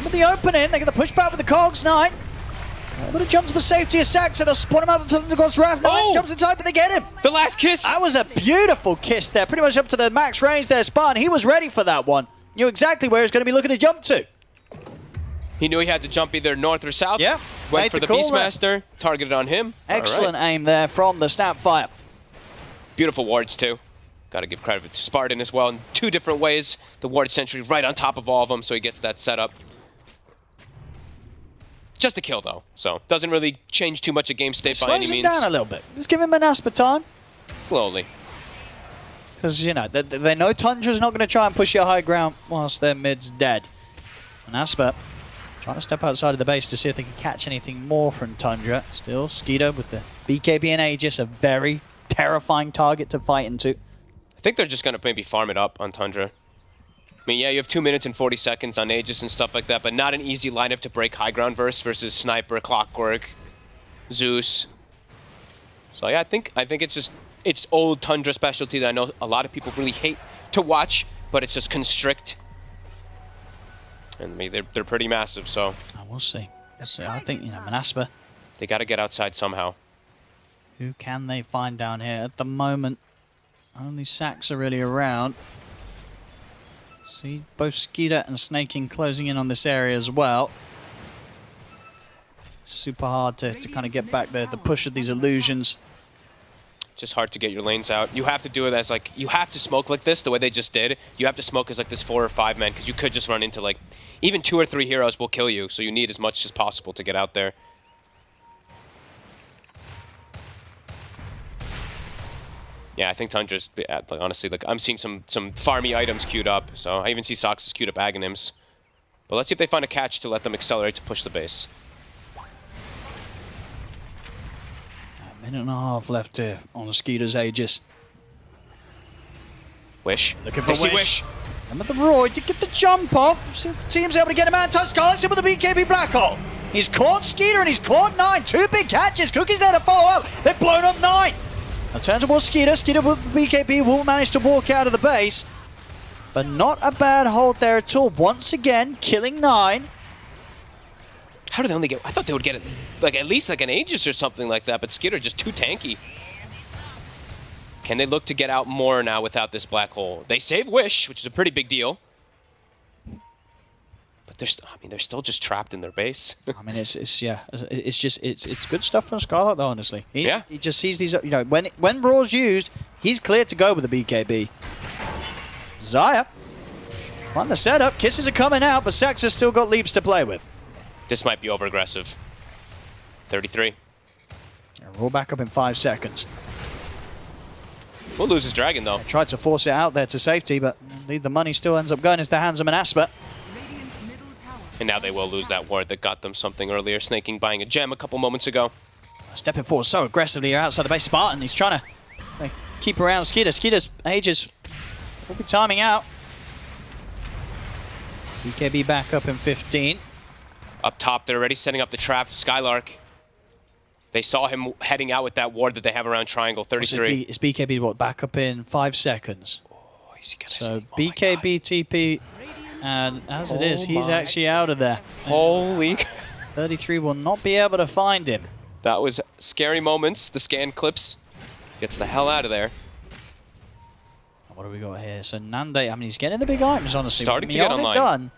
With the opening, they're going to push back with the Cogs 9. They're going to jump to the safety of Saxa. They'll spot him out with the Thunder God's Wrath. 9 jumps inside, but they get him. The last kiss. That was a beautiful kiss there. Pretty much up to the max range there, Spartan. He was ready for that one. Knew exactly where he was going to be looking to jump to. He knew he had to jump either north or south. Yeah. Went for the Beastmaster, targeted on him. Excellent aim there from the Snapfire. Beautiful wards too. Got to give credit to Spartan as well in 2 different ways. The ward sentry right on top of all of them, so he gets that set up. Just a kill though, so doesn't really change too much of game state by any means. Slows him down a little bit. Just give him Manaspa time. Slowly. Because, you know, they know Tundra's not going to try and push your high ground whilst their mid's dead. Manaspa trying to step outside of the base to see if they can catch anything more from Tundra. Still, Skeeter with the BKB and Aegis, a very terrifying target to fight into. I think they're just going to maybe farm it up on Tundra. I mean, yeah, you have 2 minutes and 40 seconds on Aegis and stuff like that, but not an easy lineup to break high ground versus Sniper, Clockwork, Zeus. So yeah, I think it's just old Tundra specialty that I know a lot of people really hate to watch, but it's just constrict. And I mean, they're pretty massive, so. We'll see. We'll see. I think, you know, Manaspa. They got to get outside somehow. Who can they find down here? At the moment, only Sax are really around. See both Skeeter and Snaking closing in on this area as well. Super hard to kind of get back there, the push of these illusions. Just hard to get your lanes out. You have to do it as like, you have to smoke like this the way they just did. You have to smoke as like this 4 or 5 man because you could just run into like, even 2 or 3 heroes will kill you. So you need as much as possible to get out there. Yeah, I think Tundra's, like, honestly, like I'm seeing some farmy items queued up. So I even see Sox's queued up Aghanims. But let's see if they find a catch to let them accelerate to push the base. A minute and a half left on the Skeeter's Aegis. Wish. Looking for Wish. And with the Roy to get the jump off. So the team's able to get him out. Scarlet's in with the BKB Black Hole. He's caught Skeeter and he's caught 9. 2 big catches. Cookie's there to follow up. They've blown up 9. Now turn towards Skeeter. Skeeter with BKB will manage to walk out of the base. But not a bad hold there at all. Once again, killing 9. How did they only get... I thought they would get it, like at least like an Aegis or something like that, but Skeeter just too tanky. Can they look to get out more now without this black hole? They save Wish, which is a pretty big deal. But they're still just trapped in their base. I mean, it's good stuff from Scarlet though, honestly. He just sees these, you know, when Raw's used, he's cleared to go with the BKB. Zaya on the setup, kisses are coming out, but Sex has still got leaps to play with. This might be over aggressive. 33. Raw back up in 5 seconds. We'll lose his dragon though. They tried to force it out there to safety, but the money still ends up going into the hands of Manaspa. And now they will lose that ward that got them something earlier. Snaking buying a gem a couple moments ago. Stepping forward so aggressively here outside the base. Spartan, he's trying to keep around Skeeter. Skeeter's Aegis will be timing out. BKB back up in 15. Up top, they're already setting up the trap. Skylark. They saw him heading out with that ward that they have around Triangle. 33. Is BKB what, back up in 5 seconds? Oh, is he gonna so BKB TP, and as it is, he's actually out of there. Holy. 33 will not be able to find him. That was scary moments. The scan clips. Gets the hell out of there. What do we got here? So Nande, I mean, he's getting the big items, honestly. Starting to get online. Done.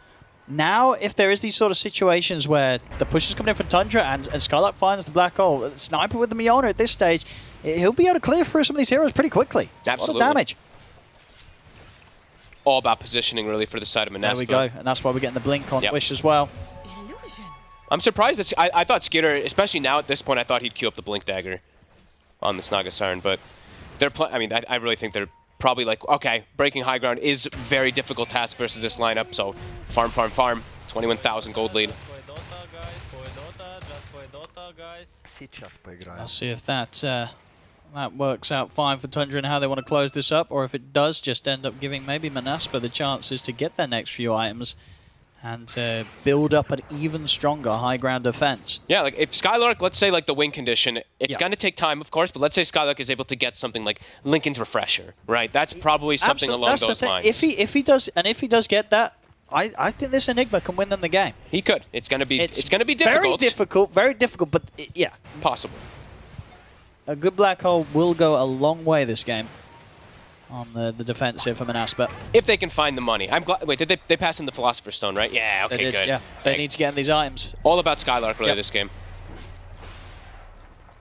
Now, if there is these sort of situations where the push is coming in from Tundra and Skylark finds the black hole, Sniper with the Miona at this stage, he'll be able to clear through some of these heroes pretty quickly. Absolutely. A lot of damage. All about positioning, really, for the side of Manaspa. There we go, and that's why we're getting the blink on Wish as well. I'm surprised that I thought Skitter, especially now at this point, I thought he'd queue up the Blink Dagger on the Snaga Siren, but they're I mean, I really think they're probably like, okay, breaking high ground is a very difficult task versus this lineup, so farm, farm, farm. 21,000 gold lead. I'll see if that works out fine for Tundra and how they want to close this up, or if it does just end up giving maybe Manaspa the chances to get their next few items and build up an even stronger high ground defense. Yeah, like if Skylark, let's say like the win condition, it's going to take time, of course, but let's say Skylark is able to get something like Lincoln's Refresher, right? That's probably something along those lines. If he does get that, I think this Enigma can win them the game. He could. It's going to be difficult. Very difficult, but yeah. Possible. A good black hole will go a long way this game on the defensive for Manaspa. If they can find the money. I'm glad. Wait, did they pass him the Philosopher's Stone, right? Yeah, okay, they did, good. Yeah, they need to get in these items. All about Skylark, really, this game.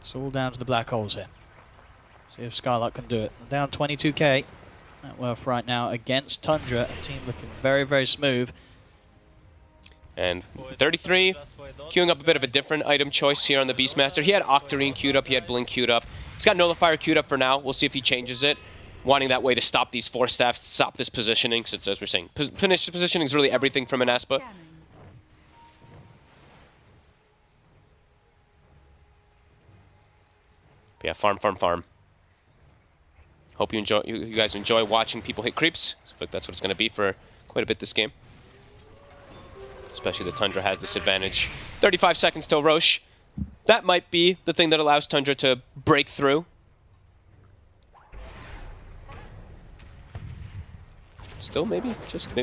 It's all down to the black holes here. See if Skylark can do it. Down 22k net worth right now against Tundra, a team looking very, very smooth. And 33, queuing up a bit of a different item choice here on the Beastmaster. He had Octarine queued up, he had Blink queued up. He's got Nullifier queued up for now. We'll see if he changes it. Wanting that way to stop these Force Staffs, stop this positioning, because as we're saying, positioning is really everything from Manaspa. Yeah, farm, farm, farm. Hope you guys enjoy watching people hit creeps. I think that's what it's going to be for quite a bit this game. Especially the Tundra has this advantage. 35 seconds till Roche. That might be the thing that allows Tundra to break through. Still, maybe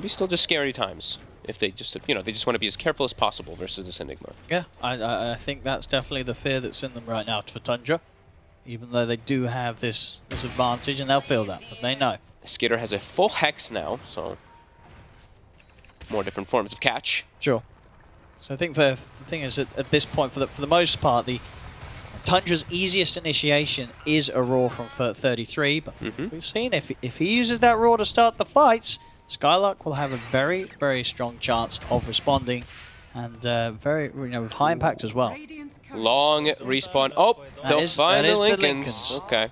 still just scary times. If they just, they just want to be as careful as possible versus this Enigma. Yeah, I think that's definitely the fear that's in them right now for Tundra. Even though they do have this advantage, and they'll feel that, but they know. Skitter has a full Hex now, so more different forms of catch. Sure. So I think the thing is that at this point, for the most part, the Tundra's easiest initiation is a Roar from 33, but we've seen if he uses that Roar to start the fights, Skylark will have a very, very strong chance of responding, and very, with high impact as well. Long respawn. Oh, they'll find the Lincolns. Okay.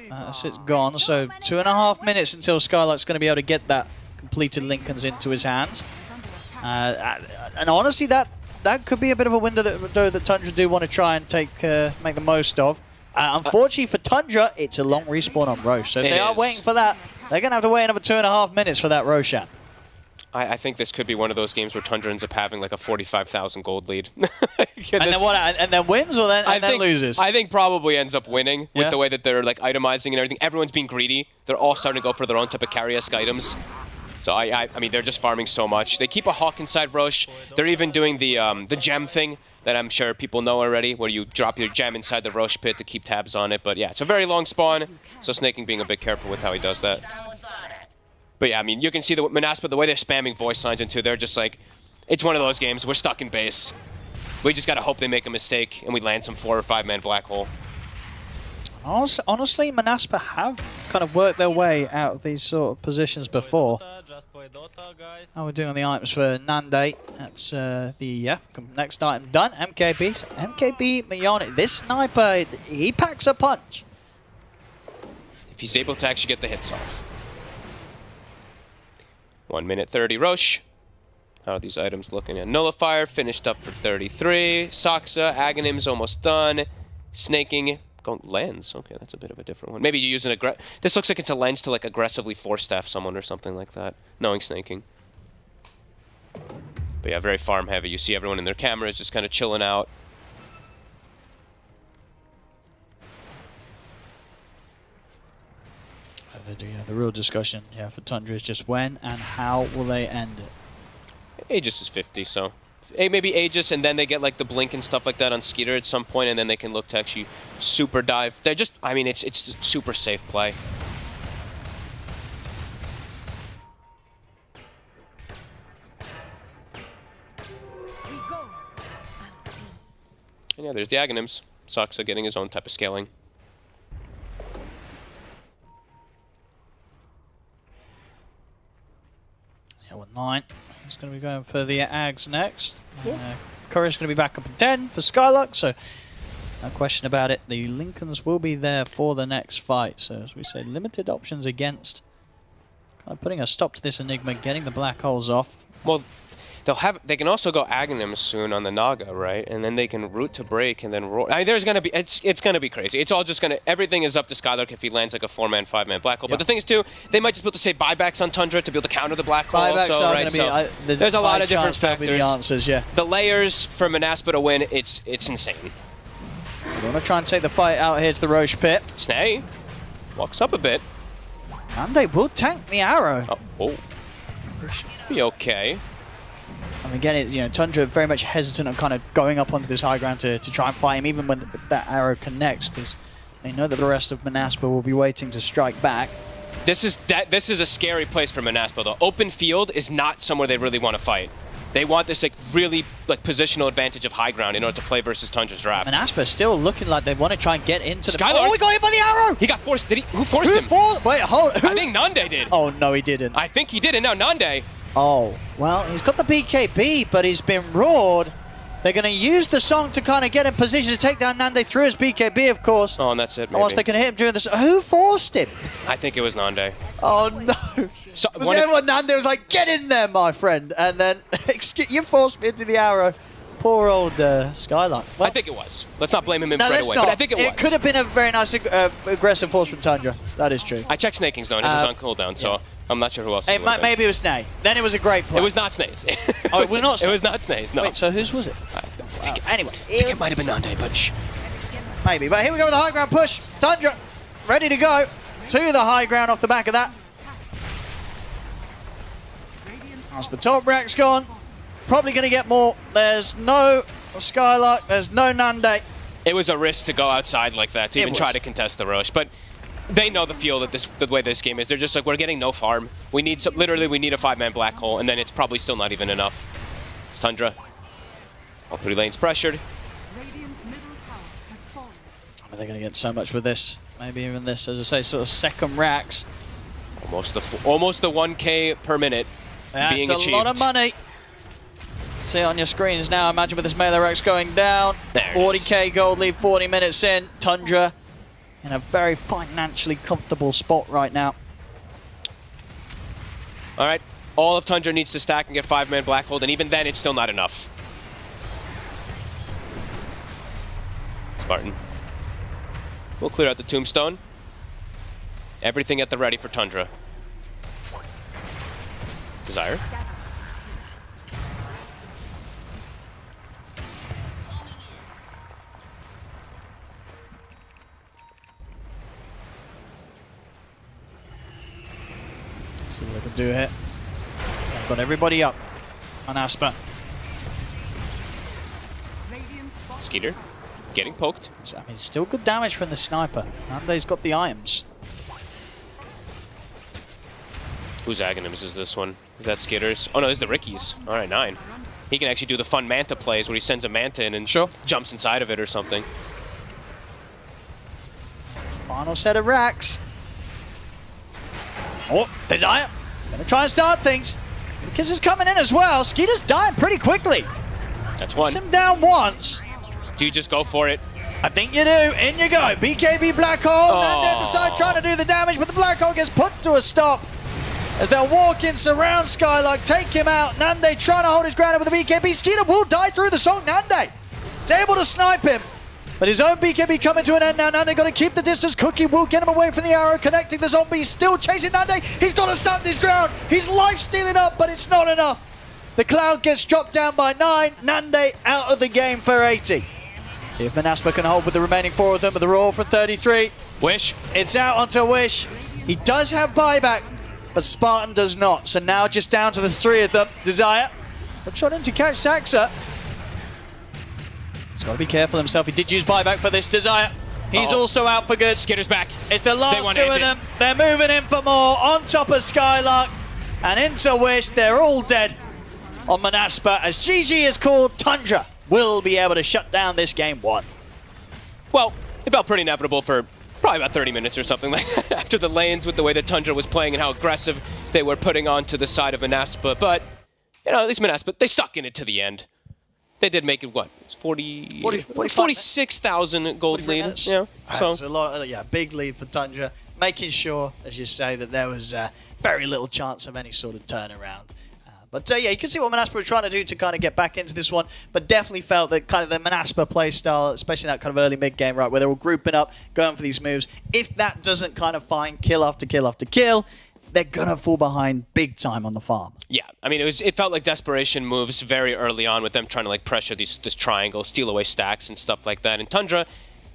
That's it gone. So 2.5 minutes until Skylark's going to be able to get that completed Lincolns into his hands. And honestly, that could be a bit of a window that Tundra do want to try and make the most of. Unfortunately for Tundra, it's a long respawn on Roche. So if they are waiting for that, they're going to have to wait another 2.5 minutes for that Roshan. I think this could be one of those games where Tundra ends up having like a 45,000 gold lead. And then what? And then wins or then loses? I think probably ends up winning with the way that they're like itemizing and everything. Everyone's being greedy. They're all starting to go for their own type of carry-esque items. So I mean, they're just farming so much. They keep a Hawk inside Roche. They're even doing the gem thing that I'm sure people know already, where you drop your gem inside the Roche pit to keep tabs on it. But yeah, it's a very long spawn. So Snaking being a bit careful with how he does that. But yeah, I mean, you can see the Manaspa, the way they're spamming voice signs into, they're just like, it's one of those games. We're stuck in base. We just got to hope they make a mistake and we land some 4 or 5 man black hole. Honestly, Manaspa have kind of worked their way out of these sort of positions before. How we're doing on the items for Nande. That's the next item done. MKB. So MKB Mione. This sniper, he packs a punch. If he's able to actually get the hits off. 1 minute 30 Roche. How are these items looking? A Nullifier finished up for 33. Soxa, Agonim's almost done. Snaking, going lens. Okay, that's a bit of a different one. Maybe you use an this looks like it's a lens to like aggressively Force Staff someone or something like that. Knowing Snaking. But yeah, very farm heavy. You see everyone in their cameras just kind of chilling out. The real discussion for Tundra is just when and how will they end it. Aegis is 50, so maybe Aegis, and then they get like the blink and stuff like that on Skeeter at some point, and then they can look to actually super dive. They're just, I mean, it's super safe play. And yeah, there's the Aghanims. Saksa getting his own type of scaling. Yeah, well, 9. He's going to be going for the Ags next. Courier's going to be back up in 10 for Skylark, so no question about it. The Lincolns will be there for the next fight. So as we say, limited options against kind of putting a stop to this Enigma, getting the black holes off. Well, they can also go Aghanims soon on the Naga, right? And then they can root to break and then roll. I mean, there's gonna be it's gonna be crazy. It's all just gonna everything is up to Skylark if he lands like a 4-man, 5-man black hole. But the thing is too, they might just be able to say buybacks on Tundra to be able to counter the black hole. Buybacks Also, are right? gonna be, There's a lot of different that'll factors. be the answers, yeah. The layers for Manaspa to win, it's insane. We want to try and take the fight out here to the Roche pit. Snay walks up a bit. And they will tank the arrow. Oh. Be okay. And again, Tundra very much hesitant on kind of going up onto this high ground to try and fight him, even when that arrow connects, because they know that the rest of Manaspa will be waiting to strike back. This is a scary place for Manaspa, though. Open field is not somewhere they really want to fight. They want this really positional advantage of high ground in order to play versus Tundra's draft. Manaspa still looking like they want to try and get into the... Skylark. Oh, we got hit by the arrow! He got forced. Did he? Who forced him? Wait, hold. I think Nande did. Oh, no, he didn't. I think he did, and now Nande. Oh, well, he's got the BKB, but he's been roared. They're going to use the song to kind of get in position to take down Nande through his BKB, of course. Oh, and that's it, maybe. And once they can hit him during this... Who forced him? I think it was Nande. Oh, no. So, was everyone Nande was like, get in there, my friend. And then, you forced me into the arrow. Poor old Skylark. Well, I think it was. Let's not blame him no, right away, not. but I think it was. It could have been a very nice aggressive force from Tundra. That is true. I checked Snakings, though, and his was on cooldown, so I'm not sure who else maybe it was Snay. Then it was a great play. It was not Snays. Oh, it was not Snays? It was not Snays, no. Wait, so whose was it? Anyway. I think it might have been Nande, but shh. Maybe, but here we go with the high ground push. Tundra, ready to go to the high ground off the back of that. That's the top rack's gone. Probably going to get more. There's no Skylark, there's no Nande. It was a risk to go outside like that, to even try to contest the Roche, but they know the feel that the way this game is. They're just like, we're getting no farm. We need literally we need a 5-man black hole, and then it's probably still not even enough. It's Tundra. All 3 lanes pressured. They're going to get so much with this. Maybe even this, as I say, sort of second racks. Almost the 1K per minute being That's achieved. a lot of money. See it on your screens now. Imagine with this melee racks going down. 40k gold lead 40 minutes in. Tundra in a very financially comfortable spot right now. All right. All of Tundra needs to stack and get 5-man black hold, and even then it's still not enough. Spartan. We'll clear out the tombstone. Everything at the ready for Tundra. Desire. See what they can do here. They've got everybody up on Aspa. Skeeter getting poked. I mean, still good damage from the sniper. Nande's got the items. Whose Aghanims is this one? Is that Skitter's? Oh no, this is the Ricky's. All right, 9. He can actually do the fun Manta plays where he sends a Manta in and jumps inside of it or something. Final set of racks. Oh, Desire. He's going to try and start things. Kiss is coming in as well. Skeeter's dying pretty quickly. That's one. Puts him down once. Do you just go for it? I think you do. In you go. BKB Black Hole. Nande at the side trying to do the damage, but the Black Hole gets put to a stop. As they'll walk in, surround Skylark, take him out. Nande trying to hold his ground with the BKB. Skeeter will die through the song. Nande is able to snipe him. But his own BKB coming to an end now. Nande got to keep the distance. Cookie will get him away from the arrow, connecting the zombie. Still chasing Nande. He's got to stand his ground. He's life stealing up, but it's not enough. The Cloud gets dropped down by 9. Nande out of the game for 80. See if Manaspa can hold with the remaining 4 of them, but the roll from 33. Wish. It's out onto Wish. He does have buyback, but Spartan does not. So now just down to the 3 of them. Desire. Good shot in to catch Saxa. He's got to be careful himself. He did use buyback for this Desire. He's also out for good. Skitter's back. It's the last 2 of them. They're moving in for more. On top of Skylark and into Wish. They're all dead on Manaspa as GG is called. Tundra will be able to shut down this game 1? Well, it felt pretty inevitable for probably about 30 minutes or something like that after the lanes with the way that Tundra was playing and how aggressive they were putting onto the side of Manaspa. But, you know, at least Manaspa, they stuck in it to the end. They did make it, what? It's 46,000 gold lead. Yeah, so It's a lot, big lead for Tundra, making sure, as you say, that there was very little chance of any sort of turnaround. But yeah, you can see what Manaspa were trying to do to kind of get back into this one, but definitely felt that kind of the Manaspa play style, especially that kind of early mid-game, right, where they're all grouping up, going for these moves. If that doesn't kind of find kill after kill after kill, they're going to fall behind big time on the farm. yeah, I mean, it felt like desperation moves very early on with them trying to like pressure this triangle, steal away stacks and stuff like that. And Tundra,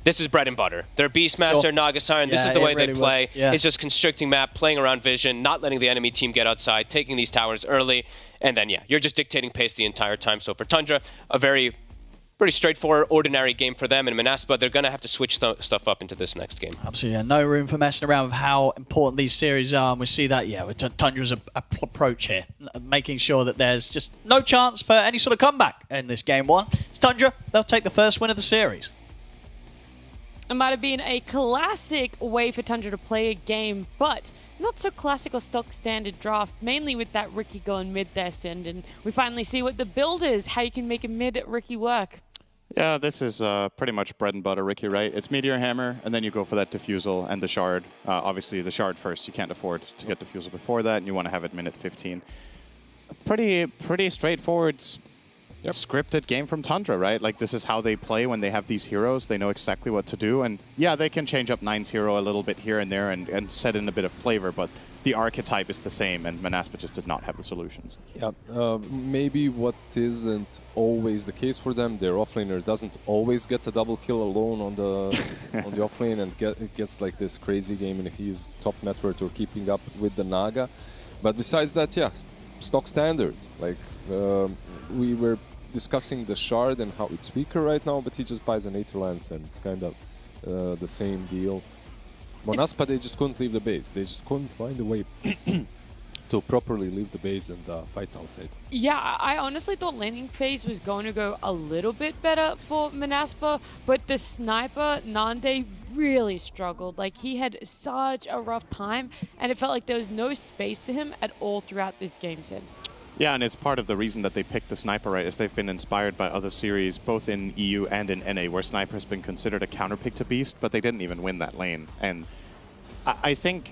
this is bread and butter. They're Beastmaster, Sure. Naga Siren. This Yeah, is the way it really they play. was. Yeah. It's just constricting map, playing around vision, not letting the enemy team get outside, taking these towers early, and then, yeah, you're just dictating pace the entire time. So for Tundra, a pretty straightforward, ordinary game for them. And Manaspa, they're going to have to switch stuff up into this next game. Absolutely, no room for messing around with how important these series are. And we see that, with Tundra's approach here, making sure that there's just no chance for any sort of comeback in this game 1. It's Tundra, they'll take the first win of the series. It might have been a classic way for Tundra to play a game, but not so classic or stock standard draft, mainly with that Riki going mid there, Sind, and we finally see what the build is, how you can make a mid Riki work. Yeah, this is pretty much bread and butter Riki, right? It's Meteor Hammer, and then you go for that Diffusal and the Shard. Obviously, the Shard first. You can't afford to get Diffusal before that, and you want to have it minute 15. Pretty straightforward, scripted game from Tundra, right? Like, this is how they play when they have these heroes. They know exactly what to do, and yeah, they can change up Nine's hero a little bit here and there and set in a bit of flavor, but the archetype is the same, and Manaspa just did not have the solutions. Yeah, maybe what isn't always the case for them, their offlaner doesn't always get a double kill alone on the on the offlane and gets like this crazy game and he's top network or keeping up with the Naga. But besides that, yeah, stock standard. Like we were discussing the Shard and how it's weaker right now, but he just buys an Aether Lance and it's kind of the same deal. Manaspa, they just couldn't leave the base. They just couldn't find a way to properly leave the base and fight outside. Yeah, I honestly thought landing phase was going to go a little bit better for Manaspa, but the sniper, Nande, really struggled. Like, he had such a rough time, and it felt like there was no space for him at all throughout this game, Sid. Yeah, and it's part of the reason that they picked the Sniper, right, is they've been inspired by other series, both in EU and in NA, where Sniper has been considered a counterpick to Beast, but they didn't even win that lane. And I think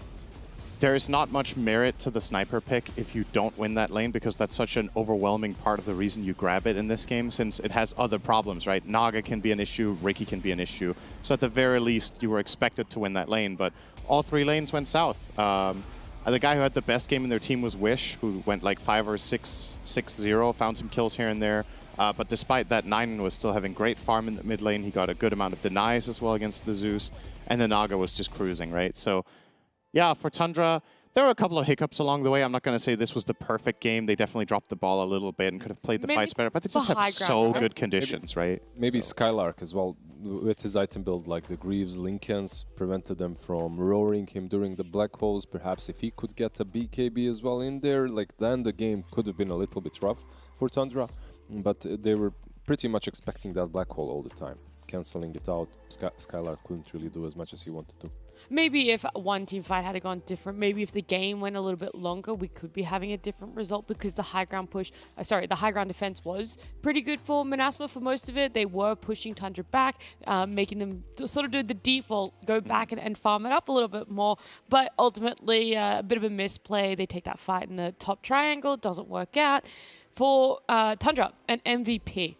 there's not much merit to the Sniper pick if you don't win that lane, because that's such an overwhelming part of the reason you grab it in this game, since it has other problems, right? Naga can be an issue, Riki can be an issue. So at the very least, you were expected to win that lane, but all 3 lanes went south. The guy who had the best game in their team was Wish, who went like 5 or 6-0, found some kills here and there. But despite that, Nine was still having great farm in the mid lane. He got a good amount of denies as well against the Zeus. And the Naga was just cruising, right? So, yeah, for Tundra, there were a couple of hiccups along the way. I'm not going to say this was the perfect game. They definitely dropped the ball a little bit and could have played the fights better. But they just have so good conditions, right? Maybe Skylark as well, with his item build, like the Greaves, Lincolns, prevented them from roaring him during the black holes. Perhaps if he could get a BKB as well in there, like then the game could have been a little bit rough for Tundra. But they were pretty much expecting that black hole all the time. Cancelling it out, Skylark couldn't really do as much as he wanted to. Maybe if one team fight had gone different, maybe if the game went a little bit longer, we could be having a different result, because the high ground push, the high ground defense was pretty good for Manaspa for most of it. They were pushing Tundra back, making them sort of do the default, go back and farm it up a little bit more. But ultimately, a bit of a misplay. They take that fight in the top triangle, doesn't work out. For Tundra, an MVP.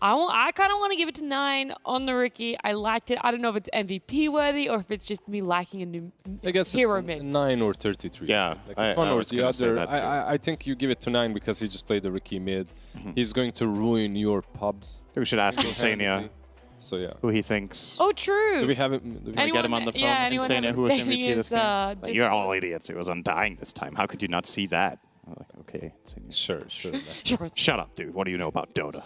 I kind of want to give it to 9 on the Riki. I liked it. I don't know if it's MVP worthy or if it's just me liking a new I guess hero it's mid. 9 or 33. Yeah, like it's one I or was the gonna say other. that too. I think you give it to 9 because he just played the Riki mid. He's going to ruin your pubs. We should ask Insania. So yeah, who he thinks. Oh, true. Do we have it? Do we get him on the phone? Yeah, anyone have Insania, who was MVP this Insania's, game? You're all idiots. It was Undying this time. How could you not see that? I'm like, okay, sure. Shut up, dude. What do you know about Dota?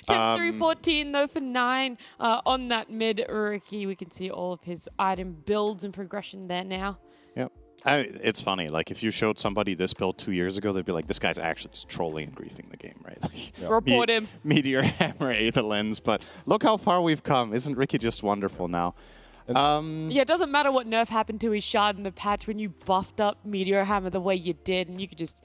3-14 though for 9 on that mid Riki. We can see all of his item builds and progression there now. Yep. It's funny. Like, if you showed somebody this build 2 years ago, they'd be like, this guy's actually just trolling and griefing the game, right? Like, Report him. Meteor Hammer, Aether Lens. But look how far we've come. Isn't Ricky just wonderful now? Yeah, it doesn't matter what nerf happened to his shard in the patch when you buffed up Meteor Hammer the way you did, and you could just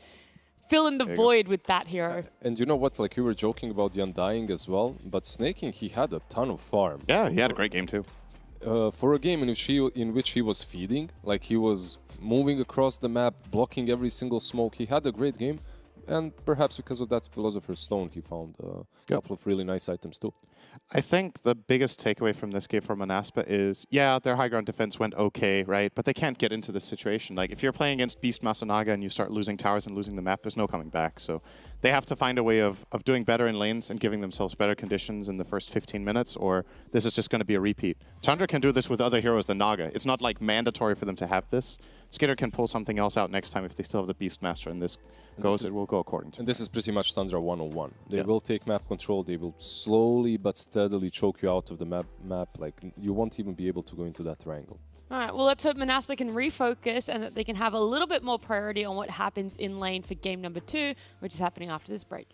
fill in the void with that hero. And you know what? Like, you were joking about the Undying as well, but Snaking, he had a ton of farm. Yeah, he had a great game too. For a game in which he was feeding, like he was moving across the map, blocking every single smoke, he had a great game. And perhaps because of that Philosopher's Stone, he found a couple of really nice items too. I think the biggest takeaway from this game for Manaspa is, yeah, their high ground defense went okay, right? But they can't get into this situation. Like, if you're playing against Beast Masanaga and you start losing towers and losing the map, there's no coming back. So they have to find a way of doing better in lanes and giving themselves better conditions in the first 15 minutes, or this is just going to be a repeat. Tundra can do this with other heroes than Naga. It's not like mandatory for them to have this. Skitter can pull something else out next time if they still have the Beastmaster, and this goes, it will go according to. And this is pretty much Tundra 101. They will take map control, they will slowly but steadily choke you out of the map. Like, you won't even be able to go into that triangle. All right, well, let's hope Manaspa can refocus and that they can have a little bit more priority on what happens in lane for game number 2, which is happening after this break.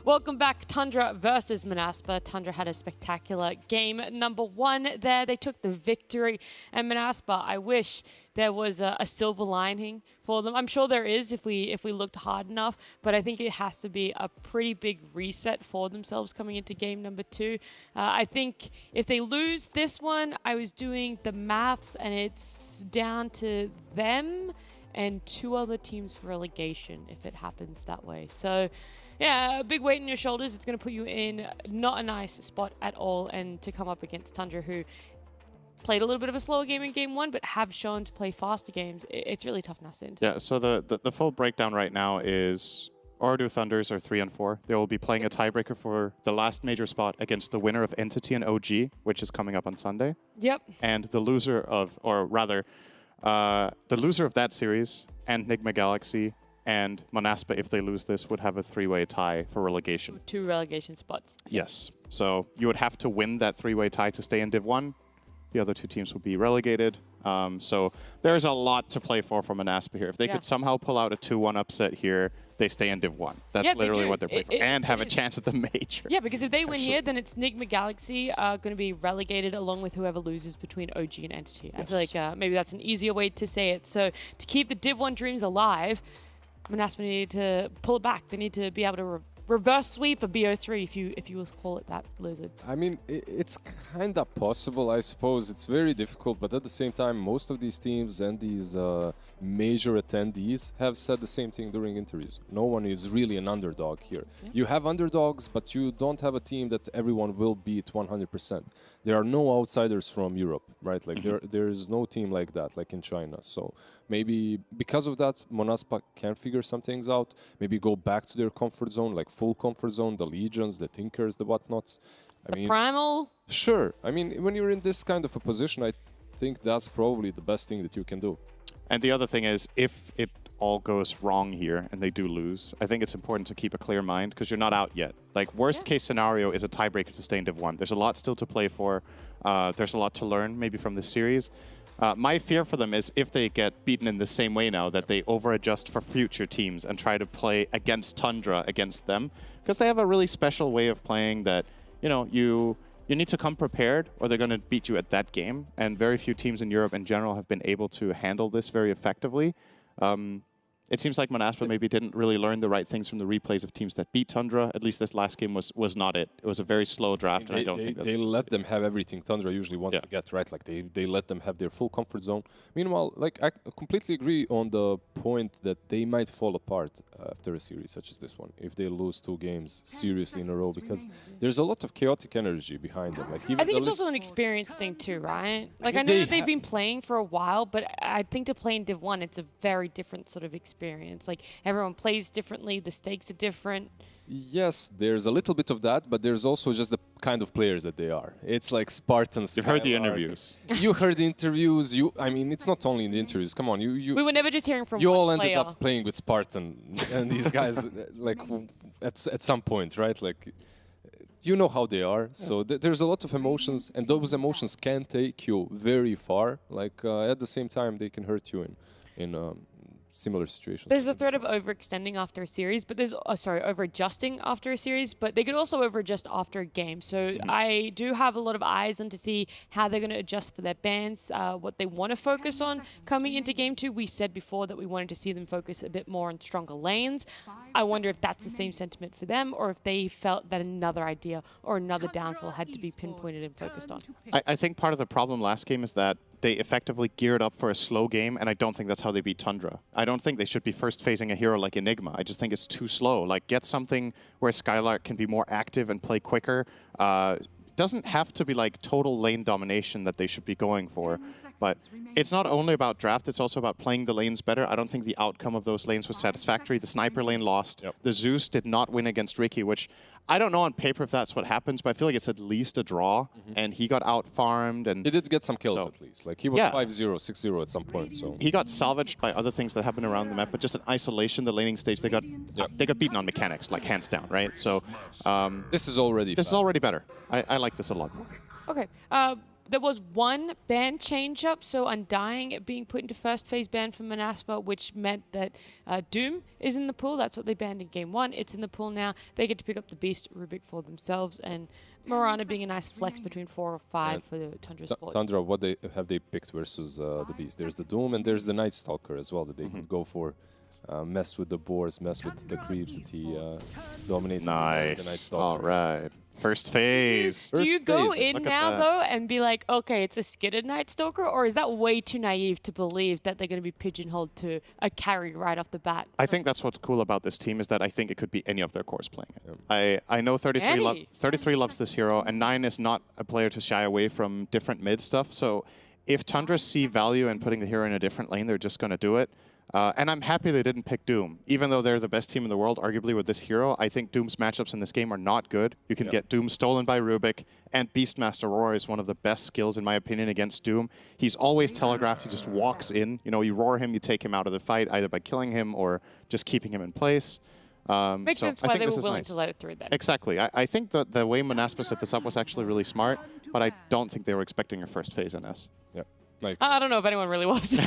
Welcome back, Tundra versus Manaspa. Tundra had a spectacular game number 1 there. They took the victory. And Manaspa, I wish there was a silver lining for them. I'm sure there is if we looked hard enough, but I think it has to be a pretty big reset for themselves coming into game number 2. I think if they lose this one, I was doing the maths and it's down to them and 2 other teams for relegation if it happens that way. So, yeah, a big weight on your shoulders. It's going to put you in not a nice spot at all, and to come up against Tundra, who played a little bit of a slower game in game 1, but have shown to play faster games. It's really tough now. Yeah, so the full breakdown right now is Ordu Thunders are 3 and 4. They will be playing a tiebreaker for the last major spot against the winner of Entity and OG, which is coming up on Sunday. Yep. And the loser of, or rather, the loser of that series and Nigma Galaxy and Monaspa, if they lose this, would have a 3-way tie for relegation. 2 relegation spots. Yes. So you would have to win that 3-way tie to stay in Div 1. The other 2 teams will be relegated. So there's a lot to play for Monaspa here. If they could somehow pull out a 2-1 upset here, they stay in Div 1. That's literally what they're playing for. And have a chance at the major. Yeah, because if they win here, then it's Nigma Galaxy going to be relegated along with whoever loses between OG and Entity. I feel like maybe that's an easier way to say it. So to keep the Div 1 dreams alive, Monaspa need to pull it back. They need to be able to reverse sweep a BO3, if you will call it that, Blizzard. I mean, it's kind of possible, I suppose. It's very difficult, but at the same time, most of these teams and these major attendees have said the same thing during interviews. No one is really an underdog here. Yeah. You have underdogs, but you don't have a team that everyone will beat 100%. There are no outsiders from Europe, right? Like there is no team like that, like in China. So maybe because of that, Monaspa can figure some things out. Maybe go back to their comfort zone, like full comfort zone, the Legions, the Tinkers, the whatnots. I mean, Primal? Sure. I mean, when you're in this kind of a position, I think that's probably the best thing that you can do. And the other thing is, if it all goes wrong here and they do lose, I think it's important to keep a clear mind because you're not out yet. Like, worst case scenario is a tiebreaker to stay in Div 1. There's a lot still to play for. There's a lot to learn maybe from this series. My fear for them is if they get beaten in the same way now, that they over-adjust for future teams and try to play against Tundra against them, because they have a really special way of playing that, you know, you need to come prepared or they're going to beat you at that game. And very few teams in Europe in general have been able to handle this very effectively. It seems like Monaspa maybe didn't really learn the right things from the replays of teams that beat Tundra. At least this last game was not it. It was a very slow draft, and I don't think that's... They let them have everything Tundra usually wants to get, right? Like, they let them have their full comfort zone. Meanwhile, like, I completely agree on the point that they might fall apart after a series such as this one, if they lose 2 games seriously in a row, because there's a lot of chaotic energy behind them. Like, even I think it's also an experience thing too, right? Like, I know that they've been playing for a while, but I think to play in Div 1, it's a very different sort of experience. Like, everyone plays differently, the stakes are different. Yes, there's a little bit of that, but there's also just the kind of players that they are. It's like Spartans. You've heard the interviews. You heard the interviews. I mean, it's not only in the interviews. Come on, we were never just hearing from you one all ended player. up playing with Spartan and these guys, like, at some point, right? Like, you know how they are. So there's a lot of emotions, and those emotions can take you very far. Like, at the same time, they can hurt you in similar situations. There's a threat of overextending after a series, but there's over-adjusting after a series, but they could also over-adjust after a game. So I do have a lot of eyes on to see how they're going to adjust for their bans, what they want to focus on coming into game 2. We said before that we wanted to see them focus a bit more on stronger lanes. I wonder if that's the same sentiment for them, or if they felt that another idea or another downfall had to be pinpointed and focused on. I think part of the problem last game is that they effectively geared up for a slow game, and I don't think that's how they beat Tundra. I don't think they should be first phasing a hero like Enigma. I just think it's too slow. Like, get something where Skylark can be more active and play quicker. Doesn't have to be like total lane domination that they should be going for, but it's not only about draft, it's also about playing the lanes better. I don't think the outcome of those lanes was satisfactory. The sniper lane lost. The Zeus did not win against Ricky, which I don't know on paper if that's what happens, but I feel like it's at least a draw, and he got out-farmed. And he did get some kills at least. Like, he was 5-0, 6-0 at some point. So he got salvaged by other things that happened around the map, but just in isolation, the laning stage, they got beaten on mechanics, like hands down, right? So this is already better. I like this a lot more. Okay. There was one ban change-up, so Undying being put into first phase ban for Monaspa, which meant that Doom is in the pool. That's what they banned in game 1. It's in the pool now. They get to pick up the Beast Rubik for themselves, and Morana being a nice flex between 4 or 5 for the Tundra Sports. Tundra, what have they picked versus the Beast? There's the Doom, and there's the Night Stalker as well that they could go for. Mess with the boars, mess with the creeps that he dominates. Nice. The Night Stalker. All right. First phase. Do you go in Look at now, that. though, and be like, okay, it's a skidded Night Stalker, or is that way too naive to believe that they're going to be pigeonholed to a carry right off the bat? I think that's what's cool about this team is that I think it could be any of their cores playing it. I know 33 loves this hero, and 9 is not a player to shy away from different mid stuff. So if Tundra see value in putting the hero in a different lane, they're just going to do it. And I'm happy they didn't pick Doom. Even though they're the best team in the world, arguably, with this hero, I think Doom's matchups in this game are not good. You can get Doom stolen by Rubik, and Beastmaster Roar is one of the best skills, in my opinion, against Doom. He's always telegraphed. He just walks in. You know, you roar him, you take him out of the fight, either by killing him or just keeping him in place. Makes sense why they were willing to let it through then. Exactly. I think that the way Manaspa set this up was actually really smart, but I don't think they were expecting a first phase in this. Yeah. Like, I don't know if anyone really was.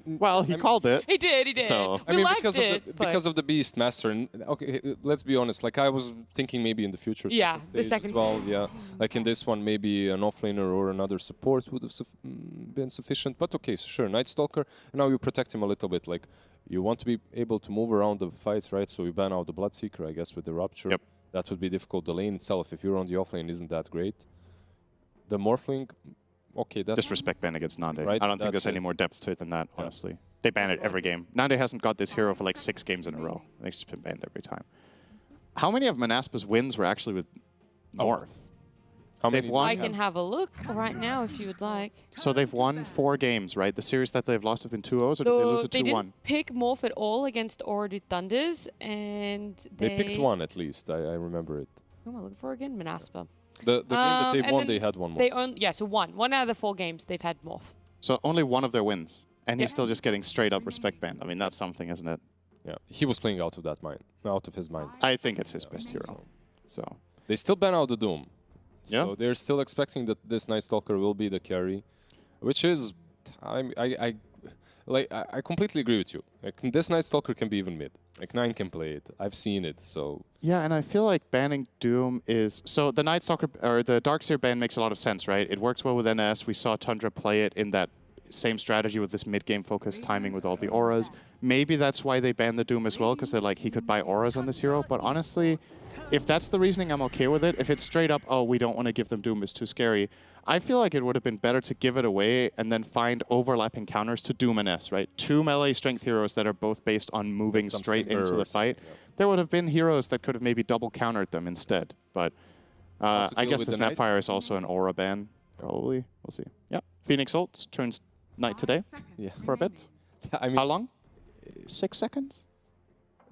Well, he called it. He did. So We liked because of the Beastmaster. And okay, let's be honest. Like I was thinking, maybe in the future. Yeah, the second as well. Yeah, like in this one, maybe an offlaner or another support would have been sufficient. But okay, sure, Night Stalker. And now you protect him a little bit. Like you want to be able to move around the fights, right? So you ban out the Bloodseeker, I guess, with the Rupture. Yep. That would be difficult. The lane itself, if you're on the offlane, isn't that great. The Morphling. Okay, that's just respect ban against Nande. Right, I don't think that's there's any more depth to it than that, honestly. They ban it every game. Nande hasn't got this hero for like 6 games in a row. It's just been banned every time. How many of Manaspa's wins were actually with North? How they've won. I can have a look right now if you would like. So they've won 4 games, right? The series that they've lost have been 2-0s, or did they lose a 2-1? They didn't pick Morph at all against Oredu Thunders, and they picked one at least. I remember it. Who am I looking for again? Manaspa. The game that they won, they had one more. They so one out of the 4 games they've had Morph. So only one of their wins, and he's still just getting straight up respect banned. I mean, that's something, isn't it? Yeah, he was playing out of that mind, out of his mind. I think it's his best hero. So they still ban out the Doom. Yeah. So they're still expecting that this Night Stalker will be the carry, which is, I completely agree with you. Like this Night Stalker can be even mid. Like 9 can play it. I've seen it. So yeah, and I feel like banning Doom is so the Night Stalker or the Darkseer ban makes a lot of sense, right? It works well with NS. We saw Tundra play it in that same strategy with this mid-game focus timing with all the auras. Maybe that's why they banned the Doom as well, because they're like, he could buy auras on this hero. But honestly, if that's the reasoning, I'm okay with it. If it's straight up, oh, we don't want to give them Doom, it's too scary, I feel like it would have been better to give it away and then find overlapping counters to Doom and S, right? 2 melee strength heroes that are both based on moving straight into the fight. Yeah. There would have been heroes that could have maybe double countered them instead. But I guess the Snapfire is also an aura ban, probably. We'll see. Yeah, Phoenix ult turns Knight today for a bit. I mean, how long? 6 seconds?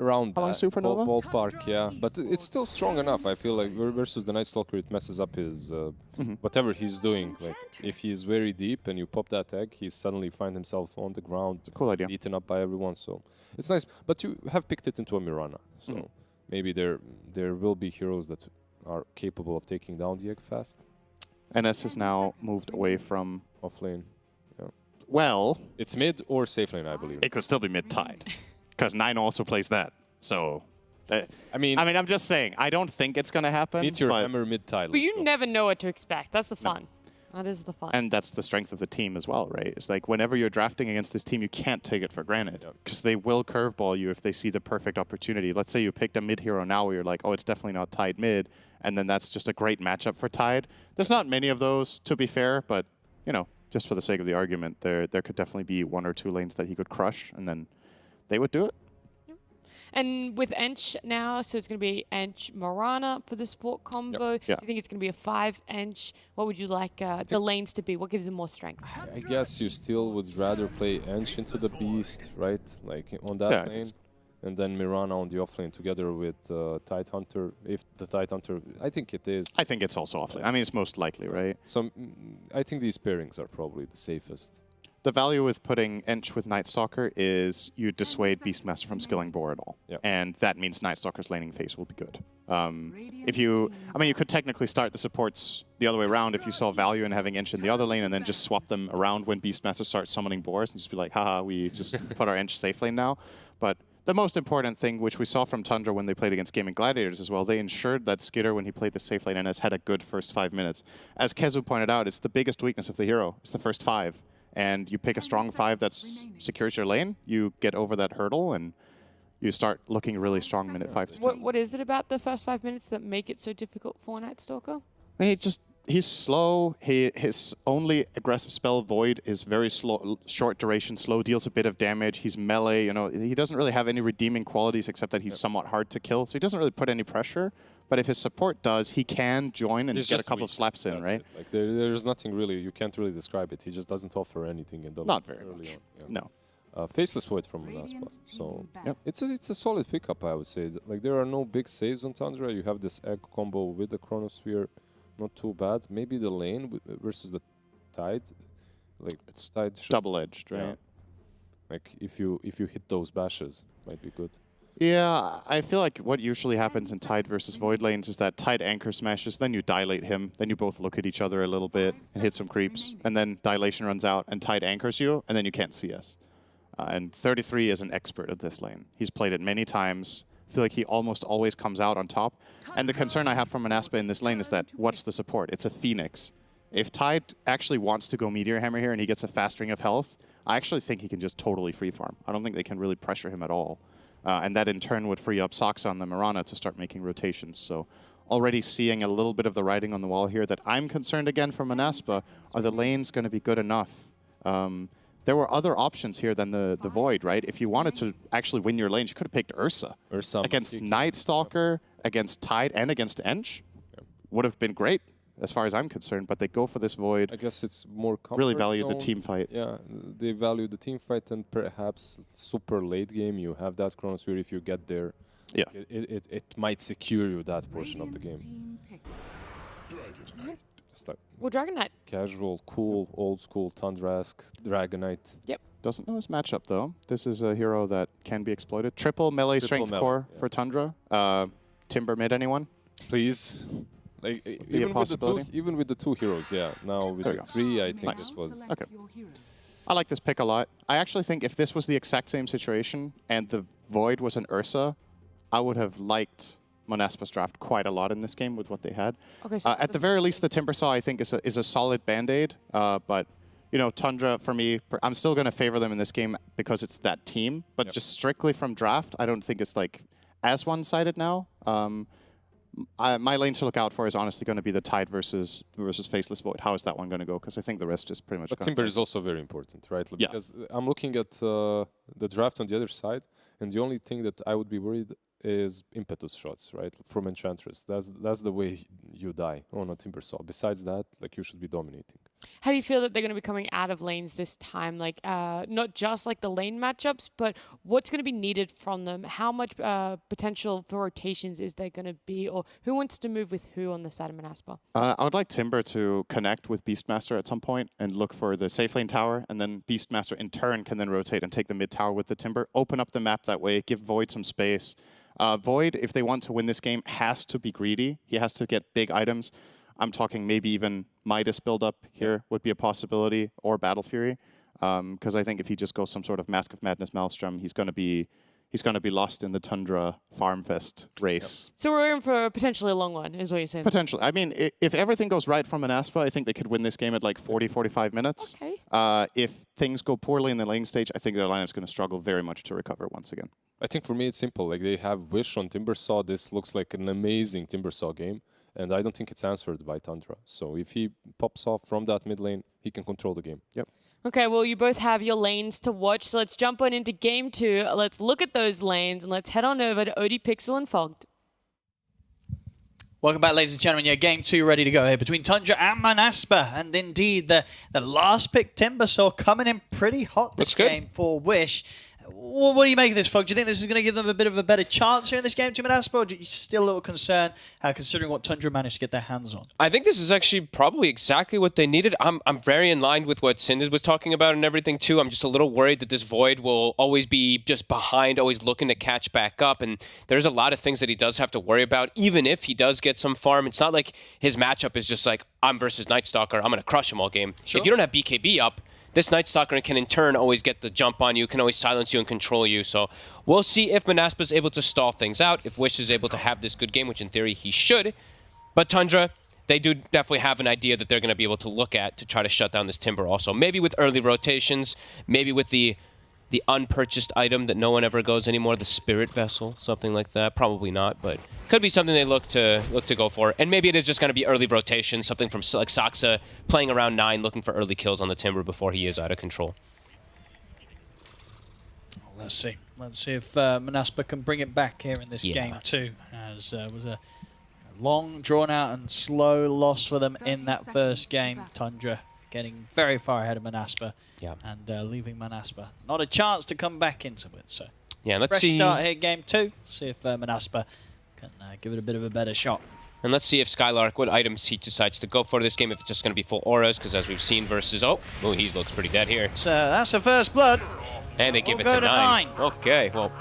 Around how long Supernova? Ballpark, yeah. But it's still strong enough. I feel like versus the Night Stalker, it messes up his whatever he's doing. Like if he's very deep and you pop that egg, he suddenly finds himself on the ground, cool idea, beaten up by everyone. So it's nice. But you have picked it into a Mirana, so maybe there will be heroes that are capable of taking down the egg fast. NS has now moved away from offlane. Well, it's mid or safe lane, I believe. It could still be mid-tide, because 9 also plays that. So, I mean, I'm just saying, I don't think it's going to happen. Meteor Hammer mid-tide. But you never know what to expect. That's the fun. No. That is the fun. And that's the strength of the team as well, right? It's like whenever you're drafting against this team, you can't take it for granted, because they will curveball you if they see the perfect opportunity. Let's say you picked a mid hero now where you're like, oh, it's definitely not Tide mid, and then that's just a great matchup for Tide. There's not many of those, to be fair, but, you know, just for the sake of the argument, there could definitely be 1 or 2 lanes that he could crush, and then they would do it. And with Ench now, so it's going to be Ench Morana for the support combo. Yep. Do you think it's going to be a 5 Ench? What would you like the lanes to be? What gives them more strength? I guess you still would rather play Ench into the Beast, right? Like on that lane. And then Mirana on the offlane together with Tidehunter. If the Tidehunter, I think it is. I think it's also offlane. I mean, it's most likely, right? So I think these pairings are probably the safest. The value with putting Ench with Night Stalker is you dissuade Beastmaster from skilling Boar at all. Yep. And that means Night Stalker's laning phase will be good. If you, I mean, you could technically start the supports the other way around if you saw value in having Ench in the other lane and then just swap them around when Beastmaster starts summoning Boars and just be like, haha, we just put our Ench safe lane now. But the most important thing, which we saw from Tundra when they played against Gaming Gladiators as well, they ensured that Skitter, when he played the safe lane NS, had a good first 5 minutes. As Kezu pointed out, it's the biggest weakness of the hero. It's the first 5. And you pick a strong 5 that secures your lane, you get over that hurdle, and you start looking really strong minute 5 to 10. What is it about the first 5 minutes that make it so difficult for Night Stalker? I mean, he's slow. His only aggressive spell, Void, is very slow, short duration, slow, deals a bit of damage. He's melee, you know. He doesn't really have any redeeming qualities except that he's somewhat hard to kill. So he doesn't really put any pressure. But if his support does, he can join and get a couple of slaps in, right? Like there's nothing really, you can't really describe it. He just doesn't offer anything in the Not very much. On. No. Faceless Void from Manaspa. So it's a solid pickup, I would say. Like there are no big saves on Tundra. You have this egg combo with the Chronosphere. Not too bad. Maybe the lane versus the Tide. Like it's Tide double-edged, right? Yeah. Like if you hit those bashes, might be good. Yeah, I feel like what usually happens in Tide versus Void lanes is that Tide anchor smashes, then you dilate him, then you both look at each other a little bit and hit some creeps, and then dilation runs out and Tide anchors you, and then you can't CS. And 33 is an expert at this lane. He's played it many times. I feel like he almost always comes out on top. And the concern I have from Manaspa in this lane is that what's the support? It's a Phoenix. If Tide actually wants to go Meteor Hammer here and he gets a fast ring of health, I actually think he can just totally free farm. I don't think they can really pressure him at all. And that in turn would free up Soxa and the Mirana to start making rotations. So already seeing a little bit of the writing on the wall here that I'm concerned again for Manaspa. Are the lanes going to be good enough? There were other options here than the Void, right? If you wanted to actually win your lanes, you could have picked Ursa. Against Night Stalker, against Tide, and against Ench. Would have been great, as far as I'm concerned, but they go for this Void. I guess it's more comfort really value zone. the team fight. Yeah, they value the team fight, and perhaps super late game, you have that Chronosphere if you get there. Yeah. It might secure you that portion of the game. Just like Well, Dragon Knight. casual, cool, old school Tundra-esque Dragon Knight. Yep. Doesn't know his matchup, though. This is a hero that can be exploited. Triple melee strength melee, core for Tundra. Timber mid, anyone? Please. Like even with the two heroes, yeah. Now with the three, I think this was okay. I like this pick a lot. I actually think if this was the exact same situation and the Void was an Ursa, I would have liked Manaspa's draft quite a lot in this game with what they had. Okay, so at the very least, the Timbersaw I think is a solid band-aid. But you know, Tundra for me, I'm still going to favor them in this game because it's that team. But just strictly from draft, I don't think it's like as one-sided now. My lane to look out for is honestly going to be the Tide versus Faceless Void. How is that one going to go? Because I think the rest is pretty much. But Timber is also very important, right? Yeah. Because I'm looking at the draft on the other side, and the only thing that I would be worried is impetus shots, right? From Enchantress. That's the way you die on a Timbersaw. Besides that, like you should be dominating. How do you feel that they're going to be coming out of lanes this time? Like, not just like the lane matchups, but what's going to be needed from them? How much potential for rotations is there going to be? Or who wants to move with who on the side of Manaspa? I would like Timber to connect with Beastmaster at some point and look for the safe lane tower, and then Beastmaster in turn can then rotate and take the mid tower with the Timber, open up the map that way, give Void some space. Void, if they want to win this game, has to be greedy. He has to get big items. I'm talking maybe even Midas build-up here would be a possibility, or Battle Fury, because I think if he just goes some sort of Mask of Madness Maelstrom, he's going to be lost in the Tundra Farm Fest race. So we're in for potentially a long one, is what you're saying? Potentially. I mean, if everything goes right from Manaspa, I think they could win this game at like 40, 45 minutes. Okay. If things go poorly in the lane stage, I think their lineup's going to struggle very much to recover once again. I think for me it's simple. Like they have Wish on Timbersaw. This looks like an amazing Timbersaw game, and I don't think it's answered by Tundra. So if he pops off from that mid lane, he can control the game. Yep. Okay, well, you both have your lanes to watch, so let's jump on into Game 2. Let's look at those lanes, and let's head on over to ODPixel and Fogged. Welcome back, ladies and gentlemen. Yeah, Game 2 ready to go here between Tundra and Manaspa. And indeed, the last pick, Timbersaw, coming in pretty hot this game for Wish. What do you make of this, Fog? Do you think this is going to give them a bit of a better chance here in this game to Manaspa, or are you still a little concerned considering what Tundra managed to get their hands on? I think this is actually probably exactly what they needed. I'm very in line with what Cinders was talking about and everything too. I'm just a little worried that this Void will always be just behind, always looking to catch back up. And there's a lot of things that he does have to worry about. Even if he does get some farm, it's not like his matchup is just like, I'm versus Night Stalker, I'm going to crush him all game. Sure. If you don't have BKB up, this Night Stalker can in turn always get the jump on you, can always silence you and control you. So we'll see if Manaspa is able to stall things out, if Wish is able to have this good game, which in theory he should. But Tundra, they do definitely have an idea that they're going to be able to look at to try to shut down this Timber also. Maybe with early rotations, maybe with the the unpurchased item that no one ever goes anymore, the Spirit Vessel, something like that. Probably not, but could be something they look to go for. And maybe it is just going to be early rotation, something from like Saksa playing around 9, looking for early kills on the Timber before he is out of control. Let's see. Let's see if Manaspa can bring it back here in this game too. As was a long, drawn-out and slow loss for them in that first game. Tundra getting very far ahead of Manaspa and leaving Manaspa not a chance to come back into it. So yeah, let's fresh see. Start here, game 2. See if Manaspa can give it a bit of a better shot. And let's see if Skylark, what items he decides to go for this game, if it's just going to be full auras, because as we've seen versus... Oh, he looks pretty dead here. That's a first blood. And they give We'll it go to to 9. 9. Okay, well...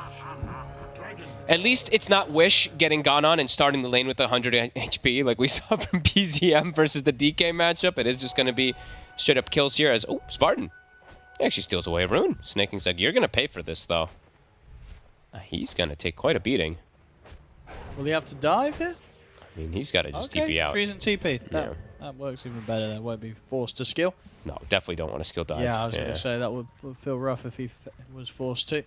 At least it's not Wish getting gone on and starting the lane with 100 HP like we saw from PZM versus the DK matchup. It is just going to be straight up kills here as... Oh, Spartan. He actually steals away a rune. Snaking's like, you're going to pay for this, though. He's going to take quite a beating. Will he have to dive here? I mean, he's got to just TP out. Trees and TP. That works even better. That won't be forced to skill. No, definitely don't want to skill dive. Yeah, I was going to say that would feel rough if he was forced to.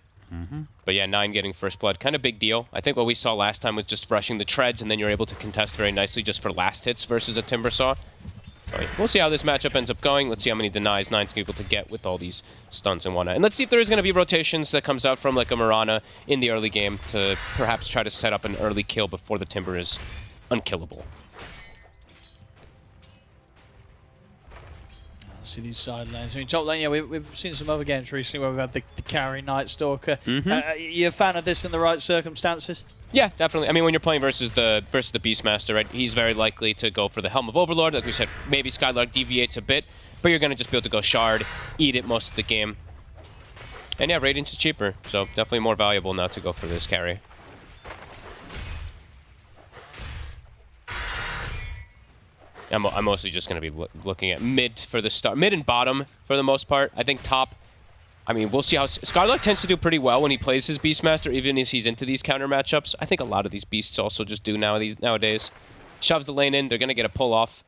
But yeah, 9 getting first blood, kind of big deal. I think what we saw last time was just rushing the treads, and then you're able to contest very nicely just for last hits versus a Timbersaw. We'll see how this matchup ends up going. Let's see how many denies 9's able to get with all these stuns and whatnot. And let's see if there is going to be rotations that comes out from like a Mirana in the early game to perhaps try to set up an early kill before the Timber is unkillable. See these side lanes. I mean, top lane, yeah, we've seen some other games recently where we've had the carry Night Stalker. You a fan of this in the right circumstances? Yeah, definitely. I mean, when you're playing versus the Beastmaster, right, he's very likely to go for the Helm of Overlord. Like we said, maybe Skylark deviates a bit, but you're going to just be able to go Shard, eat it most of the game. And yeah, Radiance is cheaper, so definitely more valuable now to go for this carry. I'm mostly just going to be looking at mid for the start. Mid and bottom for the most part. I think top, I mean, we'll see how... Skylark tends to do pretty well when he plays his Beastmaster, even if he's into these counter matchups. I think a lot of these beasts also just do nowadays. Shoves the lane in. They're going to get a pull off.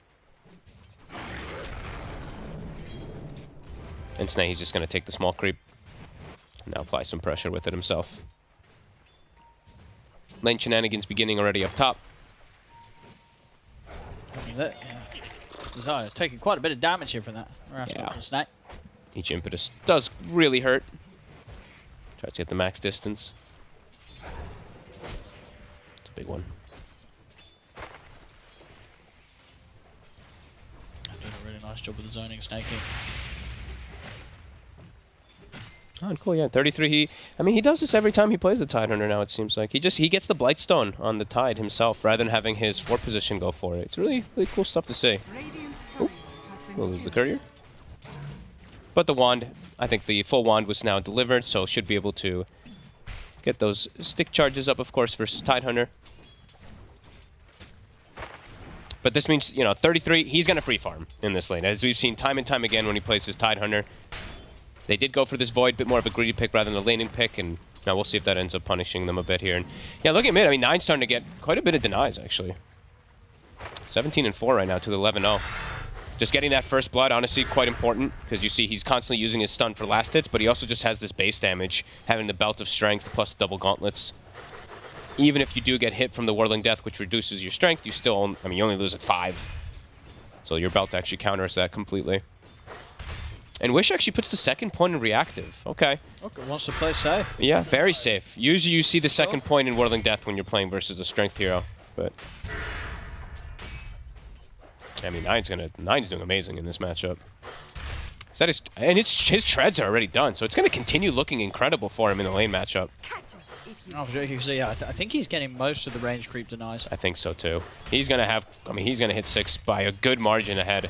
And Snay, he's just going to take the small creep. Now apply some pressure with it himself. Lane shenanigans beginning already up top. Desire taking quite a bit of damage here from that. Snake. Each impetus does really hurt. Tries to get the max distance. It's a big one. Doing a really nice job with the zoning, Snakey. Oh, cool, yeah. 33, he does this every time he plays the Tidehunter now, it seems like. He gets the Blightstone on the Tide himself rather than having his fort position go for it. It's really, really cool stuff to see. We'll lose the courier. But the wand, I think the full wand was now delivered, so should be able to get those stick charges up, of course, versus Tidehunter. But this means, 33, he's going to free farm in this lane. As we've seen time and time again when he plays his Tidehunter. They did go for this Void, bit more of a greedy pick rather than a laning pick, and now we'll see if that ends up punishing them a bit here. And yeah, look at mid. 9's starting to get quite a bit of denies, actually. 17 and 4 right now to the 11-0. Just getting that first blood, honestly, quite important, because you see he's constantly using his stun for last hits, but he also just has this base damage, having the Belt of Strength plus double gauntlets. Even if you do get hit from the Whirling Death, which reduces your strength, you still, you only lose at 5. So your Belt actually counters that completely. And Wish actually puts the second point in reactive. Okay. Okay, wants to play safe. Yeah, very safe. Usually you see the second point in Whirling Death when you're playing versus a strength hero, but... 9's doing amazing in this matchup. His treads are already done, so it's going to continue looking incredible for him in the lane matchup. Yeah, I think he's getting most of the range creep denies. I think so too. He's going to have, he's going to hit 6 by a good margin ahead.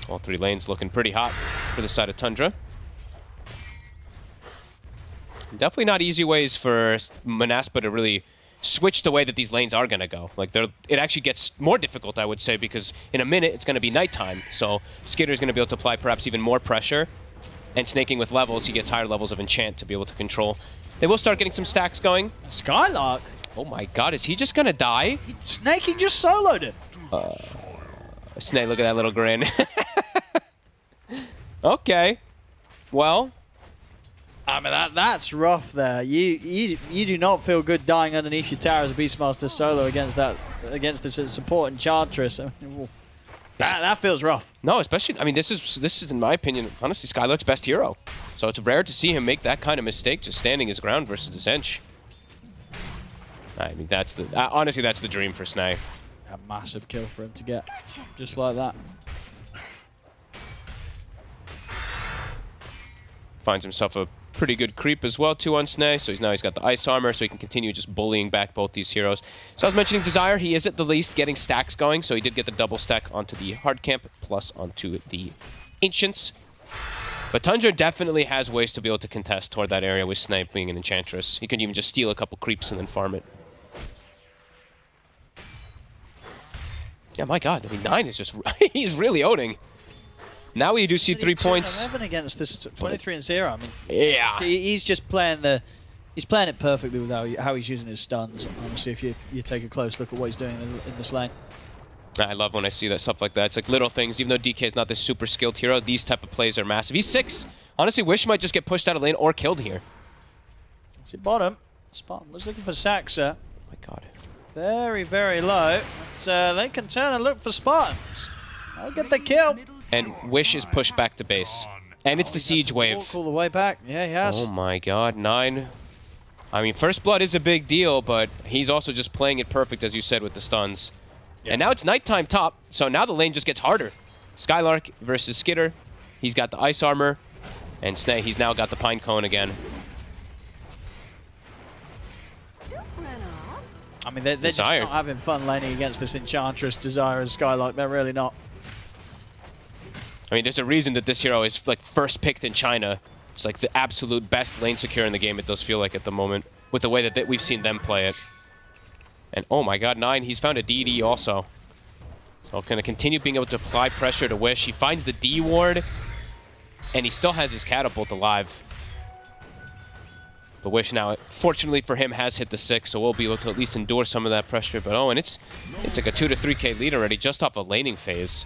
All 3 lanes looking pretty hot for the side of Tundra. Definitely not easy ways for Manaspa to really switch the way that these lanes are going to go. It actually gets more difficult, I would say, because in a minute it's going to be nighttime. So Skitter's going to be able to apply perhaps even more pressure. And Snaking with levels, he gets higher levels of enchant to be able to control. They will start getting some stacks going. Skylark? Oh my god, is he just going to die? Snaking just soloed it. Snake, look at that little grin. Okay. Well. I mean, that's rough there. You do not feel good dying underneath your tower as a Beastmaster solo against this support Enchantress. I mean, that feels rough. No, especially, I mean, this is in my opinion, honestly, Skylark's best hero. So it's rare to see him make that kind of mistake, just standing his ground versus the Zench. I mean, that's the honestly, that's the dream for Snai. A massive kill for him to get, just like that. Finds himself a pretty good creep as well too on Snai, so he's got the ice armor, so he can continue just bullying back both these heroes. So I was mentioning Desire, he is at the least getting stacks going, so he did get the double stack onto the hard camp plus onto the Ancients. But Tundra definitely has ways to be able to contest toward that area with Snipe being an Enchantress. He could even just steal a couple creeps and then farm it. Yeah, my god, I mean, 9 is just... he's really owning. Now we do see 3 points. 11 against this 23-0. I mean, yeah, he's just playing the... He's playing it perfectly with how he's using his stuns. Honestly, if you take a close look at what he's doing in this lane. I love when I see that stuff like that. It's like little things. Even though DK is not this super skilled hero, these type of plays are massive. He's 6. Honestly, Wish might just get pushed out of lane or killed here. See bottom. Spartan was looking for Saxa. Oh my god. Very, very low. But, they can turn and look for Spartans. I'll get the kill. And Wish is pushed back to base. And it's the siege wave. Walk all the way back. Yeah, he has. Oh my god, 9. I mean, first blood is a big deal, but he's also just playing it perfect, as you said, with the stuns. Yeah. And now it's nighttime top, so now the lane just gets harder. Skylark versus Skitter. He's got the ice armor. And Snay, he's now got the pine cone again. I mean, they're just not having fun laning against this Enchantress, Desire, and Skylark. They're really not. I mean, there's a reason that this hero is like first picked in China. It's like the absolute best lane secure in the game, it does feel like at the moment, with the way that we've seen them play it. And oh my god, 9, he's found a DD also. So gonna continue being able to apply pressure to Wish. He finds the D ward, and he still has his catapult alive. The Wish now, fortunately for him, has hit the 6, so we'll be able to at least endure some of that pressure. But oh, and it's like a 2 to 3k lead already, just off a laning phase.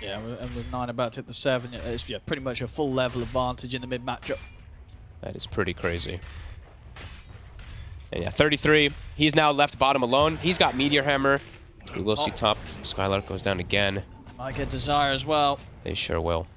Yeah, and with 9 about to hit the 7, it's pretty much a full level advantage in the mid matchup. That is pretty crazy. And yeah, 33. He's now left bottom alone. He's got Meteor Hammer. We will see top. Skylark goes down again. Might get Desire as well. They sure will.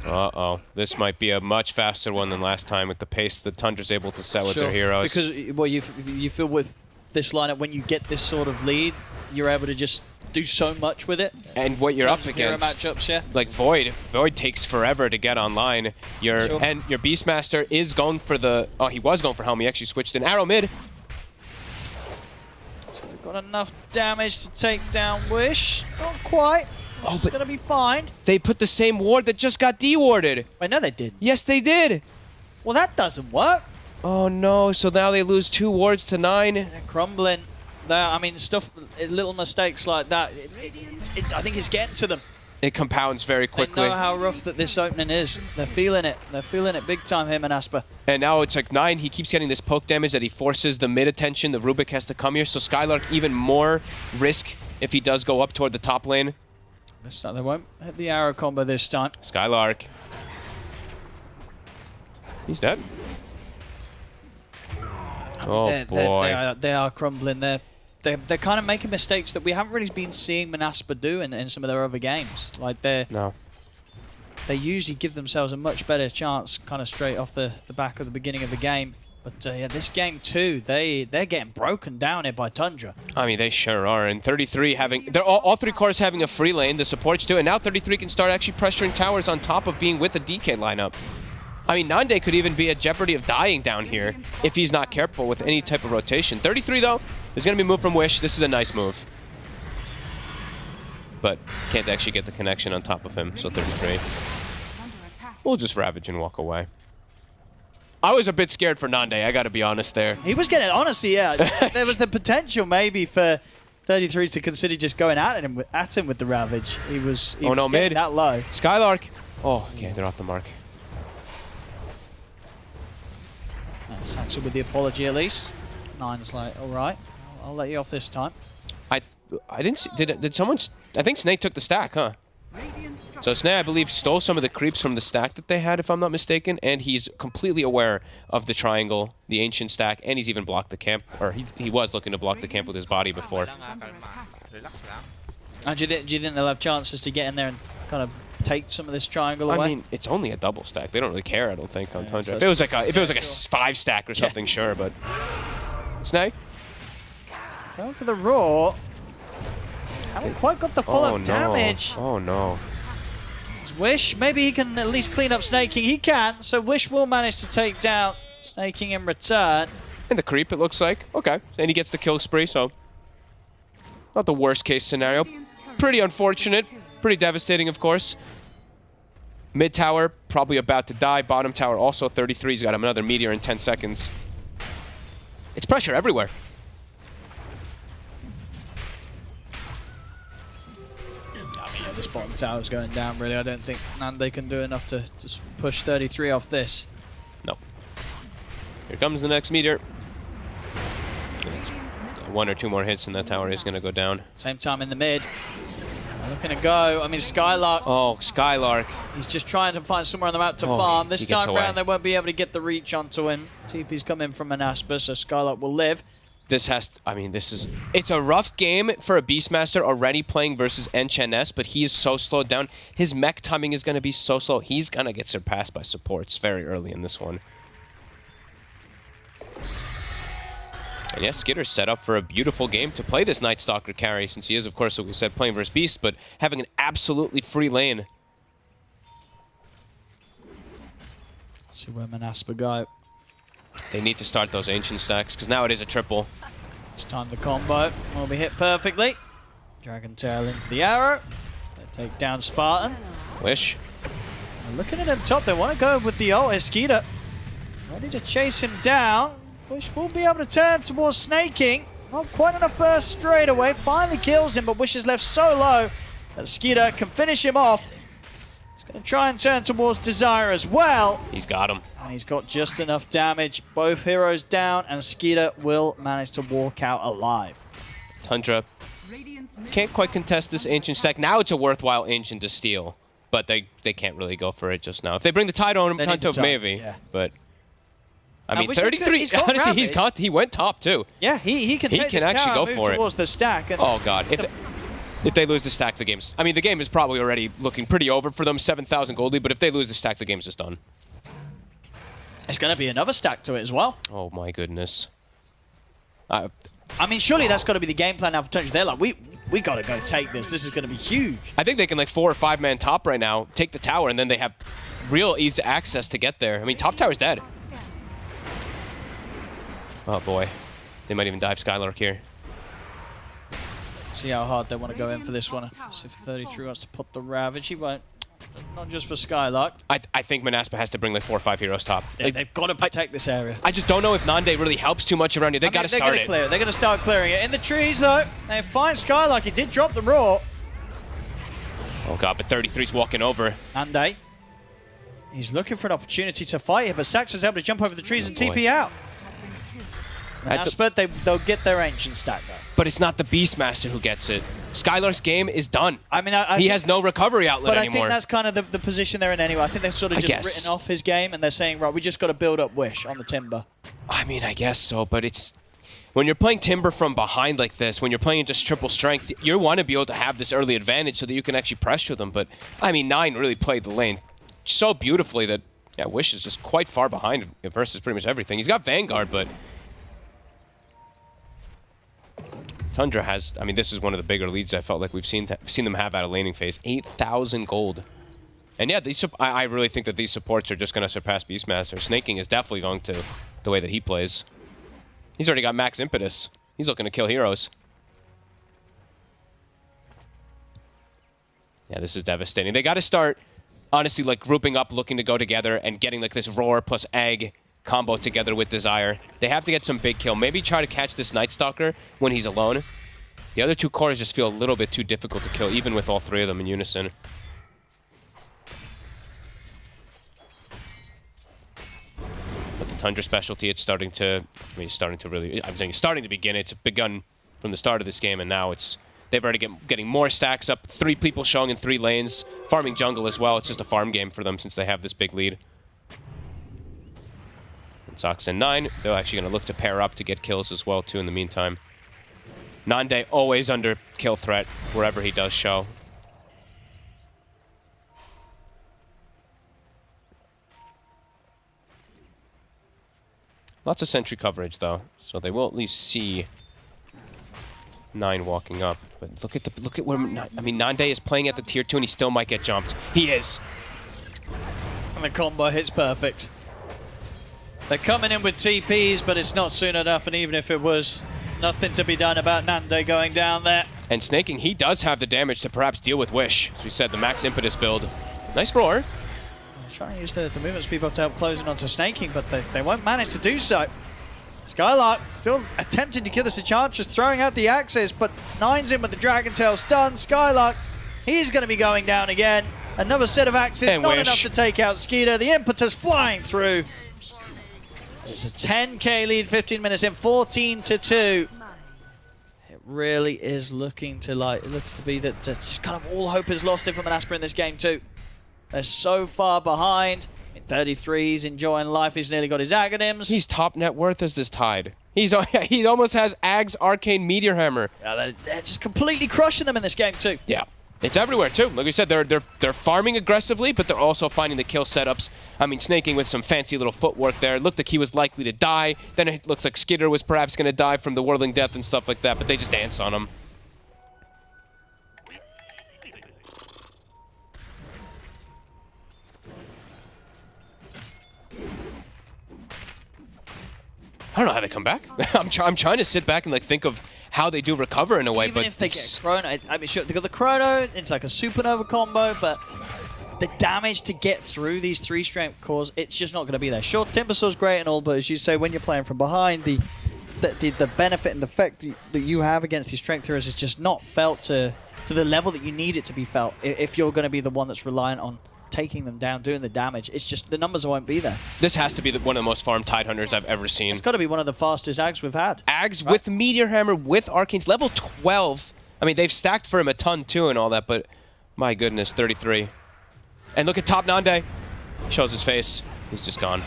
Uh-oh. This might be a much faster one than last time with the pace that Tundra's able to set with their heroes. Because, well, you feel with this lineup, when you get this sort of lead, you're able to just do so much with it. And what you're up against, matchups, yeah. like Void takes forever to get online. And your Beastmaster is going for the... Oh, he was going for Helm. He actually switched an arrow mid. So they've got enough damage to take down Wish. Not quite. Oh, but it's going to be fine. They put the same ward that just got dewarded. I know they did. Yes, they did. Well, that doesn't work. Oh, no. So now they lose 2 wards to 9. They're crumbling. I mean, little mistakes like that, I think it's getting to them. It compounds very quickly. They know how rough that this opening is. They're feeling it. They're feeling it big time, him and Asper. And now it's like 9. He keeps getting this poke damage that he forces the mid attention. The Rubik has to come here. So Skylark even more risk if he does go up toward the top lane. This time they won't hit the arrow combo this time. Skylark. He's dead. Oh boy. They are crumbling. They're kind of making mistakes that we haven't really been seeing Manaspa do in some of their other games. Like they usually give themselves a much better chance kind of straight off the back of the beginning of the game. But yeah, this game too, they're getting broken down here by Tundra. I mean, they sure are. And 33 they're all 3 cores having a free lane, the supports too, and now 33 can start actually pressuring towers on top of being with a DK lineup. I mean, Nande could even be at jeopardy of dying down here if he's not careful with any type of rotation. 33 though, there's going to be a move from Wish. This is a nice move. But can't actually get the connection on top of him, so 33. We'll just Ravage and walk away. I was a bit scared for Nande, I gotta be honest there. He was getting, honestly, yeah. There was the potential maybe for 33 to consider just going at him with the Ravage. He was mid. That low. Skylark. Oh, okay, they're off the mark. Saxa with the apology at least. 9's like, all right, I'll let you off this time. I didn't see, did someone, I think Snake took the stack, huh? So Snake, I believe, stole some of the creeps from the stack that they had, if I'm not mistaken, and he's completely aware of the triangle, the ancient stack, and he's even blocked the camp, or he was looking to block the camp with his body before. And do you think they'll have chances to get in there and kind of take some of this triangle away? I mean, it's only a double stack. They don't really care, I don't think, on Tundra. If it was like a 5 stack or something, sure, but Snake. Going for the raw. Haven't quite got the full-up damage. Oh no. It's Wish. Maybe he can at least clean up Snaking. He can, so Wish will manage to take down Snaking in return. And the creep, it looks like. Okay. And he gets the kill spree, so not the worst case scenario. Pretty unfortunate. Pretty devastating, of course. Mid tower, probably about to die. Bottom tower, also 33. He's got another meteor in 10 seconds. It's pressure everywhere. This bottom tower's going down, really. I don't think Nande can do enough to just push 33 off this. No. Here comes the next meteor. It's 1 or 2 more hits and that tower is going to go down. Same time in the mid. Looking to go. I mean, Skylark. Oh, Skylark. He's just trying to find somewhere on the map to farm. This time around, they won't be able to get the reach onto him. TP's coming from Manaspa, so Skylark will live. This has, I mean, it's a rough game for a Beastmaster already playing versus NCHNS, but he is so slowed down. His mech timing is going to be so slow. He's going to get surpassed by supports very early in this one. And yeah, Skitter's set up for a beautiful game to play this Night Stalker carry, since he is, of course, like we said, playing versus Beast, but having an absolutely free lane. Let's see where Manaspa go. They need to start those ancient stacks, because now it is a triple. This time the combo will be hit perfectly. Dragon Tail into the arrow. They take down Spartan. Wish. And looking at him top, they want to go with the ult. Esquita ready to chase him down. Wish will be able to turn towards Snaking. Not quite enough burst straight away. Finally kills him, but Wish is left so low that Skeeter can finish him off. He's going to try and turn towards Desire as well. He's got him. And he's got just enough damage. Both heroes down, and Skeeter will manage to walk out alive. Tundra can't quite contest this ancient stack. Now it's a worthwhile ancient to steal, but they can't really go for it just now. If they bring the tide on him, Hunter maybe, yeah. But I mean, 33. Honestly, he went top too. Yeah, he can take this actually tower, go for it towards the stack. And oh god, if they lose the stack, the game's. I mean, the game is probably already looking pretty over for them. 7,000 gold lead, but if they lose the stack, the game's just done. There's going to be another stack to it as well. Oh my goodness. I mean, surely that's got to be the game plan now for Tundra. They're like, we got to go take this. This is going to be huge. I think they can like 4 or 5 man top right now, take the tower, and then they have real easy access to get there. I mean, top tower's dead. Oh boy, they might even dive Skylark here. See how hard they want to go in for this one. See if 33 wants to put the Ravage. He won't. Not just for Skylark. I think Manaspa has to bring like 4 or 5 heroes top. Yeah, they've got to protect this area. I just don't know if Nande really helps too much around here. They got to start it. They're going to start clearing it. In the trees, though, they find Skylark. He did drop the Raw. Oh god, but 33's walking over. Nande. He's looking for an opportunity to fight here, but Saxon's able to jump over the trees and TP out. But they'll get their ancient stack, though. But it's not the Beastmaster who gets it. Skylark's game is done. I mean, he has no recovery outlet anymore. But I think that's kind of the position they're in anyway. I think they've sort of just written off his game, and they're saying, right, we just got to build up Wish on the Timber. I mean, I guess so, but it's... When you're playing Timber from behind like this, when you're playing just triple strength, you want to be able to have this early advantage so that you can actually pressure them. But, I mean, 9 really played the lane so beautifully that, yeah, Wish is just quite far behind versus pretty much everything. He's got Vanguard, but... Tundra has, I mean, this is one of the bigger leads I felt like we've seen them have out of laning phase. 8,000 gold. And yeah, I really think that these supports are just going to surpass Beastmaster. Snaking is definitely going to the way that he plays. He's already got max impetus. He's looking to kill heroes. Yeah, this is devastating. They got to start, honestly, like grouping up, looking to go together and getting like this Roar plus Egg combo together with Desire. They have to get some big kill. Maybe try to catch this Night Stalker when he's alone. The other 2 cores just feel a little bit too difficult to kill, even with all 3 of them in unison. But the Tundra specialty, it's starting to... I mean, it's starting to really... I'm saying it's starting to begin. It's begun from the start of this game, and now it's They've already getting more stacks up. 3 people showing in 3 lanes. Farming jungle as well. It's just a farm game for them since they have this big lead. And Sox and 9, they're actually going to look to pair up to get kills as well, too, in the meantime. Nande always under kill threat wherever he does show. Lots of sentry coverage, though, so they will at least see 9 walking up. But look at where Nande is playing at the tier 2, and he still might get jumped. He is. And the combo hits perfect. They're coming in with TPs, but it's not soon enough. And even if it was, nothing to be done about Nande going down there. And Snaking, he does have the damage to perhaps deal with Wish. As we said, the max impetus build. Nice roar. Trying to use the movement speed up to help closing onto Snaking, but they won't manage to do so. Skylark still attempting to kill this Enchantress, throwing out the Axis, but 9's in with the Dragon Tail stun. Skylark, he's going to be going down again. Another set of Axis, and not Wish. enough to take out Skeeter. The impetus flying through. It's a 10k lead, 15 minutes in, 14-2. It really is looking to be that kind of all hope is lost if I'm an Asper in this game too. They're so far behind. In 33, he's enjoying life. He's nearly got his Aghanims. He's top net worth as this Tide. He almost has Ag's Arcane Meteor Hammer. Yeah, they're just completely crushing them in this game too. Yeah, it's everywhere too. Like we said, they're farming aggressively, but they're also finding the kill setups. I mean, Snaking with some fancy little footwork there. It looked like he was likely to die. Then it looks like Skitter was perhaps going to die from the Whirling Death and stuff like that, but they just dance on him. I don't know how they come back. I'm trying to sit back and like think of how they do recover in a way. Even but if they get Chrono, I mean, sure, they got the Chrono. It's like a Supernova combo, but the damage to get through these 3 strength cores, it's just not going to be there. Sure, Timbersaur's great and all, but as you say, when you're playing from behind, the benefit and the effect that you have against these strength heroes is just not felt to the level that you need it to be felt. If you're going to be the one that's reliant on taking them down, doing the damage, it's just the numbers won't be there. This has to be one of the most farmed Tide Hunters I've ever seen. It's got to be one of the fastest Ags we've had. Ags with Meteor Hammer, with Arcanes, level 12. I mean, they've stacked for him a ton too and all that, but my goodness, 33. And look at top Nande. Shows his face. He's just gone.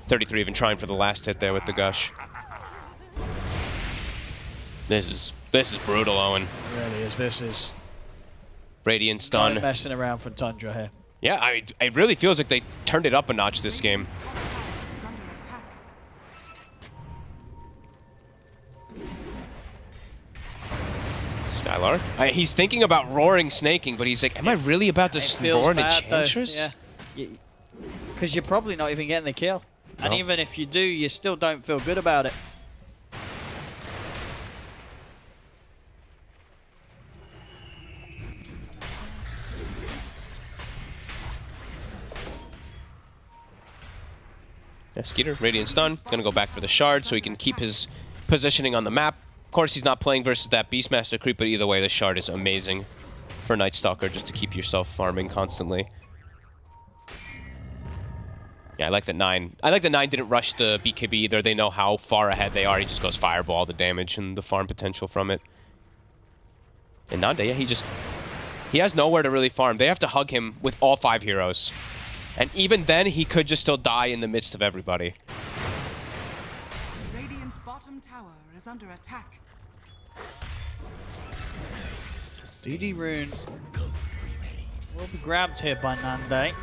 33 even trying for the last hit there with the Gush. This is brutal, Owen. It really is. This is Radiant stun. No messing around for Tundra here. Yeah, it really feels like they turned it up a notch this game. Skylark. He's thinking about roaring Snaking, but he's like, am I really about to roar an Enchantress? Yeah. Because you're probably not even getting the kill. No. And even if you do, you still don't feel good about it. Yeah, Skeeter, Radiant Stun, gonna go back for the Shard so he can keep his positioning on the map. Of course, he's not playing versus that Beastmaster creep, but either way, the Shard is amazing for Night Stalker just to keep yourself farming constantly. Yeah, I like that 9. I like that 9 didn't rush the BKB either. They know how far ahead they are. He just goes Fireball, the damage and the farm potential from it. And Nande, yeah, he has nowhere to really farm. They have to hug him with all 5 heroes. And even then, he could just still die in the midst of everybody. Radiant's bottom tower is under attack. DD Rune will be grabbed here by Nande.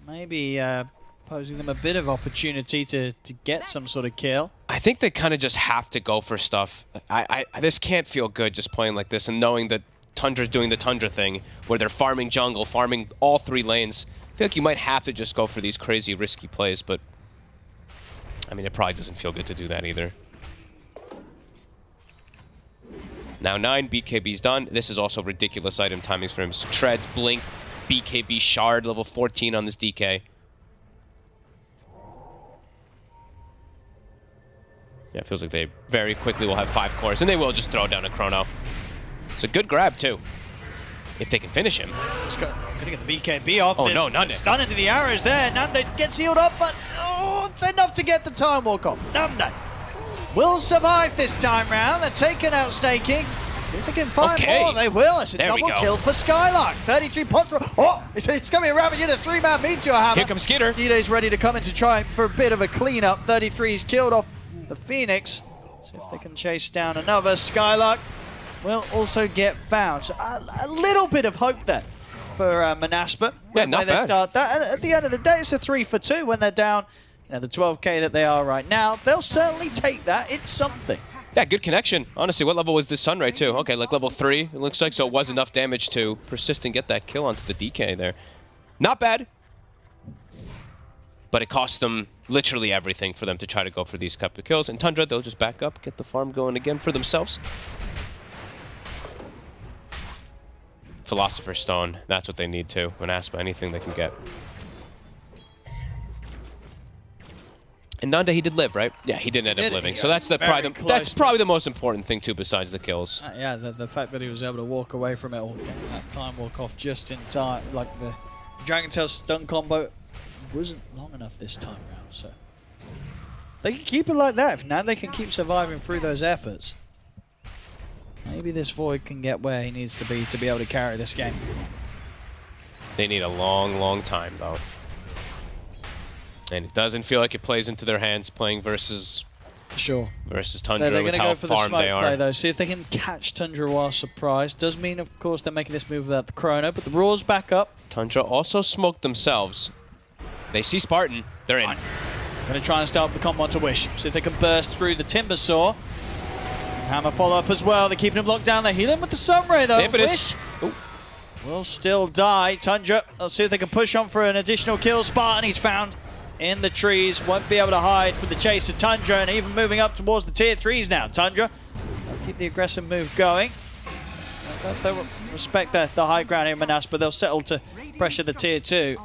Maybe posing them a bit of opportunity to get some sort of kill. I think they kind of just have to go for stuff. This can't feel good just playing like this and knowing that Tundra's doing the Tundra thing, where they're farming jungle, farming all 3 lanes. I feel like you might have to just go for these crazy risky plays, but I mean, it probably doesn't feel good to do that either. Now 9, BKB's done. This is also ridiculous item timings for him. So Treads, Blink, BKB, Shard, level 14 on this DK. Yeah, it feels like they very quickly will have 5 cores, and they will just throw down a Chrono. It's a good grab, too. If they can finish him. Gonna get the BKB off. Oh no, Nande. Stun into the arrows there. Nande gets healed up, but it's enough to get the Time Walk off. Nande. will survive this time round. They're taking out Snaking. See if they can find more. They will. It's a double kill for Skylark. 33 pots. Oh, it's coming around into 3-man Meteor Hammer. Here comes Skeeter. D-Day's ready to come in to try for a bit of a cleanup. 33's killed off the Phoenix. See if they can chase down another. Skylark will also get found. So a little bit of hope there for Manaspa. Yeah, not they bad. start that. And at the end of the day, it's a 3 for 2 when they're down. You know, the 12k that they are right now. They'll certainly take that. It's something. Yeah, good connection. Honestly, what level was this Sunray too? Okay, like level 3, it looks like, so it was enough damage to persist and get that kill onto the DK there. Not bad. But it cost them literally everything for them to try to go for these couple of kills. And Tundra, they'll just back up, get the farm going again for themselves. Philosopher's Stone, that's what they need too. When asked by anything they can get. And Nanda, he did live, right? Yeah, he did end up living. So that's probably the most important thing too, besides the kills. Yeah, the fact that he was able to walk away from it or get that time walk off just in time. Like the Dragon Tail stun combo wasn't long enough this time round, so they can keep it like that. If Nanda can keep surviving through those efforts, maybe this Void can get where he needs to be able to carry this game. They need a long, long time though. And it doesn't feel like it plays into their hands playing versus Tundra They're with gonna how go for the farmed smoke they are. play, though. See if they can catch Tundra while surprised. Does mean, of course, they're making this move without the Chrono, but the Raw's back up. Tundra also smoked themselves. They see Spartan. They're in. Going to try and start the combo onto Wish. See if they can burst through the Timber Saw. Hammer follow up as well. They're keeping him locked down. They heal him with the Sunray, though. Impetus. Wish will still die. Tundra, let's see if they can push on for an additional kill. Spartan, he's found in the trees, won't be able to hide with the chase of Tundra, and even moving up towards the tier 3s now. Tundra, keep the aggressive move going. They'll respect the high ground here in Manas, but they'll settle to pressure the tier 2.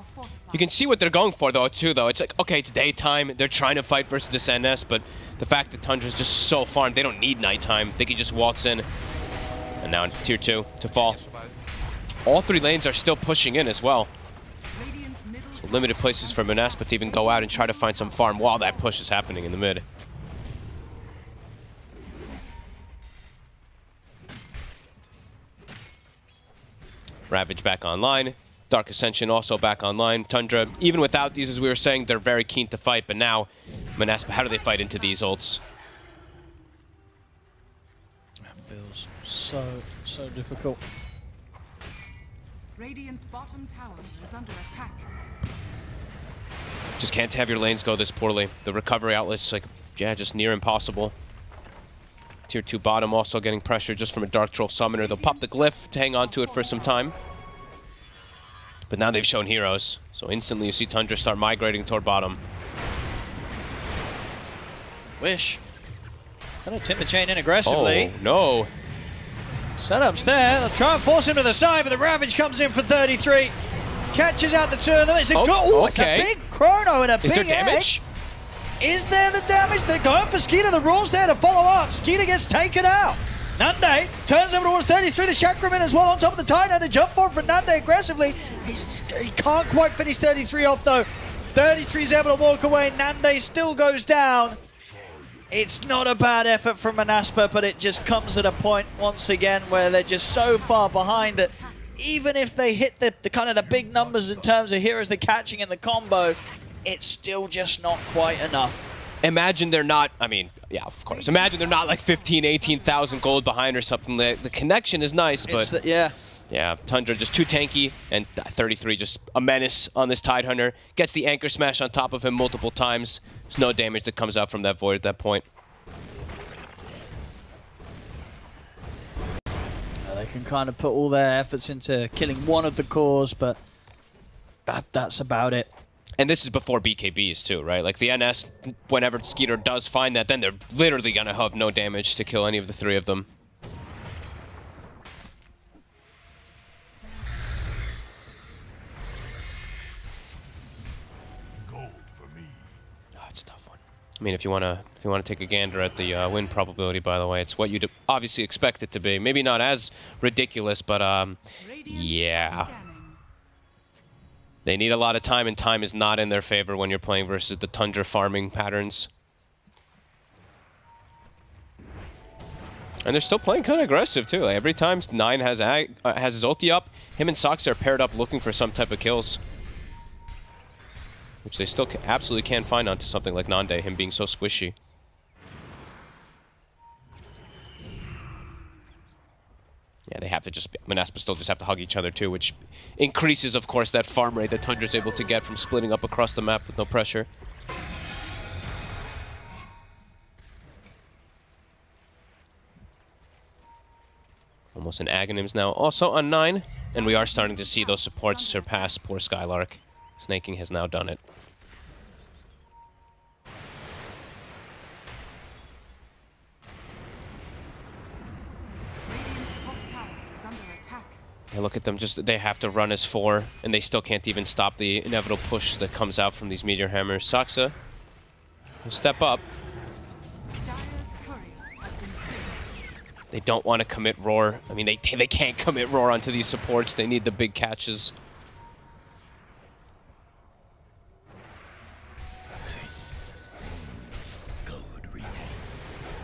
You can see what they're going for though, too. It's like, okay, it's daytime. They're trying to fight versus this NS, but the fact that Tundra's just so farmed, they don't need nighttime. They can just waltz in. And now in tier 2 to fall. All 3 lanes are still pushing in as well. So limited places for Manaspa to even go out and try to find some farm while that push is happening in the mid. Ravage back online. Dark Ascension also back online. Tundra, even without these, as we were saying, they're very keen to fight. But now, Manaspa, how do they fight into these ults? That feels so difficult. Radiant's bottom tower is under attack. Just can't have your lanes go this poorly. The recovery outlet's like, yeah, just near impossible. Tier 2 bottom also getting pressure just from a Dark Troll Summoner. They'll pop the Glyph to hang on to it for some time. But now they've shown heroes. So instantly you see Tundra start migrating toward bottom. Wish. Gonna tip the chain in aggressively. Oh, no. Setup's there. They'll try and force him to the side, but the Ravage comes in for 33. Catches out the 2 of them. It's a it's a big Chrono and a big Is there damage? egg. Is there the damage? They're going for Skeeter. The Raw's there to follow up. Skeeter gets taken out. Nande turns over towards 33. The Chakraman as well on top of the Titan. To jump forward for Nande aggressively. He can't quite finish 33 off though. 33's able to walk away. Nande still goes down. It's not a bad effort from Manaspa, but it just comes at a point once again where they're just so far behind that even if they hit the kind of the big numbers in terms of heroes they're catching in the combo, it's still just not quite enough. Imagine they're not, I mean, yeah, of course. Imagine they're not like 15, 18,000 gold behind or something. The connection is nice, but yeah, Tundra just too tanky, and 33 just a menace on this Tidehunter. Gets the anchor smash on top of him multiple times. There's no damage that comes out from that Void at that point. They can kind of put all their efforts into killing one of the cores, but that's about it. And this is before BKBs too, right? Like the NS, whenever Skeeter does find that, then they're literally gonna have no damage to kill any of the 3 of them. It's a tough one. I mean, if you wanna take a gander at the win probability, by the way, it's what you'd obviously expect it to be. Maybe not as ridiculous, but yeah. They need a lot of time, and time is not in their favor when you're playing versus the Tundra farming patterns. And they're still playing kind of aggressive too. Like every time 9 has his ulti up, him and Sox are paired up looking for some type of kills, which they still absolutely can find onto something like Nande, him being so squishy. Yeah, they have to just, Manaspa still just have to hug each other too, which increases, of course, that farm rate that Tundra's able to get from splitting up across the map with no pressure. Almost an Aghanims now, also on 9, and we are starting to see those supports surpass poor Skylark. Snaking has now done it. Yeah, look at them, just they have to run as 4, and they still can't even stop the inevitable push that comes out from these meteor hammers. Saksa will step up. They don't want to commit Roar. I mean, they can't commit Roar onto these supports. They need the big catches.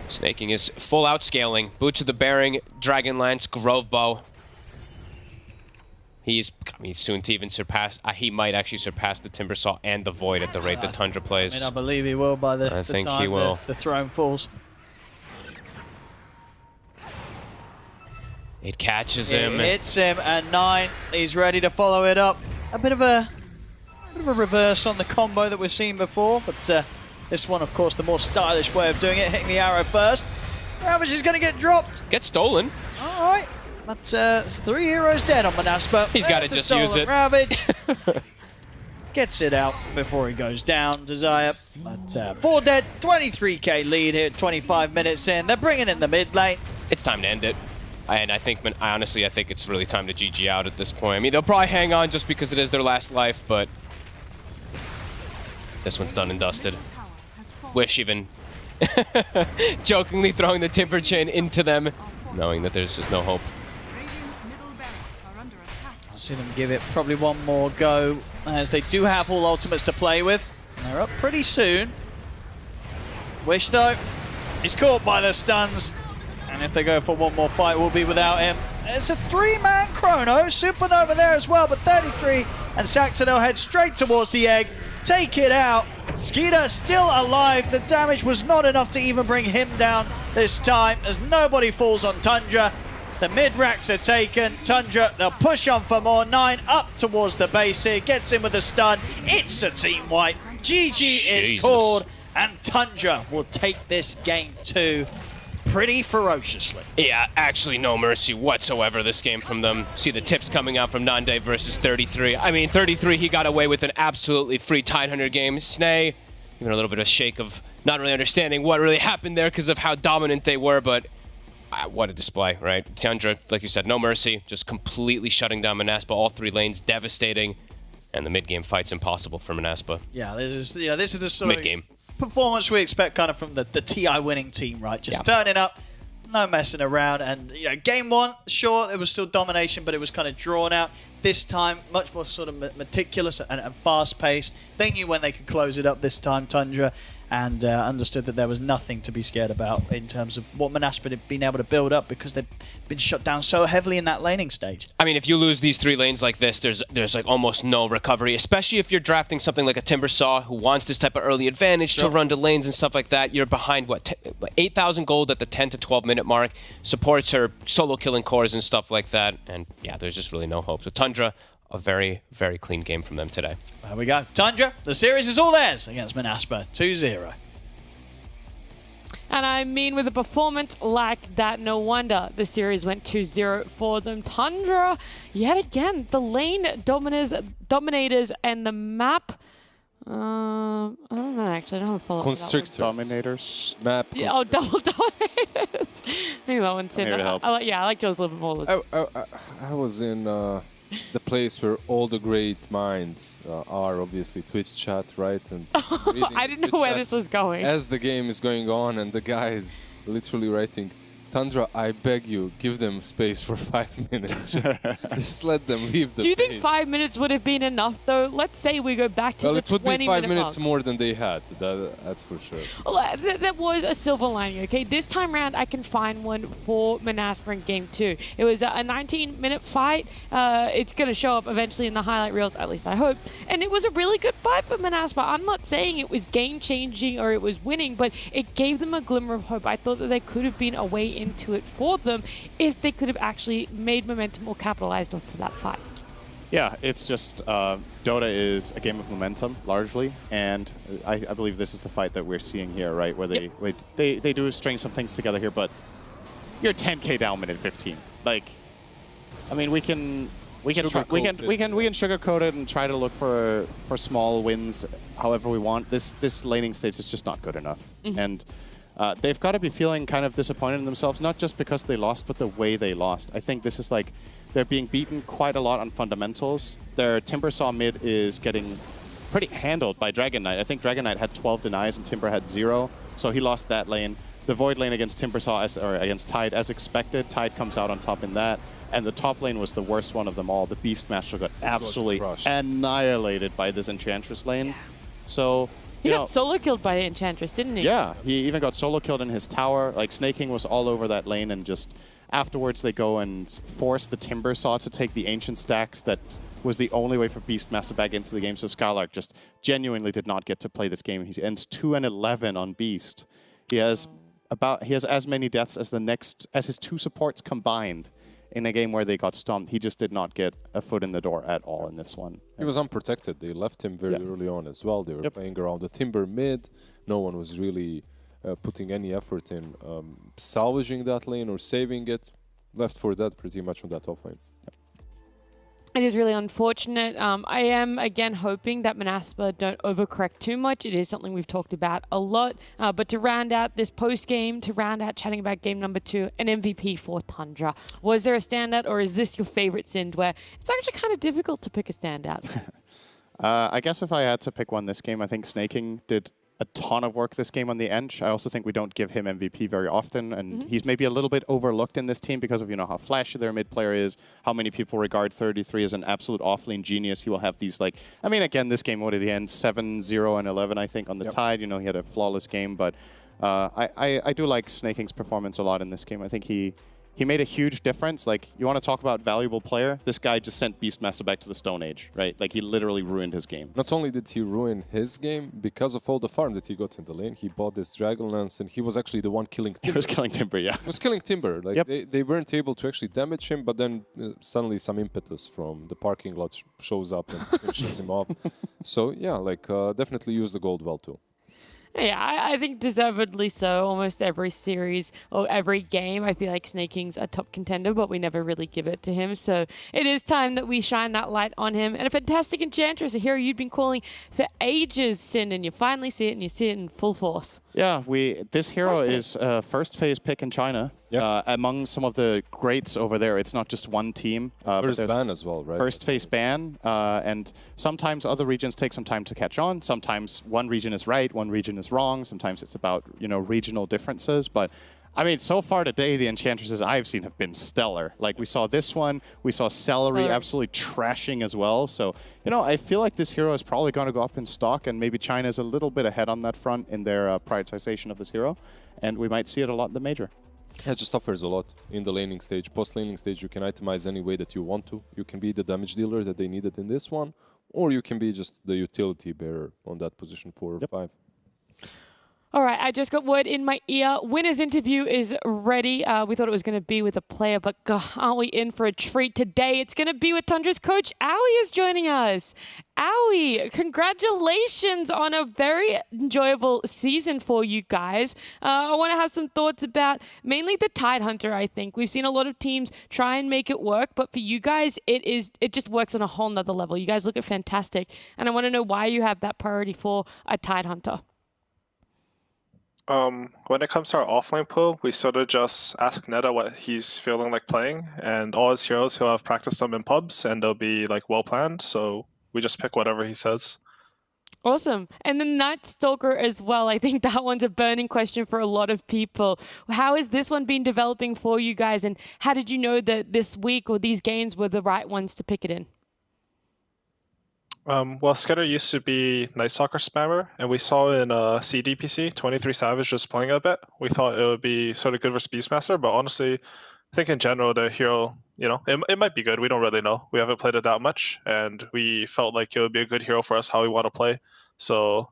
Snaking is full out scaling. Boot to the Bearing, Dragon Lance, Grove Bow. He's, I mean, soon to even surpass, he might actually surpass the Timbersaw and the Void at the rate that Tundra plays. I believe he will by the think time he will. The throne falls. It catches him. It hits him, and 9, he's ready to follow it up. A bit of a reverse on the combo that we've seen before, but this one, of course, the more stylish way of doing it, hitting the arrow first. Ravage is going to get dropped. Get stolen. All right, but it's 3 heroes dead on Manaspa. He's got to just use it. Ravage gets it out before he goes down. Desire, but 4 dead, 23k lead here, 25 minutes in. They're bringing in the mid lane. It's time to end it. And I honestly think it's really time to GG out at this point. I mean, they'll probably hang on just because it is their last life, but this one's done and dusted. Wish even jokingly throwing the Timber Chain into them, knowing that there's just no hope. I'll see them give it probably one more go, as they do have all ultimates to play with. They're up pretty soon. Wish, though, is caught by the stuns. And if they go for one more fight, we'll be without him. It's a 3-man chrono. Supernova there as well, but 33. And Saxon will head straight towards the egg. Take it out. Skeeter still alive. The damage was not enough to even bring him down this time, as nobody falls on Tundra. The mid-racks are taken. Tundra, they'll push on for more. 9 up towards the base here. Gets in with a stun. It's a team wipe. GG is called. And Tundra will take this game too. Pretty ferociously. Yeah, actually no mercy whatsoever this game from them. See the tips coming out from Nande versus 33. I mean, 33, he got away with an absolutely free Tidehunter game. Snay, even a little bit of shake of not really understanding what really happened there because of how dominant they were, but what a display, right? Tundra, like you said, no mercy, just completely shutting down Manaspa, all 3 lanes, devastating, and the mid-game fight's impossible for Manaspa. Yeah, this is the sort mid-game performance we expect kind of from the TI winning team, right? Just turning up, no messing around. And game 1, sure, it was still domination, but it was kind of drawn out. This time, much more sort of meticulous and fast-paced. They knew when they could close it up this time, Tundra, and understood that there was nothing to be scared about in terms of what Manaspa had been able to build up, because they've been shut down so heavily in that laning stage. I mean, if you lose these 3 lanes like this, there's like almost no recovery, especially if you're drafting something like a Timbersaw who wants this type of early advantage to run to lanes and stuff like that. You're behind, what, 8,000 gold at the 10 to 12 minute mark. Supports are solo killing cores and stuff like that, and yeah, there's just really no hope. So Tundra, a very, very clean game from them today. There we go. Tundra, the series is all theirs against Manaspa, 2-0. And I mean, with a performance like that, no wonder the series went 2-0 for them. Tundra, yet again, the lane dominators and the map. I don't know, actually. I don't have a follow-up. Constrictor. Dominators. Map. Yeah, oh, double dominators. I think that one's in. I'm here to help. I like Joe's a little bit more. I was in the place where all the great minds are, obviously Twitch chat, right? And I didn't know where this was going. As the game is going on, and the guy is literally writing Tundra, I beg you, give them space for 5 minutes. Just let them leave the Do you think base. 5 minutes would have been enough, though? Let's say we go back to Well, the it would be 5 20-minute minutes mark. more than they had. That's for sure. Well, that was a silver lining, okay? This time round, I can find one for Manaspa in Game 2. It was a 19-minute fight. It's going to show up eventually in the highlight reels, at least I hope. And it was a really good fight for Manaspa. I'm not saying it was game-changing or it was winning, but it gave them a glimmer of hope. I thought that there could have been a way into it for them if they could have actually made momentum or capitalized off of that fight. Yeah, it's just Dota is a game of momentum largely, and I believe this is the fight that we're seeing here, right? Where they do string some things together here, but you're 10k down minute 15. Like, I mean, we can sugarcoat it and try to look for small wins however we want. This laning stage is just not good enough, and they've got to be feeling kind of disappointed in themselves, not just because they lost, but the way they lost. I think this is like they're being beaten quite a lot on fundamentals. Their Timbersaw mid is getting pretty handled by Dragon Knight. I think Dragon Knight had 12 denies and Timber had 0, so he lost that lane. The Void lane against Timbersaw, or against Tide, as expected. Tide comes out on top in that. And the top lane was the worst one of them all. The Beastmaster got absolutely annihilated by this Enchantress lane. Yeah. So, he got solo killed by the Enchantress, didn't he? Yeah, he even got solo killed in his tower. Like, Snaking was all over that lane, and just afterwards they go and force the Timbersaw to take the Ancient stacks. That was the only way for Beastmaster back into the game. So Skylark just genuinely did not get to play this game. He ends 2-11 on Beast. He has as many deaths as his 2 supports combined in a game where they got stomped. He just did not get a foot in the door at all in this one. He was unprotected. They left him very early on as well. They were playing around the Timber mid. No one was really putting any effort in salvaging that lane or saving it. Left for dead pretty much on that top lane. It is really unfortunate. I am, again, hoping that Manaspa don't overcorrect too much. It is something we've talked about a lot. But to round out this post-game, to round out chatting about game number 2, an MVP for Tundra. Was there a standout, or is this your favorite Sind, where it's actually kind of difficult to pick a standout? I guess if I had to pick one this game, I think Snaking did a ton of work this game on the Ench. I also think we don't give him MVP very often, and he's maybe a little bit overlooked in this team because of, you know, how flashy their mid player is, how many people regard 33 as an absolute offlane genius. He will have these, like, I mean, again, this game, what did he end? 7-0 and 11, I think, on the Tide. You know, he had a flawless game, but I do like Snaking's performance a lot in this game. I think he made a huge difference. Like, you want to talk about valuable player? This guy just sent Beastmaster back to the Stone Age, right? Like, he literally ruined his game. Not only did he ruin his game, because of all the farm that he got in the lane, he bought this Dragonlance, and he was actually the one killing Timber. He was killing Timber, yeah. He was killing Timber. Like, they weren't able to actually damage him, but then suddenly some impetus from the parking lot shows up and finishes him off. So, yeah, like, definitely use the gold well, too. Yeah, I think deservedly so. Almost every series or every game, I feel like Snaking's a top contender, but we never really give it to him. So it is time that we shine that light on him. And a fantastic Enchantress, a hero you'd been calling for ages, Sin, and you finally see it, and you see it in full force. Yeah, this hero is first phase pick in China. Among some of the greats over there, it's not just one team. First ban as well, right? First phase ban, and sometimes other regions take some time to catch on. Sometimes one region is right, one region is wrong. Sometimes it's about, you know, regional differences. But I mean, so far today, the Enchantresses I've seen have been stellar. Like, we saw this one, we saw Celery absolutely trashing as well. So, you know, I feel like this hero is probably going to go up in stock, and maybe China's a little bit ahead on that front in their prioritization of this hero, and we might see it a lot in the major. It just offers a lot in the laning stage. Post-laning stage, you can itemize any way that you want to. You can be the damage dealer that they needed in this one, or you can be just the utility bearer on that position 4 or 5. All right, I just got word in my ear. Winner's interview is ready. We thought it was going to be with a player, but God, aren't we in for a treat today? It's going to be with Tundra's coach. Owie is joining us. Owie, congratulations on a very enjoyable season for you guys. I want to have some thoughts about mainly the Tidehunter, I think. We've seen a lot of teams try and make it work, but for you guys, it just works on a whole nother level. You guys look fantastic, and I want to know why you have that priority for a Tidehunter. When it comes to our offlane pool, we sort of just ask Neta what he's feeling like playing, and all his heroes, he'll have practiced them in pubs, and they'll be like well planned, so we just pick whatever he says. Awesome. And the Night Stalker as well. I think that one's a burning question for a lot of people. How has this one been developing for you guys? And how did you know that this week or these games were the right ones to pick it in? Well, Skitter used to be Night Stalker spammer, and we saw in CDPC, 23 Savage just playing a bit. We thought it would be sort of good versus Beastmaster, but honestly, I think in general, the hero, it might be good. We don't really know. We haven't played it that much, and we felt like it would be a good hero for us how we want to play. So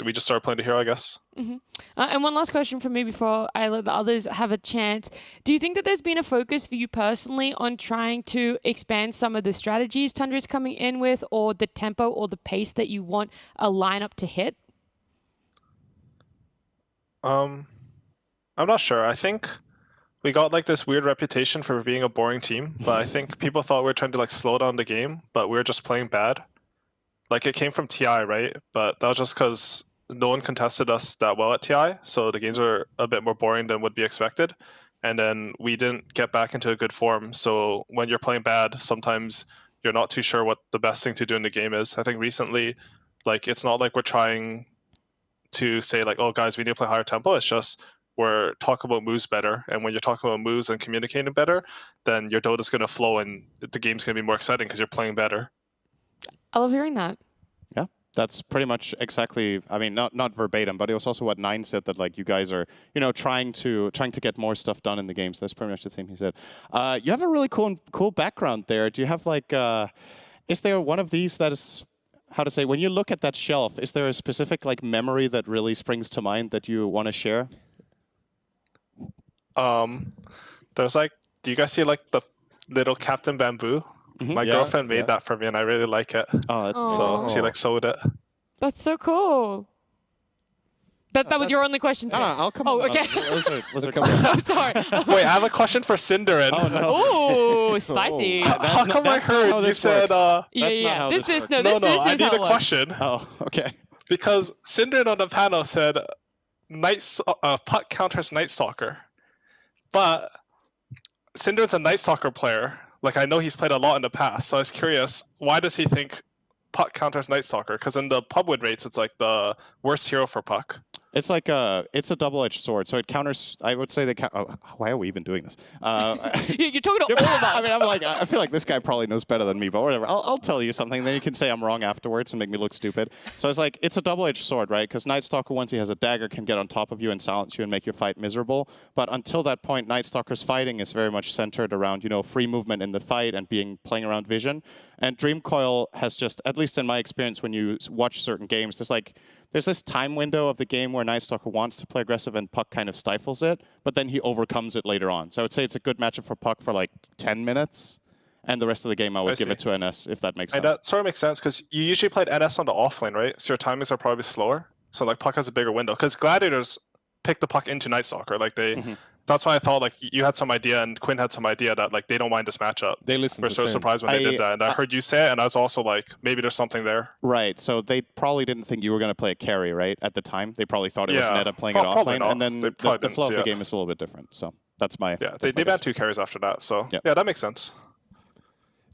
we just started playing the hero, I guess. Mm-hmm. And one last question from me before I let the others have a chance. Do you think that there's been a focus for you personally on trying to expand some of the strategies Tundra's coming in with, or the tempo or the pace that you want a lineup to hit? I'm not sure. I think we got like this weird reputation for being a boring team, but I think people thought we were trying to like slow down the game, but we were just playing bad. Like it came from TI, right? But that was just because no one contested us that well at TI, so the games were a bit more boring than would be expected. And then we didn't get back into a good form. So when you're playing bad, sometimes you're not too sure what the best thing to do in the game is. I think recently, like it's not like we're trying to say like, oh guys, we need to play higher tempo. It's just we're talking about moves better. And when you're talking about moves and communicating better, then your Dota's going to flow and the game's going to be more exciting because you're playing better. I love hearing that. Yeah, that's pretty much exactly. I mean, not verbatim, but it was also what Nine said, that like you guys are, trying to get more stuff done in the game. So that's pretty much the thing he said. You have a really cool background there. Do you have like, is there one of these that is, how to say, when you look at that shelf, is there a specific like memory that really springs to mind that you want to share? There's like, do you guys see like the little Captain Bamboo? Mm-hmm. My girlfriend made that for me, and I really like it. Oh, that's so she like sewed it. That's so cool. That was your only question. No, I'll come. Oh, okay. I'm sorry. Wait, I have a question for Cinderin. Oh no. Ooh, spicy. How come I heard you said? Yeah. This is I need a question. Oh, okay. Because Cinderin on the panel said, puck counters Night Stalker, but Cinderin's a Night Stalker player. Like, I know he's played a lot in the past, so I was curious, why does he think Puck counters Night Stalker? Because in the pub win rates, it's like the worst hero for Puck. It's like it's a double-edged sword, so it counters. I would say why are we even doing this? You're talking to all of us. I mean, I feel like this guy probably knows better than me, but whatever. I'll tell you something, then you can say I'm wrong afterwards and make me look stupid. So it's like it's a double-edged sword, right? Because Night Stalker, once he has a dagger, can get on top of you and silence you and make your fight miserable. But until that point, Night Stalker's fighting is very much centered around free movement in the fight and playing around vision. And Dream Coil has just, at least in my experience, when you watch certain games, there's this time window of the game where Night Stalker wants to play aggressive and Puck kind of stifles it, but then he overcomes it later on. So I would say it's a good matchup for Puck for like 10 minutes, and the rest of the game I would give it to NS, if that makes sense. And that sort of makes sense, because you usually played NS on the offlane, right? So your timings are probably slower. So like Puck has a bigger window, because Gladiators pick the Puck into Night Stalker. Like that's why I thought like you had some idea and Quinn had some idea that like they don't mind this matchup. They listen. We're so surprised when they did that, and I heard you say it, and I was also like, maybe there's something there. Right. So they probably didn't think you were going to play a carry, right? At the time, they probably thought it was Neta playing it offlane, and then the flow of the game is a little bit different. So that's my they banned 2 carries after that. So yeah, that makes sense.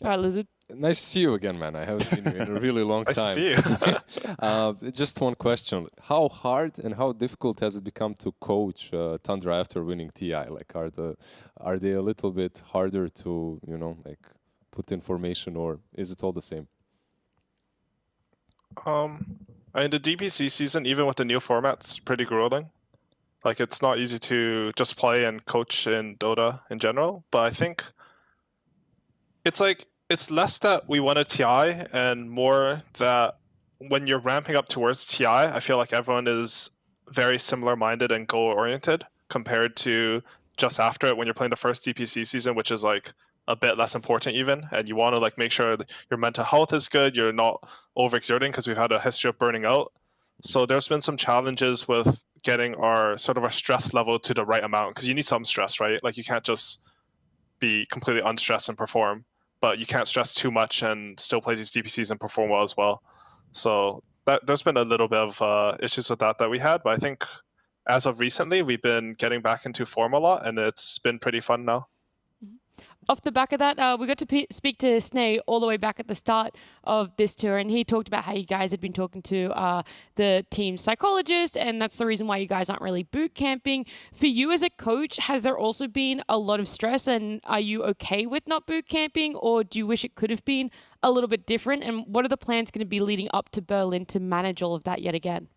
All right, Lizard. Nice to see you again, man. I haven't seen you in a really long time. Nice to see you. Just one question. How hard and how difficult has it become to coach Tundra after winning TI? Like, are they a little bit harder to, put in formation, or is it all the same? I mean, the DPC season, even with the new format's pretty grueling. Like, it's not easy to just play and coach in Dota in general, but I think it's less that we won a TI and more that when you're ramping up towards TI, I feel like everyone is very similar-minded and goal-oriented compared to just after it when you're playing the first DPC season, which is like a bit less important even, and you want to like make sure that your mental health is good, you're not overexerting because we've had a history of burning out. So there's been some challenges with getting our stress level to the right amount, because you need some stress, right? Like you can't just be completely unstressed and perform, but you can't stress too much and still play these DPCs and perform well as well. So there's been a little bit of issues with that we had, but I think as of recently, we've been getting back into form a lot, and it's been pretty fun now. off the back of that, we got to speak to Snay all the way back at the start of this tour, and he talked about how you guys had been talking to the team psychologist, and that's the reason why you guys aren't really boot camping. For you as a coach, has there also been a lot of stress, and are you okay with not boot camping, or do you wish it could have been a little bit different? And what are the plans going to be leading up to Berlin to manage all of that yet again?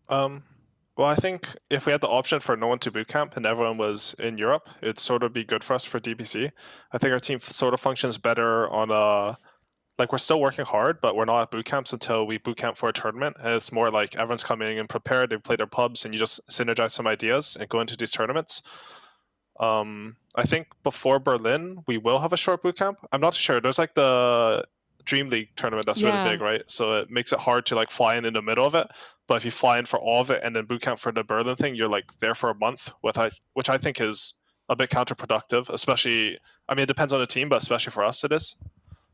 Well, I think if we had the option for no one to boot camp and everyone was in Europe, it'd sort of be good for us for DPC. I think our team sort of functions better on like we're still working hard, but we're not at boot camps until we boot camp for a tournament. And it's more like everyone's coming in prepared, they've played their pubs, and you just synergize some ideas and go into these tournaments. I think before Berlin, we will have a short boot camp. I'm not sure. There's like the Dream League tournament that's really big, right? So it makes it hard to like fly in the middle of it. But if you fly in for all of it and then boot camp for the Berlin thing, you're like there for a month, which I think is a bit counterproductive, especially, I mean, it depends on the team, but especially for us it is. Okay.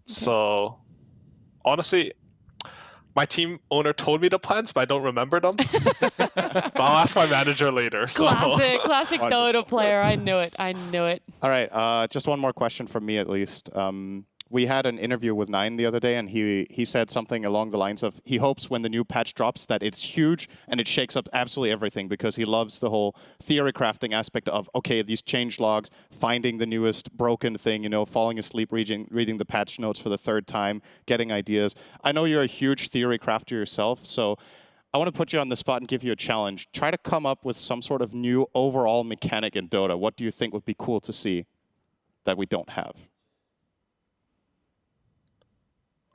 So honestly, my team owner told me the plans, but I don't remember them. But I'll ask my manager later. So. Classic Dota player. I knew it. All right, just one more question from me at least. We had an interview with Nine the other day, and he said something along the lines of he hopes when the new patch drops that it's huge and it shakes up absolutely everything, because he loves the whole theory crafting aspect of, okay, these change logs, finding the newest broken thing, you know, falling asleep reading the patch notes for the third time, getting ideas. I know you're a huge theory crafter yourself, so I want to put you on the spot and give you a challenge. Try to come up with some sort of new overall mechanic in Dota. What do you think would be cool to see that we don't have?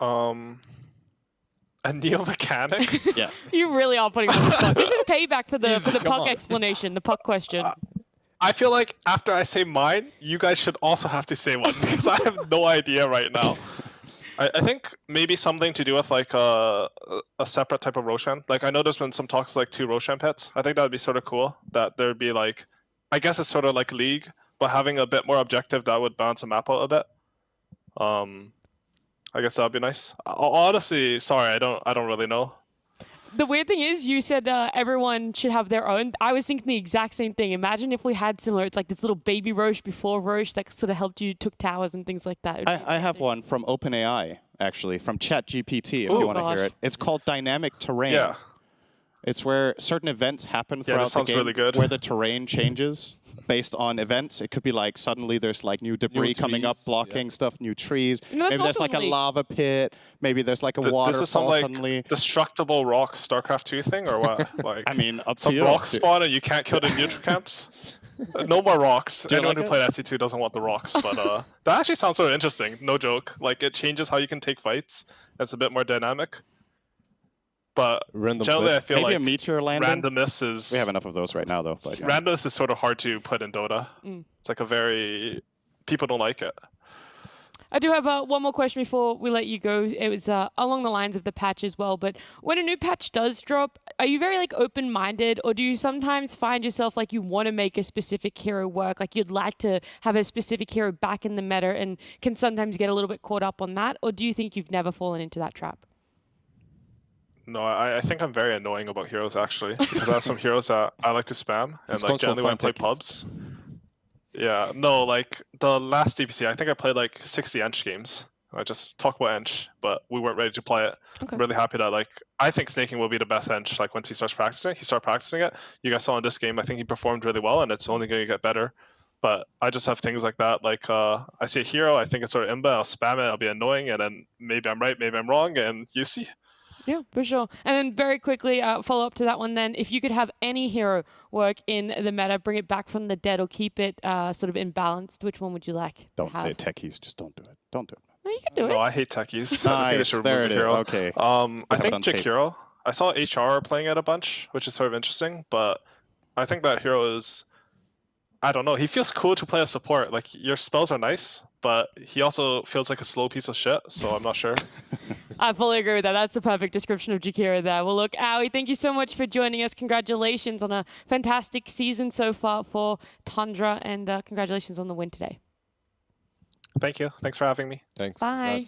A neo mechanic? Yeah. You really are putting me on the spot. This is payback for the puck explanation, the puck question. I feel like after I say mine, you guys should also have to say one, because I have no idea right now. I think maybe something to do with like a separate type of Roshan. Like I know there's been some talks like 2 Roshan pets. I think that would be sort of cool. That there'd be like, I guess it's sort of like League, but having a bit more objective that would balance the map out a bit. I guess that would be nice. Honestly, sorry, I don't really know. The weird thing is, you said everyone should have their own. I was thinking the exact same thing. Imagine if we had similar. It's like this little baby Roche before Roche that sort of helped you, took towers and things like that. I have one from OpenAI, actually, from ChatGPT, if you want to hear it. It's called Dynamic Terrain. Yeah. It's where certain events happen throughout the game, really good. where the terrain changes based on events. It could be like suddenly there's like new debris coming up, blocking stuff, new trees. Maybe there's like a lava pit. Maybe there's like a waterfall this is some, like, suddenly. Destructible rocks StarCraft 2 thing, or what? Like, I mean, up to some you. rocks spawn and you can't kill the neutral camps. No more rocks. Anyone who played SC2 doesn't want the rocks, but that actually sounds sort of interesting. No joke. Like it changes how you can take fights. It's a bit more dynamic. But generally, I feel maybe like a meteor landing? randomness is... We have enough of those right now, though. But randomness is sort of hard to put in Dota. It's like a very... People don't like it. I do have one more question before we let you go. It was along the lines of the patch as well. But when a new patch does drop, are you very like open-minded, or do you sometimes find yourself like you want to make a specific hero work, like you'd like to have a specific hero back in the meta, and can sometimes get a little bit caught up on that? Or do you think you've never fallen into that trap? No, I think I'm very annoying about heroes, actually, because I have some heroes that I like to spam, and like generally when I play pubs. Yeah, no, like the last DPC, I think I played like 60 Ench games. I just talk about Ench, but we weren't ready to play it. Okay. I'm really happy that like I think snaking will be the best Ench. Like once he starts practicing it. You guys saw in this game, I think he performed really well, and it's only going to get better. But I just have things like that. Like I see a hero, I think it's sort of Imba, I'll spam it, I'll be annoying, and then maybe I'm right, maybe I'm wrong, and you see. Yeah, for sure. And then very quickly, follow up to that one then. If you could have any hero work in the meta, bring it back from the dead or keep it sort of imbalanced, which one would you like Don't say techies. Just don't do it. Don't do it. No, you can do it. No, I hate techies. I think they should there remove it the is. hero. Okay. I think Jakiro. I saw HR playing it a bunch, which is sort of interesting, but I think that hero is... I don't know. He feels cool to play a support. Like, your spells are nice, but he also feels like a slow piece of shit, so I'm not sure. I fully agree with that. That's the perfect description of Jakira there. Well, look, Aoi, thank you so much for joining us. Congratulations on a fantastic season so far for Tundra, and congratulations on the win today. Thank you. Thanks for having me. Thanks. Bye.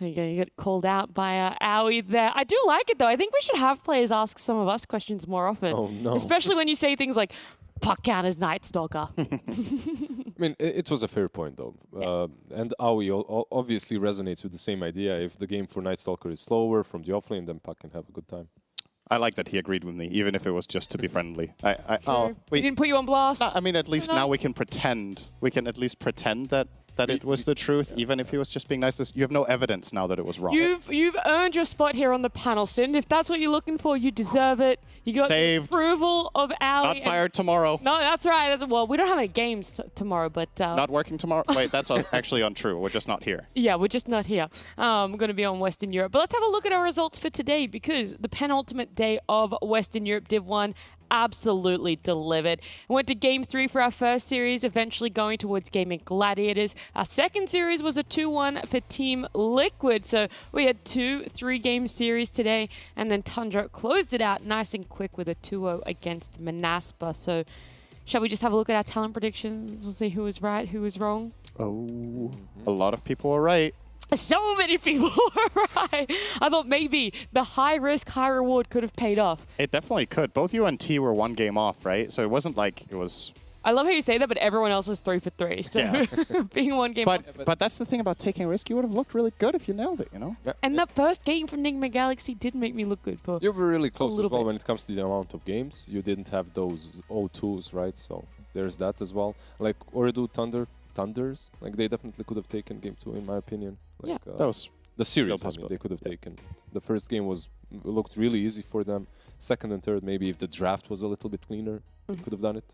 There you go. You get called out by Aoi there. I do like it, though. I think we should have players ask some of us questions more often. Oh, no. Especially when you say things like, puck counters Night Stalker. I mean, it was a fair point, though. And Aoi obviously resonates with the same idea. If the game for Night Stalker is slower from the offlane, then Puck can have a good time. I like that he agreed with me, even if it was just to be friendly. We didn't put you on blast. I mean, at least now we can pretend. We can at least pretend that it was the truth, even if he was just being nice. You have no evidence now that it was wrong. You've earned your spot here on the panel, Sin. If that's what you're looking for, you deserve it. You got Saved. the approval of Aoi. Not fired tomorrow. No, that's right. Well, we don't have any games tomorrow, but... Not working tomorrow? Wait, that's actually untrue. We're just not here. Yeah, we're just not here. We're going to be on Western Europe. But let's have a look at our results for today, because the penultimate day of Western Europe Div 1 absolutely delivered. Went to Game 3 for our first series, eventually going towards Gaming Gladiators. Our second series was a 2-1 for Team Liquid, so we had 2 3-game series today, and then Tundra closed it out nice and quick with a 2-0 against Manaspa. So shall we just have a look at our talent predictions? We'll see who was right, who was wrong. Oh, a lot of people are right. So many people were right. I thought maybe the high risk, high reward could have paid off. It definitely could. Both you and T were 1 game off, right? So it wasn't like it was... I love how you say that, but everyone else was 3 for 3. So Yeah. being 1 game off. But that's the thing about taking a risk. You would have looked really good if you nailed it, you know? And that first game from Enigma Galaxy did make me look good. You were really close as well bit. when it comes to the amount of games. You didn't have those O2s, right? So there's that as well. Like Ooredoo Thunders, like they definitely could have taken game 2 in my opinion. Like, That was the series, I mean, they could have taken. The first game looked really easy for them. Second and third, maybe if the draft was a little bit cleaner, could have done it.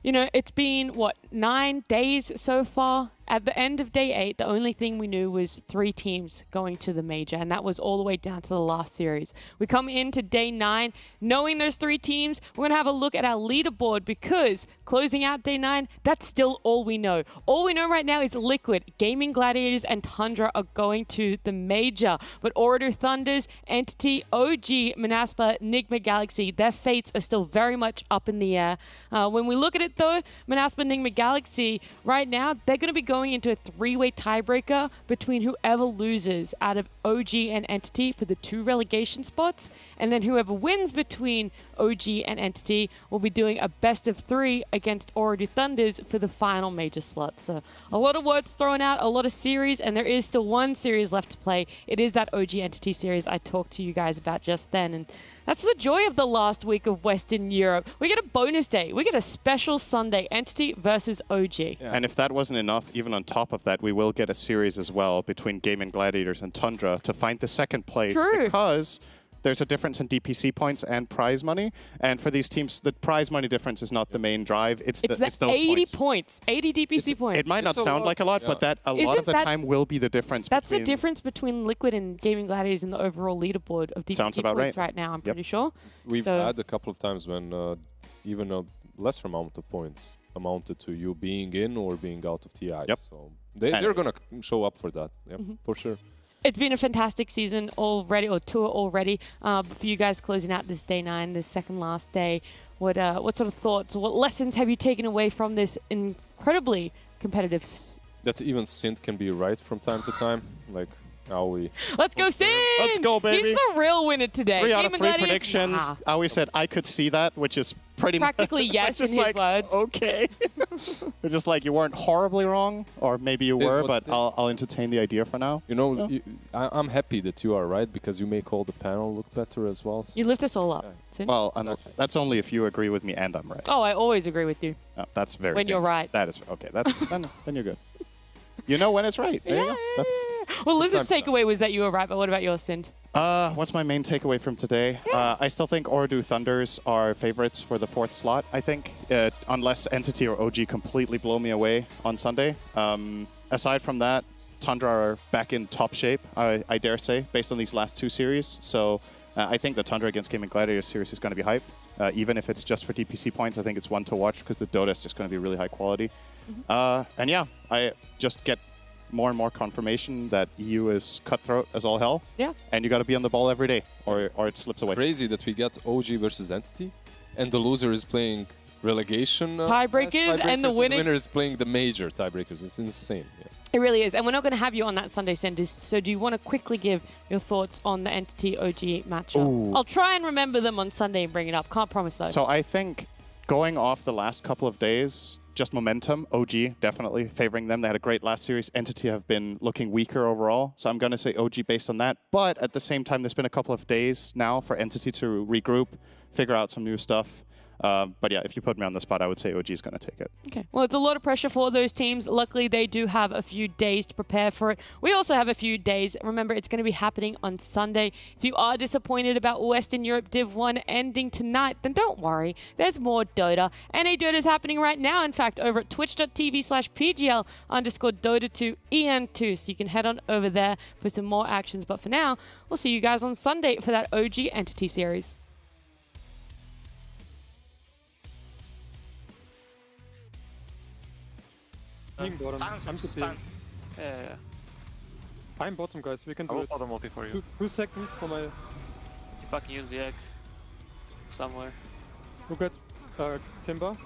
You know, it's been, what, 9 days so far? At the end of day 8, the only thing we knew was 3 teams going to the major, and that was all the way down to the last series. We come into day 9 knowing there's 3 teams. We're going to have a look at our leaderboard, because closing out day 9, that's still all we know. All we know right now is Liquid, Gaming Gladiators, and Tundra are going to the major. But Ooredoo Thunders, Entity, OG, Manaspa, Enigma Galaxy, their fates are still very much up in the air. When we look at it though, Manaspa and Enigma Galaxy, right now, they're going to be going into a 3-way tiebreaker between whoever loses out of OG and Entity for the 2 relegation spots, and then whoever wins between OG and Entity will be doing a best of 3 against Ooredoo Thunders for the final major slot. So a lot of words thrown out, a lot of series, and there is still 1 series left to play. It is that OG Entity series I talked to you guys about just then, and that's the joy of the last week of Western Europe. We get a bonus day. We get a special Sunday, Entity versus OG. Yeah. And if that wasn't enough, even on top of that, we will get a series as well between Gaming Gladiators and Tundra to find the second place. True. Because there's a difference in DPC points and prize money. And for these teams, the prize money difference is not the main drive. It's the those 80 points. 80 DPC points. It might not sound like a lot, but that a lot Isn't of the that- time will be the difference. That's between the difference between Liquid and Gaming Gladiators in the overall leaderboard of DPC Sounds about points right. now, I'm pretty sure. We've So- had a couple of times when even a lesser amount of points amounted to you being in or being out of TI. Yep. So they're going to show up for that, for sure. It's been a fantastic season already, or tour already. But for you guys closing out this day 9, this second last day, what sort of thoughts, what lessons have you taken away from this incredibly competitive? That even Sint can be right from time to time, like how we. Let's go, Sin! Let's go, baby. He's the real winner today. 3 out of Gaming 3 Gladiators, predictions. nah. I always said I could see that, which is pretty Practically much yes just in his like, words. Okay. It's just like you weren't horribly wrong, or maybe you Here's were, what but I'll entertain the idea for now. You know, I'm happy that you are right because you make all the panel look better as well. So. You lift us all up. Sin. Well, that's only if you agree with me and I'm right. Oh, I always agree with you. Oh, that's very When you're dangerous. right. That is okay. That's then you're good. You know when it's right. There you go. That's Well, Lizard's takeaway was that you were right, but what about yours, Sin? what's my main takeaway from today? I still think Ooredoo Thunders are favorites for the 4th slot, I think, unless Entity or OG completely blow me away on Sunday. Aside from that, Tundra are back in top shape, I dare say, based on these last 2 series. So I think the Tundra against Gaming Gladiators series is going to be hype. Even if it's just for DPC points, I think it's one to watch because the Dota is just going to be really high quality. And yeah, I just get more and more confirmation that EU is cutthroat as all hell. Yeah. And you got to be on the ball every day, or it slips away. Crazy that we get OG versus Entity, and the loser is playing relegation tiebreakers, and the winner is playing the major tiebreakers. It's insane. Yeah. It really is. And we're not going to have you on that Sunday Send. So do you want to quickly give your thoughts on the Entity OG matchup? Ooh. I'll try and remember them on Sunday and bring it up. Can't promise though. So I think going off the last couple of days, just momentum, OG definitely favoring them. They had a great last series. Entity have been looking weaker overall, so I'm going to say OG based on that. But at the same time, there's been a couple of days now for Entity to regroup, figure out some new stuff. But yeah, if you put me on the spot, I would say OG is going to take it. Okay. Well, it's a lot of pressure for those teams. Luckily, they do have a few days to prepare for it. We also have a few days. Remember, it's going to be happening on Sunday. If you are disappointed about Western Europe Div 1 ending tonight, then don't worry. There's more Dota. NA Dota is happening right now, in fact, over at twitch.tv/PGL_Dota2EN2. So you can head on over there for some more actions. But for now, we'll see you guys on Sunday for that OG Entity series. Team bottom. I'm the team. Yeah. I'm bottom, guys. We can do I will it. bottom multi for you. 2 seconds for my... You fucking use the egg. Somewhere. Look at Timber.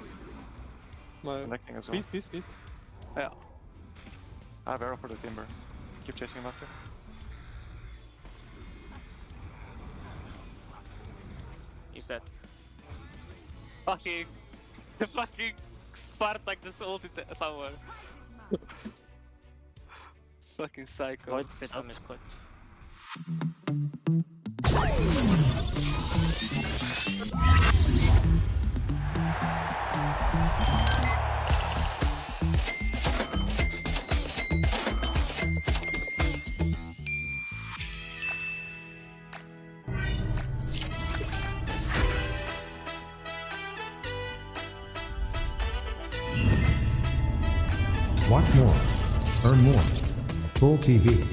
My... Connecting as well. Beast. Yeah. I have arrow for the timber. Keep chasing him after. He's dead. Fucking Spartak just ulted somewhere. Fucking psycho. Void pit on his click. Watch more. Earn more. Full TV.